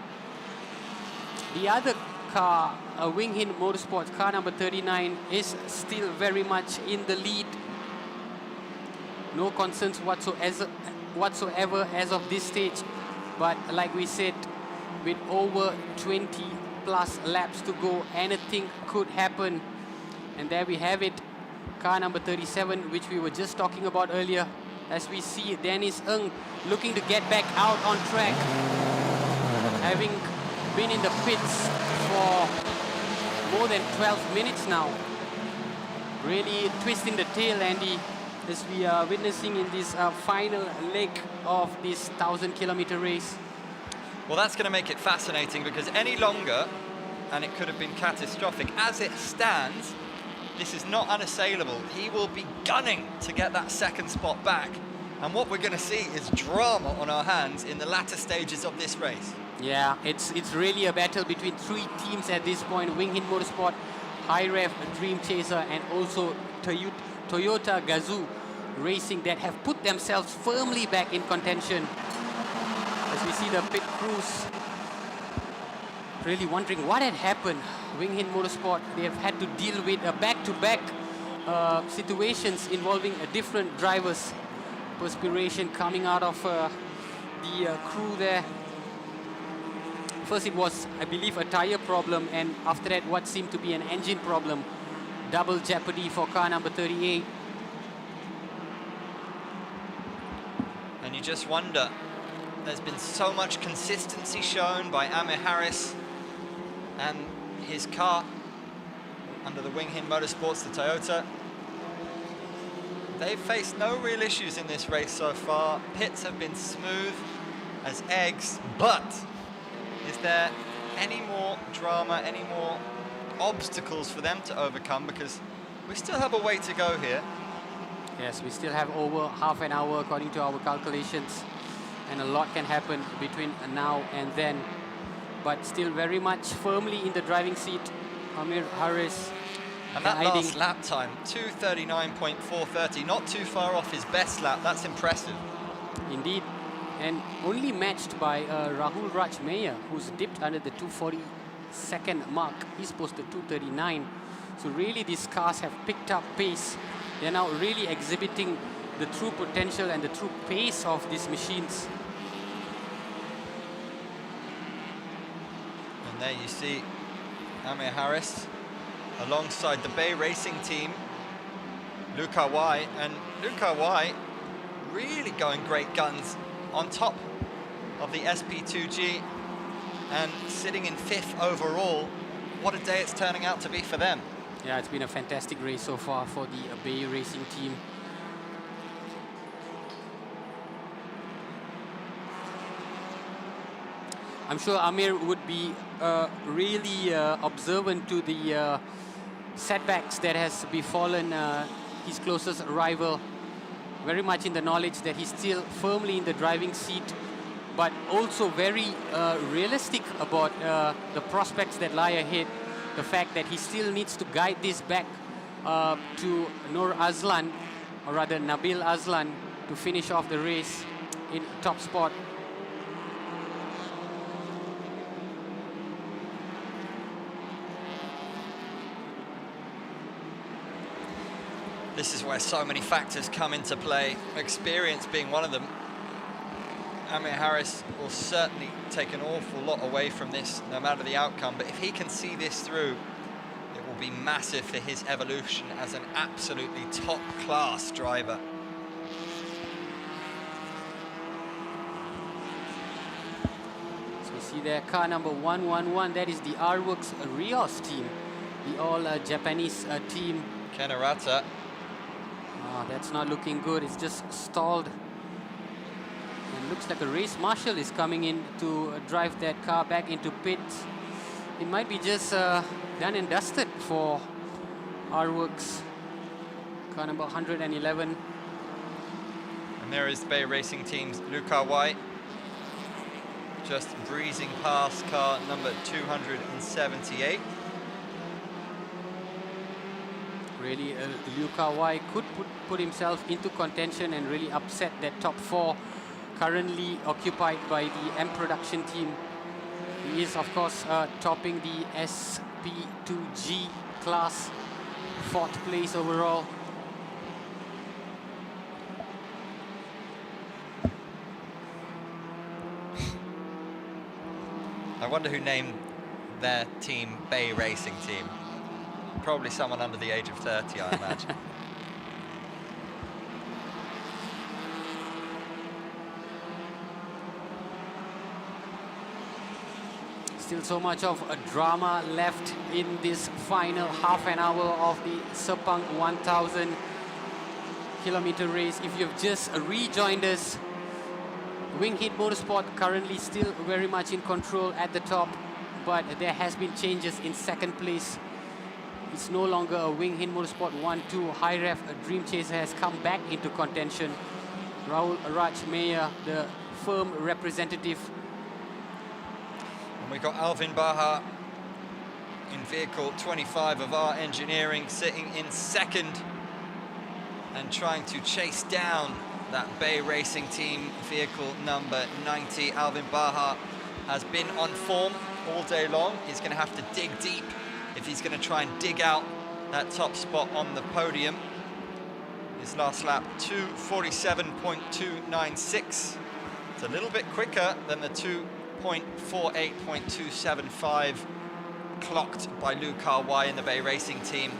E: The other car, Wing Hin Motorsports, car number 39, is still very much in the lead. No concerns whatsoever as of this stage. But like we said, with over 20 plus laps to go, anything could happen. And there we have it, car number 37, which we were just talking about earlier, as we see Dennis Ng looking to get back out on track, having been in the pits for more than 12 minutes now. Really twisting the tail, Andy, as we are witnessing in this final leg of this 1,000-kilometer race.
A: Well, that's going to make it fascinating, because any longer, and it could have been catastrophic. As it stands, this is not unassailable. He will be gunning to get that 2nd spot back. And what we're going to see is drama on our hands in the latter stages of this race.
E: Yeah, it's really a battle between 3 teams at this point. Wing Hin Motorsport, High Rev Dream Chaser, and also Toyota Gazoo Racing, that have put themselves firmly back in contention. As we see the pit crews really wondering what had happened. Wing Hin Motorsport, they have had to deal with back-to-back situations involving different drivers. Perspiration coming out of the crew there. First it was, I believe, a tire problem, and after that what seemed to be an engine problem. Double jeopardy for car number 38.
A: And you just wonder, there's been so much consistency shown by Amir Harris and his car under the Wing Hin Motorsports, the Toyota. They've faced no real issues in this race so far. Pits have been smooth as eggs, but is there any more drama, any more obstacles for them to overcome? Because we still have a way to go here.
E: Yes, we still have over half an hour according to our calculations, and a lot can happen between now and then. But still very much firmly in the driving seat, Amir Harris.
A: And that last lap time, 2:39.430, not too far off his best lap. That's impressive.
E: Indeed. and only matched by Rahul Raj Meyer, who's dipped under the 242nd mark. He's posted 239. So really these cars have picked up pace. They're now really exhibiting the true potential and the true pace of these machines.
A: And there you see Amir Harris alongside the Bay Racing team, Luca Y. And Luca Y really going great guns on top of the SP2G and sitting in 5th overall. What a day it's turning out to be for them.
E: Yeah, it's been a fantastic race so far for the Bay Racing team. I'm sure Amir would be really observant to the setbacks that has befallen his closest rival. Very much in the knowledge that he's still firmly in the driving seat, but also very realistic about the prospects that lie ahead. The fact that he still needs to guide this back to Nur Azlan, or rather Nabil Azlan, to finish off the race in top spot.
A: This is where so many factors come into play, experience being one of them. Amir Harris will certainly take an awful lot away from this, no matter the outcome, but if he can see this through, it will be massive for his evolution as an absolutely top-class driver.
E: So we see there car number 111, that is the R-Works Rios team, the all-Japanese team.
A: Ken Arata.
E: Oh, that's not looking good. It's just stalled. It looks like a race marshal is coming in to drive that car back into pit. It might be just done and dusted for R-Works. Car number 111.
A: And there is Bay Racing Team's Luca White, just breezing past car number 278.
E: Really, Luca Y could put himself into contention and really upset that top 4 currently occupied by the M Production team. He is, of course, topping the SP2G class, 4th place overall.
A: I wonder who named their team Bay Racing Team. Probably someone under the age of 30, I imagine.
E: Still so much of a drama left in this final half an hour of the Sepang 1000 kilometer race. If you've just rejoined us, Wing Hit Motorsport currently still very much in control at the top, but there has been changes in 2nd place. It's no longer a Wing Hit Motorsport 1-2. High Ref Dream Chaser has come back into contention. Rahul Raj Meyer, the firm representative.
A: And we've got Alvin Baha in vehicle 25 of our engineering, sitting in 2nd and trying to chase down that Bay Racing Team vehicle number 90. Alvin Baha has been on form all day long. He's going to have to dig deep if he's going to try and dig out that top spot on the podium. His last lap, 2:47.296. It's a little bit quicker than the 2:48.275 clocked by Luca Y in the Bay Racing Team.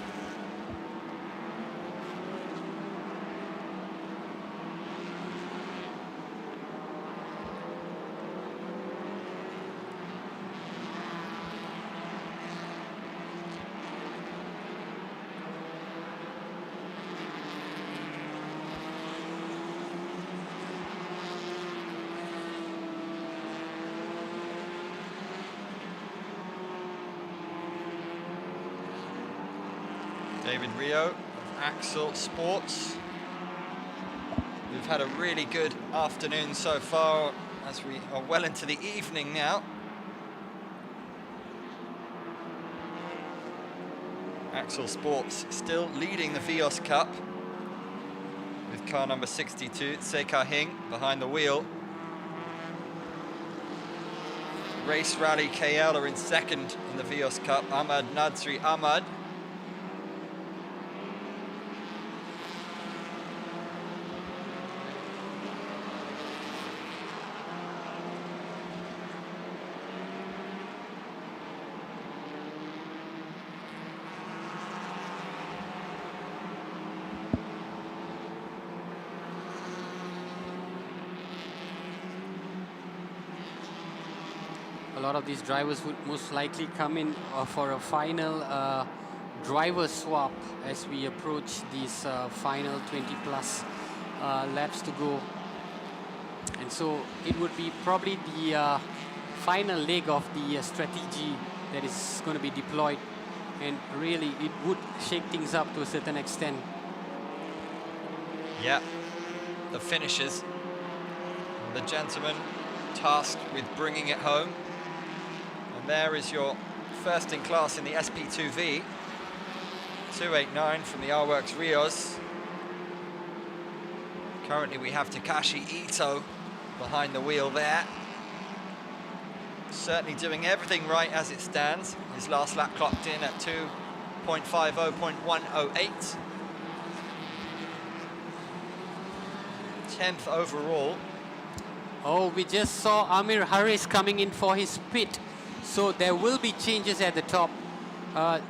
A: David Rio of Axel Sports. We've had a really good afternoon so far as we are well into the evening now. Axel Sports still leading the Vios Cup with car number 62, Sekar Hing, behind the wheel. Race Rally KL are in second in the Vios Cup. Ahmad Nadsri Ahmad.
E: A lot of these drivers would most likely come in for a final driver swap as we approach these final 20 plus laps to go. And so it would be probably the final leg of the strategy that is going to be deployed, and really it would shake things up to a certain extent.
A: Yeah, the finishers, the gentleman tasked with bringing it home. And there is your first in class in the SP2V, 289 from the R-Works Rios. Currently we have Takashi Ito behind the wheel there. Certainly doing everything right as it stands. His last lap clocked in at 2.50.108. 10th overall.
E: Oh, we just saw Amir Haris coming in for his pit. So there will be changes at the top.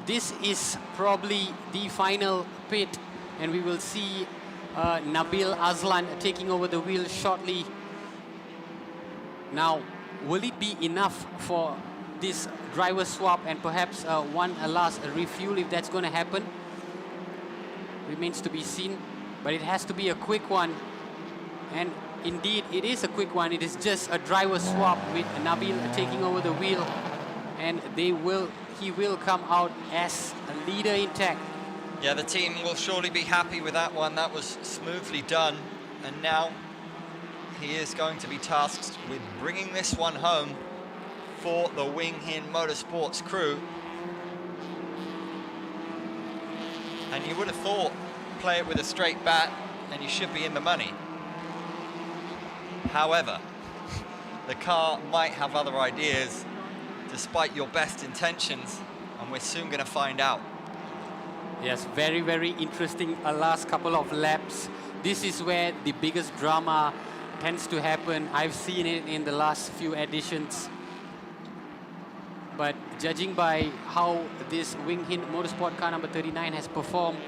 E: This is probably the final pit, and we will see Nabil Azlan taking over the wheel shortly. Now, will it be enough for this driver swap and perhaps one last refuel if that's going to happen? Remains to be seen, but it has to be a quick one. And indeed, it is a quick one. It is just a driver swap with Nabil taking over the wheel, and he will come out as a leader intact.
A: Yeah, the team will surely be happy with that one. That was smoothly done, and now he is going to be tasked with bringing this one home for the Wing Hin Motorsports crew. And you would have thought, play it with a straight bat and you should be in the money. However, the car might have other ideas despite your best intentions, and we're soon going to find out.
E: Yes, very, very interesting last couple of laps. This is where the biggest drama tends to happen. I've seen it in the last few editions. But judging by how this Wing Hin Motorsport car number 39 has performed,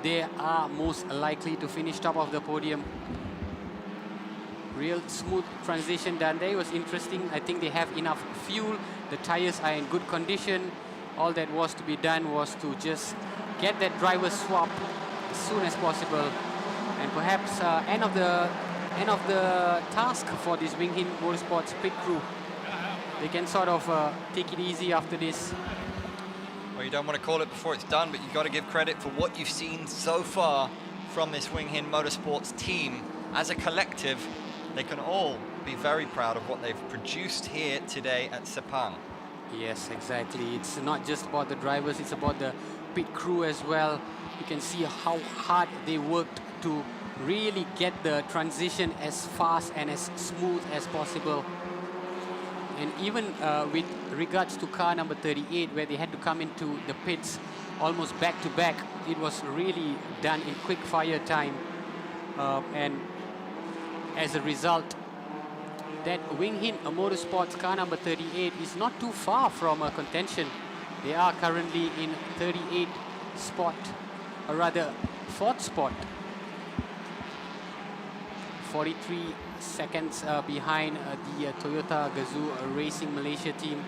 E: they are most likely to finish top of the podium. Real smooth transition done there. It was interesting. I think they have enough fuel. The tires are in good condition. All that was to be done was to just get that driver swap as soon as possible, and perhaps end of the task for this Wing Hin Motorsports pit crew. They can sort of take it easy after this.
A: Well, you don't want to call it before it's done, but you've got to give credit for what you've seen so far from this Wing Hin Motorsports team. As a collective, they can all be very proud of what they've produced here today at Sepang.
E: Yes, exactly. It's not just about the drivers, it's about the pit crew as well. You can see how hard they worked to really get the transition as fast and as smooth as possible. And even with regards to car number 38, where they had to come into the pits almost back to back, it was really done in quick fire time. And as a result, that Wing Hin Motorsports car number 38 is not too far from a contention. They are currently in 38th spot, or rather 4th spot. 43 seconds behind the Toyota Gazoo Racing Malaysia team.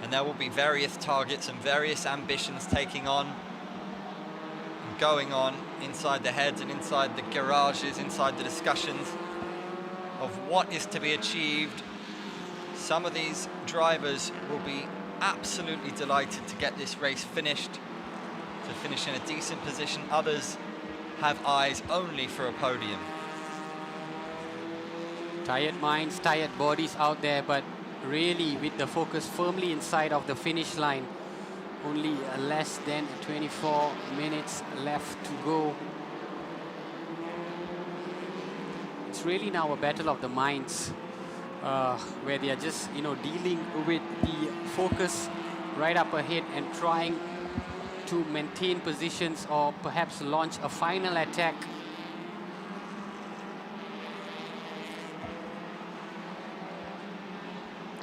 A: And there will be various targets and various ambitions taking on and going on inside the heads and inside the garages, inside the discussions of what is to be achieved. Some of these drivers will be absolutely delighted to get this race finished, to finish in a decent position. Others have eyes only for a podium.
E: Tired minds, tired bodies out there, but really with the focus firmly inside of the finish line. Only less than 24 minutes left to go. It's really now a battle of the minds, where they are just, dealing with the focus right up ahead and trying to maintain positions or perhaps launch a final attack.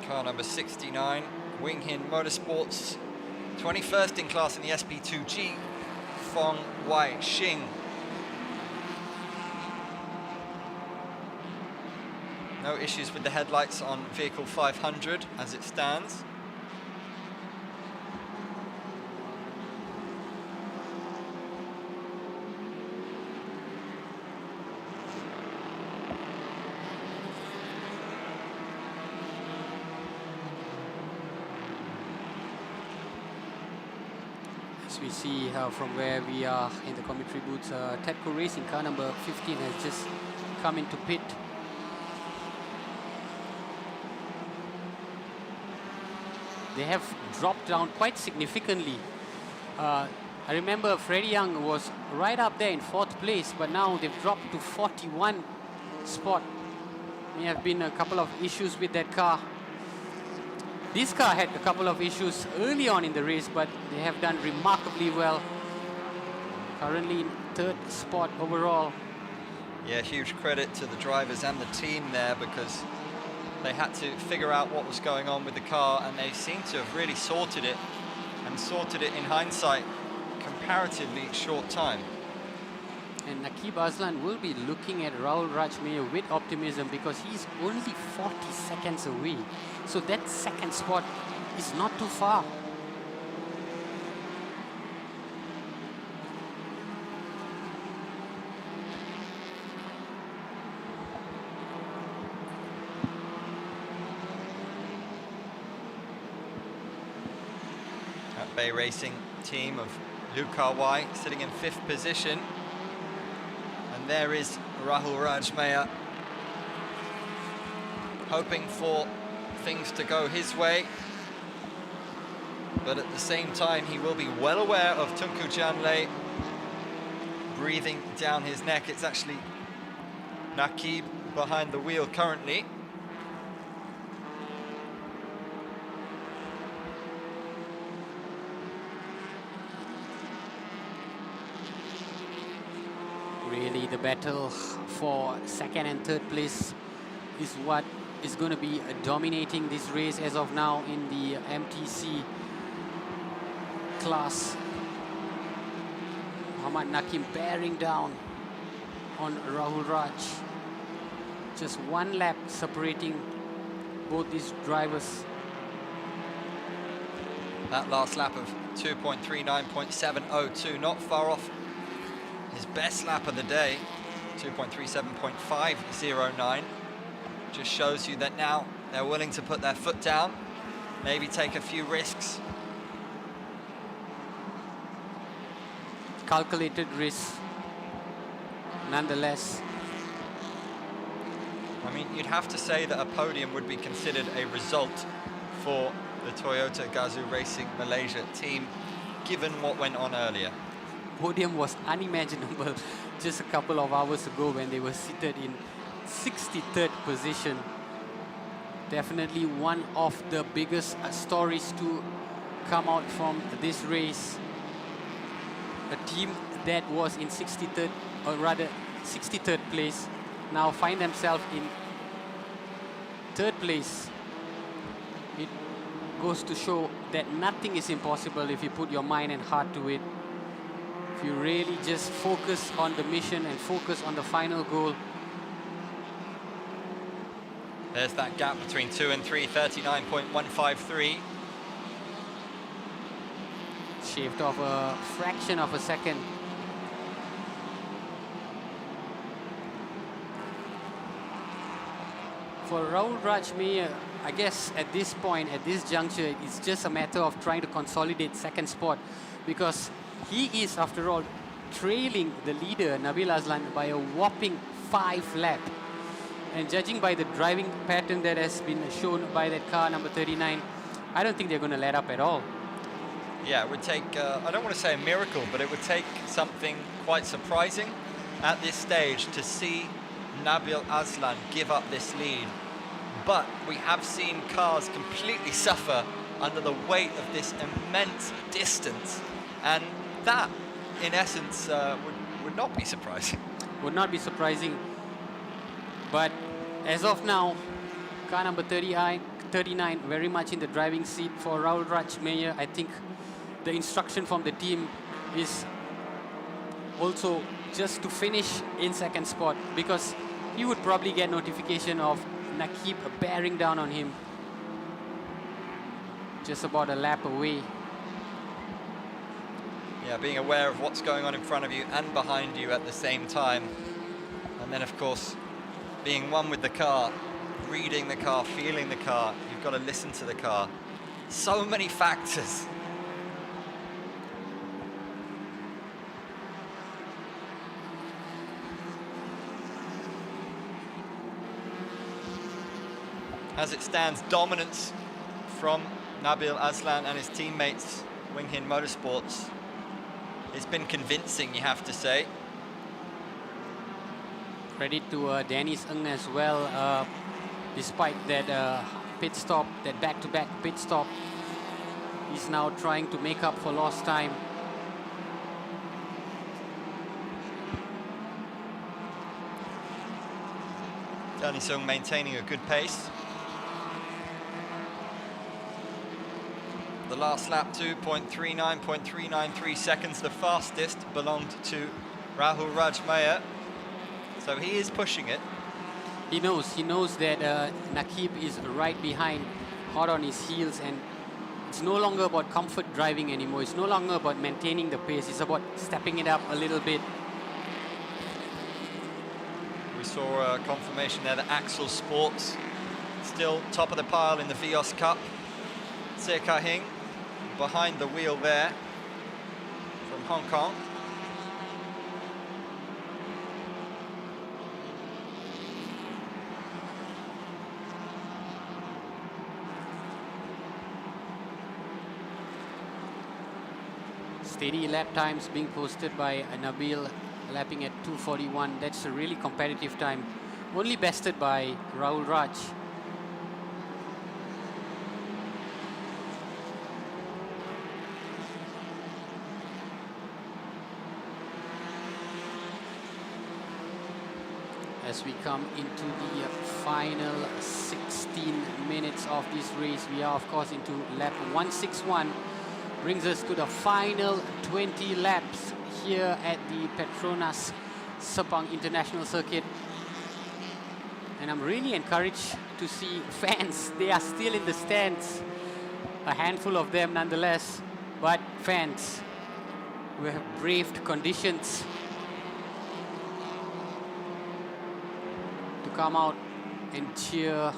A: Car number 69, Wing Hin Motorsports, 21st in class in the SP2G, Fong Wai Xing. No issues with the headlights on vehicle 500 as it stands.
E: As we see from where we are in the commentary booth, Tedco Racing car number 15 has just come into pit. They have dropped down quite significantly. I remember Freddie Young was right up there in 4th place, but now they've dropped to 41 spot. There have been a couple of issues with that car. This car had a couple of issues early on in the race, but they have done remarkably well. Currently in 3rd spot overall.
A: Yeah, huge credit to the drivers and the team there, because they had to figure out what was going on with the car, and they seem to have really sorted it, and sorted it in hindsight comparatively short time.
E: And Nakib Aslan will be looking at Rahul Rajmeyer with optimism, because he's only 40 seconds away. So that second spot is not too far.
A: Bay Racing team of Liu Kawai sitting in 5th position. And there is Rahul Rajmeyer, hoping for things to go his way. But at the same time, he will be well aware of Tunku Janle breathing down his neck. It's actually Nakib behind the wheel currently.
E: Really, the battle for 2nd and 3rd place is what is going to be dominating this race as of now in the MTC class. Muhammad Nakim bearing down on Rahul Raj. Just 1 lap separating both these drivers.
A: That last lap of 2.39.702, not far off his best lap of the day, 2.37.509. Just shows you that now they're willing to put their foot down, maybe take a few risks.
E: Calculated risk, nonetheless.
A: I mean, you'd have to say that a podium would be considered a result for the Toyota Gazoo Racing Malaysia team, given what went on earlier.
E: Podium was unimaginable just a couple of hours ago when they were seated in 63rd position. Definitely one of the biggest stories to come out from this race. A team that was in 63rd, or rather 63rd place, now find themselves in 3rd place. It goes to show that nothing is impossible if you put your mind and heart to it. If you really just focus on the mission and focus on the final goal.
A: There's that gap between 2 and 3, 39.153.
E: Shaved off a fraction of a second. For Rahul Rajmeyer, I guess at this point, at this juncture, it's just a matter of trying to consolidate 2nd spot, because he is, after all, trailing the leader, Nabil Aslan, by a whopping 5 laps. And judging by the driving pattern that has been shown by that car number 39, I don't think they're going to let up at all.
A: Yeah, it would take, I don't want to say a miracle, but it would take something quite surprising at this stage to see Nabil Aslan give up this lead. But we have seen cars completely suffer under the weight of this immense distance. And that, in essence, would not be surprising.
E: Would not be surprising. But as of now, car number 39 very much in the driving seat for Rahul Rajmeyer. I think the instruction from the team is also just to finish in second spot, because he would probably get notification of Nakib bearing down on him. Just about a lap away.
A: Yeah, being aware of what's going on in front of you and behind you at the same time. And then, of course, being one with the car, reading the car, feeling the car. You've got to listen to the car. So many factors. As it stands, dominance from Nabil Aslan and his teammates, Wing Hin Motorsports. It's been convincing, you have to say.
E: Credit to Dennis Ng as well. Despite that pit stop, that back-to-back pit stop, he's now trying to make up for lost time.
A: Danny Sung maintaining a good pace. The last lap, 2.39.393 seconds. The fastest belonged to Rahul Rajmeyer. So he is pushing it.
E: He knows that Nakib is right behind, hot on his heels, and it's no longer about comfort driving anymore. It's no longer about maintaining the pace. It's about stepping it up a little bit.
A: We saw confirmation there that Axel Sports still top of the pile in the Vios Cup. Seka Hing behind the wheel there from Hong Kong.
E: Steady lap times being posted by Nabil, lapping at 2:41. That's a really competitive time. Only bested by Rahul Raj. As we come into the final 16 minutes of this race, we are of course into lap 161. Brings us to the final 20 laps here at the Petronas Sepang International Circuit. And I'm really encouraged to see fans. They are still in the stands. A handful of them nonetheless, but fans who have braved conditions to come out and cheer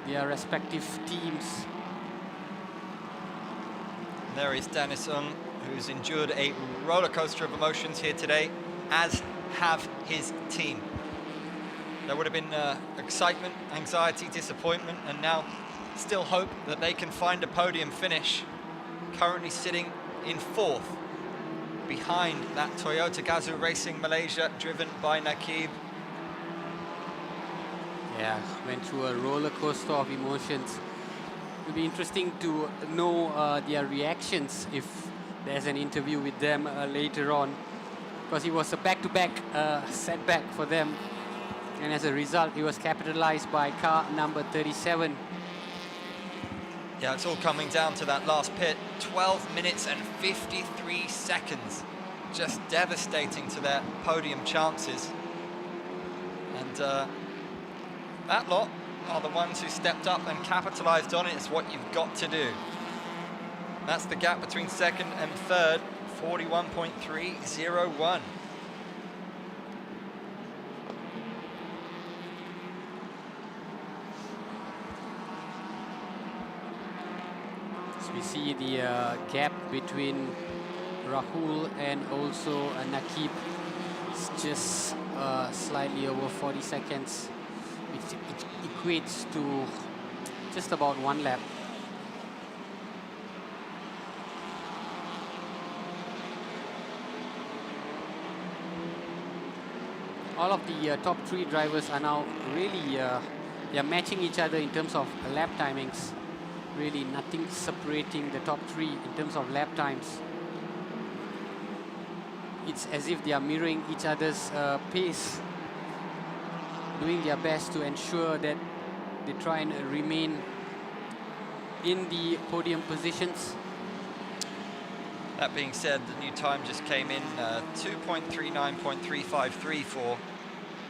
E: their respective teams.
A: There is Dennis Ng, who's endured a roller coaster of emotions here today, as have his team. There would have been excitement, anxiety, disappointment, and now still hope that they can find a podium finish. Currently sitting in fourth, behind that Toyota Gazoo Racing Malaysia, driven by Nakib.
E: Yeah, went through a roller coaster of emotions. It'll be interesting to know their reactions if there's an interview with them later on, because it was a back-to-back setback for them, and as a result it was capitalized by car number 37.
A: Yeah, it's all coming down to that last pit. 12 minutes and 53 seconds. Just devastating to their podium chances. And that lot are the ones who stepped up and capitalized on it. It's what you've got to do. That's the gap between second and third, 41.301.
E: So we see the gap between Rahul and also Nakib. It's just slightly over 40 seconds. It equates to just about one lap. all of the top 3 drivers are now really they are matching each other in terms of lap timings. Really nothing separating the top 3 in terms of lap times. It's as if they are mirroring each other's pace, doing their best to ensure that they try and remain in the podium positions.
A: That being said, the new time just came in, 2.39.353 for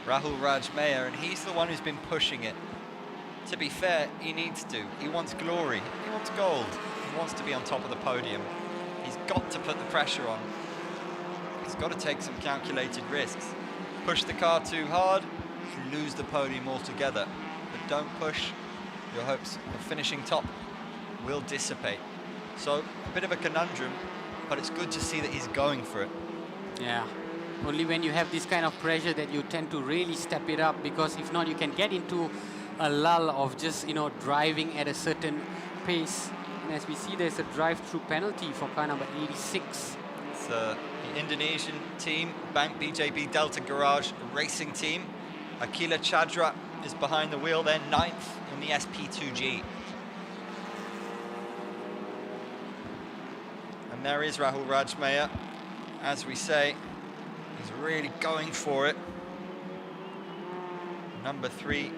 A: Rahul Rajmeyer, and he's the one who's been pushing it. To be fair, he needs to. He wants glory. He wants gold. He wants to be on top of the podium. He's got to put the pressure on. He's got to take some calculated risks. Push the car too hard, you lose the podium altogether. But don't push, your hopes of finishing top will dissipate. So, a bit of a conundrum, but it's good to see that he's going for it.
E: Yeah, only when you have this kind of pressure that you tend to really step it up, because if not, you can get into a lull of just, you know, driving at a certain pace. And as we see, there's a drive-through penalty for car number 86.
A: It's the Indonesian team, Bank BJB Delta Garage Racing Team. Akila Chadra is behind the wheel, they're 9th in the SP2G. And there is Rahul Rajmeyer. As we say, he's really going for it. Number 3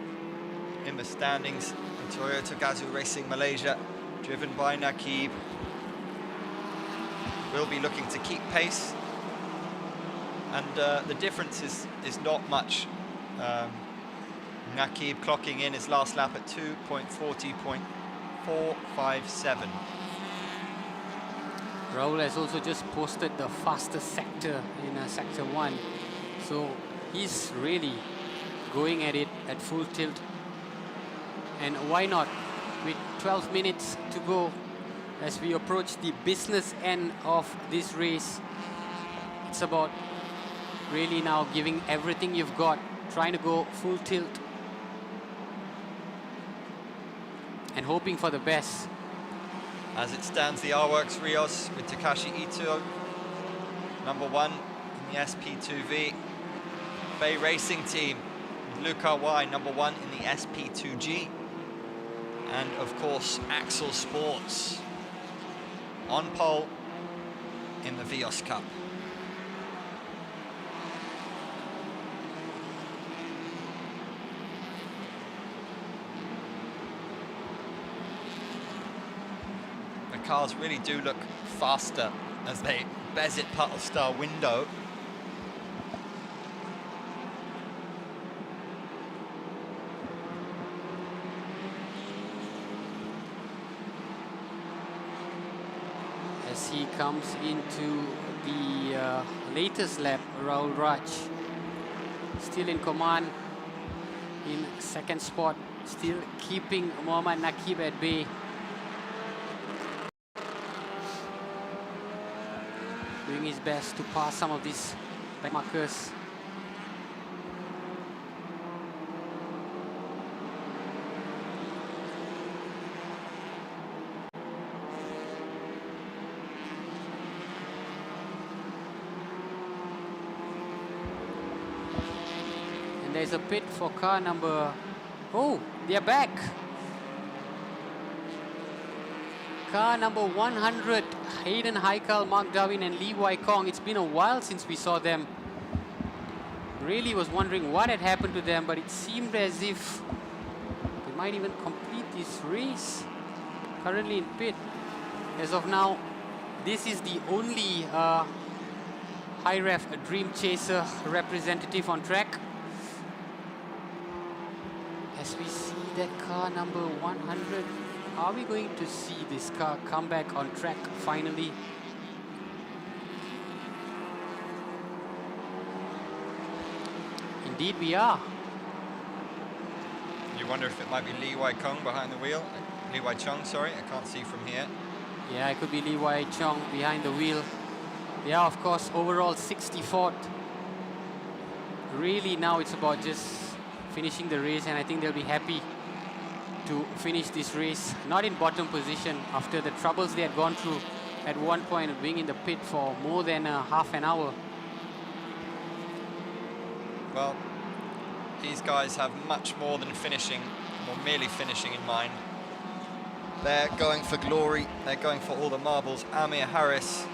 A: in the standings, Toyota Gazoo Racing Malaysia, driven by Nakib. Will be looking to keep pace. And the difference is not much. Nakib clocking in his last lap at 2.40.457.
E: Rahul has also just posted the fastest sector in sector 1. So he's really going at it at full tilt. And why not? With 12 minutes to go, as we approach the business end of this race, it's about really now giving everything you've got, trying to go full tilt and hoping for the best.
A: As it stands, the R-Works Rios with Takashi Ito, number 1 in the SP2V. Bay Racing Team with Luca Y, number 1 in the SP2G. And of course, Axel Sports on pole in the Vios Cup. The cars really do look faster as they bezier Puddlestar window.
E: He comes into the latest lap, Rahul Raj still in command in second spot, still keeping Mohammad Nakib at bay. Doing his best to pass some of these back markers. There's a pit for car number... Oh, they're back. Car number 100, Hayden Haikal, Mark Darwin and Lee Wai Kong. It's been a while since we saw them. Really was wondering what had happened to them, but it seemed as if they might even complete this race. Currently in pit. As of now, this is the only high ref Dream Chaser representative on track. As we see that car number 100, are we going to see this car come back on track finally? Indeed we are.
A: You wonder if it might be Lee Wai Kong behind the wheel. Lee Wai Chong, sorry, I can't see from here.
E: Yeah, it could be Lee Wai Chong behind the wheel. Yeah, of course, overall 64th. Really now it's about just finishing the race, and I think they'll be happy to finish this race not in bottom position after the troubles they had gone through at one point of being in the pit for more than half an hour.
A: Well, these guys have much more than finishing, or merely finishing in mind. They're going for glory, they're going for all the marbles. Amir Harris,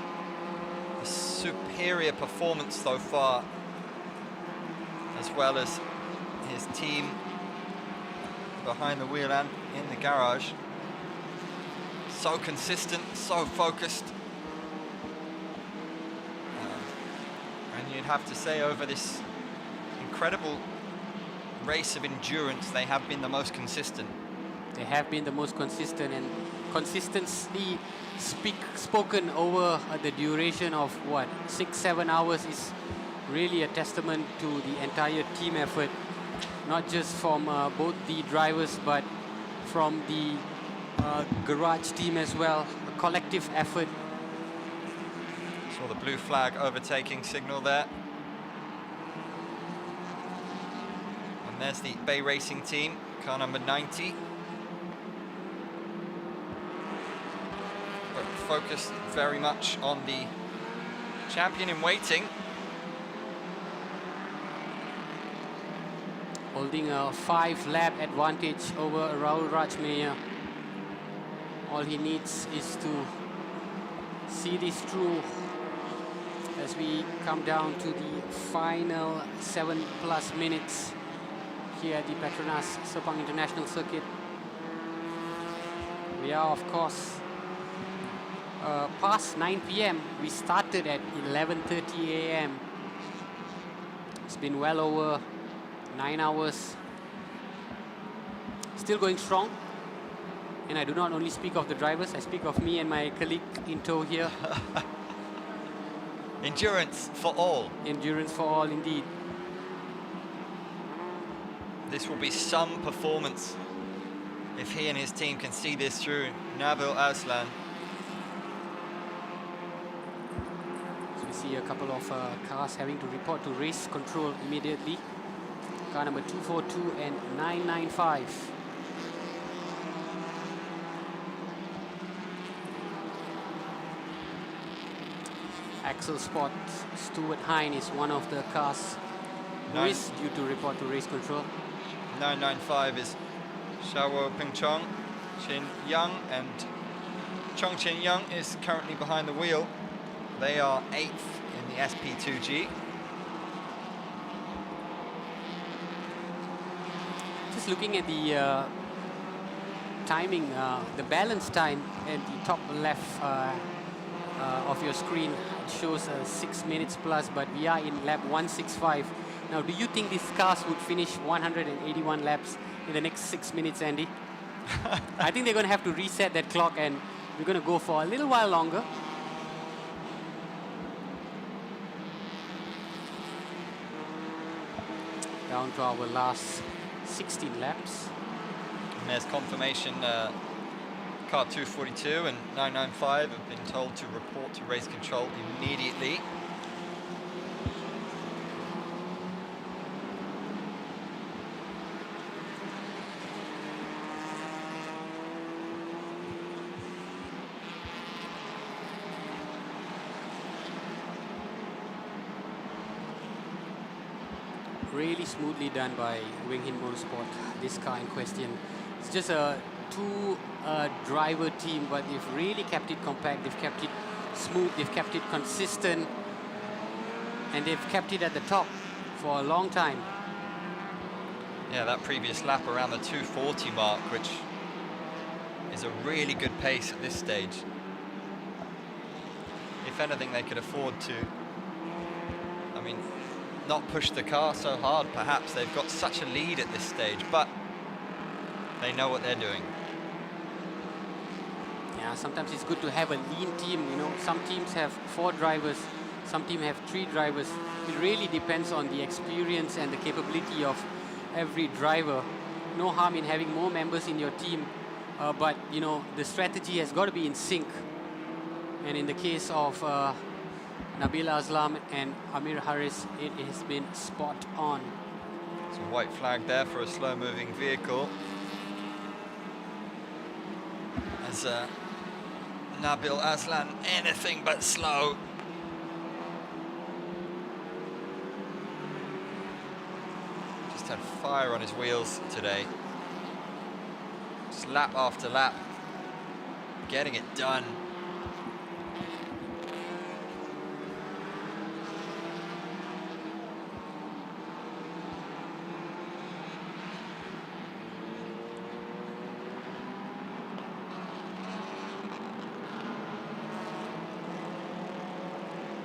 A: a superior performance so far, as well as his team behind the wheel and in the garage. So consistent, so focused. And you'd have to say over this incredible race of endurance, they have been the most consistent.
E: They have been the most consistent, and consistency spoken over the duration of what, 6-7 hours is really a testament to the entire team effort, not just from both the drivers but from the garage team as well, a collective effort.
A: Saw the blue flag overtaking signal there. And there's the Bay Racing team, car number 90. But focused very much on the champion in waiting.
E: Holding a 5-lap advantage over Rahul Rajmeya. All he needs is to see this through as we come down to the final 7+ minutes here at the Petronas Sepang International Circuit. We are, of course, past 9 p.m. We started at 11:30 a.m. It's been well over 9 hours. Still going strong. And I do not only speak of the drivers, I speak of me and my colleague in tow here.
A: Endurance for all.
E: Endurance for all, indeed.
A: This will be some performance if he and his team can see this through. Nabil Aslan.
E: So we see a couple of cars having to report to race control immediately. Car number 242 and 995. Axel Sport, Stuart Hine is one of the cars who is due to report to race control.
A: 995 is Xiaowo Pingchong, Chin Young, and Chong Chin Young is currently behind the wheel. They are 8th in the SP2G.
E: Just looking at the timing, the balance time at the top left of your screen, it shows 6 minutes plus, but we are in lap 165. Now, do you think these cars would finish 181 laps in the next 6 minutes, Andy? I think they're going to have to reset that clock, and we're going to go for a little while longer. Down to our last 16 laps.
A: And there's confirmation, car 242 and 995 have been told to report to race control immediately.
E: Really smoothly done by Wing Hin Motorsport, this car in question. It's just a two-driver team, but they've really kept it compact, they've kept it smooth, they've kept it consistent, and they've kept it at the top for a long time.
A: Yeah, that previous lap around the 240 mark, which is a really good pace at this stage. If anything, they could afford to, I mean, not push the car so hard, perhaps. They've got such a lead at this stage, but they know what they're doing.
E: Yeah, sometimes it's good to have a lean team, you know. Some teams have 4 drivers, some teams have 3 drivers. It really depends on the experience and the capability of every driver. No harm in having more members in your team, but, you know, the strategy has got to be in sync. And in the case of Nabil Aslam and Amir Harris, it has been spot on.
A: It's a white flag there for a slow-moving vehicle. As Nabil Aslan, anything but slow. fire on his wheels today. Just lap after lap, getting it done.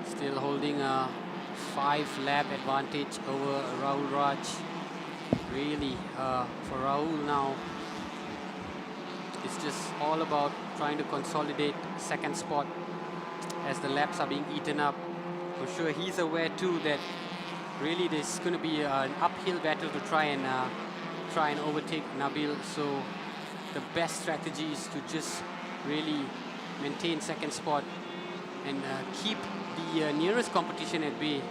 E: Still holding a 5-lap advantage over Rahul Raj. Really, for Rahul now, it's just all about trying to consolidate second spot as the laps are being eaten up. I'm sure he's aware too that really there's going to be an uphill battle to try and overtake Nabil. So the best strategy is to just really maintain second spot and keep the nearest competition at bay,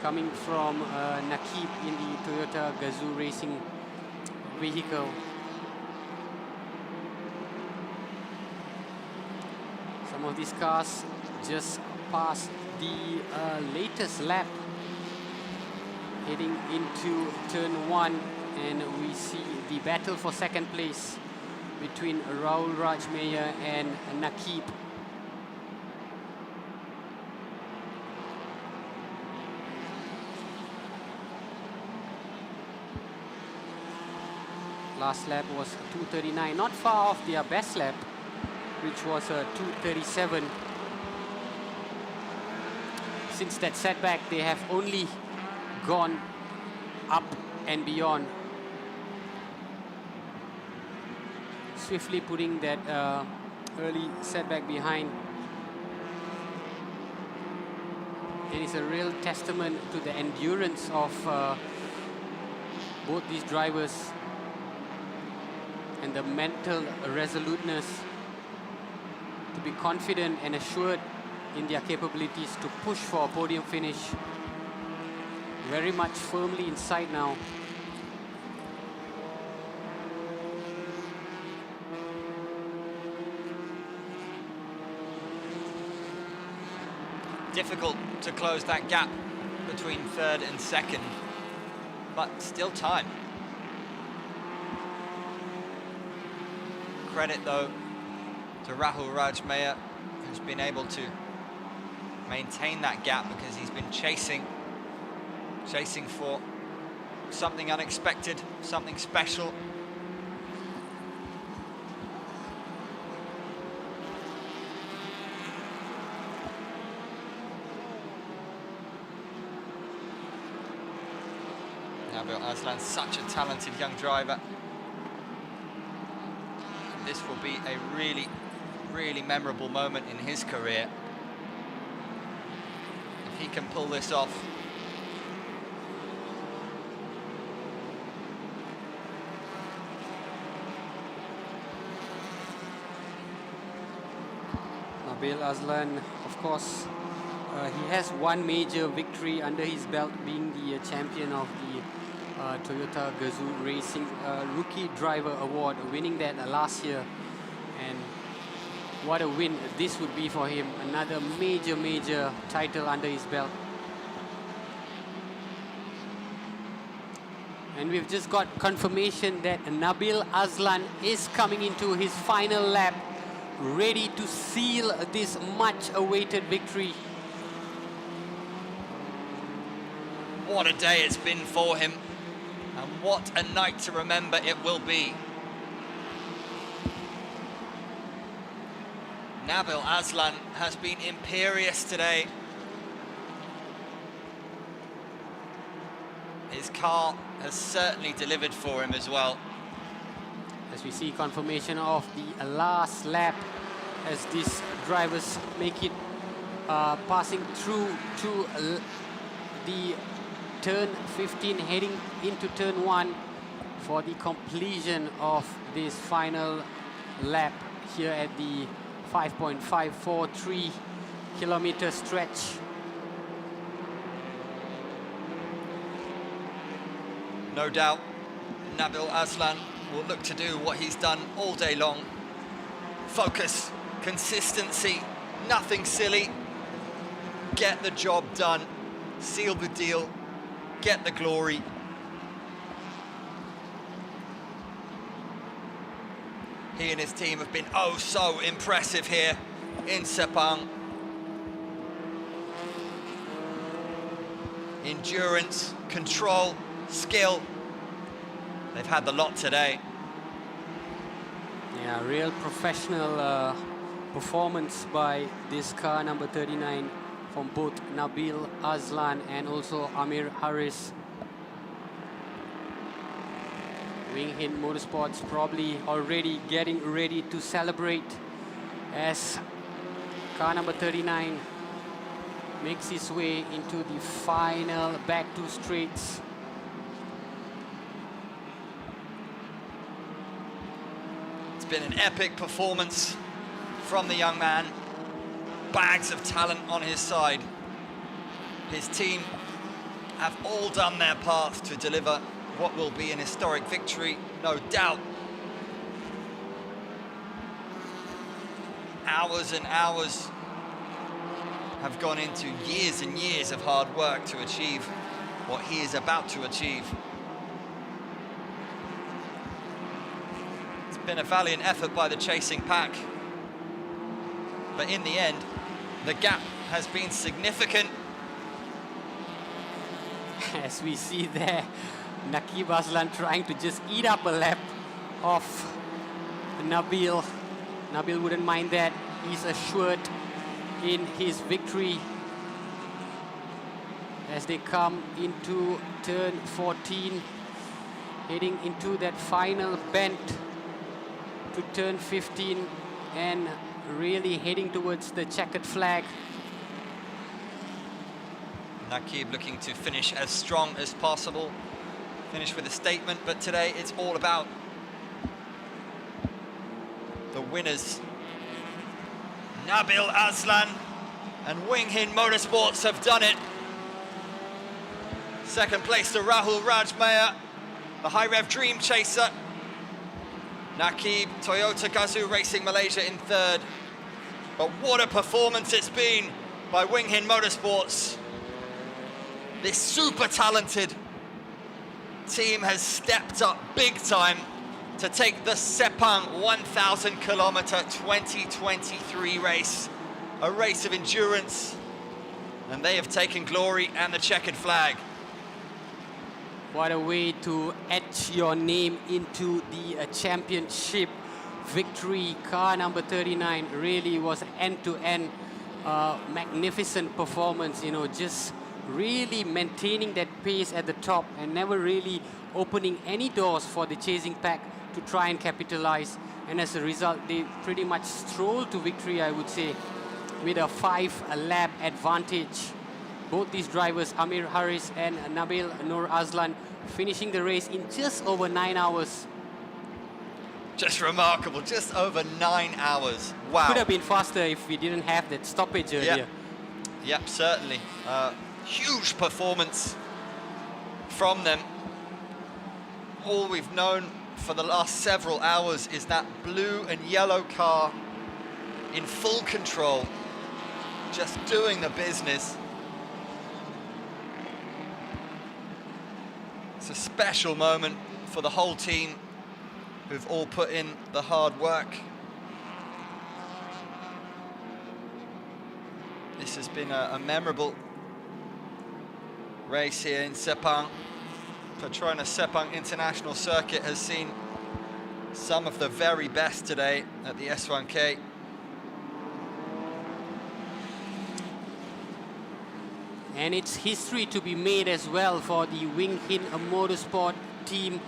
E: coming from Nakib in the Toyota Gazoo racing vehicle. Some of these cars just passed the latest lap, heading into turn 1, and we see the battle for second place between Rahul Rajmeyer and Nakib. Last lap was 2:39, not far off their best lap, which was 2:37. Since that setback, they have only gone up and beyond, swiftly putting that early setback behind. It is a real testament to the endurance of both these drivers and the mental resoluteness to be confident and assured in their capabilities to push for a podium finish. Very much firmly in sight now.
A: Difficult to close that gap between third and second, but still time. Credit though to Rahul Rajmeyer, who's been able to maintain that gap because he's been chasing for something unexpected, something special. Nabil Aslan, such a talented young driver. This will be a really, really memorable moment in his career. If he can pull this off.
E: Nabil Aslan, of course, he has one major victory under his belt, being the champion of the Toyota Gazoo Racing Rookie Driver Award, winning that last year. And what a win this would be for him. Another major title under his belt. And we've just got confirmation that Nabil Aslan is coming into his final lap, ready to seal this much-awaited victory.
A: What a day it's been for him, and what a night to remember it will be. Nabil Aslan has been imperious today. His car has certainly delivered for him as well.
E: As we see confirmation of the last lap as these drivers make it passing through to the turn 15, heading into turn 1 for the completion of this final lap here at the 5.543 kilometer stretch.
A: No doubt, Nabil Aslan will look to do what he's done all day long. Focus, consistency, nothing silly. Get the job done, seal the deal, get the glory. He and his team have been oh so impressive here in Sepang. Endurance, control, skill. They've had the lot today.
E: Yeah, real professional performance by this car number 39 from both Nabil Azlan and also Amir Haris. Wing Hin Motorsports probably already getting ready to celebrate as car number 39 makes his way into the final back two straights.
A: It's been an epic performance from the young man. Bags of talent on his side. His team have all done their part to deliver what will be an historic victory, no doubt. Hours and hours have gone into years and years of hard work to achieve what he is about to achieve. It's been a valiant effort by the chasing pack, but in the end, the gap has been significant.
E: As we see there, Nakib Azlan trying to just eat up a lap of Nabil. Nabil wouldn't mind that. He's assured in his victory as they come into turn 14, heading into that final bend to turn 15 and really heading towards the checkered flag.
A: Nakib looking to finish as strong as possible, finish with a statement, but today it's all about the winners. Nabil Azlan and Wing Hin Motorsports have done it. Second place to Rahul Rajmaya, the High Rev Dream Chaser. Nakib, Toyota Gazoo Racing Malaysia in third. But what a performance it's been by Wing Hin Motorsports. This super talented team has stepped up big time to take the Sepang 1,000 kilometer 2023 race, a race of endurance, and they have taken glory and the checkered flag.
E: What a way to etch your name into the championship victory. Car number 39 really was end-to-end magnificent performance, you know, just really maintaining that pace at the top and never really opening any doors for the chasing pack to try and capitalize. And as a result, they pretty much strolled to victory, I would say, with a 5-lap advantage. Both these drivers, Amir Haris and Nabil Nur Azlan, finishing the race in just over 9 hours.
A: Just remarkable, just over 9 hours. Wow.
E: Could have been faster if we didn't have that stoppage earlier.
A: Yep, certainly. Huge performance from them. All we've known for the last several hours is that blue and yellow car in full control, just doing the business. It's a special moment for the whole team who've all put in the hard work. This has been a memorable race here in Sepang. Petronas Sepang International Circuit has seen some of the very best today at the S1K.
E: And it's history to be made as well for the Wing Hin Motorsport team,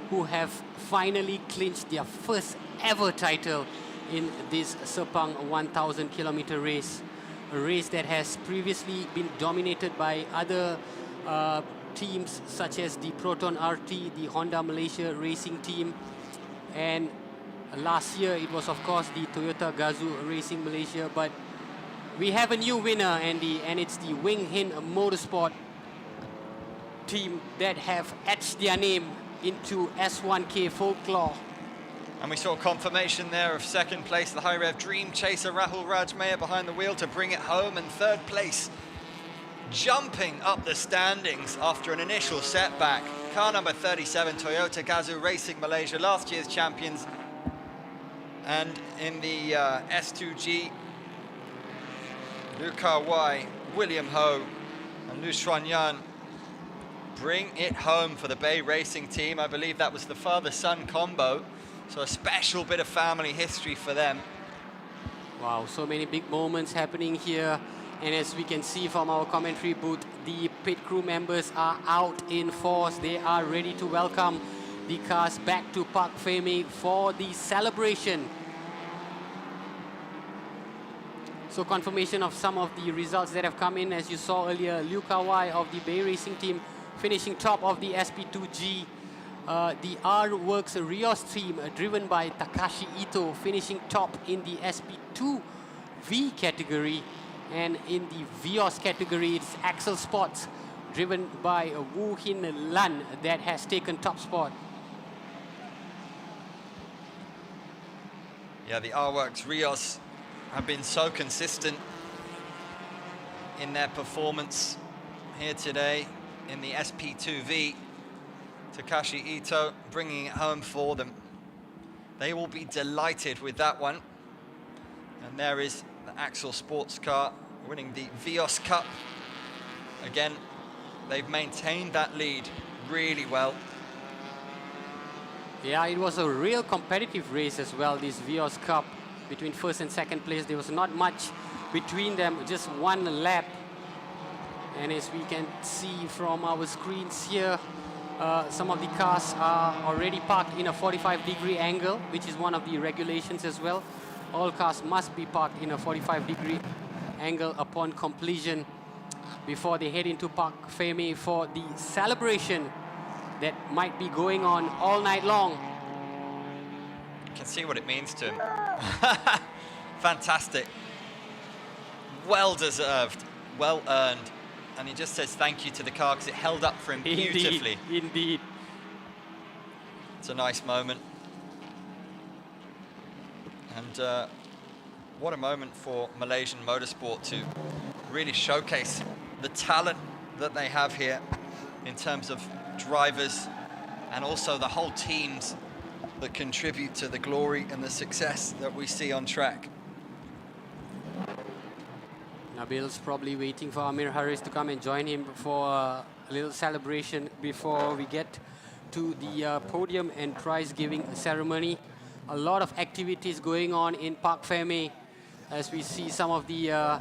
E: who have finally clinched their first ever title in this Sepang 1,000 kilometer race. A race that has previously been dominated by other teams such as the Proton RT, the Honda Malaysia racing team, and last year it was of course the Toyota Gazoo Racing Malaysia. But we have a new winner, Andy, and it's the Wing Hin Motorsport team that have etched their name into S1K folklore.
A: And we saw confirmation there of second place, the High Rev Dream Chaser Rahul Rajmaya behind the wheel to bring it home, and third place, jumping up the standings after an initial setback. Car number 37, Toyota Gazoo Racing Malaysia, last year's champions. And in the S2G, Liu Ka-wai, William Ho, and Lu Xuanyan bring it home for the Bay Racing team. I believe that was the father-son combo, so a special bit of family history for them.
E: Wow, so many big moments happening here. And as we can see from our commentary booth, the pit crew members are out in force. They are ready to welcome the cars back to Park Fermé for the celebration. So confirmation of some of the results that have come in. As you saw earlier, Liu Ka-wai of the Bay Racing team finishing top of the SP2G. The R-Works Rios team, driven by Takashi Ito, finishing top in the SP2V category. And in the Vios category, it's Axel Sports, driven by Wu Hin Lan, that has taken top spot.
A: Yeah, the R-Works Rios have been so consistent in their performance here today in the SP2V. Takashi Ito bringing it home for them. They will be delighted with that one. And there is the Axel Sports car winning the Vios Cup. Again, they've maintained that lead really well.
E: Yeah, it was a real competitive race as well, this Vios Cup. Between first and second place, there was not much between them, just one lap. And as we can see from our screens here, some of the cars are already parked in a 45-degree angle, which is one of the regulations as well. All cars must be parked in a 45-degree angle upon completion before they head into Park Fermé for the celebration that might be going on all night long.
A: You can see what it means to him. Fantastic. Well deserved, well earned. And he just says thank you to the car because it held up for him beautifully.
E: Indeed.
A: It's a nice moment. And what a moment for Malaysian motorsport to really showcase the talent that they have here in terms of drivers and also the whole teams that contribute to the glory and the success that we see on track.
E: Nabil's probably waiting for Amir Harris to come and join him for a little celebration before we get to the podium and prize-giving ceremony. A lot of activities going on in Park Fermé as we see some of the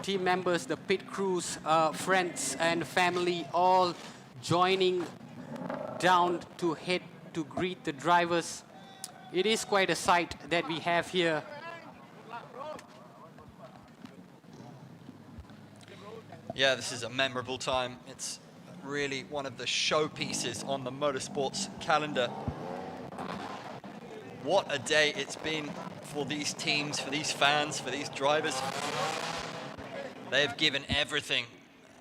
E: team members, the pit crews, friends and family all joining down to head to greet the drivers. It is quite a sight that we have here.
A: Yeah, this is a memorable time. It's really one of the showpieces on the motorsports calendar. What a day it's been for these teams, for these fans, for these drivers. They've given everything,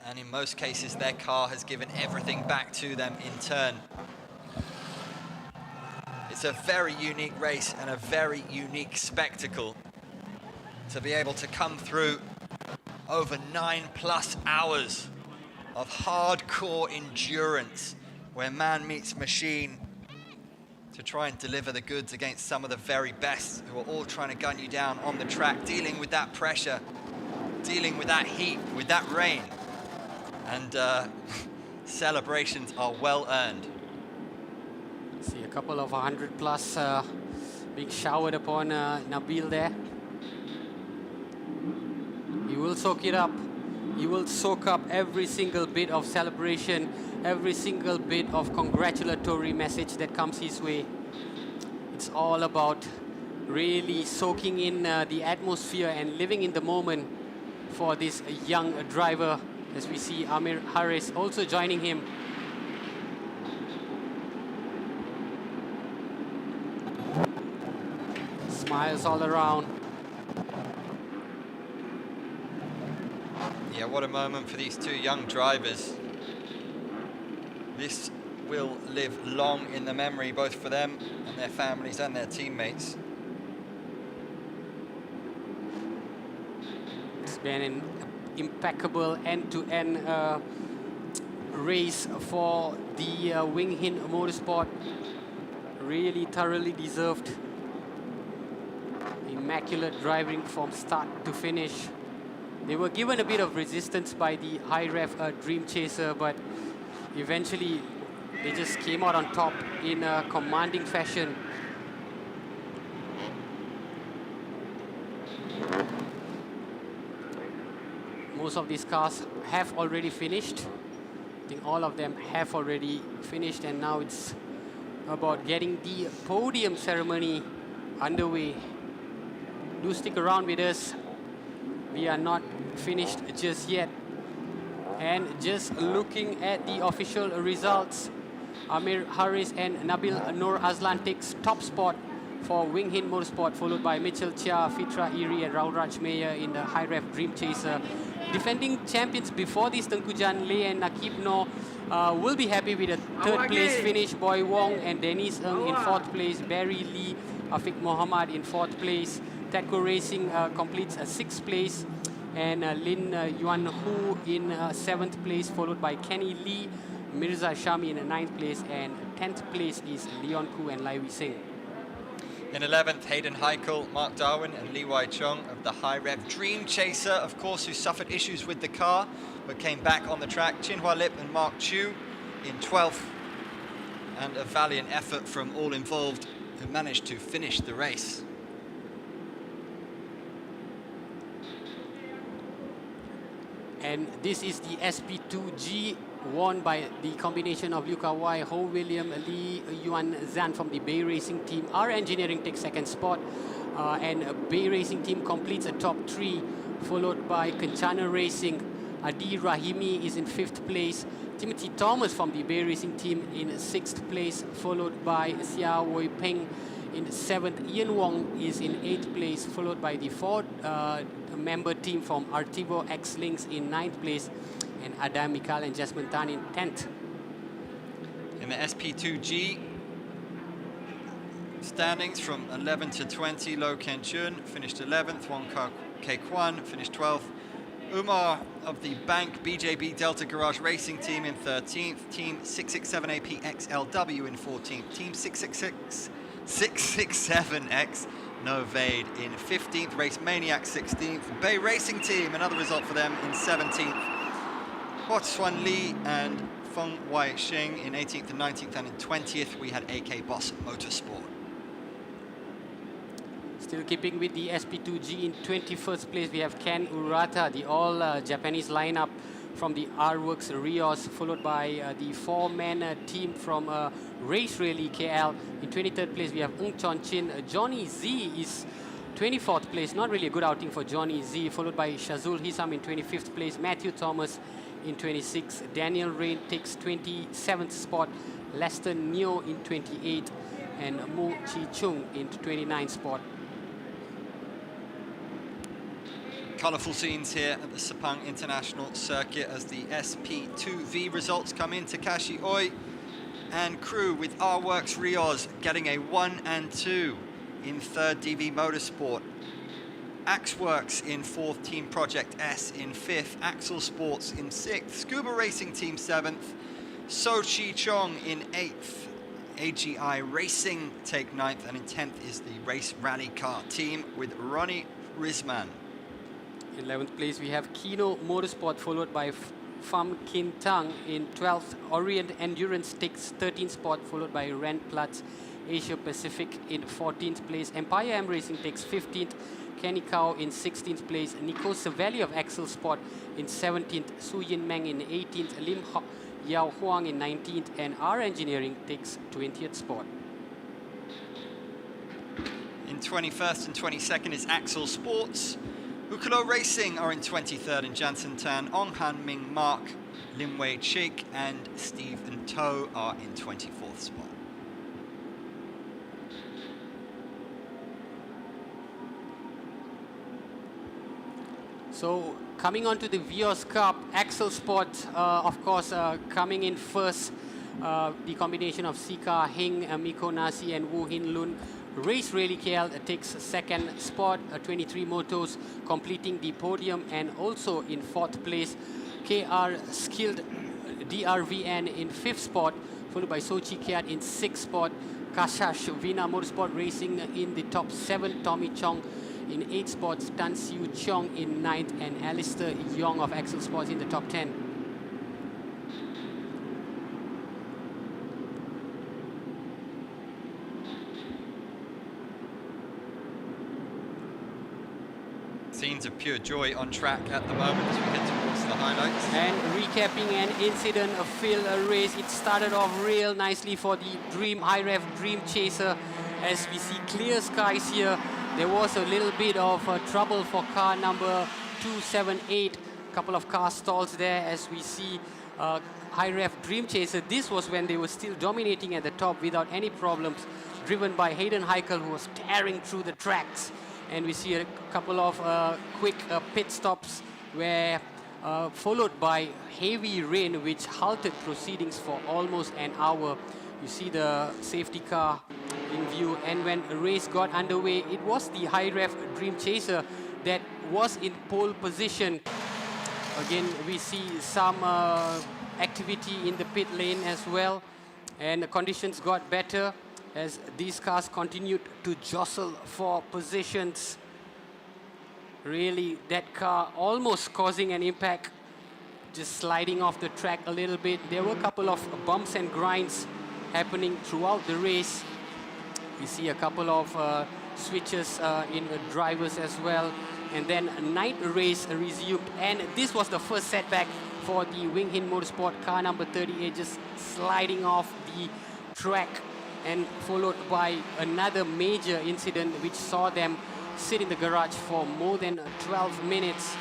A: and in most cases, their car has given everything back to them in turn. It's a very unique race and a very unique spectacle to be able to come through over 9+ hours of hardcore endurance where man meets machine to try and deliver the goods against some of the very best who are all trying to gun you down on the track, dealing with that pressure, dealing with that heat, with that rain. And celebrations are well earned.
E: See a couple of 100+ being showered upon Nabil there. He will soak it up. He will soak up every single bit of celebration, every single bit of congratulatory message that comes his way. It's all about really soaking in the atmosphere and living in the moment for this young driver, as we see Amir Harris also joining him. Smiles all around.
A: Yeah, what a moment for these two young drivers. This will live long in the memory, both for them and their families and their teammates.
E: It's been an impeccable end-to-end race for the Wing Hin Motorsport. Really thoroughly deserved. immaculate driving from start to finish. They were given a bit of resistance by the high ref Dream Chaser, but eventually they just came out on top in a commanding fashion. Most of these cars have already finished. I think all of them have already finished, and now it's about getting the podium ceremony underway. Do stick around with us. We are not finished just yet. And just looking at the official results, Amir Haris and Nabil Nur Azlan takes top spot for Wing Hin Motorsport, followed by Mitchell Chia, Fitra Iri and Raul Raj Meyer in the high ref Dream Chaser. Defending champions before this, Tengku Jan Lei and Nakib Noor will be happy with a third place finish. Boy Wong and Dennis Ng in fourth place. Barry Lee, Afiq Mohammed in fourth place. Tadco Racing completes a sixth place. And Lin Yuan Hu in seventh place, followed by Kenny Lee, Mirza Shami in ninth place, and 10th place is Leon Koo and Lai Wee Sing.
A: In 11th, Hayden Heikel, Mark Darwin and Lee Wai Chung of the high rev Dream Chaser, of course, who suffered issues with the car but came back on the track. Chin Hua Lip and Mark Chu in 12th, and a valiant effort from all involved who managed to finish the race.
E: And this is the SP2G, won by the combination of Liu Kawai, Ho William, Lee Yuan Zan from the Bay Racing team. Our engineering takes second spot, and Bay Racing team completes a top three, followed by Kanchana Racing. Adi Rahimi is in fifth place. Timothy Thomas from the Bay Racing team in sixth place, followed by Xia Wei Peng in seventh. Ian Wong is in eighth place, followed by the member team from Artivo X Links in ninth place, and Adam Mikal and Jasmine Tan in 10th.
A: In the SP2G standings from 11 to 20, Lo Ken Chun finished 11th, Wong Kei Kwan finished 12th, Umar of the Bank BJB Delta Garage Racing team in 13th, Team 667AP XLW in 14th, Team 667X Novade in 15th, Race Maniac 16th, Bay Racing Team, another result for them, in 17th, Hua Xuan Li and Feng Wai Xing in 18th and 19th, and in 20th we had AK Boss Motorsport.
E: Still keeping with the SP2G, in 21st place we have Ken Urata, the all Japanese lineup from the R-Works Rios, followed by the four-man team from Race Rally KL. In 23rd place we have Ng Chon Chin. Johnny Z is 24th place, not really a good outing for Johnny Z, followed by Shazul Hisam in 25th place, Matthew Thomas in 26th, Daniel Rain takes 27th spot, Lester Neo in 28th, and Mo Chi Chung in 29th spot.
A: Colourful scenes here at the Sepang International Circuit as the SP2V results come in. Takashi Oi and crew with R-Works Rios getting a 1 and 2 in third, DV Motorsport. Axworks in fourth, Team Project S in fifth, Axel Sports in sixth, Scuba Racing Team seventh, So Chi Chong in eighth, AGI Racing take ninth, and in 10th is the Race Rally Car team with Ronnie Rizman.
E: 11th place we have Kino Motorsport, followed by Pham Kin Tang in 12th. Orient Endurance takes 13th spot, followed by Ren Platz Asia Pacific in 14th place. Empire M Racing takes 15th. Kenny Kao in 16th place. Nico Savelli of Axel Sport in 17th. Su Yin Meng in 18th. Lim Yao Huang in 19th. And R Engineering takes 20th spot.
A: In 21st and 22nd is Axel Sports. Ukalo Racing are in 23rd, and Jansen Tan, Ong Han Ming Mark, Lim Wei Chik and Stephen To are in 24th spot.
E: So coming on to the Vios Cup, Axel Sport, of course, coming in first, the combination of Sika Hing, Miko Nasi and Wu Hin Lun. Race Rally KL takes second spot, 23 motos, completing the podium, and also in fourth place, KR Skilled DRVN in fifth spot, followed by Sochi Kiat in sixth spot, Kashash Vina Motorsport Racing in the top 7, Tommy Chong in 8 spots, Tan Siu Chong in 9th, and Alistair Yong of Axel Sports in the top 10.
A: Scenes of pure joy on track at the moment as we head towards the highlights.
E: And recapping an incident-filled race, it started off real nicely for the High Ref Dream Chaser. As we see clear skies here, there was a little bit of trouble for car number 278. A couple of car stalls there as we see High Ref Dream Chaser. This was when they were still dominating at the top without any problems, driven by Hayden Heikel, who was tearing through the tracks. And we see a couple of quick pit stops where followed by heavy rain which halted proceedings for almost an hour. You see the safety car in view, and when a race got underway, it was the High Ref Dream Chaser that was in pole position. Again, we see some activity in the pit lane as well, and the conditions got better as these cars continued to jostle for positions. Really, that car almost causing an impact, just sliding off the track a little bit. There were a couple of bumps and grinds happening throughout the race. We see a couple of switches in the drivers as well. And then night race resumed, and this was the first setback for the Wing Hin Motorsport car number 38, just sliding off the track, and followed by another major incident which saw them sit in the garage for more than 12 minutes.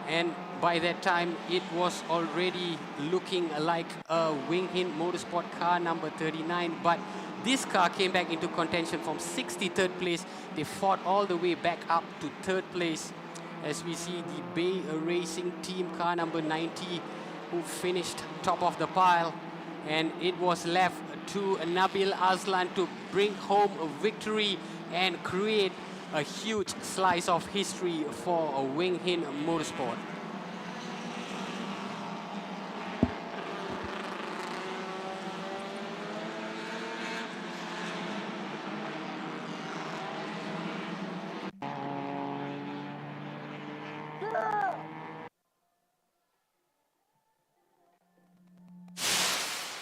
E: And by that time, it was already looking like a Wing Hin Motorsport car number 39. But this car came back into contention from 63rd place. They fought all the way back up to 3rd place. As we see the Bay Racing Team car number 90, who finished top of the pile. And it was left to Nabil Aslan to bring home a victory and create a huge slice of history for Wing Hin Motorsport.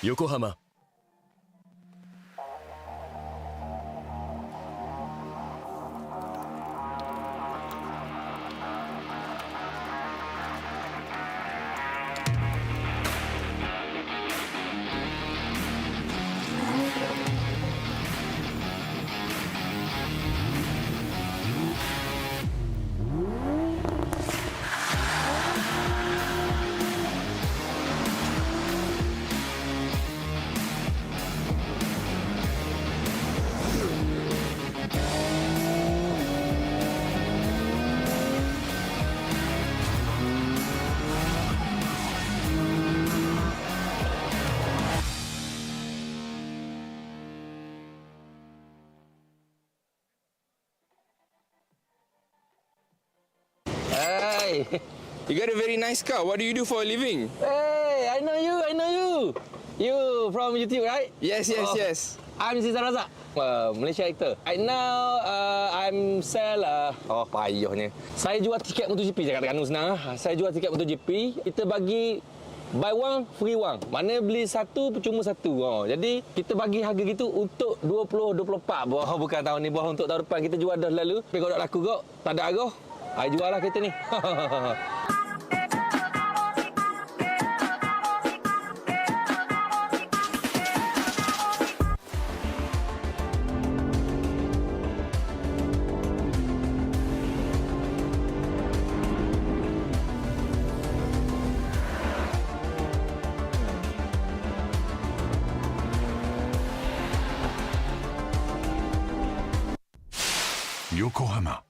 M: Yokohama.
B: Hey, you got a very nice car. What do you do for a living?
N: Hey, I know you. You from YouTube, right?
B: Yes.
N: I'm Cesar Razak, Malaysia actor. Right now, I'm sell. Payahnya. Saya jual tiket MotoGP, saya katakan senang. Saya jual tiket MotoGP. Kita bagi buy one, free one. Mana beli satu, percuma satu. Jadi, kita bagi harga gitu untuk 20-24. Bukan tahun ni, untuk tahun depan. Kita jual dah lalu. Tapi kalau tak laku kok, tak ada harga. I jual lah kereta ni.
K: Yokohama.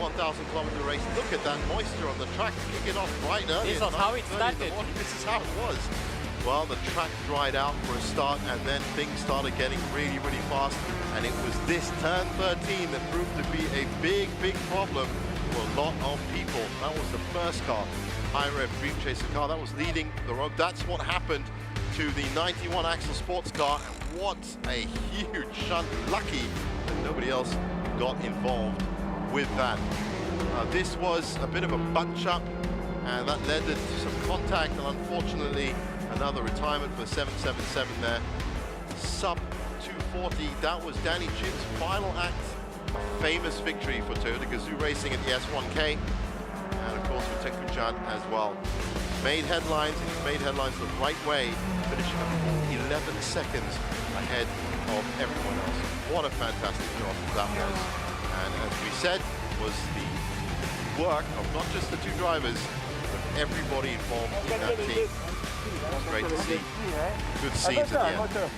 F: 1,000-kilometer race. Look at that moisture on the track, kicking off right early.
Q: This was how it started.
F: This is how it was. Well, the track dried out for a start, and then things started getting really, really fast. And it was this turn 13 that proved to be a big, big problem for a lot of people. That was the first car, high-rev Dream Chaser car, that was leading the road. That's what happened to the 91 axle sports car. And what a huge shunt. Lucky that nobody else got involved with that. This was a bit of a bunch-up, and that led to some contact, and unfortunately, another retirement for 777 there. Sub 240, that was Danny Chim's final act. A famous victory for Toyota Gazoo Racing at the S1K, and of course for Tengku Chan as well. Made headlines, and he made headlines the right way, finishing up 11 seconds ahead of everyone else. What a fantastic job that was. And as we said, was the work of not just the two drivers, but everybody involved in that team. It's great to see. Good scenes at the end.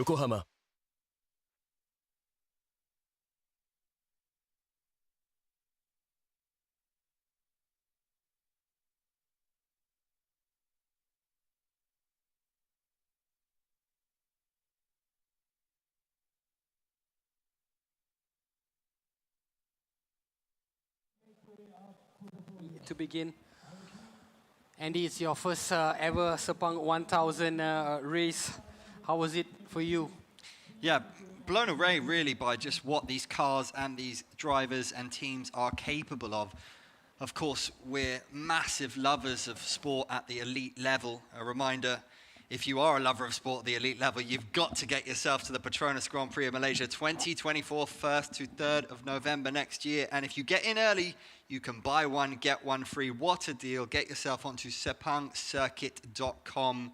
M: 横浜
E: To begin, Andy, it's your first ever Sepang 1000 race. How was it for you?
A: Yeah, blown away really by just what these cars and these drivers and teams are capable of. Of course, we're massive lovers of sport at the elite level. A reminder, if you are a lover of sport at the elite level, you've got to get yourself to the Petronas Grand Prix of Malaysia 2024, 1st to 3rd of November next year. And if you get in early, you can buy one, get one free. What a deal. Get yourself onto sepangcircuit.com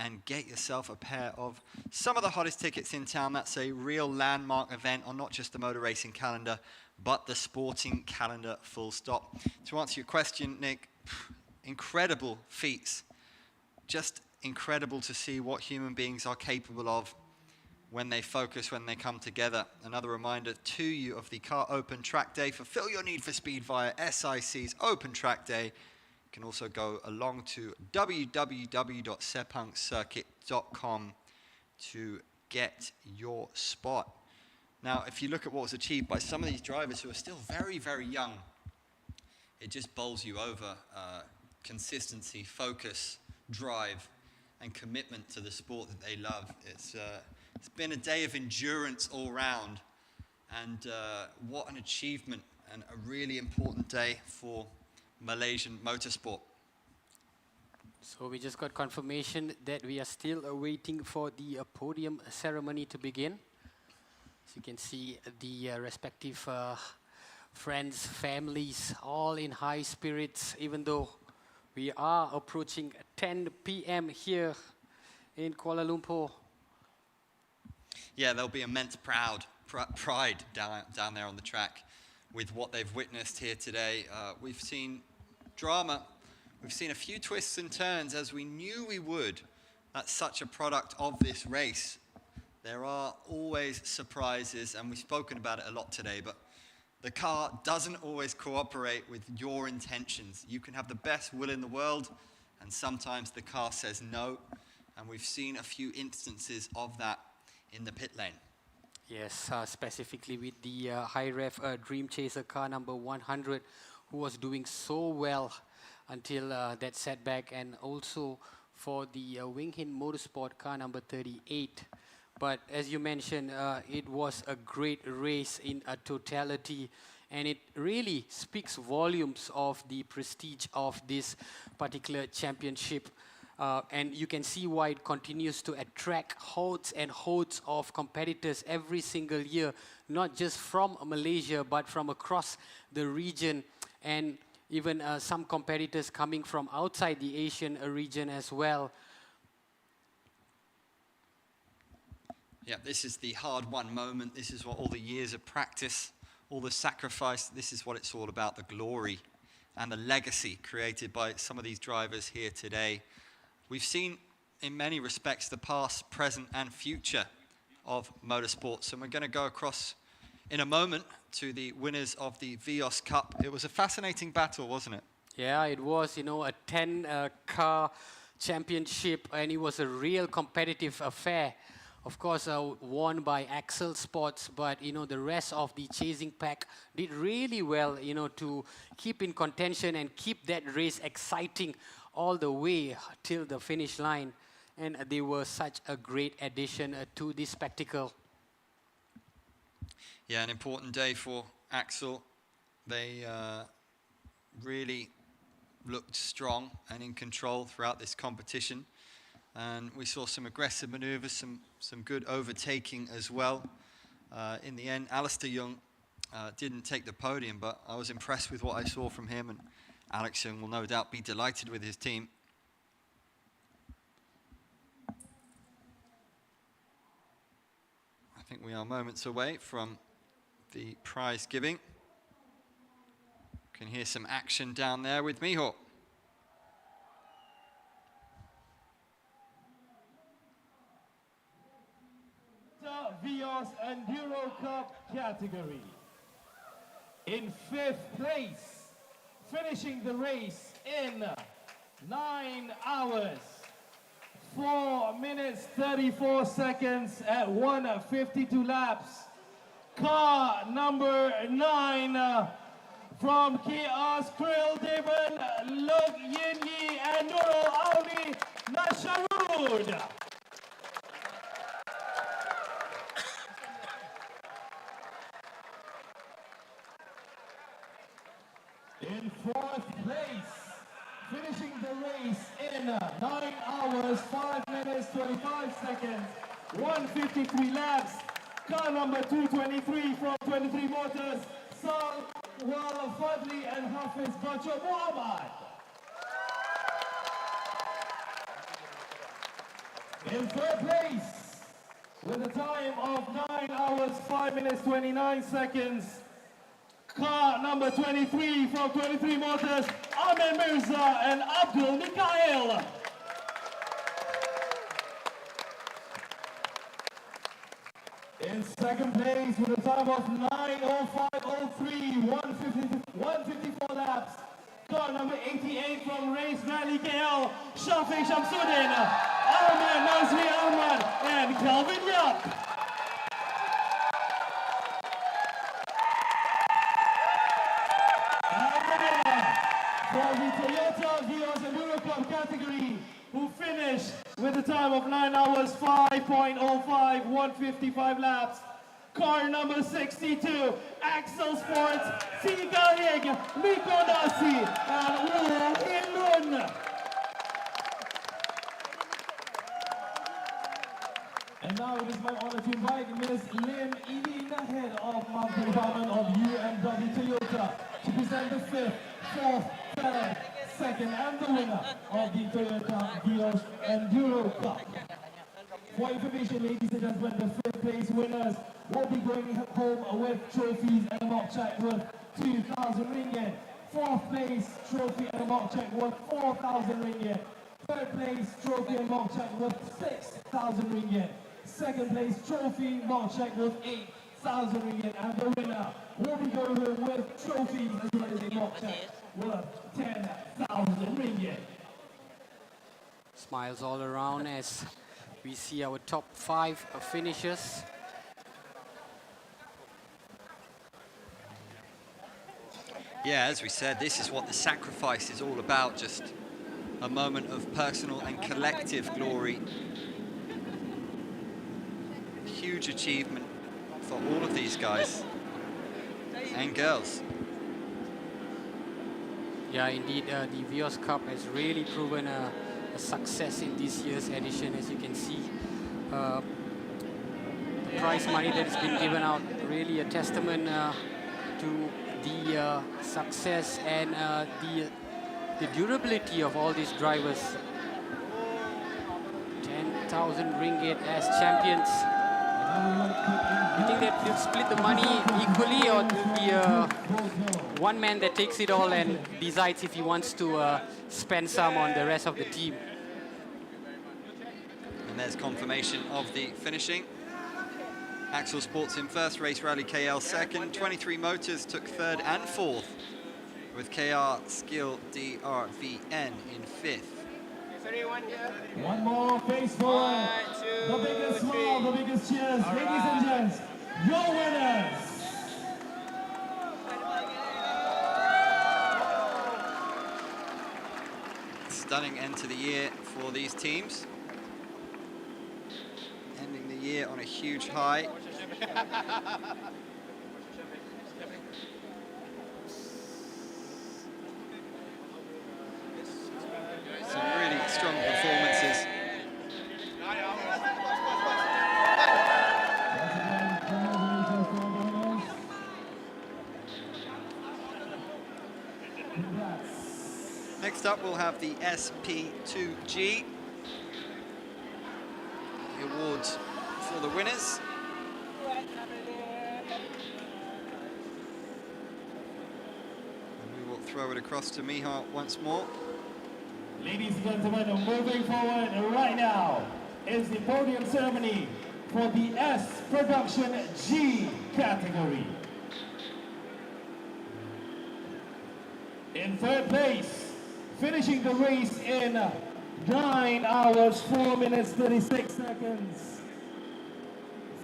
A: and get yourself a pair of some of the hottest tickets in town. That's a real landmark event on not just the motor racing calendar, but the sporting calendar full stop. To answer your question, Nick, incredible feats. Just incredible to see what human beings are capable of when they focus, when they come together. Another reminder to you of the Car Open Track Day. Fulfill your need for speed via SIC's Open Track Day. You can also go along to www.sepangcircuit.com to get your spot. Now, if you look at what was achieved by some of these drivers who are still very, very young, it just bowls you over. Consistency, focus, drive, and commitment to the sport that they love. It's been a day of endurance all round, and what an achievement and a really important day for Malaysian motorsport.
E: So we just got confirmation that we are still waiting for the podium ceremony to begin. As you can see, the respective friends, families, all in high spirits, even though we are approaching 10 p.m. here in Kuala Lumpur.
A: Yeah, there'll be immense pride down there on the track with what they've witnessed here today. We've seen drama. We've seen a few twists and turns, as we knew we would. That's such a product of this race. There are always surprises, and we've spoken about it a lot today, but the car doesn't always cooperate with your intentions. You can have the best will in the world, and sometimes the car says no, and we've seen a few instances of that in the pit lane.
E: Yes, specifically with the high ref Dream Chaser car number 100, who was doing so well until that setback, and also for the Wing Hin Motorsport car number 38. But as you mentioned, it was a great race in a totality, and it really speaks volumes of the prestige of this particular championship. And you can see why it continues to attract hordes and hordes of competitors every single year, not just from Malaysia, but from across the region, and even some competitors coming from outside the Asian region as well.
A: Yeah, this is the hard-won moment. This is what all the years of practice, all the sacrifice, this is what it's all about, the glory and the legacy created by some of these drivers here today. We've seen, in many respects, the past, present, and future of motorsports, and we're going to go across in a moment to the winners of the Vios Cup. It was a fascinating battle, wasn't it?
E: Yeah, it was, a 10-car championship, and it was a real competitive affair. Of course, won by Axel Sports, but, the rest of the chasing pack did really well, to keep in contention and keep that race exciting all the way till the finish line. And they were such a great addition to this spectacle.
A: Yeah, an important day for Axel. They really looked strong and in control throughout this competition. And we saw some aggressive maneuvers, some good overtaking as well. In the end, Alistair Young didn't take the podium, but I was impressed with what I saw from him, and Alex Young will no doubt be delighted with his team. I think we are moments away from the prize giving. Can hear some action down there with Miho.
D: Vios Enduro Cup category. In 5th place, finishing the race in 9 hours, 4 minutes 34 seconds at 152 laps. Car number 9 from Chaos Krill Devon, Lok Yin Yi and Nurul Auni Nasharud. In 4th place, finishing the race in 9 hours, 5 minutes, 25 seconds, 153 laps. Car number 223 from 23 Motors, Sal Wal Fadli and Hafiz Bacho Muhammad. In 3rd place, with a time of 9 hours, 5 minutes, 29 seconds, car number 23 from 23 Motors, Ahmed Mirza and Abdul Mikhail. In 2nd place with a time of 9:05:03, 154 laps, car number 88 from Race Rally KL, Shafiq Shamsuddin, Ahmed Nazri Ahmad and Calvin Yap. For the Toyota Vios Enduro Cup category, who finished with a time of 9 hours, 5.05, 155 laps. Car number 62, Axel Sports, Siga Hig, Miko Nasi, and Wu Hinlun. And now it is my honor to invite Ms. Lim Elina, head of Marketing Department of UMW Toyota, to present the 5th, 4th, 3rd, 2nd, and the winner of the Toyota Vios Enduro Cup. For information, ladies and gentlemen, the 5th place winners will be going home with trophies and a mock check worth 2,000 ringgit. 4th place trophy and a mock check worth 4,000 ringgit. 3rd place trophy and mock check worth 6,000 ringgit. 2nd place trophy, mock check worth 8,000 ringgit. And the winner will be going home with trophies as well as a mock check worth 10,000 ringgit.
E: Smiles all around as we see our top 5 finishers.
A: Yeah, as we said, this is what the sacrifice is all about, just a moment of personal and collective glory. Huge achievement for all of these guys and girls.
E: Yeah, indeed, the Vios Cup has really proven a success in this year's edition. As you can see, the prize money that has been given out, really a testament to the success and the durability of all these drivers. 10,000 ringgit as champions. You think that they'll split the money equally, or will be one man that takes it all and decides if he wants to spend some on the rest of the team?
A: And there's confirmation of the finishing. Axel Sports in 1st, Race Rally KL 2nd, 23 Motors took 3rd and 4th, with KR Skill DRVN in 5th.
D: One more face forward. The biggest smile, the biggest cheers. Ladies and gents, your winners.
A: Stunning end to the year for these teams. Ending the year on a huge high. Some really strong performances. Next up, we'll have the SP2G. The awards for the winners. And we will throw it across to Miha once more.
D: Ladies and gentlemen, moving forward right now is the podium ceremony
S: for the S Production G category. In third place, finishing the race in 9 hours, 4 minutes, 36 seconds.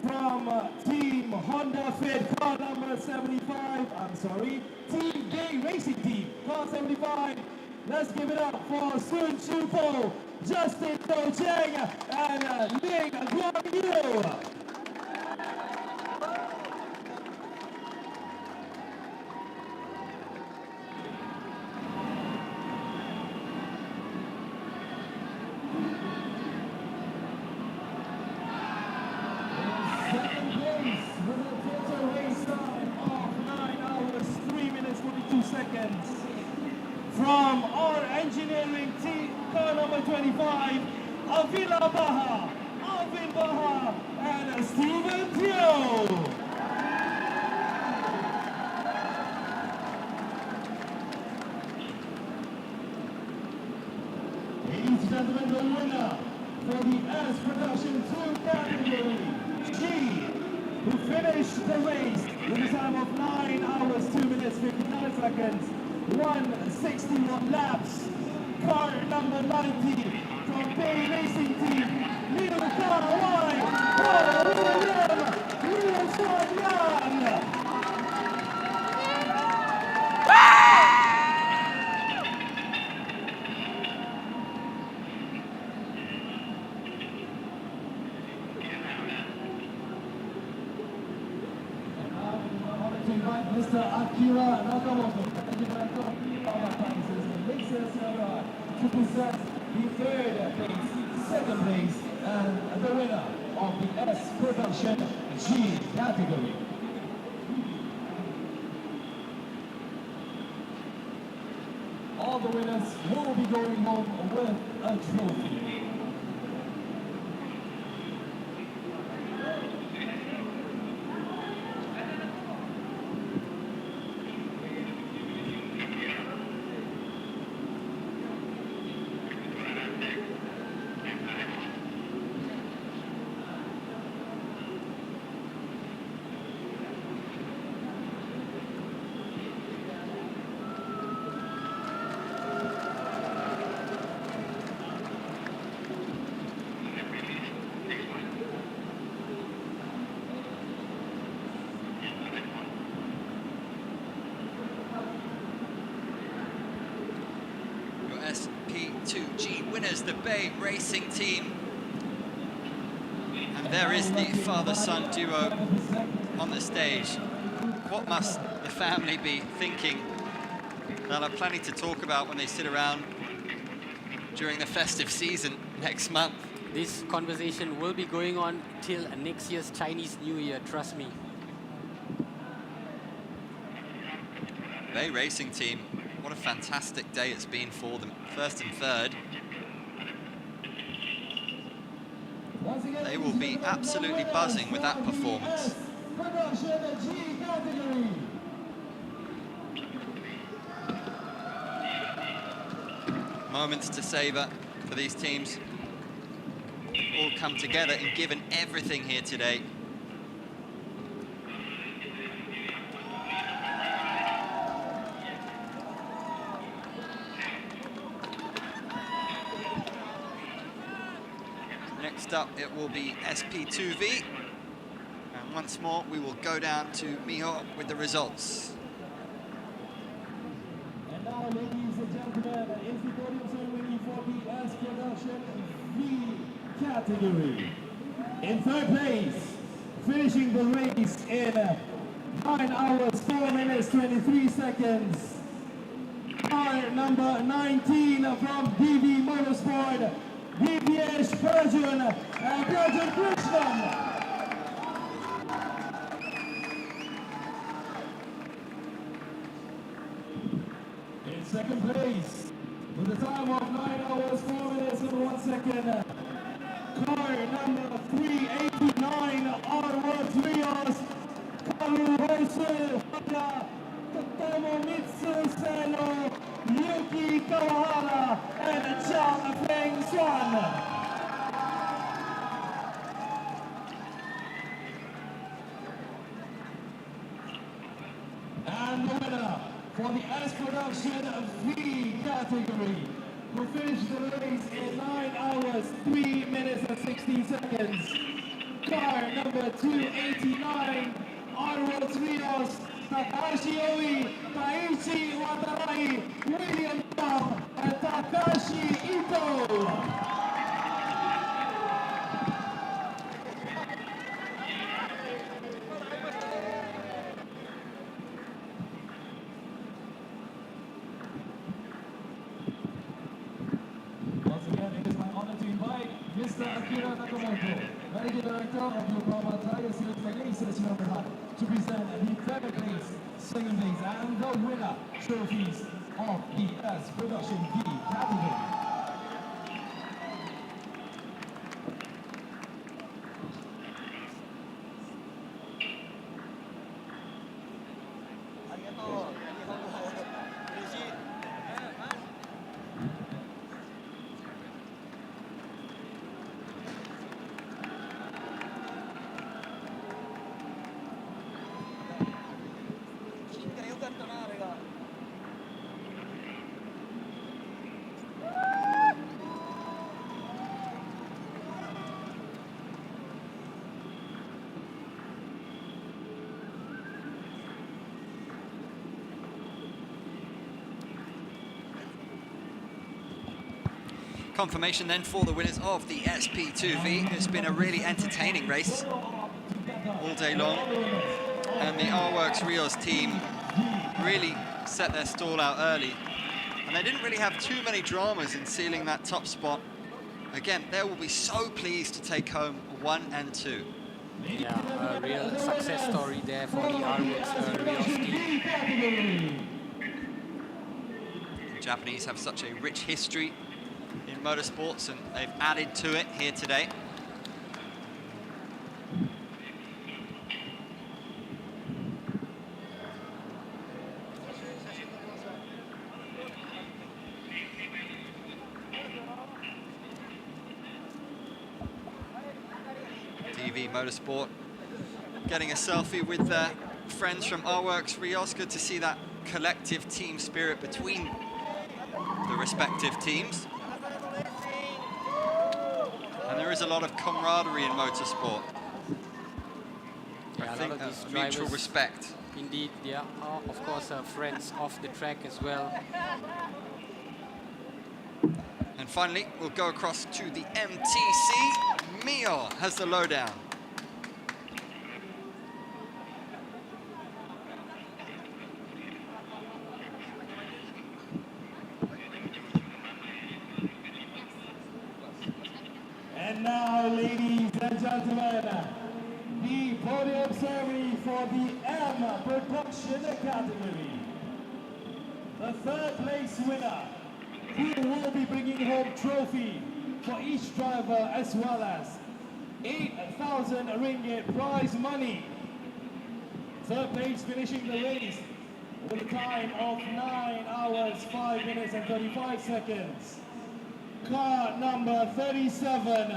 S: From Team Honda Fit, car number 75, Team Day Racing Team, car 75. Let's give it up for Sun Chupo, Justin Do Cheng, and Ning Guang Yu. From our engineering team, car number 25, Avila Baha, Alvin Baha, and Stephen Teo. Ladies and gentlemen, the winner for the S Production 2 category, G, who finished the race with a time of 9 hours, 2 minutes, 59 seconds. 161 laps. Car number 90 from Bay Racing Team, Liu Karawai, Liu Shuanyang. Mr. Akira Nakamoto, to present the third place, second place, and the winner of the S Production G category. All the winners will be going home with a trophy.
A: SP2G winners, the Bay Racing Team. And there is the father-son duo on the stage. What must the family be thinking? They'll have plenty to talk about when they sit around during the festive season next month.
E: This conversation will be going on till next year's Chinese New Year, trust me.
A: Bay Racing Team, what a fantastic day it's been for them. First and third. They will be absolutely buzzing with that performance. Moments to savour for these teams. All come together and given everything here today. Next up, it will be SP2V. And once more, we will go down to Miho with the results.
S: And now, ladies and gentlemen, is the podium ceremony for the S Production V category. In third place, finishing the race in 9 hours, 4 minutes, 23 seconds. Car number 19 from DV Motorsport, Divyesh Prajun and Prajun Krishnan. In second place, with a time of 9 hours, 4 minutes and 1 second, car number 389, R1 Rios, Karu Hoisu, Tomomitsu Seno, Yuki Kawahara, and Chang Feng Swan. for the S Production V category, who finished the race in 9 hours, 3 minutes and 16 seconds. Car number 289, Onwards Rios, Takashi Oi, Taichi Watarai, William Tam, and Takashi Ito. Once again, it is my honor to invite Mr. Akira Nakamoto, Managing Director of Yokohama Tire Sales Racing Number to present the third place, second place, and the winner trophies of the S Production V category.
A: Confirmation then for the winners of the SP2V. It's been a really entertaining race all day long, and the R-Works Rios team really set their stall out early, and they didn't really have too many dramas in sealing that top spot. Again, they will be so pleased to take home 1 and 2.
E: Yeah, a real success story there for the R-Works Rios team.
A: The Japanese have such a rich history in motorsports, and they've added to it here today. TV Motorsport getting a selfie with their friends from R-Works Rios. Good to see that collective team spirit between the respective teams. And there is a lot of camaraderie in motorsport.
E: Yeah,
A: I think
E: these
A: mutual respect.
E: Indeed, they are, of course, friends off the track as well.
A: And finally, we'll go across to the MTC. Mio has the lowdown.
S: And now, ladies and gentlemen, the podium ceremony for the M Production category. The third place winner, who will be bringing home trophy for each driver, as well as 8,000 ringgit prize money. Third place finishing the race with a time of 9 hours, 5 minutes and 35 seconds. Car number 37,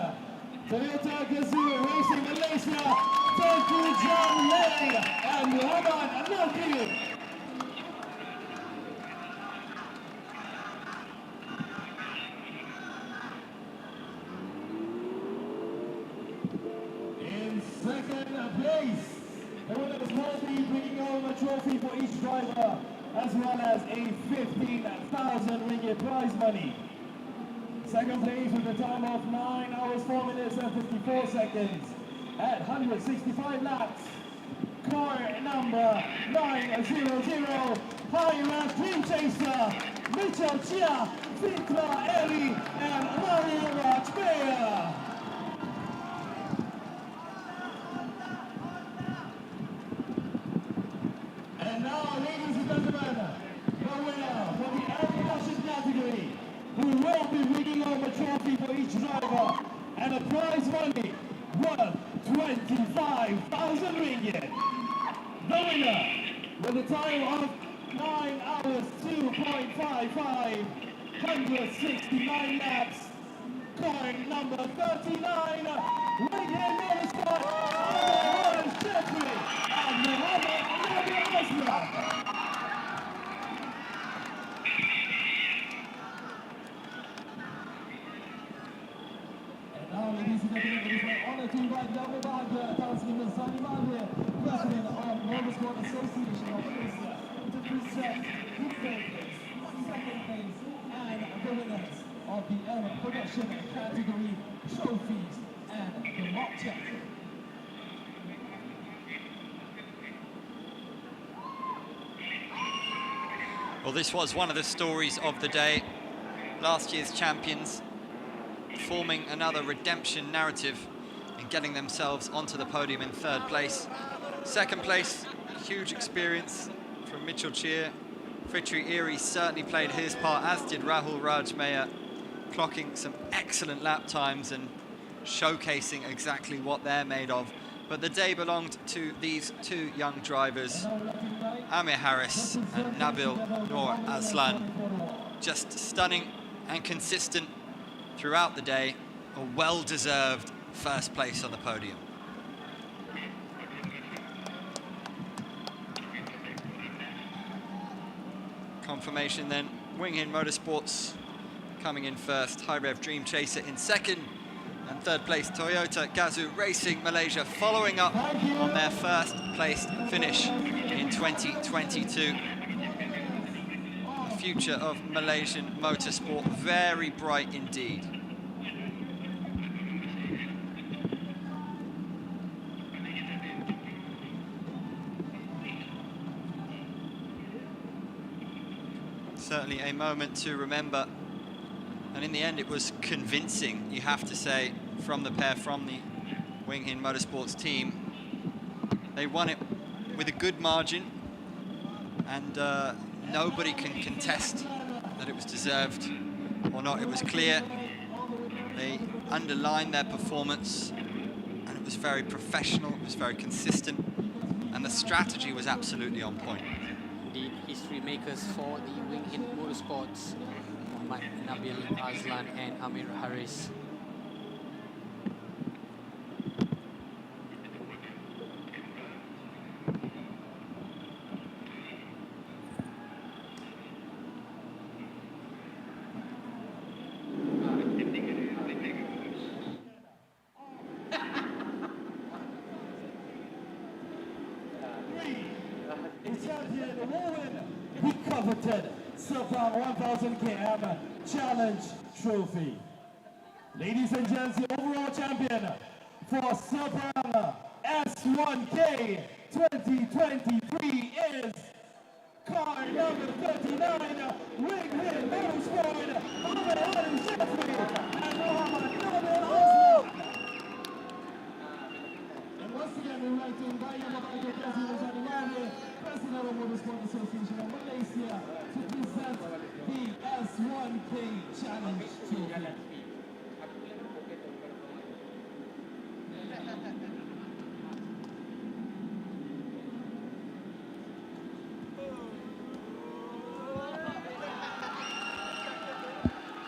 S: Toyota Gazoo Racing Malaysia, Tengku John Lay and Muhammad Nalki. In second place, the winners will be bringing home a trophy for each driver, as well as a 15,000 ringgit prize money. Second place with a time of 9 hours, 4 minutes and 54 seconds at 165 laps. Car number 900, High-Ref Dream Chaser, Mitchell Chia, Fitra Eri, and Mario Rajbeya. And now, ladies and gentlemen, the winner for the air production category, who will be bringing home a trophy for each driver and a prize money worth 25,000 ringgit. The winner, with a time of 9 hours, 2.55, 169 laps, car number 39, Wigan Motorsport, Lawrence Jeffrey, and Muhammad Nabi Aslam. atas kita Sani Malde, President of Motorsport Association of Asia, to present the favorites, second place, and the winners of the Element Production category trophies and the mock check.
A: Well, this was one of the stories of the day. Last year's champions forming another redemption narrative and getting themselves onto the podium in third place. Second place, huge experience from Mitchell Cheer. Fritri Eri certainly played his part, as did Rahul Rajmeyer, clocking some excellent lap times and showcasing exactly what they're made of. But the day belonged to these two young drivers, Amir Harris and Nabil Noor Aslan. Just stunning and consistent throughout the day. A well-deserved first place on the podium. Confirmation then, Wing Hin Motorsports coming in first, High Rev Dream Chaser in second, and third place Toyota Gazoo Racing Malaysia following up on their first place finish in 2022. The future of Malaysian motorsport very bright indeed. Certainly a moment to remember, and in the end it was convincing, you have to say, from the pair from the Wing Hin Motorsports team. They won it with a good margin, and nobody can contest that it was deserved or not. It was clear. They underlined their performance, and it was very professional, it was very consistent, and the strategy was absolutely on point.
E: Indeed, history makers for the Wing Hin Motorsports, Nabil Aslan and Amir Harris.
S: The coveted Sepang 1000 km Challenge Trophy. Ladies and gents, the overall champion for Sepang S1K 2023 is car number 39, Wing Hin Motorsport, Ahmed Ali Shafri and Muhammad Nabil Aslan. And once again, we'd like to invite you to the President of Motorsport Association of Malaysia to present the S1K Challenge Trophy.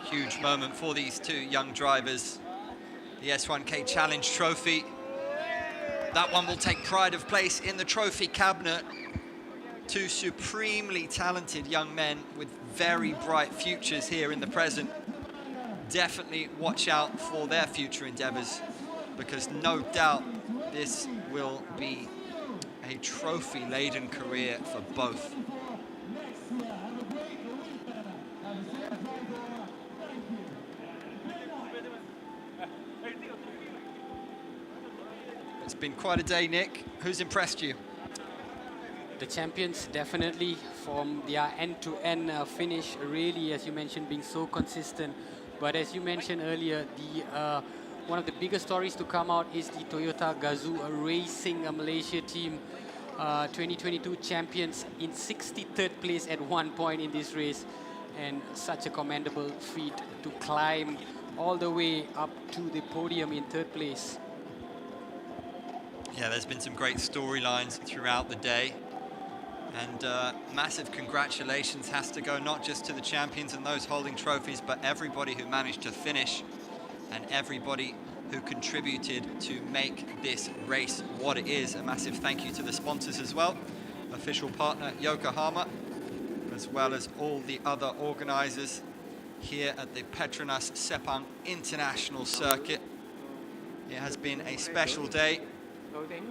A: Huge moment for these two young drivers. The S1K Challenge Trophy. That one will take pride of place in the trophy cabinet. Two supremely talented young men with very bright futures here in the present. Definitely watch out for their future endeavours, because no doubt this will be a trophy-laden career for both. It's been quite a day, Nick. Who's impressed you?
E: The champions, definitely, from their end-to-end finish, really, as you mentioned, being so consistent. But as you mentioned earlier, the one of the biggest stories to come out is the Toyota Gazoo Racing Malaysia team, 2022 champions in 63rd place at one point in this race, and such a commendable feat to climb all the way up to the podium in third place.
A: Yeah, there's been some great storylines throughout the day. And massive congratulations has to go not just to the champions and those holding trophies, but everybody who managed to finish and everybody who contributed to make this race what it is. A massive thank you to the sponsors as well. Official partner Yokohama, as well as all the other organisers here at the Petronas Sepang International Circuit. It has been a special day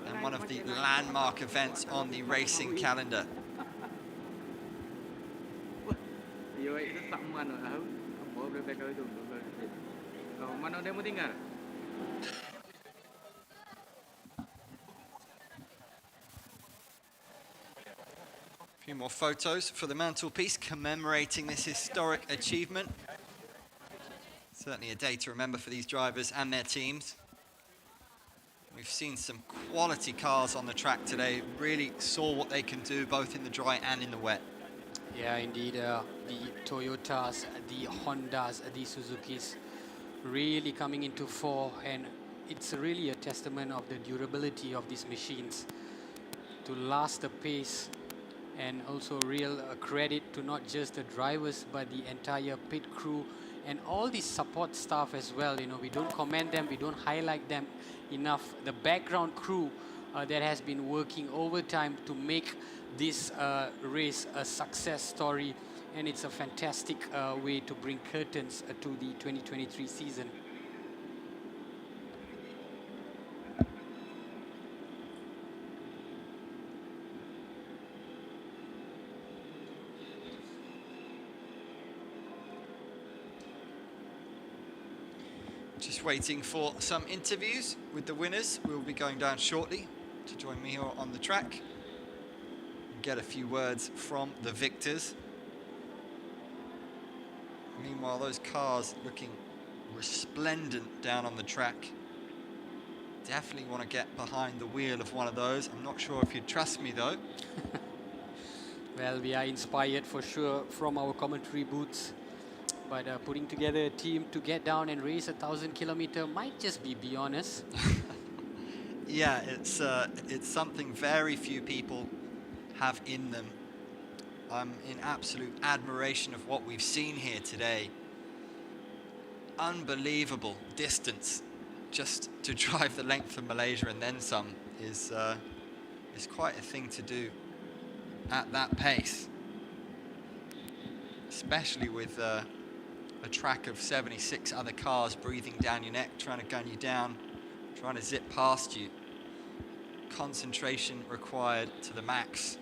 A: and one of the landmark events on the racing calendar. A few more photos for the mantelpiece commemorating this historic achievement. Certainly a day to remember for these drivers and their teams. We've seen some quality cars on the track today, really saw what they can do both in the dry and in the wet.
E: Yeah, indeed, the Toyotas, the Hondas, the Suzukis really coming into fore, and it's really a testament of the durability of these machines to last the pace, and also real credit to not just the drivers but the entire pit crew and all the support staff as well. You know, we don't commend them, we don't highlight them enough. The background crew that has been working overtime to make this race a success story, and it's a fantastic way to bring curtains to the 2023 season.
A: Just waiting for some interviews with the winners. We'll be going down shortly to join Miho on the track and get a few words from the victors. Meanwhile, those cars looking resplendent down on the track. Definitely want to get behind the wheel of one of those. I'm not sure if you'd trust me though.
E: Well, we are inspired for sure from our commentary booths. But putting together a team to get down and race 1,000 kilometer might just be beyond us.
A: Yeah, it's something very few people have in them. I'm in absolute admiration of what we've seen here today. Unbelievable distance just to drive the length of Malaysia and then some is quite a thing to do at that pace, especially with a track of 76 other cars breathing down your neck, trying to gun you down, trying to zip past you. Concentration required to the max.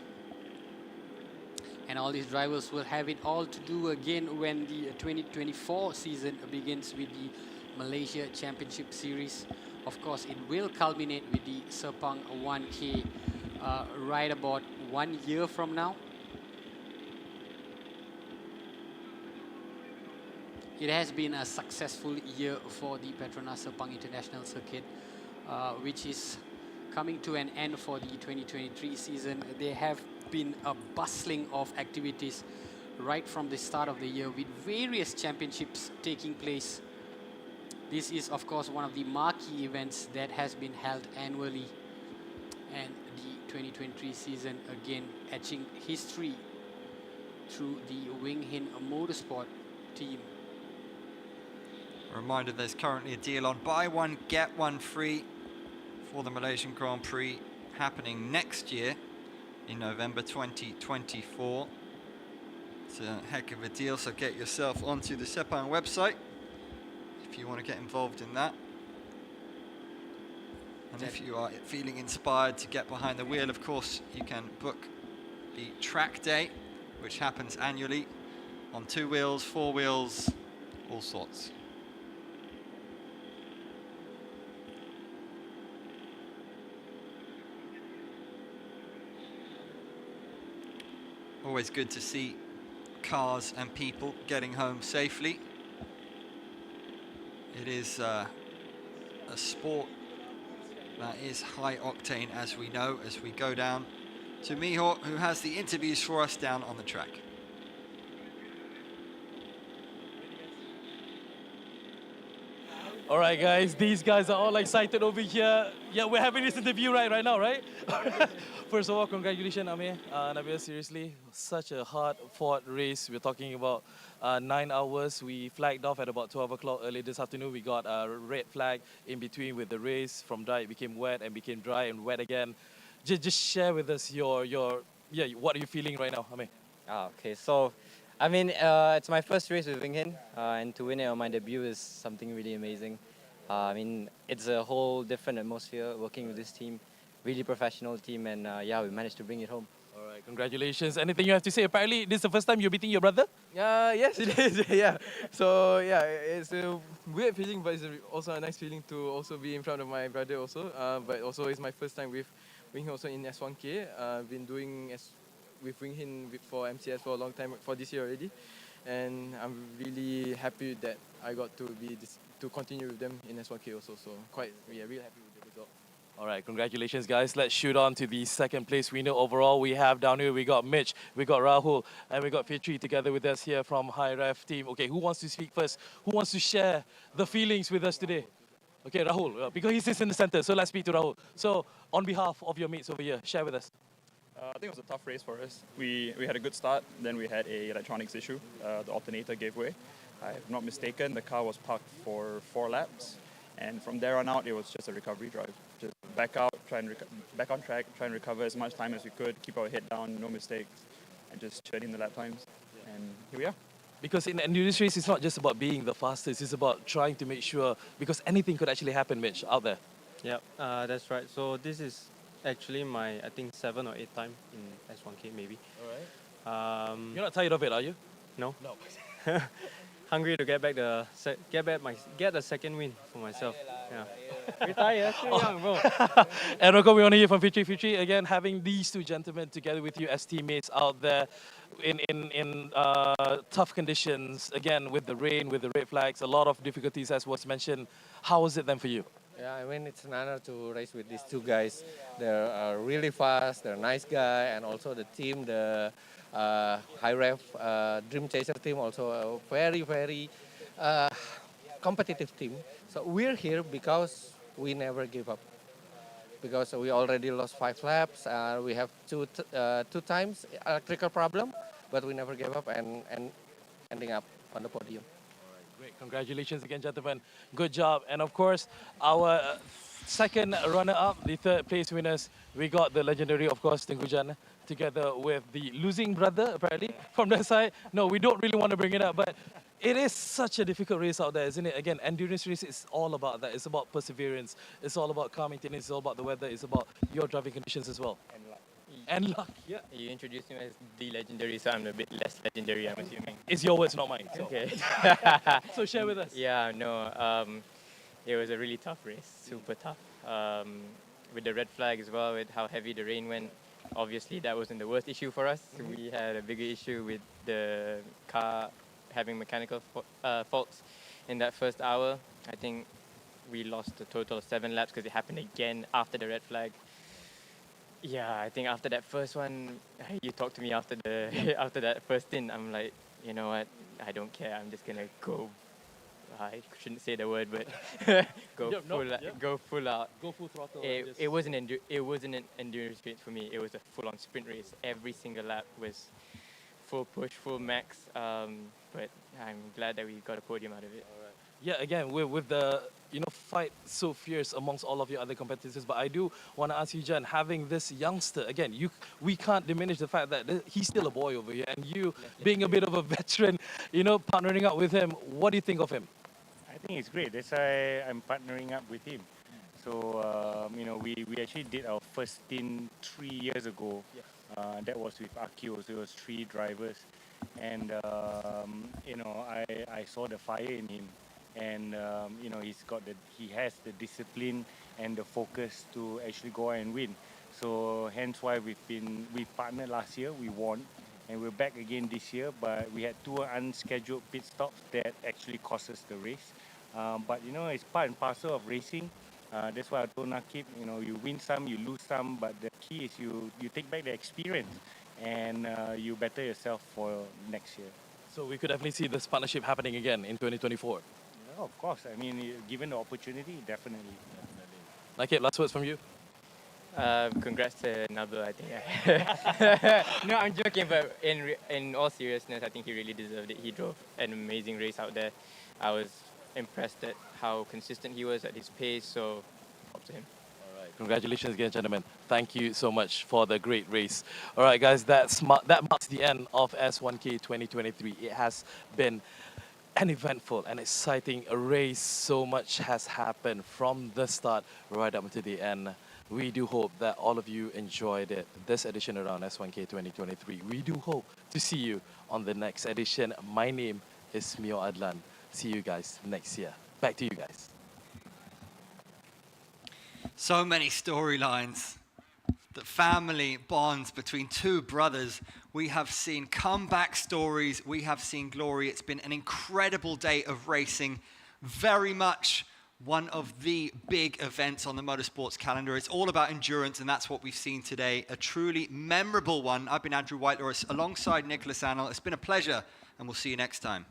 E: And all these drivers will have it all to do again when the 2024 season begins with the Malaysia Championship Series. Of course, it will culminate with the Sepang 1K right about 1 year from now. It has been a successful year for the Petronas Sepang International Circuit, which is coming to an end for the 2023 season. There have been a bustling of activities right from the start of the year with various championships taking place. This is, of course, one of the marquee events that has been held annually, and the 2023 season again etching history through the Wing Hin Motorsport team.
A: A reminder, there's currently a deal on buy one, get one free for the Malaysian Grand Prix happening next year in November 2024. It's a heck of a deal, so get yourself onto the Sepang website if you want to get involved in that. And if you are feeling inspired to get behind the wheel, of course, you can book the track day, which happens annually on 2 wheels, 4 wheels, all sorts. Always good to see cars and people getting home safely. It is a sport that is high octane, as we know, as we go down to Miho, who has the interviews for us down on the track.
D: All right, guys, these guys are all excited over here. Yeah, we're having this interview right now, right? First of all, congratulations, Amir. Nabil, seriously, such a hard-fought race. We're talking about 9 hours. We flagged off at about 12 o'clock early this afternoon. We got a red flag in between with the race. From dry, it became wet and became dry and wet again. Just share with us what are you feeling right now, Amir?
L: Okay, so it's my first race with Wing Hin, and to win it on my debut is something really amazing. I mean, it's a whole different atmosphere working with this team, really professional team, and yeah, we managed to bring it home.
D: All right, congratulations. Anything you have to say? Apparently, this is the first time you're beating your brother?
G: Yes, it is. Yeah. So yeah, it's a weird feeling, but it's also a nice feeling to also be in front of my brother also. But also it's my first time with him also in S1K. I've been doing with Wing Hin for MCS for a long time for this year already, and I'm really happy that I got to to continue with them in S1K also. So really happy with the result.
D: All right, congratulations, guys. Let's shoot on to the second place winner overall. We have down here, we got Mitch, we got Rahul, and we got Fitri together with us here from High Ref team. Okay, who wants to speak first? Who wants to share the feelings with us today? Okay, Rahul, because he sits in the center, so let's speak to Rahul. So, on behalf of your mates over here, share with us.
T: I think it was a tough race for us. We had a good start, then we had a electronics issue. The alternator gave way. If not mistaken, the car was parked for 4 laps, and from there on out, it was just a recovery drive. Just back out, back on track, try and recover as much time as we could, keep our head down, no mistakes, and just churning the lap times. And here we are.
D: Because in endurance race, it's not just about being the fastest, it's about trying to make sure, because anything could actually happen, Mitch, out there.
U: Yeah, that's right. So this is actually my, I think, 7th or 8th time in S1K maybe.
D: All right. You're not tired of it, are you?
U: No.
D: No.
U: Hungry to get a second win for myself. Yeah. Retire, too young, bro.
D: And Rocco, we want to hear from Fitri. Fitri, again, having these two gentlemen together with you as teammates out there in tough conditions, again, with the rain, with the red flags, a lot of difficulties as was mentioned. How was it then for you?
V: Yeah, I mean, it's an honor to race with these two guys. They're really fast, they're a nice guy, and also the team, the High Ref Dream Chaser team, also a very, very competitive team. So we're here because we never give up. Because we already lost 5 laps, we have two times electrical problem, but we never gave up and ending up on the podium.
D: Great, congratulations again, gentlemen. Good job. And of course, our second runner-up, the third place winners, we got the legendary, of course, Tengku Jan, together with the losing brother, apparently, from that side. No, we don't really want to bring it up, but it is such a difficult race out there, isn't it? Again, endurance race is all about that. It's about perseverance. It's all about car maintenance. It's all about the weather. It's about your driving conditions as well.
W: And luck.
D: And luck, yeah.
W: You introduced me as the legendary, so I'm a bit less legendary, I'm assuming.
D: It's your words, not mine. So.
W: Okay.
D: So share with us.
W: Yeah, no, it was a really tough race, super tough. With the red flag as well, with how heavy the rain went. Obviously, that wasn't the worst issue for us. We had a bigger issue with the car having mechanical faults in that first hour. I think we lost a total of 7 laps because it happened again after the red flag. Yeah, I think after that first one, you talked to me after the after that first stint. I'm like, you know what? I don't care. I'm just gonna go. I shouldn't say the word, but go full out.
D: Go full throttle.
W: It wasn't an endurance race for me. It was a full-on sprint race. Every single lap was full push, full max. But I'm glad that we got a podium out of it.
D: Yeah, again, with the fight so fierce amongst all of your other competitors, but I do want to ask you, Jan, having this youngster, again, we can't diminish the fact that he's still a boy over here, and you being a bit of a veteran, partnering up with him, what do you think of him?
X: I think it's great. That's why I'm partnering up with him. So, we actually did our first stint 3 years ago. That was with Akio, so it was 3 drivers. And, I saw the fire in him. And, he has the discipline and the focus to actually go and win. So, hence why we partnered last year, we won. And we're back again this year, but we had 2 unscheduled pit stops that actually cost us the race. But it's part and parcel of racing. That's why I told Nakib, you win some, you lose some, but the key is you take back the experience and you better yourself for next year.
D: So we could definitely see this partnership happening again in 2024.
X: Yeah, of course. I mean, given the opportunity, definitely.
D: Nakib, last words from you.
W: Congrats to Nabil, I think. No, I'm joking, but in all seriousness, I think he really deserved it. He drove an amazing race out there. I was impressed at how consistent he was at his pace, so up to him.
D: All right. Congratulations again, gentlemen. Thank you so much for the great race. All right, guys, that marks the end of S1K 2023. It has been an eventful and exciting race. So much has happened from the start right up to the end. We do hope that all of you enjoyed it, this edition around S1K 2023. We do hope to see you on the next edition. My name is Mio Adlan. See you guys next year. Back to you guys.
A: So many storylines. The family bonds between two brothers. We have seen comeback stories. We have seen glory. It's been an incredible day of racing. Very much one of the big events on the motorsports calendar. It's all about endurance, and that's what we've seen today. A truly memorable one. I've been Andrew Whitelaw alongside Nicholas Annell. It's been a pleasure, and we'll see you next time.